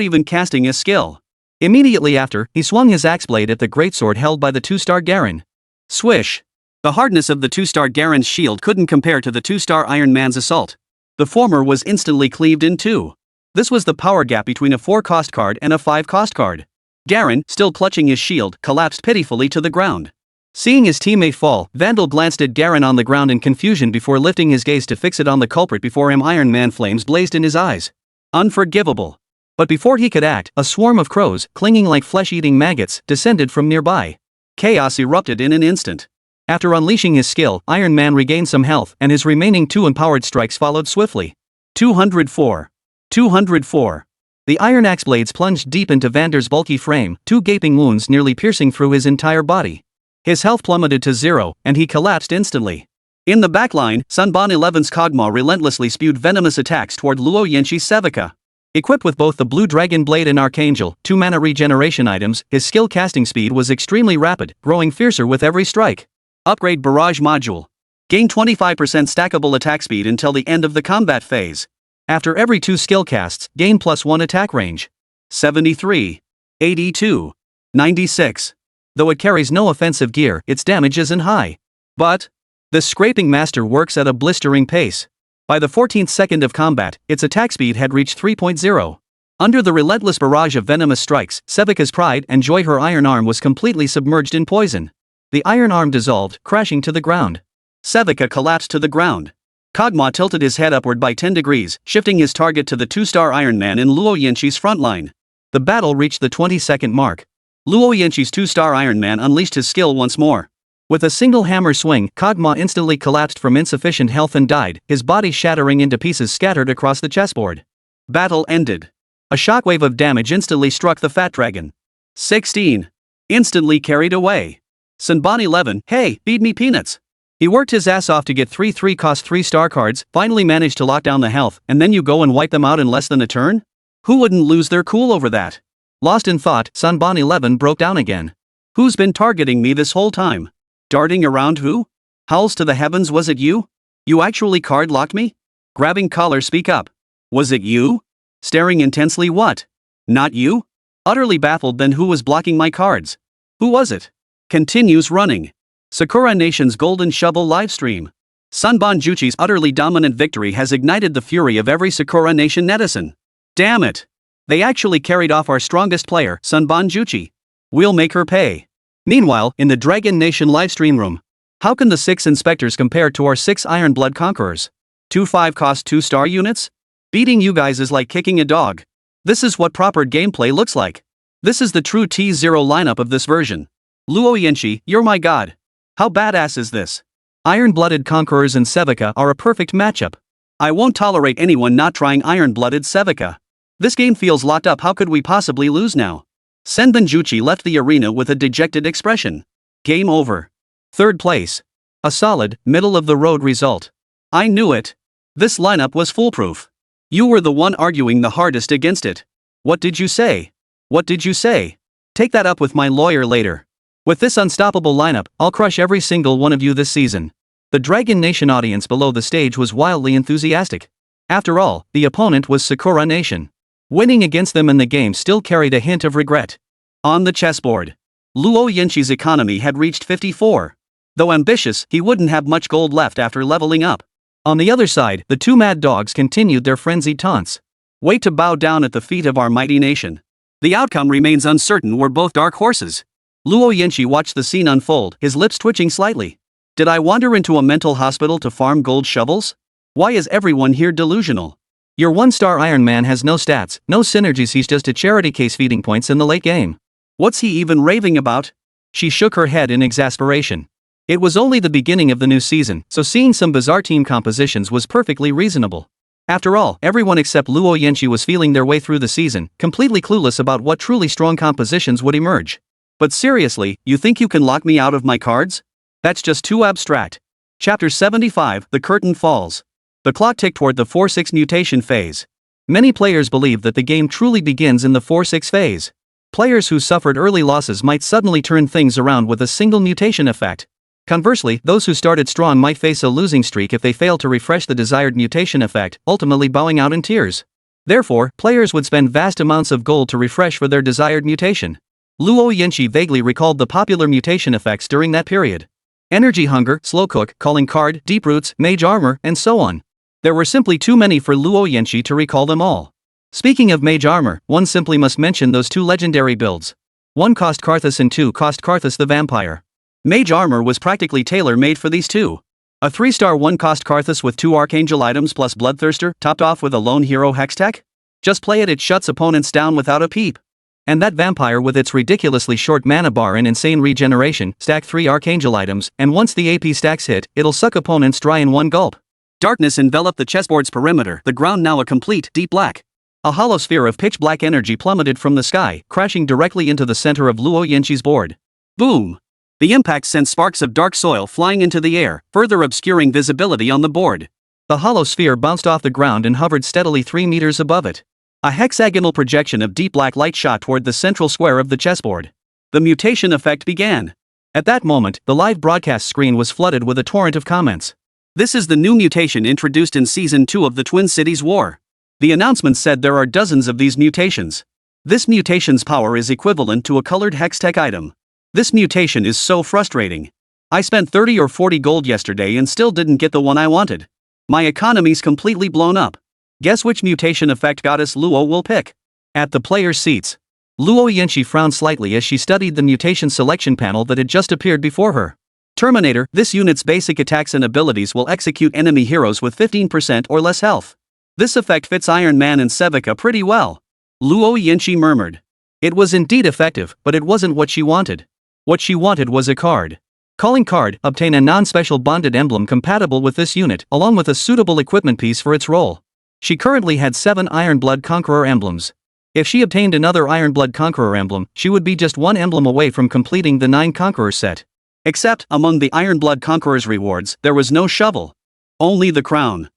even casting a skill. Immediately after, he swung his axe blade at the greatsword held by the 2-star Garen. Swish! The hardness of the 2-star Garen's shield couldn't compare to the 2-star Iron Man's assault. The former was instantly cleaved in two. This was the power gap between a 4-cost card and a 5-cost card. Garen, still clutching his shield, collapsed pitifully to the ground. Seeing his teammate fall, Vandal glanced at Garen on the ground in confusion before lifting his gaze to fix it on the culprit before him. Iron Man flames blazed in his eyes. Unforgivable. But before he could act, a swarm of crows, clinging like flesh-eating maggots, descended from nearby. Chaos erupted in an instant. After unleashing his skill, Iron Man regained some health and his remaining 2 empowered strikes followed swiftly. 204. 204. The iron axe blades plunged deep into Vander's bulky frame, 2 gaping wounds nearly piercing through his entire body. His health plummeted to 0, and he collapsed instantly. In the backline, Sunban 11's Kog'Maw relentlessly spewed venomous attacks toward Luo Yanqi's Sevika. Equipped with both the Blue Dragon Blade and Archangel, 2 mana regeneration items, his skill casting speed was extremely rapid, growing fiercer with every strike. Upgrade Barrage Module. Gain 25% stackable attack speed until the end of the combat phase. After every 2 skill casts, gain +1 attack range. 73. 82. 96. Though it carries no offensive gear, its damage isn't high. But the Scraping Master works at a blistering pace. By the 14th second of combat, its attack speed had reached 3.0. Under the relentless barrage of venomous strikes, Sevika's pride and joy, her iron arm was completely submerged in poison. The iron arm dissolved, crashing to the ground. Sevika collapsed to the ground. Kog'Maw tilted his head upward by 10 degrees, shifting his target to the 2-star Iron Man in Luo Yanqi's front line. The battle reached the 20-second mark. Luo Yanqi's 2-star Iron Man unleashed his skill once more. With a single hammer swing, Kog'Maw instantly collapsed from insufficient health and died, his body shattering into pieces scattered across the chessboard. Battle ended. A shockwave of damage instantly struck the fat dragon. 16. Instantly carried away. Sunban 11, hey, feed me peanuts. He worked his ass off to get 3 cost 3-star cards, finally managed to lock down the health, and then you go and wipe them out in less than a turn? Who wouldn't lose their cool over that? Lost in thought, Sunban 11 broke down again. Who's been targeting me this whole time? Darting around who? Howls to the heavens, was it you? You actually card locked me? Grabbing collar, speak up. Was it you? Staring intensely, what? Not you? Utterly baffled, then who was blocking my cards? Who was it? Continues running. Sakura Nation's Golden Shovel livestream. Sunban Juchi's utterly dominant victory has ignited the fury of every Sakura Nation netizen. Damn it! They actually carried off our strongest player, Sunban Juchi. We'll make her pay. Meanwhile, in the Dragon Nation livestream room. How can the 6 inspectors compare to our 6 Iron Blood Conquerors? 2 cost 2-star units? Beating you guys is like kicking a dog. This is what proper gameplay looks like. This is the true T0 lineup of this version. Luo Yanqi, you're my god. How badass is this? Iron-blooded Conquerors and Sevika are a perfect matchup. I won't tolerate anyone not trying Iron-blooded Sevika. This game feels locked up, how could we possibly lose now? Senban Juchi left the arena with a dejected expression. Game over. 3rd place. A solid, middle-of-the-road result. I knew it. This lineup was foolproof. You were the one arguing the hardest against it. What did you say? What did you say? Take that up with my lawyer later. With this unstoppable lineup, I'll crush every single one of you this season. The Dragon Nation audience below the stage was wildly enthusiastic. After all, the opponent was Sakura Nation. Winning against them in the game still carried a hint of regret. On the chessboard, Luo Yanqi's economy had reached 54. Though ambitious, he wouldn't have much gold left after leveling up. On the other side, the 2 mad dogs continued their frenzied taunts. Wait to bow down at the feet of our mighty nation. The outcome remains uncertain, we're both dark horses. Luo Yanqi watched the scene unfold, his lips twitching slightly. Did I wander into a mental hospital to farm gold shovels? Why is everyone here delusional? Your 1-star Iron Man has no stats, no synergies, he's just a charity case feeding points in the late game. What's he even raving about? She shook her head in exasperation. It was only the beginning of the new season, so seeing some bizarre team compositions was perfectly reasonable. After all, everyone except Luo Yanqi was feeling their way through the season, completely clueless about what truly strong compositions would emerge. But seriously, you think you can lock me out of my cards? That's just too abstract. Chapter 75, The Curtain Falls. The clock ticked toward the 4-6 mutation phase. Many players believe that the game truly begins in the 4-6 phase. Players who suffered early losses might suddenly turn things around with a single mutation effect. Conversely, those who started strong might face a losing streak if they fail to refresh the desired mutation effect, ultimately bowing out in tears. Therefore, players would spend vast amounts of gold to refresh for their desired mutation. Luo Yanqi vaguely recalled the popular mutation effects during that period. Energy Hunger, Slow Cook, Calling Card, Deep Roots, Mage Armor, and so on. There were simply too many for Luo Yanqi to recall them all. Speaking of Mage Armor, one simply must mention those 2 legendary builds. 1 cost Karthus and 2 cost Karthus the Vampire. Mage Armor was practically tailor-made for these 2. A 3-star 1 cost Karthus with 2 Archangel items plus Bloodthirster, topped off with a Lone Hero Hextech? Just play it, it shuts opponents down without a peep. And that vampire with its ridiculously short mana bar and insane regeneration, stack 3 archangel items, and once the AP stacks hit, it'll suck opponents dry in one gulp. Darkness enveloped the chessboard's perimeter, the ground now a complete deep black. A hollow sphere of pitch black energy plummeted from the sky, crashing directly into the center of Luo Yanqi's board. Boom! The impact sent sparks of dark soil flying into the air, further obscuring visibility on the board. The hollow sphere bounced off the ground and hovered steadily 3 meters above it. A hexagonal projection of deep black light shot toward the central square of the chessboard. The mutation effect began. At that moment, the live broadcast screen was flooded with a torrent of comments. This is the new mutation introduced in Season 2 of the Twin Cities War. The announcement said there are dozens of these mutations. This mutation's power is equivalent to a colored hextech item. This mutation is so frustrating. I spent 30 or 40 gold yesterday and still didn't get the one I wanted. My economy's completely blown up. Guess which mutation effect goddess Luo will pick? At the player's seats. Luo Yanqi frowned slightly as she studied the mutation selection panel that had just appeared before her. Terminator, this unit's basic attacks and abilities will execute enemy heroes with 15% or less health. This effect fits Iron Man and Sevika pretty well. Luo Yanqi murmured. It was indeed effective, but it wasn't what she wanted. What she wanted was a card. Calling card, obtain a non-special bonded emblem compatible with this unit, along with a suitable equipment piece for its role. She currently had 7 Ironblood Conqueror emblems. If she obtained another Ironblood Conqueror emblem, she would be just 1 emblem away from completing the 9 Conqueror set. Except, among the Ironblood Conqueror's rewards, there was no shovel. Only the crown.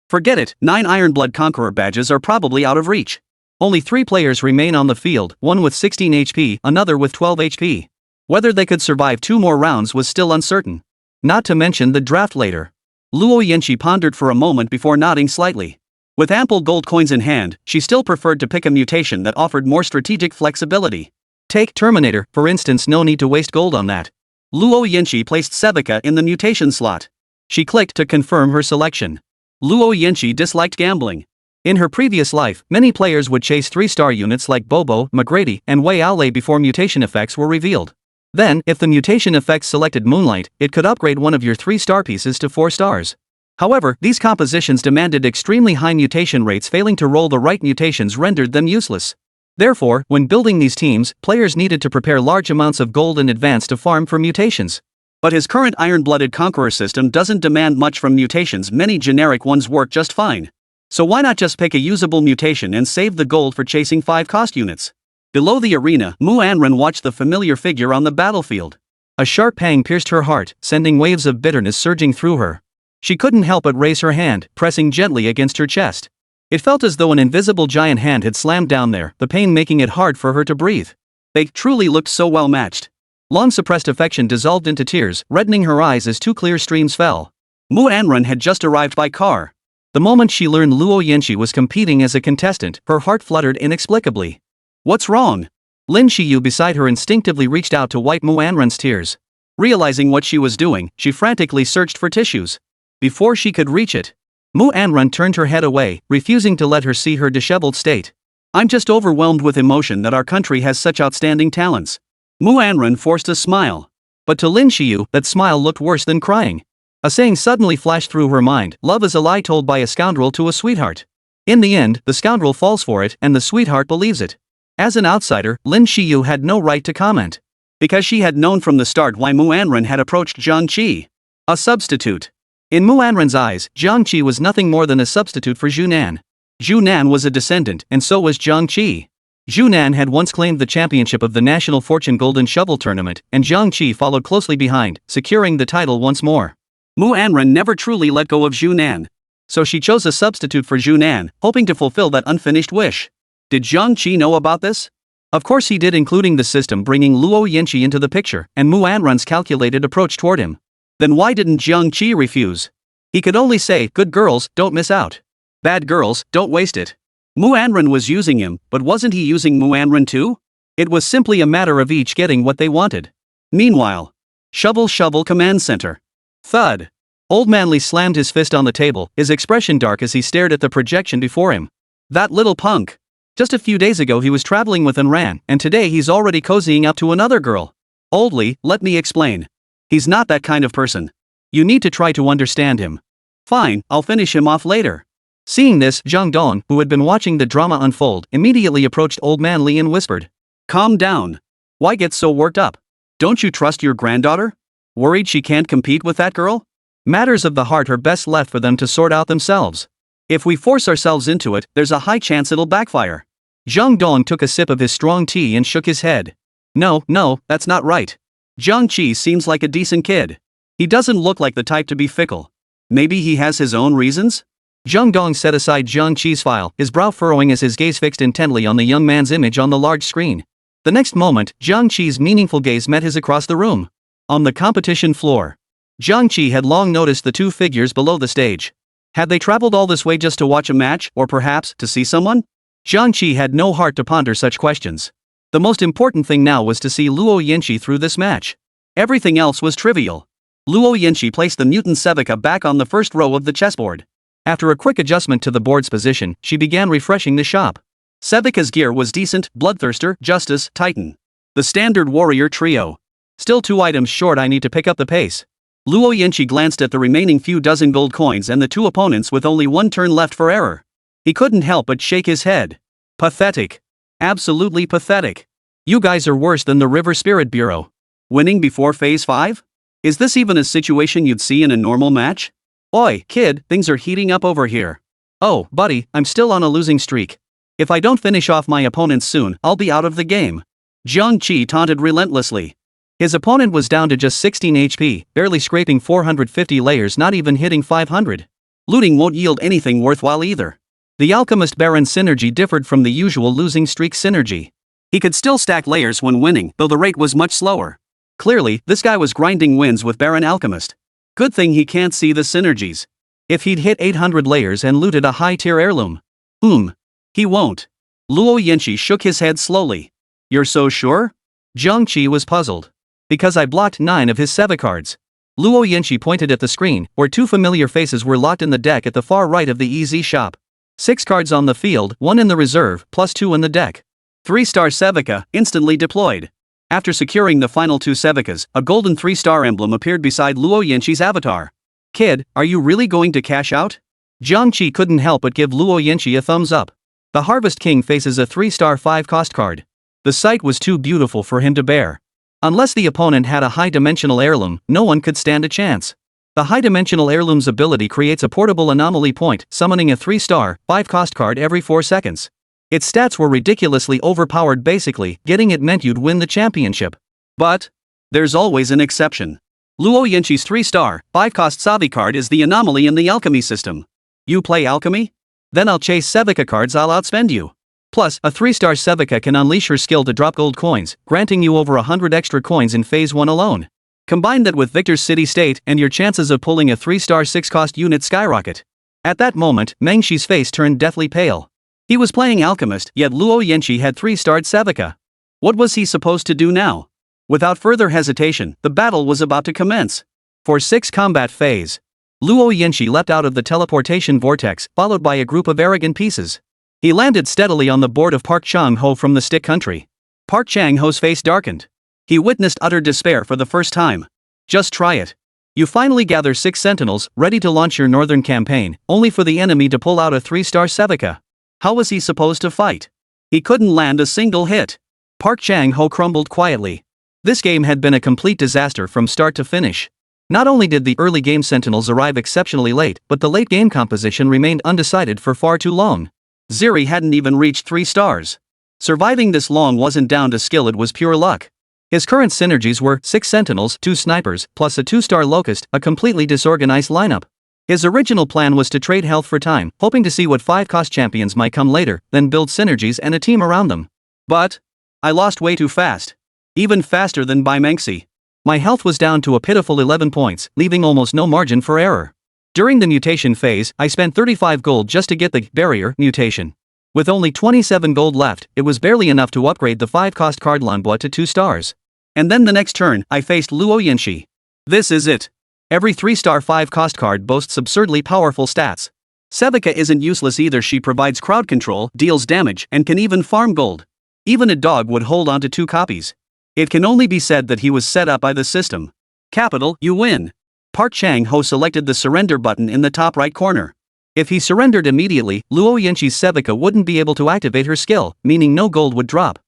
Forget it, 9 Ironblood Conqueror badges are probably out of reach. Only 3 players remain on the field, one with 16 HP, another with 12 HP. Whether they could survive 2 more rounds was still uncertain. Not to mention the draft later. Luo Yanqi pondered for a moment before nodding slightly. With ample gold coins in hand, she still preferred to pick a mutation that offered more strategic flexibility. Take Terminator, for instance. No need to waste gold on that. Luo Yanqi placed Sevika in the mutation slot. She clicked to confirm her selection. Luo Yanqi disliked gambling. In her previous life, many players would chase 3-star units like Bobo, McGrady, and Wei Aolei before mutation effects were revealed. Then, if the mutation effects selected Moonlight, it could upgrade one of your 3-star pieces to 4 stars. However, these compositions demanded extremely high mutation rates. Failing to roll the right mutations rendered them useless. Therefore, when building these teams, players needed to prepare large amounts of gold in advance to farm for mutations. But his current Iron-Blooded Conqueror system doesn't demand much from mutations. Many generic ones work just fine. So why not just pick a usable mutation and save the gold for chasing 5 cost units? Below the arena, Mu Anren watched the familiar figure on the battlefield. A sharp pang pierced her heart, sending waves of bitterness surging through her. She couldn't help but raise her hand, pressing gently against her chest. It felt as though an invisible giant hand had slammed down there, the pain making it hard for her to breathe. They truly looked so well matched. Long-suppressed affection dissolved into tears, reddening her eyes as 2 clear streams fell. Mu Anren had just arrived by car. The moment she learned Luo Yanqi was competing as a contestant, her heart fluttered inexplicably. What's wrong? Lin Xiyu beside her instinctively reached out to wipe Mu Anren's tears. Realizing what she was doing, she frantically searched for tissues. Before she could reach it, Mu Anren turned her head away, refusing to let her see her disheveled state. I'm just overwhelmed with emotion that our country has such outstanding talents. Mu Anren forced a smile. But to Lin Xiyu, that smile looked worse than crying. A saying suddenly flashed through her mind: love is a lie told by a scoundrel to a sweetheart. In the end, the scoundrel falls for it, and the sweetheart believes it. As an outsider, Lin Xiyu had no right to comment. Because she had known from the start why Mu Anren had approached Jiang Qi. A substitute. In Mu Anren's eyes, Jiang Qi was nothing more than a substitute for Zhu Nan. Zhu Nan was a descendant, and so was Jiang Qi. Zhu Nan had once claimed the championship of the National Fortune Golden Shovel Tournament, and Jiang Qi followed closely behind, securing the title once more. Mu Anren never truly let go of Zhu Nan. So she chose a substitute for Zhu Nan, hoping to fulfill that unfinished wish. Did Jiang Qi know about this? Of course he did, including the system bringing Luo Yanqi into the picture, and Mu Anren's calculated approach toward him. Then why didn't Jiang Qi refuse? He could only say, good girls, don't miss out. Bad girls, don't waste it. Mu Anren was using him, but wasn't he using Mu Anren too? It was simply a matter of each getting what they wanted. Meanwhile, Shovel Command Center. Thud. Old Manly slammed his fist on the table, his expression dark as he stared at the projection before him. That little punk. Just a few days ago he was traveling with Ornn, and today he's already cozying up to another girl. Oldly, let me explain. He's not that kind of person. You need to try to understand him. Fine, I'll finish him off later. Seeing this, Zhang Dong, who had been watching the drama unfold, immediately approached Old Man Li and whispered. Calm down. Why get so worked up? Don't you trust your granddaughter? Worried she can't compete with that girl? Matters of the heart are best left for them to sort out themselves. If we force ourselves into it, there's a high chance it'll backfire. Zhang Dong took a sip of his strong tea and shook his head. No, that's not right. Jiang Qi seems like a decent kid. He doesn't look like the type to be fickle. Maybe he has his own reasons? Zhang Dong set aside Jiang Qi's file, his brow furrowing as his gaze fixed intently on the young man's image on the large screen. The next moment, Jiang Qi's meaningful gaze met his across the room. On the competition floor. Jiang Qi had long noticed the two figures below the stage. Had they traveled all this way just to watch a match, or perhaps to see someone? Jiang Qi had no heart to ponder such questions. The most important thing now was to see Luo Yanqi through this match. Everything else was trivial. Luo Yanqi placed the mutant Sevika back on the first row of the chessboard. After a quick adjustment to the board's position, she began refreshing the shop. Sevika's gear was decent, Bloodthirster, Justice, Titan. The standard warrior trio. Still 2 items short. I need to pick up the pace. Luo Yanqi glanced at the remaining few dozen gold coins and the two opponents with only 1 turn left for error. He couldn't help but shake his head. Pathetic. Absolutely pathetic. You guys are worse than the River Spirit Bureau. Winning before Phase 5? Is this even a situation you'd see in a normal match? Oi, kid, things are heating up over here. Oh, buddy, I'm still on a losing streak. If I don't finish off my opponents soon, I'll be out of the game. Jiang Qi taunted relentlessly. His opponent was down to just 16 HP, barely scraping 450 layers, not even hitting 500. Looting won't yield anything worthwhile either. The Alchemist Baron synergy differed from the usual losing streak synergy. He could still stack layers when winning, though the rate was much slower. Clearly, this guy was grinding wins with Baron Alchemist. Good thing he can't see the synergies. If he'd hit 800 layers and looted a high-tier heirloom. He won't. Luo Yanqi shook his head slowly. You're so sure? Jiang Qi was puzzled. Because I blocked 9 of his Seva cards. Luo Yanqi pointed at the screen, where 2 familiar faces were locked in the deck at the far right of the EZ shop. 6 cards on the field, 1 in the reserve, plus 2 in the deck. 3-star Sevika, instantly deployed. After securing the final 2 Sevikas, a golden 3-star emblem appeared beside Luo Yanqi's avatar. Kid, are you really going to cash out? Jiang Qi couldn't help but give Luo Yanqi a thumbs up. The Harvest King faces a 3-star 5-cost card. The sight was too beautiful for him to bear. Unless the opponent had a high-dimensional heirloom, no one could stand a chance. The high-dimensional heirloom's ability creates a portable anomaly point, summoning a 3-star, 5-cost card every 4 seconds. Its stats were ridiculously overpowered. Basically, getting it meant you'd win the championship. But there's always an exception. Luo Yanqi's 3-star, 5-cost Savi card is the anomaly in the alchemy system. You play alchemy? Then I'll chase Sevika cards. I'll outspend you. Plus, a 3-star Sevika can unleash her skill to drop gold coins, granting you over 100 extra coins in Phase 1 alone. Combine that with Victor's City State and your chances of pulling a 3-star 6-cost unit skyrocket. At that moment, Meng Shi's face turned deathly pale. He was playing Alchemist, yet Luo Yanqi had 3-starred Sevika. What was he supposed to do now? Without further hesitation, the battle was about to commence. For 6 combat phase, Luo Yanqi leapt out of the teleportation vortex, followed by a group of arrogant pieces. He landed steadily on the board of Park Chang-ho from the Stick Country. Park Chang-ho's face darkened. He witnessed utter despair for the first time. Just try it. You finally gather 6 sentinels, ready to launch your northern campaign, only for the enemy to pull out a 3-star Sevika. How was he supposed to fight? He couldn't land a single hit. Park Chang-ho crumbled quietly. This game had been a complete disaster from start to finish. Not only did the early game sentinels arrive exceptionally late, but the late game composition remained undecided for far too long. Ziri hadn't even reached 3 stars. Surviving this long wasn't down to skill, it was pure luck. His current synergies were 6 sentinels, 2 snipers, plus a 2-star locust, a completely disorganized lineup. His original plan was to trade health for time, hoping to see what 5-cost champions might come later, then build synergies and a team around them. But I lost way too fast. Even faster than by Mengxi. My health was down to a pitiful 11 points, leaving almost no margin for error. During the mutation phase, I spent 35 gold just to get the barrier mutation. With only 27 gold left, it was barely enough to upgrade the 5-cost card Lanbois to 2 stars. And then the next turn, I faced Luo Yanqi. This is it. Every 3-star 5-cost card boasts absurdly powerful stats. Sevika isn't useless either. She provides crowd control, deals damage, and can even farm gold. Even a dog would hold on to 2 copies. It can only be said that he was set up by the system. Capital, you win. Park Chang-ho selected the surrender button in the top right corner. If he surrendered immediately, Luo Yanqi's Sevika wouldn't be able to activate her skill, meaning no gold would drop.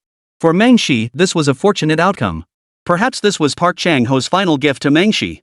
For Meng Shi, this was a fortunate outcome. Perhaps this was Park Chang-ho's final gift to Meng Shi.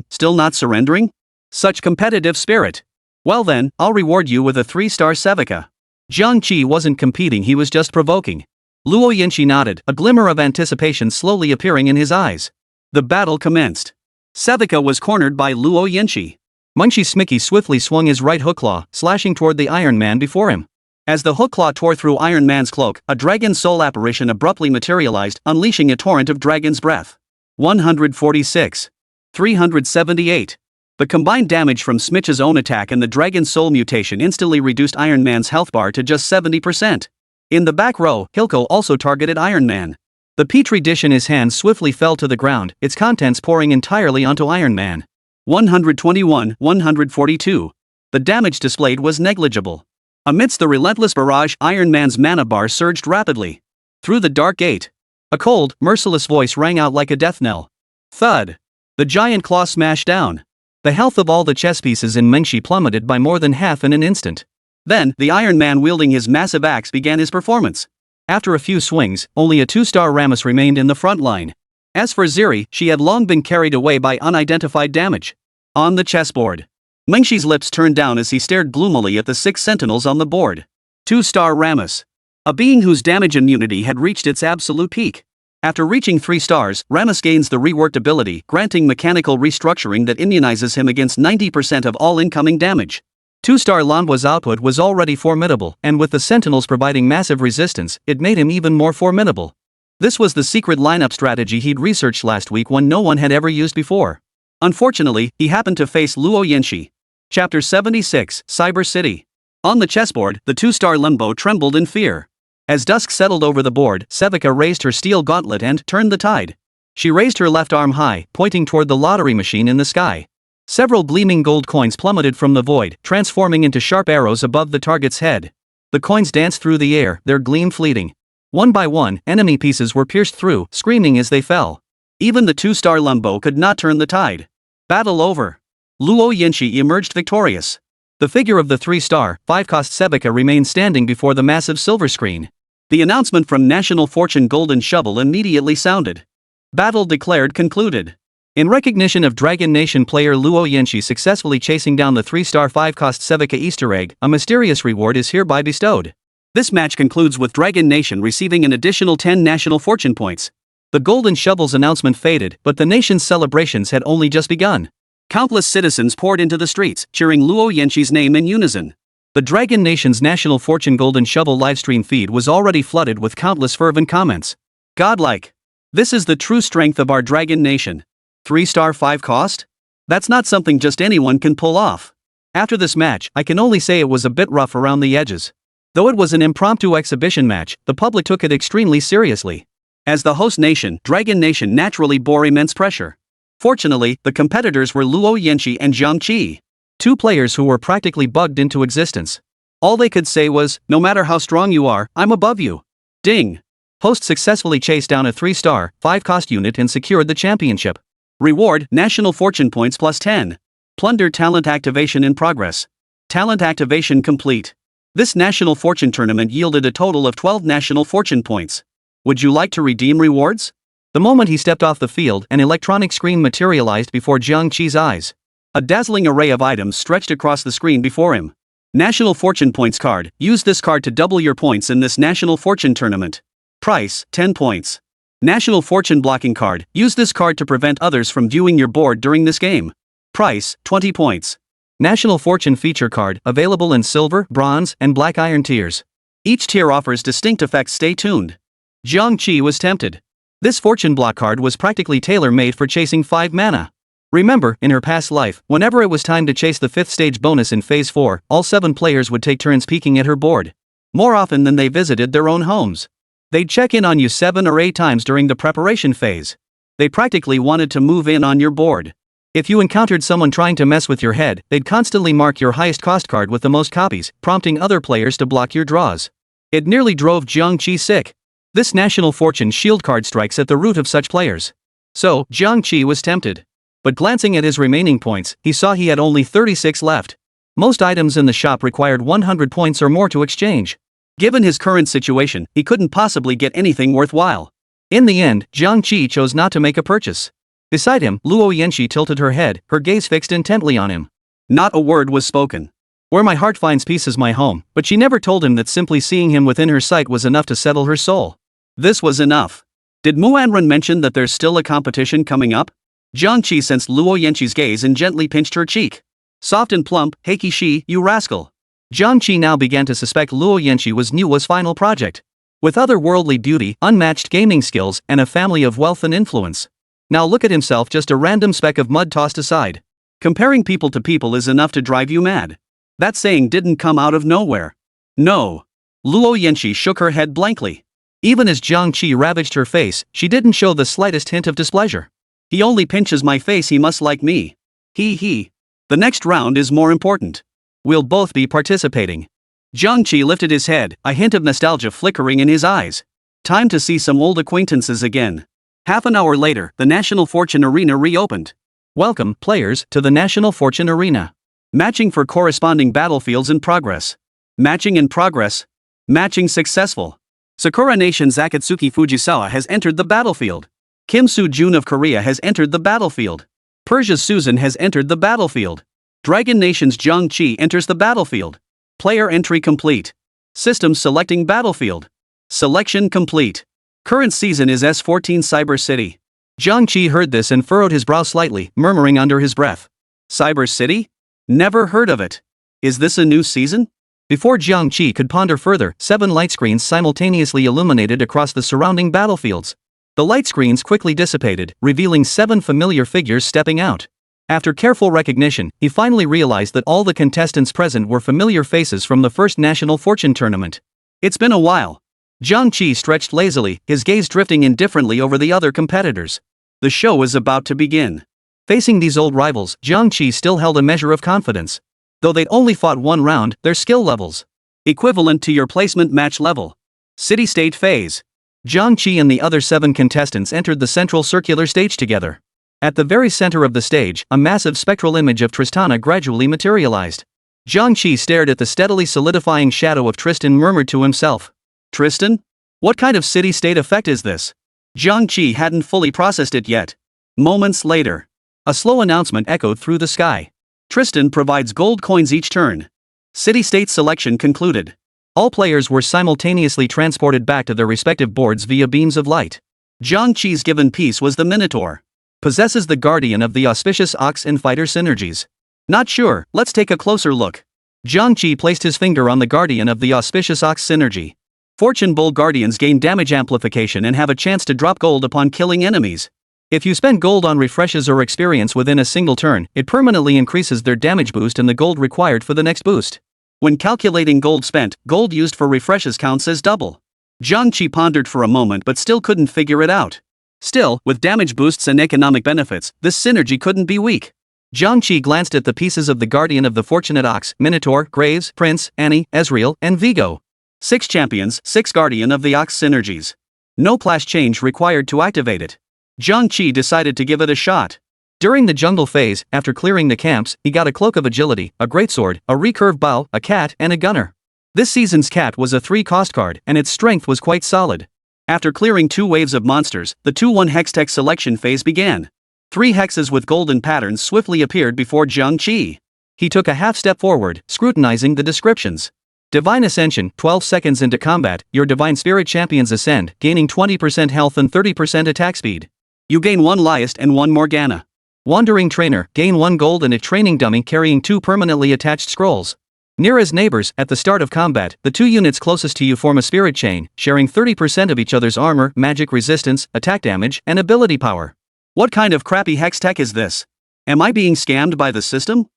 Still not surrendering? Such competitive spirit. Well then, I'll reward you with a 3-star Sevika. Jiang Qi wasn't competing, he was just provoking. Luo Yanqi nodded, a glimmer of anticipation slowly appearing in his eyes. The battle commenced. Sevika was cornered by Luo Yanqi. Meng Shi Smicky swiftly swung his right hook claw, slashing toward the Iron Man before him. As the hook claw tore through Iron Man's cloak, a dragon soul apparition abruptly materialized, unleashing a torrent of dragon's breath. 146. 378. The combined damage from Smitch's own attack and the Dragon Soul mutation instantly reduced Iron Man's health bar to just 70%. In the back row, Hilko also targeted Iron Man. The petri dish in his hands swiftly fell to the ground, its contents pouring entirely onto Iron Man. 121, 142. The damage displayed was negligible. Amidst the relentless barrage, Iron Man's mana bar surged rapidly. Through the dark gate, a cold, merciless voice rang out like a death knell. Thud. The giant claw smashed down. The health of all the chess pieces in Meng Shi plummeted by more than half in an instant. Then, the Iron Man wielding his massive axe began his performance. After a few swings, only a 2-star Rammus remained in the front line. As for Ziri, she had long been carried away by unidentified damage. On the chessboard, Meng Shi's lips turned down as he stared gloomily at the 6 sentinels on the board. 2-star Rammus. A being whose damage immunity had reached its absolute peak. After reaching 3 stars, Rammus gains the reworked ability, granting mechanical restructuring that immunizes him against 90% of all incoming damage. 2-star Lanhua's output was already formidable, and with the sentinels providing massive resistance, it made him even more formidable. This was the secret lineup strategy he'd researched last week, one no one had ever used before. Unfortunately, he happened to face Luo Yanqi. Chapter 76, Cyber City. On the chessboard, the 2-star Limbo trembled in fear. As dusk settled over the board, Sevika raised her steel gauntlet and turned the tide. She raised her left arm high, pointing toward the lottery machine in the sky. Several gleaming gold coins plummeted from the void, transforming into sharp arrows above the target's head. The coins danced through the air, their gleam fleeting. One by one, enemy pieces were pierced through, screaming as they fell. Even the 2-star Limbo could not turn the tide. Battle over. Luo Yanqi emerged victorious. The figure of the 3-star, 5-cost Sevika remained standing before the massive silver screen. The announcement from National Fortune Golden Shovel immediately sounded. Battle declared concluded. In recognition of Dragon Nation player Luo Yanqi successfully chasing down the 3-star 5-cost Sevika Easter egg, a mysterious reward is hereby bestowed. This match concludes with Dragon Nation receiving an additional 10 National Fortune points. The Golden Shovel's announcement faded, but the nation's celebrations had only just begun. Countless citizens poured into the streets, cheering Luo Yanqi's name in unison. The Dragon Nation's National Fortune Golden Shovel livestream feed was already flooded with countless fervent comments. Godlike. This is the true strength of our Dragon Nation. 3-star 5-cost? That's not something just anyone can pull off. After this match, I can only say it was a bit rough around the edges. Though it was an impromptu exhibition match, the public took it extremely seriously. As the host nation, Dragon Nation naturally bore immense pressure. Fortunately, the competitors were Luo Yanqi and Jiang Qi. 2 players who were practically bugged into existence. All they could say was, no matter how strong you are, I'm above you. Ding. Host successfully chased down a 3-star, 5-cost unit and secured the championship. Reward, National Fortune Points plus 10. Plunder talent activation in progress. Talent activation complete. This National Fortune tournament yielded a total of 12 National Fortune Points. Would you like to redeem rewards? The moment he stepped off the field, an electronic screen materialized before Jiang Qi's eyes. A dazzling array of items stretched across the screen before him. National Fortune Points card. Use this card to double your points in this National Fortune tournament. Price, 10 points. National Fortune Blocking card. Use this card to prevent others from viewing your board during this game. Price, 20 points. National Fortune Feature card. Available in Silver, Bronze, and Black Iron tiers. Each tier offers distinct effects. Stay tuned. Jiang Qi was tempted. This Fortune Block card was practically tailor-made for chasing 5 mana. Remember, in her past life, whenever it was time to chase the 5th stage bonus in Phase 4, all 7 players would take turns peeking at her board. More often than they visited their own homes. They'd check in on you 7 or 8 times during the preparation phase. They practically wanted to move in on your board. If you encountered someone trying to mess with your head, they'd constantly mark your highest cost card with the most copies, prompting other players to block your draws. It nearly drove Jiang Qi sick. This National Fortune Shield card strikes at the root of such players. So, Jiang Qi was tempted. But glancing at his remaining points, he saw he had only 36 left. Most items in the shop required 100 points or more to exchange. Given his current situation, he couldn't possibly get anything worthwhile. In the end, Jiang Qi chose not to make a purchase. Beside him, Luo Yanxi tilted her head, her gaze fixed intently on him. Not a word was spoken. Where my heart finds peace is my home, but she never told him that simply seeing him within her sight was enough to settle her soul. This was enough. Did Muanren mention that there's still a competition coming up? Jiang Qi sensed Luo Yanxi's gaze and gently pinched her cheek. Soft and plump, Heiki Shi, you rascal. Jiang Qi now began to suspect Luo Yanxi was Nua's final project. With otherworldly beauty, unmatched gaming skills, and a family of wealth and influence. Now look at himself, just a random speck of mud tossed aside. Comparing people to people is enough to drive you mad. That saying didn't come out of nowhere. No. Luo Yanxi shook her head blankly. Even as Jiang Qi ravaged her face, she didn't show the slightest hint of displeasure. He only pinches my face, he must like me. He. The next round is more important. We'll both be participating. Jiang Qi lifted his head, a hint of nostalgia flickering in his eyes. Time to see some old acquaintances again. Half an hour later, the National Fortune Arena reopened. Welcome, players, to the National Fortune Arena. Matching for corresponding battlefields in progress. Matching in progress. Matching successful. Sakura Nation's Akatsuki Fujisawa has entered the battlefield. Kim Soo-jun of Korea has entered the battlefield. Persia's Susan has entered the battlefield. Dragon Nation's Jiang Qi enters the battlefield. Player entry complete. System selecting battlefield. Selection complete. Current season is S14 Cyber City. Jiang Qi heard this and furrowed his brow slightly, murmuring under his breath. Cyber City? Never heard of it. Is this a new season? Before Jiang Qi could ponder further, 7 light screens simultaneously illuminated across the surrounding battlefields. The light screens quickly dissipated, revealing 7 familiar figures stepping out. After careful recognition, he finally realized that all the contestants present were familiar faces from the first National Fortune Tournament. It's been a while. Jiang Qi stretched lazily, his gaze drifting indifferently over the other competitors. The show is about to begin. Facing these old rivals, Jiang Qi still held a measure of confidence. Though they'd only fought one round, their skill levels equivalent to your placement match level. City-state phase. Jiang Qi and the other 7 contestants entered the central circular stage together. At the very center of the stage, a massive spectral image of Tristana gradually materialized. Jiang Qi stared at the steadily solidifying shadow of Tristan, murmured to himself. Tristan? What kind of city-state effect is this? Jiang Qi hadn't fully processed it yet. Moments later, a slow announcement echoed through the sky. Tristan provides gold coins each turn. City-state selection concluded. All players were simultaneously transported back to their respective boards via beams of light. Jiang Qi's given piece was the Minotaur. Possesses the guardian of the auspicious ox and fighter synergies. Not sure, let's take a closer look. Jiang Qi placed his finger on the guardian of the auspicious ox synergy. Fortune Bull Guardians gain damage amplification and have a chance to drop gold upon killing enemies. If you spend gold on refreshes or experience within a single turn, it permanently increases their damage boost and the gold required for the next boost. When calculating gold spent, gold used for refreshes counts as double. Jiang Qi pondered for a moment but still couldn't figure it out. Still, with damage boosts and economic benefits, this synergy couldn't be weak. Jiang Qi glanced at the pieces of the Guardian of the Fortunate Ox, Minotaur, Graves, Prince, Annie, Ezreal, and Vigo. 6 champions, 6 Guardian of the Ox synergies. No class change required to activate it. Jiang Qi decided to give it a shot. During the jungle phase, after clearing the camps, he got a Cloak of Agility, a Greatsword, a recurve bow, a cat, and a gunner. This season's cat was a 3-cost card, and its strength was quite solid. After clearing 2 waves of monsters, the 2-1 Hextech selection phase began. 3 hexes with golden patterns swiftly appeared before Jiang Qi. He took a half step forward, scrutinizing the descriptions. Divine Ascension, 12 seconds into combat, your Divine Spirit champions ascend, gaining 20% health and 30% attack speed. You gain 1 Lyast and 1 Morgana. Wandering Trainer, gain 1 gold and a training dummy carrying 2 permanently attached scrolls. Near as neighbors, at the start of combat, the 2 units closest to you form a spirit chain, sharing 30% of each other's armor, magic resistance, attack damage, and ability power. What kind of crappy hex tech is this? Am I being scammed by the system?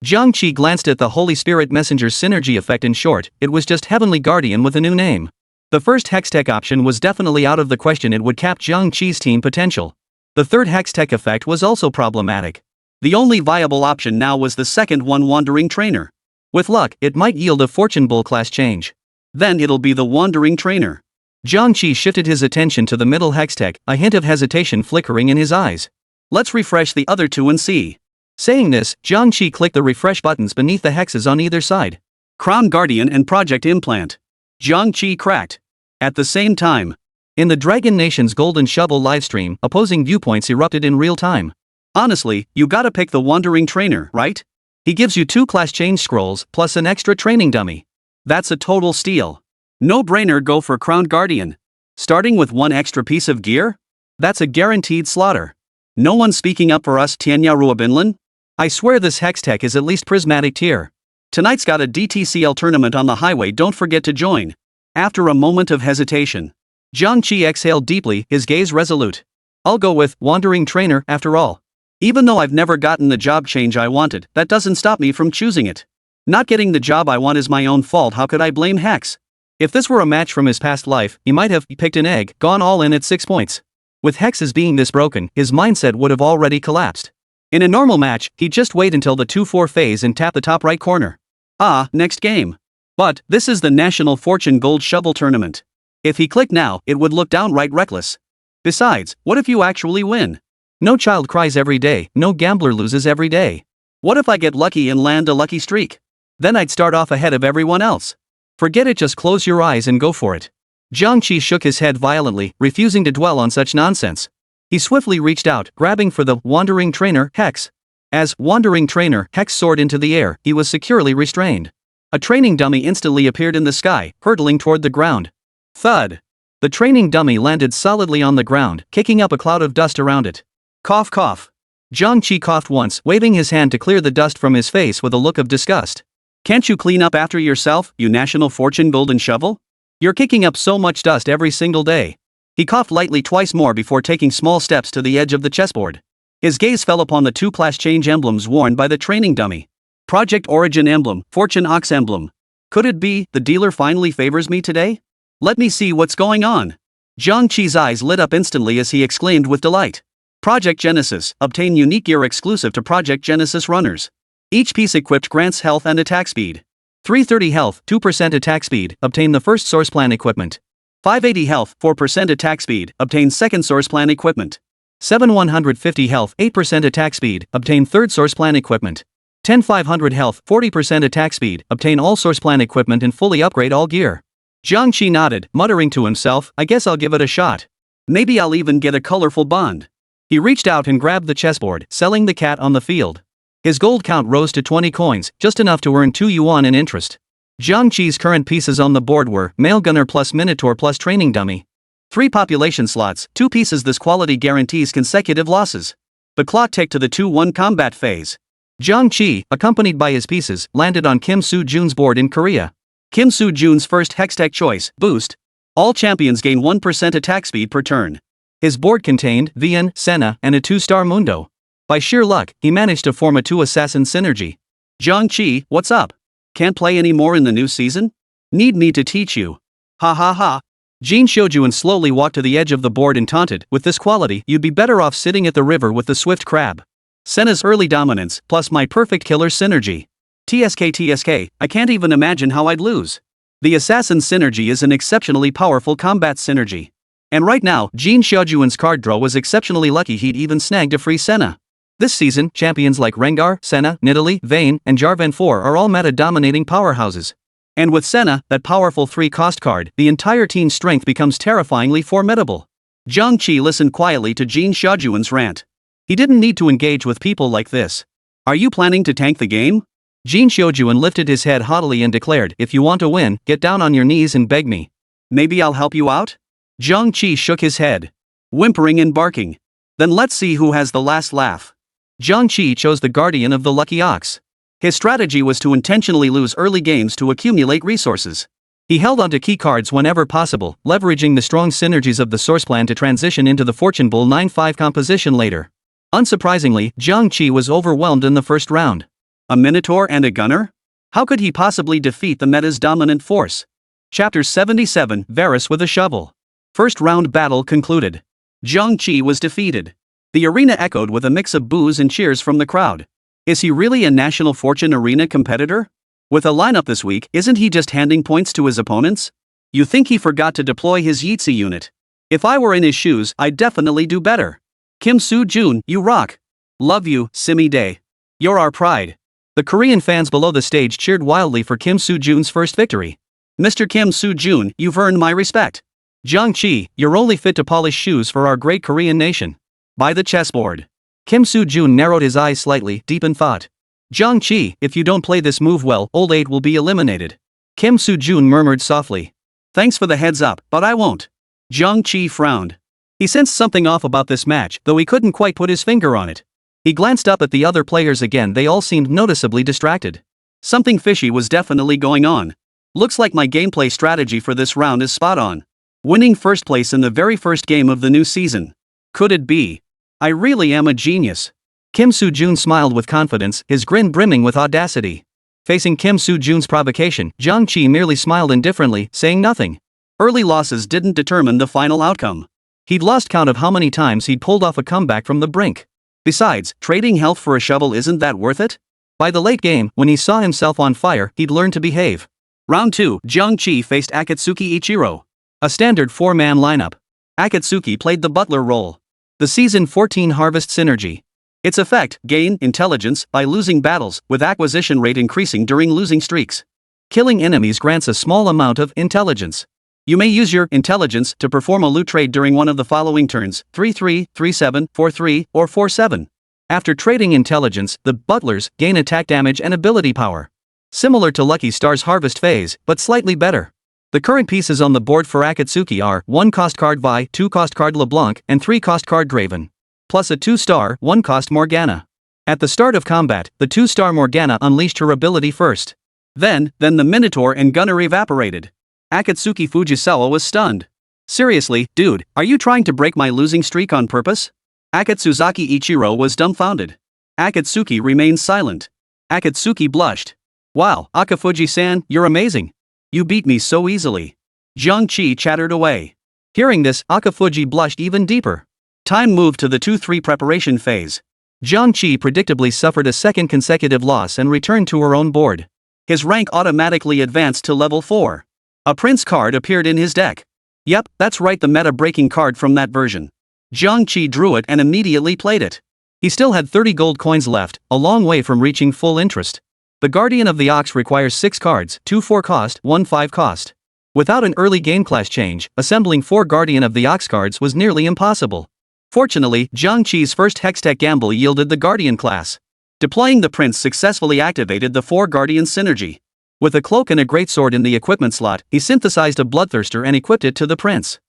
Jiang Qi glanced at the Holy Spirit Messenger's synergy effect. In short, it was just Heavenly Guardian with a new name. The first Hextech option was definitely out of the question, it would cap Jiang Qi's team potential. The third Hextech effect was also problematic. The only viable option now was the second one, Wandering Trainer. With luck, it might yield a Fortune Bull class change. Then it'll be the Wandering Trainer. Jiang Qi shifted his attention to the middle Hextech, a hint of hesitation flickering in his eyes. Let's refresh the other 2 and see. Saying this, Jiang Qi clicked the refresh buttons beneath the hexes on either side. Crown Guardian and Project Implant. Jiang Qi cracked. At the same time, in the Dragon Nation's Golden Shovel livestream, opposing viewpoints erupted in real time. Honestly, you gotta pick the Wandering Trainer, right? He gives you 2 class change scrolls plus an extra training dummy. That's a total steal. No brainer, go for Crowned Guardian. Starting with 1 extra piece of gear? That's a guaranteed slaughter. No one speaking up for us, Tianya Ruabinlan? I swear this hex tech is at least prismatic tier. Tonight's got a DTCL tournament on the highway, don't forget to join. After a moment of hesitation, Jiang Qi exhaled deeply, his gaze resolute. I'll go with Wandering Trainer after all. Even though I've never gotten the job change I wanted, that doesn't stop me from choosing it. Not getting the job I want is my own fault, how could I blame Hex? If this were a match from his past life, he might have picked an egg, gone all in at 6 points. With Hexes being this broken, his mindset would have already collapsed. In a normal match, he'd just wait until the 2-4 phase and tap the top right corner. Ah, next game. But, this is the National Fortune Gold Shovel Tournament. If he clicked now, it would look downright reckless. Besides, what if you actually win? No child cries every day, no gambler loses every day. What if I get lucky and land a lucky streak? Then I'd start off ahead of everyone else. Forget it, just close your eyes and go for it. Jiang Qi shook his head violently, refusing to dwell on such nonsense. He swiftly reached out, grabbing for the Wandering Trainer Hex. As Wandering Trainer Hex soared into the air, he was securely restrained. A training dummy instantly appeared in the sky, hurtling toward the ground. Thud. The training dummy landed solidly on the ground, kicking up a cloud of dust around it. Cough cough. Jiang Qi coughed once, waving his hand to clear the dust from his face with a look of disgust. Can't you clean up after yourself, you National Fortune Golden Shovel? You're kicking up so much dust every single day. He coughed lightly twice more before taking small steps to the edge of the chessboard. His gaze fell upon the 2 class change emblems worn by the training dummy. Project Origin emblem, Fortune Ox emblem. Could it be, the dealer finally favors me today? Let me see what's going on. Jiang Qi's eyes lit up instantly as he exclaimed with delight. Project Genesis, obtain unique gear exclusive to Project Genesis runners. Each piece equipped grants health and attack speed. 330 health, 2% attack speed, obtain the first source plan equipment. 580 health, 4% attack speed, obtain second source plan equipment. 7150 health, 8% attack speed, obtain third source plan equipment. 10500 health, 40% attack speed, obtain all source plan equipment and fully upgrade all gear. Jiang Qi nodded, muttering to himself, I guess I'll give it a shot. Maybe I'll even get a colorful bond. He reached out and grabbed the chessboard, selling the cat on the field. His gold count rose to 20 coins, just enough to earn 2 yuan in interest. Jiang Qi's current pieces on the board were Male Gunner plus Minotaur plus Training Dummy. 3 population slots, 2 pieces. This quality guarantees consecutive losses. The clock ticked to the 2-1 combat phase. Jiang Qi, accompanied by his pieces, landed on Kim Soo-jun's board in Korea. Kim Soo-jun's first Hextech choice, Boost. All champions gain 1% attack speed per turn. His board contained Vian, Senna, and a 2-star Mundo. By sheer luck, he managed to form a 2-assassin synergy. Jiang Qi, what's up? Can't play anymore in the new season? Need me to teach you? Ha ha ha. Jin Shoujuan slowly walked to the edge of the board and taunted, with this quality, you'd be better off sitting at the river with the swift crab. Senna's early dominance, plus my perfect killer synergy. TSK, I can't even imagine how I'd lose. The assassin synergy is an exceptionally powerful combat synergy. And right now, Jin Shoujuan's card draw was exceptionally lucky, he'd even snagged a free Senna. This season, champions like Rengar, Senna, Nidalee, Vayne, and Draven 4 are all meta-dominating powerhouses. And with Senna, that powerful 3-cost card, the entire team's strength becomes terrifyingly formidable. Jiang Qi listened quietly to Jin Shoujuan's rant. He didn't need to engage with people like this. Are you planning to tank the game? Jin Shoujuan lifted his head haughtily and declared, if you want to win, get down on your knees and beg me. Maybe I'll help you out? Jiang Qi shook his head, whimpering and barking. Then let's see who has the last laugh. Jiang Qi chose the Guardian of the Lucky Ox. His strategy was to intentionally lose early games to accumulate resources. He held onto key cards whenever possible, leveraging the strong synergies of the source plan to transition into the Fortune Bull 9-5 composition later. Unsurprisingly, Jiang Qi was overwhelmed in the first round. A Minotaur and a Gunner? How could he possibly defeat the meta's dominant force? Chapter 77, Varus with a Shovel. First round battle concluded. Jiang Qi was defeated. The arena echoed with a mix of boos and cheers from the crowd. Is he really a National Fortune Arena competitor? With a lineup this week, isn't he just handing points to his opponents? You think he forgot to deploy his Yeetzy unit? If I were in his shoes, I'd definitely do better. Kim Soo-jun, you rock. Love you, Simi Day. You're our pride. The Korean fans below the stage cheered wildly for Kim Soo-jun's first victory. Mr. Kim Soo-jun, you've earned my respect. Jiang Qi, you're only fit to polish shoes for our great Korean nation. By the chessboard. Kim Soo-jun narrowed his eyes slightly, deep in thought. Jiang Qi, if you don't play this move well, old 8 will be eliminated. Kim Soo-jun murmured softly. Thanks for the heads up, but I won't. Jiang Qi frowned. He sensed something off about this match, though he couldn't quite put his finger on it. He glanced up at the other players again. They all seemed noticeably distracted. Something fishy was definitely going on. Looks like my gameplay strategy for this round is spot on. Winning first place in the very first game of the new season. Could it be? I really am a genius. Kim Soo-jun smiled with confidence, his grin brimming with audacity. Facing Kim Soo-jun's provocation, Jiang Qi merely smiled indifferently, saying nothing. Early losses didn't determine the final outcome. He'd lost count of how many times he'd pulled off a comeback from the brink. Besides, trading health for a shovel isn't that worth it? By the late game, when he saw himself on fire, he'd learned to behave. Round 2, Jiang Qi faced Akatsuki Ichiro. A standard 4-man lineup. Akatsuki played the butler role. The Season 14 Harvest Synergy. Its effect, gain intelligence by losing battles, with acquisition rate increasing during losing streaks. Killing enemies grants a small amount of intelligence. You may use your intelligence to perform a loot trade during one of the following turns: 3-3, 3-7, 4-3, or 4-7. After trading intelligence, the butlers gain attack damage and ability power. Similar to Lucky Star's Harvest phase, but slightly better. The current pieces on the board for Akatsuki are 1-cost card Vi, 2-cost card LeBlanc, and 3-cost card Draven. Plus a 2-star, 1-cost Morgana. At the start of combat, the 2-star Morgana unleashed her ability first. Then the Minotaur and Gunner evaporated. Akatsuki Fujisawa was stunned. Seriously, dude, are you trying to break my losing streak on purpose? Akatsuzaki Ichiro was dumbfounded. Akatsuki remained silent. Akatsuki blushed. Wow, Akafuji-san, you're amazing. You beat me so easily. Jiang Qi chattered away. Hearing this, Akafuji blushed even deeper. Time moved to the 2-3 preparation phase. Jiang Qi predictably suffered a second consecutive loss and returned to her own board. His rank automatically advanced to level 4. A prince card appeared in his deck. Yep, that's right, the meta-breaking card from that version. Jiang Qi drew it and immediately played it. He still had 30 gold coins left, a long way from reaching full interest. The Guardian of the Ox requires 6 cards, 2 4 cost, 1 5 cost. Without an early game class change, assembling 4 Guardian of the Ox cards was nearly impossible. Fortunately, Jiang Qi's first Hextech gamble yielded the Guardian class. Deploying the prince successfully activated the 4 Guardian synergy. With a cloak and a greatsword in the equipment slot, he synthesized a bloodthirster and equipped it to the prince.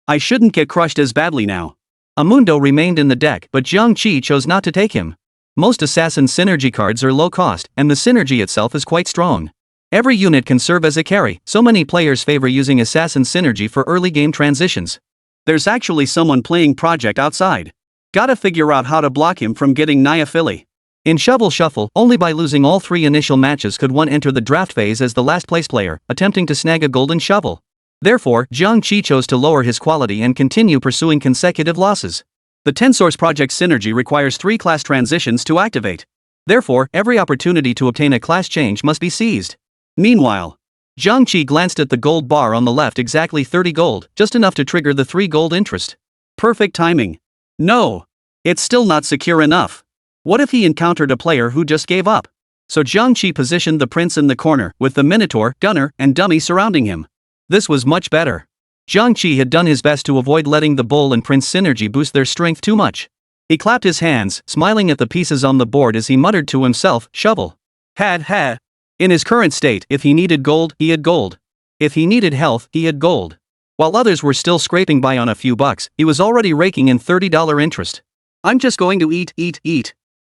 I shouldn't get crushed as badly now. Amundo remained in the deck, but Jiang Qi chose not to take him. Most assassin synergy cards are low cost, and the synergy itself is quite strong. Every unit can serve as a carry, so many players favor using assassin synergy for early game transitions. There's actually someone playing Project outside. Gotta figure out how to block him from getting Nyafili. In Shovel Shuffle, only by losing all 3 initial matches could one enter the draft phase as the last place player, attempting to snag a golden shovel. Therefore, Jiang Qi chose to lower his quality and continue pursuing consecutive losses. The Tensource Project synergy requires 3 class transitions to activate. Therefore, every opportunity to obtain a class change must be seized. Meanwhile, Jiang Qi glanced at the gold bar on the left, exactly 30 gold, just enough to trigger the 3 gold interest. Perfect timing. No! It's still not secure enough. What if he encountered a player who just gave up? So Jiang Qi positioned the prince in the corner, with the Minotaur, Gunner, and Dummy surrounding him. This was much better. Jiang Qi had done his best to avoid letting the Bull and Prince synergy boost their strength too much. He clapped his hands, smiling at the pieces on the board as he muttered to himself, shovel. Had. In his current state, if he needed gold, he had gold. If he needed health, he had gold. While others were still scraping by on a few bucks, he was already raking in $30 interest. I'm just going to eat.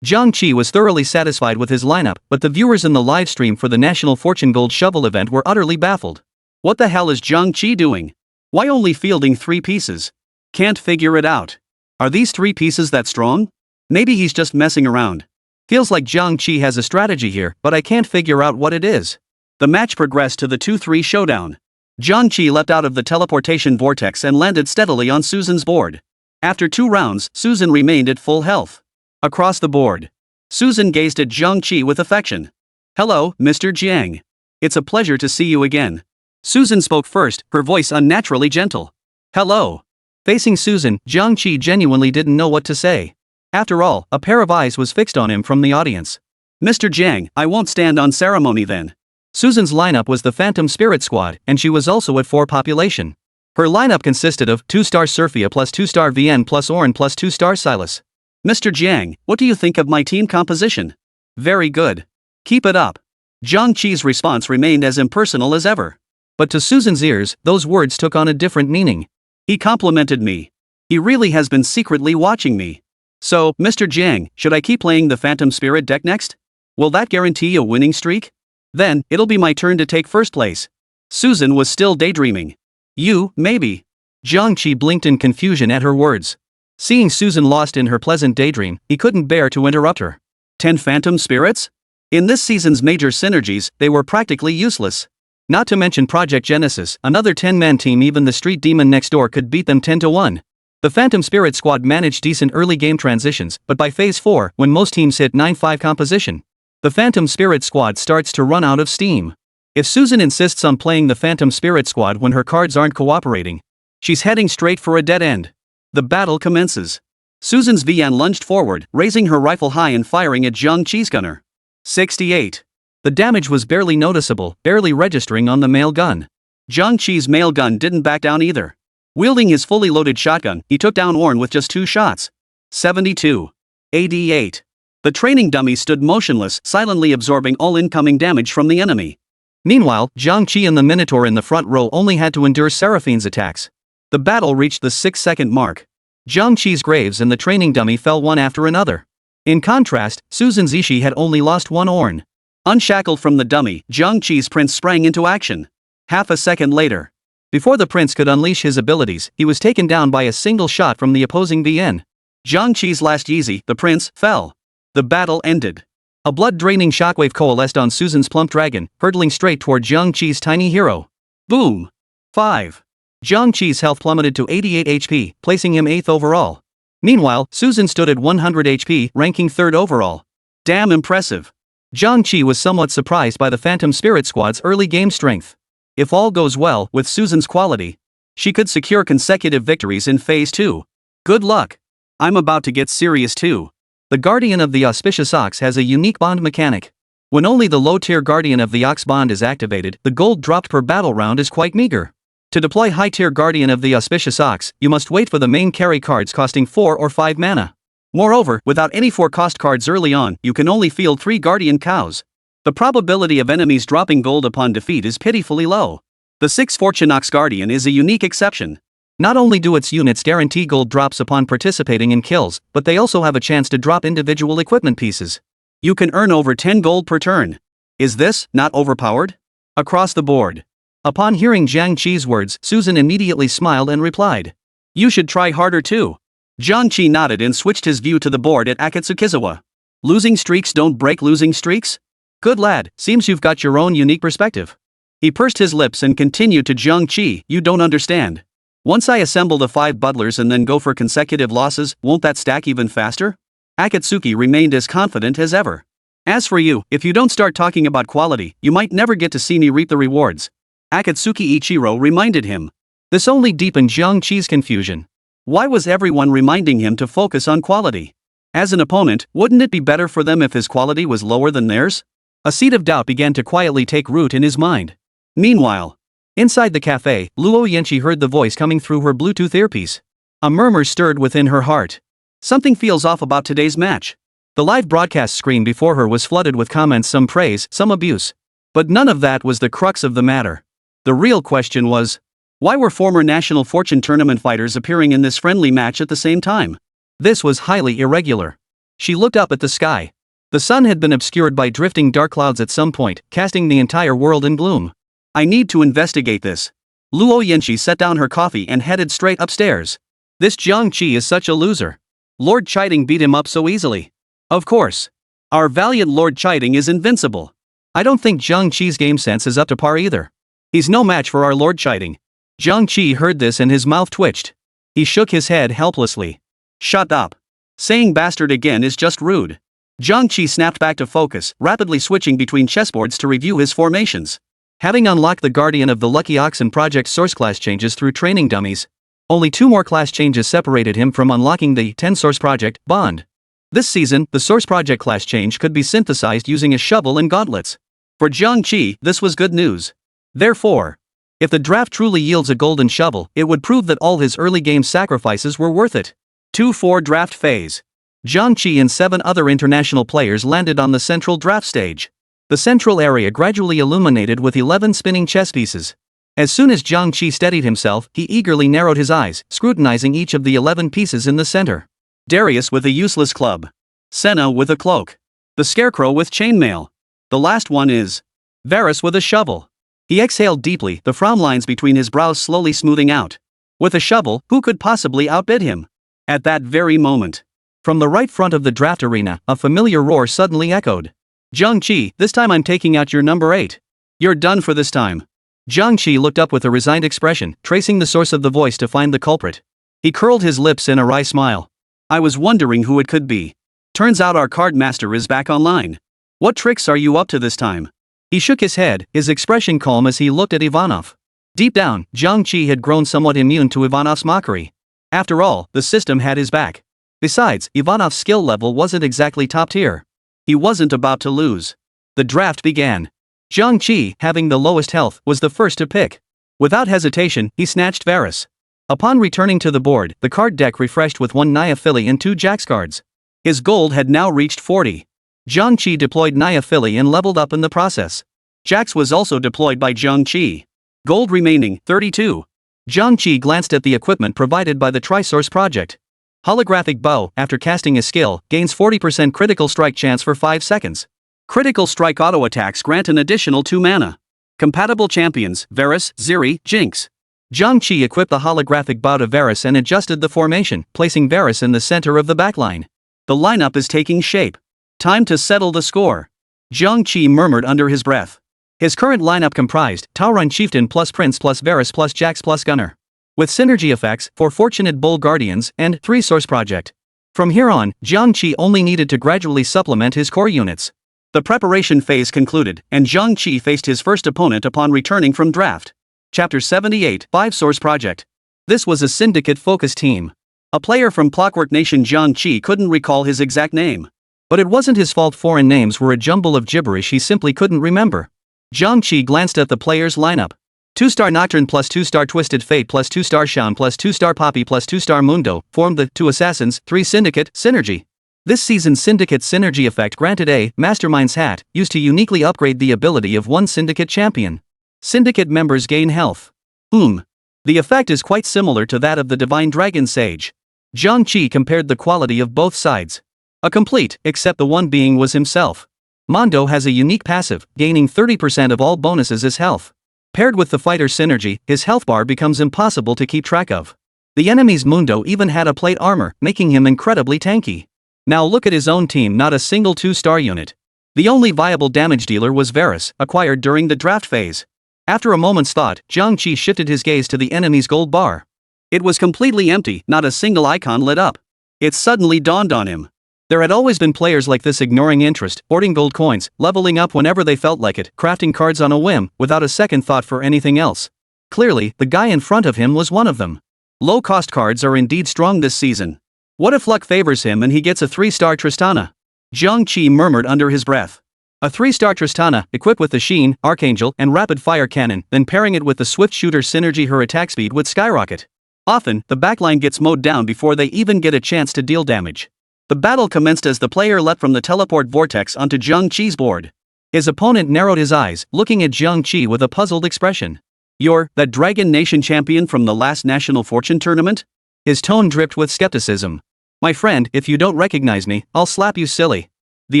Jiang Qi was thoroughly satisfied with his lineup, but the viewers in the live stream for the National Fortune Gold Shovel event were utterly baffled. What the hell is Jiang Qi doing? Why only fielding 3 pieces? Can't figure it out. Are these 3 pieces that strong? Maybe he's just messing around. Feels like Jiang Qi has a strategy here, but I can't figure out what it is. The match progressed to the 2-3 showdown. Jiang Qi leapt out of the teleportation vortex and landed steadily on Susan's board. After 2 rounds, Susan remained at full health. Across the board, Susan gazed at Jiang Qi with affection. Hello, Mr. Jiang. It's a pleasure to see you again. Susan spoke first, her voice unnaturally gentle. Hello. Facing Susan, Jiang Qi genuinely didn't know what to say. After all, a pair of eyes was fixed on him from the audience. Mr. Jiang, I won't stand on ceremony then. Susan's lineup was the Phantom Spirit Squad, and she was also at 4 population. Her lineup consisted of 2-star Surfia plus 2-star VN plus Ornn plus 2-star Silas. Mr. Jiang, what do you think of my team composition? Very good. Keep it up. Jiang Qi's response remained as impersonal as ever. But to Susan's ears, those words took on a different meaning. He complimented me. He really has been secretly watching me. So, Mr. Jiang, should I keep playing the Phantom Spirit deck next? Will that guarantee a winning streak? Then, it'll be my turn to take first place. Susan was still daydreaming. You, maybe. Jiang Qi blinked in confusion at her words. Seeing Susan lost in her pleasant daydream, he couldn't bear to interrupt her. 10 Phantom Spirits? In this season's major synergies, they were practically useless. Not to mention Project Genesis, another 10-man team. Even the street demon next door could beat them 10-1. The Phantom Spirit Squad managed decent early game transitions, but by Phase 4, when most teams hit 9-5 composition, the Phantom Spirit Squad starts to run out of steam. If Susan insists on playing the Phantom Spirit Squad when her cards aren't cooperating, she's heading straight for a dead end. The battle commences. Susan's VN lunged forward, raising her rifle high and firing at Jiang Qi's gunner. 68. The damage was barely noticeable, barely registering on the male gun. Jiang Qi's male gun didn't back down either. Wielding his fully loaded shotgun, he took down Ornn with just 2 shots. 72. 88. The training dummy stood motionless, silently absorbing all incoming damage from the enemy. Meanwhile, Jiang Qi and the Minotaur in the front row only had to endure Seraphine's attacks. The battle reached the 6-second mark. Jiang Qi's graves and the training dummy fell one after another. In contrast, Susan's Ishii had only lost 1 Ornn. Unshackled from the dummy, Jiang Qi's prince sprang into action. Half a second later. Before the prince could unleash his abilities, he was taken down by a single shot from the opposing VN. Jiang Qi's last Yeezy, the prince, fell. The battle ended. A blood-draining shockwave coalesced on Susan's plump dragon, hurtling straight toward Jiang Qi's tiny hero. Boom! 5. Jiang Qi's health plummeted to 88 HP, placing him 8th overall. Meanwhile, Susan stood at 100 HP, ranking 3rd overall. Damn impressive. Jiang Qi was somewhat surprised by the Phantom Spirit Squad's early game strength. If all goes well with Susan's quality, she could secure consecutive victories in Phase 2. Good luck. I'm about to get serious too. The Guardian of the Auspicious Ox has a unique bond mechanic. When only the low-tier Guardian of the Ox bond is activated, the gold dropped per battle round is quite meager. To deploy high-tier Guardian of the Auspicious Ox, you must wait for the main carry cards costing 4 or 5 mana. Moreover, without any 4-cost cards early on, you can only field 3 Guardian cows. The probability of enemies dropping gold upon defeat is pitifully low. The 6 Fortune Ox Guardian is a unique exception. Not only do its units guarantee gold drops upon participating in kills, but they also have a chance to drop individual equipment pieces. You can earn over 10 gold per turn. Is this not overpowered? Across the board. Upon hearing Jiang Qi's words, Susan immediately smiled and replied. You should try harder too. Jiang Qi nodded and switched his view to the board at Akatsukizawa. Losing streaks don't break losing streaks? Good lad, seems you've got your own unique perspective. He pursed his lips and continued to Jiang Qi, you don't understand. Once I assemble the 5 butlers and then go for consecutive losses, won't that stack even faster? Akatsuki remained as confident as ever. As for you, if you don't start talking about quality, you might never get to see me reap the rewards. Akatsuki Ichiro reminded him. This only deepened Jiang Qi's confusion. Why was everyone reminding him to focus on quality? As an opponent, wouldn't it be better for them if his quality was lower than theirs? A seed of doubt began to quietly take root in his mind. Meanwhile, inside the cafe, Luo Yanqi heard the voice coming through her Bluetooth earpiece. A murmur stirred within her heart. Something feels off about today's match. The live broadcast screen before her was flooded with comments, some praise, some abuse. But none of that was the crux of the matter. The real question was, why were former National Fortune Tournament fighters appearing in this friendly match at the same time? This was highly irregular. She looked up at the sky. The sun had been obscured by drifting dark clouds at some point, casting the entire world in gloom. I need to investigate this. Luo Yanqi set down her coffee and headed straight upstairs. This Jiang Qi is such a loser. Lord Chiding beat him up so easily. Of course. Our valiant Lord Chiding is invincible. I don't think Jiang Qi's game sense is up to par either. He's no match for our Lord Chiding. Jiang Qi heard this and his mouth twitched. He shook his head helplessly. Shut up. Saying bastard again is just rude. Jiang Qi snapped back to focus, rapidly switching between chessboards to review his formations. Having unlocked the Guardian of the Lucky Oxen project source class changes through training dummies, only 2 more class changes separated him from unlocking the 10 source project bond. This season, the source project class change could be synthesized using a shovel and gauntlets. For Jiang Qi, this was good news. Therefore, if the draft truly yields a golden shovel, it would prove that all his early game sacrifices were worth it. 2-4 Draft Phase. Jiang Qi and 7 other international players landed on the central draft stage. The central area gradually illuminated with 11 spinning chess pieces. As soon as Jiang Qi steadied himself, he eagerly narrowed his eyes, scrutinizing each of the 11 pieces in the center. Darius with a useless club. Senna with a cloak. The Scarecrow with chainmail. The last one is Varus with a shovel. He exhaled deeply, the frown lines between his brows slowly smoothing out. With a shovel, who could possibly outbid him? At that very moment, from the right front of the draft arena, a familiar roar suddenly echoed. Jiang Qi, this time I'm taking out your number 8. You're done for this time. Jiang Qi looked up with a resigned expression, tracing the source of the voice to find the culprit. He curled his lips in a wry smile. I was wondering who it could be. Turns out our card master is back online. What tricks are you up to this time? He shook his head, his expression calm as he looked at Ivanov. Deep down, Jiang Qi had grown somewhat immune to Ivanov's mockery. After all, the system had his back. Besides, Ivanov's skill level wasn't exactly top tier. He wasn't about to lose. The draft began. Jiang Qi, having the lowest health, was the first to pick. Without hesitation, he snatched Varus. Upon returning to the board, the card deck refreshed with 1 Naya Philly and 2 Jax cards. His gold had now reached 40. Jiang Qi deployed Naya Philly and leveled up in the process. Jax was also deployed by Jiang Qi. Gold remaining, 32. Jiang Qi glanced at the equipment provided by the Trisource project. Holographic bow, after casting a skill, gains 40% critical strike chance for 5 seconds. Critical strike auto attacks grant an additional 2 mana. Compatible champions, Varus, Ziri, Jinx. Jiang Qi equipped the holographic bow to Varus and adjusted the formation, placing Varus in the center of the backline. The lineup is taking shape. Time to settle the score. Jiang Qi murmured under his breath. His current lineup comprised Taurun Chieftain plus Prince plus Varus plus Jax plus Gunner. With synergy effects for Fortunate Bull Guardians and 3 Source Project. From here on, Jiang Qi only needed to gradually supplement his core units. The preparation phase concluded, and Jiang Qi faced his first opponent upon returning from draft. Chapter 78, 5 Source Project. This was a syndicate-focused team. A player from Clockwork Nation, Jiang Qi, couldn't recall his exact name. But it wasn't his fault. Foreign names were a jumble of gibberish he simply couldn't remember. Jiang Qi glanced at the players' lineup. 2-star Nocturne plus 2-star Twisted Fate plus 2-star Shaun plus 2-star Poppy plus 2-star Mundo formed the 2 Assassins, 3 Syndicate synergy. This season's Syndicate synergy effect granted a Mastermind's Hat, used to uniquely upgrade the ability of one Syndicate champion. Syndicate members gain health. The effect is quite similar to that of the Divine Dragon Sage. Jiang Qi compared the quality of both sides. A complete, except the one being was himself. Mondo has a unique passive, gaining 30% of all bonuses as health. Paired with the fighter synergy, his health bar becomes impossible to keep track of. The enemy's Mundo even had a plate armor, making him incredibly tanky. Now look at his own team, not a single 2-star unit. The only viable damage dealer was Varus, acquired during the draft phase. After a moment's thought, Jiang Qi shifted his gaze to the enemy's gold bar. It was completely empty, not a single icon lit up. It suddenly dawned on him. There had always been players like this, ignoring interest, hoarding gold coins, leveling up whenever they felt like it, crafting cards on a whim, without a second thought for anything else. Clearly, the guy in front of him was one of them. Low-cost cards are indeed strong this season. What if luck favors him and he gets a 3-star Tristana? Jiang Qi murmured under his breath. A 3-star Tristana, equipped with the Sheen, Archangel, and Rapid Fire Cannon, then pairing it with the Swift Shooter synergy, her attack speed would skyrocket. Often, the backline gets mowed down before they even get a chance to deal damage. The battle commenced as the player leapt from the teleport vortex onto Jiang Qi's board. His opponent narrowed his eyes, looking at Jiang Qi with a puzzled expression. You're that Dragon Nation champion from the last National Fortune tournament? His tone dripped with skepticism. My friend, if you don't recognize me, I'll slap you silly. The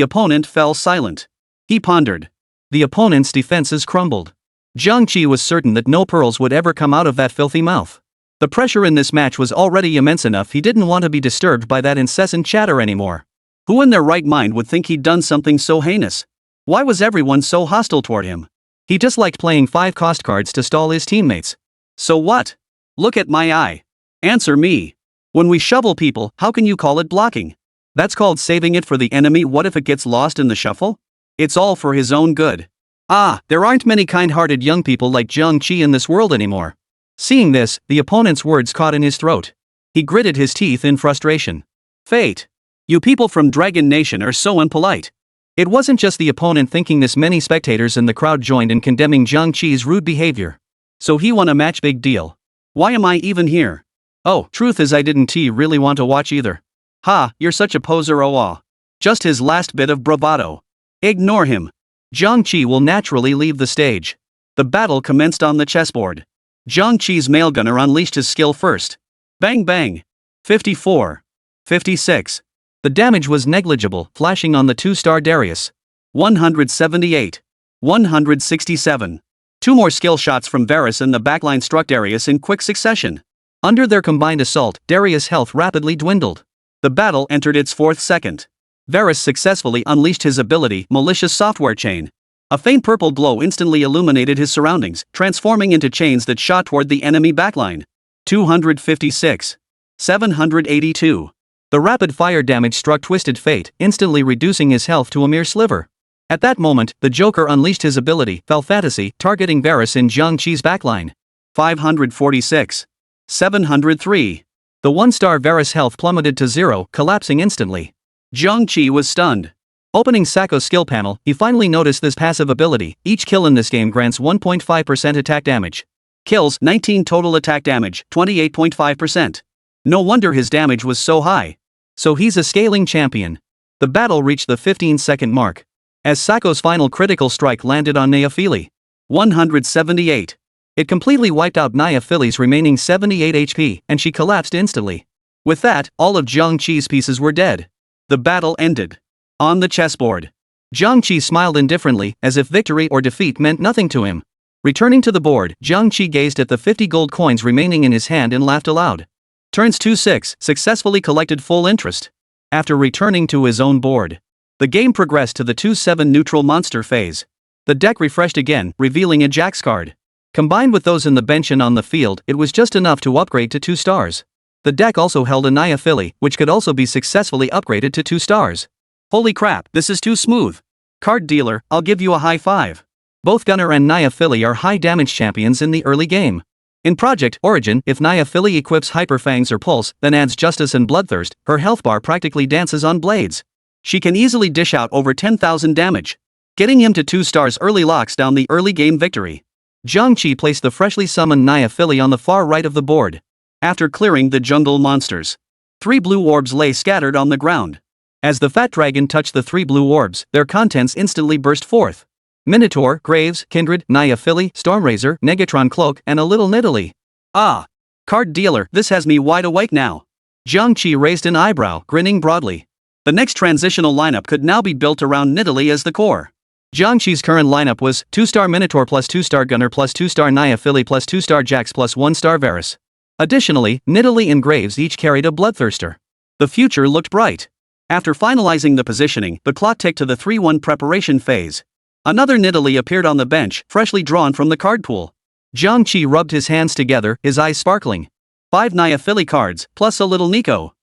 opponent fell silent. He pondered. The opponent's defenses crumbled. Jiang Qi was certain that no pearls would ever come out of that filthy mouth. The pressure in this match was already immense enough. He didn't want to be disturbed by that incessant chatter anymore. Who in their right mind would think he'd done something so heinous? Why was everyone so hostile toward him? He just liked playing 5 cost cards to stall his teammates. So what? Look at my eye. Answer me. When we shovel people, how can you call it blocking? That's called saving it for the enemy. What if it gets lost in the shuffle? It's all for his own good. There aren't many kind-hearted young people like Jiang Qi in this world anymore. Seeing this, the opponent's words caught in his throat. He gritted his teeth in frustration. Fate. You people from Dragon Nation are so impolite. It wasn't just the opponent thinking this, many spectators in the crowd joined in condemning Jiang Qi's rude behavior. So he won a match, big deal. Why am I even here? Oh, truth is I didn't really want to watch either. Ha, you're such a poser, oh. Just his last bit of bravado. Ignore him. Jiang Qi will naturally leave the stage. The battle commenced on the chessboard. Jiang Qi's male gunner unleashed his skill first. Bang bang. 54. 56. The damage was negligible, flashing on the 2-star Darius. 178. 167. Two more skill shots from Varus and the backline struck Darius in quick succession. Under their combined assault, Darius' health rapidly dwindled. The battle entered its 4th second. Varus successfully unleashed his ability, Malicious Software Chain. A faint purple glow instantly illuminated his surroundings, transforming into chains that shot toward the enemy backline. 256. 782. The rapid-fire damage struck Twisted Fate, instantly reducing his health to a mere sliver. At that moment, the Joker unleashed his ability, Fell Fantasy, targeting Varus in Jiang Qi's backline. 546. 703. The 1-star Varus health plummeted to 0, collapsing instantly. Jiang Qi was stunned. Opening Sako's skill panel, he finally noticed this passive ability. Each kill in this game grants 1.5% attack damage. Kills, 19 total attack damage, 28.5%. No wonder his damage was so high. So he's a scaling champion. The battle reached the 15-second mark. As Sako's final critical strike landed on Neophili. 178. It completely wiped out Neophili's remaining 78 HP, and she collapsed instantly. With that, all of Jiang Qi's pieces were dead. The battle ended. On the chessboard. Jiang Qi smiled indifferently, as if victory or defeat meant nothing to him. Returning to the board, Jiang Qi gazed at the 50 gold coins remaining in his hand and laughed aloud. Turns 2-6, successfully collected full interest. After returning to his own board, the game progressed to the 2-7 neutral monster phase. The deck refreshed again, revealing a Jax card. Combined with those in the bench and on the field, it was just enough to upgrade to 2 stars. The deck also held a Neophili, which could also be successfully upgraded to 2 stars. Holy crap, this is too smooth. Card dealer, I'll give you a high five. Both Gunner and Neophili are high damage champions in the early game. In Project Origin, if Neophili equips Hyper Fangs or Pulse, then adds Justice and Bloodthirst, her health bar practically dances on blades. She can easily dish out over 10,000 damage. Getting him to 2 stars early locks down the early game victory. Jiang Qi placed the freshly summoned Neophili on the far right of the board. After clearing the jungle monsters, 3 blue orbs lay scattered on the ground. As the fat dragon touched the 3 blue orbs, their contents instantly burst forth. Minotaur, Graves, Kindred, Neophili, Stormrazor, Negatron Cloak, and a little Nidalee. Ah! Card dealer, this has me wide awake now. Jiang Qi raised an eyebrow, grinning broadly. The next transitional lineup could now be built around Nidalee as the core. Jiang Qi's current lineup was 2-star Minotaur plus 2-star Gunner plus 2-star Neophili plus 2-star Jax plus 1-star Varus. Additionally, Nidalee and Graves each carried a Bloodthirster. The future looked bright. After finalizing the positioning, the clock ticked to the 3-1 preparation phase. Another Nidalee appeared on the bench, freshly drawn from the card pool. Jiang Qi rubbed his hands together, his eyes sparkling. 5 Neophili cards, plus a little Nico.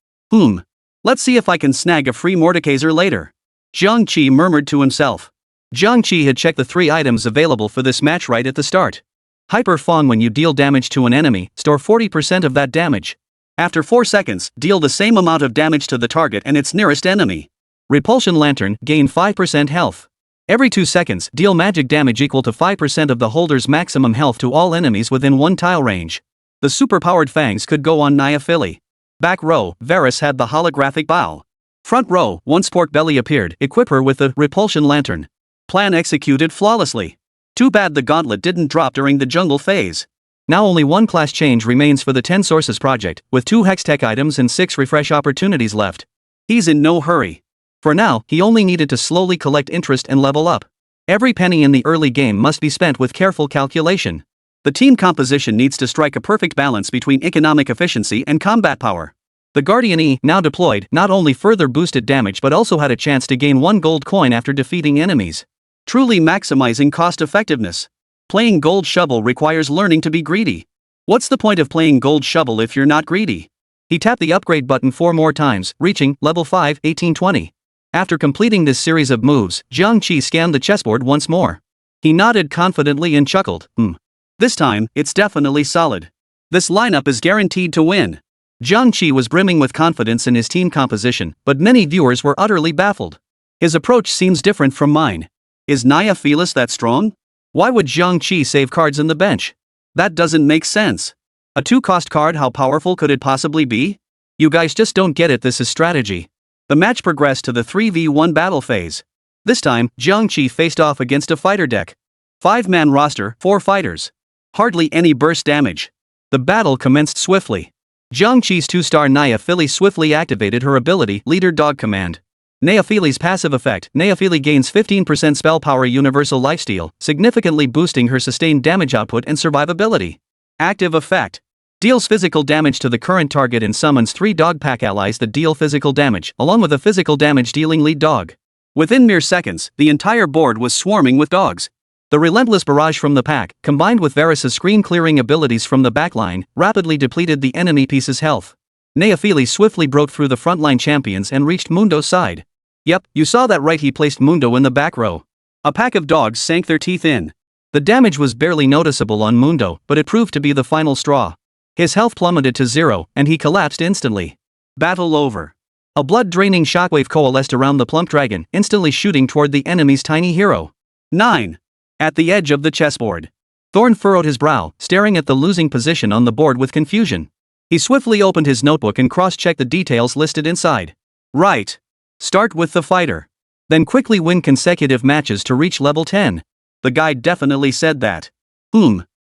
Let's see if I can snag a free Mordekaiser later. Jiang Qi murmured to himself. Jiang Qi had checked the 3 items available for this match right at the start. Hyper Fang, when you deal damage to an enemy, store 40% of that damage. After 4 seconds, deal the same amount of damage to the target and its nearest enemy. Repulsion Lantern, gain 5% health. Every 2 seconds, deal magic damage equal to 5% of the holder's maximum health to all enemies within 1 tile range. The superpowered fangs could go on Neophili. Back row, Varus had the holographic bow. Front row, once Pork Belly appeared, equip her with the Repulsion Lantern. Plan executed flawlessly. Too bad the gauntlet didn't drop during the jungle phase. Now only 1 class change remains for the 10 Sources project, with 2 Hextech items and 6 refresh opportunities left. He's in no hurry. For now, he only needed to slowly collect interest and level up. Every penny in the early game must be spent with careful calculation. The team composition needs to strike a perfect balance between economic efficiency and combat power. The Guardian E, now deployed, not only further boosted damage but also had a chance to gain 1 gold coin after defeating enemies. Truly maximizing cost effectiveness. Playing Gold Shovel requires learning to be greedy. What's the point of playing Gold Shovel if you're not greedy? He tapped the upgrade button 4 more times, reaching level 5, 1820. After completing this series of moves, Jiang Qi scanned the chessboard once more. He nodded confidently and chuckled. This time, it's definitely solid. This lineup is guaranteed to win. Jiang Qi was brimming with confidence in his team composition, but many viewers were utterly baffled. His approach seems different from mine. Is Naya Felis that strong? Why would Jiang Qi save cards in the bench? That doesn't make sense. A 2-cost card, how powerful could it possibly be? You guys just don't get it, this is strategy. The match progressed to the 3v1 battle phase. This time, Jiang Qi faced off against a fighter deck. 5-man roster, 4 fighters. Hardly any burst damage. The battle commenced swiftly. Jiang Qi's 2-star Naya Felis swiftly activated her ability, Leader Dog Command. Naya Felis' passive effect, Naya Felis gains 15% spell power universal lifesteal, significantly boosting her sustained damage output and survivability. Active effect. Deals physical damage to the current target and summons 3 dog pack allies that deal physical damage, along with a physical damage dealing lead dog. Within mere seconds, the entire board was swarming with dogs. The relentless barrage from the pack, combined with Varys' screen-clearing abilities from the backline, rapidly depleted the enemy piece's health. Naya Felis swiftly broke through the frontline champions and reached Mundo's side. Yep, you saw that right, he placed Mundo in the back row. A pack of dogs sank their teeth in. The damage was barely noticeable on Mundo, but it proved to be the final straw. His health plummeted to 0, and he collapsed instantly. Battle over. A blood-draining shockwave coalesced around the plump dragon, instantly shooting toward the enemy's tiny hero. 9. At the edge of the chessboard. Thorn furrowed his brow, staring at the losing position on the board with confusion. He swiftly opened his notebook and cross-checked the details listed inside. Right. Start with the fighter. Then quickly win consecutive matches to reach level 10. The guide definitely said that.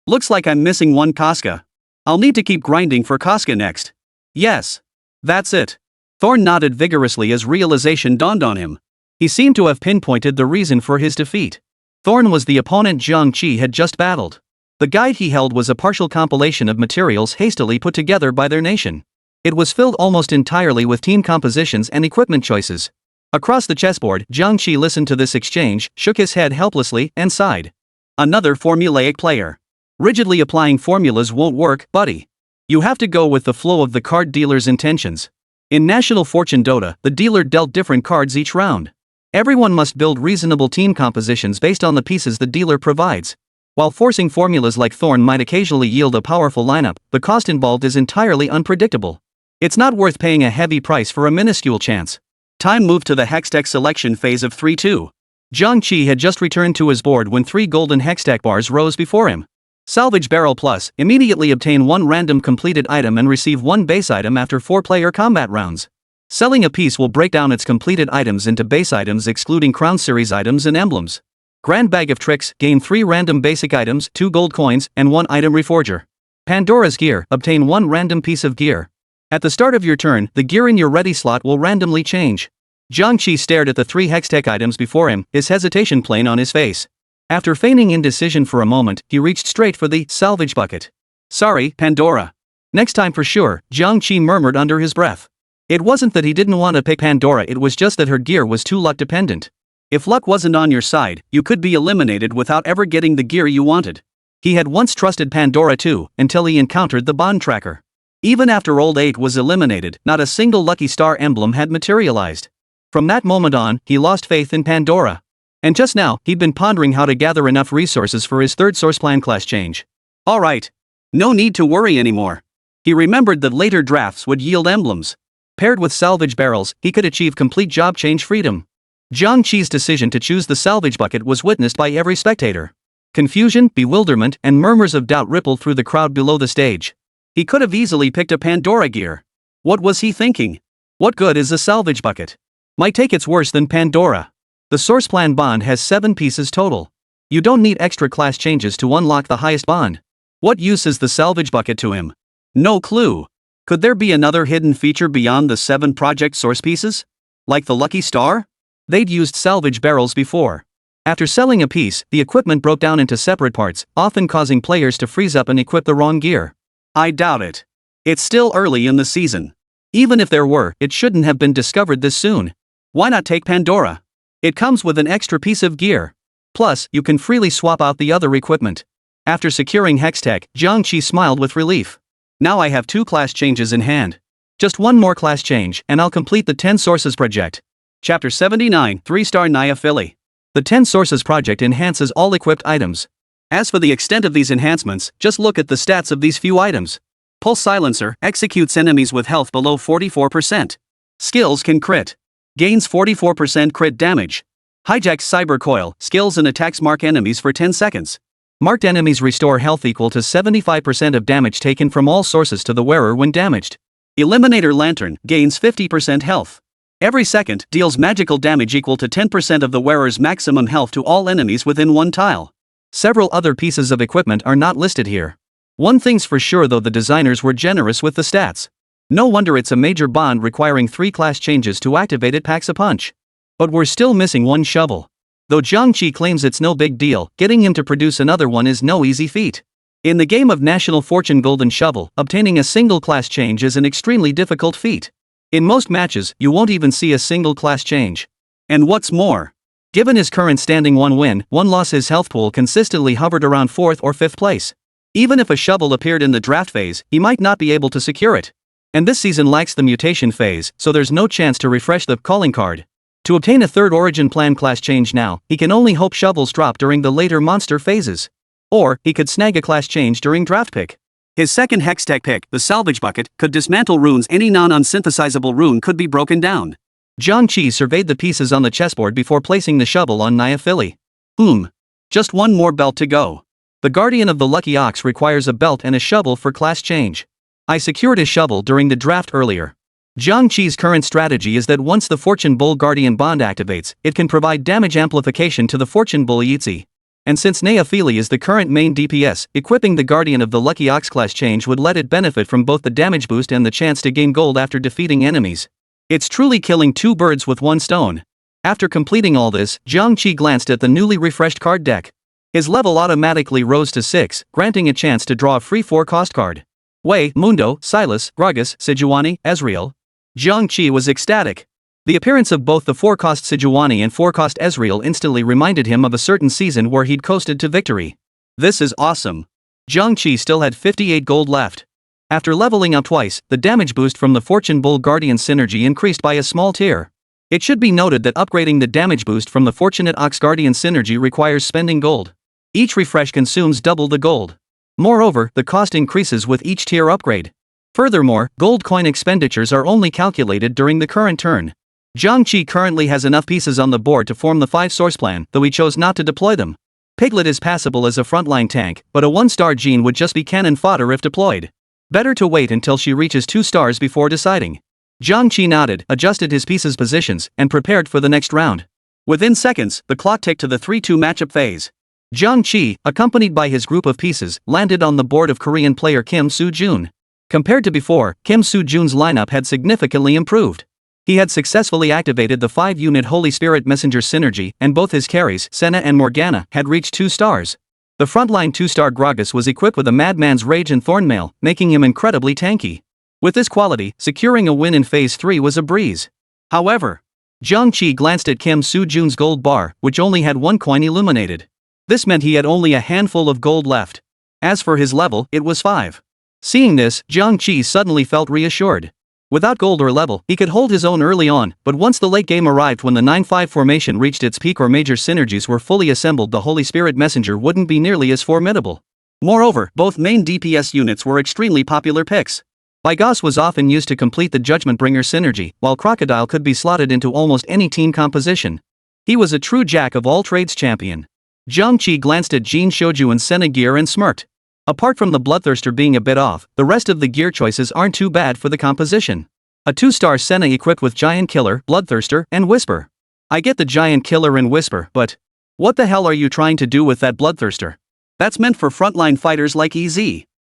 Looks like I'm missing one Casca. I'll need to keep grinding for Casca next. Yes. That's it. Thorn nodded vigorously as realization dawned on him. He seemed to have pinpointed the reason for his defeat. Thorn was the opponent Jiang Qi had just battled. The guide he held was a partial compilation of materials hastily put together by their nation. It was filled almost entirely with team compositions and equipment choices. Across the chessboard, Jiang Qi listened to this exchange, shook his head helplessly, and sighed. Another formulaic player. Rigidly applying formulas won't work, buddy. You have to go with the flow of the card dealer's intentions. In National Fortune Dota, the dealer dealt different cards each round. Everyone must build reasonable team compositions based on the pieces the dealer provides. While forcing formulas like Thorn might occasionally yield a powerful lineup, the cost involved is entirely unpredictable. It's not worth paying a heavy price for a minuscule chance. Time moved to the Hextech selection phase of 3-2. Jiang Qi had just returned to his board when 3 golden Hextech bars rose before him. Salvage Barrel Plus, immediately obtain 1 random completed item and receive 1 base item after 4-player combat rounds. Selling a piece will break down its completed items into base items excluding Crown Series items and emblems. Grand Bag of Tricks, gain 3 random basic items, 2 gold coins, and 1 item reforger. Pandora's Gear, obtain 1 random piece of gear. At the start of your turn, the gear in your ready slot will randomly change. Jiang Qi stared at the 3 Hextech items before him, his hesitation plain on his face. After feigning indecision for a moment, he reached straight for the salvage bucket. Sorry, Pandora. Next time for sure, Jiang Qi murmured under his breath. It wasn't that he didn't want to pick Pandora, it was just that her gear was too luck dependent. If luck wasn't on your side, you could be eliminated without ever getting the gear you wanted. He had once trusted Pandora too, until he encountered the Bond Tracker. Even after Old 8 was eliminated, not a single Lucky Star emblem had materialized. From that moment on, he lost faith in Pandora. And just now, he'd been pondering how to gather enough resources for his 3rd source plan class change. Alright. No need to worry anymore. He remembered that later drafts would yield emblems. Paired with salvage barrels, he could achieve complete job change freedom. Jiang Qi's decision to choose the salvage bucket was witnessed by every spectator. Confusion, bewilderment, and murmurs of doubt rippled through the crowd below the stage. He could have easily picked a Pandora gear. What was he thinking? What good is a salvage bucket? Might take it's worse than Pandora. The source plan bond has 7 pieces total. You don't need extra class changes to unlock the highest bond. What use is the salvage bucket to him? No clue. Could there be another hidden feature beyond the 7 project source pieces? Like the Lucky Star? They'd used salvage barrels before. After selling a piece, the equipment broke down into separate parts, often causing players to freeze up and equip the wrong gear. I doubt it. It's still early in the season. Even if there were, it shouldn't have been discovered this soon. Why not take Pandora? It comes with an extra piece of gear. Plus, you can freely swap out the other equipment. After securing Hextech, Jiang Qi smiled with relief. Now I have 2 class changes in hand. Just 1 more class change, and I'll complete the 10 Sources project. Chapter 79, 3-star Naya Felis. The 10 Sources project enhances all equipped items. As for the extent of these enhancements, just look at the stats of these few items. Pulse Silencer executes enemies with health below 44%. Skills can crit. Gains 44% crit damage. Hijacks Cyber Coil, skills and attacks mark enemies for 10 seconds. Marked enemies restore health equal to 75% of damage taken from all sources to the wearer when damaged. Eliminator Lantern gains 50% health. Every second deals magical damage equal to 10% of the wearer's maximum health to all enemies within one tile. Several other pieces of equipment are not listed here. One thing's for sure though, the designers were generous with the stats. No wonder it's a major bond requiring 3 class changes to activate it packs a punch. But we're still missing one shovel. Though Jiang Qi claims it's no big deal, getting him to produce another one is no easy feat. In the game of National Fortune Golden Shovel, obtaining a single class change is an extremely difficult feat. In most matches, you won't even see a single class change. And what's more, given his current standing 1 win, 1 loss, his health pool consistently hovered around 4th or 5th place. Even if a shovel appeared in the draft phase, he might not be able to secure it. And this season lacks the mutation phase, so there's no chance to refresh the calling card. To obtain a 3rd Origin Plan class change now, he can only hope shovels drop during the later monster phases. Or, he could snag a class change during draft pick. His second Hextech pick, the Salvage Bucket, could dismantle runes. Any non-unsynthesizable rune could be broken down. Jiang Qi surveyed the pieces on the chessboard before placing the shovel on Nyaphyli. Just 1 more belt to go. The Guardian of the Lucky Ox requires a belt and a shovel for class change. I secured a shovel during the draft earlier. Jiang Qi's current strategy is that once the Fortune Bull Guardian bond activates, it can provide damage amplification to the Fortune Bull Yitzi. And since Nyaphyli is the current main DPS, equipping the Guardian of the Lucky Ox class change would let it benefit from both the damage boost and the chance to gain gold after defeating enemies. It's truly killing 2 birds with 1 stone. After completing all this, Jiang Qi glanced at the newly refreshed card deck. His level automatically rose to 6, granting a chance to draw a free 4-cost card. Wei, Mundo, Silas, Gragas, Sejuani, Ezreal. Jiang Qi was ecstatic. The appearance of both the 4-cost Sejuani and 4-cost Ezreal instantly reminded him of a certain season where he'd coasted to victory. This is awesome. Jiang Qi still had 58 gold left. After leveling up twice, the damage boost from the Fortune Bull Guardian synergy increased by a small tier. It should be noted that upgrading the damage boost from the Fortunate Ox Guardian synergy requires spending gold. Each refresh consumes double the gold. Moreover, the cost increases with each tier upgrade. Furthermore, gold coin expenditures are only calculated during the current turn. Jiang Qi currently has enough pieces on the board to form the 5-source plan, though he chose not to deploy them. Piglet is passable as a frontline tank, but a 1-star Jean would just be cannon fodder if deployed. Better to wait until she reaches 2 stars before deciding. Jiang Qi nodded, adjusted his pieces' positions, and prepared for the next round. Within seconds, the clock ticked to the 3-2 matchup phase. Jiang Qi, accompanied by his group of pieces, landed on the board of Korean player Kim Soo-jun. Compared to before, Kim Soo-jun's lineup had significantly improved. He had successfully activated the 5-unit Holy Spirit Messenger synergy, and both his carries, Senna and Morgana, had reached 2 stars. The frontline 2-star Gragas was equipped with a Madman's Rage and Thornmail, making him incredibly tanky. With this quality, securing a win in Phase 3 was a breeze. However, Jiang Qi glanced at Kim Soo-jun's gold bar, which only had 1 coin illuminated. This meant he had only a handful of gold left. As for his level, it was 5. Seeing this, Jiang Qi suddenly felt reassured. Without gold or level, he could hold his own early on, but once the late game arrived, when the 9-5 formation reached its peak or major synergies were fully assembled, the Holy Spirit Messenger wouldn't be nearly as formidable. Moreover, both main DPS units were extremely popular picks. Bygos was often used to complete the Judgment Bringer synergy, while Crocodile could be slotted into almost any team composition. He was a true jack of all trades champion. Jiang Qi glanced at Jin Shouju and Senna gear and smirked. Apart from the Bloodthirster being a bit off, the rest of the gear choices aren't too bad for the composition. A 2-star Senna equipped with Giant Killer, Bloodthirster, and Whisper. I get the Giant Killer and Whisper, but what the hell are you trying to do with that Bloodthirster? That's meant for frontline fighters like EZ.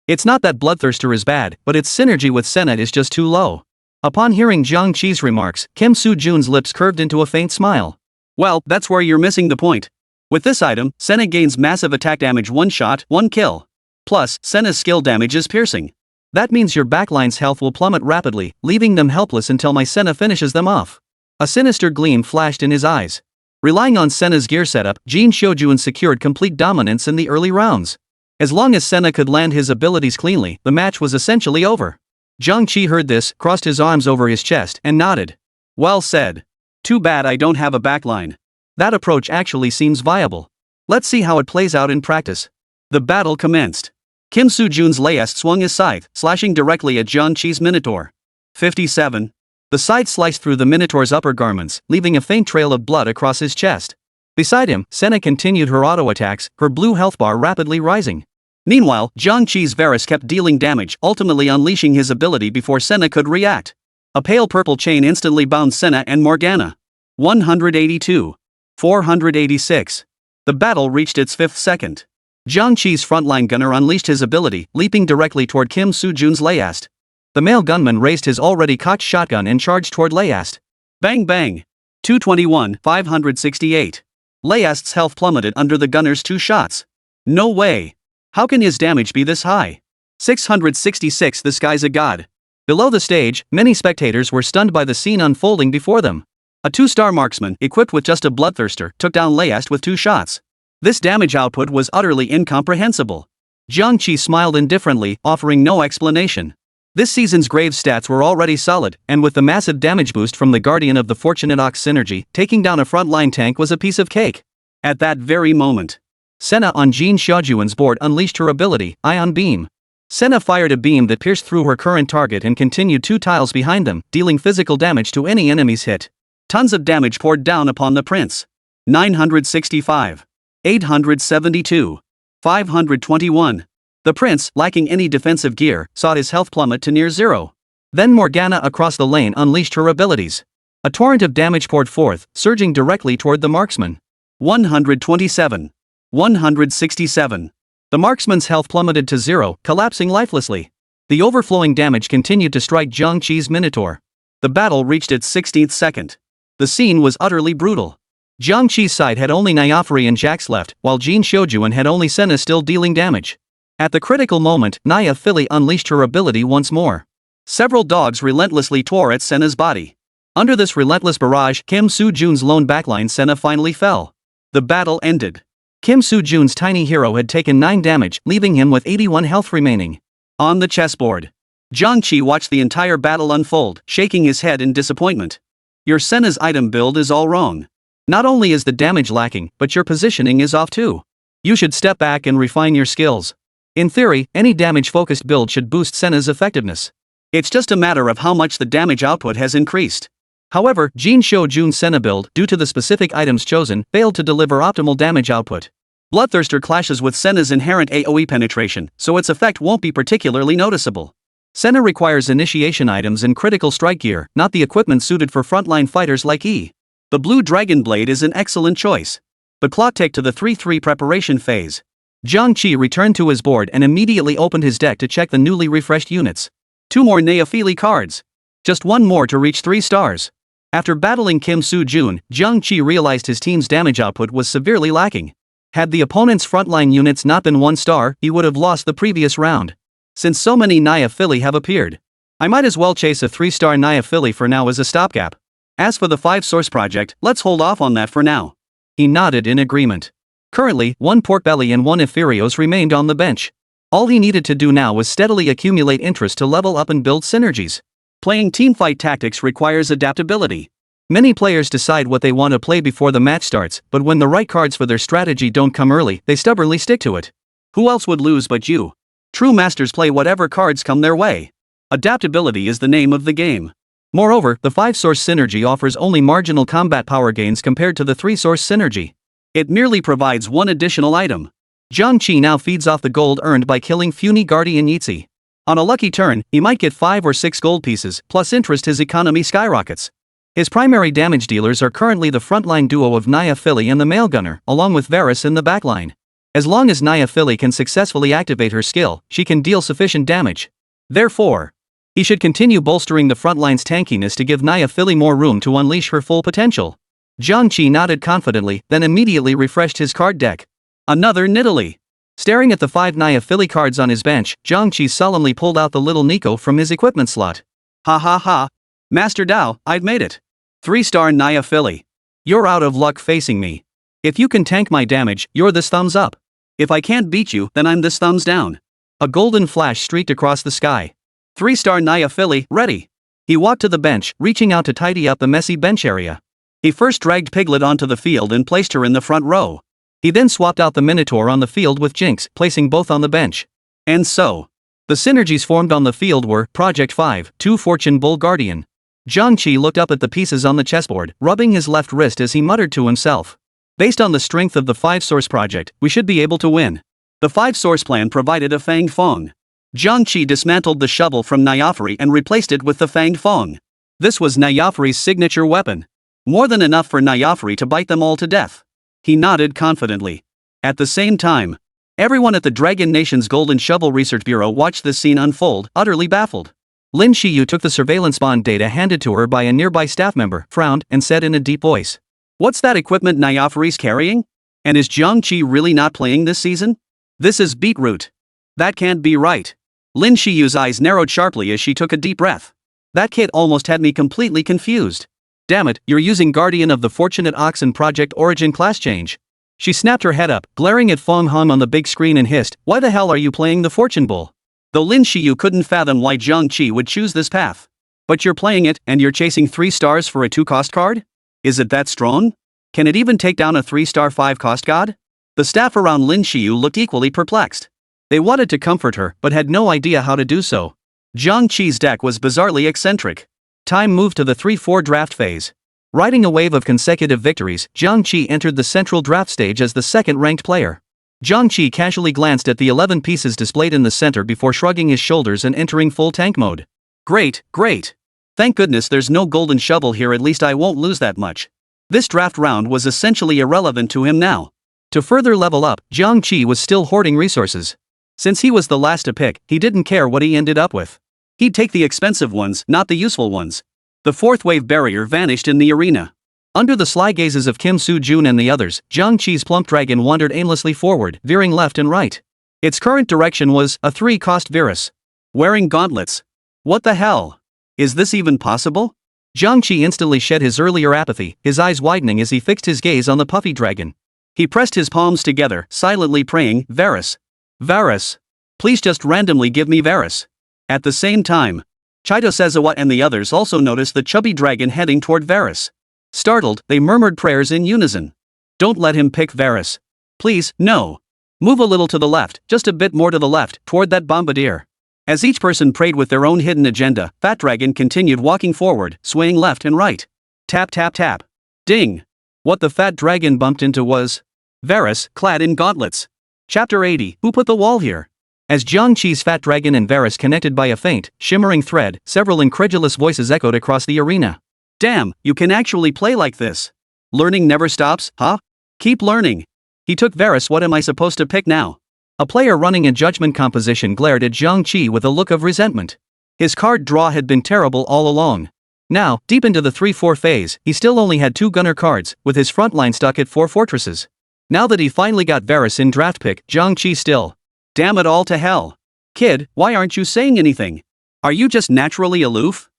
It's not that Bloodthirster is bad, but its synergy with Senna is just too low. Upon hearing Jiang Qi's remarks, Kim Soo-jun's lips curved into a faint smile. Well, that's where you're missing the point. With this item, Senna gains massive attack damage 1 shot, 1 kill. Plus, Senna's skill damage is piercing. That means your backline's health will plummet rapidly, leaving them helpless until my Senna finishes them off. A sinister gleam flashed in his eyes. Relying on Senna's gear setup, Jin Shouju secured complete dominance in the early rounds. As long as Senna could land his abilities cleanly, the match was essentially over. Jiang Qi heard this, crossed his arms over his chest, and nodded. Well said. Too bad I don't have a backline. That approach actually seems viable. Let's see how it plays out in practice. The battle commenced. Kim Soo-jun's last swung his scythe, slashing directly at Jiang Qi's Minotaur. 57. The scythe sliced through the Minotaur's upper garments, leaving a faint trail of blood across his chest. Beside him, Senna continued her auto-attacks, her blue health bar rapidly rising. Meanwhile, Jiang Qi's Varus kept dealing damage, ultimately unleashing his ability before Senna could react. A pale purple chain instantly bound Senna and Morgana. 182. 486. The battle reached its fifth second. Jiang Qi's frontline gunner unleashed his ability, leaping directly toward Kim Soo-jun's Layast. The male gunman raised his already cocked shotgun and charged toward Layast. Bang bang. 221, 568. Layast's health plummeted under the gunner's two shots. No way. How can his damage be this high? 666. This guy's a god. Below the stage, many spectators were stunned by the scene unfolding before them. A 2-star marksman, equipped with just a bloodthirster, took down Layast with 2 shots. This damage output was utterly incomprehensible. Jiang Qi smiled indifferently, offering no explanation. This season's grave stats were already solid, and with the massive damage boost from the Guardian of the Fortunate Ox synergy, taking down a frontline tank was a piece of cake. At that very moment, Senna on Jin Xiaojuan's board unleashed her ability, Ion Beam. Senna fired a beam that pierced through her current target and continued 2 tiles behind them, dealing physical damage to any enemies hit. Tons of damage poured down upon the prince. 965. 872. 521. The prince, lacking any defensive gear, saw his health plummet to near zero. Then Morgana across the lane unleashed her abilities. A torrent of damage poured forth, surging directly toward the marksman. 127. 167. The marksman's health plummeted to zero, collapsing lifelessly. The overflowing damage continued to strike Jiang Qi's Minotaur. The battle reached its 16th second. The scene was utterly brutal. Jiang Qi's side had only Nyafari and Jax left, while Jin Xiaojuan had only Senna still dealing damage. At the critical moment, Nyafili unleashed her ability once more. Several dogs relentlessly tore at Senna's body. Under this relentless barrage, Kim Soo-jun's lone backline Senna finally fell. The battle ended. Kim Soo-jun's tiny hero had taken 9 damage, leaving him with 81 health remaining. On the chessboard, Jiang Qi watched the entire battle unfold, shaking his head in disappointment. Your Senna's item build is all wrong. Not only is the damage lacking, but your positioning is off too. You should step back and refine your skills. In theory, any damage-focused build should boost Senna's effectiveness. It's just a matter of how much the damage output has increased. However, Jin Xiaojun's Senna build, due to the specific items chosen, failed to deliver optimal damage output. Bloodthirster clashes with Senna's inherent AoE penetration, so its effect won't be particularly noticeable. Senna requires initiation items and critical strike gear, not the equipment suited for frontline fighters like E. The blue dragon blade is an excellent choice. The clock ticked to the 3-3 preparation phase. Jiang Qi returned to his board and immediately opened his deck to check the newly refreshed units. 2 more Neophili cards. Just 1 more to reach 3 stars. After battling Kim Soo-jun, Jiang Qi realized his team's damage output was severely lacking. Had the opponent's frontline units not been 1 star, he would have lost the previous round. Since so many Neophili have appeared, I might as well chase a 3-star Neophili for now as a stopgap. As for the 5-source project, let's hold off on that for now. He nodded in agreement. Currently, 1 pork belly and 1 Ephirios remained on the bench. All he needed to do now was steadily accumulate interest to level up and build synergies. Playing teamfight tactics requires adaptability. Many players decide what they want to play before the match starts, but when the right cards for their strategy don't come early, they stubbornly stick to it. Who else would lose but you? True masters play whatever cards come their way. Adaptability is the name of the game. Moreover, the 5-source synergy offers only marginal combat power gains compared to the 3-source synergy. It merely provides 1 additional item. Jiang Qi now feeds off the gold earned by killing Funi Guardian Yitzi. On a lucky turn, he might get 5 or 6 gold pieces, plus interest his economy skyrockets. His primary damage dealers are currently the frontline duo of Neophili and the male gunner, along with Varus in the backline. As long as Neophili can successfully activate her skill, she can deal sufficient damage. Therefore, he should continue bolstering the frontline's tankiness to give Neophili more room to unleash her full potential. Jiang Qi nodded confidently, then immediately refreshed his card deck. Another Nidalee. Staring at the 5 Neophili cards on his bench, Jiang Qi solemnly pulled out the little Nico from his equipment slot. Ha ha ha. Master Dao, I've made it. 3-star Neophili. You're out of luck facing me. If you can tank my damage, you're this thumbs up. If I can't beat you, then I'm this thumbs down. A golden flash streaked across the sky. 3-star Neophili, ready. He walked to the bench, reaching out to tidy up the messy bench area. He first dragged Piglet onto the field and placed her in the front row. He then swapped out the Minotaur on the field with Jinx, placing both on the bench. And so, the synergies formed on the field were Project 5, 2 Fortune Bull Guardian. Jiang Qi looked up at the pieces on the chessboard, rubbing his left wrist as he muttered to himself. Based on the strength of the 5-source project, we should be able to win. The 5-source plan provided a Fang Fong. Jiang Qi dismantled the shovel from Nyafari and replaced it with the Fang Fong. This was Nyafari's signature weapon. More than enough for Nyafari to bite them all to death. He nodded confidently. At the same time, everyone at the Dragon Nation's Golden Shovel Research Bureau watched this scene unfold, utterly baffled. Lin Shiyu took the surveillance bond data handed to her by a nearby staff member, frowned, and said in a deep voice, "What's that equipment Nyafari's carrying? And is Jiang Qi really not playing this season? This is beetroot. That can't be right." Lin Shiyu's eyes narrowed sharply as she took a deep breath. "That kid almost had me completely confused. Damn it, you're using Guardian of the Fortunate Oxen Project Origin class change." She snapped her head up, glaring at Fong Hong on the big screen and hissed, "Why the hell are you playing the Fortune Bull?" Though Lin Shiyu couldn't fathom why Jiang Qi would choose this path. "But you're playing it, and you're chasing 3 stars for a 2-cost card? Is it that strong? Can it even take down a 3-star 5-cost god?" The staff around Lin Shiyu looked equally perplexed. They wanted to comfort her, but had no idea how to do so. Jiang Qi's deck was bizarrely eccentric. Time moved to the 3-4 draft phase. Riding a wave of consecutive victories, Jiang Qi entered the central draft stage as the second-ranked player. Jiang Qi casually glanced at the 11 pieces displayed in the center before shrugging his shoulders and entering full tank mode. "Great, great. Thank goodness there's no golden shovel here, at least I won't lose that much." This draft round was essentially irrelevant to him now. To further level up, Jiang Qi was still hoarding resources. Since he was the last to pick, he didn't care what he ended up with. He'd take the expensive ones, not the useful ones. The 4th wave barrier vanished in the arena. Under the sly gazes of Kim Soo-jun and the others, Jiang Qi's plump dragon wandered aimlessly forward, veering left and right. Its current direction was a 3-cost Virus. Wearing gauntlets. What the hell? Is this even possible? Jiang Qi instantly shed his earlier apathy, his eyes widening as he fixed his gaze on the puffy dragon. He pressed his palms together, silently praying, "Varus. Varus. Please just randomly give me Varus." At the same time, Chito Sezawa and the others also noticed the chubby dragon heading toward Varus. Startled, they murmured prayers in unison. "Don't let him pick Varus. Please, no. Move a little to the left, just a bit more to the left, toward that bombardier." As each person prayed with their own hidden agenda, Fat Dragon continued walking forward, swaying left and right. Tap tap tap. Ding. What the Fat Dragon bumped into was Varus, clad in gauntlets. Chapter 80, Who Put the Wall Here? As Jiang Qi's Fat Dragon and Varus connected by a faint, shimmering thread, several incredulous voices echoed across the arena. "Damn, you can actually play like this. Learning never stops, huh? Keep learning." He took Varus. "What am I supposed to pick now?" A player running a judgment composition glared at Jiang Qi with a look of resentment. His card draw had been terrible all along. Now, deep into the 3-4 phase, he still only had 2 gunner cards, with his front line stuck at 4 fortresses. Now that he finally got Varus in draft pick, Jiang Qi still. "Damn it all to hell. Kid, why aren't you saying anything? Are you just naturally aloof?"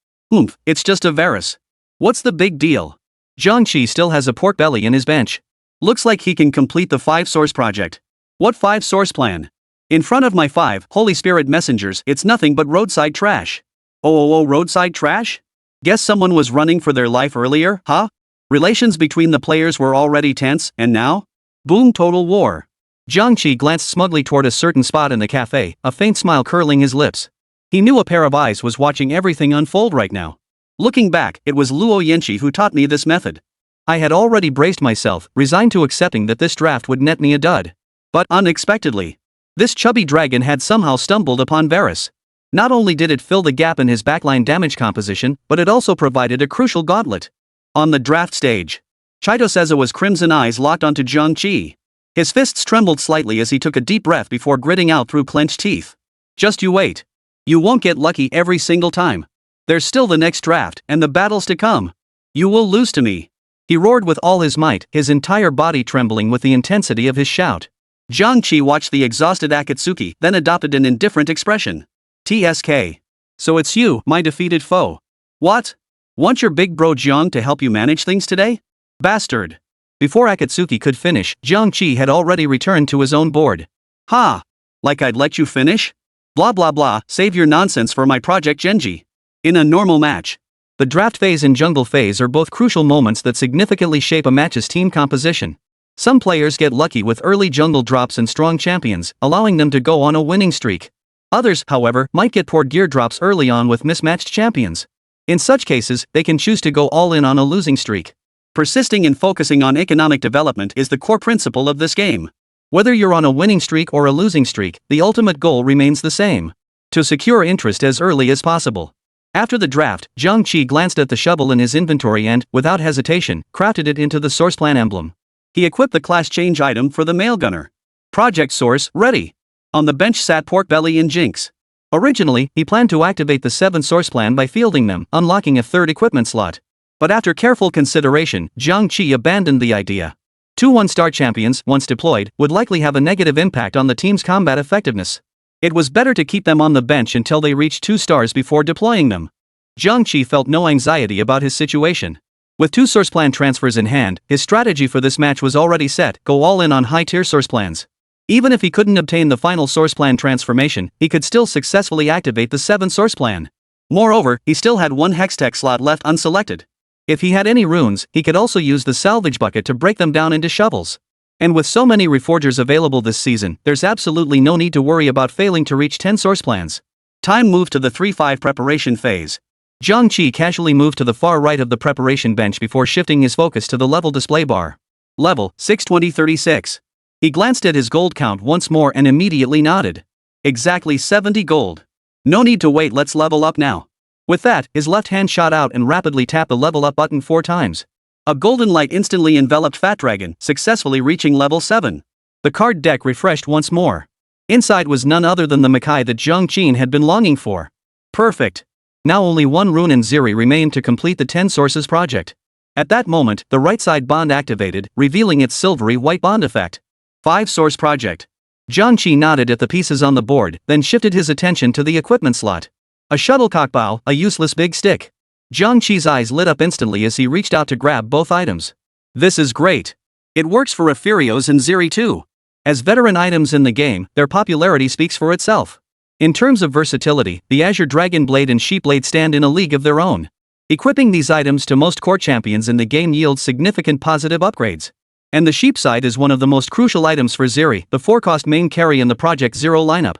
It's just a Varus. What's the big deal?" Jiang Qi still has a pork belly in his bench. Looks like he can complete the 5-source project. What 5-source plan? In front of my 5 Holy Spirit messengers, it's nothing but roadside trash. Oh, roadside trash? Guess someone was running for their life earlier, huh? Relations between the players were already tense, and now? Boom, total war. Jiang Qi glanced smugly toward a certain spot in the cafe, a faint smile curling his lips. He knew a pair of eyes was watching everything unfold right now. Looking back, it was Luo Yanqi who taught me this method. I had already braced myself, resigned to accepting that this draft would net me a dud. But unexpectedly, this chubby dragon had somehow stumbled upon Varus. Not only did it fill the gap in his backline damage composition, but it also provided a crucial gauntlet. On the draft stage, Chito Sezawa's crimson eyes locked onto Jiang Qi. His fists trembled slightly as he took a deep breath before gritting out through clenched teeth. "Just you wait. You won't get lucky every single time. There's still the next draft, and the battles to come. You will lose to me." He roared with all his might, his entire body trembling with the intensity of his shout. Jiang Qi watched the exhausted Akatsuki, then adopted an indifferent expression. "TSK. So it's you, my defeated foe. What? Want your big bro Jiang to help you manage things today? Bastard." Before Akatsuki could finish, Jiang Qi had already returned to his own board. "Ha! Like I'd let you finish? Blah blah blah, save your nonsense for my Project Genji." In a normal match, the draft phase and jungle phase are both crucial moments that significantly shape a match's team composition. Some players get lucky with early jungle drops and strong champions, allowing them to go on a winning streak. Others, however, might get poor gear drops early on with mismatched champions. In such cases, they can choose to go all in on a losing streak. Persisting and focusing on economic development is the core principle of this game. Whether you're on a winning streak or a losing streak, the ultimate goal remains the same: to secure interest as early as possible. After the draft, Jiang Qi glanced at the shovel in his inventory and, without hesitation, crafted it into the source plan emblem. He equipped the class change item for the male gunner. Project source ready. On the bench sat Porkbelly and Jinx. Originally, he planned to activate the 7 source plan by fielding them, unlocking a 3rd equipment slot. But after careful consideration, Jiang Qi abandoned the idea. 2 1-star champions, once deployed, would likely have a negative impact on the team's combat effectiveness. It was better to keep them on the bench until they reached 2 stars before deploying them. Jiang Qi felt no anxiety about his situation. With 2 source plan transfers in hand, his strategy for this match was already set: go all in on high-tier source plans. Even if he couldn't obtain the final source plan transformation, he could still successfully activate the 7 source plan. Moreover, he still had 1 hextech slot left unselected. If he had any runes, he could also use the salvage bucket to break them down into shovels. And with so many reforgers available this season, there's absolutely no need to worry about failing to reach 10 source plans. Time moved to the 3-5 preparation phase. Jiang Qi casually moved to the far right of the preparation bench before shifting his focus to the level display bar. Level 62036. He glanced at his gold count once more and immediately nodded. Exactly 70 gold. No need to wait, let's level up now. With that, his left hand shot out and rapidly tapped the level up button 4 times. A golden light instantly enveloped Fat Dragon, successfully reaching level 7. The card deck refreshed once more. Inside was none other than the Makai that Jiang Qi had been longing for. Perfect. Now only 1 rune and Ziri remained to complete the 10 sources project. At that moment, the right side bond activated, revealing its silvery white bond effect. 5 source project. Jiang Qi nodded at the pieces on the board, then shifted his attention to the equipment slot. A shuttlecock bow, a useless big stick. Jiang Qi's eyes lit up instantly as he reached out to grab both items. This is great. It works for Ephirios and Ziri too. As veteran items in the game, their popularity speaks for itself. In terms of versatility, the Azure Dragon Blade and Sheep Blade stand in a league of their own. Equipping these items to most core champions in the game yields significant positive upgrades. And the sheep side is one of the most crucial items for Ziri, the 4-cost main carry in the Project Zero lineup.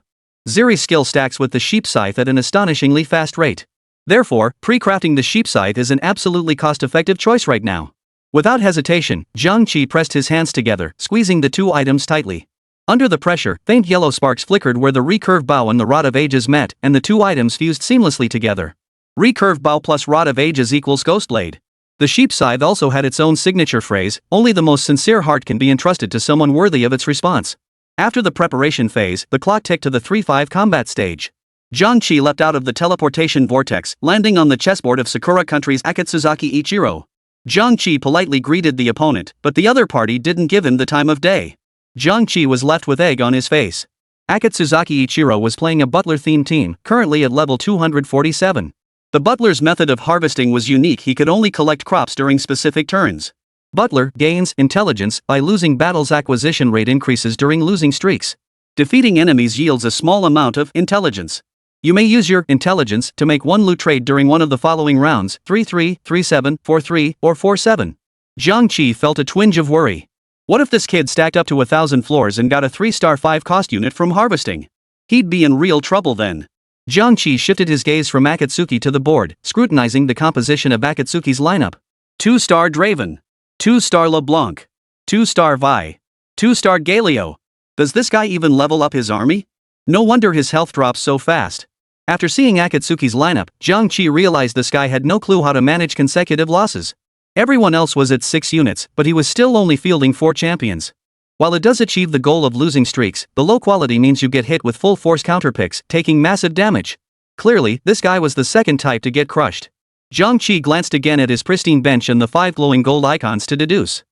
Ziri's skill stacks with the sheep scythe at an astonishingly fast rate. Therefore, pre-crafting the sheep scythe is an absolutely cost-effective choice right now. Without hesitation, Jiang Qi pressed his hands together, squeezing the 2 items tightly. Under the pressure, faint yellow sparks flickered where the recurve bow and the Rod of Ages met, and the 2 items fused seamlessly together. Recurve bow plus Rod of Ages equals Ghost Blade. The sheep scythe also had its own signature phrase: only the most sincere heart can be entrusted to someone worthy of its response. After the preparation phase, the clock ticked to the 3-5 combat stage. Jiang Qi leapt out of the teleportation vortex, landing on the chessboard of Sakura Country's Akatsuki Ichiro. Jiang Qi politely greeted the opponent, but the other party didn't give him the time of day. Jiang Qi was left with egg on his face. Akatsuki Ichiro was playing a butler-themed team, currently at level 247. The butler's method of harvesting was unique: he could only collect crops during specific turns. Butler gains intelligence by losing battles. Acquisition rate increases during losing streaks. Defeating enemies yields a small amount of intelligence. You may use your intelligence to make 1 loot trade during one of the following rounds: 3-3, 3-7, 4-3, or 4-7. Jiang Qi felt a twinge of worry. What if this kid stacked up to 1,000 floors and got a 3-star 5-cost unit from harvesting? He'd be in real trouble then. Jiang Qi shifted his gaze from Akatsuki to the board, scrutinizing the composition of Akatsuki's lineup. 2-star Draven. 2-star LeBlanc. 2-star Vi. 2-star Galio. Does this guy even level up his army? No wonder his health drops so fast. After seeing Akatsuki's lineup, Jiang Qi realized this guy had no clue how to manage consecutive losses. Everyone else was at 6 units, but he was still only fielding 4 champions. While it does achieve the goal of losing streaks, the low quality means you get hit with full force counterpicks, taking massive damage. Clearly, this guy was the second type to get crushed. Jiang Qi glanced again at his pristine bench and the 5 glowing gold icons to deduce.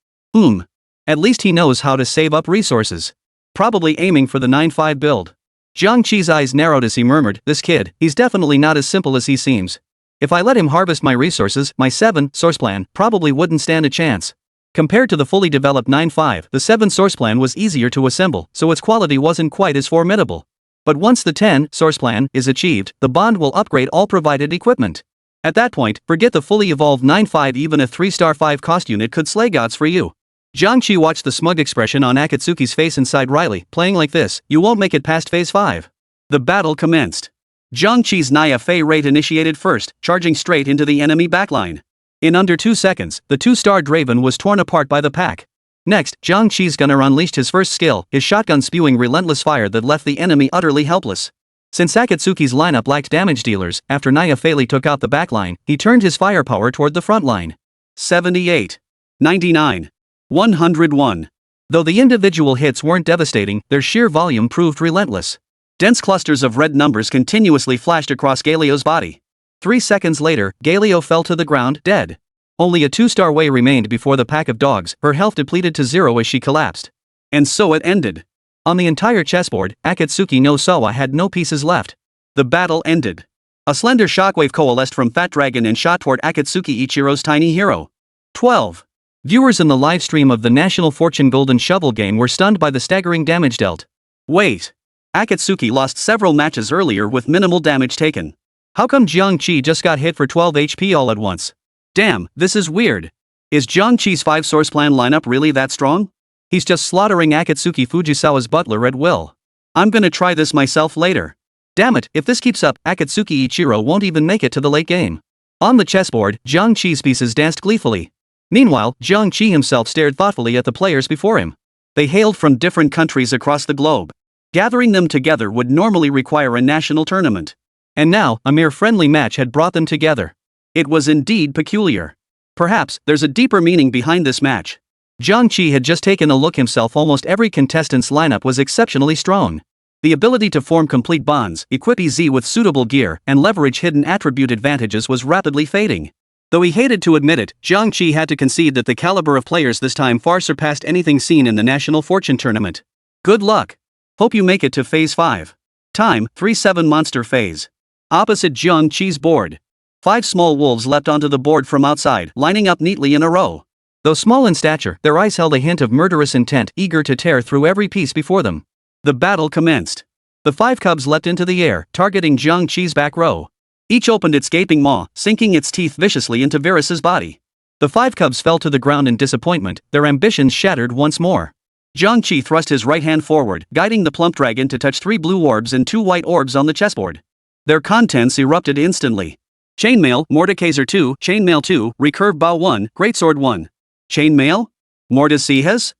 At least he knows how to save up resources. Probably aiming for the 9-5 build. Jiang Qi's eyes narrowed as he murmured, this kid, he's definitely not as simple as he seems. If I let him harvest my resources, my 7 source plan probably wouldn't stand a chance. Compared to the fully developed 9-5, the 7 source plan was easier to assemble, so its quality wasn't quite as formidable. But once the 10 source plan is achieved, the bond will upgrade all provided equipment. At that point, forget the fully evolved 9-5, even a 3-star 5-cost unit could slay gods for you. Jiang Qi watched the smug expression on Akatsuki's face and sighed wryly, playing like this, you won't make it past phase 5. The battle commenced. Jiang Qi's Naya Fei Raid initiated first, charging straight into the enemy backline. In under 2 seconds, the 2-star Draven was torn apart by the pack. Next, Jiang Qi's gunner unleashed his first skill, his shotgun spewing relentless fire that left the enemy utterly helpless. Since Akatsuki's lineup lacked damage dealers, after Naya Fei took out the backline, he turned his firepower toward the front line. 78. 99. 101. Though the individual hits weren't devastating, their sheer volume proved relentless. Dense clusters of red numbers continuously flashed across Galio's body. 3 seconds later, Galio fell to the ground, dead. Only a 2-star Wei remained before the pack of dogs, her health depleted to 0 as she collapsed. And so it ended. On the entire chessboard, Akatsuki no Sawa had no pieces left. The battle ended. A slender shockwave coalesced from Fat Dragon and shot toward Akatsuki Ichiro's tiny hero. 12. Viewers in the live stream of the National Fortune Golden Shovel game were stunned by the staggering damage dealt. Wait. Akatsuki lost several matches earlier with minimal damage taken. How come Jiang Qi just got hit for 12 HP all at once? Damn, this is weird. Is Jiang Qi's 5-source plan lineup really that strong? He's just slaughtering Akatsuki Fujisawa's butler at will. I'm gonna try this myself later. Damn it, if this keeps up, Akatsuki Ichiro won't even make it to the late game. On the chessboard, Jiang Qi's pieces danced gleefully. Meanwhile, Jiang Qi himself stared thoughtfully at the players before him. They hailed from different countries across the globe. Gathering them together would normally require a national tournament. And now, a mere friendly match had brought them together. It was indeed peculiar. Perhaps, there's a deeper meaning behind this match. Jiang Qi had just taken a look himself. Almost every contestant's lineup was exceptionally strong. The ability to form complete bonds, equip EZ with suitable gear, and leverage hidden attribute advantages was rapidly fading. Though he hated to admit it, Jiang Qi had to concede that the caliber of players this time far surpassed anything seen in the National Fortune Tournament. Good luck. Hope you make it to Phase 5. Time, 3-7 Monster Phase. Opposite Jiang Qi's board. 5 small wolves leapt onto the board from outside, lining up neatly in a row. Though small in stature, their eyes held a hint of murderous intent, eager to tear through every piece before them. The battle commenced. The 5 cubs leapt into the air, targeting Jiang Qi's back row. Each opened its gaping maw, sinking its teeth viciously into Varus's body. The 5 cubs fell to the ground in disappointment, their ambitions shattered once more. Jiang Qi thrust his right hand forward, guiding the plump dragon to touch 3 blue orbs and 2 white orbs on the chessboard. Their contents erupted instantly. Chainmail, Mordekaiser 2, Chainmail 2, Recurve Bow 1, Greatsword 1. Chainmail? Mordecaiser?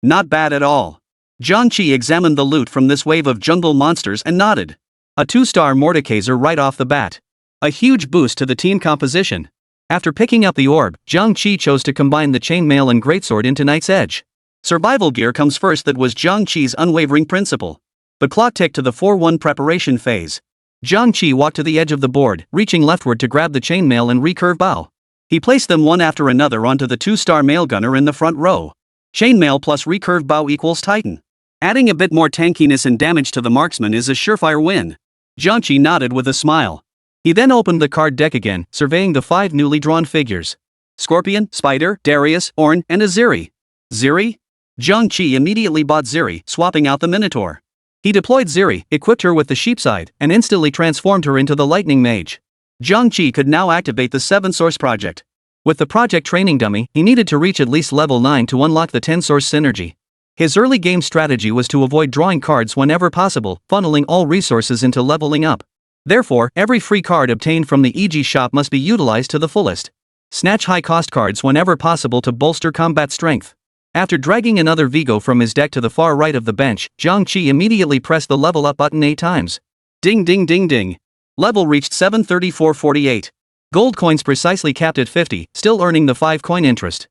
Not bad at all. Jiang Qi examined the loot from this wave of jungle monsters and nodded. A 2-star Mordekaiser right off the bat. A huge boost to the team composition. After picking up the orb, Jiang Qi chose to combine the Chainmail and Greatsword into Knight's Edge. Survival gear comes first. That was Jiang Qi's unwavering principle. The clock ticked to the 4-1 preparation phase. Jiang Qi walked to the edge of the board, reaching leftward to grab the chainmail and recurve bow. He placed them one after another onto the 2-star mail gunner in the front row. Chainmail plus recurve bow equals Titan. Adding a bit more tankiness and damage to the marksman is a surefire win. Jiang Qi nodded with a smile. He then opened the card deck again, surveying the 5 newly drawn figures. Scorpion, Spider, Darius, Ornn, and Aziri. Ziri? Jiang Qi immediately bought Ziri, swapping out the Minotaur. He deployed Ziri, equipped her with the Sheepside, and instantly transformed her into the Lightning Mage. Jiang Qi could now activate the 7-source project. With the project training dummy, he needed to reach at least level 9 to unlock the 10-source synergy. His early game strategy was to avoid drawing cards whenever possible, funneling all resources into leveling up. Therefore, every free card obtained from the EG shop must be utilized to the fullest. Snatch high-cost cards whenever possible to bolster combat strength. After dragging another Vigo from his deck to the far right of the bench, Jiang Qi immediately pressed the level up button 8 times. Ding ding ding ding. Level reached 734.48. Gold coins precisely capped at 50, still earning the 5 coin interest.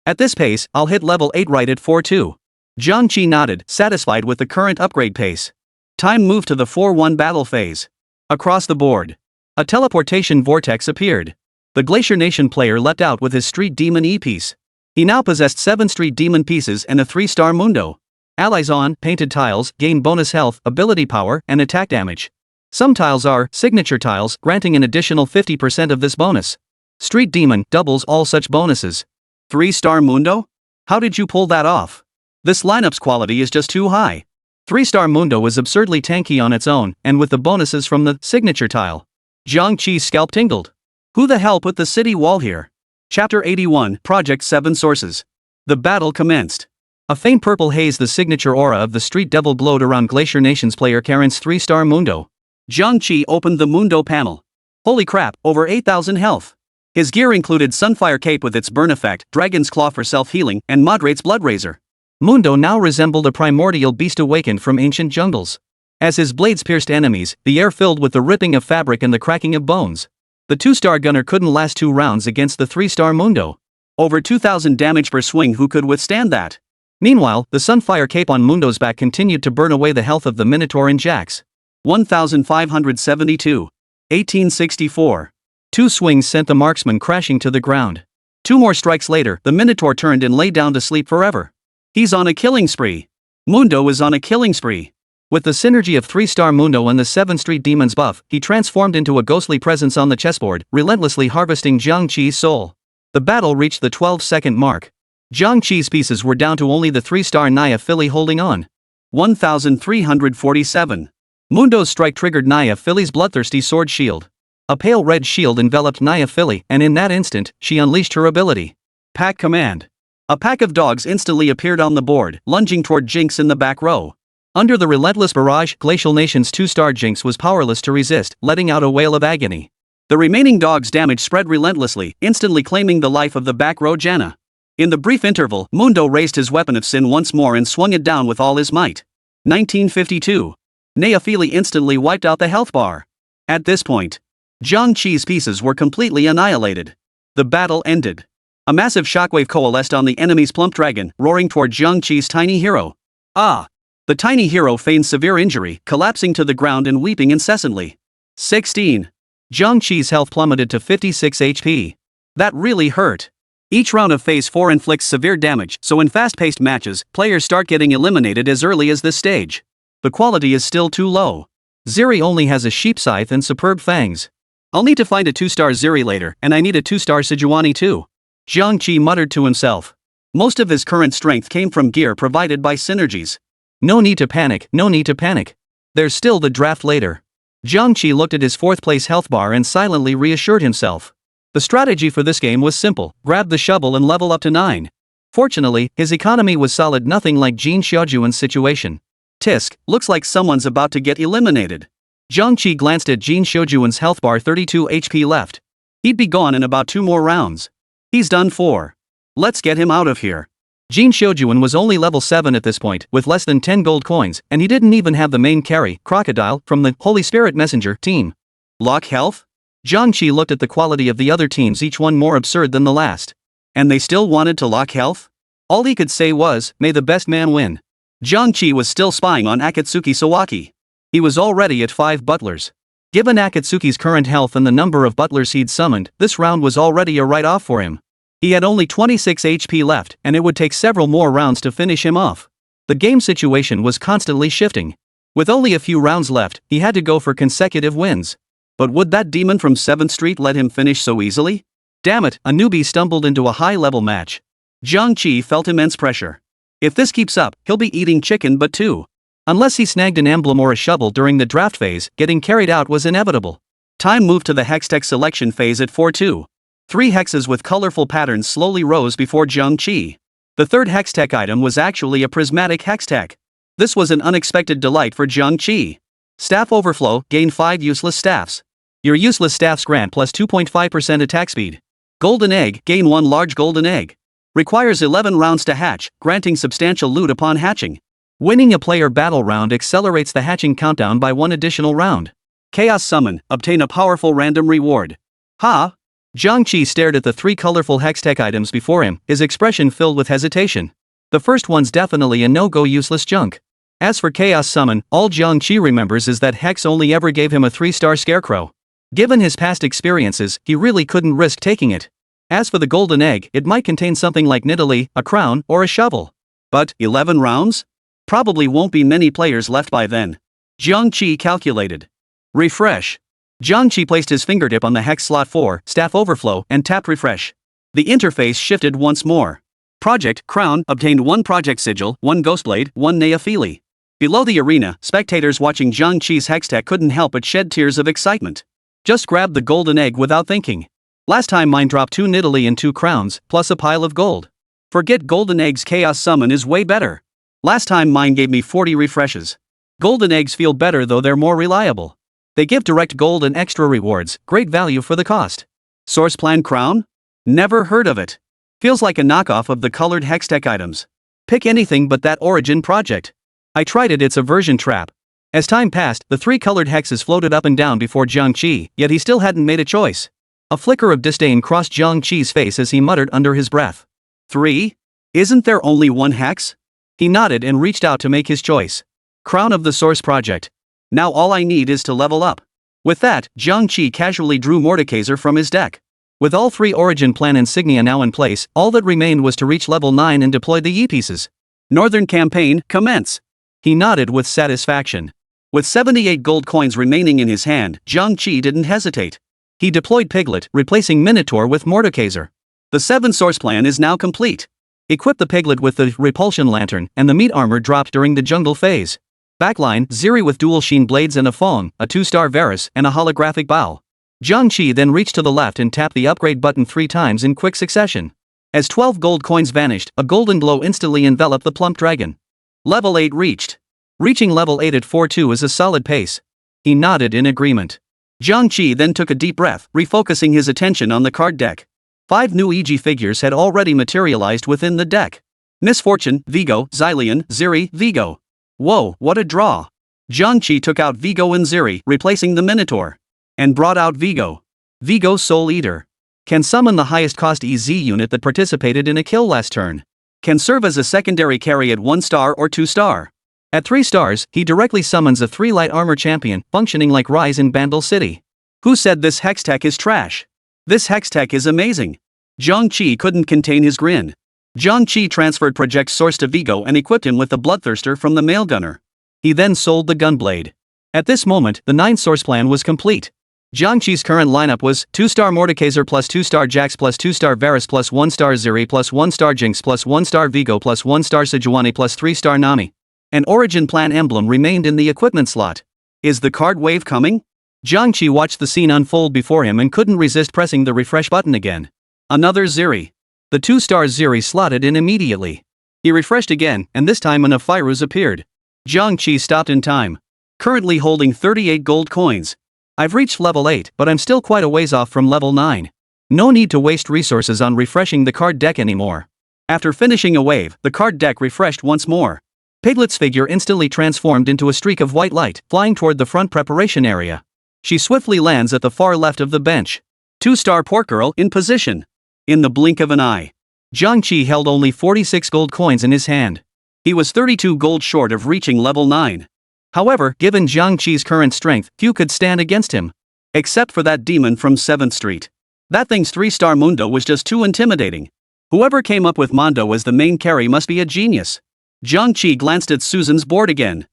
At this pace, I'll hit level 8 right at 4-2. Jiang Qi nodded, satisfied with the current upgrade pace. Time moved to the 4-1 battle phase. Across the board, a teleportation vortex appeared. The Glacier Nation player leapt out with his Street Demon E-piece. He now possessed 7 Street Demon pieces and a 3-star Mundo. Allies on painted tiles gain bonus health, ability power, and attack damage. Some tiles are signature tiles, granting an additional 50% of this bonus. Street Demon doubles all such bonuses. 3-star Mundo? How did you pull that off? This lineup's quality is just too high. 3-star Mundo is absurdly tanky on its own, and with the bonuses from the signature tile. Jiang Qi's scalp tingled. Who the hell put the city wall here? Chapter 81, Project 7 Sources. The battle commenced. A faint purple haze, the signature aura of the street devil, glowed around Glacier Nation's player Karen's 3-star Mundo. Jiang Qi opened the Mundo panel. Holy crap, over 8,000 health. His gear included Sunfire Cape with its burn effect, Dragon's Claw for self-healing, and Moderate's Blood Razor. Mundo now resembled a primordial beast awakened from ancient jungles. As his blades pierced enemies, the air filled with the ripping of fabric and the cracking of bones. The 2-star gunner couldn't last 2 rounds against the 3-star Mundo. Over 2,000 damage per swing, who could withstand that? Meanwhile, the Sunfire Cape on Mundo's back continued to burn away the health of the Minotaur and Jax. 1,572. 1864. 2 swings sent the marksman crashing to the ground. 2 more strikes later, the Minotaur turned and lay down to sleep forever. He's on a killing spree. Mundo is on a killing spree. With the synergy of 3-star Mundo and the 7th Street Demon's buff, he transformed into a ghostly presence on the chessboard, relentlessly harvesting Jiang Qi's soul. The battle reached the 12-second mark. Jiang Qi's pieces were down to only the 3-star Naya Philly holding on. 1,347. Mundo's strike triggered Naya Philly's bloodthirsty sword shield. A pale red shield enveloped Naya Philly, and in that instant, she unleashed her ability. Pack Command. A pack of dogs instantly appeared on the board, lunging toward Jinx in the back row. Under the relentless barrage, Glacial Nation's 2-star Jinx was powerless to resist, letting out a wail of agony. The remaining dogs' damage spread relentlessly, instantly claiming the life of the back row Janna. In the brief interval, Mundo raised his weapon of sin once more and swung it down with all his might. 1952. Naya Philly instantly wiped out the health bar. At this point, Jiang Qi's pieces were completely annihilated. The battle ended. A massive shockwave coalesced on the enemy's plump dragon, roaring toward Jiang Qi's tiny hero. Ah! The tiny hero feigned severe injury, collapsing to the ground and weeping incessantly. 16. Jiang Qi's health plummeted to 56 HP. That really hurt. Each round of Phase 4 inflicts severe damage, so in fast-paced matches, players start getting eliminated as early as this stage. The quality is still too low. Ziri only has a sheep scythe and superb fangs. I'll need to find a 2-star Ziri later, and I need a 2-star Sejuani too. Jiang Qi muttered to himself. Most of his current strength came from gear provided by synergies. No need to panic, no need to panic. There's still the draft later. Jiang Qi looked at his 4th place health bar and silently reassured himself. The strategy for this game was simple: grab the shovel and level up to 9. Fortunately, his economy was solid, nothing like Jin Xiaojuan's situation. Tisk, looks like someone's about to get eliminated. Jiang Qi glanced at Jin Xiaojuan's health bar, 32 HP left. He'd be gone in about 2 more rounds. He's done for. Let's get him out of here. Jin Xiaojuan was only level 7 at this point, with less than 10 gold coins, and he didn't even have the main carry, Crocodile, from the Holy Spirit Messenger team. Lock health? Jiang Qi looked at the quality of the other teams, each one more absurd than the last. And they still wanted to lock health? All he could say was, may the best man win. Jiang Qi was still spying on Akatsuki Sawaki. He was already at 5 butlers. Given Akatsuki's current health and the number of butlers he'd summoned, this round was already a write-off for him. He had only 26 HP left, and it would take several more rounds to finish him off. The game situation was constantly shifting. With only a few rounds left, he had to go for consecutive wins. But would that demon from 7th Street let him finish so easily? Damn it, a newbie stumbled into a high-level match. Jiang Qi felt immense pressure. If this keeps up, he'll be eating chicken but too. Unless he snagged an emblem or a shovel during the draft phase, getting carried out was inevitable. Time moved to the Hextech selection phase at 4-2. 3 hexes with colorful patterns slowly rose before Jiang Qi. The 3rd Hextech item was actually a prismatic Hextech. This was an unexpected delight for Jiang Qi. Staff Overflow, gain 5 useless staffs. Your useless staffs grant plus 2.5% attack speed. Golden Egg, gain 1 large golden egg. Requires 11 rounds to hatch, granting substantial loot upon hatching. Winning a player battle round accelerates the hatching countdown by 1 additional round. Chaos Summon, obtain a powerful random reward. Ha! Jiang Qi stared at the 3 colorful Hextech items before him, his expression filled with hesitation. The first one's definitely a no-go useless junk. As for Chaos Summon, all Jiang Qi remembers is that Hex only ever gave him a 3-star Scarecrow. Given his past experiences, he really couldn't risk taking it. As for the golden egg, it might contain something like Nidalee, a crown, or a shovel. But 11 rounds? Probably won't be many players left by then. Jiang Qi calculated. Refresh. Jiang Qi placed his fingertip on the Hex slot 4, Staff Overflow, and tapped refresh. The interface shifted once more. Project, Crown, obtained 1 Project Sigil, 1 Ghostblade, 1 Naya Philly. Below the arena, spectators watching Jiang Qi's Hextech couldn't help but shed tears of excitement. Just grabbed the golden egg without thinking. Last time mine dropped 2 Nidalee and 2 crowns, plus a pile of gold. Forget Golden Egg's Chaos Summon is way better. Last time mine gave me 40 refreshes. Golden Eggs feel better though they're more reliable. They give direct gold and extra rewards, great value for the cost. Source Plan Crown? Never heard of it. Feels like a knockoff of the colored Hextech items. Pick anything but that Origin project. I tried it, it's a version trap. As time passed, the 3 colored hexes floated up and down before Jiang Qi, yet he still hadn't made a choice. A flicker of disdain crossed Jiang Qi's face as he muttered under his breath. 3? Isn't there only 1 hex? He nodded and reached out to make his choice. Crown of the Source Project. Now all I need is to level up. With that, Jiang Qi casually drew Mordekaiser from his deck. With all 3 Origin Plan insignia now in place, all that remained was to reach level 9 and deploy the E-pieces. Northern Campaign, commence. He nodded with satisfaction. With 78 gold coins remaining in his hand, Jiang Qi didn't hesitate. He deployed Piglet, replacing Minotaur with Mordekaiser. The 7 source plan is now complete. Equip the Piglet with the Repulsion Lantern, and the meat armor dropped during the jungle phase. Backline, Ziri with dual sheen blades and a Fong, a 2-star Varus, and a holographic bow. Jiang Qi then reached to the left and tapped the upgrade button 3 times in quick succession. As 12 gold coins vanished, a golden glow instantly enveloped the plump dragon. Level 8 reached. Reaching level 8 at 4-2 is a solid pace. He nodded in agreement. Jiang Qi then took a deep breath, refocusing his attention on the card deck. 5 new EG figures had already materialized within the deck. Misfortune, Vigo, Xylian, Ziri, Vigo. Whoa, what a draw. Jiang Qi took out Vigo and Ziri, replacing the Minotaur. And brought out Vigo. Vigo Soul Eater. Can summon the highest cost EZ unit that participated in a kill last turn. Can serve as a secondary carry at 1 star or 2 star. At 3 stars, he directly summons a 3 light armor champion, functioning like Rise in Bandle City. Who said this Hextech is trash? This Hextech is amazing. Jiang Qi couldn't contain his grin. Jiang Qi transferred Project Source to Vigo and equipped him with the Bloodthirster from the Mail Gunner. He then sold the Gunblade. At this moment, the 9 source plan was complete. Jiang Qi's current lineup was 2-star Mordekaiser plus 2-star Jax plus 2-star Varus plus 1-star Ziri plus 1-star Jinx plus 1-star Vigo plus 1-star Sejuani plus 3-star Nami. An Origin Plan emblem remained in the equipment slot. Is the card wave coming? Jiang Qi watched the scene unfold before him and couldn't resist pressing the refresh button again. Another Ziri. The 2-star Ziri slotted in immediately. He refreshed again, and this time an Aphiruz appeared. Jiang Qi stopped in time. Currently holding 38 gold coins. I've reached level 8, but I'm still quite a ways off from level 9. No need to waste resources on refreshing the card deck anymore. After finishing a wave, the card deck refreshed once more. Piglet's figure instantly transformed into a streak of white light, flying toward the front preparation area. She swiftly lands at the far left of the bench. 2-star Pork Girl in position. In the blink of an eye. Jiang Qi held only 46 gold coins in his hand. He was 32 gold short of reaching level 9. However, given Jiang Qi's current strength, few could stand against him. Except for that demon from 7th Street. That thing's 3-star Mundo was just too intimidating. Whoever came up with Mondo as the main carry must be a genius. Jiang Qi glanced at Susan's board again.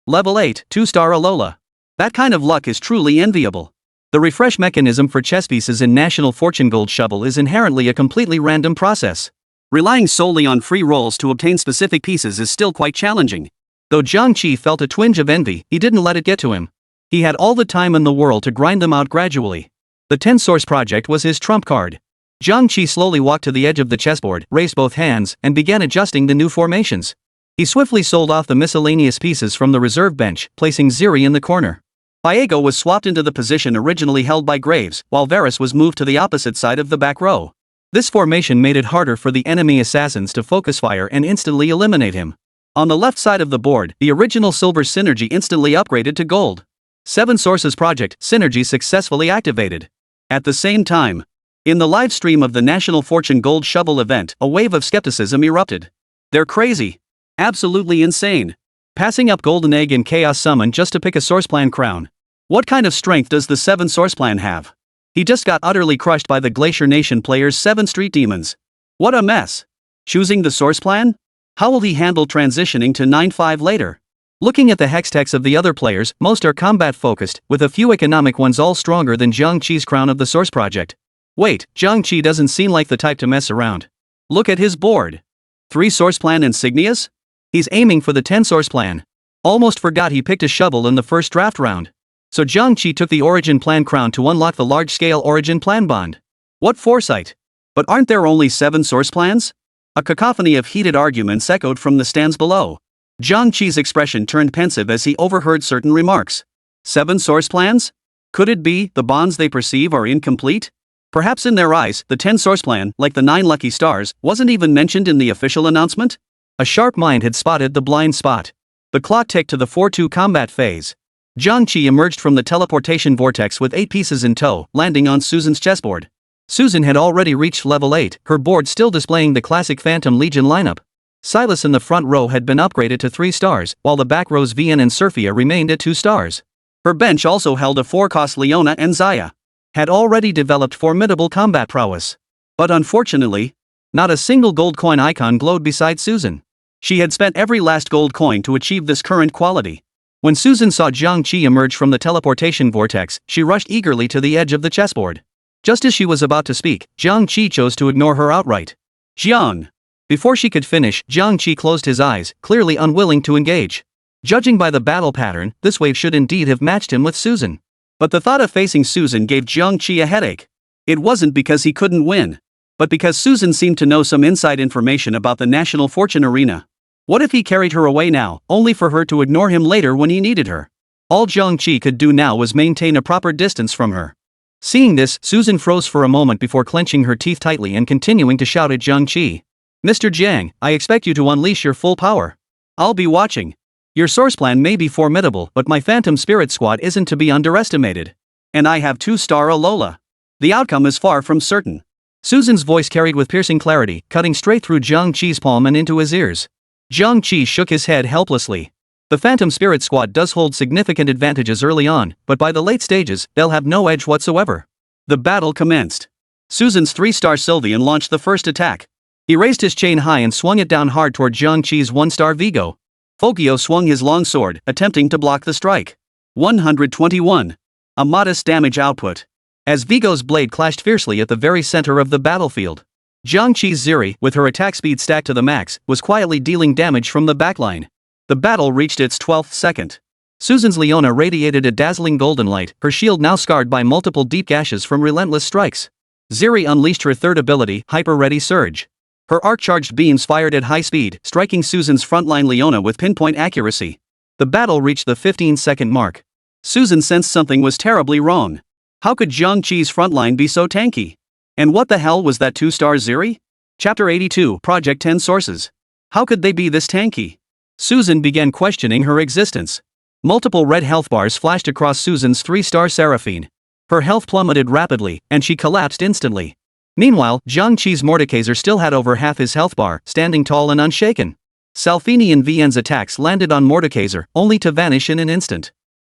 Level 8, 2-star Alola. That kind of luck is truly enviable. The refresh mechanism for chess pieces in National Fortune Gold Shovel is inherently a completely random process. Relying solely on free rolls to obtain specific pieces is still quite challenging. Though Jiang Qi felt a twinge of envy, he didn't let it get to him. He had all the time in the world to grind them out gradually. The 10 source project was his trump card. Jiang Qi slowly walked to the edge of the chessboard, raised both hands, and began adjusting the new formations. He swiftly sold off the miscellaneous pieces from the reserve bench, placing Ziri in the corner. Viego was swapped into the position originally held by Graves, while Varus was moved to the opposite side of the back row. This formation made it harder for the enemy assassins to focus fire and instantly eliminate him. On the left side of the board, the original Silver Synergy instantly upgraded to Gold. 7 Sources Project Synergy successfully activated. At the same time, in the live stream of the National Fortune Gold Shovel event, a wave of skepticism erupted. They're crazy. Absolutely insane. Passing up Golden Egg and Chaos Summon just to pick a source plan crown. What kind of strength does the 7 source plan have? He just got utterly crushed by the Glacier Nation players' 7 Street Demons. What a mess. Choosing the source plan? How will he handle transitioning to 9-5 later? Looking at the hextechs of the other players, most are combat focused, with a few economic ones all stronger than Jiang Qi's crown of the source project. Wait, Jiang Qi doesn't seem like the type to mess around. Look at his board. 3 source plan insignias? He's aiming for the 10 source plan. Almost forgot he picked a shovel in the first draft round. So Jiang Qi took the Origin Plan crown to unlock the large-scale Origin Plan bond. What foresight! But aren't there only 7 source plans? A cacophony of heated arguments echoed from the stands below. Jiang Qi's expression turned pensive as he overheard certain remarks. 7 source plans? Could it be the bonds they perceive are incomplete? Perhaps in their eyes, the 10 source plan, like the 9 lucky stars, wasn't even mentioned in the official announcement? A sharp mind had spotted the blind spot. The clock ticked to the 4-2 combat phase. Jiang Qi emerged from the teleportation vortex with 8 pieces in tow, landing on Susan's chessboard. Susan had already reached level 8, her board still displaying the classic Phantom Legion lineup. Silas in the front row had been upgraded to 3 stars, while the back rows Vian and Surfia remained at 2 stars. Her bench also held a 4-cost Leona and Zaya. Had already developed formidable combat prowess. But unfortunately, not a single gold coin icon glowed beside Susan. She had spent every last gold coin to achieve this current quality. When Susan saw Jiang Qi emerge from the teleportation vortex, she rushed eagerly to the edge of the chessboard. Just as she was about to speak, Jiang Qi chose to ignore her outright. Jiang! Before she could finish, Jiang Qi closed his eyes, clearly unwilling to engage. Judging by the battle pattern, this wave should indeed have matched him with Susan. But the thought of facing Susan gave Jiang Qi a headache. It wasn't because he couldn't win, but because Susan seemed to know some inside information about the National Fortune Arena. What if he carried her away now, only for her to ignore him later when he needed her? All Jiang Qi could do now was maintain a proper distance from her. Seeing this, Susan froze for a moment before clenching her teeth tightly and continuing to shout at Jiang Qi. Mr. Jiang, I expect you to unleash your full power. I'll be watching. Your source plan may be formidable, but my Phantom Spirit Squad isn't to be underestimated. And I have 2-star Alola. The outcome is far from certain. Susan's voice carried with piercing clarity, cutting straight through Jiang Qi's palm and into his ears. Jiang Qi shook his head helplessly. The Phantom Spirit Squad does hold significant advantages early on, but by the late stages, they'll have no edge whatsoever. The battle commenced. Susan's 3-star Sylveon launched the first attack. He raised his chain high and swung it down hard toward Jiang Qi's 1-star Vigo. Fogio swung his long sword, attempting to block the strike. 121. A modest damage output. As Vigo's blade clashed fiercely at the very center of the battlefield. Jiang Qi's Ziri, with her attack speed stacked to the max, was quietly dealing damage from the backline. The battle reached its 12th second. Susan's Leona radiated a dazzling golden light, her shield now scarred by multiple deep gashes from relentless strikes. Ziri unleashed her third ability, Hyper Ready Surge. Her arc-charged beams fired at high speed, striking Susan's frontline Leona with pinpoint accuracy. The battle reached the 15-second mark. Susan sensed something was terribly wrong. How could Jiang Qi's frontline be so tanky? And what the hell was that 2-star Ziri? Chapter 82, Project 10 Sources. How could they be this tanky? Susan began questioning her existence. Multiple red health bars flashed across Susan's 3-star Seraphine. Her health plummeted rapidly, and she collapsed instantly. Meanwhile, Jiang Qi's Mordekaiser still had over half his health bar, standing tall and unshaken. Salfini and Vian's attacks landed on Mordekaiser, only to vanish in an instant.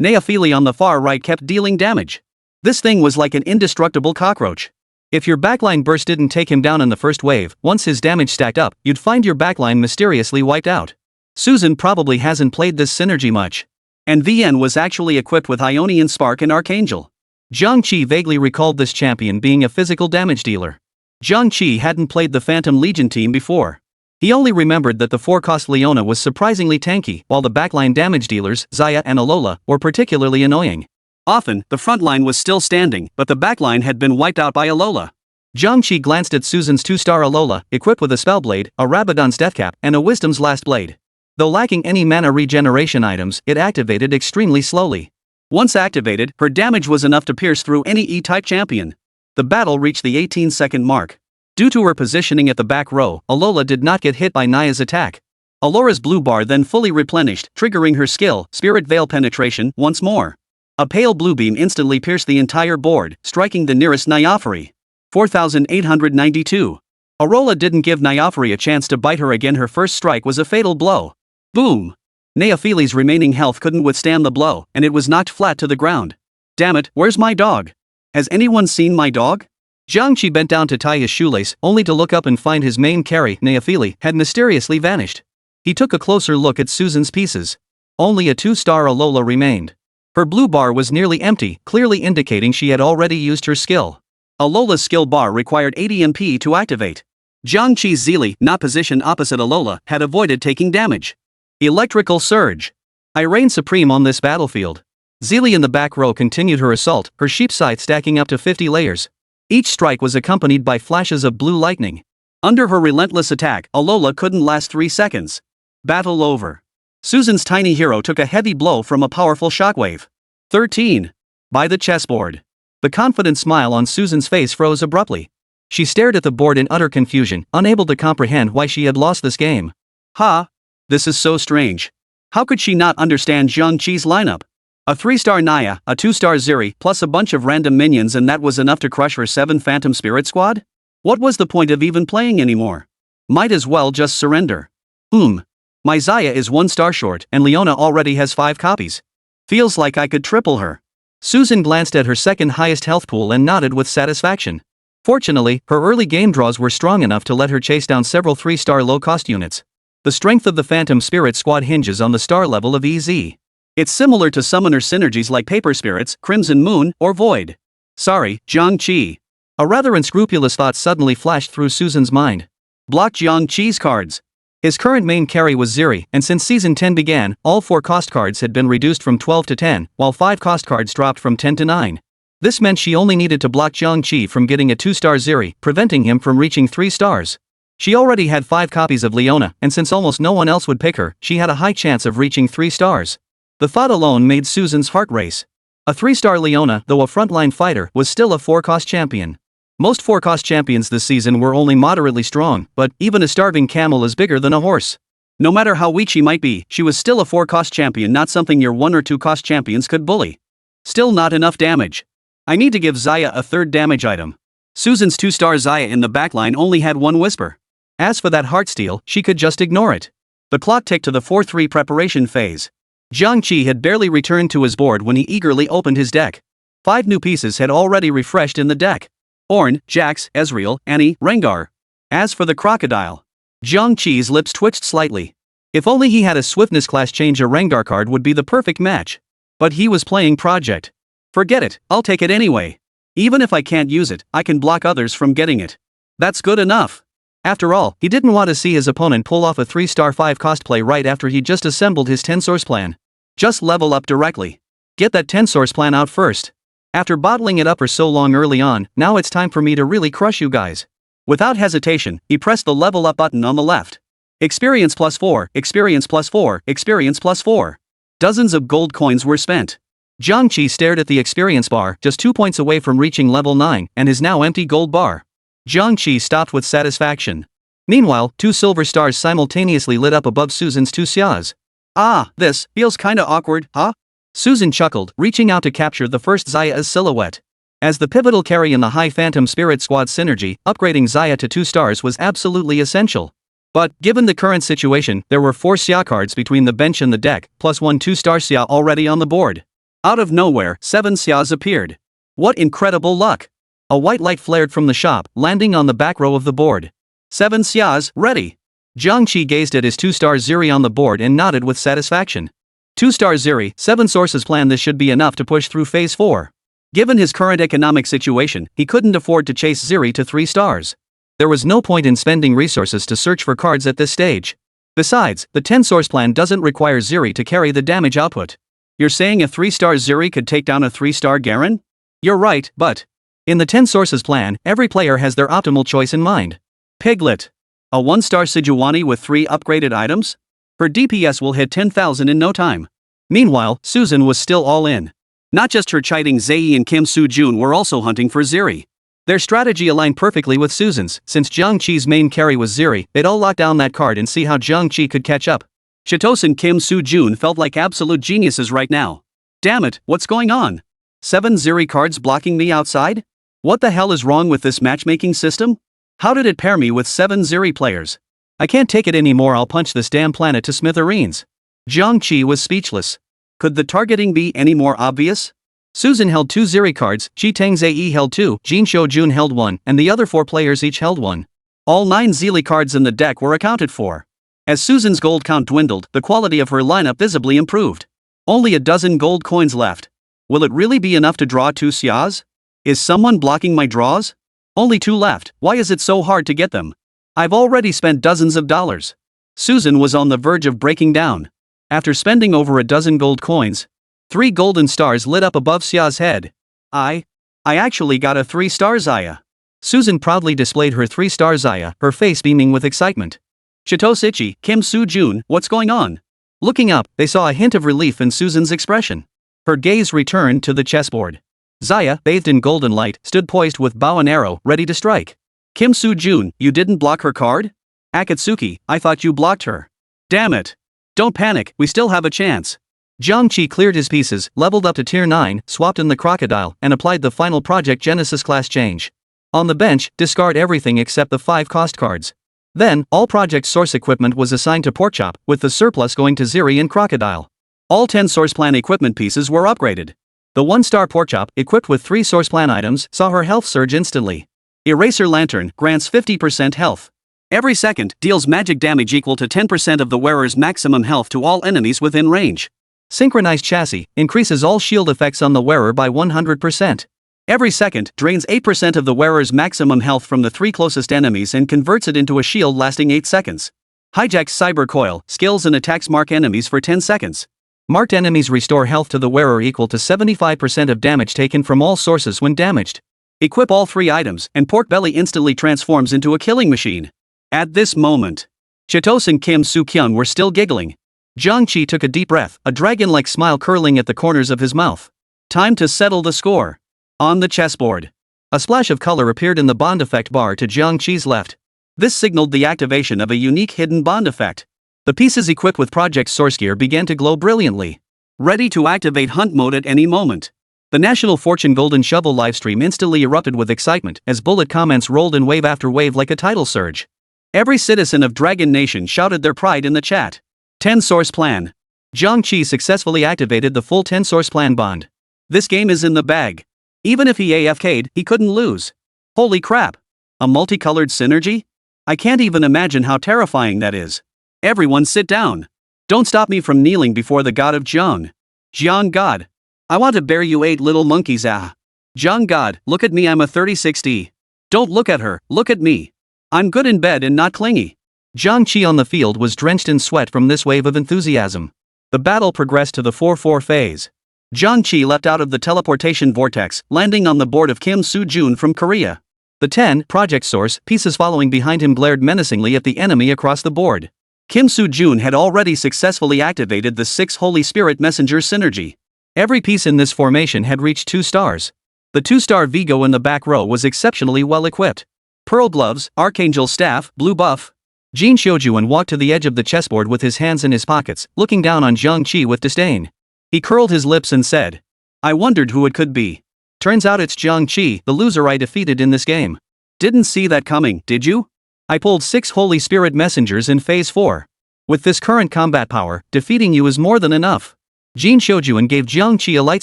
Neophili on the far right kept dealing damage. This thing was like an indestructible cockroach. If your backline burst didn't take him down in the first wave, once his damage stacked up, you'd find your backline mysteriously wiped out. Susan probably hasn't played this synergy much. And Vian was actually equipped with Ionian Spark and Archangel. Jiang Qi vaguely recalled this champion being a physical damage dealer. Jiang Qi hadn't played the Phantom Legion team before. He only remembered that the 4-cost Leona was surprisingly tanky, while the backline damage dealers, Zaya and Alola, were particularly annoying. Often, the front line was still standing, but the backline had been wiped out by Alola. Jiang Qi glanced at Susan's 2-star Alola, equipped with a Spellblade, a Rabadon's Deathcap, and a Wisdom's Last Blade. Though lacking any mana regeneration items, it activated extremely slowly. Once activated, her damage was enough to pierce through any E-type champion. The battle reached the 18-second mark. Due to her positioning at the back row, Alola did not get hit by Naya's attack. Alora's blue bar then fully replenished, triggering her skill, Spirit Veil Penetration, once more. A pale blue beam instantly pierced the entire board, striking the nearest Nyafari. 4,892. Alola didn't give Nyafari a chance to bite her again. Her first strike was a fatal blow. Boom! Neophili's remaining health couldn't withstand the blow, and it was knocked flat to the ground. Damn it, where's my dog? Has anyone seen my dog? Jiang Qi bent down to tie his shoelace, only to look up and find his main carry, Neophili, had mysteriously vanished. He took a closer look at Susan's pieces. Only a 2-star Alola remained. Her blue bar was nearly empty, clearly indicating she had already used her skill. Alola's skill bar required 80 MP to activate. Jiang Qi's Zili, not positioned opposite Alola, had avoided taking damage. Electrical Surge. I reign supreme on this battlefield. Zili in the back row continued her assault, her sheep scythe stacking up to 50 layers. Each strike was accompanied by flashes of blue lightning. Under her relentless attack, Alola couldn't last 3 seconds. Battle over. Susan's tiny hero took a heavy blow from a powerful shockwave. 13. By the chessboard. The confident smile on Susan's face froze abruptly. She stared at the board in utter confusion, unable to comprehend why she had lost this game. Ha! This is so strange. How could she not understand Jiang Qi's lineup? A 3-star Naya, a 2-star Ziri, plus a bunch of random minions, and that was enough to crush her 7 Phantom Spirit squad? What was the point of even playing anymore? Might as well just surrender. My Xayah is 1 star short and Leona already has 5 copies. Feels like I could triple her. Susan glanced at her second highest health pool and nodded with satisfaction. Fortunately, her early game draws were strong enough to let her chase down several 3-star low-cost units. The strength of the Phantom Spirit squad hinges on the star level of EZ. It's similar to summoner synergies like Paper Spirits, Crimson Moon, or Void. Sorry, Jiang Qi. A rather unscrupulous thought suddenly flashed through Susan's mind. Block Jiang Qi's cards. His current main carry was Ziri, and since Season 10 began, all 4 cost cards had been reduced from 12 to 10, while 5 cost cards dropped from 10 to 9. This meant she only needed to block Jiang Qi from getting a 2-star Ziri, preventing him from reaching 3 stars. She already had 5 copies of Leona, and since almost no one else would pick her, she had a high chance of reaching 3 stars. The thought alone made Susan's heart race. A 3-star Leona, though a frontline fighter, was still a 4-cost champion. Most 4-cost champions this season were only moderately strong, but even a starving camel is bigger than a horse. No matter how weak she might be, she was still a 4-cost champion, not something your 1 or 2 cost champions could bully. Still not enough damage. I need to give Xayah a 3rd damage item. Susan's 2-star Xayah in the backline only had 1 whisper. As for that heartsteel, she could just ignore it. The clock ticked to the 4-3 preparation phase. Jiang Qi had barely returned to his board when he eagerly opened his deck. 5 new pieces had already refreshed in the deck. Ornn, Jax, Ezreal, Annie, Rengar. As for the crocodile, Jiang Qi's lips twitched slightly. If only he had a swiftness class change, a Rengar card would be the perfect match. But he was playing Project. Forget it, I'll take it anyway. Even if I can't use it, I can block others from getting it. That's good enough. After all, he didn't want to see his opponent pull off a 3-star 5-cost play right after he just assembled his 10-source plan. Just level up directly. Get that 10-source plan out first. After bottling it up for so long early on, now it's time for me to really crush you guys. Without hesitation, he pressed the level up button on the left. Experience plus 4, experience plus 4, experience plus 4. Dozens of gold coins were spent. Jiang Qi stared at the experience bar, just 2 points away from reaching level 9, and his now empty gold bar. Jiang Qi stopped with satisfaction. Meanwhile, 2 silver stars simultaneously lit up above Susan's 2 xias. Ah, this feels kinda awkward, huh? Susan chuckled, reaching out to capture the first Xayah's silhouette. As the pivotal carry in the high Phantom Spirit squad synergy, upgrading Xayah to 2 stars was absolutely essential. But, given the current situation, there were 4 Xia cards between the bench and the deck, plus 1 2-star Xia already on the board. Out of nowhere, 7 Xias appeared. What incredible luck! A white light flared from the shop, landing on the back row of the board. 7 Xias, ready! Jiang Qi gazed at his 2-star Ziri on the board and nodded with satisfaction. 2-star Ziri, 7 sources plan. This should be enough to push through phase 4. Given his current economic situation, he couldn't afford to chase Ziri to 3 stars. There was no point in spending resources to search for cards at this stage. Besides, the 10-source plan doesn't require Ziri to carry the damage output. You're saying a 3-star Ziri could take down a 3-star Garen? You're right, but in the 10 sources plan, every player has their optimal choice in mind. Piglet. A 1-star Sejuani with 3 upgraded items? Her DPS will hit 10,000 in no time. Meanwhile, Susan was still all in. Not just her chiding Zae and Kim Soo-jun were also hunting for Ziri. Their strategy aligned perfectly with Susan's. Since Jiang Qi's main carry was Ziri, they'd all lock down that card and see how Jiang Qi could catch up. Shitos and Kim Soo-jun felt like absolute geniuses right now. Damn it, what's going on? 7 Ziri cards blocking me outside? What the hell is wrong with this matchmaking system? How did it pair me with 7 Ziri players? I can't take it anymore, I'll punch this damn planet to smithereens. Jiang Qi was speechless. Could the targeting be any more obvious? Susan held 2 Ziri cards, Chi-Tang Zae held 2, Jin Shou-jun held 1, and the other 4 players each held 1. All 9 Zili cards in the deck were accounted for. As Susan's gold count dwindled, the quality of her lineup visibly improved. Only a dozen gold coins left. Will it really be enough to draw 2 Xias? Is someone blocking my draws? Only 2 left, why is it so hard to get them? I've already spent dozens of dollars. Susan was on the verge of breaking down. After spending over a dozen gold coins, 3 golden stars lit up above Xia's head. I actually got a 3-star Xayah. Susan proudly displayed her 3-star Zaya, her face beaming with excitement. Chitosichi, Kim Soo-jun, what's going on? Looking up, they saw a hint of relief in Susan's expression. Her gaze returned to the chessboard. Zaya, bathed in golden light, stood poised with bow and arrow, ready to strike. Kim Soo-jun, you didn't block her card? Akatsuki, I thought you blocked her. Damn it. Don't panic, we still have a chance. Jiang Qi cleared his pieces, leveled up to tier 9, swapped in the crocodile, and applied the final Project Genesis class change. On the bench, discard everything except the 5 cost cards. Then, all Project Source equipment was assigned to Porkchop, with the surplus going to Ziri and Crocodile. All 10 Source Plan equipment pieces were upgraded. The 1-star Porkchop, equipped with 3 Source Plan items, saw her health surge instantly. Eraser Lantern grants 50% health. Every second, deals magic damage equal to 10% of the wearer's maximum health to all enemies within range. Synchronized Chassis increases all shield effects on the wearer by 100%. Every second, drains 8% of the wearer's maximum health from the 3 closest enemies and converts it into a shield lasting 8 seconds. Hijacks Cyber Coil, skills and attacks mark enemies for 10 seconds. Marked enemies restore health to the wearer equal to 75% of damage taken from all sources when damaged. Equip all 3 items, and Pork Belly instantly transforms into a killing machine. At this moment, Chitos and Kim Soo-kyung were still giggling. Jiang Qi took a deep breath, a dragon-like smile curling at the corners of his mouth. Time to settle the score. On the chessboard, a splash of color appeared in the bond effect bar to Jiang Qi's left. This signaled the activation of a unique hidden bond effect. The pieces equipped with Project Source Gear began to glow brilliantly. Ready to activate hunt mode at any moment. The National Fortune Golden Shovel livestream instantly erupted with excitement as bullet comments rolled in wave after wave like a tidal surge. Every citizen of Dragon Nation shouted their pride in the chat. 10 Source Plan. Jiang Qi successfully activated the full 10 Source Plan bond. This game is in the bag. Even if he AFK'd, he couldn't lose. Holy crap. A multicolored synergy? I can't even imagine how terrifying that is. Everyone sit down. Don't stop me from kneeling before the god of Jiang. Jiang God. I want to bear you 8 little monkeys. Jiang God, look at me, I'm a 3060. Don't look at her, look at me. I'm good in bed and not clingy. Jiang Qi on the field was drenched in sweat from this wave of enthusiasm. The battle progressed to the 4-4 phase. Jiang Qi leapt out of the teleportation vortex, landing on the board of Kim Soo-jun from Korea. The 10 Project Source pieces following behind him glared menacingly at the enemy across the board. Kim Soo-jun had already successfully activated the 6 Holy Spirit Messengers synergy. Every piece in this formation had reached 2 stars. The 2-star Vigo in the back row was exceptionally well equipped. Pearl gloves, Archangel staff, blue buff. Jin Shoujuan walked to the edge of the chessboard with his hands in his pockets, looking down on Jiang Qi with disdain. He curled his lips and said, I wondered who it could be. Turns out it's Jiang Qi, the loser I defeated in this game. Didn't see that coming, did you? I pulled 6 Holy Spirit Messengers in Phase 4. With this current combat power, defeating you is more than enough. Jin Shoujuan gave Jiang Qi a light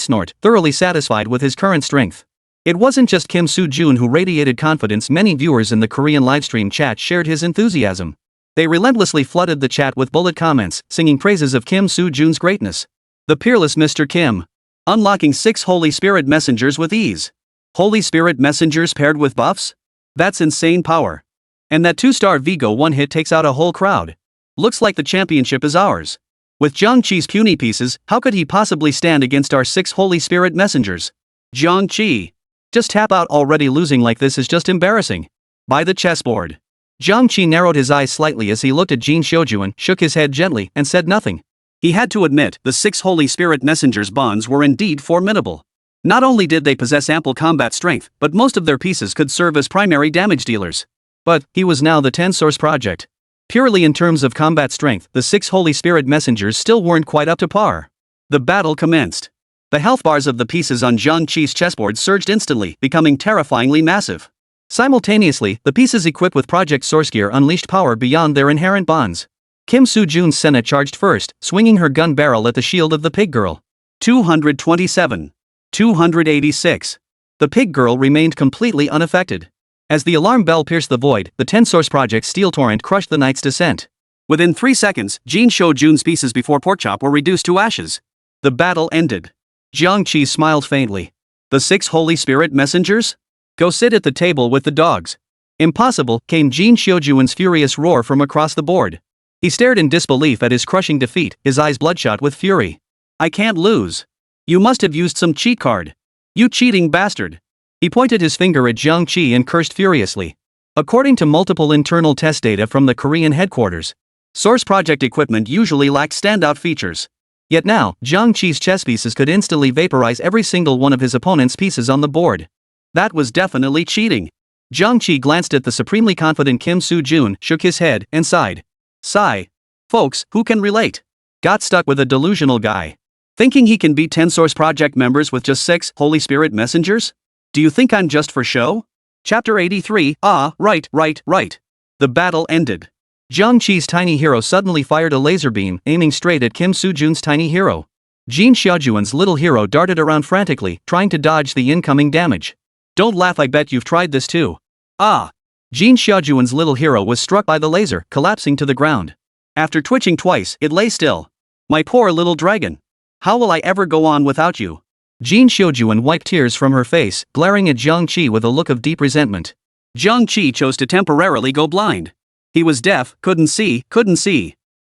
snort, thoroughly satisfied with his current strength. It wasn't just Kim Soo-jun who radiated confidence. Many viewers in the Korean livestream chat shared his enthusiasm. They relentlessly flooded the chat with bullet comments, singing praises of Kim Soo-jun's greatness. The peerless Mr. Kim. Unlocking 6 Holy Spirit Messengers with ease. Holy Spirit Messengers paired with buffs? That's insane power. And that 2-star Vigo one hit takes out a whole crowd. Looks like the championship is ours. With Jiang Qi's puny pieces, how could he possibly stand against our 6 Holy Spirit Messengers? Jiang Qi. Just tap out. Already losing like this is just embarrassing. By the chessboard. Jiang Qi narrowed his eyes slightly as he looked at Jin Shoujuan, shook his head gently, and said nothing. He had to admit, the 6 Holy Spirit Messengers bonds were indeed formidable. Not only did they possess ample combat strength, but most of their pieces could serve as primary damage dealers. But, he was now the 10 Source Project. Purely in terms of combat strength, the 6 Holy Spirit Messengers still weren't quite up to par. The battle commenced. The health bars of the pieces on Jiang Qi's chessboard surged instantly, becoming terrifyingly massive. Simultaneously, the pieces equipped with Project Source Gear unleashed power beyond their inherent bonds. Kim Soo-jun's Senna charged first, swinging her gun barrel at the shield of the pig girl. 227. 286. The pig girl remained completely unaffected. As the alarm bell pierced the void, the 10 Source Project's steel torrent crushed the knight's descent. Within 3 seconds, Jin Shoujuan's pieces before Porkchop were reduced to ashes. The battle ended. Jiang Qi smiled faintly. The 6 Holy Spirit Messengers? Go sit at the table with the dogs. Impossible, came Jin Shoujuan's furious roar from across the board. He stared in disbelief at his crushing defeat, his eyes bloodshot with fury. I can't lose. You must have used some cheat card. You cheating bastard. He pointed his finger at Jiang Qi and cursed furiously. According to multiple internal test data from the Korean headquarters, Source project equipment usually lacks standout features. Yet now, Jiang Qi's chess pieces could instantly vaporize every single one of his opponent's pieces on the board. That was definitely cheating. Jiang Qi glanced at the supremely confident Kim Soo-jun, shook his head, and sighed. Sigh. Folks, who can relate? Got stuck with a delusional guy. Thinking he can beat 10 Source project members with just 6 Holy Spirit messengers? Do you think I'm just for show? Chapter 83, right. The battle ended. Jiang Qi's tiny hero suddenly fired a laser beam, aiming straight at Kim Soo-jun's tiny hero. Jin Xiaojuan's little hero darted around frantically, trying to dodge the incoming damage. Don't laugh, I bet you've tried this too. Jin Xiaojuan's little hero was struck by the laser, collapsing to the ground. After twitching twice, it lay still. My poor little dragon. How will I ever go on without you? Jin Xiaojuan wiped tears from her face, glaring at Jiang Qi with a look of deep resentment. Jiang Qi chose to temporarily go blind. He was deaf, couldn't see.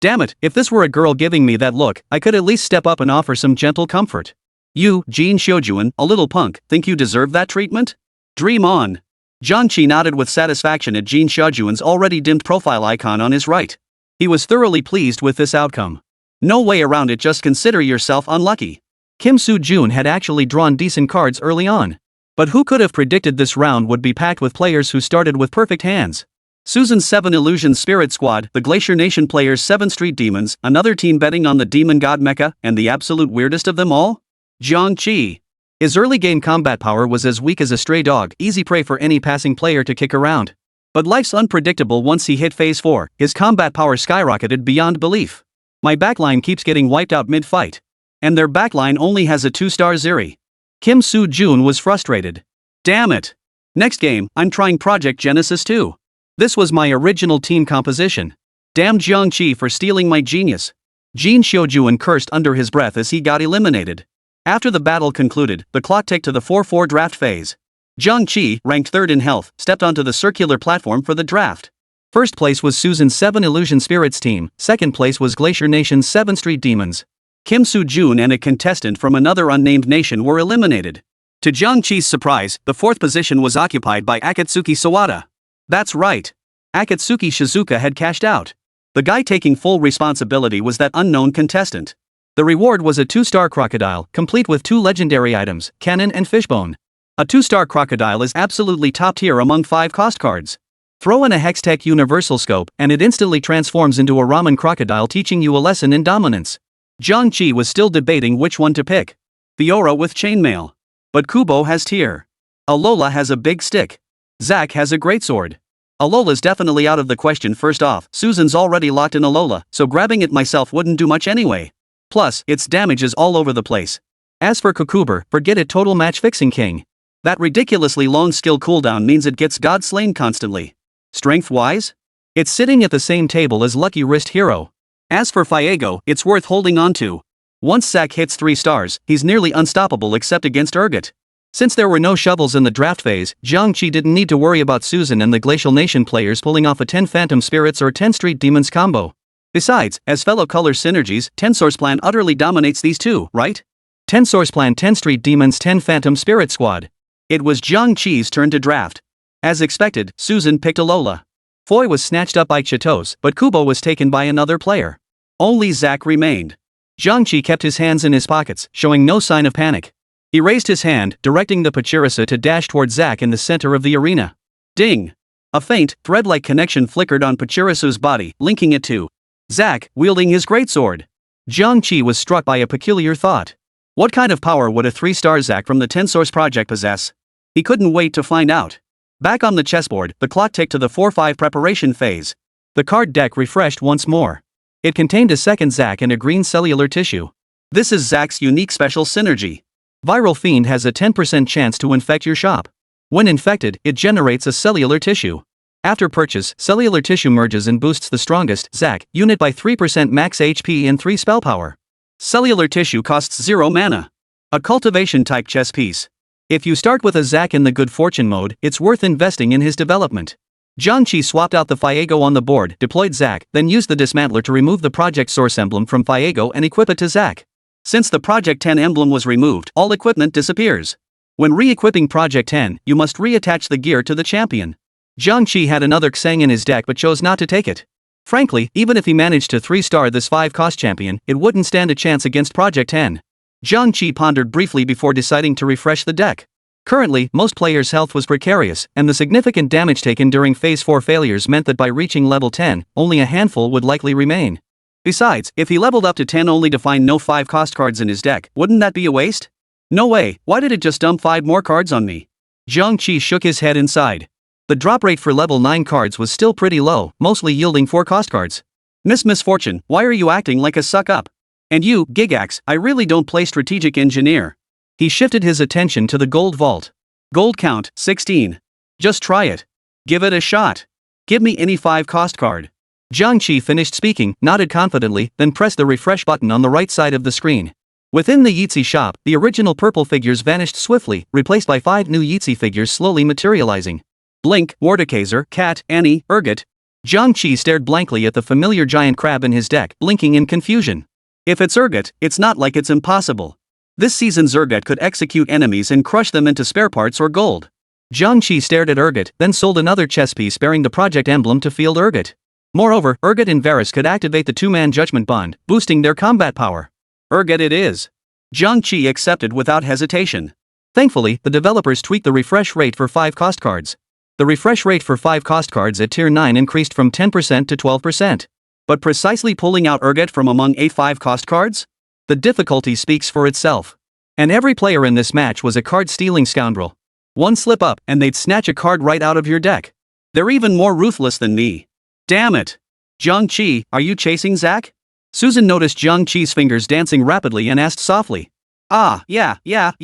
Damn it, if this were a girl giving me that look, I could at least step up and offer some gentle comfort. You, Jin Xiaojuan, a little punk, think you deserve that treatment? Dream on. Jiang Qi nodded with satisfaction at Jin Xiaojuan's already dimmed profile icon on his right. He was thoroughly pleased with this outcome. No way around it, just consider yourself unlucky. Kim Soo-jun had actually drawn decent cards early on. But who could have predicted this round would be packed with players who started with perfect hands? Susan's 7 Illusion Spirit Squad, the Glacier Nation players' 7 Street Demons, another team betting on the Demon God Mecha, and the absolute weirdest of them all? Jiang Qi. His early game combat power was as weak as a stray dog, easy prey for any passing player to kick around. But life's unpredictable. Once he hit phase 4, his combat power skyrocketed beyond belief. My backline keeps getting wiped out mid-fight. And their backline only has a 2-star Ziri. Kim Soo-jun was frustrated. Damn it. Next game, I'm trying Project Genesis 2. This was my original team composition. Damn Jiang Qi for stealing my genius. Jin Xiaojuan cursed under his breath as he got eliminated. After the battle concluded, the clock ticked to the 4-4 draft phase. Jiang Qi, ranked 3rd in health, stepped onto the circular platform for the draft. First place was Susan's 7 Illusion Spirits team, second place was Glacier Nation's 7 Street Demons. Kim Soo-jun and a contestant from another unnamed nation were eliminated. To Jiang Qi's surprise, the 4th position was occupied by Akatsuki Sawada. That's right. Akatsuki Shizuka had cashed out. The guy taking full responsibility was that unknown contestant. The reward was a 2-star crocodile, complete with 2 legendary items, cannon and fishbone. A 2-star crocodile is absolutely top tier among 5 cost cards. Throw in a Hextech Universal Scope and it instantly transforms into a ramen crocodile, teaching you a lesson in dominance. Jiang Qi was still debating which one to pick. Fiora with chainmail. But Kubo has tier. Alola has a big stick. Zack has a greatsword. Alola's definitely out of the question. First off, Susan's already locked in Alola, so grabbing it myself wouldn't do much anyway. Plus, its damage is all over the place. As for Kukuber, forget it, total match fixing king. That ridiculously long skill cooldown means it gets god slain constantly. Strength-wise? It's sitting at the same table as Lucky Wrist Hero. As for Fiego, it's worth holding on to. Once Zack hits 3 stars, he's nearly unstoppable except against Urgot. Since there were no shovels in the draft phase, Jiang Qi didn't need to worry about Susan and the Glacial Nation players pulling off a 10 Phantom Spirits or 10 Street Demons combo. Besides, as fellow color synergies, 10 Source Plan utterly dominates these two, right? 10 Source Plan, 10 Street Demons, 10 Phantom Spirit Squad. It was Jiang Qi's turn to draft. As expected, Susan picked Alola. Foy was snatched up by Chitos, but Kubo was taken by another player. Only Zack remained. Jiang Qi kept his hands in his pockets, showing no sign of panic. He raised his hand, directing the Pachirisa to dash toward Zack in the center of the arena. Ding! A faint, thread-like connection flickered on Pachirisa's body, linking it to Zack, wielding his greatsword. Jiang Qi was struck by a peculiar thought. What kind of power would a 3-star Zack from the 10 Source Project possess? He couldn't wait to find out. Back on the chessboard, the clock ticked to the 4-5 preparation phase. The card deck refreshed once more. It contained a second Zack and a green cellular tissue. This is Zack's unique special synergy. Viral Fiend has a 10% chance to infect your shop. When infected, it generates a cellular tissue. After purchase, cellular tissue merges and boosts the strongest Zack unit by 3% max HP and 3 spell power. Cellular tissue costs 0 mana. A cultivation type chess piece. If you start with a Zack in the good fortune mode, it's worth investing in his development. Jiang Qi swapped out the Fiego on the board, deployed Zack, then used the dismantler to remove the Project Source emblem from Fiego and equip it to Zack. Since the Project 10 emblem was removed, all equipment disappears. When re-equipping Project 10, you must reattach the gear to the champion. Jiang Qi had another Xang in his deck but chose not to take it. Frankly, even if he managed to 3-star this 5-cost champion, it wouldn't stand a chance against Project 10. Jiang Qi pondered briefly before deciding to refresh the deck. Currently, most players' health was precarious, and the significant damage taken during Phase 4 failures meant that by reaching level 10, only a handful would likely remain. Besides, if he leveled up to 10 only to find no 5-cost cards in his deck, wouldn't that be a waste? No way, why did it just dump 5 more cards on me? Jiang Qi shook his head inside. The drop rate for level 9 cards was still pretty low, mostly yielding 4-cost cards. Miss Misfortune, why are you acting like a suck-up? And you, Gigax, I really don't play Strategic Engineer. He shifted his attention to the gold vault. Gold count, 16. Just try it. Give it a shot. Give me any 5-cost card. Jiang Qi finished speaking, nodded confidently, then pressed the refresh button on the right side of the screen. Within the Yeezy shop, the original purple figures vanished swiftly, replaced by 5 new Yeezy figures slowly materializing. Blink, Mordekaiser, Cat, Annie, Urgot. Jiang Qi stared blankly at the familiar giant crab in his deck, blinking in confusion. If it's Urgot, it's not like it's impossible. This season's Urgot could execute enemies and crush them into spare parts or gold. Jiang Qi stared at Urgot, then sold another chess piece bearing the project emblem to field Urgot. Moreover, Urgot and Varus could activate the 2-man judgment bond, boosting their combat power. Urgot it is. Jiang Qi accepted without hesitation. Thankfully, the developers tweaked the refresh rate for 5-cost cards. The refresh rate for 5-cost cards at Tier 9 increased from 10% to 12%. But precisely pulling out Urgot from among a 5-cost cards? The difficulty speaks for itself. And every player in this match was a card-stealing scoundrel. One slip up, and they'd snatch a card right out of your deck. They're even more ruthless than me. Damn it! Jiang Qi, are you chasing Zack? Susan noticed Jiang Qi's fingers dancing rapidly and asked softly. Ah, yeah. Jiang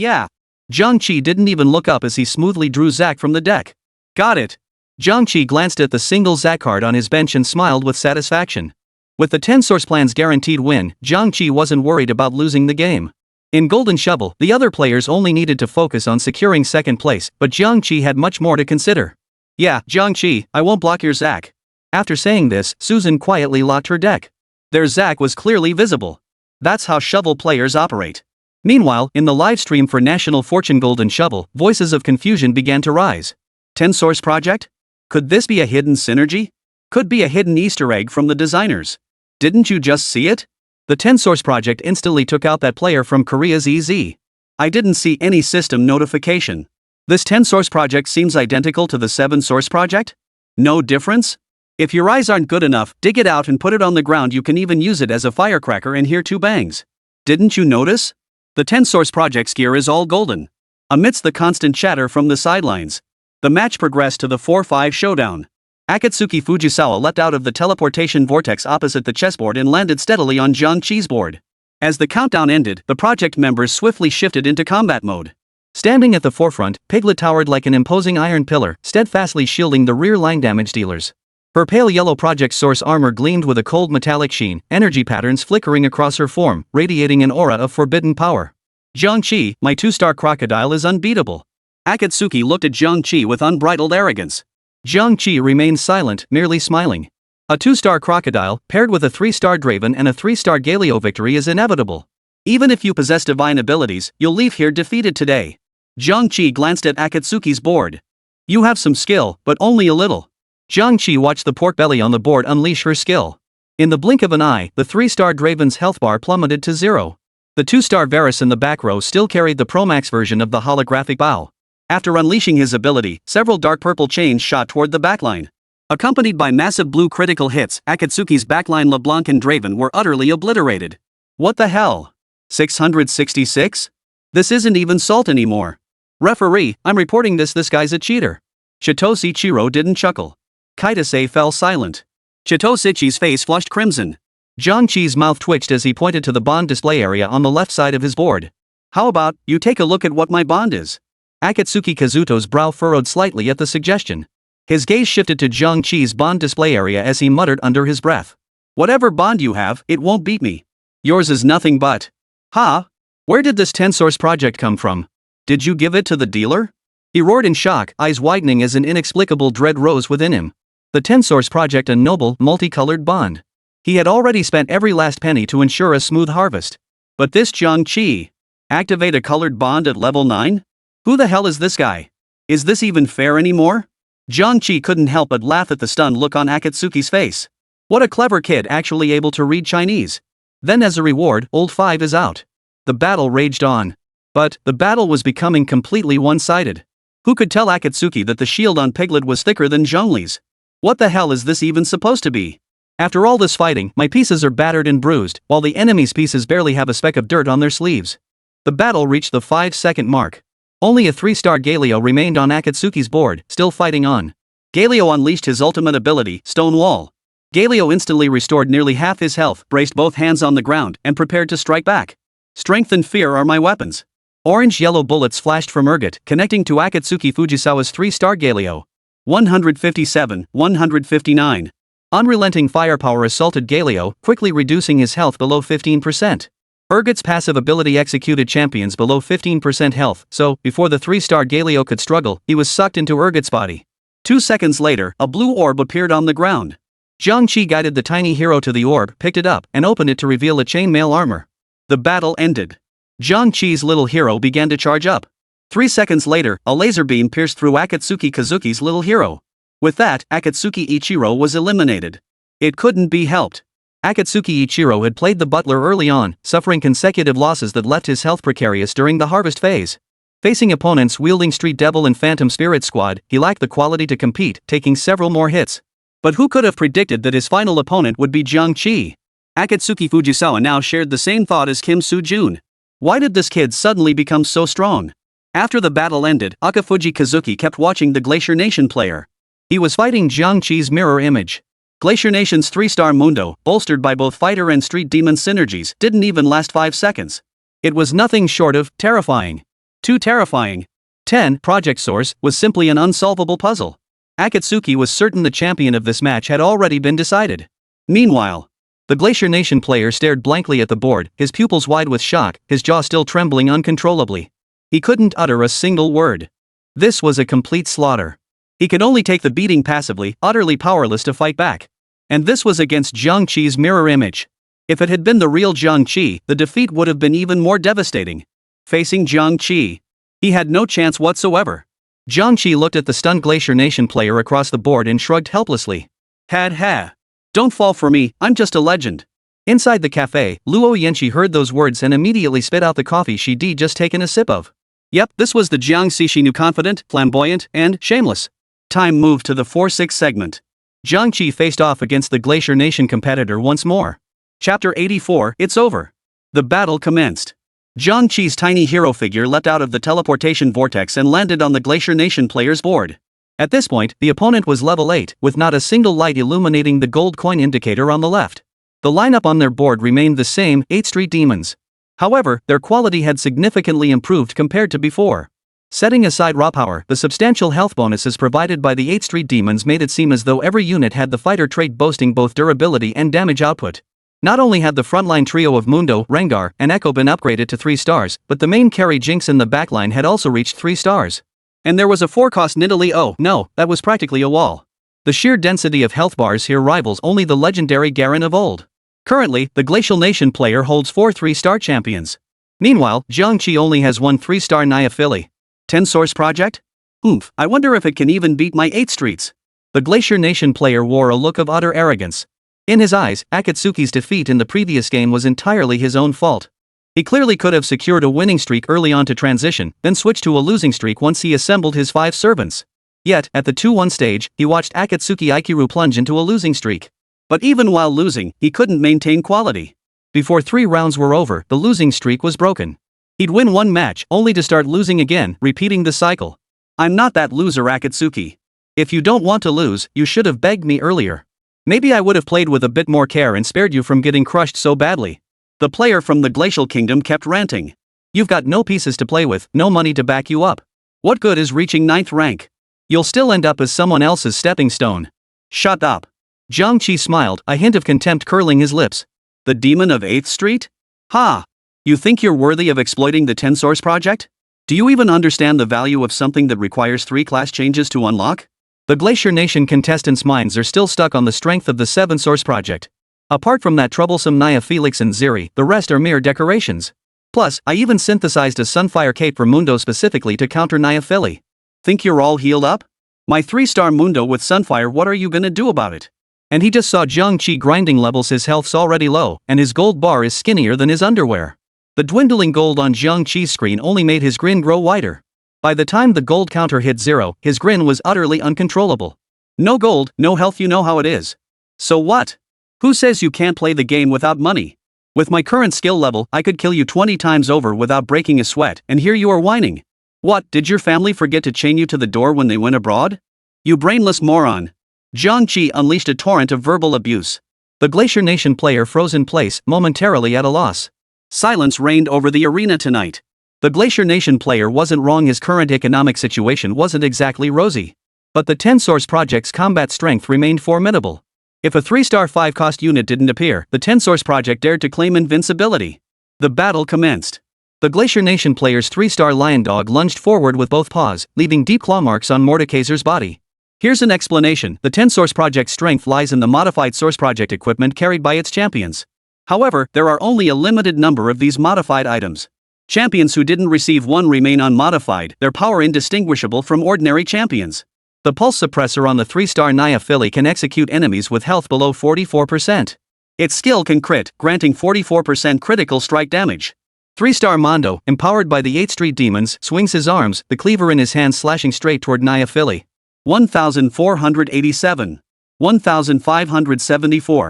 Qi didn't even look up as he smoothly drew Zack from the deck. Got it. Jiang Qi glanced at the single Zack card on his bench and smiled with satisfaction. With the 10 source plan's guaranteed win, Jiang Qi wasn't worried about losing the game. In Golden Shovel, the other players only needed to focus on securing second place, but Jiang Qi had much more to consider. Yeah, Jiang Qi, I won't block your Zack. After saying this, Susan quietly locked her deck. Their Zack was clearly visible. That's how shovel players operate. Meanwhile, in the live stream for National Fortune Golden Shovel, voices of confusion began to rise. 10 source project? Could this be a hidden synergy? Could be a hidden Easter egg from the designers. Didn't you just see it? The 10 source project instantly took out that player from Korea's EZ. I didn't see any system notification. This 10 source project seems identical to the 7 source project? No difference? If your eyes aren't good enough, dig it out and put it on the ground. You can even use it as a firecracker and hear 2 bangs. Didn't you notice? The 10 source project's gear is all golden. Amidst the constant chatter from the sidelines, the match progressed to the 4-5 showdown. Akatsuki Fujisawa leapt out of the teleportation vortex opposite the chessboard and landed steadily on Jiang Qi's board. As the countdown ended, the project members swiftly shifted into combat mode. Standing at the forefront, Piglet towered like an imposing iron pillar, steadfastly shielding the rear line damage dealers. Her pale yellow project source armor gleamed with a cold metallic sheen, energy patterns flickering across her form, radiating an aura of forbidden power. Jiang Qi, my 2-star crocodile is unbeatable. Akatsuki looked at Jiang Qi with unbridled arrogance. Jiang Qi remained silent, merely smiling. A 2-star crocodile, paired with a 3-star Draven and a 3-star Galio victory is inevitable. Even if you possess divine abilities, you'll leave here defeated today. Jiang Qi glanced at Akatsuki's board. You have some skill, but only a little. Jiang Qi watched the pork belly on the board unleash her skill. In the blink of an eye, the 3-star Draven's health bar plummeted to 0. The 2-star Varus in the back row still carried the Pro-Max version of the holographic bow. After unleashing his ability, several dark purple chains shot toward the backline. Accompanied by massive blue critical hits, Akatsuki's backline LeBlanc and Draven were utterly obliterated. What the hell? 666? This isn't even salt anymore. Referee, I'm reporting this guy's a cheater. Chitose Ichiro didn't chuckle. Kitase fell silent. Chitose Ichi's face flushed crimson. Jiang Qi's mouth twitched as he pointed to the bond display area on the left side of his board. How about, you take a look at what my bond is? Akatsuki Kazuto's brow furrowed slightly at the suggestion. His gaze shifted to Jiang Qi's bond display area as he muttered under his breath. Whatever bond you have, it won't beat me. Yours is nothing but. Ha? Where did this 10 source project come from? Did you give it to the dealer? He roared in shock, eyes widening as an inexplicable dread rose within him. The 10 source project, a noble, multicolored bond. He had already spent every last penny to ensure a smooth harvest. But this Jiang Qi. Activate a colored bond at level 9? Who the hell is this guy? Is this even fair anymore? Jiang Qi couldn't help but laugh at the stunned look on Akatsuki's face. What a clever kid, actually able to read Chinese. Then as a reward, old 5 is out. The battle raged on. But the battle was becoming completely one-sided. Who could tell Akatsuki that the shield on Piglet was thicker than Zhongli's? What the hell is this even supposed to be? After all this fighting, my pieces are battered and bruised, while the enemy's pieces barely have a speck of dirt on their sleeves. The battle reached the 5-second mark. Only a 3-star Galio remained on Akatsuki's board, still fighting on. Galio unleashed his ultimate ability, Stone Wall. Galio instantly restored nearly half his health, braced both hands on the ground, and prepared to strike back. Strength and fear are my weapons. Orange-yellow bullets flashed from Urgot, connecting to Akatsuki Fujisawa's 3-star Galio. 157, 159. Unrelenting firepower assaulted Galio, quickly reducing his health below 15%. Urgot's passive ability executed champions below 15% health, so, before the 3-star Galio could struggle, he was sucked into Urgot's body. 2 seconds later, a blue orb appeared on the ground. Jiang Qi guided the tiny hero to the orb, picked it up, and opened it to reveal a chainmail armor. The battle ended. Jiang Qi's little hero began to charge up. 3 seconds later, a laser beam pierced through Akatsuki Kazuki's little hero. With that, Akatsuki Ichiro was eliminated. It couldn't be helped. Akatsuki Ichiro had played the butler early on, suffering consecutive losses that left his health precarious during the harvest phase. Facing opponents wielding Street Devil and Phantom Spirit Squad, he lacked the quality to compete, taking several more hits. But who could have predicted that his final opponent would be Jiang Qi? Akatsuki Fujisawa now shared the same thought as Kim Soo-jun. Why did this kid suddenly become so strong? After the battle ended, Akafuji Kazuki kept watching the Glacier Nation player. He was fighting Jiang Qi's mirror image. Glacier Nation's 3-star Mundo, bolstered by both fighter and street demon synergies, didn't even last 5 seconds. It was nothing short of terrifying. Too terrifying. 10. Project Source was simply an unsolvable puzzle. Akatsuki was certain the champion of this match had already been decided. Meanwhile, the Glacier Nation player stared blankly at the board, his pupils wide with shock, his jaw still trembling uncontrollably. He couldn't utter a single word. This was a complete slaughter. He could only take the beating passively, utterly powerless to fight back. And this was against Jiang Qi's mirror image. If it had been the real Jiang Qi, the defeat would have been even more devastating. Facing Jiang Qi, he had no chance whatsoever. Jiang Qi looked at the stunned Glacier Nation player across the board and shrugged helplessly. Ha. Don't fall for me, I'm just a legend. Inside the cafe, Luo Yanqi heard those words and immediately spit out the coffee she'd just taken a sip of. Yep, this was the Jiang Qi she knew, confident, flamboyant, and shameless. Time moved to the 4-6 segment. Jiang Qi faced off against the Glacier Nation competitor once more. Chapter 84, It's Over. The battle commenced. Jiang Qi's tiny hero figure leapt out of the teleportation vortex and landed on the Glacier Nation player's board. At this point, the opponent was level 8, with not a single light illuminating the gold coin indicator on the left. The lineup on their board remained the same, 8 street demons. However, their quality had significantly improved compared to before. Setting aside raw power, the substantial health bonuses provided by the 8 street demons made it seem as though every unit had the fighter trait boasting both durability and damage output. Not only had the frontline trio of Mundo, Rengar, and Echo been upgraded to 3 stars, but the main carry Jinx in the backline had also reached 3 stars. And there was a 4-cost Nidalee. Oh no, that was practically a wall. The sheer density of health bars here rivals only the legendary Garen of old. Currently, the Glacial Nation player holds 4 3-star champions. Meanwhile, Jiang Qi only has 1 3-star Nyaphili. 10 Source Project? Oomph, I wonder if it can even beat my 8 streets. The Glacier Nation player wore a look of utter arrogance. In his eyes, Akatsuki's defeat in the previous game was entirely his own fault. He clearly could have secured a winning streak early on to transition, then switched to a losing streak once he assembled his 5 servants. Yet, at the 2-1 stage, he watched Akatsuki Aikiru plunge into a losing streak. But even while losing, he couldn't maintain quality. Before 3 rounds were over, the losing streak was broken. He'd win 1 match, only to start losing again, repeating the cycle. I'm not that loser, Akatsuki. If you don't want to lose, you should have begged me earlier. Maybe I would have played with a bit more care and spared you from getting crushed so badly. The player from the Glacial Kingdom kept ranting. You've got no pieces to play with, no money to back you up. What good is reaching 9th rank? You'll still end up as someone else's stepping stone. Shut up. Jiang Qi smiled, a hint of contempt curling his lips. The demon of 8th Street? Ha! You think you're worthy of exploiting the 10 Source Project? Do you even understand the value of something that requires 3 class changes to unlock? The Glacier Nation contestants' minds are still stuck on the strength of the 7 Source Project. Apart from that troublesome Naya Felix and Ziri, the rest are mere decorations. Plus, I even synthesized a Sunfire cape for Mundo specifically to counter Philly. Think you're all healed up? My 3-star Mundo with Sunfire, what are you gonna do about it? And he just saw Jiang Qi grinding levels. His health's already low, and his gold bar is skinnier than his underwear. The dwindling gold on Jiang Qi's screen only made his grin grow wider. By the time the gold counter hit 0, his grin was utterly uncontrollable. No gold, no health, you know how it is. So what? Who says you can't play the game without money? With my current skill level, I could kill you 20 times over without breaking a sweat, and here you are whining. What, did your family forget to chain you to the door when they went abroad? You brainless moron. Jiang Qi unleashed a torrent of verbal abuse. The Glacier Nation player froze in place, momentarily at a loss. Silence reigned over the arena tonight. The Glacier Nation player wasn't wrong, his current economic situation wasn't exactly rosy. But the 10 Source Project's combat strength remained formidable. If a 3-star 5-cost unit didn't appear, the 10 Source Project dared to claim invincibility. The battle commenced. The Glacier Nation player's 3-star Lion Dog lunged forward with both paws, leaving deep claw marks on Mordekaiser's body. Here's an explanation: the 10 Source Project's strength lies in the modified Source Project equipment carried by its champions. However, there are only a limited number of these modified items. Champions who didn't receive one remain unmodified, their power indistinguishable from ordinary champions. The Pulse Suppressor on the 3-star Philly can execute enemies with health below 44%. Its skill can crit, granting 44% critical strike damage. 3-star Mondo, empowered by the 8 Street Demons, swings his arms, the cleaver in his hand slashing straight toward Philly. 1487. 1574.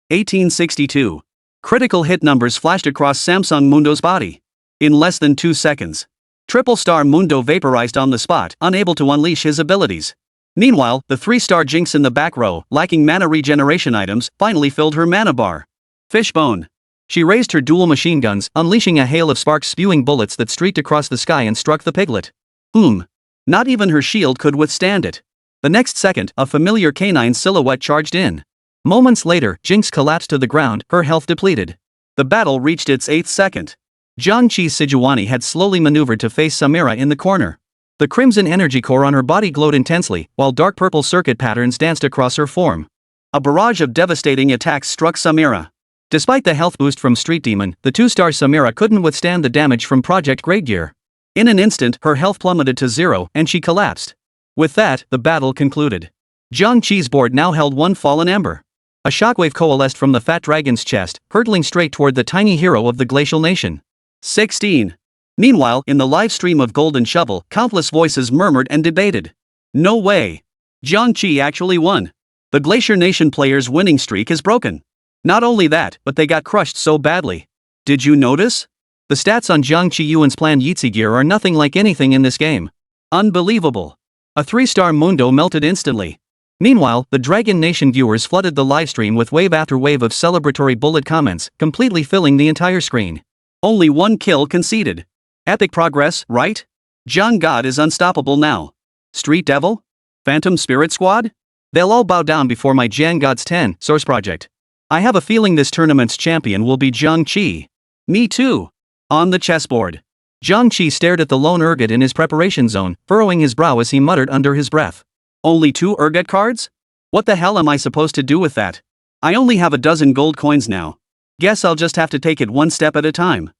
1862. Critical hit numbers flashed across Samsung Mundo's body. In less than 2 seconds. Triple-star Mundo vaporized on the spot, unable to unleash his abilities. Meanwhile, the 3-star Jinx in the back row, lacking mana regeneration items, finally filled her mana bar. Fishbone. She raised her dual machine guns, unleashing a hail of sparks spewing bullets that streaked across the sky and struck the piglet. Not even her shield could withstand it. The next second, a familiar canine silhouette charged in. Moments later, Jinx collapsed to the ground, her health depleted. The battle reached its 8th second. Jiang Qi's Sejuani had slowly maneuvered to face Samira in the corner. The crimson energy core on her body glowed intensely, while dark purple circuit patterns danced across her form. A barrage of devastating attacks struck Samira. Despite the health boost from Street Demon, the 2-star Samira couldn't withstand the damage from Project Grade Gear. In an instant, her health plummeted to 0, and she collapsed. With that, the battle concluded. Jiang Qi's board now held one fallen ember. A shockwave coalesced from the fat dragon's chest, hurtling straight toward the tiny hero of the Glacial Nation. 16. Meanwhile, in the live stream of Golden Shovel, countless voices murmured and debated. No way. Jiang Qi actually won. The Glacier Nation player's winning streak is broken. Not only that, but they got crushed so badly. Did you notice? The stats on Jiang Qi Yuan's planned Yeetzy gear are nothing like anything in this game. Unbelievable. A 3-star Mundo melted instantly. Meanwhile, the Dragon Nation viewers flooded the livestream with wave after wave of celebratory bullet comments, completely filling the entire screen. Only one kill conceded. Epic progress, right? Jiang God is unstoppable now. Street Devil? Phantom Spirit Squad? They'll all bow down before my Jiang God's 10 Source Project. I have a feeling this tournament's champion will be Jiang Qi. Me too. On the chessboard. Jiang Qi stared at the lone Urgot in his preparation zone, furrowing his brow as he muttered under his breath. Only 2 Urgot cards? What the hell am I supposed to do with that? I only have a dozen gold coins now. Guess I'll just have to take it one step at a time.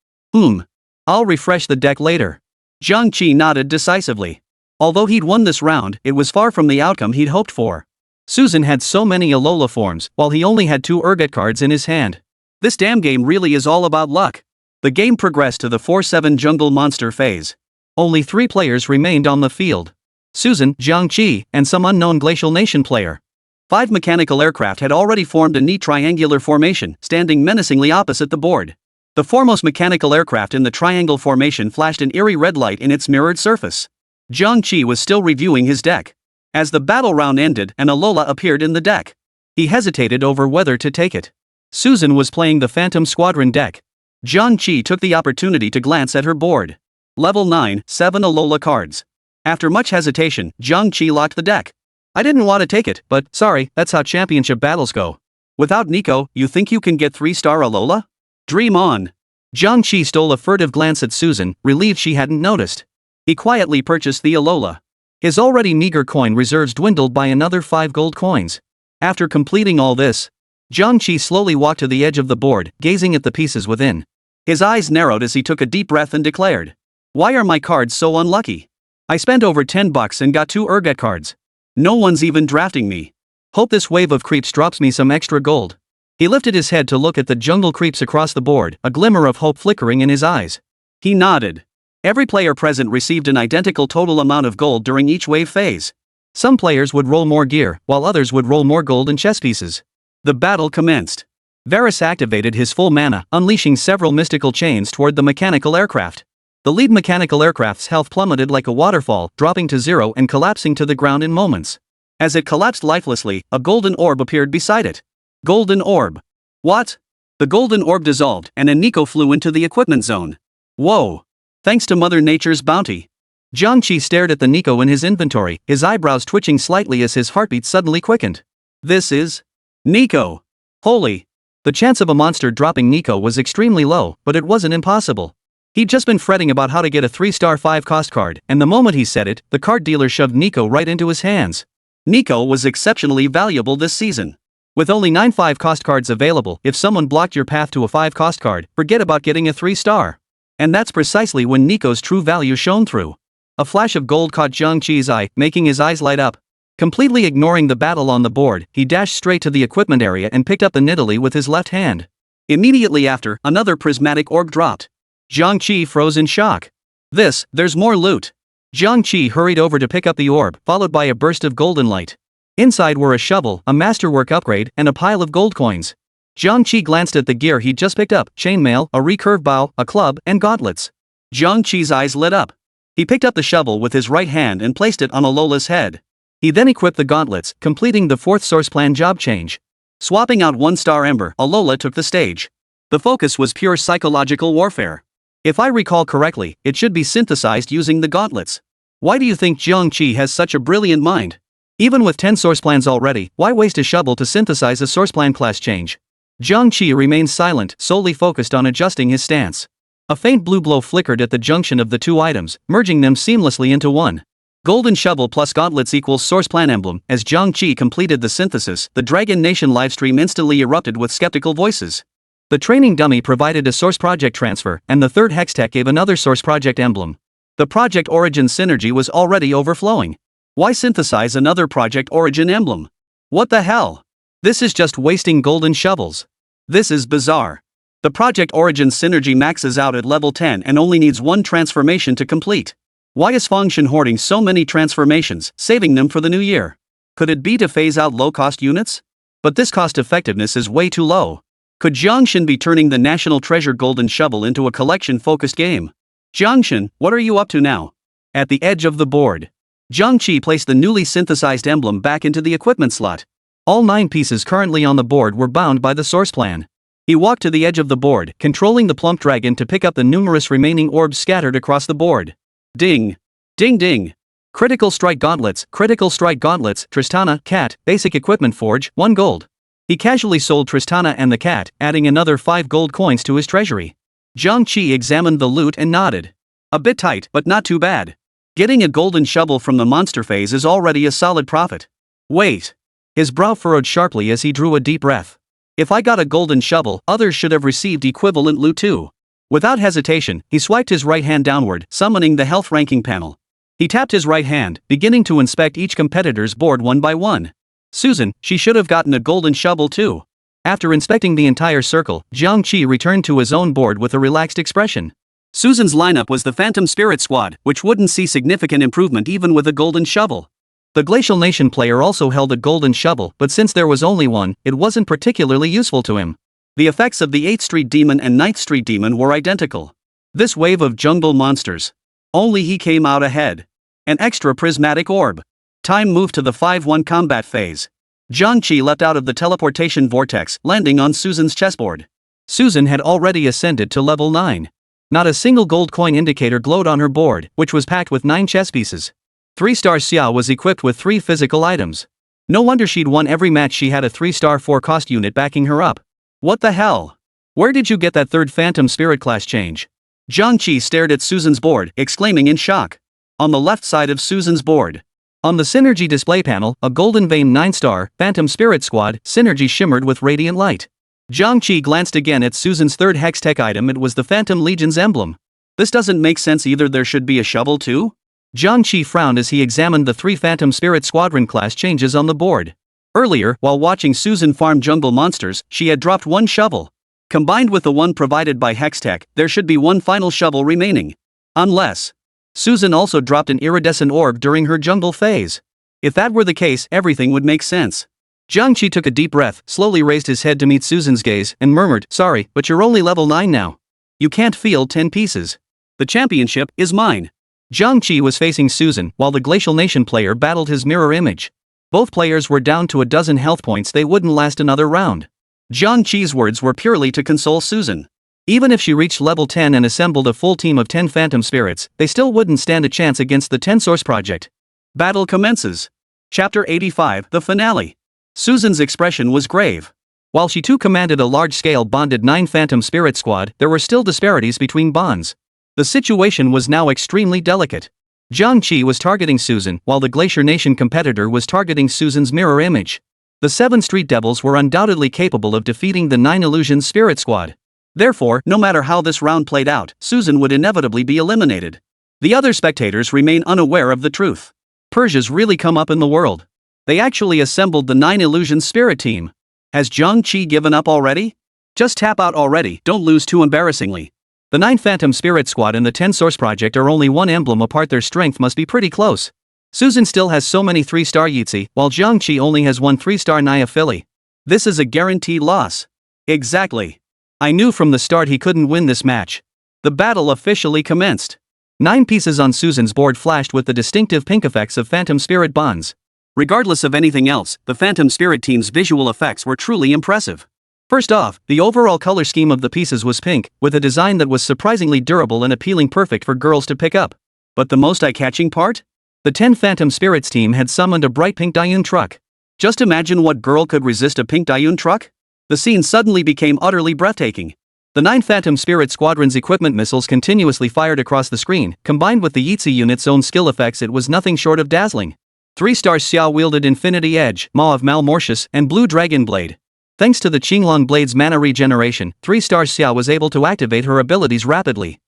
I'll refresh the deck later. Jiang Qi nodded decisively. Although he'd won this round, it was far from the outcome he'd hoped for. Susan had so many Alola forms, while he only had 2 Urgot cards in his hand. This damn game really is all about luck. The game progressed to the 4-7 jungle monster phase. Only 3 players remained on the field. Susan, Jiang Qi, and some unknown Glacial Nation player. 5 mechanical aircraft had already formed a neat triangular formation, standing menacingly opposite the board. The foremost mechanical aircraft in the triangle formation flashed an eerie red light in its mirrored surface. Jiang Qi was still reviewing his deck. As the battle round ended, an Alola appeared in the deck. He hesitated over whether to take it. Susan was playing the Phantom Squadron deck. Jiang Qi took the opportunity to glance at her board. Level 9, 7 Alola cards. After much hesitation, Jiang Qi locked the deck. I didn't want to take it, but sorry, that's how championship battles go. Without Nico, you think you can get 3-star Alola? Dream on. Jiang Qi stole a furtive glance at Susan, relieved she hadn't noticed. He quietly purchased the Alola. His already meager coin reserves dwindled by another 5 gold coins. After completing all this, Jiang Qi slowly walked to the edge of the board, gazing at the pieces within. His eyes narrowed as he took a deep breath and declared, "Why are my cards so unlucky? I spent over $10 and got 2 Urget cards. No one's even drafting me. Hope this wave of creeps drops me some extra gold." He lifted his head to look at the jungle creeps across the board, a glimmer of hope flickering in his eyes. He nodded. Every player present received an identical total amount of gold during each wave phase. Some players would roll more gear, while others would roll more gold and chess pieces. The battle commenced. Varus activated his full mana, unleashing several mystical chains toward the mechanical aircraft. The lead mechanical aircraft's health plummeted like a waterfall, dropping to 0 and collapsing to the ground in moments. As it collapsed lifelessly, a golden orb appeared beside it. Golden orb. What? The golden orb dissolved, and a Nico flew into the equipment zone. Whoa! Thanks to Mother Nature's bounty. Jiang Qi stared at the Nico in his inventory, his eyebrows twitching slightly as his heartbeat suddenly quickened. This is Nico. Holy! The chance of a monster dropping Nico was extremely low, but it wasn't impossible. He'd just been fretting about how to get a 3-star 5-cost card, and the moment he said it, the card dealer shoved Nico right into his hands. Nico was exceptionally valuable this season. With only 9 5-cost cards available, if someone blocked your path to a 5-cost card, forget about getting a 3-star. And that's precisely when Nico's true value shone through. A flash of gold caught Jiang Qi's eye, making his eyes light up. Completely ignoring the battle on the board, he dashed straight to the equipment area and picked up the Nidalee with his left hand. Immediately after, another prismatic orb dropped. Jiang Qi froze in shock. There's more loot. Jiang Qi hurried over to pick up the orb, followed by a burst of golden light. Inside were a shovel, a masterwork upgrade, and a pile of gold coins. Jiang Qi glanced at the gear he'd just picked up: chainmail, a recurve bow, a club, and gauntlets. Jiang Qi's eyes lit up. He picked up the shovel with his right hand and placed it on Alola's head. He then equipped the gauntlets, completing the 4th source plan job change. Swapping out 1-star Ember, Alola took the stage. The focus was pure psychological warfare. If I recall correctly, it should be synthesized using the gauntlets. Why do you think Jiang Qi has such a brilliant mind? Even with 10 source plans already, why waste a shovel to synthesize a source plan class change? Jiang Qi remained silent, solely focused on adjusting his stance. A faint blue glow flickered at the junction of the 2 items, merging them seamlessly into one. Golden shovel plus gauntlets equals source plan emblem. As Jiang Qi completed the synthesis, the Dragon Nation livestream instantly erupted with skeptical voices. The training dummy provided a source project transfer, and the 3rd hextech gave another source project emblem. The project origin synergy was already overflowing. Why synthesize another project origin emblem? What the hell? This is just wasting golden shovels. This is bizarre. The project origin synergy maxes out at level 10 and only needs 1 transformation to complete. Why is Fengshen hoarding so many transformations, saving them for the new year? Could it be to phase out low-cost units? But this cost effectiveness is way too low. Could Jiangshan be turning the National Treasure Golden Shovel into a collection-focused game? Jiangshan, what are you up to now? At the edge of the board, Jiang Qi placed the newly synthesized emblem back into the equipment slot. All 9 pieces currently on the board were bound by the source plan. He walked to the edge of the board, controlling the plump dragon to pick up the numerous remaining orbs scattered across the board. Ding! Ding ding! Critical Strike Gauntlets, Tristana, Cat, Basic Equipment Forge, 1 gold. He casually sold Tristana and the cat, adding another 5 gold coins to his treasury. Jiang Qi examined the loot and nodded. A bit tight, but not too bad. Getting a golden shovel from the monster phase is already a solid profit. Wait. His brow furrowed sharply as he drew a deep breath. If I got a golden shovel, others should have received equivalent loot too. Without hesitation, he swiped his right hand downward, summoning the health ranking panel. He tapped his right hand, beginning to inspect each competitor's board one by one. Susan, she should have gotten a golden shovel too. After inspecting the entire circle, Jiang Qi returned to his own board with a relaxed expression. Susan's lineup was the Phantom Spirit Squad, which wouldn't see significant improvement even with a golden shovel. The Glacial Nation player also held a golden shovel, but since there was only one, it wasn't particularly useful to him. The effects of the 8th Street Demon and 9th Street Demon were identical. This wave of jungle monsters. Only he came out ahead. An extra prismatic orb. Time moved to the 5-1 combat phase. Jiang Qi leapt out of the teleportation vortex, landing on Susan's chessboard. Susan had already ascended to level 9. Not a single gold coin indicator glowed on her board, which was packed with 9 chess pieces. 3-star Xia was equipped with 3 physical items. No wonder she'd won every match. She had a 3-star 4-cost unit backing her up. What the hell? Where did you get that 3rd Phantom Spirit class change? Jiang Qi stared at Susan's board, exclaiming in shock. On the left side of Susan's board, on the Synergy display panel, a golden vein 9-star Phantom Spirit Squad Synergy shimmered with radiant light. Jiang Qi glanced again at Susan's third Hextech item. It was the Phantom Legion's emblem. This doesn't make sense either. There should be a shovel too? Jiang Qi frowned as he examined the 3 Phantom Spirit Squadron class changes on the board. Earlier, while watching Susan farm jungle monsters, she had dropped 1 shovel. Combined with the one provided by Hextech, there should be 1 final shovel remaining. Unless Susan also dropped an iridescent orb during her jungle phase. If that were the case, everything would make sense. Jiang Qi took a deep breath, slowly raised his head to meet Susan's gaze, and murmured, "Sorry, but you're only level 9 now. You can't field 10 pieces. The championship is mine." Jiang Qi was facing Susan, while the Glacial Nation player battled his mirror image. Both players were down to a dozen health points. They wouldn't last another round. Jiang Qi's words were purely to console Susan. Even if she reached level 10 and assembled a full team of 10 Phantom Spirits, they still wouldn't stand a chance against the 10 Source Project. Battle commences. Chapter 85, the finale. Susan's expression was grave. While she too commanded a large-scale bonded 9 Phantom Spirit squad, there were still disparities between bonds. The situation was now extremely delicate. Jiang Qi was targeting Susan, while the Glacier Nation competitor was targeting Susan's mirror image. The 7 Street Devils were undoubtedly capable of defeating the 9 Illusion Spirit Squad. Therefore, no matter how this round played out, Susan would inevitably be eliminated. The other spectators remain unaware of the truth. Persia's really come up in the world. They actually assembled the 9 Illusion Spirit team. Has Jiang Qi given up already? Just tap out already, don't lose too embarrassingly. The 9 Phantom Spirit Squad and the 10 Source Project are only 1 emblem apart. Their strength must be pretty close. Susan still has so many 3-star Yitzi, while Jiang Qi only has 1 3-star Naya Philly. This is a guaranteed loss. Exactly. I knew from the start he couldn't win this match. The battle officially commenced. 9 pieces on Susan's board flashed with the distinctive pink effects of Phantom Spirit bonds. Regardless of anything else, the Phantom Spirit team's visual effects were truly impressive. First off, the overall color scheme of the pieces was pink, with a design that was surprisingly durable and appealing, perfect for girls to pick up. But the most eye-catching part? The 10 Phantom Spirits team had summoned a bright pink Dayun truck. Just imagine what girl could resist a pink Dayun truck? The scene suddenly became utterly breathtaking. The 9 Phantom Spirit Squadron's equipment missiles continuously fired across the screen. Combined with the Yitzi unit's own skill effects, it was nothing short of dazzling. 3-star Xiao wielded Infinity Edge, Maw of Malmortius, and Blue Dragon Blade. Thanks to the Qinglong Blade's mana regeneration, 3-star Xiao was able to activate her abilities rapidly.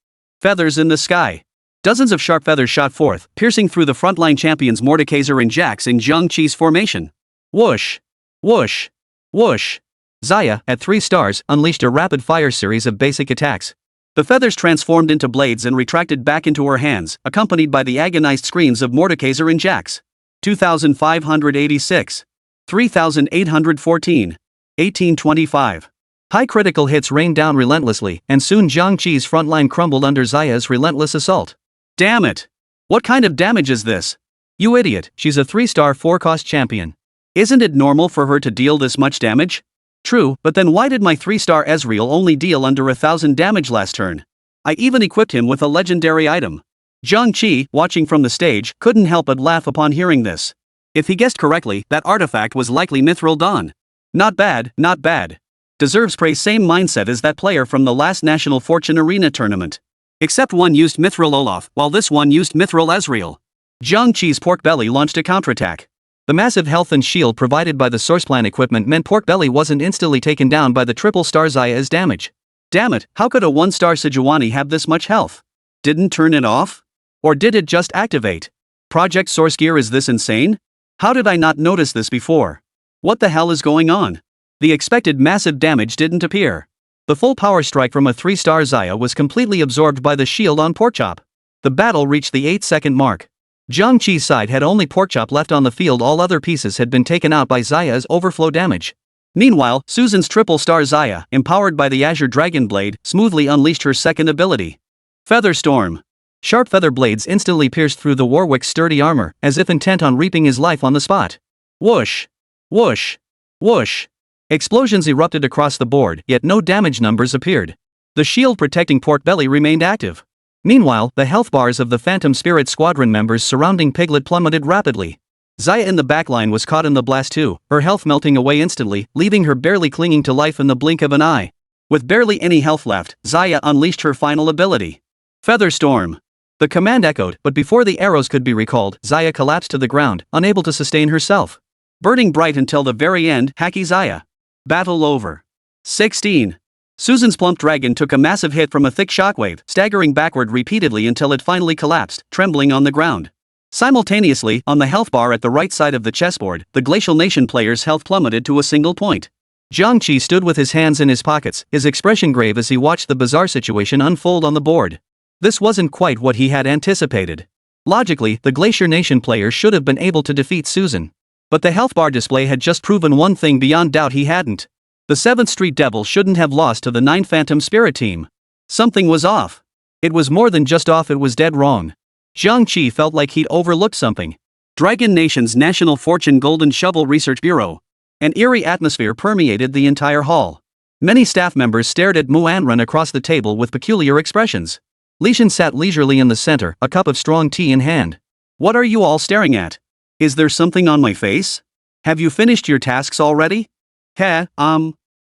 Feathers in the sky. Dozens of sharp feathers shot forth, piercing through the frontline champions Mordekaiser and Jax in Jiang Qi's formation. Whoosh! Whoosh! Whoosh! Xayah, at 3 stars, unleashed a rapid-fire series of basic attacks. The feathers transformed into blades and retracted back into her hands, accompanied by the agonized screams of Mordekaiser and Jax. 2,586. 3,814. 1825. High critical hits rained down relentlessly, and soon Jiang Qi's frontline crumbled under Xayah's relentless assault. Damn it! What kind of damage is this? You idiot, she's a 3-star 4-cost champion. Isn't it normal for her to deal this much damage? True, but then why did my 3-star Ezreal only deal under 1,000 damage last turn? I even equipped him with a legendary item. Jiang Qi, watching from the stage, couldn't help but laugh upon hearing this. If he guessed correctly, that artifact was likely Mithril Dawn. Not bad, not bad. Deserves praise. Same mindset as that player from the last National Fortune Arena tournament. Except one used Mithril Olaf, while this one used Mithril Ezreal. Jiang Qi's Pork Belly launched a counterattack. The massive health and shield provided by the Source Plan equipment meant Pork Belly wasn't instantly taken down by the triple-star Xayah's damage. Damn it, how could a 1-star Sejuani have this much health? Didn't turn it off? Or did it just activate? Project Source Gear, is this insane? How did I not notice this before? What the hell is going on? The expected massive damage didn't appear. The full power strike from a 3-star Xayah was completely absorbed by the shield on Porkchop. The battle reached the 8-second mark. Jiang Qi's side had only Porkchop left on the field. All other pieces had been taken out by Xayah's overflow damage. Meanwhile, Susan's triple-star Xayah, empowered by the Azure Dragon Blade, smoothly unleashed her second ability. Feather Storm. Sharp feather blades instantly pierced through the Warwick's sturdy armor, as if intent on reaping his life on the spot. Whoosh! Whoosh! Whoosh! Explosions erupted across the board, yet no damage numbers appeared. The shield protecting Pork Belly remained active. Meanwhile, the health bars of the Phantom Spirit Squadron members surrounding Piglet plummeted rapidly. Xayah in the backline was caught in the blast too, her health melting away instantly, leaving her barely clinging to life in the blink of an eye. With barely any health left, Xayah unleashed her final ability. Feather Storm. The command echoed, but before the arrows could be recalled, Xayah collapsed to the ground, unable to sustain herself. Burning bright until the very end, Hacky Xayah. Battle over. 16. Susan's plump dragon took a massive hit from a thick shockwave, staggering backward repeatedly until it finally collapsed, trembling on the ground. Simultaneously, on the health bar at the right side of the chessboard, the Glacial Nation player's health plummeted to a single point. Jiang Qi stood with his hands in his pockets, his expression grave as he watched the bizarre situation unfold on the board. This wasn't quite what he had anticipated. Logically, the Glacier Nation player should have been able to defeat Susan. But the health bar display had just proven one thing beyond doubt: he hadn't. The 7th Street Devil shouldn't have lost to the 9 Phantom Spirit team. Something was off. It was more than just off, it was dead wrong. Jiang Qi felt like he'd overlooked something. Dragon Nation's National Fortune Golden Shovel Research Bureau. An eerie atmosphere permeated the entire hall. Many staff members stared at Ornn across the table with peculiar expressions. Lishan sat leisurely in the center, a cup of strong tea in hand. What are you all staring at? Is there something on my face? Have you finished your tasks already?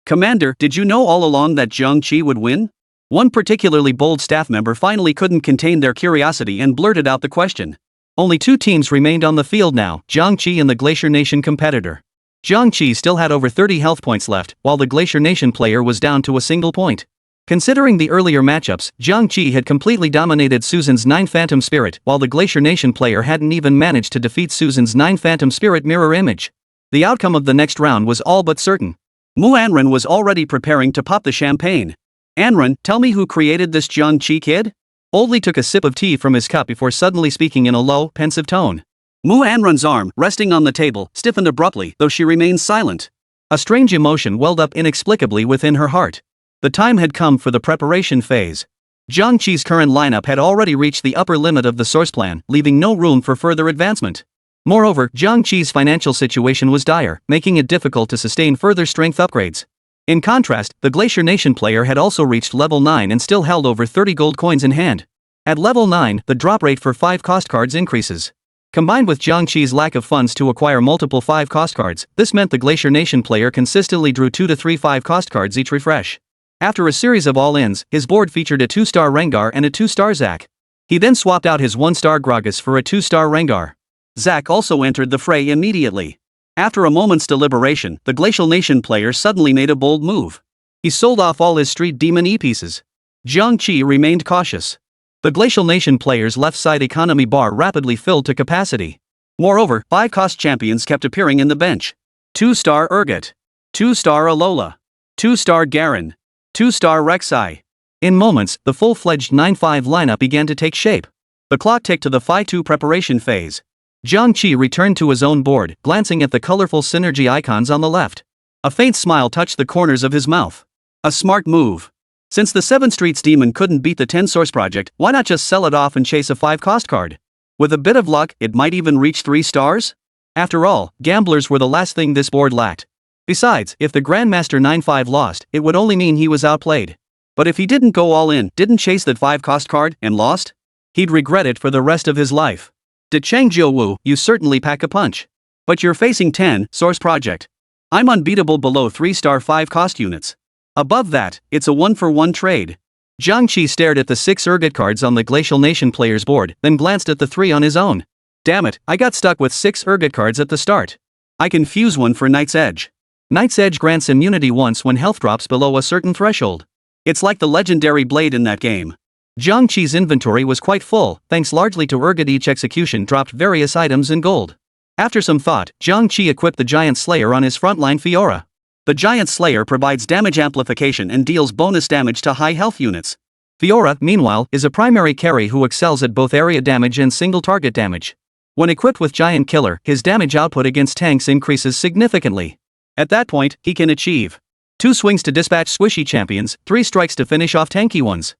Commander, did you know all along that Jiang Qi would win? One particularly bold staff member finally couldn't contain their curiosity and blurted out the question. Only 2 teams remained on the field now, Jiang Qi and the Glacier Nation competitor. Jiang Qi still had over 30 health points left, while the Glacier Nation player was down to a single point. Considering the earlier matchups, Jiang Qi had completely dominated Susan's 9 Phantom Spirit, while the Glacier Nation player hadn't even managed to defeat Susan's 9 Phantom Spirit mirror image. The outcome of the next round was all but certain. Ornn was already preparing to pop the champagne. Ornn, tell me who created this Jiang Qi kid? Oldly took a sip of tea from his cup before suddenly speaking in a low, pensive tone. Ornn's arm, resting on the table, stiffened abruptly, though she remained silent. A strange emotion welled up inexplicably within her heart. The time had come for the preparation phase. Jiang Qi's current lineup had already reached the upper limit of the source plan, leaving no room for further advancement. Moreover, Jiang Qi's financial situation was dire, making it difficult to sustain further strength upgrades. In contrast, the Glacier Nation player had also reached level 9 and still held over 30 gold coins in hand. At level 9, the drop rate for 5 cost cards increases. Combined with Jiang Qi's lack of funds to acquire multiple 5 cost cards, this meant the Glacier Nation player consistently drew 2 to 3 5 cost cards each refresh. After a series of all-ins, his board featured a 2-star Rengar and a 2-star Zac. He then swapped out his 1-star Gragas for a 2-star Rengar. Zac also entered the fray immediately. After a moment's deliberation, the Glacial Nation player suddenly made a bold move. He sold off all his Street Demon E-pieces. Jiang Qi remained cautious. The Glacial Nation player's left side economy bar rapidly filled to capacity. Moreover, 5-cost champions kept appearing in the bench. 2-star Urgot. 2-star Alola. 2-star Garen. 2-star Rek'Sai. In moments, the full-fledged 9-5 lineup began to take shape. The clock ticked to the Phi 2 preparation phase. Jiang Qi returned to his own board, glancing at the colorful synergy icons on the left. A faint smile touched the corners of his mouth. A smart move. Since the 7 Streets Demon couldn't beat the 10 Source Project, why not just sell it off and chase a 5-cost card? With a bit of luck, it might even reach 3 stars? After all, gamblers were the last thing this board lacked. Besides, if the Grandmaster 9-5 lost, it would only mean he was outplayed. But if he didn't go all in, didn't chase that 5-cost card, and lost, he'd regret it for the rest of his life. To Chang Jiuwu, you certainly pack a punch. But you're facing 10 Source Project. I'm unbeatable below 3-star 5-cost units. Above that, it's a 1-for-1 trade. Jiang Qi stared at the 6 Urgot cards on the Glacial Nation player's board, then glanced at the 3 on his own. Damn it, I got stuck with 6 Urgot cards at the start. I can fuse one for Knight's Edge. Knight's Edge grants immunity once when health drops below a certain threshold. It's like the legendary blade in that game. Jiang Qi's inventory was quite full, thanks largely to Urgot. Each execution dropped various items in gold. After some thought, Jiang Qi equipped the Giant Slayer on his frontline Fiora. The Giant Slayer provides damage amplification and deals bonus damage to high health units. Fiora, meanwhile, is a primary carry who excels at both area damage and single target damage. When equipped with Giant Killer, his damage output against tanks increases significantly. At that point, he can achieve 2 swings to dispatch squishy champions, 3 strikes to finish off tanky ones.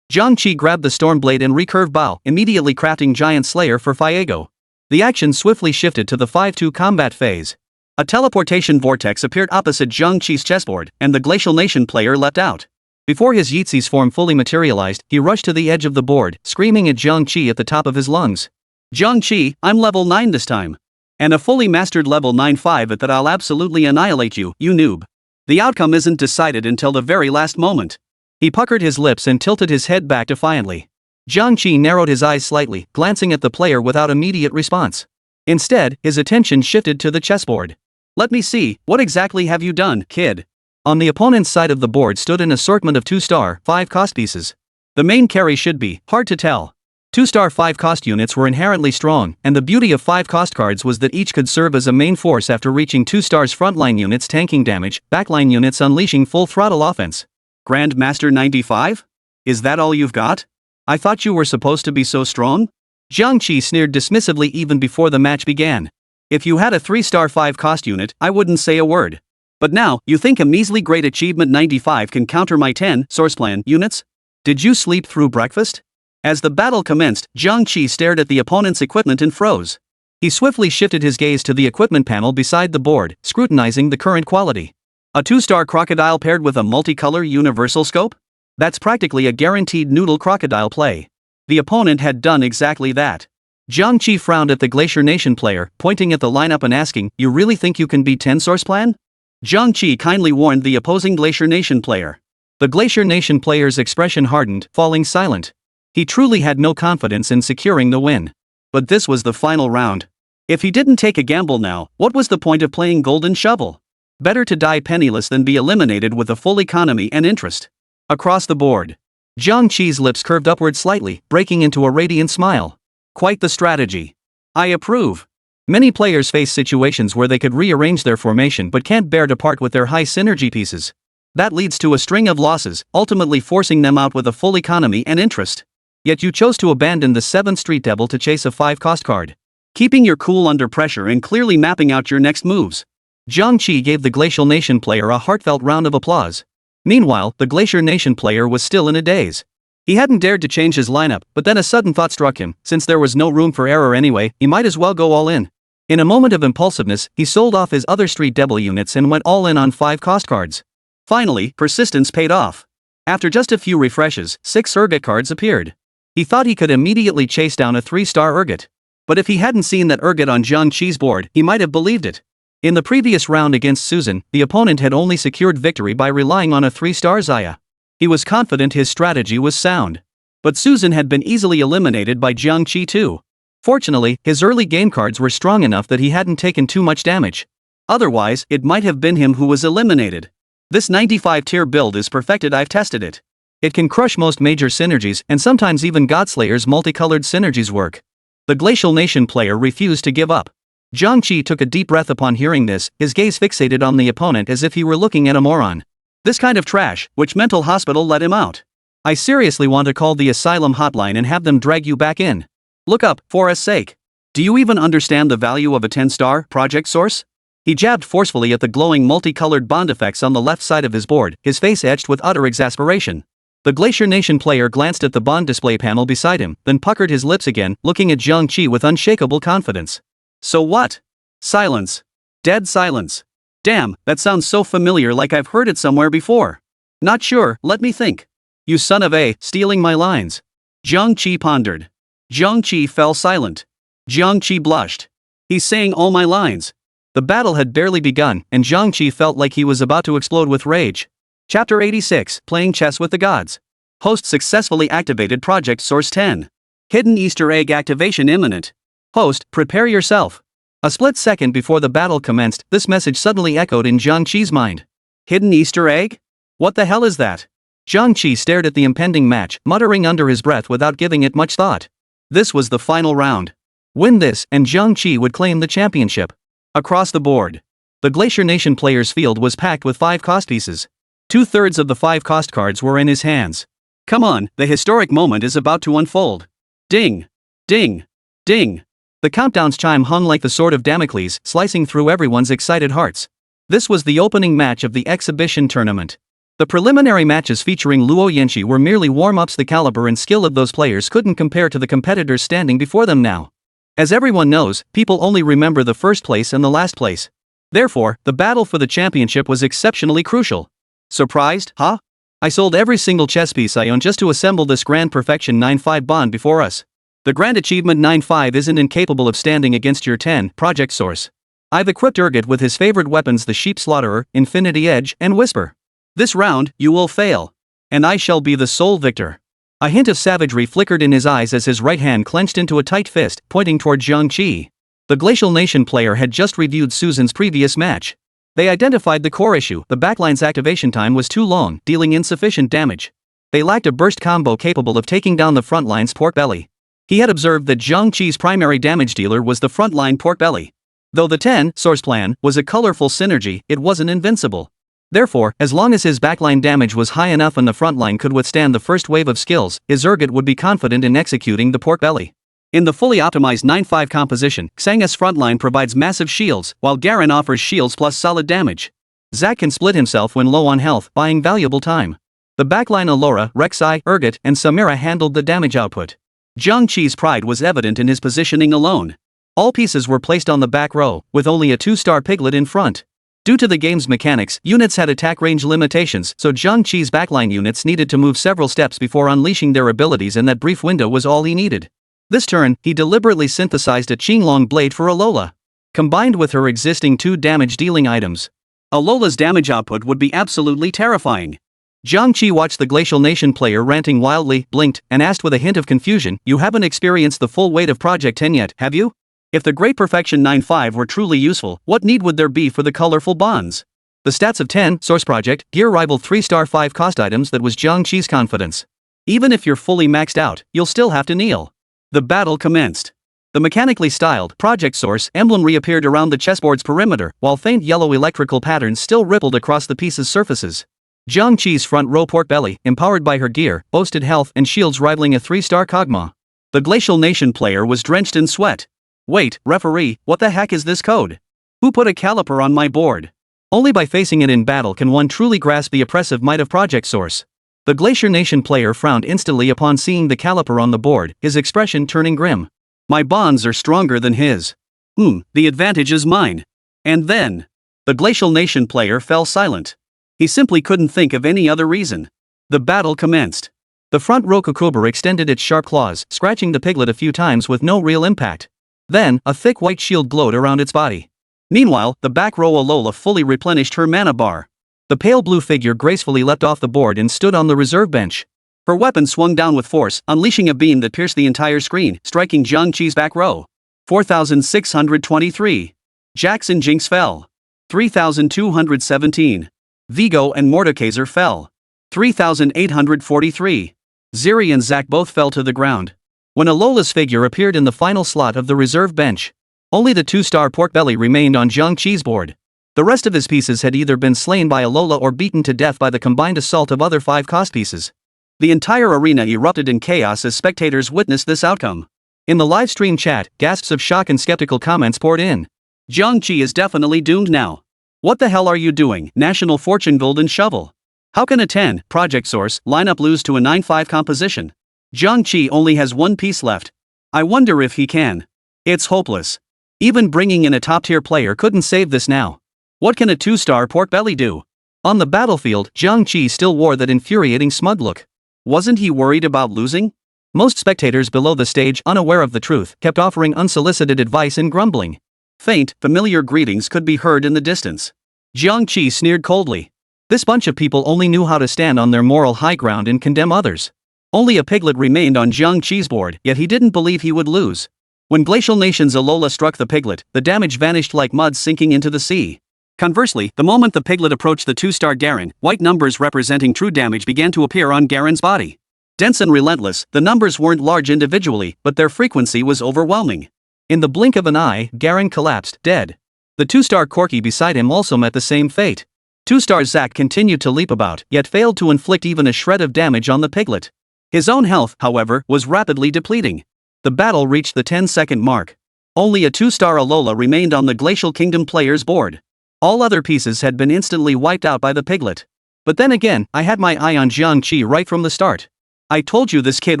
Jiang Qi grabbed the Stormblade and recurve bow, immediately crafting Giant Slayer for Fiego. The action swiftly shifted to the 5-2 combat phase. A teleportation vortex appeared opposite Jiang Qi's chessboard, and the Glacial Nation player leapt out. Before his Yeetsy's form fully materialized, he rushed to the edge of the board, screaming at Jiang Qi at the top of his lungs. Jiang Qi, I'm level 9 this time. And a fully mastered level 9-5 at that I'll absolutely annihilate you, you noob. The outcome isn't decided until the very last moment. He puckered his lips and tilted his head back defiantly. Jiang Qi narrowed his eyes slightly, glancing at the player without immediate response. Instead, his attention shifted to the chessboard. Let me see, what exactly have you done, kid? On the opponent's side of the board stood an assortment of 2-star, 5-cost pieces. The main carry should be hard to tell. 2-star 5-cost units were inherently strong, and the beauty of 5-cost cards was that each could serve as a main force after reaching 2 stars. Frontline units tanking damage, backline units unleashing full throttle offense. Grandmaster 95? Is that all you've got? I thought you were supposed to be so strong? Jiang Qi sneered dismissively even before the match began. If you had a 3-star 5-cost unit, I wouldn't say a word. But now, you think a measly great achievement 95 can counter my 10 source plan units? Did you sleep through breakfast? As the battle commenced, Jiang Qi stared at the opponent's equipment and froze. He swiftly shifted his gaze to the equipment panel beside the board, scrutinizing the current quality. A 2-star crocodile paired with a multicolor universal scope? That's practically a guaranteed noodle crocodile play. The opponent had done exactly that. Jiang Qi frowned at the Glacier Nation player, pointing at the lineup and asking, "You really think you can beat 10 source plan?" Jiang Qi kindly warned the opposing Glacier Nation player. The Glacier Nation player's expression hardened, falling silent. He truly had no confidence in securing the win. But this was the final round. If he didn't take a gamble now, what was the point of playing Golden Shovel? Better to die penniless than be eliminated with a full economy and interest. Across the board. Jiang Qi's lips curved upward slightly, breaking into a radiant smile. Quite the strategy. I approve. Many players face situations where they could rearrange their formation but can't bear to part with their high synergy pieces. That leads to a string of losses, ultimately forcing them out with a full economy and interest. Yet you chose to abandon the 7th Street Devil to chase a 5-cost card. Keeping your cool under pressure and clearly mapping out your next moves. Jiang Qi gave the Glacial Nation player a heartfelt round of applause. Meanwhile, the Glacier Nation player was still in a daze. He hadn't dared to change his lineup, but then a sudden thought struck him. Since there was no room for error anyway, he might as well go all in. In a moment of impulsiveness, he sold off his other Street Devil units and went all in on 5-cost cards. Finally, persistence paid off. After just a few refreshes, 6 Urgot cards appeared. He thought he could immediately chase down a 3-star Urgot. But if he hadn't seen that Urgot on Jiang Qi's board, he might have believed it. In the previous round against Susan, the opponent had only secured victory by relying on a 3-star Xayah. He was confident his strategy was sound. But Susan had been easily eliminated by Jiang Qi too. Fortunately, his early game cards were strong enough that he hadn't taken too much damage. Otherwise, it might have been him who was eliminated. This 95 tier build is perfected. I've tested it. It can crush most major synergies and sometimes even Godslayer's multicolored synergies work. The Glacial Nation player refused to give up. Jiang Qi took a deep breath upon hearing this, his gaze fixated on the opponent as if he were looking at a moron. This kind of trash, which mental hospital let him out? I seriously want to call the asylum hotline and have them drag you back in. Look up, for us sake. Do you even understand the value of a 10-star project source? He jabbed forcefully at the glowing multicolored bond effects on the left side of his board, his face etched with utter exasperation. The Glacier Nation player glanced at the bond display panel beside him, then puckered his lips again, looking at Jiang Qi with unshakable confidence. So what? Silence. Dead silence. Damn, that sounds so familiar, like I've heard it somewhere before. Not sure, let me think. You son of a, stealing my lines. Jiang Qi pondered. Jiang Qi fell silent. Jiang Qi blushed. He's saying all my lines. The battle had barely begun, and Jiang Qi felt like he was about to explode with rage. Chapter 86, Playing Chess with the Gods. Host successfully activated Project Source 10. Hidden Easter egg activation imminent. Host, prepare yourself. A split second before the battle commenced, this message suddenly echoed in Jiang Qi's mind. Hidden Easter egg? What the hell is that? Jiang Qi stared at the impending match, muttering under his breath without giving it much thought. This was the final round. Win this, and Jiang Qi would claim the championship. Across the board, the Glacier Nation player's field was packed with 5-cost pieces. 2/3 of the 5-cost cards were in his hands. Come on, the historic moment is about to unfold. Ding! Ding! Ding! The countdown's chime hung like the sword of Damocles, slicing through everyone's excited hearts. This was the opening match of the exhibition tournament. The preliminary matches featuring Luo Yanxi were merely warm-ups. The caliber and skill of those players couldn't compare to the competitors standing before them now. As everyone knows, people only remember the first place and the last place. Therefore, the battle for the championship was exceptionally crucial. Surprised, huh? I sold every single chess piece I own just to assemble this Grand Perfection 9-5 bond before us. The Grand Achievement 9-5 isn't incapable of standing against your 10 project source. I've equipped Urgot with his favorite weapons, the Sheep Slaughterer, Infinity Edge, and Whisper. This round, you will fail. And I shall be the sole victor. A hint of savagery flickered in his eyes as his right hand clenched into a tight fist, pointing toward Jiang Qi. The Glacial Nation player had just reviewed Susan's previous match. They identified the core issue: the backline's activation time was too long, dealing insufficient damage. They lacked a burst combo capable of taking down the front line's pork belly. He had observed that Jiang Qi's primary damage dealer was the frontline pork belly. Though the 10 source plan was a colorful synergy, it wasn't invincible. Therefore, as long as his backline damage was high enough and the frontline could withstand the first wave of skills, his Urgot would be confident in executing the pork belly. In the fully optimized 9-5 composition, Ksang's frontline provides massive shields, while Garen offers shields plus solid damage. Zack can split himself when low on health, buying valuable time. The backline Allura, Rek'Sai, Urgot, and Samira handled the damage output. Jiang Qi's pride was evident in his positioning alone. All pieces were placed on the back row, with only a 2-star piglet in front. Due to the game's mechanics, units had attack range limitations, so Jiang Qi's backline units needed to move several steps before unleashing their abilities, and that brief window was all he needed. This turn, he deliberately synthesized a Qinglong blade for Alola. Combined with her existing 2 damage-dealing items, Alola's damage output would be absolutely terrifying. Jiang Qi watched the Glacial Nation player ranting wildly, blinked, and asked with a hint of confusion, "You haven't experienced the full weight of Project 10 yet, have you? If the Great Perfection 9-5 were truly useful, what need would there be for the colorful bonds?" The stats of 10 Source Project Gear rival 3-star 5 cost items. That was Jiang Qi's confidence. Even if you're fully maxed out, you'll still have to kneel. The battle commenced. The mechanically styled Project Source emblem reappeared around the chessboard's perimeter, while faint yellow electrical patterns still rippled across the piece's surfaces. Jiang Qi's front row pork belly, empowered by her gear, boasted health and shields rivaling a 3-star Kog'Maw. The Glacial Nation player was drenched in sweat. "Wait, referee, what the heck is this code? Who put a caliper on my board?" Only by facing it in battle can one truly grasp the oppressive might of Project Source. The Glacier Nation player frowned instantly upon seeing the caliper on the board, his expression turning grim. "My bonds are stronger than his. The advantage is mine." And then, the Glacial Nation player fell silent. He simply couldn't think of any other reason. The battle commenced. The front row Kukuber extended its sharp claws, scratching the piglet a few times with no real impact. Then, a thick white shield glowed around its body. Meanwhile, the back row Alola fully replenished her mana bar. The pale blue figure gracefully leapt off the board and stood on the reserve bench. Her weapon swung down with force, unleashing a beam that pierced the entire screen, striking Jiang Qi's back row. 4,623. Jax and Jinx fell. 3,217. Vigo and Mordekaiser fell. 3,843. Ziri and Zack both fell to the ground. When Alola's figure appeared in the final slot of the reserve bench, only the 2-star pork belly remained on Jiang Qi's board. The rest of his pieces had either been slain by Alola or beaten to death by the combined assault of other 5 cost pieces. The entire arena erupted in chaos as spectators witnessed this outcome. In the live stream chat, gasps of shock and skeptical comments poured in. "Jiang Qi is definitely doomed now. What the hell are you doing, National Fortune Golden Shovel? How can a 10 Project Source lineup lose to a 9-5 composition? Jiang Qi only has 1 piece left. I wonder if he can. It's hopeless. Even bringing in a top-tier player couldn't save this now. What can a 2-star pork belly do?" On the battlefield, Jiang Qi still wore that infuriating smug look. Wasn't he worried about losing? Most spectators below the stage, unaware of the truth, kept offering unsolicited advice and grumbling. Faint, familiar greetings could be heard in the distance. Jiang Qi sneered coldly. This bunch of people only knew how to stand on their moral high ground and condemn others. Only a piglet remained on Jiang Qi's board, yet he didn't believe he would lose. When Glacial Nation's Alola struck the piglet, the damage vanished like mud sinking into the sea. Conversely, the moment the piglet approached the 2-star Garen, white numbers representing true damage began to appear on Garen's body. Dense and relentless, the numbers weren't large individually, but their frequency was overwhelming. In the blink of an eye, Garen collapsed, dead. The 2-star Corki beside him also met the same fate. 2-star Zack continued to leap about, yet failed to inflict even a shred of damage on the piglet. His own health, however, was rapidly depleting. The battle reached the 10-second mark. Only a 2-star Alola remained on the Glacial Kingdom player's board. All other pieces had been instantly wiped out by the piglet. But then again, I had my eye on Jiang Qi right from the start. I told you this kid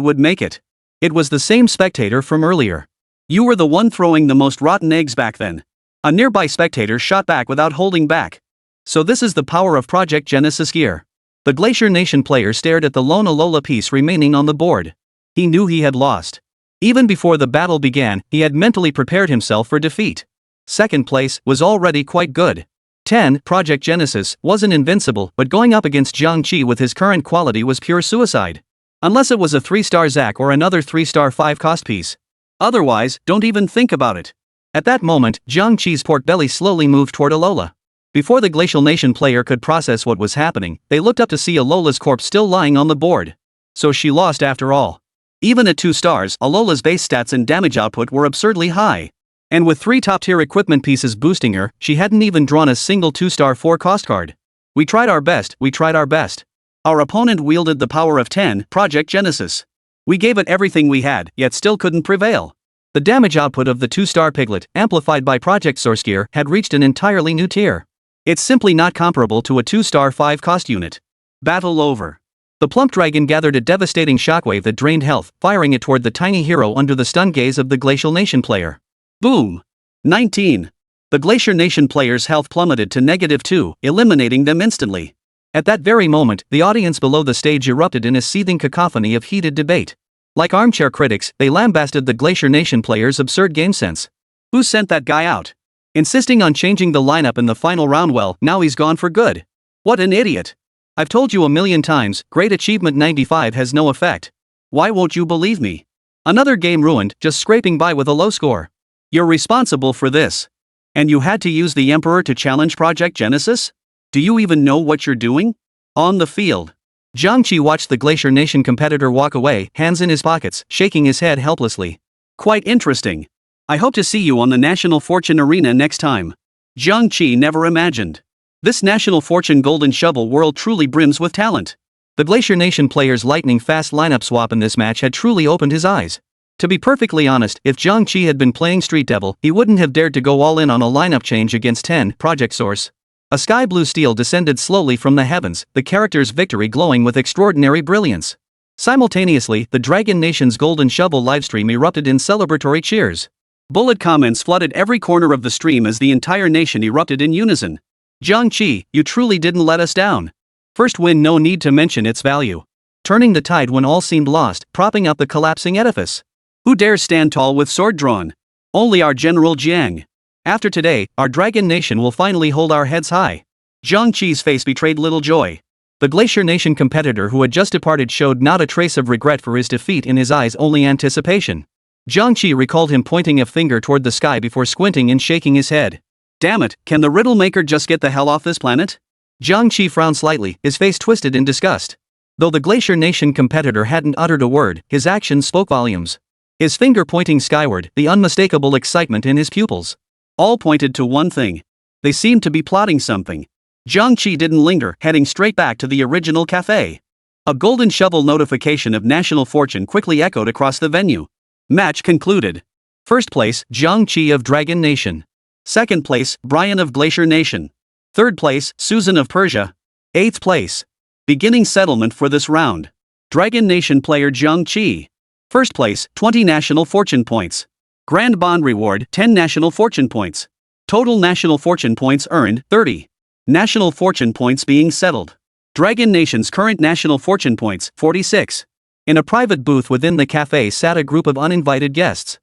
would make it. It was the same spectator from earlier. You were the one throwing the most rotten eggs back then. A nearby spectator shot back without holding back. So this is the power of Project Genesis Gear. The Glacier Nation player stared at the lone Alola piece remaining on the board. He knew he had lost. Even before the battle began, he had mentally prepared himself for defeat. Second place was already quite good. 10 Project Genesis wasn't invincible, but going up against Jiang Qi with his current quality was pure suicide. Unless it was a 3-star Zack or another 3-star 5-cost piece. Otherwise, don't even think about it. At that moment, Jiang Qi's pork belly slowly moved toward Alola. Before the Glacial Nation player could process what was happening, they looked up to see Alola's corpse still lying on the board. So she lost after all. Even at 2 stars, Alola's base stats and damage output were absurdly high. And with 3 top-tier equipment pieces boosting her, she hadn't even drawn a single 2-star 4-cost card. We tried our best. Our opponent wielded the power of 10, Project Genesis. We gave it everything we had, yet still couldn't prevail. The damage output of the 2-star Piglet, amplified by Project Sourcegear, had reached an entirely new tier. It's simply not comparable to a 2-star 5-cost unit. Battle over. The plump dragon gathered a devastating shockwave that drained health, firing it toward the tiny hero under the stunned gaze of the Glacial Nation player. Boom! 19. The Glacier Nation player's health plummeted to -2, eliminating them instantly. At that very moment, the audience below the stage erupted in a seething cacophony of heated debate. Like armchair critics, they lambasted the Glacier Nation player's absurd game sense. Who sent that guy out? Insisting on changing the lineup in the final round. Well, now he's gone for good. What an idiot. I've told you a million times, Great Achievement 95 has no effect. Why won't you believe me? Another game ruined, just scraping by with a low score. You're responsible for this. And you had to use the Emperor to challenge Project Genesis? Do you even know what you're doing? On the field. Jiang Qi watched the Glacier Nation competitor walk away, hands in his pockets, shaking his head helplessly. Quite interesting. I hope to see you on the National Fortune Arena next time. Jiang Qi never imagined. This National Fortune Golden Shovel world truly brims with talent. The Glacier Nation player's lightning-fast lineup swap in this match had truly opened his eyes. To be perfectly honest, if Jiang Qi had been playing Street Devil, he wouldn't have dared to go all in on a lineup change against 10, Project Source. A sky blue steel descended slowly from the heavens, the character's victory glowing with extraordinary brilliance. Simultaneously, the Dragon Nation's Golden Shovel livestream erupted in celebratory cheers. Bullet comments flooded every corner of the stream as the entire nation erupted in unison. Jiang Qi, you truly didn't let us down. First win, no need to mention its value. Turning the tide when all seemed lost, propping up the collapsing edifice. Who dares stand tall with sword drawn? Only our General Jiang. After today, our Dragon Nation will finally hold our heads high. Jiang Qi's face betrayed little joy. The Glacier Nation competitor who had just departed showed not a trace of regret for his defeat, in his eyes only anticipation. Jiang Qi recalled him pointing a finger toward the sky before squinting and shaking his head. Damn it, can the riddle maker just get the hell off this planet? Jiang Qi frowned slightly, his face twisted in disgust. Though the Glacier Nation competitor hadn't uttered a word, his actions spoke volumes. His finger pointing skyward, the unmistakable excitement in his pupils. All pointed to one thing. They seemed to be plotting something. Jiang Qi didn't linger, heading straight back to the original cafe. A golden shovel notification of National Fortune quickly echoed across the venue. Match concluded. First place, Jiang Qi of Dragon Nation. Second place, Brian of Glacier Nation. Third place, Susan of Persia. Eighth place. Beginning settlement for this round. Dragon Nation player Jiang Qi. First place, 20 National Fortune points. Grand bond reward, 10 National Fortune points. Total National Fortune points earned, 30. National Fortune points being settled. Dragon Nation's current National Fortune points, 46. In a private booth within the cafe sat a group of uninvited guests.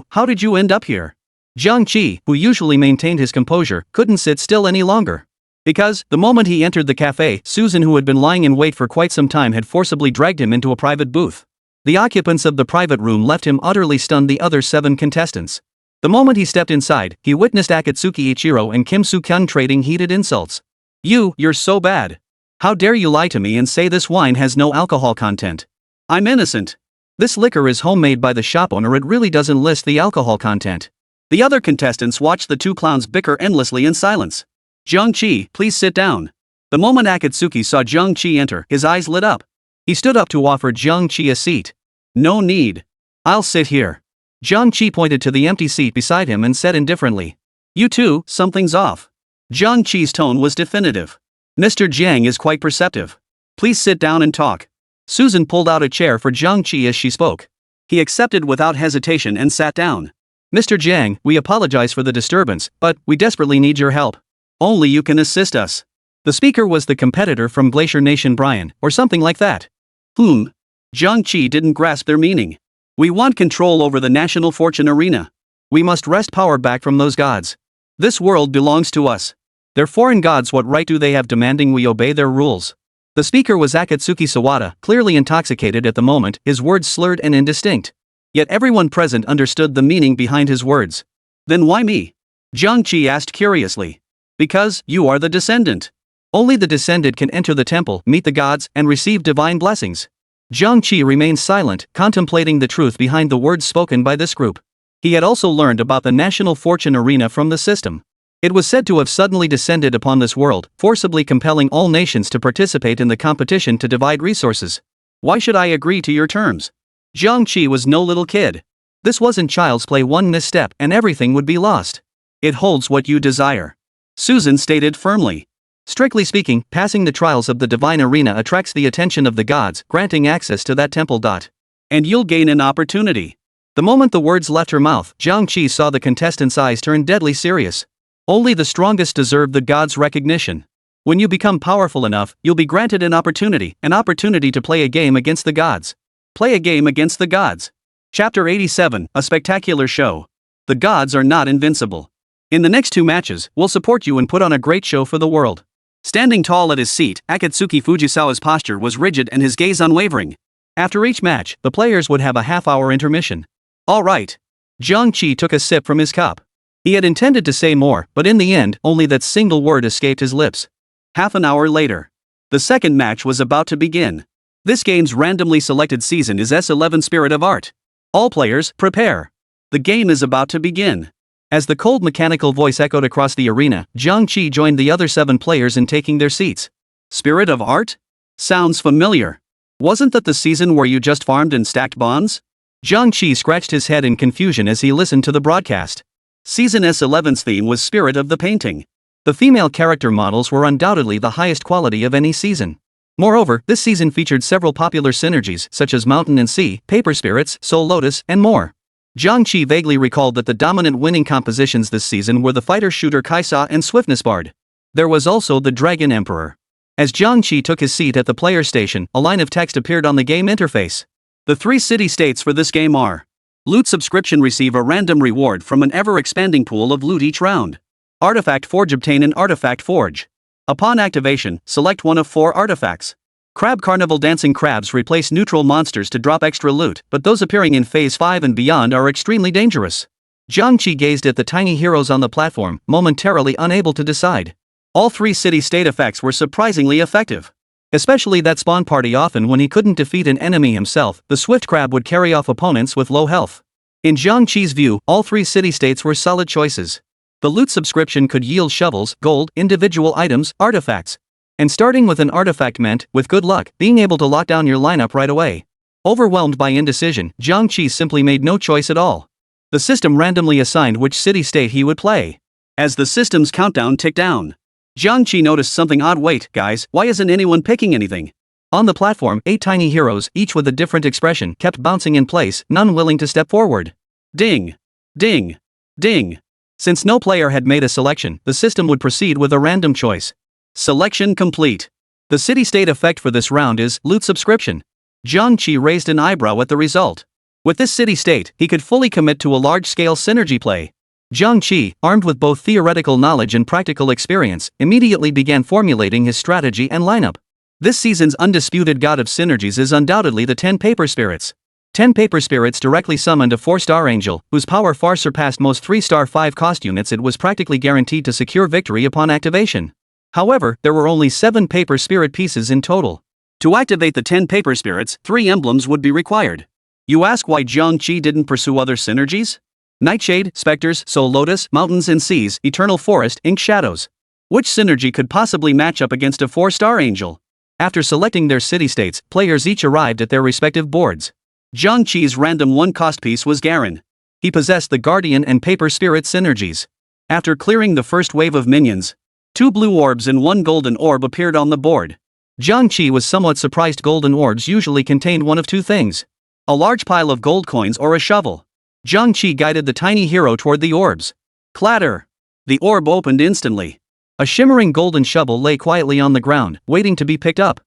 How did you end up here? Jiang Qi, who usually maintained his composure, couldn't sit still any longer. Because, the moment he entered the cafe, Susan, who had been lying in wait for quite some time, had forcibly dragged him into a private booth. The occupants of the private room left him utterly stunned. The other 7 contestants. The moment he stepped inside, he witnessed Akatsuki Ichiro and Kim Soo-kyun trading heated insults. You're so bad. How dare you lie to me and say this wine has no alcohol content? I'm innocent. This liquor is homemade by the shop owner. It really doesn't list the alcohol content. The other contestants watched the 2 clowns bicker endlessly in silence. Jiang Qi, please sit down. The moment Akatsuki saw Jiang Qi enter, his eyes lit up. He stood up to offer Jiang Qi a seat. No need. I'll sit here. Jiang Qi pointed to the empty seat beside him and said indifferently. You two, something's off. Jiang Qi's tone was definitive. Mr. Jiang is quite perceptive. Please sit down and talk. Susan pulled out a chair for Jiang Qi as she spoke. He accepted without hesitation and sat down. Mr. Jiang, we apologize for the disturbance, but we desperately need your help. Only you can assist us. The speaker was the competitor from Glacier Nation, Brian, or something like that. Jiang Qi didn't grasp their meaning. We want control over the National Fortune Arena. We must wrest power back from those gods. This world belongs to us. They're foreign gods. What right do they have demanding we obey their rules? The speaker was Akatsuki Sawada, clearly intoxicated at the moment, his words slurred and indistinct. Yet everyone present understood the meaning behind his words. Then why me? Jiang Qi asked curiously. Because you are the descendant. Only the descendant can enter the temple, meet the gods, and receive divine blessings. Jiang Qi remained silent, contemplating the truth behind the words spoken by this group. He had also learned about the national fortune arena from the system. It was said to have suddenly descended upon this world, forcibly compelling all nations to participate in the competition to divide resources. Why should I agree to your terms? Jiang Qi was no little kid. This wasn't child's play. One misstep and everything would be lost. It holds what you desire. Susan stated firmly. Strictly speaking, passing the trials of the divine arena attracts the attention of the gods, granting access to that temple. And you'll gain an opportunity. The moment the words left her mouth, Jiang Qi saw the contestant's eyes turn deadly serious. Only the strongest deserve the gods' recognition. When you become powerful enough, you'll be granted an opportunity to play a game against the gods. Play a game against the gods. Chapter 87, A Spectacular Show. The gods are not invincible. In the next 2 matches, we'll support you and put on a great show for the world. Standing tall at his seat, Akatsuki Fujisawa's posture was rigid and his gaze unwavering. After each match, the players would have a half-hour intermission. All right. Jiang Qi took a sip from his cup. He had intended to say more, but in the end, only that single word escaped his lips. Half an hour later. The second match was about to begin. This game's randomly selected season is S11 Spirit of Art. All players, prepare. The game is about to begin. As the cold mechanical voice echoed across the arena, Jiang Qi joined the other 7 players in taking their seats. Spirit of Art? Sounds familiar. Wasn't that the season where you just farmed and stacked bonds? Jiang Qi scratched his head in confusion as he listened to the broadcast. Season S11's theme was Spirit of the Painting. The female character models were undoubtedly the highest quality of any season. Moreover, this season featured several popular synergies such as Mountain and Sea, Paper Spirits, Soul Lotus, and more. Jiang Qi vaguely recalled that the dominant winning compositions this season were the fighter-shooter Kaisa and Swiftness Bard. There was also the Dragon Emperor. As Jiang Qi took his seat at the player station, a line of text appeared on the game interface. The 3 city-states for this game are: Loot subscription, receive a random reward from an ever-expanding pool of loot each round. Artifact Forge, obtain an Artifact Forge. Upon activation, select one of 4 artifacts. Crab Carnival, dancing crabs replace neutral monsters to drop extra loot, but those appearing in Phase 5 and beyond are extremely dangerous. Jiang Qi gazed at the tiny heroes on the platform, momentarily unable to decide. All 3 city-state effects were surprisingly effective. Especially that spawn party. Often when he couldn't defeat an enemy himself, the swift crab would carry off opponents with low health. In Jiang Qi's view, all 3 city-states were solid choices. The loot subscription could yield shovels, gold, individual items, artifacts. And starting with an artifact meant, with good luck, being able to lock down your lineup right away. Overwhelmed by indecision, Jiang Qi simply made no choice at all. The system randomly assigned which city-state he would play. As the system's countdown ticked down, Jiang Qi noticed something odd. Wait, guys, why isn't anyone picking anything? On the platform, 8 tiny heroes, each with a different expression, kept bouncing in place, none willing to step forward. Ding! Ding! Ding! Since no player had made a selection, the system would proceed with a random choice. Selection complete. The city-state effect for this round is loot subscription. Jiang Qi raised an eyebrow at the result. With this city-state, he could fully commit to a large-scale synergy play. Jiang Qi, armed with both theoretical knowledge and practical experience, immediately began formulating his strategy and lineup. This season's undisputed god of synergies is undoubtedly the 10 Paper Spirits. 10 Paper Spirits directly summoned a 4-star angel, whose power far surpassed most 3-star 5-cost units. It was practically guaranteed to secure victory upon activation. However, there were only 7 Paper Spirit pieces in total. To activate the 10 Paper Spirits, 3 emblems would be required. You ask why Jiang Qi didn't pursue other synergies? Nightshade, Specters, Soul Lotus, Mountains and Seas, Eternal Forest, Ink Shadows. Which synergy could possibly match up against a 4-star angel? After selecting their city-states, players each arrived at their respective boards. Jiang Qi's random 1-cost piece was Garen. He possessed the Guardian and Paper Spirit synergies. After clearing the first wave of minions, 2 blue orbs and 1 golden orb appeared on the board. Jiang Qi was somewhat surprised. Golden orbs usually contained one of 2 things: a large pile of gold coins or a shovel. Jiang Qi guided the tiny hero toward the orbs. Clatter! The orb opened instantly. A shimmering golden shovel lay quietly on the ground, waiting to be picked up.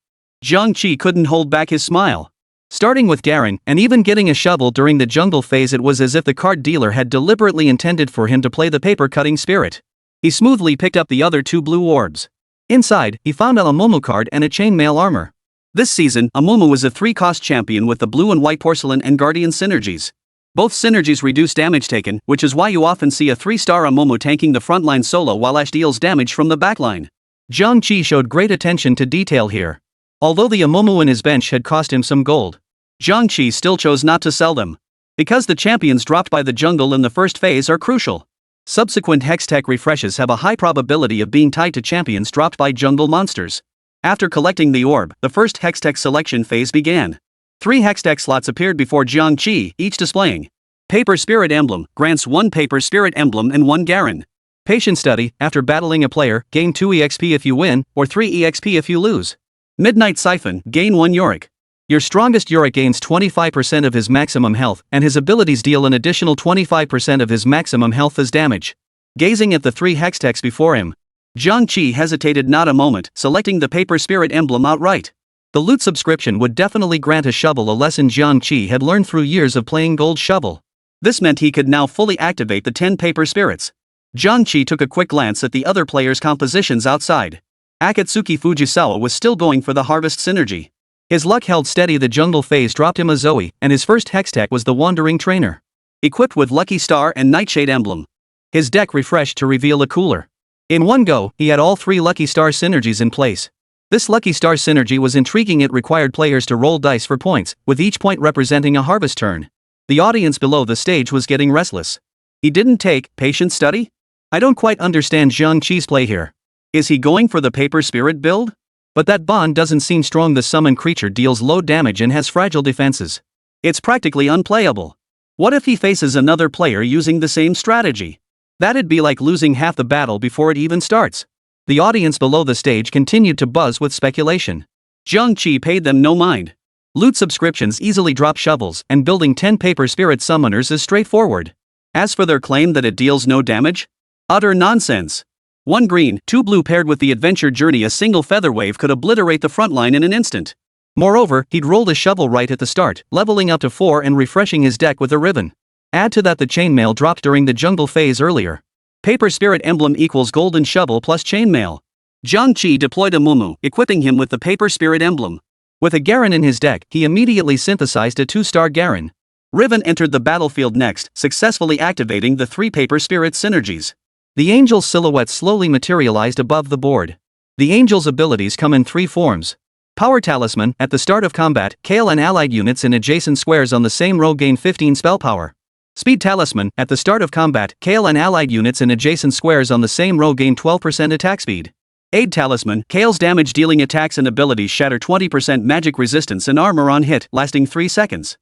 Jiang Qi couldn't hold back his smile. Starting with Garen, and even getting a shovel during the jungle phase, it was as if the card dealer had deliberately intended for him to play the paper-cutting spirit. He smoothly picked up the other 2 blue orbs. Inside, he found a Amumu card and a chainmail armor. This season, Amumu was a 3-cost champion with the blue and white porcelain and guardian synergies. Both synergies reduce damage taken, which is why you often see a 3-star Amomo tanking the frontline solo while Ash deals damage from the backline. Jiang Qi showed great attention to detail here. Although the Amomo in his bench had cost him some gold, Jiang Qi still chose not to sell them. Because the champions dropped by the jungle in the first phase are crucial. Subsequent Hextech refreshes have a high probability of being tied to champions dropped by jungle monsters. After collecting the orb, the first Hextech selection phase began. 3 Hextech slots appeared before Jiang Qi, each displaying Paper Spirit Emblem, grants 1 Paper Spirit Emblem and 1 Garen. Patient Study, after battling a player, gain 2 EXP if you win, or 3 EXP if you lose. Midnight Siphon, gain 1 Yorick. Your strongest Yorick gains 25% of his maximum health, and his abilities deal an additional 25% of his maximum health as damage. Gazing at the 3 Hextechs before him, Jiang Qi hesitated not a moment, selecting the Paper Spirit Emblem outright. The loot subscription would definitely grant a shovel, a lesson Jiang Qi had learned through years of playing Gold Shovel. This meant he could now fully activate the 10 Paper Spirits. Jiang Qi took a quick glance at the other players' compositions outside. Akatsuki Fujisawa was still going for the Harvest synergy. His luck held steady. The jungle phase dropped him a Zoe, and his first Hextech was the Wandering Trainer. Equipped with Lucky Star and Nightshade Emblem. His deck refreshed to reveal a cooler. In one go, he had all 3 Lucky Star synergies in place. This Lucky Star synergy was intriguing. It required players to roll dice for points, with each point representing a harvest turn. The audience below the stage was getting restless. He didn't take Patient Study? I don't quite understand Jiang Qi's play here. Is he going for the Paper Spirit build? But that bond doesn't seem strong. The summoned creature deals low damage and has fragile defenses. It's practically unplayable. What if he faces another player using the same strategy? That'd be like losing half the battle before it even starts. The audience below the stage continued to buzz with speculation. Jiang Qi paid them no mind. Loot subscriptions easily drop shovels, and building 10 Paper Spirit Summoners is straightforward. As for their claim that it deals no damage? Utter nonsense. 1 green, 2 blue paired with the adventure journey, a single feather wave could obliterate the frontline in an instant. Moreover, he'd rolled a shovel right at the start, leveling up to 4 and refreshing his deck with a ribbon. Add to that the chainmail dropped during the jungle phase earlier. Paper Spirit Emblem equals Golden Shovel plus Chainmail. Jiang Qi deployed a Mumu, equipping him with the Paper Spirit Emblem. With a Garen in his deck, he immediately synthesized a 2-star Garen. Riven entered the battlefield next, successfully activating the 3 Paper Spirit synergies. The Angel's silhouette slowly materialized above the board. The Angel's abilities come in 3 forms. Power Talisman, at the start of combat, Kale and allied units in adjacent squares on the same row gain 15 spell power. Speed Talisman, at the start of combat, Kale and allied units in adjacent squares on the same row gain 12% attack speed. Aid Talisman, Kale's damage dealing attacks and abilities shatter 20% magic resistance and armor on hit, lasting 3 seconds.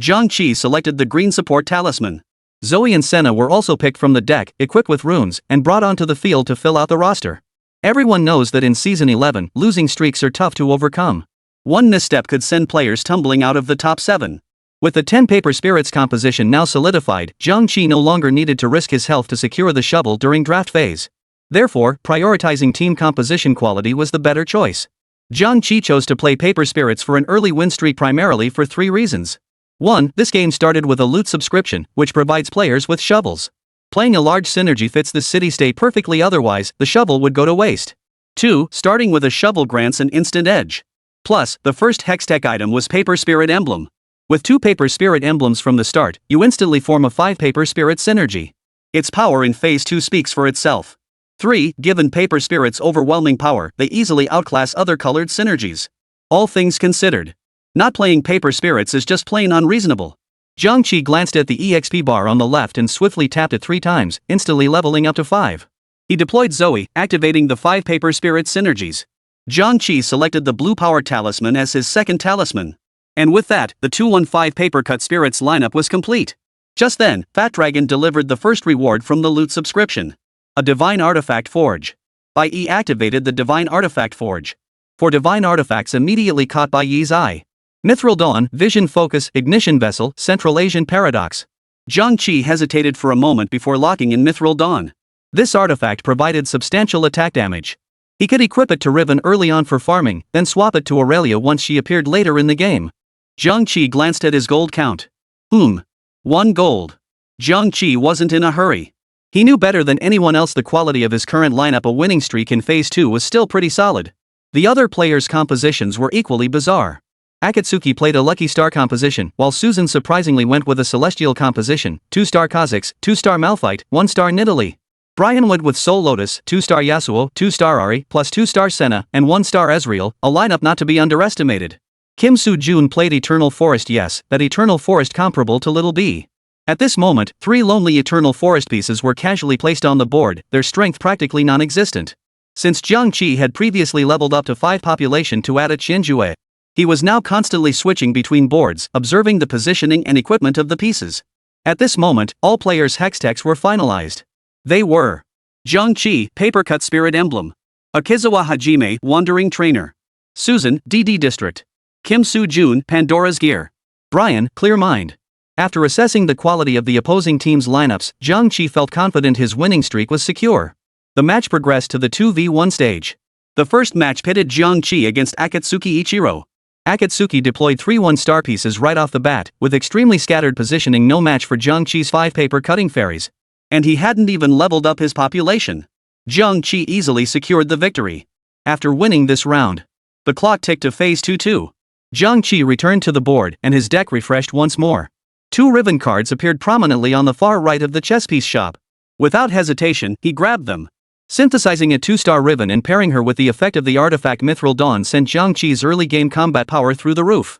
Jiang Qi selected the green Support Talisman. Zoe and Senna were also picked from the deck, equipped with runes, and brought onto the field to fill out the roster. Everyone knows that in Season 11, losing streaks are tough to overcome. One misstep could send players tumbling out of the top 7. With the 10 Paper Spirits composition now solidified, Jiang Qi no longer needed to risk his health to secure the shovel during draft phase. Therefore, prioritizing team composition quality was the better choice. Jiang Qi chose to play Paper Spirits for an early win streak primarily for 3 reasons. 1. This game started with a loot subscription, which provides players with shovels. Playing a large synergy fits this city-state perfectly, otherwise, the shovel would go to waste. 2. Starting with a shovel grants an instant edge. Plus, the first Hextech item was Paper Spirit Emblem. With 2 Paper Spirit Emblems from the start, you instantly form a 5 Paper Spirit synergy. Its power in Phase 2 speaks for itself. 3. Given Paper Spirit's overwhelming power, they easily outclass other colored synergies. All things considered, not playing Paper Spirits is just plain unreasonable. Jiang Qi glanced at the EXP bar on the left and swiftly tapped it 3 times, instantly leveling up to 5. He deployed Zoe, activating the 5 Paper Spirit synergies. Jiang Qi selected the Blue Power Talisman as his second talisman. And with that, the 215 Paper Cut Spirits lineup was complete. Just then, Fat Dragon delivered the first reward from the loot subscription. A Divine Artifact Forge. Bai Yi activated the Divine Artifact Forge. 4 divine artifacts immediately caught Bai Yi's eye. Mithril Dawn, Vision Focus, Ignition Vessel, Central Asian Paradox. Jiang Qi hesitated for a moment before locking in Mithril Dawn. This artifact provided substantial attack damage. He could equip it to Riven early on for farming, then swap it to Aurelia once she appeared later in the game. Jiang Qi glanced at his gold count. 1 gold. Jiang Qi wasn't in a hurry. He knew better than anyone else the quality of his current lineup. A winning streak in Phase 2 was still pretty solid. The other players' compositions were equally bizarre. Akatsuki played a lucky star composition, while Susan surprisingly went with a celestial composition, 2-star Kha'Zix, 2-star Malphite, 1-star Nidalee. Brian went with Soul Lotus, 2-star Yasuo, 2-star Ari, plus 2-star Senna, and 1-star Ezreal, a lineup not to be underestimated. Kim Soo-jun played Eternal Forest. Yes, that Eternal Forest comparable to Little B. At this moment, 3 lonely Eternal Forest pieces were casually placed on the board, their strength practically non-existent. Since Jiang Qi had previously leveled up to 5 population to add a Qianjue, he was now constantly switching between boards, observing the positioning and equipment of the pieces. At this moment, all players' hextechs were finalized. They were Jiang Qi, Paper Cut Spirit Emblem. Akizawa Hajime, Wandering Trainer. Susan, DD District. Kim Soo-jun, Pandora's Gear. Brian, Clear Mind. After assessing the quality of the opposing team's lineups, Jiang Qi felt confident his winning streak was secure. The match progressed to the 2v1 stage. The first match pitted Jiang Qi against Akatsuki Ichiro. Akatsuki deployed 3 1-star pieces right off the bat, with extremely scattered positioning, no match for Jiang Qi's 5 paper cutting fairies. And he hadn't even leveled up his population. Jiang Qi easily secured the victory. After winning this round, the clock ticked to phase 2-2. Jiang Qi returned to the board and his deck refreshed once more. 2 Riven cards appeared prominently on the far right of the chess piece shop. Without hesitation, he grabbed them. Synthesizing a 2-star Riven and pairing her with the effect of the artifact Mithril Dawn sent Jiang Qi's early game combat power through the roof.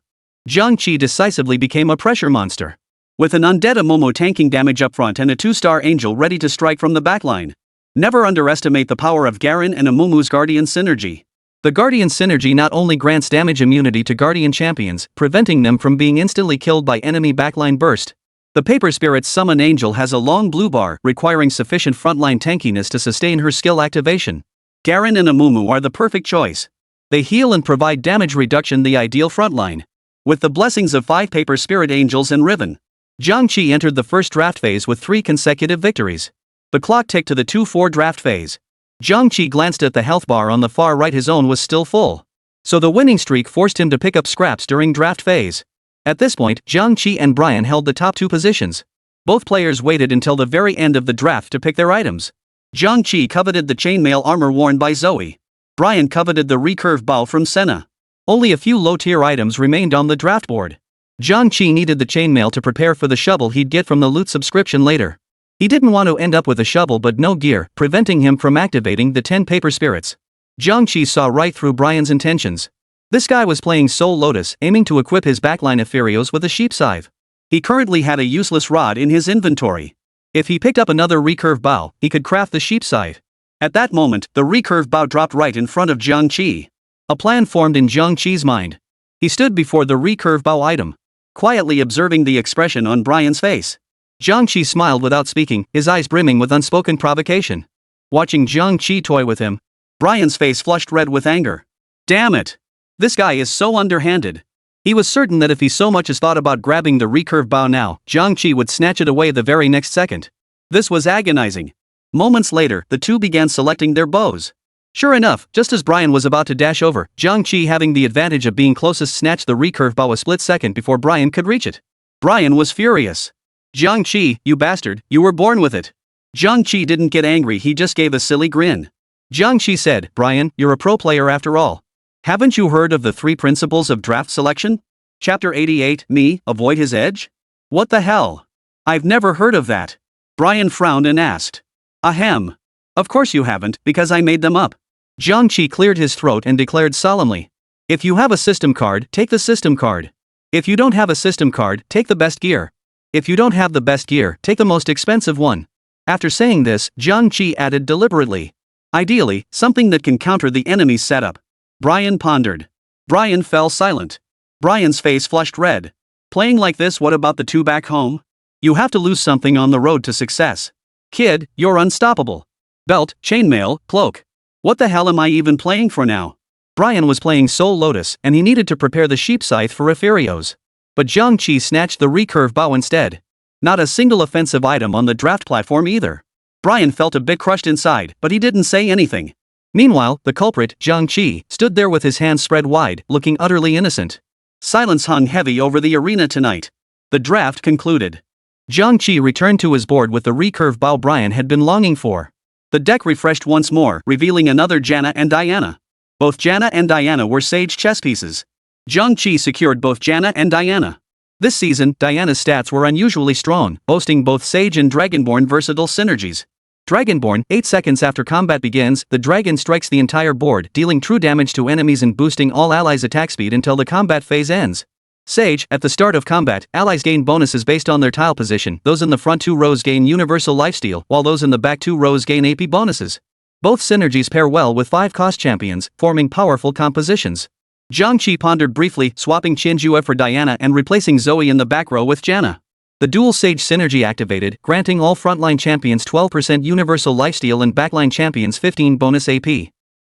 Jiang Qi decisively became a pressure monster. With an undead Amomo tanking damage up front and a 2-star Angel ready to strike from the backline. Never underestimate the power of Garen and Amumu's Guardian synergy. The Guardian synergy not only grants damage immunity to Guardian champions, preventing them from being instantly killed by enemy backline burst. The Paper Spirit's Summon Angel has a long blue bar, requiring sufficient frontline tankiness to sustain her skill activation. Garen and Amumu are the perfect choice. They heal and provide damage reduction, the ideal frontline. With the blessings of 5 Paper Spirit Angels and Riven, Jiang Qi entered the first draft phase with 3 consecutive victories. The clock ticked to the 2-4 draft phase. Jiang Qi glanced at the health bar on the far right, his own was still full. So the winning streak forced him to pick up scraps during draft phase. At this point, Jiang Qi and Brian held the top 2 positions. Both players waited until the very end of the draft to pick their items. Jiang Qi coveted the chainmail armor worn by Zoe. Brian coveted the recurve bow from Senna. Only a few low-tier items remained on the draft board. Jiang Qi needed the chainmail to prepare for the shovel he'd get from the loot subscription later. He didn't want to end up with a shovel but no gear, preventing him from activating the 10 paper spirits. Jiang Qi saw right through Brian's intentions. This guy was playing Soul Lotus, aiming to equip his backline Epherios with a sheep scythe. He currently had a useless rod in his inventory. If he picked up another recurve bow, he could craft the sheep scythe. At that moment, the recurve bow dropped right in front of Jiang Qi. A plan formed in Jiang Qi's mind. He stood before the recurve bow item, quietly observing the expression on Brian's face. Jiang Qi smiled without speaking, his eyes brimming with unspoken provocation. Watching Jiang Qi toy with him, Brian's face flushed red with anger. Damn it! This guy is so underhanded. He was certain that if he so much as thought about grabbing the recurve bow now, Jiang Qi would snatch it away the very next second. This was agonizing. Moments later, the two began selecting their bows. Sure enough, just as Brian was about to dash over, Jiang Qi, having the advantage of being closest, snatched the recurve bow a split second before Brian could reach it. Brian was furious. Jiang Qi, you bastard, you were born with it. Jiang Qi didn't get angry, he just gave a silly grin. Jiang Qi said, Brian, you're a pro player after all. Haven't you heard of the 3 principles of draft selection? Chapter 88, me, avoid his edge? What the hell? I've never heard of that. Brian frowned and asked. Ahem. Of course you haven't, because I made them up. Jiang Qi cleared his throat and declared solemnly. If you have a system card, take the system card. If you don't have a system card, take the best gear. If you don't have the best gear, take the most expensive one. After saying this, Jiang Qi added deliberately. Ideally, something that can counter the enemy's setup. Brian pondered. Brian fell silent. Brian's face flushed red. Playing like this, what about the 2 back home? You have to lose something on the road to success. Kid, you're unstoppable. Belt, chainmail, cloak. What the hell am I even playing for now? Brian was playing Soul Lotus and he needed to prepare the sheep scythe for Epherios. But Jiang Qi snatched the recurve bow instead. Not a single offensive item on the draft platform either. Brian felt a bit crushed inside, but he didn't say anything. Meanwhile, the culprit, Jiang Qi, stood there with his hands spread wide, looking utterly innocent. Silence hung heavy over the arena tonight. The draft concluded. Jiang Qi returned to his board with the recurve bow Brian had been longing for. The deck refreshed once more, revealing another Janna and Diana. Both Janna and Diana were sage chess pieces. Jiang Qi secured both Janna and Diana. This season, Diana's stats were unusually strong, boasting both Sage and Dragonborn versatile synergies. Dragonborn, 8 seconds after combat begins, the dragon strikes the entire board, dealing true damage to enemies and boosting all allies' attack speed until the combat phase ends. Sage, at the start of combat, allies gain bonuses based on their tile position. Those in the front 2 rows gain universal lifesteal, while those in the back 2 rows gain AP bonuses. Both synergies pair well with 5-cost champions, forming powerful compositions. Jiang Qi pondered briefly, swapping Qinjue for Diana and replacing Zoe in the back row with Janna. The dual Sage synergy activated, granting all frontline champions 12% universal lifesteal and backline champions 15 bonus AP.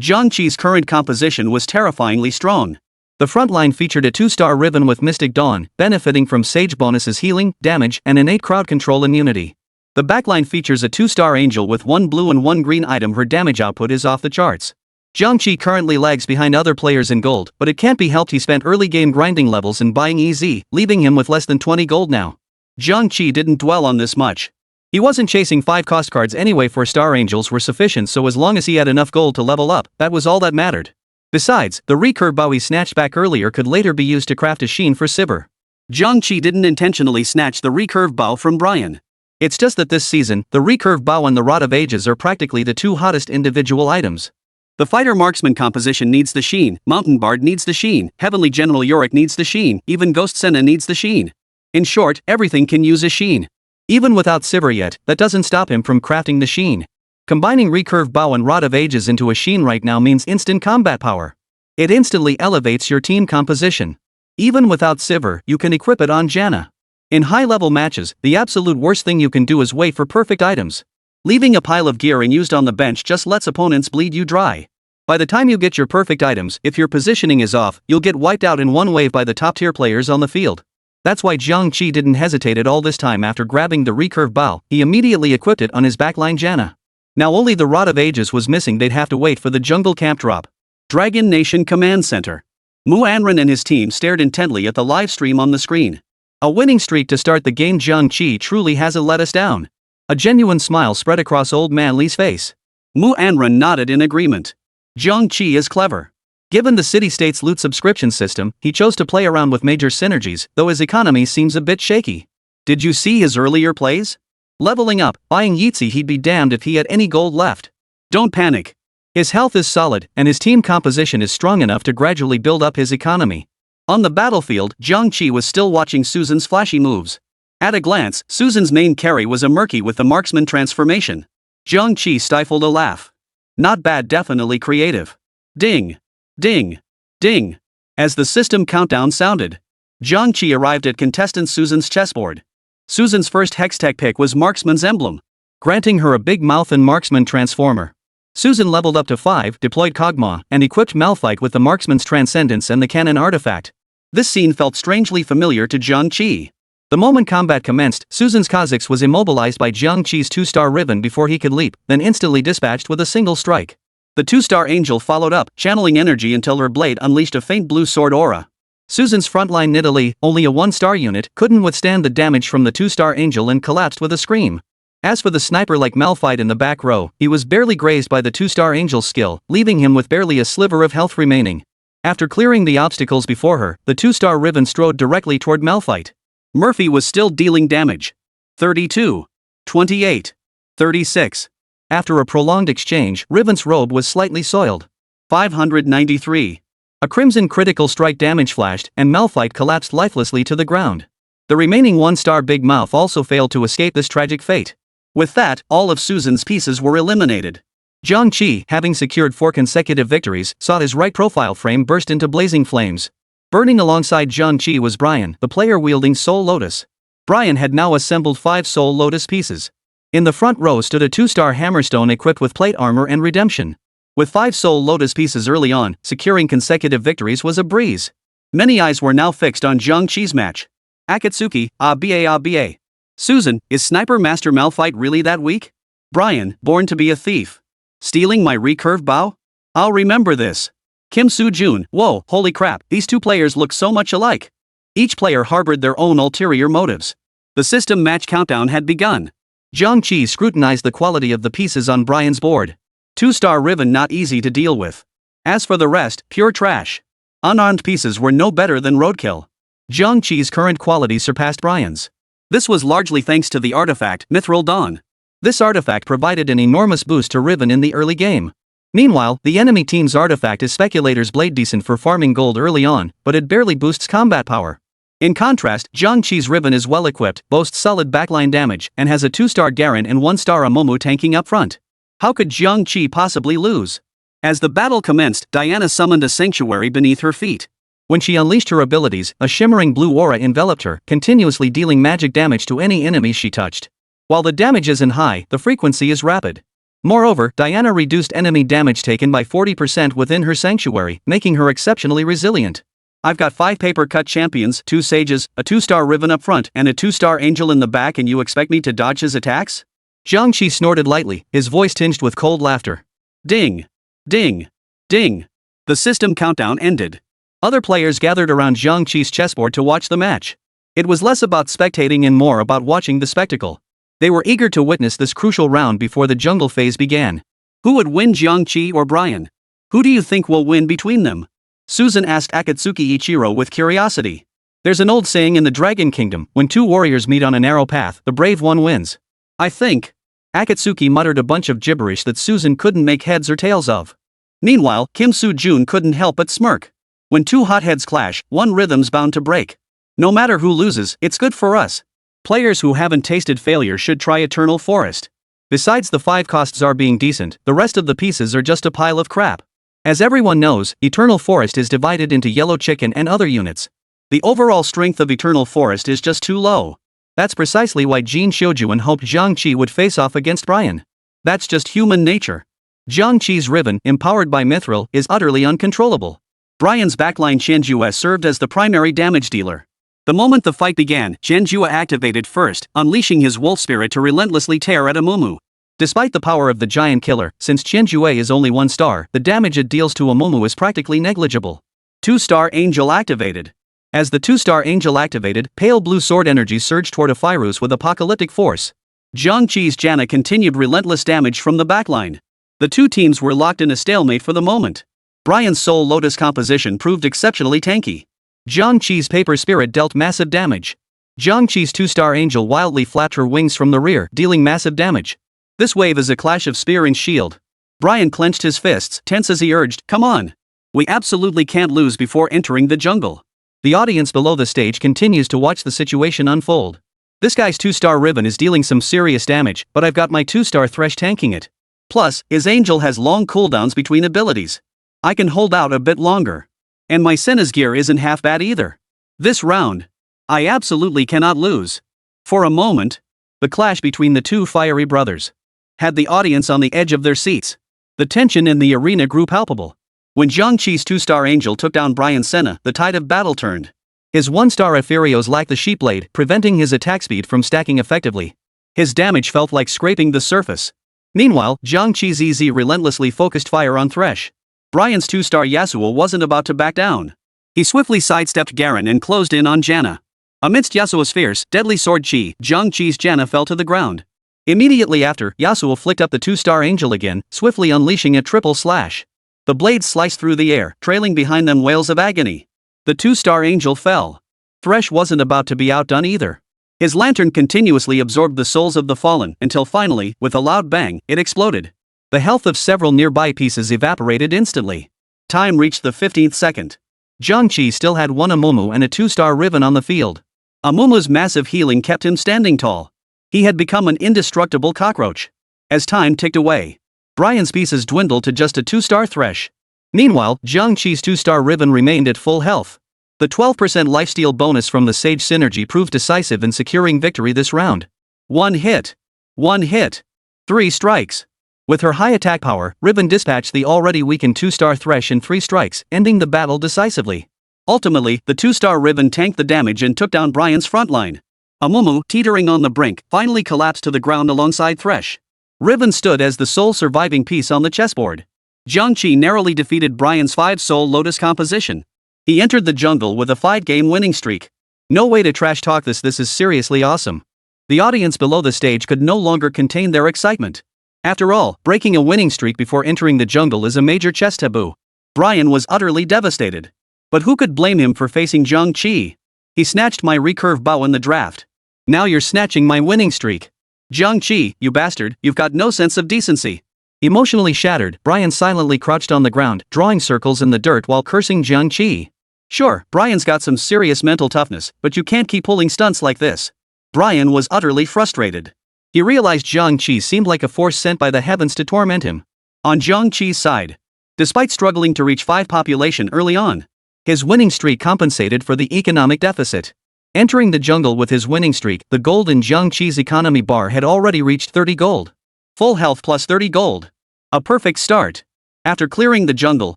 Jiang Qi's current composition was terrifyingly strong. The frontline featured a 2-star Riven with Mystic Dawn, benefiting from Sage bonuses healing, damage, and innate crowd control immunity. The backline features a 2-star Angel with 1 blue and 1 green item. Her damage output is off the charts. Jiang Qi currently lags behind other players in gold, but it can't be helped. He spent early game grinding levels and buying EZ, leaving him with less than 20 gold now. Jiang Qi didn't dwell on this much. He wasn't chasing 5-cost cards anyway. 4-star Angels were sufficient, so as long as he had enough gold to level up, that was all that mattered. Besides, the recurve bow he snatched back earlier could later be used to craft a sheen for Sivir. Jiang Qi didn't intentionally snatch the recurve bow from Brian. It's just that this season, the recurve bow and the Rod of Ages are practically the 2 hottest individual items. The fighter marksman composition needs the sheen, Mountain Bard needs the sheen, Heavenly General Yorick needs the sheen, even Ghost Senna needs the sheen. In short, everything can use a sheen. Even without Sivir yet, that doesn't stop him from crafting the sheen. Combining recurve bow and Rod of Ages into a sheen right now means instant combat power. It instantly elevates your team composition. Even without Sivir, you can equip it on Janna. In high-level matches, the absolute worst thing you can do is wait for perfect items. Leaving a pile of gear unused on the bench just lets opponents bleed you dry. By the time you get your perfect items, if your positioning is off, you'll get wiped out in one wave by the top-tier players on the field. That's why Jiang Qi didn't hesitate at all this time. After grabbing the recurve bow, he immediately equipped it on his backline Janna. Now only the Rod of Ages was missing. They'd have to wait for the jungle camp drop. Dragon Nation Command Center. Ornn and his team stared intently at the live stream on the screen. A winning streak to start the game. Jiang Qi truly hasn't let us down. A genuine smile spread across Old Man Li's face. Ornn nodded in agreement. Jiang Qi is clever. Given the city-state's loot subscription system, he chose to play around with major synergies, though his economy seems a bit shaky. Did you see his earlier plays? Leveling up, buying Yeezy. He'd be damned if he had any gold left. Don't panic. His health is solid, and his team composition is strong enough to gradually build up his economy. On the battlefield, Jiang Qi was still watching Susan's flashy moves. At a glance, Susan's main carry was a Murky with the marksman transformation. Jiang Qi stifled a laugh. Not bad, definitely creative. Ding. Ding. Ding. As the system countdown sounded, Jiang Qi arrived at contestant Susan's chessboard. Susan's first Hextech pick was Marksman's Emblem, granting her a big mouth and Marksman transformer. Susan leveled up to 5, deployed Kog'Maw, and equipped Malphite with the Marksman's Transcendence and the Cannon artifact. This scene felt strangely familiar to Jiang Qi. The moment combat commenced, Susan's Kha'Zix was immobilized by Jiang Qi's 2-star Riven before he could leap, then instantly dispatched with a single strike. The 2-star Angel followed up, channeling energy until her blade unleashed a faint blue sword aura. Susan's frontline Nidalee, only a 1-star unit, couldn't withstand the damage from the 2-star Angel and collapsed with a scream. As for the sniper like Malphite in the back row, he was barely grazed by the 2-star Angel's skill, leaving him with barely a sliver of health remaining. After clearing the obstacles before her, the 2-star Riven strode directly toward Malphite. Murphy was still dealing damage. 32. 28. 36. After a prolonged exchange, Riven's robe was slightly soiled. 593. A crimson critical strike damage flashed, and Malphite collapsed lifelessly to the ground. The remaining 1-star Big Mouth also failed to escape this tragic fate. With that, all of Susan's pieces were eliminated. Jiang Qi, having secured 4 consecutive victories, saw his right profile frame burst into blazing flames. Burning alongside Jiang Qi was Brian, the player wielding Soul Lotus. Brian had now assembled 5 Soul Lotus pieces. In the front row stood a 2-star Hammerstone equipped with plate armor and redemption. With 5 Soul Lotus pieces early on, securing consecutive victories was a breeze. Many eyes were now fixed on Jiang Qi's match. Akatsuki, ah ba. Susan, is Sniper Master Malphite really that weak? Brian, born to be a thief. Stealing my recurve bow? I'll remember this. Kim Soo-jun, whoa, holy crap, these two players look so much alike. Each player harbored their own ulterior motives. The system match countdown had begun. Jiang Qi scrutinized the quality of the pieces on Brian's board. 2-star Riven not easy to deal with. As for the rest, pure trash. Unarmed pieces were no better than roadkill. Jiang Qi's current quality surpassed Brian's. This was largely thanks to the artifact, Mithril Dawn. This artifact provided an enormous boost to Riven in the early game. Meanwhile, the enemy team's artifact is Speculator's Blade, decent for farming gold early on, but it barely boosts combat power. In contrast, Jiang Qi's Riven is well equipped, boasts solid backline damage, and has a 2-star Garen and 1-star Amumu tanking up front. How could Jiang Qi possibly lose? As the battle commenced, Diana summoned a sanctuary beneath her feet. When she unleashed her abilities, a shimmering blue aura enveloped her, continuously dealing magic damage to any enemies she touched. While the damage isn't high, the frequency is rapid. Moreover, Diana reduced enemy damage taken by 40% within her sanctuary, making her exceptionally resilient. I've got 5 paper-cut champions, 2 sages, a 2-star Riven up front, and a 2-star angel in the back, and you expect me to dodge his attacks? Jiang Qi snorted lightly, his voice tinged with cold laughter. Ding! Ding! Ding! The system countdown ended. Other players gathered around Jiang Qi's chessboard to watch the match. It was less about spectating and more about watching the spectacle. They were eager to witness this crucial round before the jungle phase began. Who would win, Jiang Qi or Brian? Who do you think will win between them? Susan asked Akatsuki Ichiro with curiosity. There's an old saying in the Dragon Kingdom, when 2 warriors meet on a narrow path, the brave one wins. I think. Akatsuki muttered a bunch of gibberish that Susan couldn't make heads or tails of. Meanwhile, Kim Soo-jun couldn't help but smirk. When 2 hotheads clash, one rhythm's bound to break. No matter who loses, it's good for us. Players who haven't tasted failure should try Eternal Forest. Besides the 5 costs are being decent, the rest of the pieces are just a pile of crap. As everyone knows, Eternal Forest is divided into Yellow Chicken and other units. The overall strength of Eternal Forest is just too low. That's precisely why Jin Shoujuan hoped Jiang Qi would face off against Brian. That's just human nature. Jiang Qi's Riven, empowered by Mithril, is utterly uncontrollable. Brian's backline Qianjue served as the primary damage dealer. The moment the fight began, Qianjue activated first, unleashing his wolf spirit to relentlessly tear at Amumu. Despite the power of the giant killer, since Qianjue is only 1 star, the damage it deals to Amumu is practically negligible. 2-star Angel activated. As the 2-star Angel activated, pale blue sword energy surged toward Aphirus with apocalyptic force. Jiang Qi's Janna continued relentless damage from the backline. The 2 teams were locked in a stalemate for the moment. Brian's Soul Lotus composition proved exceptionally tanky. Jiang Qi's Paper Spirit dealt massive damage. Jiang Qi's 2-star Angel wildly flapped her wings from the rear, dealing massive damage. This wave is a clash of spear and shield. Brian clenched his fists, tense as he urged, "Come on! We absolutely can't lose before entering the jungle." The audience below the stage continues to watch the situation unfold. This guy's 2-star Riven is dealing some serious damage, but I've got my 2-star Thresh tanking it. Plus, his Angel has long cooldowns between abilities. I can hold out a bit longer. And my Senna's gear isn't half bad either. This round, I absolutely cannot lose. For a moment, the clash between the 2 fiery brothers had the audience on the edge of their seats. The tension in the arena grew palpable. When Jiang Qi's 2-star Angel took down Brian Senna, the tide of battle turned. His 1-star Aphirios lacked the Sheepblade, preventing his attack speed from stacking effectively. His damage felt like scraping the surface. Meanwhile, Jiang Qi's EZ relentlessly focused fire on Thresh. Brian's 2-star Yasuo wasn't about to back down. He swiftly sidestepped Garen and closed in on Janna. Amidst Yasuo's fierce, deadly sword chi, Jiang Qi's Janna fell to the ground. Immediately after, Yasuo flicked up the 2-star Angel again, swiftly unleashing a triple slash. The blades sliced through the air, trailing behind them wails of agony. The 2-star Angel fell. Thresh wasn't about to be outdone either. His lantern continuously absorbed the souls of the fallen, until finally, with a loud bang, it exploded. The health of several nearby pieces evaporated instantly. Time reached the 15th second. Jiang Qi still had 1 Amumu and a 2-star Riven on the field. Amumu's massive healing kept him standing tall. He had become an indestructible cockroach. As time ticked away, Brian's pieces dwindled to just a 2-star Thresh. Meanwhile, Jiang Qi's 2-star Riven remained at full health. The 12% lifesteal bonus from the Sage Synergy proved decisive in securing victory this round. 1 hit. 1 hit. 3 strikes. With her high attack power, Riven dispatched the already weakened 2-star Thresh in 3 strikes, ending the battle decisively. Ultimately, the 2-star Riven tanked the damage and took down Brian's frontline. Amumu, teetering on the brink, finally collapsed to the ground alongside Thresh. Riven stood as the sole surviving piece on the chessboard. Jiang Qi narrowly defeated Brian's 5-soul Lotus composition. He entered the jungle with a 5-game winning streak. No way to trash talk this is seriously awesome. The audience below the stage could no longer contain their excitement. After all, breaking a winning streak before entering the jungle is a major chess taboo. Brian was utterly devastated. But who could blame him for facing Jiang Qi? He snatched my recurve bow in the draft. Now you're snatching my winning streak. Jiang Qi, you bastard, you've got no sense of decency. Emotionally shattered, Brian silently crouched on the ground, drawing circles in the dirt while cursing Jiang Qi. Sure, Brian's got some serious mental toughness, but you can't keep pulling stunts like this. Brian was utterly frustrated. He realized Jiang Qi seemed like a force sent by the heavens to torment him. On Jiang Qi's side, despite struggling to reach 5 population early on, his winning streak compensated for the economic deficit. Entering the jungle with his winning streak, the gold in Jiang Qi's economy bar had already reached 30 gold. Full health plus 30 gold. A perfect start. After clearing the jungle,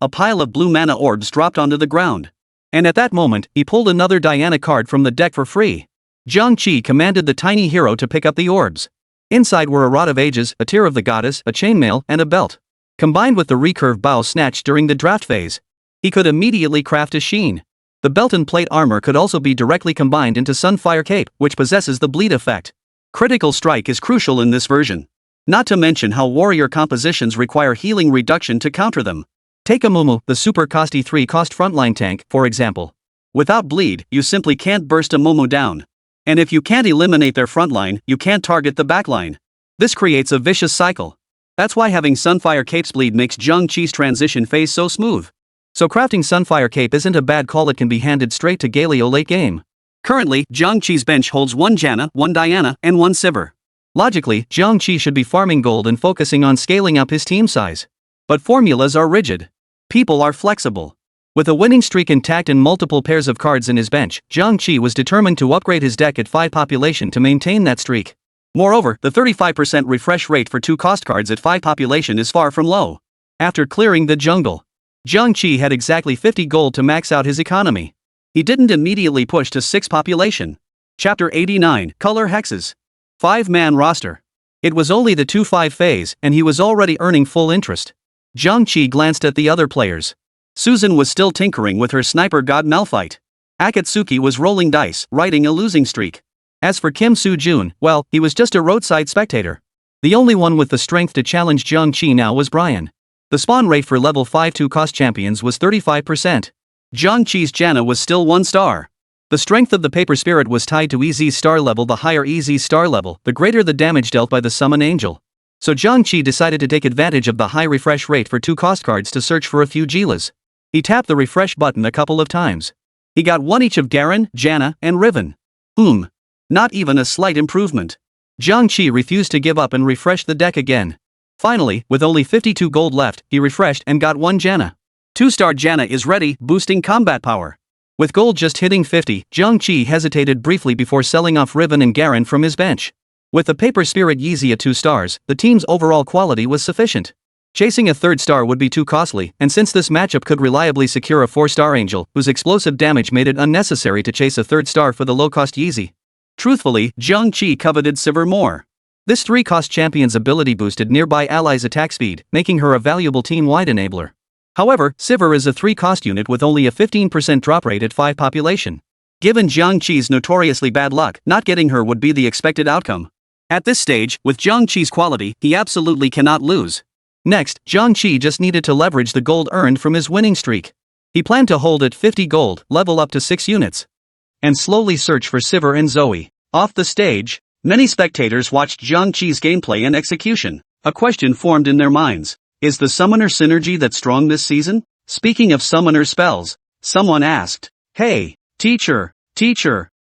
a pile of blue mana orbs dropped onto the ground. And at that moment, he pulled another Diana card from the deck for free. Jiang Qi commanded the tiny hero to pick up the orbs. Inside were a Rod of Ages, a Tear of the Goddess, a chainmail, and a belt. Combined with the recurve bow snatched during the draft phase, he could immediately craft a sheen. The belt and plate armor could also be directly combined into Sunfire Cape, which possesses the bleed effect. Critical strike is crucial in this version. Not to mention how warrior compositions require healing reduction to counter them. Take a Mumu, the super costy 3-cost frontline tank, for example. Without bleed, you simply can't burst a Mumu down. And if you can't eliminate their frontline, you can't target the backline. This creates a vicious cycle. That's why having Sunfire Cape's bleed makes Jiang Qi's transition phase so smooth. So crafting Sunfire Cape isn't a bad call, it can be handed straight to Galio late game. Currently, Jiang Qi's bench holds 1 Janna, 1 Diana, and 1 Sivir. Logically, Jiang Qi should be farming gold and focusing on scaling up his team size. But formulas are rigid. People are flexible. With a winning streak intact and multiple pairs of cards in his bench, Jiang Qi was determined to upgrade his deck at 5 population to maintain that streak. Moreover, the 35% refresh rate for 2 cost cards at 5 population is far from low. After clearing the jungle, Jiang Qi had exactly 50 gold to max out his economy. He didn't immediately push to 6 population. Chapter 89, Color Hexes. 5-man roster. It was only the 2-5 phase, and he was already earning full interest. Jiang Qi glanced at the other players. Susan was still tinkering with her sniper god Malphite. Akatsuki was rolling dice, riding a losing streak. As for Kim Soo-jun, well, he was just a roadside spectator. The only one with the strength to challenge Jiang Qi now was Brian. The spawn rate for level 5 2-cost champions was 35%. Jiang Qi's Janna was still 1 star. The strength of the Paper Spirit was tied to EZ's star level. The higher EZ's star level, the greater the damage dealt by the Summon Angel. So Jiang Qi decided to take advantage of the high refresh rate for 2 cost cards to search for a few Gilas. He tapped the refresh button a couple of times. He got 1 each of Garen, Janna, and Riven. Not even a slight improvement. Jiang Qi refused to give up and refreshed the deck again. Finally, with only 52 gold left, he refreshed and got 1 Janna. 2-star Janna is ready, boosting combat power. With gold just hitting 50, Jiang Qi hesitated briefly before selling off Riven and Garen from his bench. With the Paper Spirit Yeezy at 2 stars, the team's overall quality was sufficient. Chasing a 3rd star would be too costly, and since this matchup could reliably secure a 4-star Angel, whose explosive damage made it unnecessary to chase a 3rd star for the low-cost Yeezy. Truthfully, Jiang Qi coveted Sivir more. This 3-cost champion's ability boosted nearby allies' attack speed, making her a valuable team-wide enabler. However, Sivir is a 3-cost unit with only a 15% drop rate at 5 population. Given Jiang Qi's notoriously bad luck, not getting her would be the expected outcome. At this stage, with Jiang Qi's quality, he absolutely cannot lose. Next, Jiang Qi just needed to leverage the gold earned from his winning streak. He planned to hold at 50 gold, level up to 6 units, and slowly search for Sivir and Zoe. Off the stage, many spectators watched Jiang Qi's gameplay and execution. A question formed in their minds. Is the summoner synergy that strong this season? Speaking of summoner spells, someone asked, "Hey, teacher,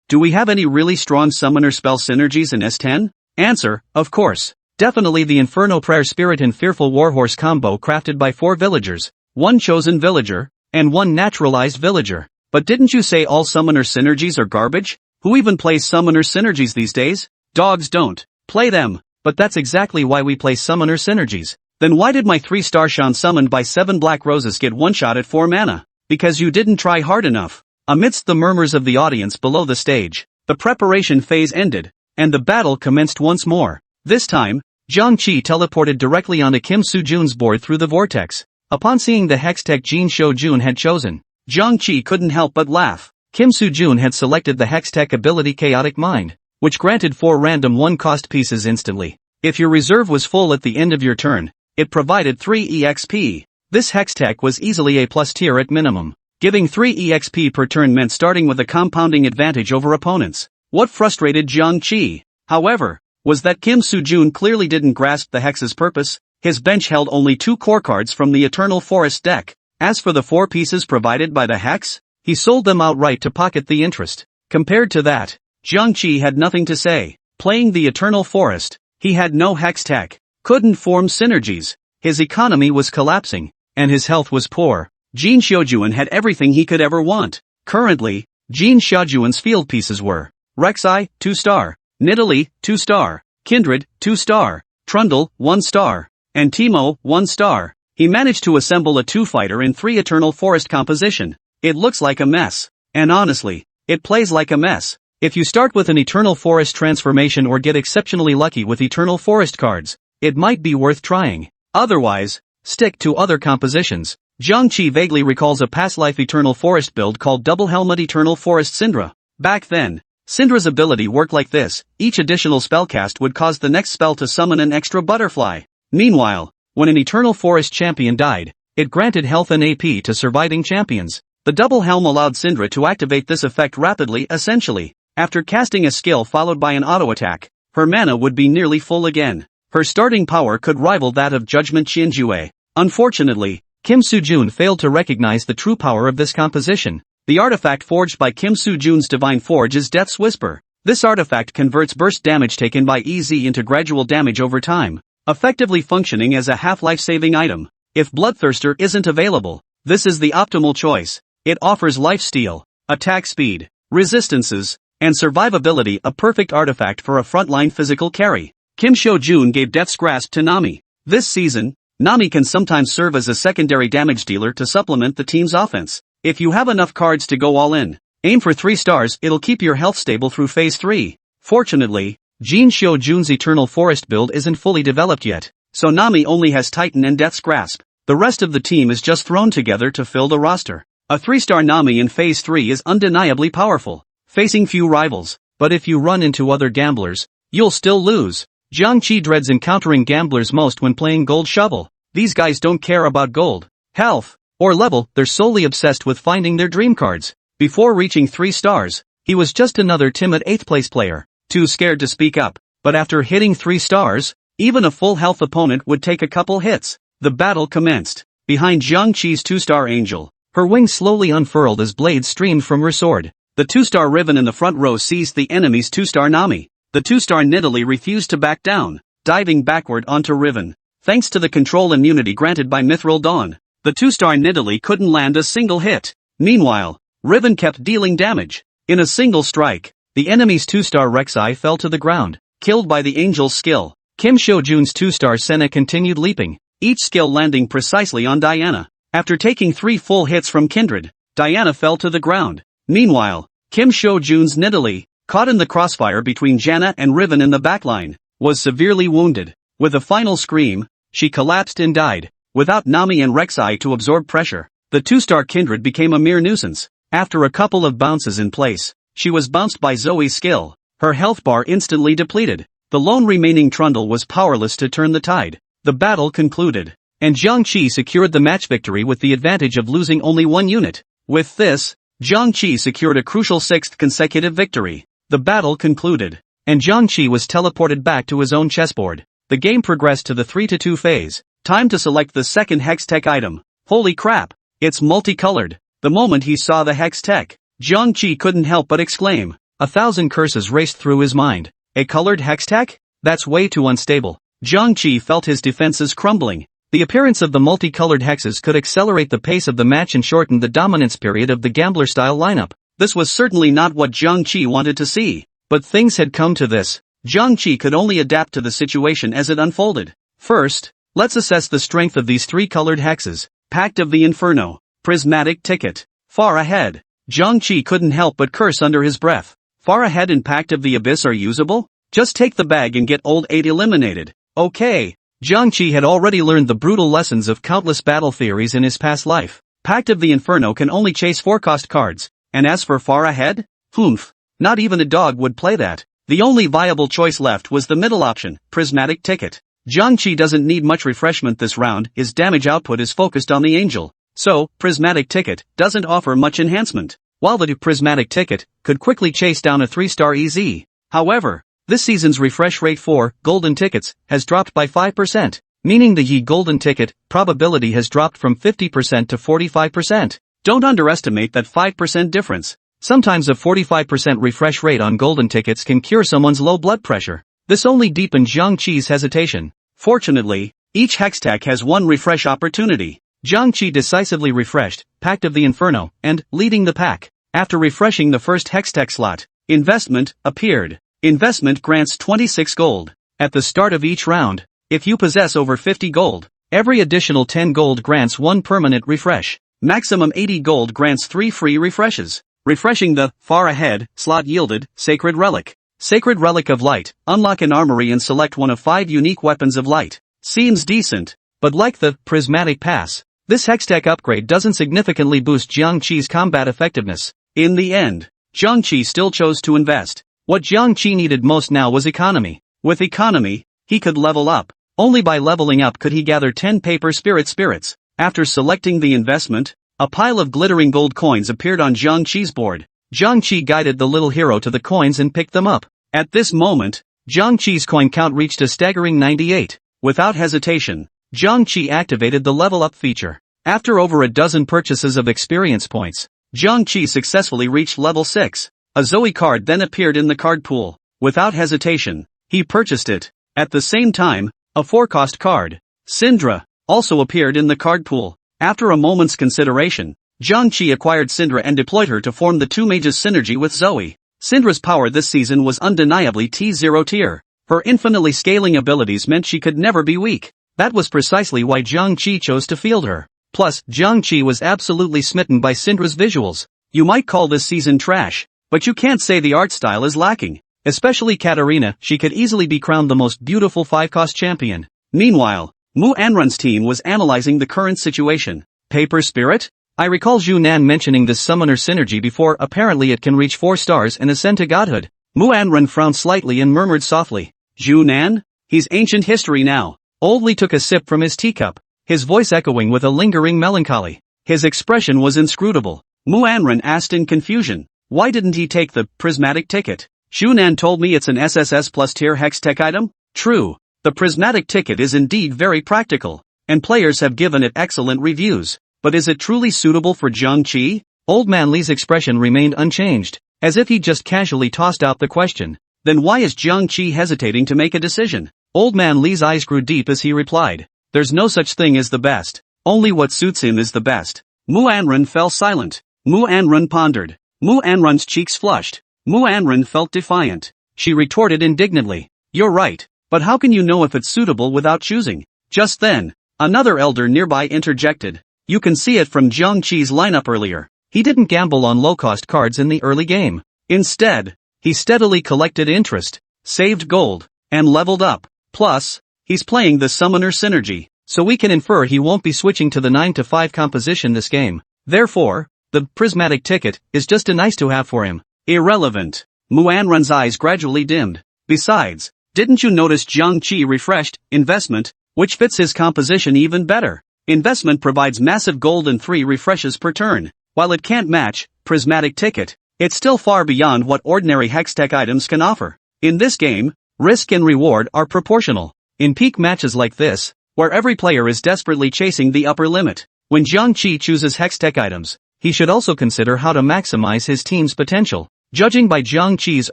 do we have any really strong summoner spell synergies in S10? Answer, of course. Definitely the Inferno Prayer Spirit and Fearful Warhorse combo crafted by 4 villagers, 1 chosen villager, and 1 naturalized villager. But didn't you say all summoner synergies are garbage? Who even plays summoner synergies these days? Dogs don't play them. But that's exactly why we play summoner synergies. Then why did my 3-star Shan summoned by 7 black roses get 1 shot at 4 mana? Because you didn't try hard enough." Amidst the murmurs of the audience below the stage, the preparation phase ended, and the battle commenced once more. This time, Jiang Qi teleported directly onto Kim Soo-jun's board through the vortex. Upon seeing the Hextech Jin Shou-jun had chosen, Jiang Qi couldn't help but laugh. Kim Soo-jun had selected the Hextech ability Chaotic Mind, which granted 4 random 1-cost pieces instantly. If your reserve was full at the end of your turn, it provided 3 EXP. This Hextech was easily A+ tier at minimum. Giving 3 EXP per turn meant starting with a compounding advantage over opponents. What frustrated Jiang Qi, however, was that Kim Soo-jun clearly didn't grasp the hex's purpose. His bench held only 2 core cards from the Eternal Forest deck. As for the 4 pieces provided by the hex, he sold them outright to pocket the interest. Compared to that, Jiang Qi had nothing to say. Playing the Eternal Forest, he had no hex tech, couldn't form synergies, his economy was collapsing, and his health was poor. Jin Xiaojuan had everything he could ever want. Currently, Jin Xiaojuan's field pieces were Rek'Sai, 2-star, Nidalee, 2-star, Kindred, 2-star, Trundle, 1-star, and Teemo, 1-star. He managed to assemble a 2-fighter in 3 Eternal Forest composition. It looks like a mess. And honestly, it plays like a mess. If you start with an Eternal Forest transformation or get exceptionally lucky with Eternal Forest cards, it might be worth trying. Otherwise, stick to other compositions. Jiang Qi vaguely recalls a past life Eternal Forest build called Double Helmet Eternal Forest Syndra. Back then, Syndra's ability worked like this: each additional spellcast would cause the next spell to summon an extra butterfly. Meanwhile, when an Eternal Forest champion died, it granted health and AP to surviving champions. The double helm allowed Syndra to activate this effect rapidly. Essentially, after casting a skill followed by an auto attack, her mana would be nearly full again. Her starting power could rival that of Judgment Qianjue. Unfortunately, Kim Soo-jun failed to recognize the true power of this composition. The artifact forged by Kim Soo-jun's Divine Forge is Death's Whisper. This artifact converts burst damage taken by EZ into gradual damage over time, effectively functioning as a half-life saving item. If Bloodthirster isn't available, this is the optimal choice. It offers lifesteal, attack speed, resistances, and survivability, a perfect artifact for a frontline physical carry. Kim Soo-jun gave Death's Grasp to Nami. This season, Nami can sometimes serve as a secondary damage dealer to supplement the team's offense. If you have enough cards to go all in, aim for 3 stars, it'll keep your health stable through phase 3. Fortunately, Jin Xiaojun's Eternal Forest build isn't fully developed yet, so Nami only has Titan and Death's Grasp. The rest of the team is just thrown together to fill the roster. A 3-star Nami in phase 3 is undeniably powerful, facing few rivals, but if you run into other gamblers, you'll still lose. Jiang Qi dreads encountering gamblers most when playing Gold Shovel. These guys don't care about gold, health, or level, they're solely obsessed with finding their dream cards. Before reaching 3 stars, he was just another timid 8th place player, too scared to speak up. But after hitting 3 stars, even a full health opponent would take a couple hits. The battle commenced. Behind Jiang Qi's 2-star Angel, her wings slowly unfurled as blades streamed from her sword. The 2-star Riven in the front row seized the enemy's 2-star Nami. The 2-star Nidalee refused to back down, diving backward onto Riven. Thanks to the control immunity granted by Mithril Dawn, the 2-star Nidalee couldn't land a single hit. Meanwhile, Riven kept dealing damage. In a single strike, the enemy's 2-star Rek'Sai fell to the ground, killed by the Angel's skill. Kim Soo-jun's 2-star Senna continued leaping, each skill landing precisely on Diana. After taking 3 full hits from Kindred, Diana fell to the ground. Meanwhile, Kim Soo-jun's Nidalee, caught in the crossfire between Janna and Riven in the backline, was severely wounded. With a final scream, she collapsed and died. Without Nami and Rek'Sai to absorb pressure, the 2-star Kindred became a mere nuisance. After a couple of bounces in place, she was bounced by Zoe's skill. Her health bar instantly depleted. The lone remaining Trundle was powerless to turn the tide. The battle concluded, and Jiang Qi secured the match victory with the advantage of losing only 1 unit. With this, Jiang Qi secured a crucial 6th consecutive victory. The battle concluded, and Jiang Qi was teleported back to his own chessboard. The game progressed to the 3-2 phase. Time to select the second hex tech item. Holy crap, it's multicolored. The moment he saw the hex tech, Jiang Qi couldn't help but exclaim. 1,000 curses raced through his mind. A colored hex tech? That's way too unstable. Jiang Qi felt his defenses crumbling. The appearance of the multicolored hexes could accelerate the pace of the match and shorten the dominance period of the gambler-style lineup. This was certainly not what Jiang Qi wanted to see. But things had come to this. Jiang Qi could only adapt to the situation as it unfolded. First, let's assess the strength of these 3 colored hexes. Pact of the Inferno, Prismatic Ticket. Far Ahead. Jiang Qi couldn't help but curse under his breath. Far Ahead and Pact of the Abyss are usable? Just take the bag and get old 8 eliminated. Okay. Jiang Qi had already learned the brutal lessons of countless battle theories in his past life. Pact of the Inferno can only chase 4-cost cards. And as for Far Ahead? Humph. Not even a dog would play that. The only viable choice left was the middle option, Prismatic Ticket. Jiang Qi doesn't need much refreshment this round, his damage output is focused on the Angel. So, Prismatic Ticket doesn't offer much enhancement, while the Prismatic Ticket could quickly chase down a 3-star EZ. However, this season's refresh rate for golden tickets has dropped by 5%, meaning the Yi golden ticket probability has dropped from 50% to 45%. Don't underestimate that 5% difference. Sometimes a 45% refresh rate on golden tickets can cure someone's low blood pressure. This only deepened Jiang Qi's hesitation. Fortunately, each hextech has one refresh opportunity. Jiang Qi decisively refreshed Pact of the Inferno and leading the pack. After refreshing the first hextech slot, Investment appeared. Investment grants 26 gold. At the start of each round, if you possess over 50 gold, every additional 10 gold grants 1 permanent refresh. Maximum 80 gold grants 3 free refreshes. Refreshing the Far Ahead slot yielded Sacred Relic. Sacred Relic of Light. Unlock an armory and select one of 5 unique weapons of light. Seems decent, but like the Prismatic Pass, this hextech upgrade doesn't significantly boost Jiang Qi's combat effectiveness. In the end, Jiang Qi still chose to invest. What Jiang Qi needed most now was economy. With economy, he could level up. Only by leveling up could he gather 10 paper spirits. After selecting the investment, a pile of glittering gold coins appeared on Jiang Qi's board. Jiang Qi guided the little hero to the coins and picked them up. At this moment, Jiang Qi's coin count reached a staggering 98. Without hesitation, Jiang Qi activated the level up feature. After over a dozen purchases of experience points, Jiang Qi successfully reached level 6. A Zoe card then appeared in the card pool. Without hesitation, he purchased it. At the same time, a 4-cost card, Syndra, also appeared in the card pool. After a moment's consideration, Jiang Qi acquired Syndra and deployed her to form the 2 mages synergy with Zoe. Syndra's power this season was undeniably T0 tier. Her infinitely scaling abilities meant she could never be weak. That was precisely why Jiang Qi chose to field her. Plus, Jiang Qi was absolutely smitten by Syndra's visuals. You might call this season trash, but you can't say the art style is lacking. Especially Katarina, she could easily be crowned the most beautiful 5-cost champion. Meanwhile, Mu Anrun's team was analyzing the current situation. Paper Spirit? I recall Zhu Nan mentioning this summoner synergy before. Apparently it can reach 4 stars and ascend to godhood. Mu Anrun frowned slightly and murmured softly, Zhu Nan? He's ancient history now. Old Li took a sip from his teacup, his voice echoing with a lingering melancholy. His expression was inscrutable. Mu Anrun asked in confusion, why didn't he take the prismatic ticket? Zhu Nan told me it's an SSS plus tier hextech item? True. The prismatic ticket is indeed very practical, and players have given it excellent reviews. But is it truly suitable for Jiang Qi? Old Man Li's expression remained unchanged, as if he just casually tossed out the question. Then why is Jiang Qi hesitating to make a decision? Old Man Li's eyes grew deep as he replied, there's no such thing as the best. Only what suits him is the best. Mu Anrun fell silent. Mu Anrun pondered. Mu Anrun's cheeks flushed. Mu Anrun felt defiant. She retorted indignantly, you're right. But how can you know if it's suitable without choosing? Just then, another elder nearby interjected. You can see it from Jiang Qi's lineup earlier. He didn't gamble on low-cost cards in the early game. Instead, he steadily collected interest, saved gold, and leveled up. Plus, he's playing the summoner synergy, so we can infer he won't be switching to the 9-5 composition this game. Therefore, the prismatic ticket is just a nice-to-have for him. Irrelevant. Mu Anrun's eyes gradually dimmed. Besides, didn't you notice Jiang Qi refreshed investment, which fits his composition even better? Investment provides massive gold and 3 refreshes per turn. While it can't match prismatic ticket, it's still far beyond what ordinary hextech items can offer. In this game, risk and reward are proportional. In peak matches like this, where every player is desperately chasing the upper limit, when Jiang Qi chooses hextech items, he should also consider how to maximize his team's potential. Judging by Jiang Qi's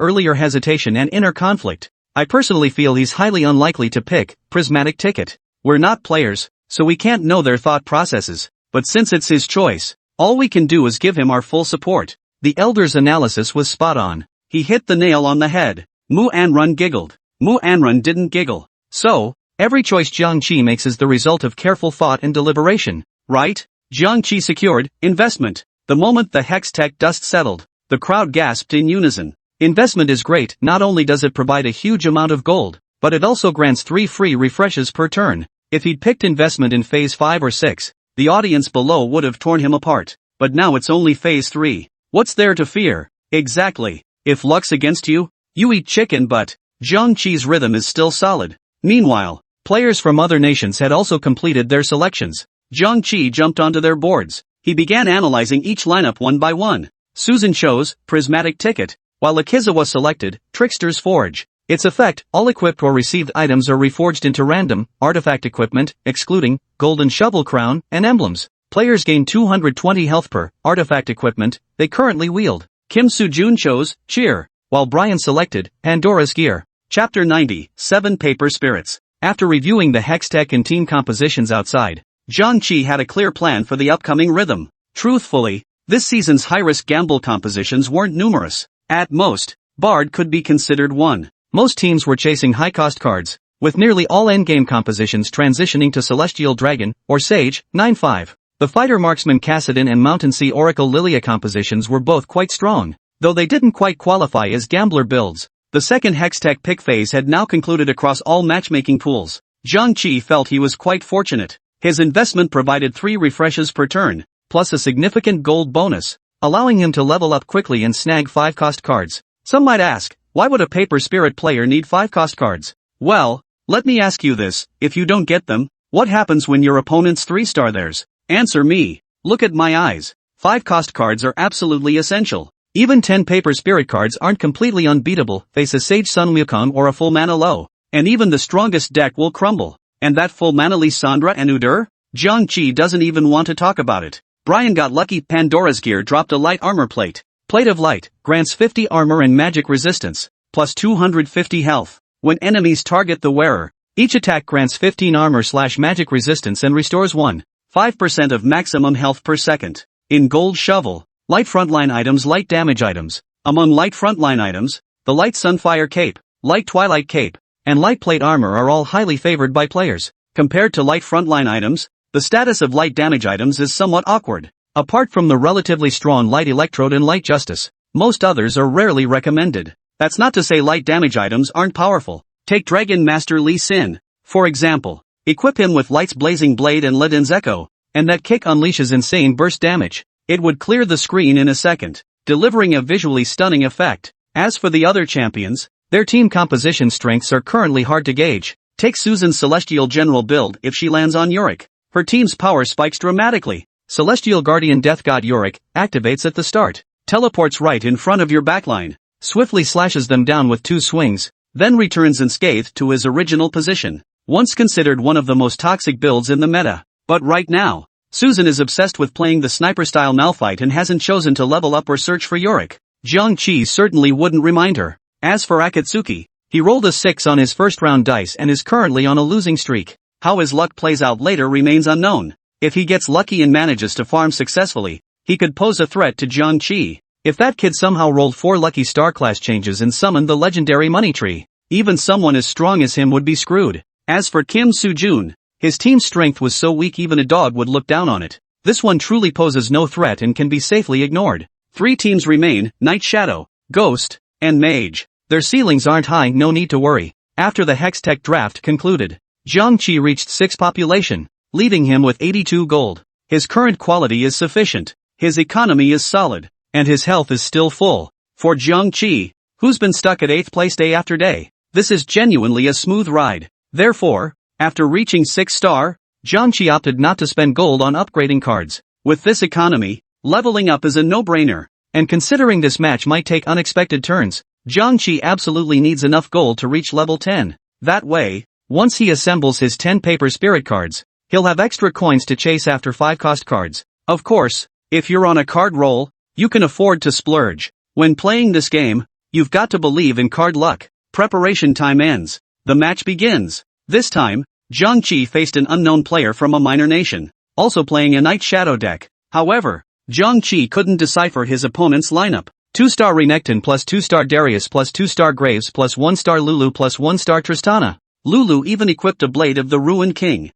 earlier hesitation and inner conflict, I personally feel he's highly unlikely to pick prismatic ticket. We're not players, so we can't know their thought processes, but since it's his choice, all we can do is give him our full support. The elder's analysis was spot on. He hit the nail on the head. Mu Anrun giggled. Mu Anrun didn't giggle. So, every choice Jiang Qi makes is the result of careful thought and deliberation, right? Jiang Qi secured investment. The moment the hextech dust settled, the crowd gasped in unison. Investment is great. Not only does it provide a huge amount of gold, but it also grants 3 free refreshes per turn. If he'd picked investment in phase 5 or 6, the audience below would have torn him apart. But now it's only phase 3. What's there to fear? Exactly. If luck's against you, you eat chicken. But Jiang Qi's rhythm is still solid. Meanwhile, players from other nations had also completed their selections. Jiang Qi jumped onto their boards. He began analyzing each lineup one by one. Susan chose Prismatic Ticket, while Akizawa selected Trickster's Forge. Its effect, all equipped or received items are reforged into random artifact equipment, excluding Golden Shovel Crown and emblems. Players gain 220 health per artifact equipment they currently wield. Kim Soo-jun chose Cheer, while Brian selected Pandora's Gear. Chapter 90, 7 Paper Spirits. After reviewing the hex tech and team compositions outside, Jiang Qi had a clear plan for the upcoming rhythm. Truthfully, this season's high-risk gamble compositions weren't numerous. At most, Bard could be considered one. Most teams were chasing high-cost cards, with nearly all endgame compositions transitioning to Celestial Dragon or Sage 9-5. The Fighter Marksman Cassidon and Mountain Sea Oracle Lilia compositions were both quite strong, though they didn't quite qualify as gambler builds. The second Hextech pick phase had now concluded across all matchmaking pools. Jiang Qi felt he was quite fortunate. His investment provided 3 refreshes per turn, plus a significant gold bonus, allowing him to level up quickly and snag 5-cost cards. Some might ask, why would a Paper Spirit player need 5-cost cards? Well, let me ask you this, if you don't get them, what happens when your opponent's 3-star theirs? Answer me. Look at my eyes. 5-cost cards are absolutely essential. Even 10 Paper Spirit cards aren't completely unbeatable. Face a Sage Sun Wukong or a full mana Lo, and even the strongest deck will crumble. And that full mana Lissandra and Udyr? Jiang Qi doesn't even want to talk about it. Brian got lucky. Pandora's Gear dropped a light armor plate. Plate of Light grants 50 armor and magic resistance, plus 250 health. When enemies target the wearer, each attack grants 15 armor/magic resistance and restores 1.5% of maximum health per second. In Gold Shovel, light frontline items, light damage items. Among light frontline items, the Light Sunfire Cape, Light Twilight Cape, and Light Plate Armor are all highly favored by players. Compared to light frontline items, the status of light damage items is somewhat awkward. Apart from the relatively strong Light Electrode and Light Justice, most others are rarely recommended. That's not to say light damage items aren't powerful. Take Dragon Master Lee Sin, for example. Equip him with Light's Blazing Blade and Leden's Echo, and that kick unleashes insane burst damage. It would clear the screen in a second, delivering a visually stunning effect. As for the other champions, their team composition strengths are currently hard to gauge. Take Susan's Celestial General build. If she lands on Yorick, her team's power spikes dramatically. Celestial Guardian Death God Yorick activates at the start, teleports right in front of your backline, swiftly slashes them down with 2 swings, then returns unscathed to his original position. Once considered one of the most toxic builds in the meta. But right now, Susan is obsessed with playing the sniper-style Malphite and hasn't chosen to level up or search for Yorick. Jiang Qi certainly wouldn't remind her. As for Akatsuki, he rolled a 6 on his first round dice and is currently on a losing streak. How his luck plays out later remains unknown. If he gets lucky and manages to farm successfully, he could pose a threat to Jiang Qi. If that kid somehow rolled 4 lucky star class changes and summoned the legendary money tree, even someone as strong as him would be screwed. As for Kim Soo-jun, his team's strength was so weak even a dog would look down on it. This one truly poses no threat and can be safely ignored. 3 teams remain: Night Shadow, Ghost, and Mage. Their ceilings aren't high, no need to worry. After the Hextech draft concluded, Jiang Qi reached 6 population, leaving him with 82 gold. His current quality is sufficient, his economy is solid, and his health is still full. For Jiang Qi, who's been stuck at 8th place day after day, this is genuinely a smooth ride. Therefore, after reaching 6-star, Jiang Qi opted not to spend gold on upgrading cards. With this economy, leveling up is a no-brainer. And considering this match might take unexpected turns, Jiang Qi absolutely needs enough gold to reach level 10. That way, once he assembles his 10 Paper Spirit cards, he'll have extra coins to chase after 5-cost cards. Of course, if you're on a card roll, you can afford to splurge. When playing this game, you've got to believe in card luck. Preparation time ends. The match begins. This time, Jiang Qi faced an unknown player from a minor nation, also playing a Night Shadow deck. However, Jiang Qi couldn't decipher his opponent's lineup. 2-star Renekton plus 2-star Darius plus 2-star Graves plus 1-star Lulu plus 1-star Tristana. Lulu even equipped a Blade of the Ruined King.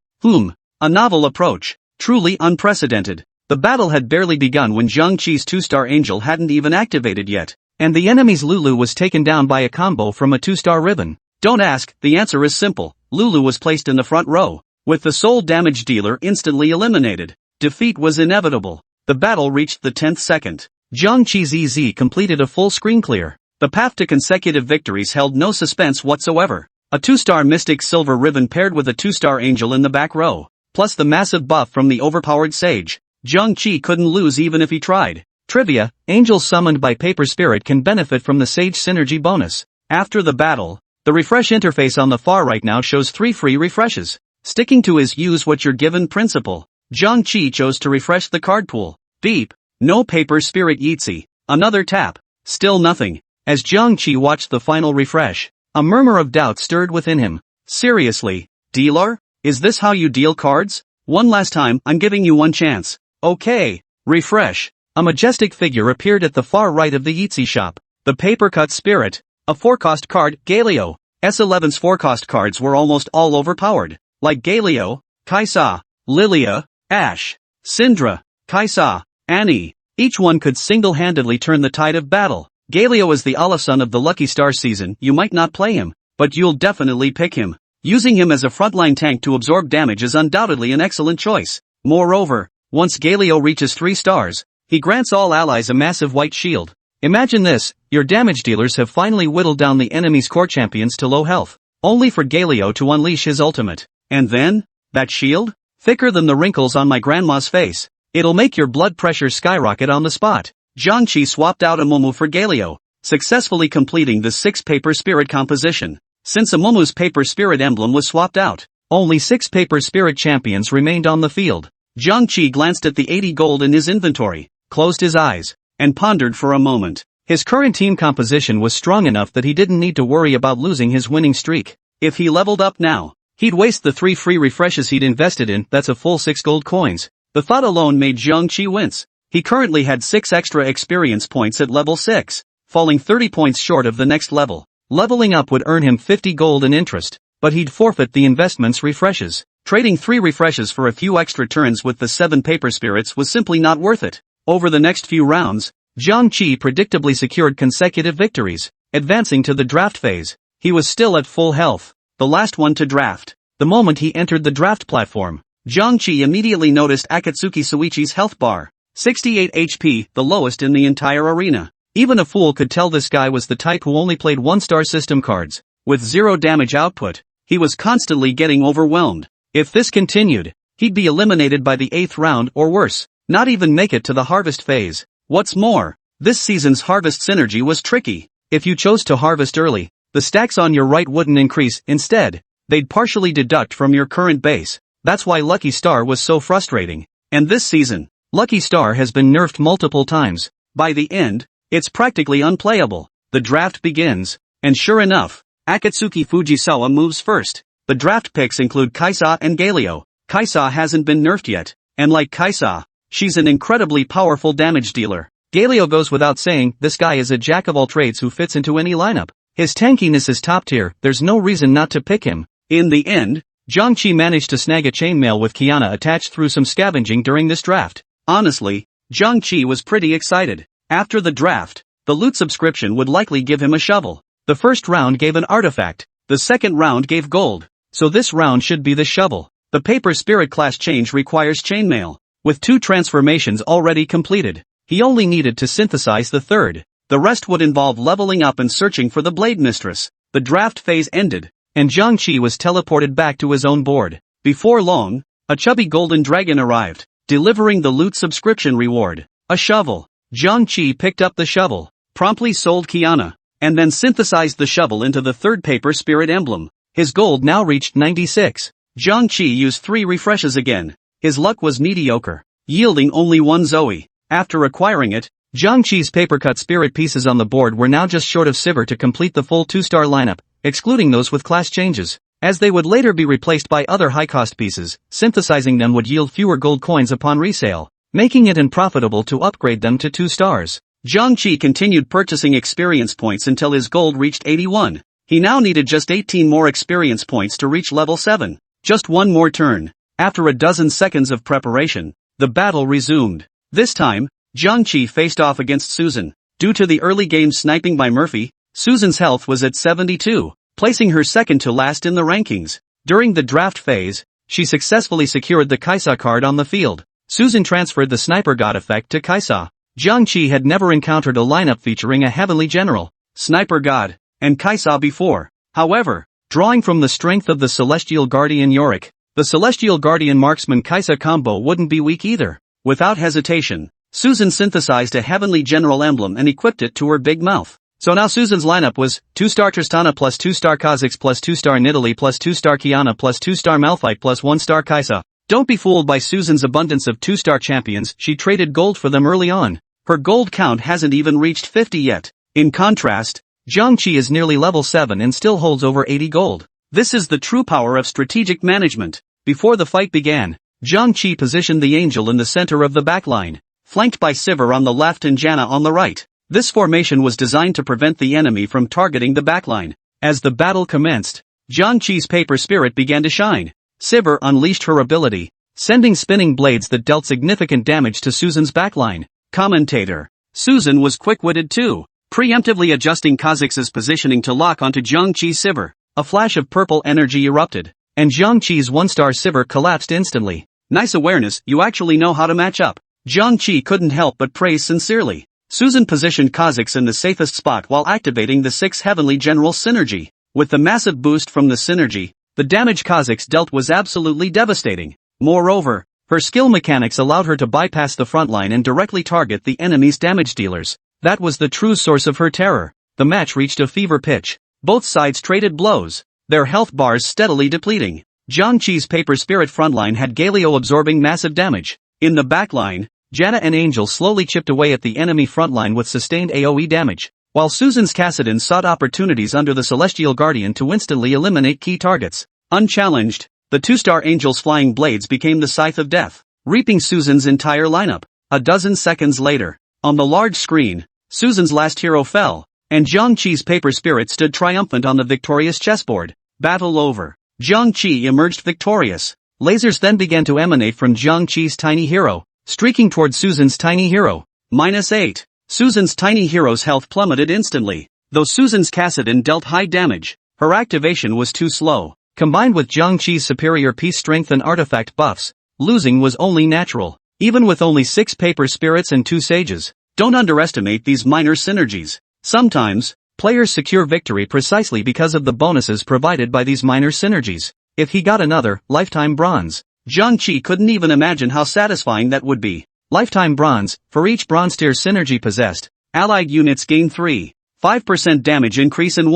A novel approach. Truly unprecedented. The battle had barely begun when Jiang Qi's 2-star Angel hadn't even activated yet, and the enemy's Lulu was taken down by a combo from a 2-star Ribbon. Don't ask, the answer is simple. Lulu was placed in the front row, with the sole damage dealer instantly eliminated. Defeat was inevitable. The battle reached the 10th second. Jiang Qi's EZ completed a full screen clear. The path to consecutive victories held no suspense whatsoever. A 2-star Mystic Silver Ribbon paired with a 2-star Angel in the back row, plus the massive buff from the overpowered sage. Jiang Qi couldn't lose even if he tried. Trivia: angels summoned by Paper Spirit can benefit from the sage synergy bonus. After the battle, the refresh interface on the far right now shows 3 free refreshes. Sticking to his use what you're given principle, Jiang Qi chose to refresh the card pool. Beep. No Paper Spirit Yeetzy. Another tap. Still nothing. As Jiang Qi watched the final refresh, a murmur of doubt stirred within him. Seriously, dealer? Is this how you deal cards? One last time, I'm giving you one chance. Okay. Refresh. A majestic figure appeared at the far right of the Yeetzy shop. The Paper Cut Spirit. A 4-cost card, Galio. S11's 4-cost cards were almost all overpowered. Like Galio, Kaisa, Lilia, Ash, Syndra, Kaisa, Annie. Each one could single-handedly turn the tide of battle. Galio is the Alasun of the Lucky Star season. You might not play him, but you'll definitely pick him. Using him as a frontline tank to absorb damage is undoubtedly an excellent choice. Moreover, once Galio reaches 3 stars, he grants all allies a massive white shield. Imagine this: your damage dealers have finally whittled down the enemy's core champions to low health, only for Galio to unleash his ultimate. And then, that shield? Thicker than the wrinkles on my grandma's face. It'll make your blood pressure skyrocket on the spot. Jiang Qi swapped out Amumu for Galio, successfully completing the 6 Paper Spirit composition. Since Amumu's Paper Spirit emblem was swapped out, only 6 Paper Spirit champions remained on the field. Jiang Qi glanced at the 80 gold in his inventory, closed his eyes, and pondered for a moment. His current team composition was strong enough that he didn't need to worry about losing his winning streak. If he leveled up now, he'd waste the 3 free refreshes he'd invested in. That's a full 6 gold coins. The thought alone made Jiang Qi wince. He currently had 6 extra experience points at level 6, falling 30 points short of the next level. Leveling up would earn him 50 gold in interest, but he'd forfeit the investment's refreshes. Trading 3 refreshes for a few extra turns with the 7 Paper Spirits was simply not worth it. Over the next few rounds, Jiang Qi predictably secured consecutive victories, advancing to the draft phase. He was still at full health, the last one to draft. The moment he entered the draft platform, Jiang Qi immediately noticed Akatsuki Suichi's health bar. 68 HP, the lowest in the entire arena. Even a fool could tell this guy was the type who only played 1-star system cards. With 0 damage output, he was constantly getting overwhelmed. If this continued, he'd be eliminated by the 8th round or worse, not even make it to the harvest phase. What's more, this season's harvest synergy was tricky. If you chose to harvest early, the stacks on your right wouldn't increase. Instead, they'd partially deduct from your current base. That's why Lucky Star was so frustrating. And this season, Lucky Star has been nerfed multiple times. By the end, it's practically unplayable. The draft begins, and sure enough, Akatsuki Fujisawa moves first. The draft picks include Kaisa and Galio. Kaisa hasn't been nerfed yet, and like Kaisa, she's an incredibly powerful damage dealer. Galio goes without saying. This guy is a jack of all trades who fits into any lineup. His tankiness is top tier. There's no reason not to pick him. In the end, Jiang Qi managed to snag a chainmail with Kiana attached through some scavenging during this draft. Honestly, Jiang Qi was pretty excited. After the draft, the loot subscription would likely give him a shovel. The first round gave an artifact. The second round gave gold. So this round should be the shovel. The Paper Spirit class change requires chainmail. With 2 transformations already completed, he only needed to synthesize the third. The rest would involve leveling up and searching for the Blade Mistress. The draft phase ended, and Jiang Qi was teleported back to his own board. Before long, a chubby golden dragon arrived, delivering the loot subscription reward, a shovel. Jiang Qi picked up the shovel, promptly sold Kiana, and then synthesized the shovel into the 3rd Paper Spirit emblem. His gold now reached 96. Jiang Qi used 3 refreshes again. His luck was mediocre, yielding only 1 Zoe. After acquiring it, Jiang Qi's paper-cut spirit pieces on the board were now just short of Sivir to complete the full 2-star lineup, excluding those with class changes. As they would later be replaced by other high-cost pieces, synthesizing them would yield fewer gold coins upon resale, making it unprofitable to upgrade them to 2 stars. Jiang Qi continued purchasing experience points until his gold reached 81. He now needed just 18 more experience points to reach level 7. Just one more turn. After a dozen seconds of preparation, the battle resumed. This time, Jiang Qi faced off against Susan. Due to the early game sniping by Murphy, Susan's health was at 72, placing her second to last in the rankings. During the draft phase, she successfully secured the Kaisa card on the field. Susan transferred the Sniper God effect to Kaisa. Jiang Qi had never encountered a lineup featuring a Heavenly General, Sniper God, and Kaisa before. However, drawing from the strength of the Celestial Guardian Yorick, the Celestial Guardian Marksman Kaisa combo wouldn't be weak either. Without hesitation, Susan synthesized a heavenly general emblem and equipped it to her big mouth. So now Susan's lineup was 2-star Tristana plus 2-star Kha'Zix plus 2-star Nidalee plus 2-star Kiana plus 2-star Malphite plus 1-star Kaisa. Don't be fooled by Susan's abundance of 2-star champions, she traded gold for them early on. Her gold count hasn't even reached 50 yet. In contrast, Jiang Qi is nearly level 7 and still holds over 80 gold. This is the true power of strategic management. Before the fight began, Jiang Qi positioned the angel in the center of the backline, flanked by Sivir on the left and Janna on the right. This formation was designed to prevent the enemy from targeting the backline. As the battle commenced, Jiang Qi's paper spirit began to shine. Sivir unleashed her ability, sending spinning blades that dealt significant damage to Susan's backline. Commentator. Susan was quick-witted too, preemptively adjusting Kha'Zix's positioning to lock onto Jiang Qi's Sivir. A flash of purple energy erupted, and Jiang Qi's 1-star Sivir collapsed instantly. Nice awareness, you actually know how to match up. Jiang Qi couldn't help but praise sincerely. Susan positioned Kha'Zix in the safest spot while activating the 6 Heavenly General synergy. With the massive boost from the synergy, the damage Kha'Zix dealt was absolutely devastating. Moreover, her skill mechanics allowed her to bypass the frontline and directly target the enemy's damage dealers. That was the true source of her terror. The match reached a fever pitch. Both sides traded blows, their health bars steadily depleting. Jiang Qi's paper spirit frontline had Galio absorbing massive damage. In the backline, Janna and Angel slowly chipped away at the enemy frontline with sustained AoE damage, while Susan's Kassadin sought opportunities under the Celestial Guardian to instantly eliminate key targets. Unchallenged, the 2-star Angel's flying blades became the scythe of death, reaping Susan's entire lineup. A dozen seconds later, on the large screen, Susan's last hero fell, and Jiang Qi's paper spirit stood triumphant on the victorious chessboard. Battle over. Jiang Qi emerged victorious. Lasers then began to emanate from Jiang Qi's tiny hero, streaking toward Susan's tiny hero. -8. Susan's tiny hero's health plummeted instantly. Though Susan's Kassadin dealt high damage, her activation was too slow. Combined with Jiang Qi's superior piece strength and artifact buffs, losing was only natural. Even with only 6 paper spirits and 2 sages, don't underestimate these minor synergies. Sometimes, players secure victory precisely because of the bonuses provided by these minor synergies. If he got another lifetime bronze, Jiang Qi couldn't even imagine how satisfying that would be. Lifetime bronze, for each bronze tier synergy possessed, allied units gain 5% damage increase and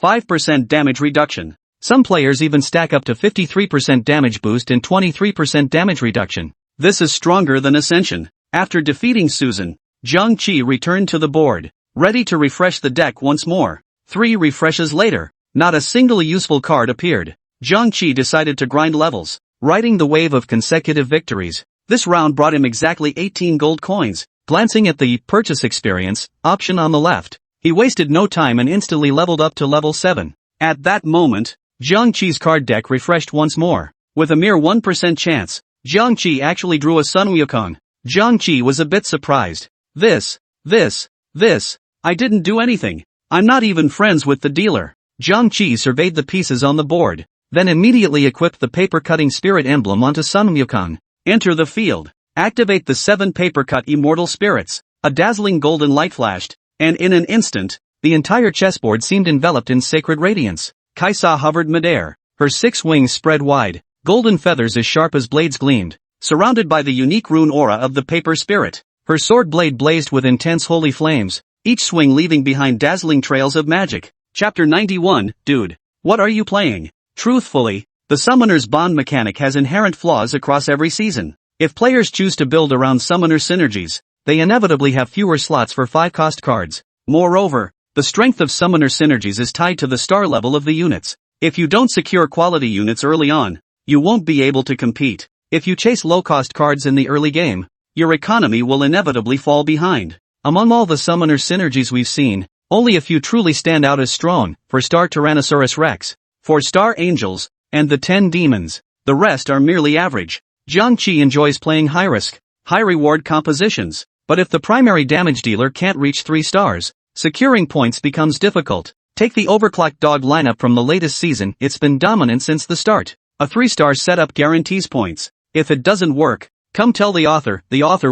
5% damage reduction. Some players even stack up to 53% damage boost and 23% damage reduction. This is stronger than Ascension. After defeating Susan, Jiang Qi returned to the board, ready to refresh the deck once more. 3 refreshes later, not a single useful card appeared. Jiang Qi decided to grind levels, riding the wave of consecutive victories. This round brought him exactly 18 gold coins. Glancing at the purchase experience option on the left, he wasted no time and instantly leveled up to level 7. At that moment, Jiang Qi's card deck refreshed once more. With a mere 1% chance, Jiang Qi actually drew a Sun Wukong. Jiang Qi was a bit surprised. This, I didn't do anything. I'm not even friends with the dealer. Jiang Qi surveyed the pieces on the board, then immediately equipped the paper-cutting spirit emblem onto Sun Wukong. Enter the field. Activate the 7 paper-cut immortal spirits. A dazzling golden light flashed, and in an instant, the entire chessboard seemed enveloped in sacred radiance. Kaisa hovered midair, her 6 wings spread wide, golden feathers as sharp as blades gleamed, surrounded by the unique rune aura of the paper spirit. Her sword blade blazed with intense holy flames, each swing leaving behind dazzling trails of magic. Chapter 91, Dude, what are you playing? Truthfully, the Summoner's Bond mechanic has inherent flaws across every season. If players choose to build around Summoner synergies, they inevitably have fewer slots for 5-cost cards. Moreover, the strength of Summoner synergies is tied to the star level of the units. If you don't secure quality units early on, you won't be able to compete. If you chase low-cost cards in the early game, your economy will inevitably fall behind. Among all the Summoner synergies we've seen, only a few truly stand out as strong: 4-star Tyrannosaurus Rex, 4-star Angels, and the 10 Demons. The rest are merely average. Jiang Qi enjoys playing high-risk, high-reward compositions, but if the primary damage dealer can't reach 3 stars, securing points becomes difficult. Take the Overclocked Dog lineup from the latest season. It's been dominant since the start. A 3-star setup guarantees points. If it doesn't work, come tell the author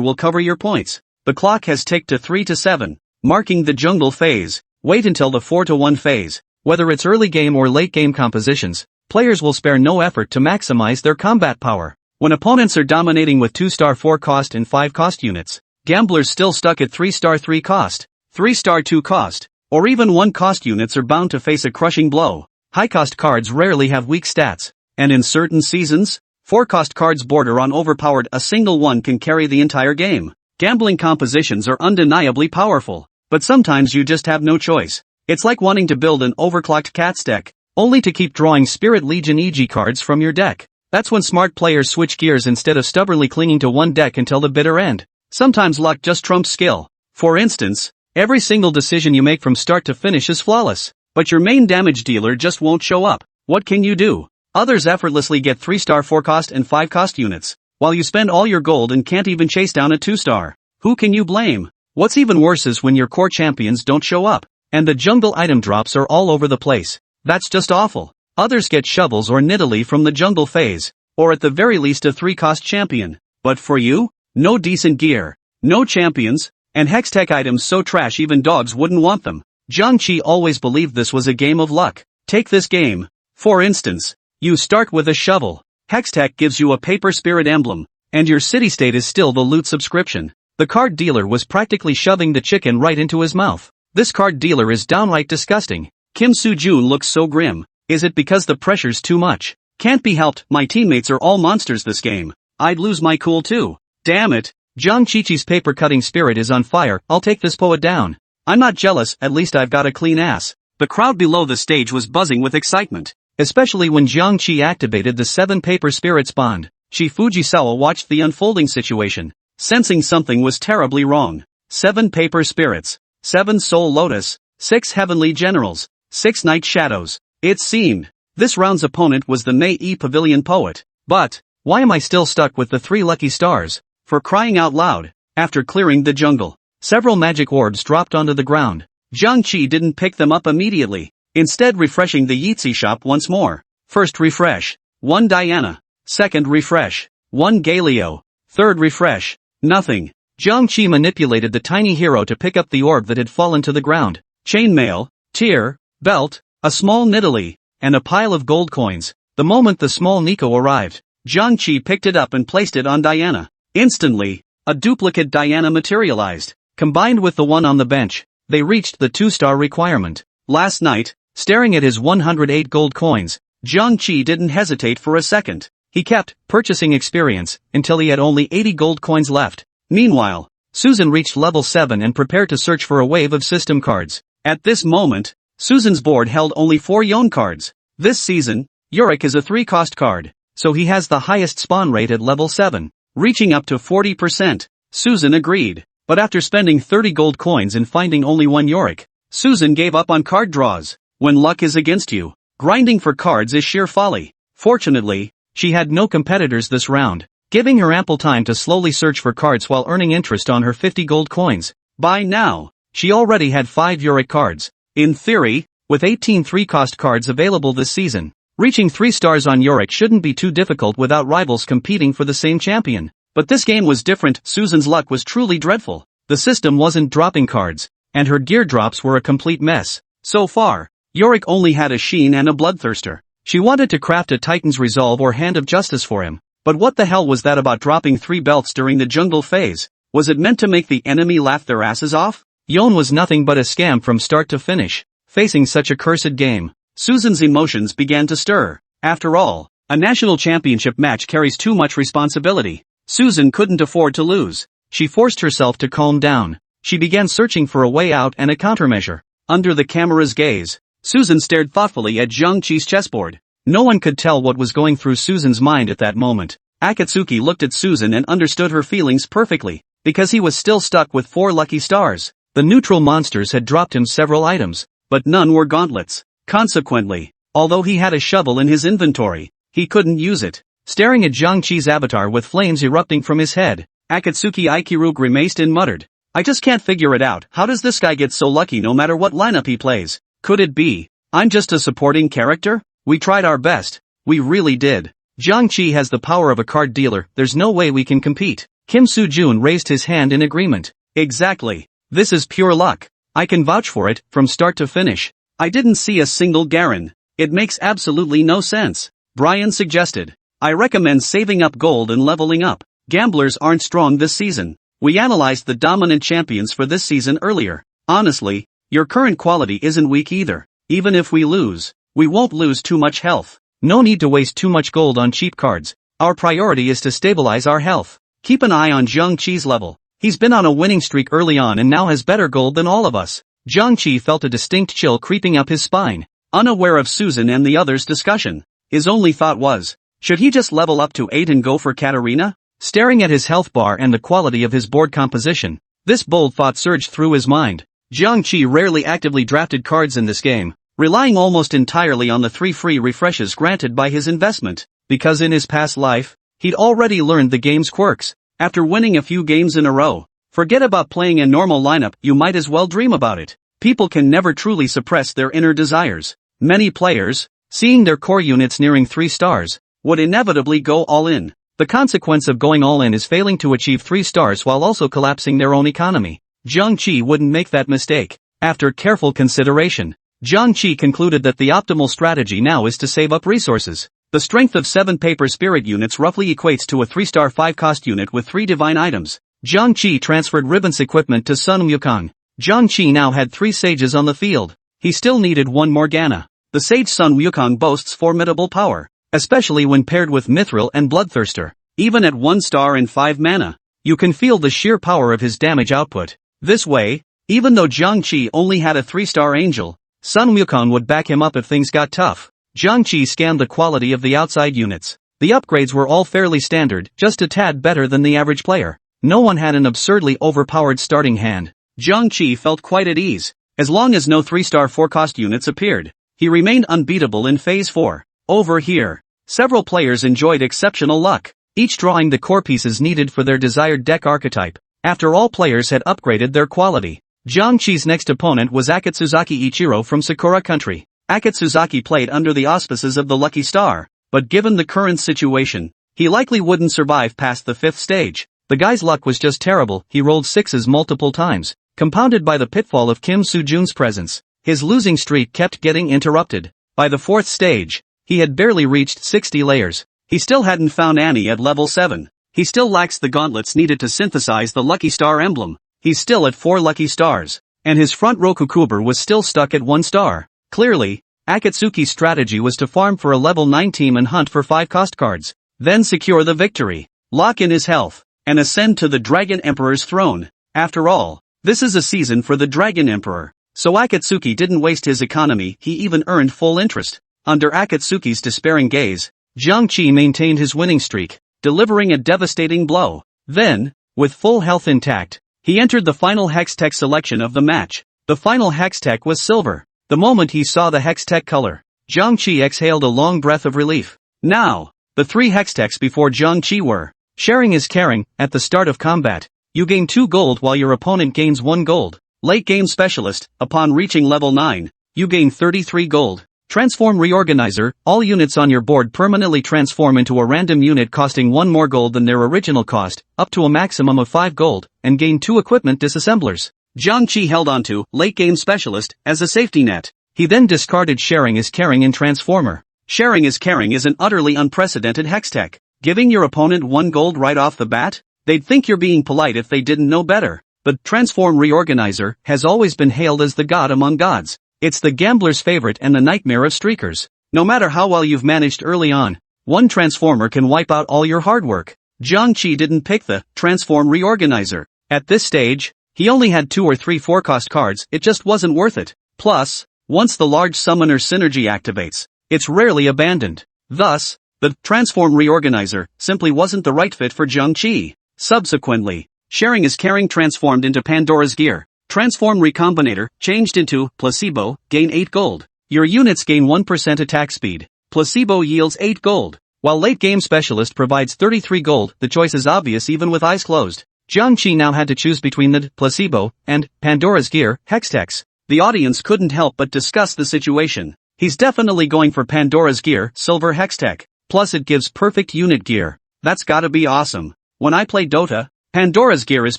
will cover your points. The clock has ticked to 3 to 7, marking the jungle phase. Wait until the 4 to 1 phase. Whether it's early game or late game compositions, players will spare no effort to maximize their combat power. When opponents are dominating with 2-star 4 cost and 5 cost units, gamblers still stuck at 3-star 3 cost, 3-star 2 cost, or even 1 cost units are bound to face a crushing blow. High cost cards rarely have weak stats, and in certain seasons, 4 cost cards border on overpowered. A single one can carry the entire game. Gambling compositions are undeniably powerful, but sometimes you just have no choice. It's like wanting to build an overclocked cats deck, only to keep drawing Spirit Legion EG cards from your deck. That's when smart players switch gears instead of stubbornly clinging to one deck until the bitter end. Sometimes luck just trumps skill. For instance, every single decision you make from start to finish is flawless, but your main damage dealer just won't show up. What can you do? Others effortlessly get 3-star 4 cost and 5 cost units, while you spend all your gold and can't even chase down a 2-star. Who can you blame? What's even worse is when your core champions don't show up, and the jungle item drops are all over the place. That's just awful. Others get shovels or Nidalee from the jungle phase, or at the very least a 3-cost champion. But for you, no decent gear, no champions, and hextech items so trash even dogs wouldn't want them. Jiang Qi always believed this was a game of luck. Take this game. For instance, you start with a shovel. Hextech gives you a paper spirit emblem, and your city-state is still the loot subscription. The card dealer was practically shoving the chicken right into his mouth. This card dealer is downright disgusting. Kim Soo-jun looks so grim. Is it because the pressure's too much? Can't be helped, my teammates are all monsters this game. I'd lose my cool too. Damn it. Jiang Qi's paper-cutting spirit is on fire. I'll take this poet down. I'm not jealous, at least I've got a clean ass. The crowd below the stage was buzzing with excitement, especially when Jiang Qi activated the 7 paper spirits bond. Fujisawa watched the unfolding situation, sensing something was terribly wrong. 7 paper spirits, 7 soul lotus, 6 heavenly generals, 6 night shadows. It seemed this round's opponent was the Mei Pavilion poet. But why am I still stuck with the 3 lucky stars? For crying out loud, after clearing the jungle, several magic orbs dropped onto the ground. Jiang Qi didn't pick them up immediately, instead refreshing the Yeezy shop once more. First refresh, 1 Diana. Second refresh, 1 Galio. Third refresh, nothing. Jiang Qi manipulated the tiny hero to pick up the orb that had fallen to the ground. Chainmail, tear, belt, a small Nidalee, and a pile of gold coins. The moment the small Nico arrived, Jiang Qi picked it up and placed it on Diana. Instantly, a duplicate Diana materialized. Combined with the one on the bench, they reached the 2-star requirement. Last night, staring at his 108 gold coins, Jiang Qi didn't hesitate for a second. He kept purchasing experience until he had only 80 gold coins left. Meanwhile, Susan reached level 7 and prepared to search for a wave of system cards. At this moment, Susan's board held only 4 Yon cards. This season, Yorick is a 3-cost card, so he has the highest spawn rate at level 7, reaching up to 40%. Susan agreed, but after spending 30 gold coins and finding only 1 Yorick, Susan gave up on card draws. When luck is against you, grinding for cards is sheer folly. Fortunately, she had no competitors this round, giving her ample time to slowly search for cards while earning interest on her 50 gold coins. By now, she already had 5 Yorick cards. In theory, with 18 3-cost cards available this season, reaching 3 stars on Yorick shouldn't be too difficult without rivals competing for the same champion. But this game was different. Susan's luck was truly dreadful. The system wasn't dropping cards, and her gear drops were a complete mess. So far, Yorick only had a Sheen and a Bloodthirster. She wanted to craft a Titan's Resolve or Hand of Justice for him, but what the hell was that about dropping 3 belts during the jungle phase? Was it meant to make the enemy laugh their asses off? Yon was nothing but a scam from start to finish. Facing such a cursed game, Susan's emotions began to stir. After all, a national championship match carries too much responsibility. Susan couldn't afford to lose. She forced herself to calm down. She began searching for a way out and a countermeasure. Under the camera's gaze, Susan stared thoughtfully at Jiang Qi's chessboard. No one could tell what was going through Susan's mind at that moment. Akatsuki looked at Susan and understood her feelings perfectly, because he was still stuck with 4 lucky stars. The neutral monsters had dropped him several items, but none were gauntlets. Consequently, although he had a shovel in his inventory, he couldn't use it. Staring at Jiang Qi's avatar with flames erupting from his head, Akatsuki Ikiru grimaced and muttered, "I just can't figure it out. How does this guy get so lucky no matter what lineup he plays? Could it be I'm just a supporting character? We tried our best. We really did. Jiang Qi has the power of a card dealer. There's no way we can compete." Kim Soo-jun raised his hand in agreement. Exactly. This is pure luck. I can vouch for it, from start to finish. I didn't see a single Garen. It makes absolutely no sense. Brian suggested. I recommend saving up gold and leveling up. Gamblers aren't strong this season. We analyzed the dominant champions for this season earlier. Honestly, your current quality isn't weak either. Even if we lose, we won't lose too much health. No need to waste too much gold on cheap cards. Our priority is to stabilize our health. Keep an eye on Jiang Qi's level. He's been on a winning streak early on and now has better gold than all of us. Jiang Qi felt a distinct chill creeping up his spine. Unaware of Susan and the others' discussion, his only thought was, should he just level up to 8 and go for Katarina? Staring at his health bar and the quality of his board composition, this bold thought surged through his mind. Jiang Qi rarely actively drafted cards in this game, relying almost entirely on the 3 free refreshes granted by his investment, because in his past life, he'd already learned the game's quirks. After winning a few games in a row, forget about playing a normal lineup, you might as well dream about it. People can never truly suppress their inner desires. Many players, seeing their core units nearing 3 stars, would inevitably go all in. The consequence of going all in is failing to achieve 3 stars while also collapsing their own economy. Jiang Qi wouldn't make that mistake. After careful consideration, Jiang Qi concluded that the optimal strategy now is to save up resources. The strength of 7 paper spirit units roughly equates to a 3-star 5-cost unit with 3 divine items. Jiang Qi transferred Ribbon's equipment to Sun Wukong. Jiang Qi now had 3 sages on the field. He still needed 1 Morgana. The sage Sun Wukong boasts formidable power, especially when paired with Mithril and Bloodthirster. Even at 1 star and 5 mana, you can feel the sheer power of his damage output. This way, even though Jiang Qi only had a 3-star angel, Sun Wukong would back him up if things got tough. Jiang Qi scanned the quality of the outside units. The upgrades were all fairly standard, just a tad better than the average player. No one had an absurdly overpowered starting hand. Jiang Qi felt quite at ease. As long as no 3-star 4-cost units appeared, he remained unbeatable in Phase 4. Over here, several players enjoyed exceptional luck, each drawing the core pieces needed for their desired deck archetype. After all players had upgraded their quality, Jiang Qi's next opponent was Akatsuzaki Ichiro from Sakura Country. Akatsuzaki played under the auspices of the Lucky Star, but given the current situation, he likely wouldn't survive past the 5th stage. The guy's luck was just terrible. He rolled 6s multiple times, compounded by the pitfall of Kim Soo-jun's presence. His losing streak kept getting interrupted. By the 4th stage, he had barely reached 60 layers. He still hadn't found Annie at level 7. He still lacks the gauntlets needed to synthesize the Lucky Star emblem. He's still at 4 Lucky Stars, and his front row Kukuber was still stuck at 1 star. Clearly, Akatsuki's strategy was to farm for a level 9 team and hunt for 5-cost cards, then secure the victory, lock in his health, and ascend to the Dragon Emperor's throne. After all, this is a season for the Dragon Emperor. So Akatsuki didn't waste his economy, he even earned full interest. Under Akatsuki's despairing gaze, Jiang Qi maintained his winning streak, delivering a devastating blow. Then, with full health intact, he entered the final Hextech selection of the match. The final Hextech was silver. The moment he saw the Hextech color, Jiang Qi exhaled a long breath of relief. Now, the 3 Hextechs before Jiang Qi were: sharing is caring. At the start of combat, you gain 2 gold while your opponent gains 1 gold. Late game specialist, upon reaching level 9, you gain 33 gold. Transform Reorganizer, all units on your board permanently transform into a random unit costing 1 more gold than their original cost, up to a maximum of 5 gold, and gain 2 equipment disassemblers. Jiang Qi held onto late game specialist as a safety net. He then discarded sharing is caring in Transformer. Sharing is caring is an utterly unprecedented Hextech. Giving your opponent 1 gold right off the bat? They'd think you're being polite if they didn't know better. But Transform Reorganizer has always been hailed as the god among gods. It's the gambler's favorite and the nightmare of streakers. No matter how well you've managed early on, 1 transformer can wipe out all your hard work. Jiang Qi didn't pick the Transform Reorganizer. At this stage, he only had 2 or 3 4-cost cards, it just wasn't worth it. Plus, once the large summoner synergy activates, it's rarely abandoned. Thus, the Transform Reorganizer simply wasn't the right fit for Jiang Qi. Subsequently, sharing is caring transformed into Pandora's Gear. Transform Recombinator, changed into Placebo, gain 8 gold. Your units gain 1% attack speed. Placebo yields 8 gold. While Late Game Specialist provides 33 gold, the choice is obvious even with eyes closed. Jiang Qi now had to choose between the Placebo and Pandora's Gear Hextechs. The audience couldn't help but discuss the situation. He's definitely going for Pandora's Gear Silver Hextech. Plus it gives perfect unit gear. That's gotta be awesome. When I play Dota, Pandora's Gear is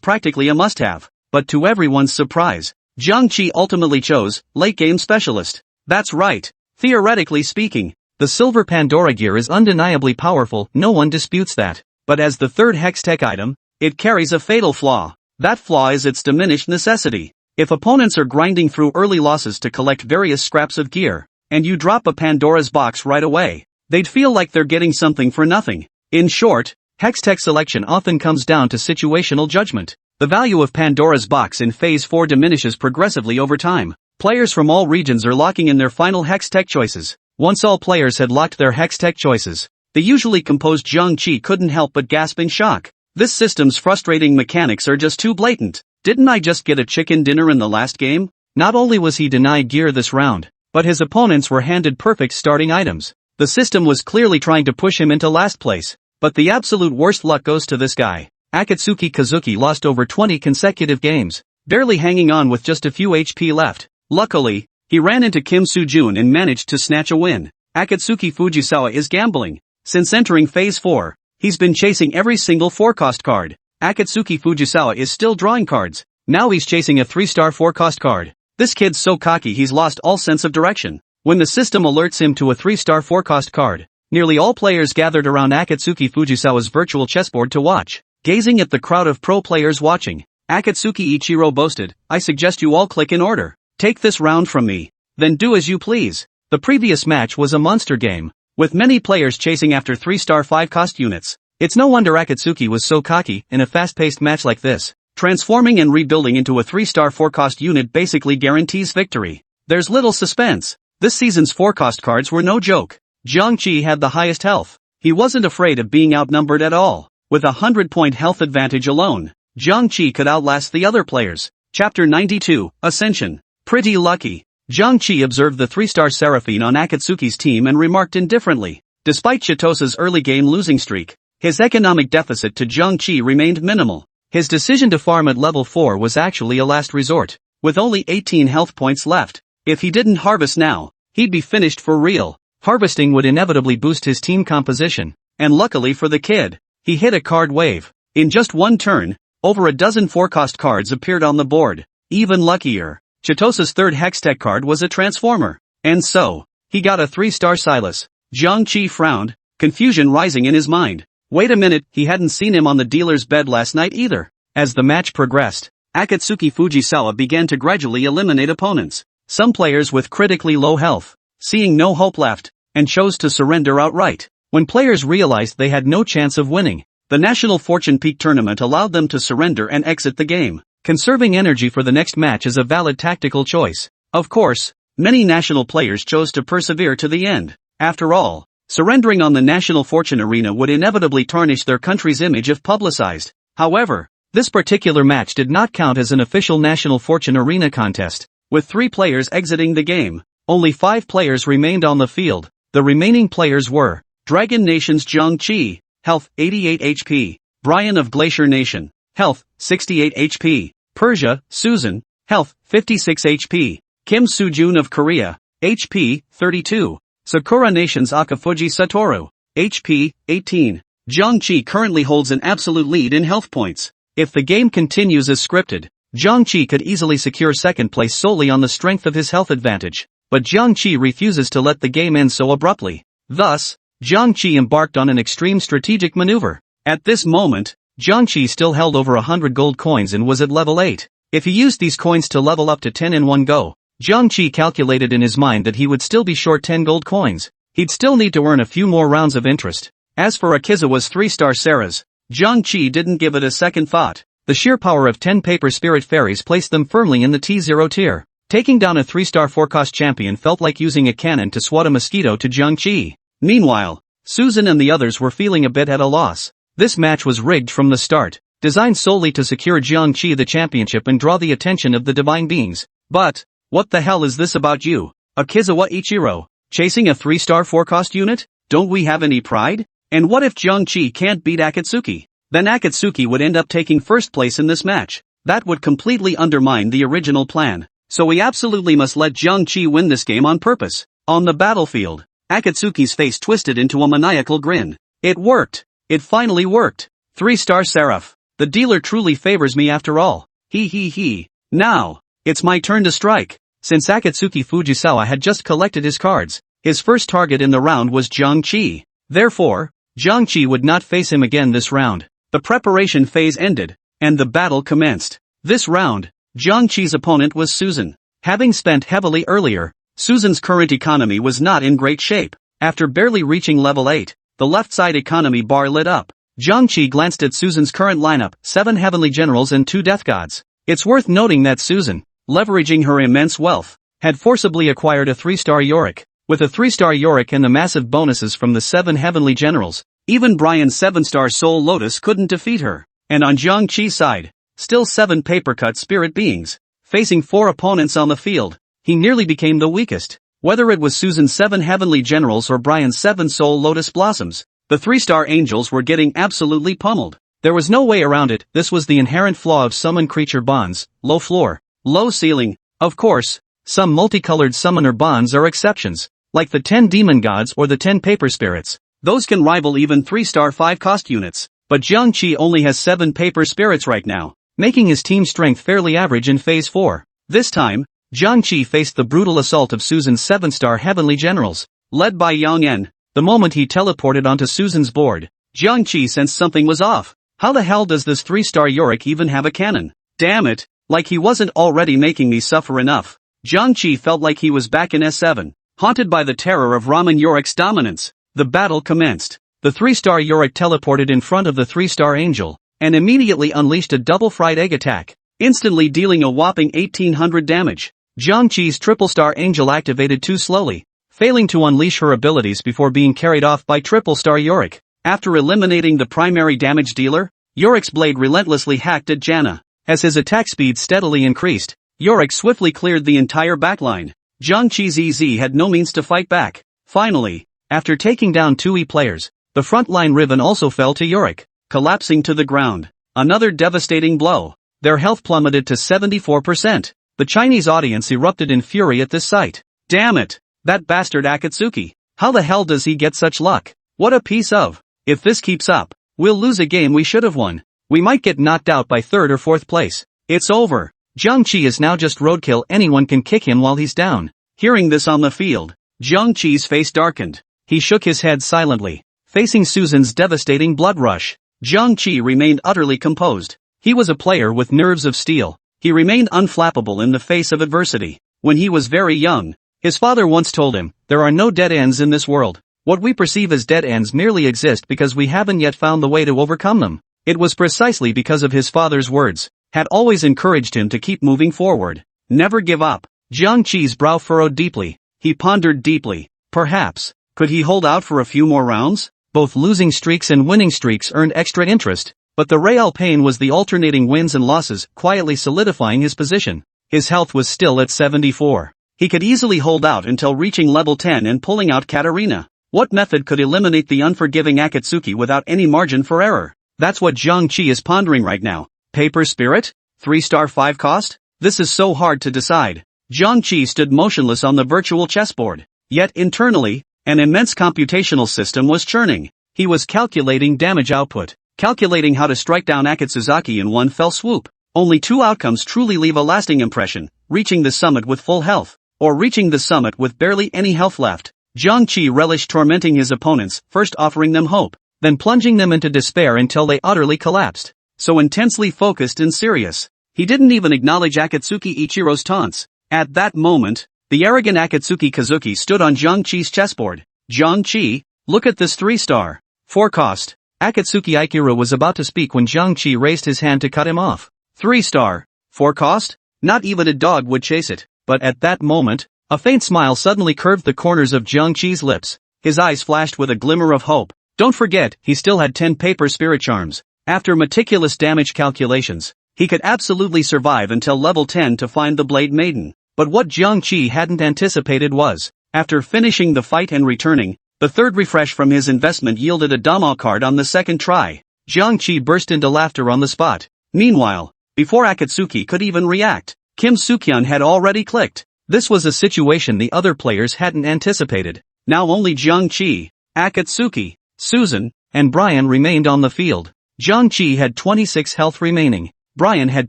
practically a must-have. But to everyone's surprise, Jiang Qi ultimately chose Late Game Specialist. That's right, Theoretically speaking, the silver Pandora gear is undeniably powerful, no one disputes that. But as the third Hextech item, it carries a fatal flaw. That flaw is its diminished necessity. If opponents are grinding through early losses to collect various scraps of gear, and you drop a Pandora's box right away, they'd feel like they're getting something for nothing. In short, Hextech selection often comes down to situational judgment. The value of Pandora's box in Phase 4 diminishes progressively over time. Players from all regions are locking in their final Hextech choices. Once all players had locked their Hextech choices, the usually composed Jiang Qi couldn't help but gasp in shock. This system's frustrating mechanics are just too blatant. Didn't I just get a chicken dinner in the last game? Not only was he denied gear this round, but his opponents were handed perfect starting items. The system was clearly trying to push him into last place. But the absolute worst luck goes to this guy. Akatsuki Kazuki lost over 20 consecutive games, barely hanging on with just a few HP left. Luckily, he ran into Kim Soo-jun and managed to snatch a win. Akatsuki Fujisawa is gambling. Since entering Phase 4, he's been chasing every single 4-cost card. Akatsuki Fujisawa is still drawing cards. Now he's chasing a 3-star 4-cost card. This kid's so cocky he's lost all sense of direction. When the system alerts him to a 3-star 4-cost card, nearly all players gathered around Akatsuki Fujisawa's virtual chessboard to watch. Gazing at the crowd of pro players watching, Akatsuki Ichiro boasted, "I suggest you all click in order. Take this round from me. Then do as you please." The previous match was a monster game, with many players chasing after 3-star 5-cost units. It's no wonder Akatsuki was so cocky. In a fast-paced match like this, transforming and rebuilding into a 3-star 4-cost unit basically guarantees victory. There's little suspense. This season's 4-cost cards were no joke. Jiang Qi had the highest health. He wasn't afraid of being outnumbered at all. With a 100-point health advantage alone, Jiang Qi could outlast the other players. Chapter 92, Ascension. Pretty lucky. Jiang Qi observed the 3-star Seraphine on Akatsuki's team and remarked indifferently. Despite Chitosa's early game losing streak, his economic deficit to Jiang Qi remained minimal. His decision to farm at level 4 was actually a last resort. With only 18 health points left, if he didn't harvest now, he'd be finished for real. Harvesting would inevitably boost his team composition. And luckily for the kid, he hit a card wave. In just one turn, over a dozen 4-cost cards appeared on the board. Even luckier, Chitosa's third Hextech card was a transformer. And so, he got a 3-star Silas. Jiang Qi frowned, confusion rising in his mind. Wait a minute, he hadn't seen him on the dealer's bed last night either. As the match progressed, Akatsuki Fujisawa began to gradually eliminate opponents. Some players with critically low health, seeing no hope left, and chose to surrender outright. When players realized they had no chance of winning, the National Fortune Peak tournament allowed them to surrender and exit the game. Conserving energy for the next match is a valid tactical choice. Of course, many national players chose to persevere to the end. After all, surrendering on the National Fortune Arena would inevitably tarnish their country's image if publicized. However, this particular match did not count as an official National Fortune Arena contest. With 3 players exiting the game, only 5 players remained on the field. The remaining players were Dragon Nation's Jiang Qi, health 88 HP, Brian of Glacier Nation, health 68 HP, Persia, Susan, health 56 HP, Kim Soo-jun of Korea, HP 32, Sakura Nation's Akafuji Satoru, HP 18. Jiang Qi currently holds an absolute lead in health points. If the game continues as scripted, Jiang Qi could easily secure second place solely on the strength of his health advantage. But Jiang Qi refuses to let the game end so abruptly. Thus, Jiang Qi embarked on an extreme strategic maneuver. At this moment, Jiang Qi still held over 100 gold coins and was at level 8. If he used these coins to level up to 10 in one go, Jiang Qi calculated in his mind that he would still be short 10 gold coins. He'd still need to earn a few more rounds of interest. As for Akizawa's 3-star Sarahs, Jiang Qi didn't give it a second thought. The sheer power of 10 paper spirit fairies placed them firmly in the T0 tier. Taking down a 3-star 4-cost champion felt like using a cannon to swat a mosquito to Jiang Qi. Meanwhile, Susan and the others were feeling a bit at a loss. This match was rigged from the start, designed solely to secure Jiang Qi the championship and draw the attention of the divine beings. But, what the hell is this about you, Akizawa Ichiro? Chasing a 3-star 4-cost unit? Don't we have any pride? And what if Jiang Qi can't beat Akatsuki? Then Akatsuki would end up taking first place in this match. That would completely undermine the original plan. So we absolutely must let Jiang Qi win this game on purpose. On the battlefield, Akatsuki's face twisted into a maniacal grin. It worked. It finally worked. 3-star Seraph. The dealer truly favors me after all. He. Now, it's my turn to strike. Since Akatsuki Fujisawa had just collected his cards, His first target in the round was Jiang Qi. Therefore, Jiang Qi would not face him again this round. The preparation phase ended, and the battle commenced. This round, Jiang Qi's opponent was Susan. Having spent heavily earlier, Susan's current economy was not in great shape. After barely reaching level 8, the left side economy bar lit up. Jiang Qi glanced at Susan's current lineup, 7 heavenly generals and 2 death gods. It's worth noting that Susan, leveraging her immense wealth, had forcibly acquired a 3-star Yorick. With a 3-star Yorick and the massive bonuses from the 7 heavenly generals, even Brian's 7-star Soul Lotus couldn't defeat her. And on Jiang Qi's side, still 7 paper-cut spirit beings. Facing 4 opponents on the field, he nearly became the weakest. Whether it was Susan's 7 heavenly generals or Brian's 7 Soul Lotus blossoms, the 3-star angels were getting absolutely pummeled. There was no way around it. This was the inherent flaw of summon creature bonds: low floor, low ceiling. Of course, some multicolored summoner bonds are exceptions, like the 10 demon gods or the 10 paper spirits. Those can rival even 3-star 5-cost units. But Jiang Qi only has 7 paper spirits right now, making his team strength fairly average in Phase 4. This time, Jiang Qi faced the brutal assault of Susan's 7-star heavenly generals, led by Yang En. The moment he teleported onto Susan's board, Jiang Qi sensed something was off. How the hell does this 3-star Yorick even have a cannon? Damn it, like he wasn't already making me suffer enough. Jiang Qi felt like he was back in S7, haunted by the terror of Ramen Yorick's dominance. The battle commenced. The 3-star Yorick teleported in front of the 3-star angel, and immediately unleashed a double fried egg attack, instantly dealing a whopping 1800 damage. Jiang Qi's triple-star angel activated too slowly, failing to unleash her abilities before being carried off by triple-star Yorick. After eliminating the primary damage dealer, Yorick's blade relentlessly hacked at Janna. As his attack speed steadily increased, Yorick swiftly cleared the entire backline. Jiang Qi's EZ had no means to fight back. Finally, after taking down 2 players, the frontline Riven also fell to Yorick, collapsing to the ground. Another devastating blow. Their health plummeted to 74%. The Chinese audience erupted in fury at this sight. Damn it! That bastard Akatsuki! How the hell does he get such luck? What a piece of... If this keeps up, we'll lose a game we should have won. We might get knocked out by 3rd or 4th place. It's over. Jiang Qi is now just roadkill. Anyone can kick him while he's down. Hearing this on the field, Jiang Qi's face darkened. He shook his head silently, facing Susan's devastating blood rush. Jiang Qi remained utterly composed. He was a player with nerves of steel. He remained unflappable in the face of adversity. When he was very young, his father once told him, "There are no dead ends in this world. What we perceive as dead ends merely exist because we haven't yet found the way to overcome them." It was precisely because of his father's words, had always encouraged him to keep moving forward. Never give up. Jiang Qi's brow furrowed deeply. He pondered deeply. Perhaps, could he hold out for a few more rounds? Both losing streaks and winning streaks earned extra interest, but the real pain was the alternating wins and losses quietly solidifying his position. His health was still at 74. He could easily hold out until reaching level 10 and pulling out Katarina. What method could eliminate the unforgiving Akatsuki without any margin for error? That's what Jiang Qi is pondering right now. Paper Spirit? 3-star 5 cost? This is so hard to decide. Jiang Qi stood motionless on the virtual chessboard. Yet internally, an immense computational system was churning. He was calculating damage output, calculating how to strike down Akatsuki in one fell swoop. Only 2 outcomes truly leave a lasting impression: reaching the summit with full health, or reaching the summit with barely any health left. Jiang Qi relished tormenting his opponents, first offering them hope, then plunging them into despair until they utterly collapsed. So intensely focused and serious, he didn't even acknowledge Akatsuki Ichiro's taunts. At that moment, the arrogant Akatsuki Kazuki stood on Jiang Qi's chessboard. "Jiang Qi, look at this 3-star. 4 cost." Akatsuki Ichiro was about to speak when Jiang Qi raised his hand to cut him off. 3-star. 4 cost? Not even a dog would chase it. But at that moment, a faint smile suddenly curved the corners of Jiang Qi's lips. His eyes flashed with a glimmer of hope. Don't forget, he still had 10 paper spirit charms. After meticulous damage calculations, he could absolutely survive until level 10 to find the Blade Maiden. But what Jiang Qi hadn't anticipated was, after finishing the fight and returning, the 3rd refresh from his investment yielded a Dama card on the 2nd try. Jiang Qi burst into laughter on the spot. Meanwhile, before Akatsuki could even react, Kim Sukyeon had already clicked. This was a situation the other players hadn't anticipated. Now only Jiang Qi, Akatsuki, Susan, and Brian remained on the field. Jiang Qi had 26 health remaining. Brian had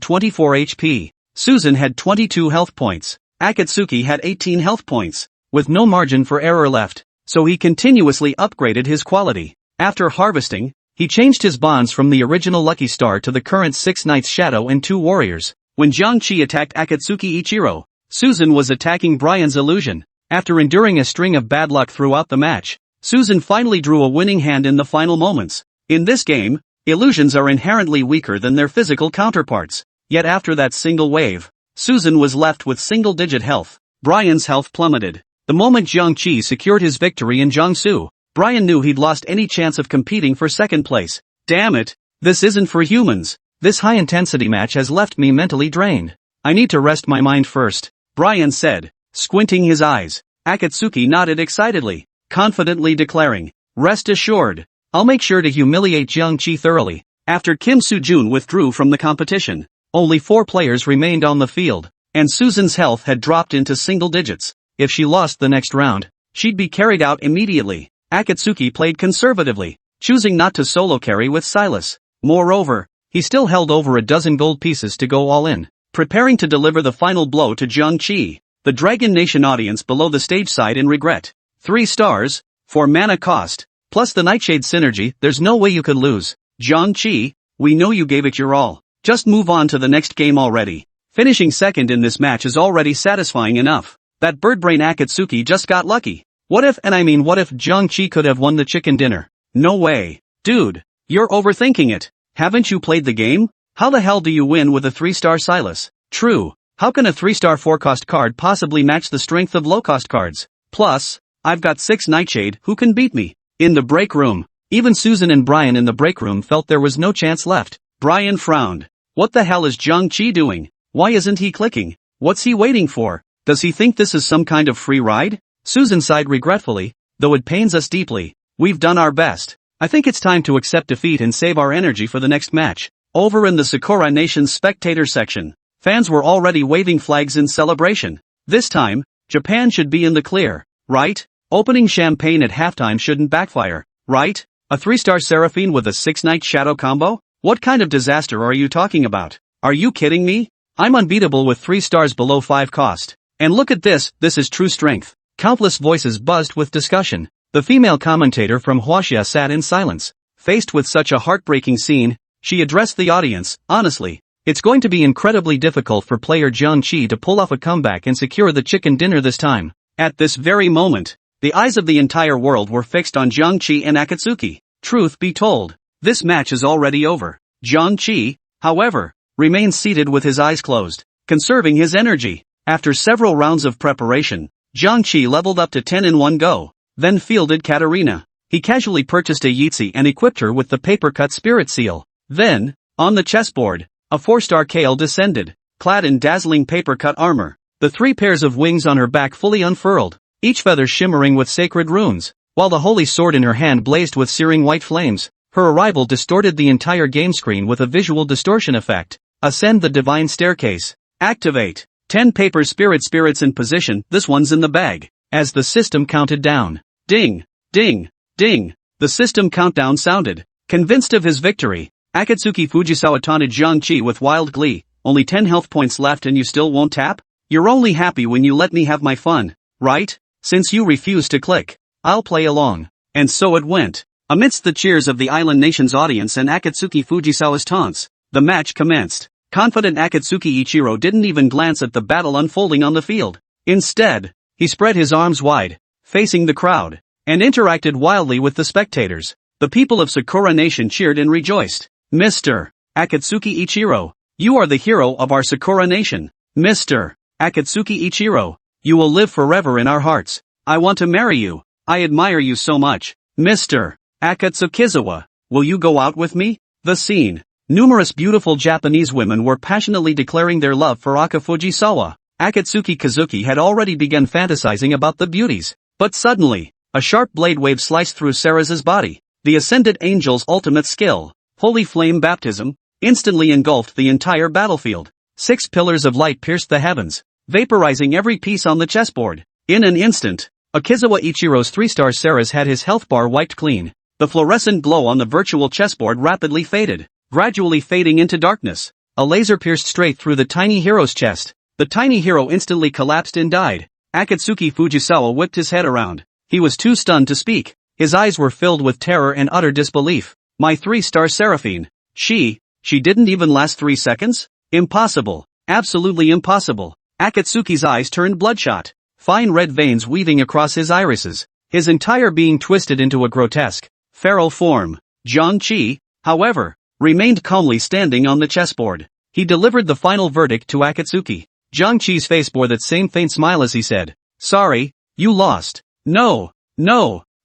24 HP. Susan had 22 health points. Akatsuki had 18 health points. with no margin for error left, so he continuously upgraded his quality. After harvesting, he changed his bonds from the original Lucky Star to the current 6 Knights Shadow and 2 Warriors. When Jiang Qi attacked Akatsuki Ichiro, Susan was attacking Brian's illusion. After enduring a string of bad luck throughout the match, Susan finally drew a winning hand in the final moments. In this game, illusions are inherently weaker than their physical counterparts. Yet after that single wave, Susan was left with single-digit health. Brian's health plummeted. The moment Jiang Qi secured his victory in Jiangsu, Brian knew he'd lost any chance of competing for second place. Damn it, this isn't for humans. This high-intensity match has left me mentally drained. I need to rest my mind first, Brian said, squinting his eyes. Akatsuki nodded excitedly, confidently declaring, "Rest assured, I'll make sure to humiliate Jiang Qi thoroughly." After Kim Soo-jun withdrew from the competition, only 4 players remained on the field, and Susan's health had dropped into single digits. If she lost the next round, she'd be carried out immediately. Akatsuki played conservatively, choosing not to solo carry with Silas. Moreover, he still held over a dozen gold pieces to go all in, preparing to deliver the final blow to Jiang Qi. The Dragon Nation audience below the stage sighed in regret. 3 stars, for mana cost, plus the Nightshade synergy, there's no way you could lose. Jiang Qi, we know you gave it your all. Just move on to the next game already. Finishing second in this match is already satisfying enough. That birdbrain Akatsuki just got lucky. What if Jiang Qi could have won the chicken dinner? No way. Dude, you're overthinking it. Haven't you played the game? How the hell do you win with a 3-star Silas? True, how can a 3-star 4-cost card possibly match the strength of low-cost cards? Plus, I've got 6 Nightshade, who can beat me? In the break room, even Susan and Brian in the break room felt there was no chance left. Brian frowned. What the hell is Jiang Qi doing? Why isn't he clicking? What's he waiting for? Does he think this is some kind of free ride? Susan sighed regretfully, though it pains us deeply. We've done our best. I think it's time to accept defeat and save our energy for the next match. Over in the Sakura Nation's spectator section, fans were already waving flags in celebration. This time, Japan should be in the clear, right? Opening champagne at halftime shouldn't backfire, right? A 3-star Seraphine with a 6-night shadow combo? What kind of disaster are you talking about? Are you kidding me? I'm unbeatable with 3 stars below 5 cost. And look at this is true strength. Countless voices buzzed with discussion. The female commentator from Huaxia sat in silence. Faced with such a heartbreaking scene, she addressed the audience, honestly, it's going to be incredibly difficult for player Jiang Qi to pull off a comeback and secure the chicken dinner this time. At this very moment, the eyes of the entire world were fixed on Jiang Qi and Akatsuki. Truth be told, this match is already over. Jiang Qi, however, remains seated with his eyes closed, conserving his energy. After several rounds of preparation, Jiang Qi leveled up to 10 in one go, then fielded Katarina. He casually purchased a Yeetzy and equipped her with the paper-cut spirit seal. Then, on the chessboard, a 4-star Kale descended, clad in dazzling paper-cut armor, the 3 pairs of wings on her back fully unfurled, each feather shimmering with sacred runes, while the holy sword in her hand blazed with searing white flames. Her arrival distorted the entire game screen with a visual distortion effect. Ascend the divine staircase. Activate. 10 paper spirits in position, this one's in the bag. As the system counted down. Ding, ding, ding. The system countdown sounded. Convinced of his victory, Akatsuki Fujisawa taunted Jiang Qi with wild glee. Only 10 health points left and you still won't tap? You're only happy when you let me have my fun, right? Since you refuse to click, I'll play along. And so it went. Amidst the cheers of the island nation's audience and Akatsuki Fujisawa's taunts, the match commenced. Confident Akatsuki Ichiro didn't even glance at the battle unfolding on the field. Instead, he spread his arms wide, facing the crowd, and interacted wildly with the spectators. The people of Sakura Nation cheered and rejoiced. Mr. Akatsuki Ichiro, you are the hero of our Sakura Nation. Mr. Akatsuki Ichiro, you will live forever in our hearts. I want to marry you. I admire you so much. Mr. Akatsukizawa, will you go out with me? The scene. Numerous beautiful Japanese women were passionately declaring their love for Aka Fujisawa. Akatsuki Kazuki had already begun fantasizing about the beauties. But suddenly, a sharp blade wave sliced through Ceres's body. The Ascended Angel's ultimate skill, Holy Flame Baptism, instantly engulfed the entire battlefield. 6 pillars of light pierced the heavens, vaporizing every piece on the chessboard. In an instant, Akizawa Ichiro's 3-star Ceres had his health bar wiped clean. The fluorescent glow on the virtual chessboard rapidly faded, gradually fading into darkness. A laser pierced straight through the tiny hero's chest. The tiny hero instantly collapsed and died. Akatsuki Fujisawa whipped his head around. He was too stunned to speak. His eyes were filled with terror and utter disbelief. My 3-star Seraphine. She didn't even last 3 seconds? Impossible. Absolutely impossible. Akatsuki's eyes turned bloodshot. Fine red veins weaving across his irises. His entire being twisted into a grotesque, feral form. Jiang Qi, however, remained calmly standing on the chessboard. He delivered the final verdict to Akatsuki. Jiang Qi's face bore that same faint smile as he said, "Sorry, you lost." No,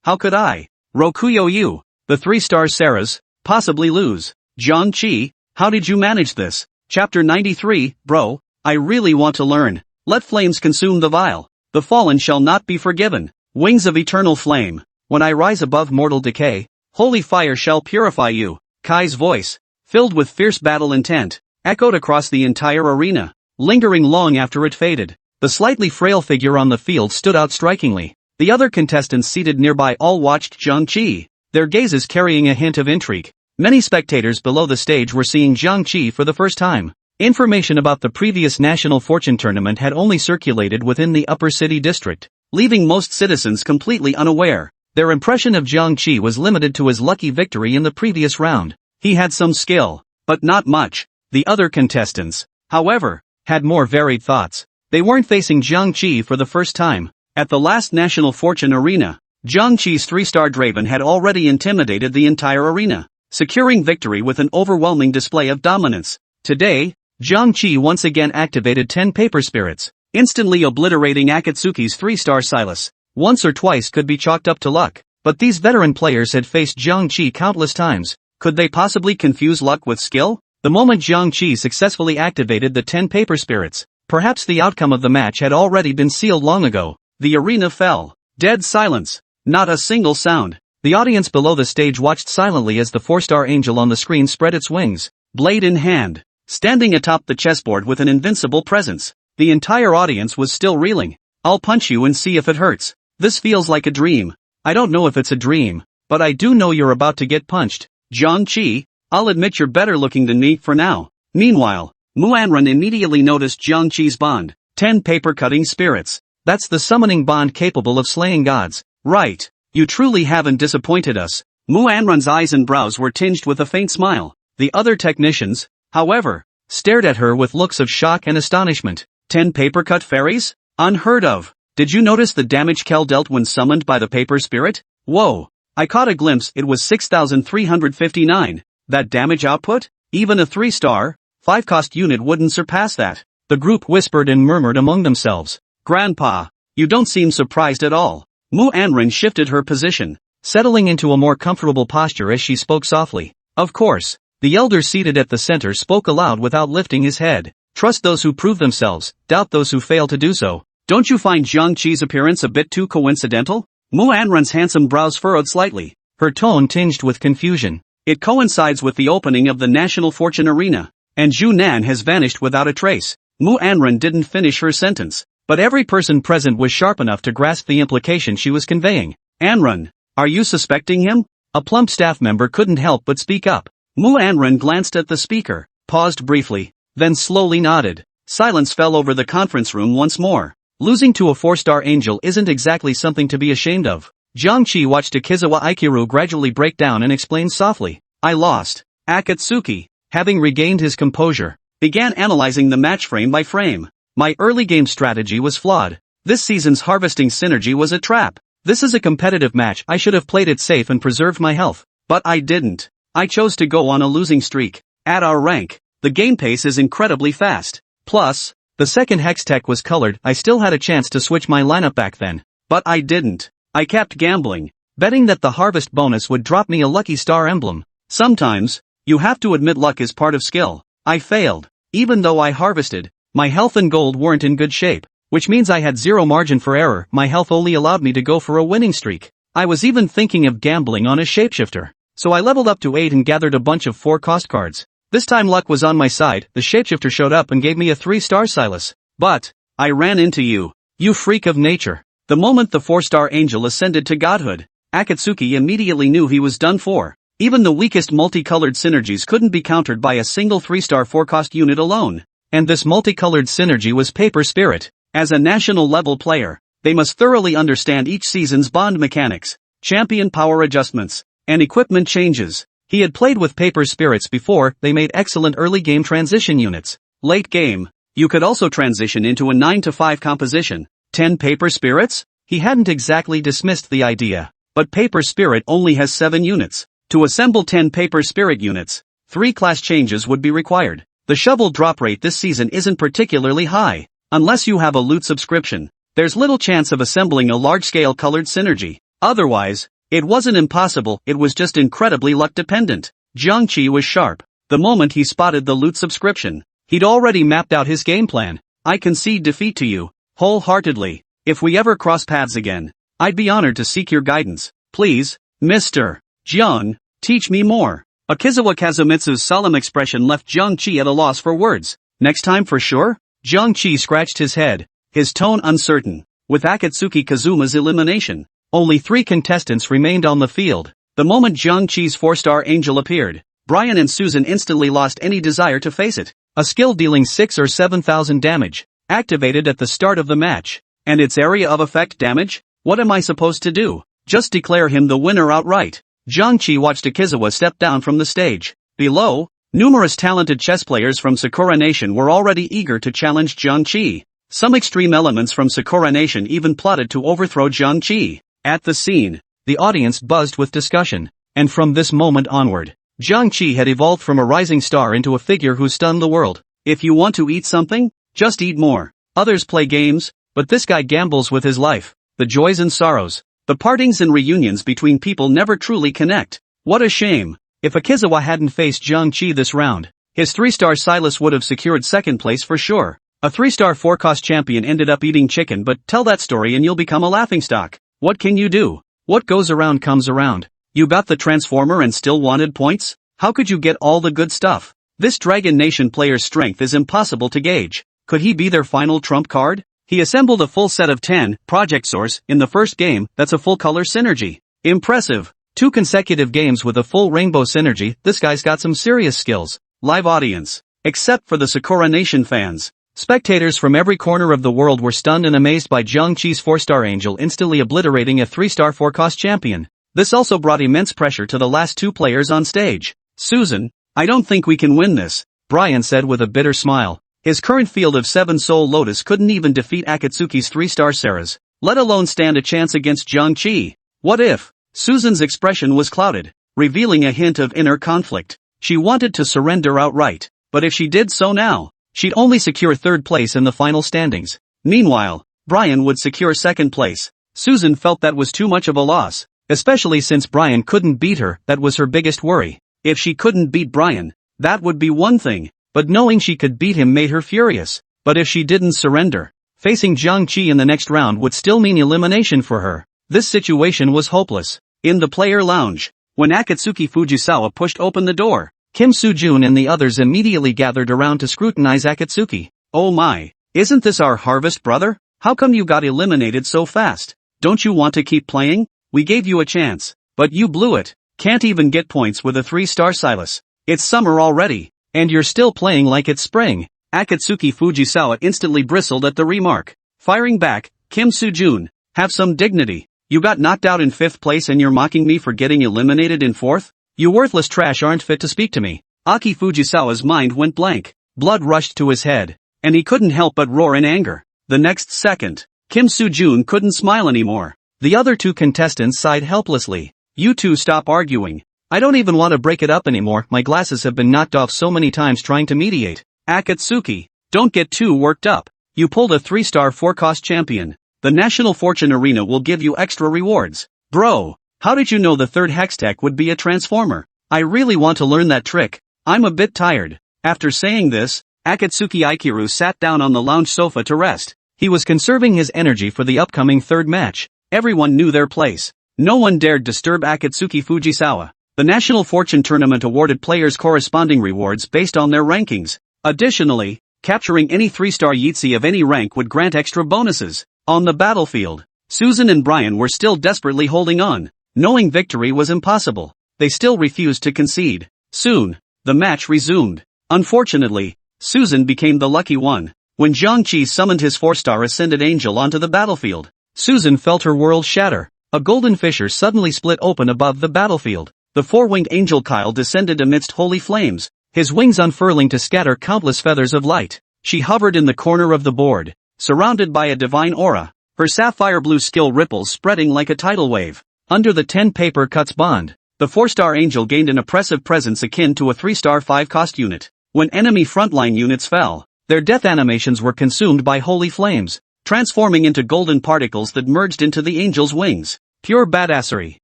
how could I? Rokuyo you, the 3-star Saras, possibly lose? Jiang Qi, how did you manage this? Chapter 93, bro, I really want to learn. Let flames consume the vile. The fallen shall not be forgiven. Wings of eternal flame. When I rise above mortal decay, holy fire shall purify you. Kai's voice, filled with fierce battle intent, echoed across the entire arena, lingering long after it faded. The slightly frail figure on the field stood out strikingly. The other contestants seated nearby all watched Jiang Qi, their gazes carrying a hint of intrigue. Many spectators below the stage were seeing Jiang Qi for the first time. Information about the previous National Fortune Tournament had only circulated within the Upper City District, leaving most citizens completely unaware. Their impression of Jiang Qi was limited to his lucky victory in the previous round. He had some skill, but not much. The other contestants, however, had more varied thoughts. They weren't facing Jiang Qi for the first time. At the last National Fortune Arena, Jiang Qi's 3-star Draven had already intimidated the entire arena, securing victory with an overwhelming display of dominance. Today, Jiang Qi once again activated 10 paper spirits, instantly obliterating Akatsuki's 3-star Silas. Once or twice could be chalked up to luck, but these veteran players had faced Jiang Qi countless times. Could they possibly confuse luck with skill? The moment Jiang Qi successfully activated the 10 paper spirits, perhaps the outcome of the match had already been sealed long ago. The arena fell. Dead silence. Not a single sound. The audience below the stage watched silently as the 4-star angel on the screen spread its wings, blade in hand, standing atop the chessboard with an invincible presence. The entire audience was still reeling. I'll punch you and see if it hurts. This feels like a dream. I don't know if it's a dream, but I do know you're about to get punched. Jiang Qi, I'll admit you're better looking than me for now. Meanwhile, Ornn immediately noticed Jiang Qi's bond. 10 paper-cutting spirits. That's the summoning bond capable of slaying gods. Right. You truly haven't disappointed us. Ornn's eyes and brows were tinged with a faint smile. The other technicians, however, stared at her with looks of shock and astonishment. 10 paper-cut fairies? Unheard of. Did you notice the damage Kel dealt when summoned by the paper spirit? Whoa. I caught a glimpse. It was 6,359. That damage output? Even a 3-star, 5-cost unit wouldn't surpass that. The group whispered and murmured among themselves. Grandpa, you don't seem surprised at all. Ornn shifted her position, settling into a more comfortable posture as she spoke softly. Of course. The elder seated at the center spoke aloud without lifting his head. Trust those who prove themselves, doubt those who fail to do so. Don't you find Jiang Qi's appearance a bit too coincidental? Ornn's handsome brows furrowed slightly, her tone tinged with confusion. It coincides with the opening of the National Fortune Arena, and Zhu Nan has vanished without a trace. Ornn didn't finish her sentence, but every person present was sharp enough to grasp the implication she was conveying. Ornn, are you suspecting him? A plump staff member couldn't help but speak up. Ornn glanced at the speaker, paused briefly, then slowly nodded. Silence fell over the conference room once more. Losing to a 4-star angel isn't exactly something to be ashamed of. Jiang Qi watched Akizawa Aikiru gradually break down and explained softly. I lost. Akatsuki, having regained his composure, began analyzing the match frame by frame. My early game strategy was flawed. This season's harvesting synergy was a trap. This is a competitive match. I should have played it safe and preserved my health. But I didn't. I chose to go on a losing streak. At our rank, the game pace is incredibly fast. Plus, the second hex tech was colored. I still had a chance to switch my lineup back then. But I didn't. I kept gambling, betting that the harvest bonus would drop me a lucky star emblem. Sometimes, you have to admit luck is part of skill. I failed. Even though I harvested, my health and gold weren't in good shape, which means I had zero margin for error. My health only allowed me to go for a winning streak. I was even thinking of gambling on a shapeshifter. So I leveled up to 8 and gathered a bunch of 4-cost cards. This time luck was on my side. The shapeshifter showed up and gave me a 3-star Silas. But I ran into you, you freak of nature. The moment the 4-star angel ascended to godhood, Akatsuki immediately knew he was done for. Even the weakest multicolored synergies couldn't be countered by a single 3-star 4-cost unit alone. And this multicolored synergy was Paper Spirit. As a national-level player, they must thoroughly understand each season's bond mechanics, champion power adjustments, and equipment changes. He had played with paper spirits before. They made excellent early-game transition units. Late game, you could also transition into a 9-to-5 composition. 10 paper spirits? He hadn't exactly dismissed the idea. But paper spirit only has 7 units. To assemble 10 paper spirit units, 3 class changes would be required. The shovel drop rate this season isn't particularly high. Unless you have a loot subscription, there's little chance of assembling a large-scale colored synergy. Otherwise, it wasn't impossible, it was just incredibly luck-dependent. Jiang Qi was sharp. The moment he spotted the loot subscription, he'd already mapped out his game plan. I concede defeat to you, wholeheartedly. If we ever cross paths again, I'd be honored to seek your guidance. Please, Mr. Jiang, teach me more. Akizawa Kazumitsu's solemn expression left Jiang Qi at a loss for words. Next time for sure? Jiang Qi scratched his head, his tone uncertain. With Akatsuki Kazuma's elimination, only 3 contestants remained on the field. The moment Jiang Qi's 4-star angel appeared, Brian and Susan instantly lost any desire to face it. A skill dealing 6 or 7,000 damage, activated at the start of the match. And its area of effect damage? What am I supposed to do? Just declare him the winner outright. Jiang Qi watched Akizawa step down from the stage. Below, numerous talented chess players from Sakura Nation were already eager to challenge Jiang Qi. Some extreme elements from Sakura Nation even plotted to overthrow Jiang Qi. At the scene, the audience buzzed with discussion. And from this moment onward, Jiang Qi had evolved from a rising star into a figure who stunned the world. If you want to eat something, just eat more. Others play games, but this guy gambles with his life. The joys and sorrows, the partings and reunions between people never truly connect. What a shame. If Akizawa hadn't faced Jiang Qi this round, his 3-star Silas would have secured second place for sure. A 3-star 4-cost champion ended up eating chicken, but tell that story and you'll become a laughingstock. What can you do? What goes around comes around. You got the transformer and still wanted points? How could you get all the good stuff? This Dragon Nation player's strength is impossible to gauge. Could he be their final trump card? He assembled a full set of 10, Project Source, in the first game. That's a full color synergy. Impressive. 2 consecutive games with a full rainbow synergy. This guy's got some serious skills. Live audience. Except for the Sakura Nation fans. Spectators from every corner of the world were stunned and amazed by Jiang Qi's 4-star angel instantly obliterating a 3-star 4-cost champion. This also brought immense pressure to the last 2 players on stage. Susan, I don't think we can win this, Brian said with a bitter smile. His current field of 7 Soul Lotus couldn't even defeat Akatsuki's 3-star Sarah's, let alone stand a chance against Jiang Qi. What if? Susan's expression was clouded, revealing a hint of inner conflict. She wanted to surrender outright, but if she did so now, she'd only secure 3rd place in the final standings. Meanwhile, Brian would secure 2nd place. Susan felt that was too much of a loss, especially since Brian couldn't beat her. That was her biggest worry. If she couldn't beat Brian, that would be one thing. But knowing she could beat him made her furious. But if she didn't surrender, facing Jiang Qi in the next round would still mean elimination for her. This situation was hopeless. In the player lounge, when Akatsuki Fujisawa pushed open the door, Kim Soo-jun and the others immediately gathered around to scrutinize Akatsuki. Oh my, isn't this our harvest brother? How come you got eliminated so fast? Don't you want to keep playing? We gave you a chance, but you blew it. Can't even get points with a 3-star Silas. It's summer already. And you're still playing like it's spring. Akatsuki Fujisawa instantly bristled at the remark. Firing back, Kim Soo-jun, have some dignity. You got knocked out in 5th place and you're mocking me for getting eliminated in 4th? You worthless trash aren't fit to speak to me. Aki Fujisawa's mind went blank. Blood rushed to his head, and he couldn't help but roar in anger. The next second, Kim Soo-jun couldn't smile anymore. The other 2 contestants sighed helplessly. You 2 stop arguing. I don't even want to break it up anymore. My glasses have been knocked off so many times trying to mediate. Akatsuki, don't get too worked up. You pulled a 3-star 4-cost champion. The National Fortune Arena will give you extra rewards. Bro, how did you know the 3rd Hextech would be a transformer? I really want to learn that trick. I'm a bit tired. After saying this, Akatsuki Aikiru sat down on the lounge sofa to rest. He was conserving his energy for the upcoming 3rd match. Everyone knew their place. No one dared disturb Akatsuki Fujisawa. The National Fortune Tournament awarded players corresponding rewards based on their rankings. Additionally, capturing any 3-star Yeetsi of any rank would grant extra bonuses. On the battlefield, Susan and Brian were still desperately holding on. Knowing victory was impossible, they still refused to concede. Soon, the match resumed. Unfortunately, Susan became the lucky one. When Jiang Qi summoned his 4-star Ascended Angel onto the battlefield, Susan felt her world shatter. A golden fissure suddenly split open above the battlefield. The 4-winged angel Kyle descended amidst holy flames, his wings unfurling to scatter countless feathers of light. She hovered in the corner of the board, surrounded by a divine aura, her sapphire blue skill ripples spreading like a tidal wave. Under the 10 paper cuts bond, the 4-star angel gained an oppressive presence akin to a 3-star 5-cost unit. When enemy frontline units fell, their death animations were consumed by holy flames, transforming into golden particles that merged into the angel's wings. Pure badassery.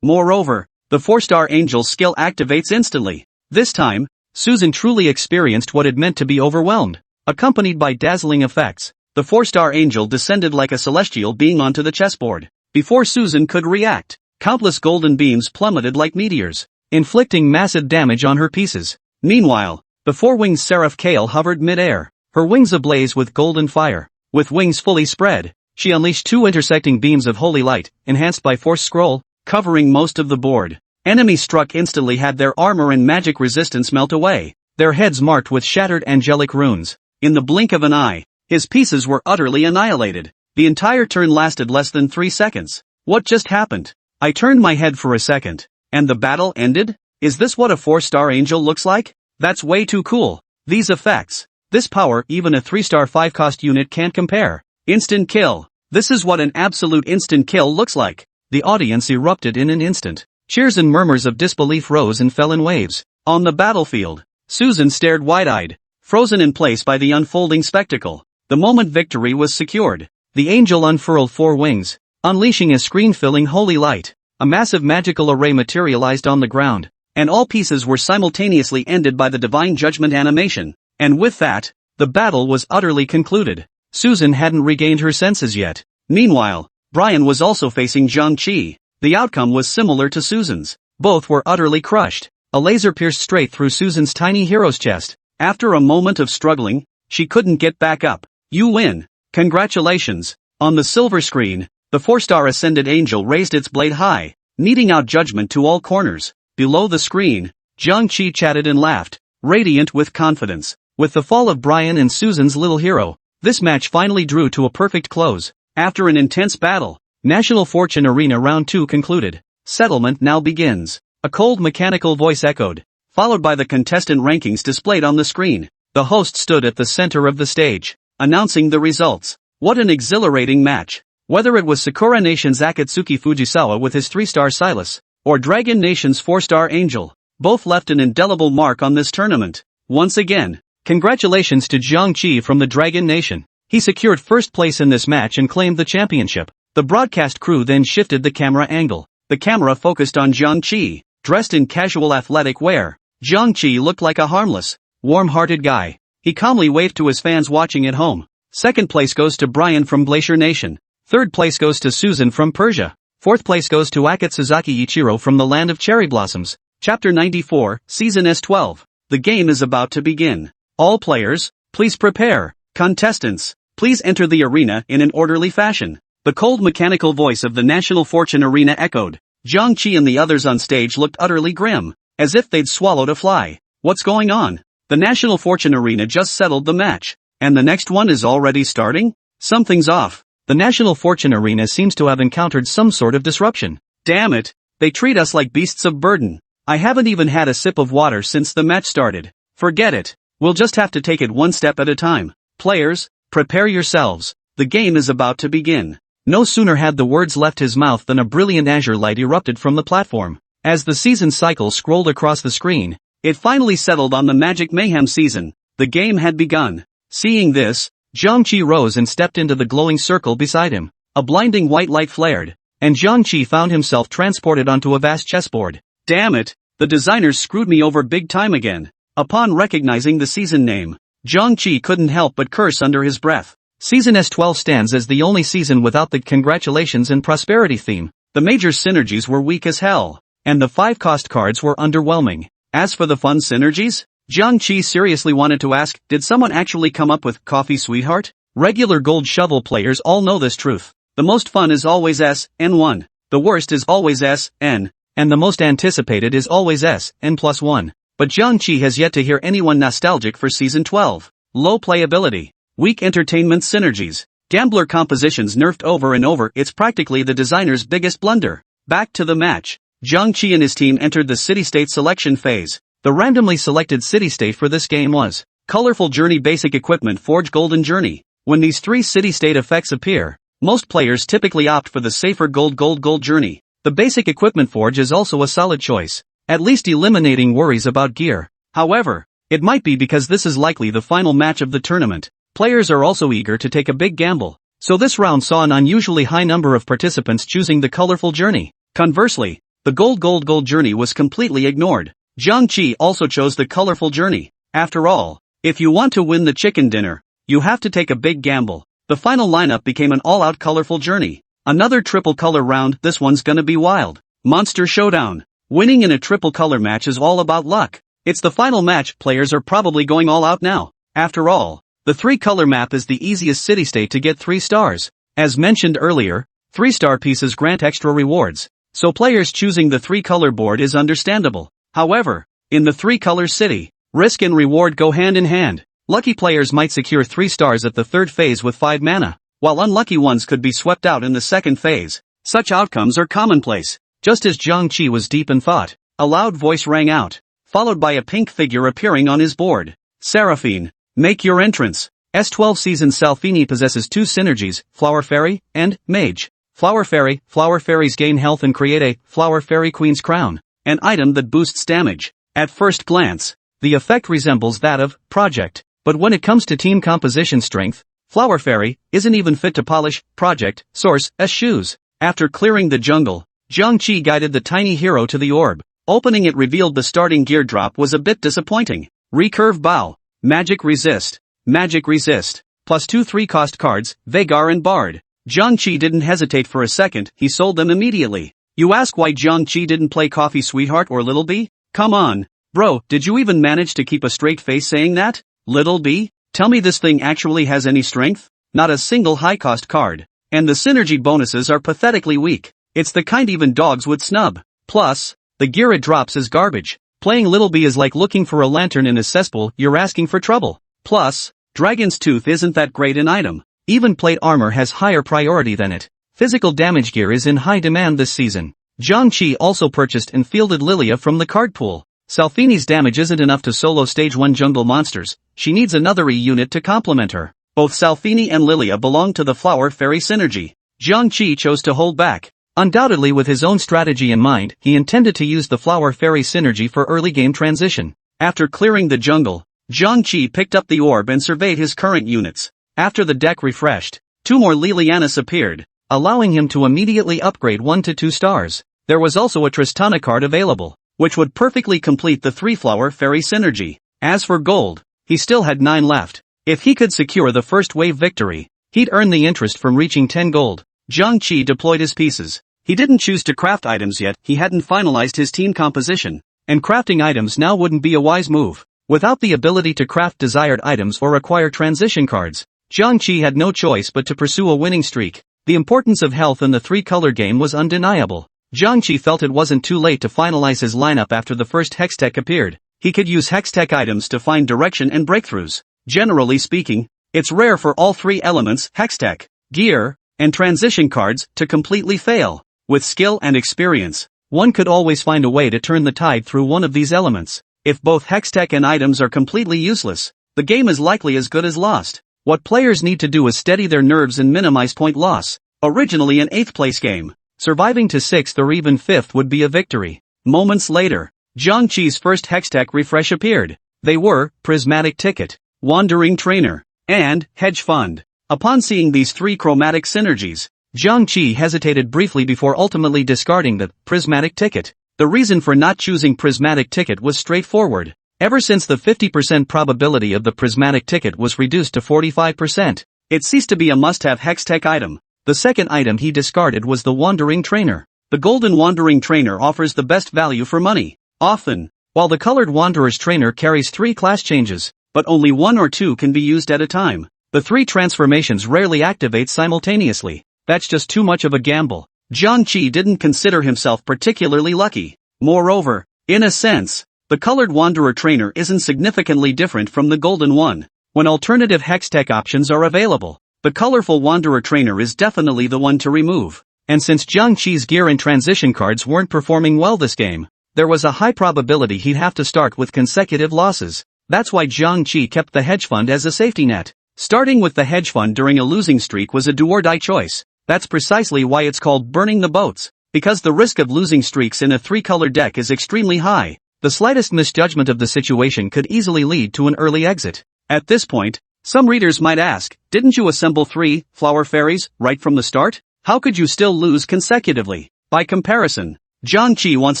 Moreover, the 4-star angel's skill activates instantly. This time, Susan truly experienced what it meant to be overwhelmed. Accompanied by dazzling effects, the 4-star angel descended like a celestial being onto the chessboard. Before Susan could react, countless golden beams plummeted like meteors, inflicting massive damage on her pieces. Meanwhile, the 4-winged seraph Kale hovered mid-air, her wings ablaze with golden fire. With wings fully spread, she unleashed 2 intersecting beams of holy light, enhanced by Force Scroll, covering most of the board. Enemies struck instantly had their armor and magic resistance melt away, their heads marked with shattered angelic runes. In the blink of an eye, his pieces were utterly annihilated. The entire turn lasted less than 3 seconds. What just happened? I turned my head for a second. And the battle ended? Is this what a 4-star angel looks like? That's way too cool. These effects. This power even a 3-star 5-cost unit can't compare. Instant kill. This is what an absolute instant kill looks like. The audience erupted in an instant. Cheers and murmurs of disbelief rose and fell in waves. On the battlefield, Susan stared wide-eyed, frozen in place by the unfolding spectacle. The moment victory was secured, the angel unfurled 4 wings, unleashing a screen-filling holy light. A massive magical array materialized on the ground, and all pieces were simultaneously ended by the divine judgment animation. And with that, the battle was utterly concluded. Susan hadn't regained her senses yet. Meanwhile, Brian was also facing Jiang Qi. The outcome was similar to Susan's. Both were utterly crushed. A laser pierced straight through Susan's tiny hero's chest. After a moment of struggling, she couldn't get back up. You win. Congratulations. On the silver screen, the 4-star Ascended Angel raised its blade high, meting out judgment to all corners. Below the screen, Jiang Qi chatted and laughed, radiant with confidence. With the fall of Brian and Susan's little hero, this match finally drew to a perfect close. After an intense battle, National Fortune Arena Round 2 concluded. Settlement now begins. A cold mechanical voice echoed, followed by the contestant rankings displayed on the screen. The host stood at the center of the stage, announcing the results. What an exhilarating match. Whether it was Sakura Nation's Akatsuki Fujisawa with his 3-star Silas, or Dragon Nation's 4-star Angel, both left an indelible mark on this tournament. Once again, congratulations to Jiang Qi from the Dragon Nation. He secured first place in this match and claimed the championship. The broadcast crew then shifted the camera angle. The camera focused on Jiang Qi, dressed in casual athletic wear. Jiang Qi looked like a harmless, warm-hearted guy. He calmly waved to his fans watching at home. Second place goes to Brian from Glacier Nation. Third place goes to Susan from Persia. Fourth place goes to Akatsuzaki Ichiro from the Land of Cherry Blossoms. Chapter 94, Season S12. The game is about to begin. All players, please prepare. Contestants, please enter the arena in an orderly fashion. The cold mechanical voice of the National Fortune Arena echoed. Jiang Qi and the others on stage looked utterly grim, as if they'd swallowed a fly. What's going on? The National Fortune Arena just settled the match, and the next one is already starting? Something's off. The National Fortune Arena seems to have encountered some sort of disruption. Damn it, they treat us like beasts of burden. I haven't even had a sip of water since the match started. Forget it. We'll just have to take it one step at a time. Players, prepare yourselves. The game is about to begin. No sooner had the words left his mouth than a brilliant azure light erupted from the platform. As the season cycle scrolled across the screen, it finally settled on the Magic Mayhem season. The game had begun. Seeing this, Jiang Qi rose and stepped into the glowing circle beside him. A blinding white light flared, and Jiang Qi found himself transported onto a vast chessboard. Damn it, the designers screwed me over big time again. Upon recognizing the season name, Jiang Qi couldn't help but curse under his breath. Season S12 stands as the only season without the congratulations and prosperity theme. The major synergies were weak as hell, and the 5-cost cards were underwhelming. As for the fun synergies, Jiang Qi seriously wanted to ask, did someone actually come up with Coffee Sweetheart? Regular Gold Shovel players all know this truth. The most fun is always SN1. The worst is always SN, and the most anticipated is always SN+1. But Jiang Qi has yet to hear anyone nostalgic for Season 12. Low playability. Weak entertainment synergies. Gambler compositions nerfed over and over, it's practically the designer's biggest blunder. Back to the match. Jiang Qi and his team entered the city-state selection phase. The randomly selected city-state for this game was Colorful Journey Basic Equipment Forge Golden Journey. When these three city-state effects appear, most players typically opt for the safer gold journey. The basic equipment forge is also a solid choice, at least eliminating worries about gear. However, it might be because this is likely the final match of the tournament. Players are also eager to take a big gamble, so this round saw an unusually high number of participants choosing the colorful journey. Conversely, the gold journey was completely ignored. Jiang Qi also chose the colorful journey. After all, if you want to win the chicken dinner, you have to take a big gamble. The final lineup became an all-out colorful journey. Another triple color round, this one's gonna be wild. Monster Showdown. Winning in a triple color match is all about luck. It's the final match, players are probably going all out now. After all, the 3-color map is the easiest city-state to get 3 stars. As mentioned earlier, 3-star pieces grant extra rewards, so players choosing the 3-color board is understandable. However, in the 3-color city, risk and reward go hand in hand. Lucky players might secure 3 stars at the 3rd phase with 5 mana, while unlucky ones could be swept out in the 2nd phase. Such outcomes are commonplace. Just as Jiang Qi was deep in thought, a loud voice rang out, followed by a pink figure appearing on his board. Seraphine, make your entrance. S12 season Salfini possesses 2 synergies, Flower Fairy and Mage. Flower Fairies gain health and create a Flower Fairy Queen's Crown, an item that boosts damage. At first glance, the effect resembles that of Project, but when it comes to team composition strength, Flower Fairy isn't even fit to polish Project Source's shoes. After clearing the jungle, Jiang Qi guided the tiny hero to the orb. Opening it revealed the starting gear drop was a bit disappointing. Recurve Bow, Magic Resist, plus 2 3-cost cards, Vagar and Bard. Jiang Qi didn't hesitate for a second, he sold them immediately. You ask why Jiang Qi didn't play Coffee Sweetheart or Little B? Come on, bro, did you even manage to keep a straight face saying that? Little B? Tell me this thing actually has any strength? Not a single high-cost card. And the synergy bonuses are pathetically weak. It's the kind even dogs would snub. Plus, the gear it drops is garbage. Playing Little B is like looking for a lantern in a cesspool, you're asking for trouble. Plus, Dragon's Tooth isn't that great an item. Even plate armor has higher priority than it. Physical damage gear is in high demand this season. Jiang Qi also purchased and fielded Lilia from the card pool. Salfini's damage isn't enough to solo stage 1 jungle monsters, she needs another E-unit to complement her. Both Salfini and Lilia belong to the Flower Fairy synergy. Jiang Qi chose to hold back. Undoubtedly with his own strategy in mind, he intended to use the Flower Fairy synergy for early game transition. After clearing the jungle, Jiang Qi picked up the orb and surveyed his current units. After the deck refreshed, 2 more Lilianas appeared, allowing him to immediately upgrade 1 to 2 stars. There was also a Tristana card available, which would perfectly complete the 3-Flower Fairy synergy. As for gold, he still had 9 left. If he could secure the first wave victory, he'd earn the interest from reaching 10 gold. Jiang Qi deployed his pieces. He didn't choose to craft items yet, he hadn't finalized his team composition, and crafting items now wouldn't be a wise move. Without the ability to craft desired items or acquire transition cards, Jiang Qi had no choice but to pursue a winning streak. The importance of health in the 3-color game was undeniable. Jiang Qi felt it wasn't too late to finalize his lineup after the first Hextech appeared. He could use Hextech items to find direction and breakthroughs. Generally speaking, it's rare for all 3 elements, Hextech, gear, and transition cards, to completely fail. With skill and experience, one could always find a way to turn the tide through one of these elements. If both Hextech and items are completely useless, the game is likely as good as lost. What players need to do is steady their nerves and minimize point loss. Originally an 8th place game, surviving to 6th or even 5th would be a victory. Moments later, Jiang Qi's first Hextech refresh appeared. They were Prismatic Ticket, Wandering Trainer, and Hedge Fund. Upon seeing these 3 chromatic synergies, Jiang Qi hesitated briefly before ultimately discarding the Prismatic Ticket. The reason for not choosing Prismatic Ticket was straightforward. Ever since the 50% probability of the Prismatic Ticket was reduced to 45%, it ceased to be a must-have Hextech item. The second item he discarded was the Wandering Trainer. The Golden Wandering Trainer offers the best value for money. Often, while the Colored Wanderer's Trainer carries 3 class changes, but only 1 or 2 can be used at a time. The 3 transformations rarely activate simultaneously. That's just too much of a gamble. Jiang Qi didn't consider himself particularly lucky. Moreover, in a sense, the Colored Wanderer Trainer isn't significantly different from the Golden one. when alternative hextech options are available. The colorful Wanderer trainer is definitely the one to remove. And since Jiang Qi's gear and transition cards weren't performing well this game, there was a high probability he'd have to start with consecutive losses. That's why Jiang Qi kept the hedge fund as a safety net. Starting with the hedge fund during a losing streak was a do-or-die choice. That's precisely why it's called burning the boats. Because the risk of losing streaks in a 3-color deck is extremely high, the slightest misjudgment of the situation could easily lead to an early exit. At this point, some readers might ask, didn't you assemble 3 flower fairies right from the start? How could you still lose consecutively? By comparison, Jiang Qi wants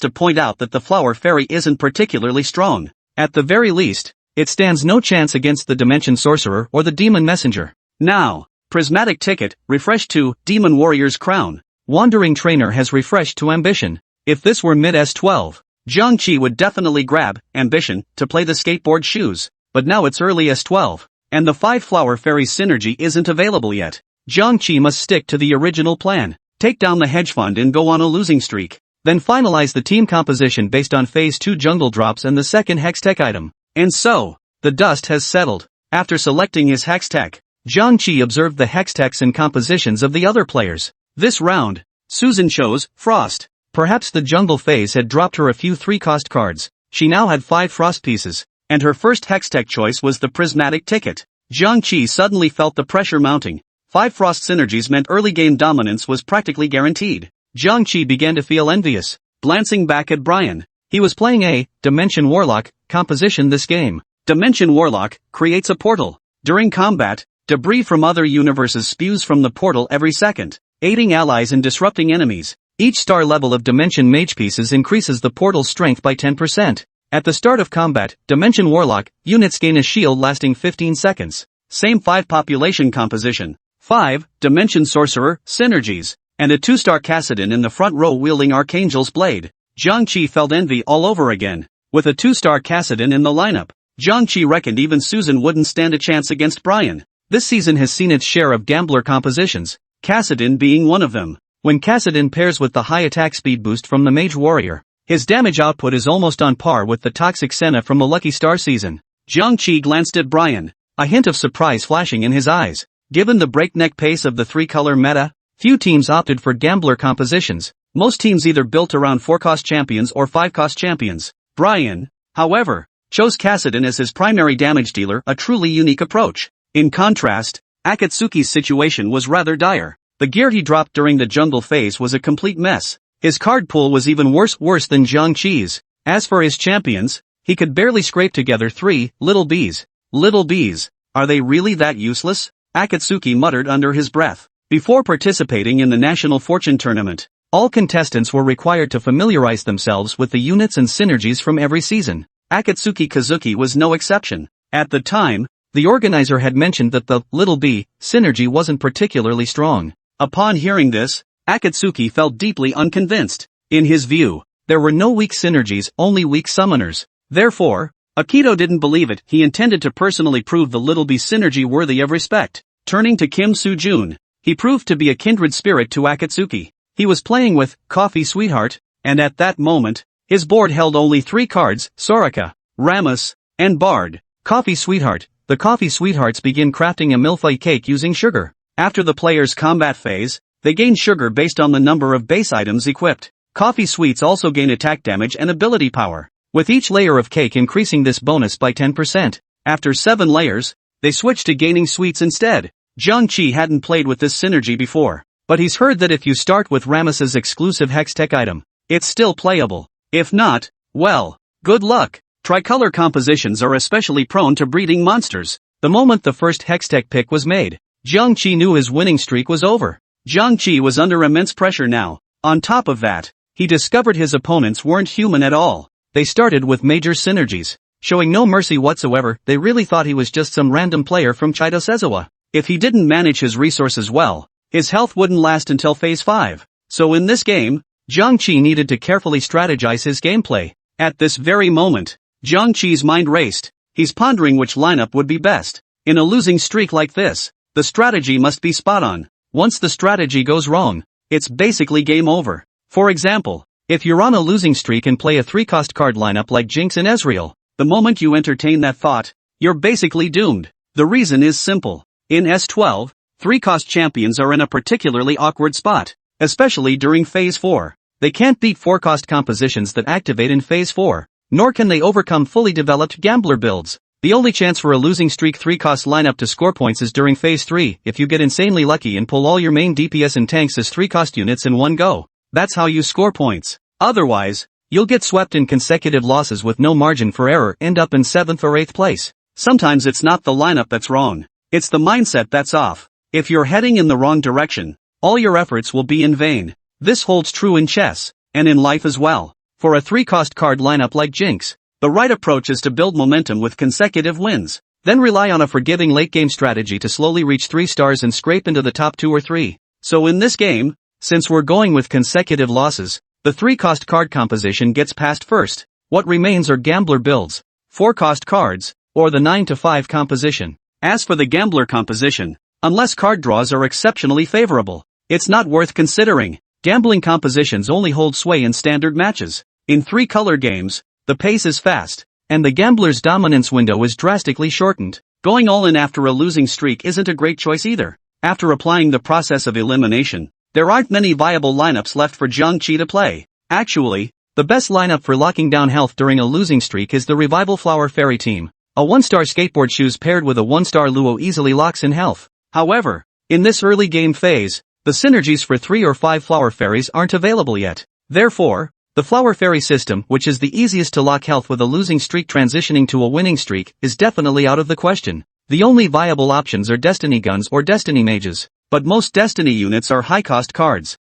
to point out that the flower fairy isn't particularly strong. At the very least, it stands no chance against the Dimension Sorcerer or the Demon Messenger. Now, Prismatic Ticket, refreshed to Demon Warrior's Crown. Wandering Trainer has refreshed to Ambition. If this were mid-S12, Jiang Qi would definitely grab Ambition to play the skateboard shoes. But now it's early S12, and the 5 Flower Fairies synergy isn't available yet. Jiang Qi must stick to the original plan. Take down the hedge fund and go on a losing streak. Then finalize the team composition based on Phase 2 jungle drops and the second Hextech item. And so, the dust has settled. After selecting his Hextech, Jiang Qi observed the Hextechs and compositions of the other players. This round, Susan chose Frost. Perhaps the jungle phase had dropped her a few 3-cost cards. She now had 5 Frost pieces, and her first Hextech choice was the Prismatic Ticket. Jiang Qi suddenly felt the pressure mounting. 5 Frost synergies meant early game dominance was practically guaranteed. Jiang Qi began to feel envious, glancing back at Brian. He was playing a Dimension Warlock composition this game. Dimension Warlock creates a portal. During combat, debris from other universes spews from the portal every second, aiding allies and disrupting enemies. Each star level of Dimension Mage pieces increases the portal's strength by 10%. At the start of combat, Dimension Warlock units gain a shield lasting 15 seconds. Same 5 population composition. 5 Dimension Sorcerer synergies, and a 2-star Cassidon in the front row wielding Archangel's Blade. Jiang Qi felt envy all over again. With a 2-star Cassidon in the lineup, Jiang Qi reckoned even Susan wouldn't stand a chance against Brian. This season has seen its share of gambler compositions, Cassidon being one of them. When Cassidon pairs with the high attack speed boost from the Mage Warrior, his damage output is almost on par with the Toxic Senna from the Lucky Star season. Jiang Qi glanced at Brian, a hint of surprise flashing in his eyes. Given the breakneck pace of the 3-color meta, few teams opted for gambler compositions. Most teams either built around 4-cost champions or 5-cost champions. Brian, however, chose Cassidon as his primary damage dealer, a truly unique approach. In contrast, Akatsuki's situation was rather dire. The gear he dropped during the jungle phase was a complete mess. His card pool was even worse than Jiang Qi's. As for his champions, he could barely scrape together 3 Little Bees. Little Bees, are they really that useless? Akatsuki muttered under his breath. Before participating in the National Fortune Tournament, all contestants were required to familiarize themselves with the units and synergies from every season. Akatsuki Kazuki was no exception. At the time, the organizer had mentioned that the Little Bee synergy wasn't particularly strong. Upon hearing this, Akatsuki felt deeply unconvinced. In his view, there were no weak synergies, only weak summoners. Therefore, Akito didn't believe it. He intended to personally prove the Little Bee synergy worthy of respect. Turning to Kim Soo-jun, he proved to be a kindred spirit to Akatsuki. He was playing with Coffee Sweetheart, and at that moment, his board held only 3 cards, Soraka, Rammus, and Bard. Coffee Sweetheart. The Coffee Sweethearts begin crafting a millefeuille cake using sugar. After the player's combat phase, they gain sugar based on the number of base items equipped. Coffee Sweets also gain attack damage and ability power, with each layer of cake increasing this bonus by 10%. After 7 layers, they switch to gaining sweets instead. Jiang Qi hadn't played with this synergy before, but he's heard that if you start with Rammus's exclusive Hextech item, it's still playable. If not, well, good luck. Tricolor compositions are especially prone to breeding monsters. The moment the first Hextech pick was made, Jiang Qi knew his winning streak was over. Jiang Qi was under immense pressure now. On top of that, he discovered his opponents weren't human at all. They started with major synergies, showing no mercy whatsoever. They really thought he was just some random player from Chido Sezawa. If he didn't manage his resources well, his health wouldn't last until Phase 5. So in this game, Jiang Qi needed to carefully strategize his gameplay. At this very moment, Jiang Qi's mind raced. He's pondering which lineup would be best. In a losing streak like this, the strategy must be spot on. Once the strategy goes wrong, it's basically game over. For example, if you're on a losing streak and play a 3-cost card lineup like Jinx and Ezreal, the moment you entertain that thought, you're basically doomed. The reason is simple. In S12, 3-cost champions are in a particularly awkward spot, especially during Phase 4. They can't beat 4-cost compositions that activate in Phase 4, nor can they overcome fully developed gambler builds. The only chance for a losing streak 3-cost lineup to score points is during Phase 3, if you get insanely lucky and pull all your main DPS and tanks as 3-cost units in one go. That's how you score points. Otherwise, you'll get swept in consecutive losses with no margin for error, end up in 7th or 8th place. Sometimes it's not the lineup that's wrong. It's the mindset that's off. If you're heading in the wrong direction, all your efforts will be in vain. This holds true in chess, and in life as well. For a 3-cost card lineup like Jinx, the right approach is to build momentum with consecutive wins, then rely on a forgiving late-game strategy to slowly reach 3 stars and scrape into the top 2 or 3. So in this game, since we're going with consecutive losses, the 3-cost card composition gets passed first. What remains are gambler builds, 4-cost cards, or the 9-to-5 composition. As for the gambler composition, unless card draws are exceptionally favorable, it's not worth considering. Gambling compositions only hold sway in standard matches. In 3-color games, the pace is fast, and the gambler's dominance window is drastically shortened. Going all in after a losing streak isn't a great choice either. After applying the process of elimination, there aren't many viable lineups left for Jiang Qi to play. Actually, the best lineup for locking down health during a losing streak is the Revival Flower Fairy team. A 1-star skateboard shoes paired with a 1-star Luo easily locks in health. However, in this early game phase, the synergies for 3 or 5 Flower Fairies aren't available yet. Therefore, the Flower Fairy system, which is the easiest to lock health with a losing streak transitioning to a winning streak, is definitely out of the question. The only viable options are Destiny Guns or Destiny Mages, but most Destiny units are high-cost cards.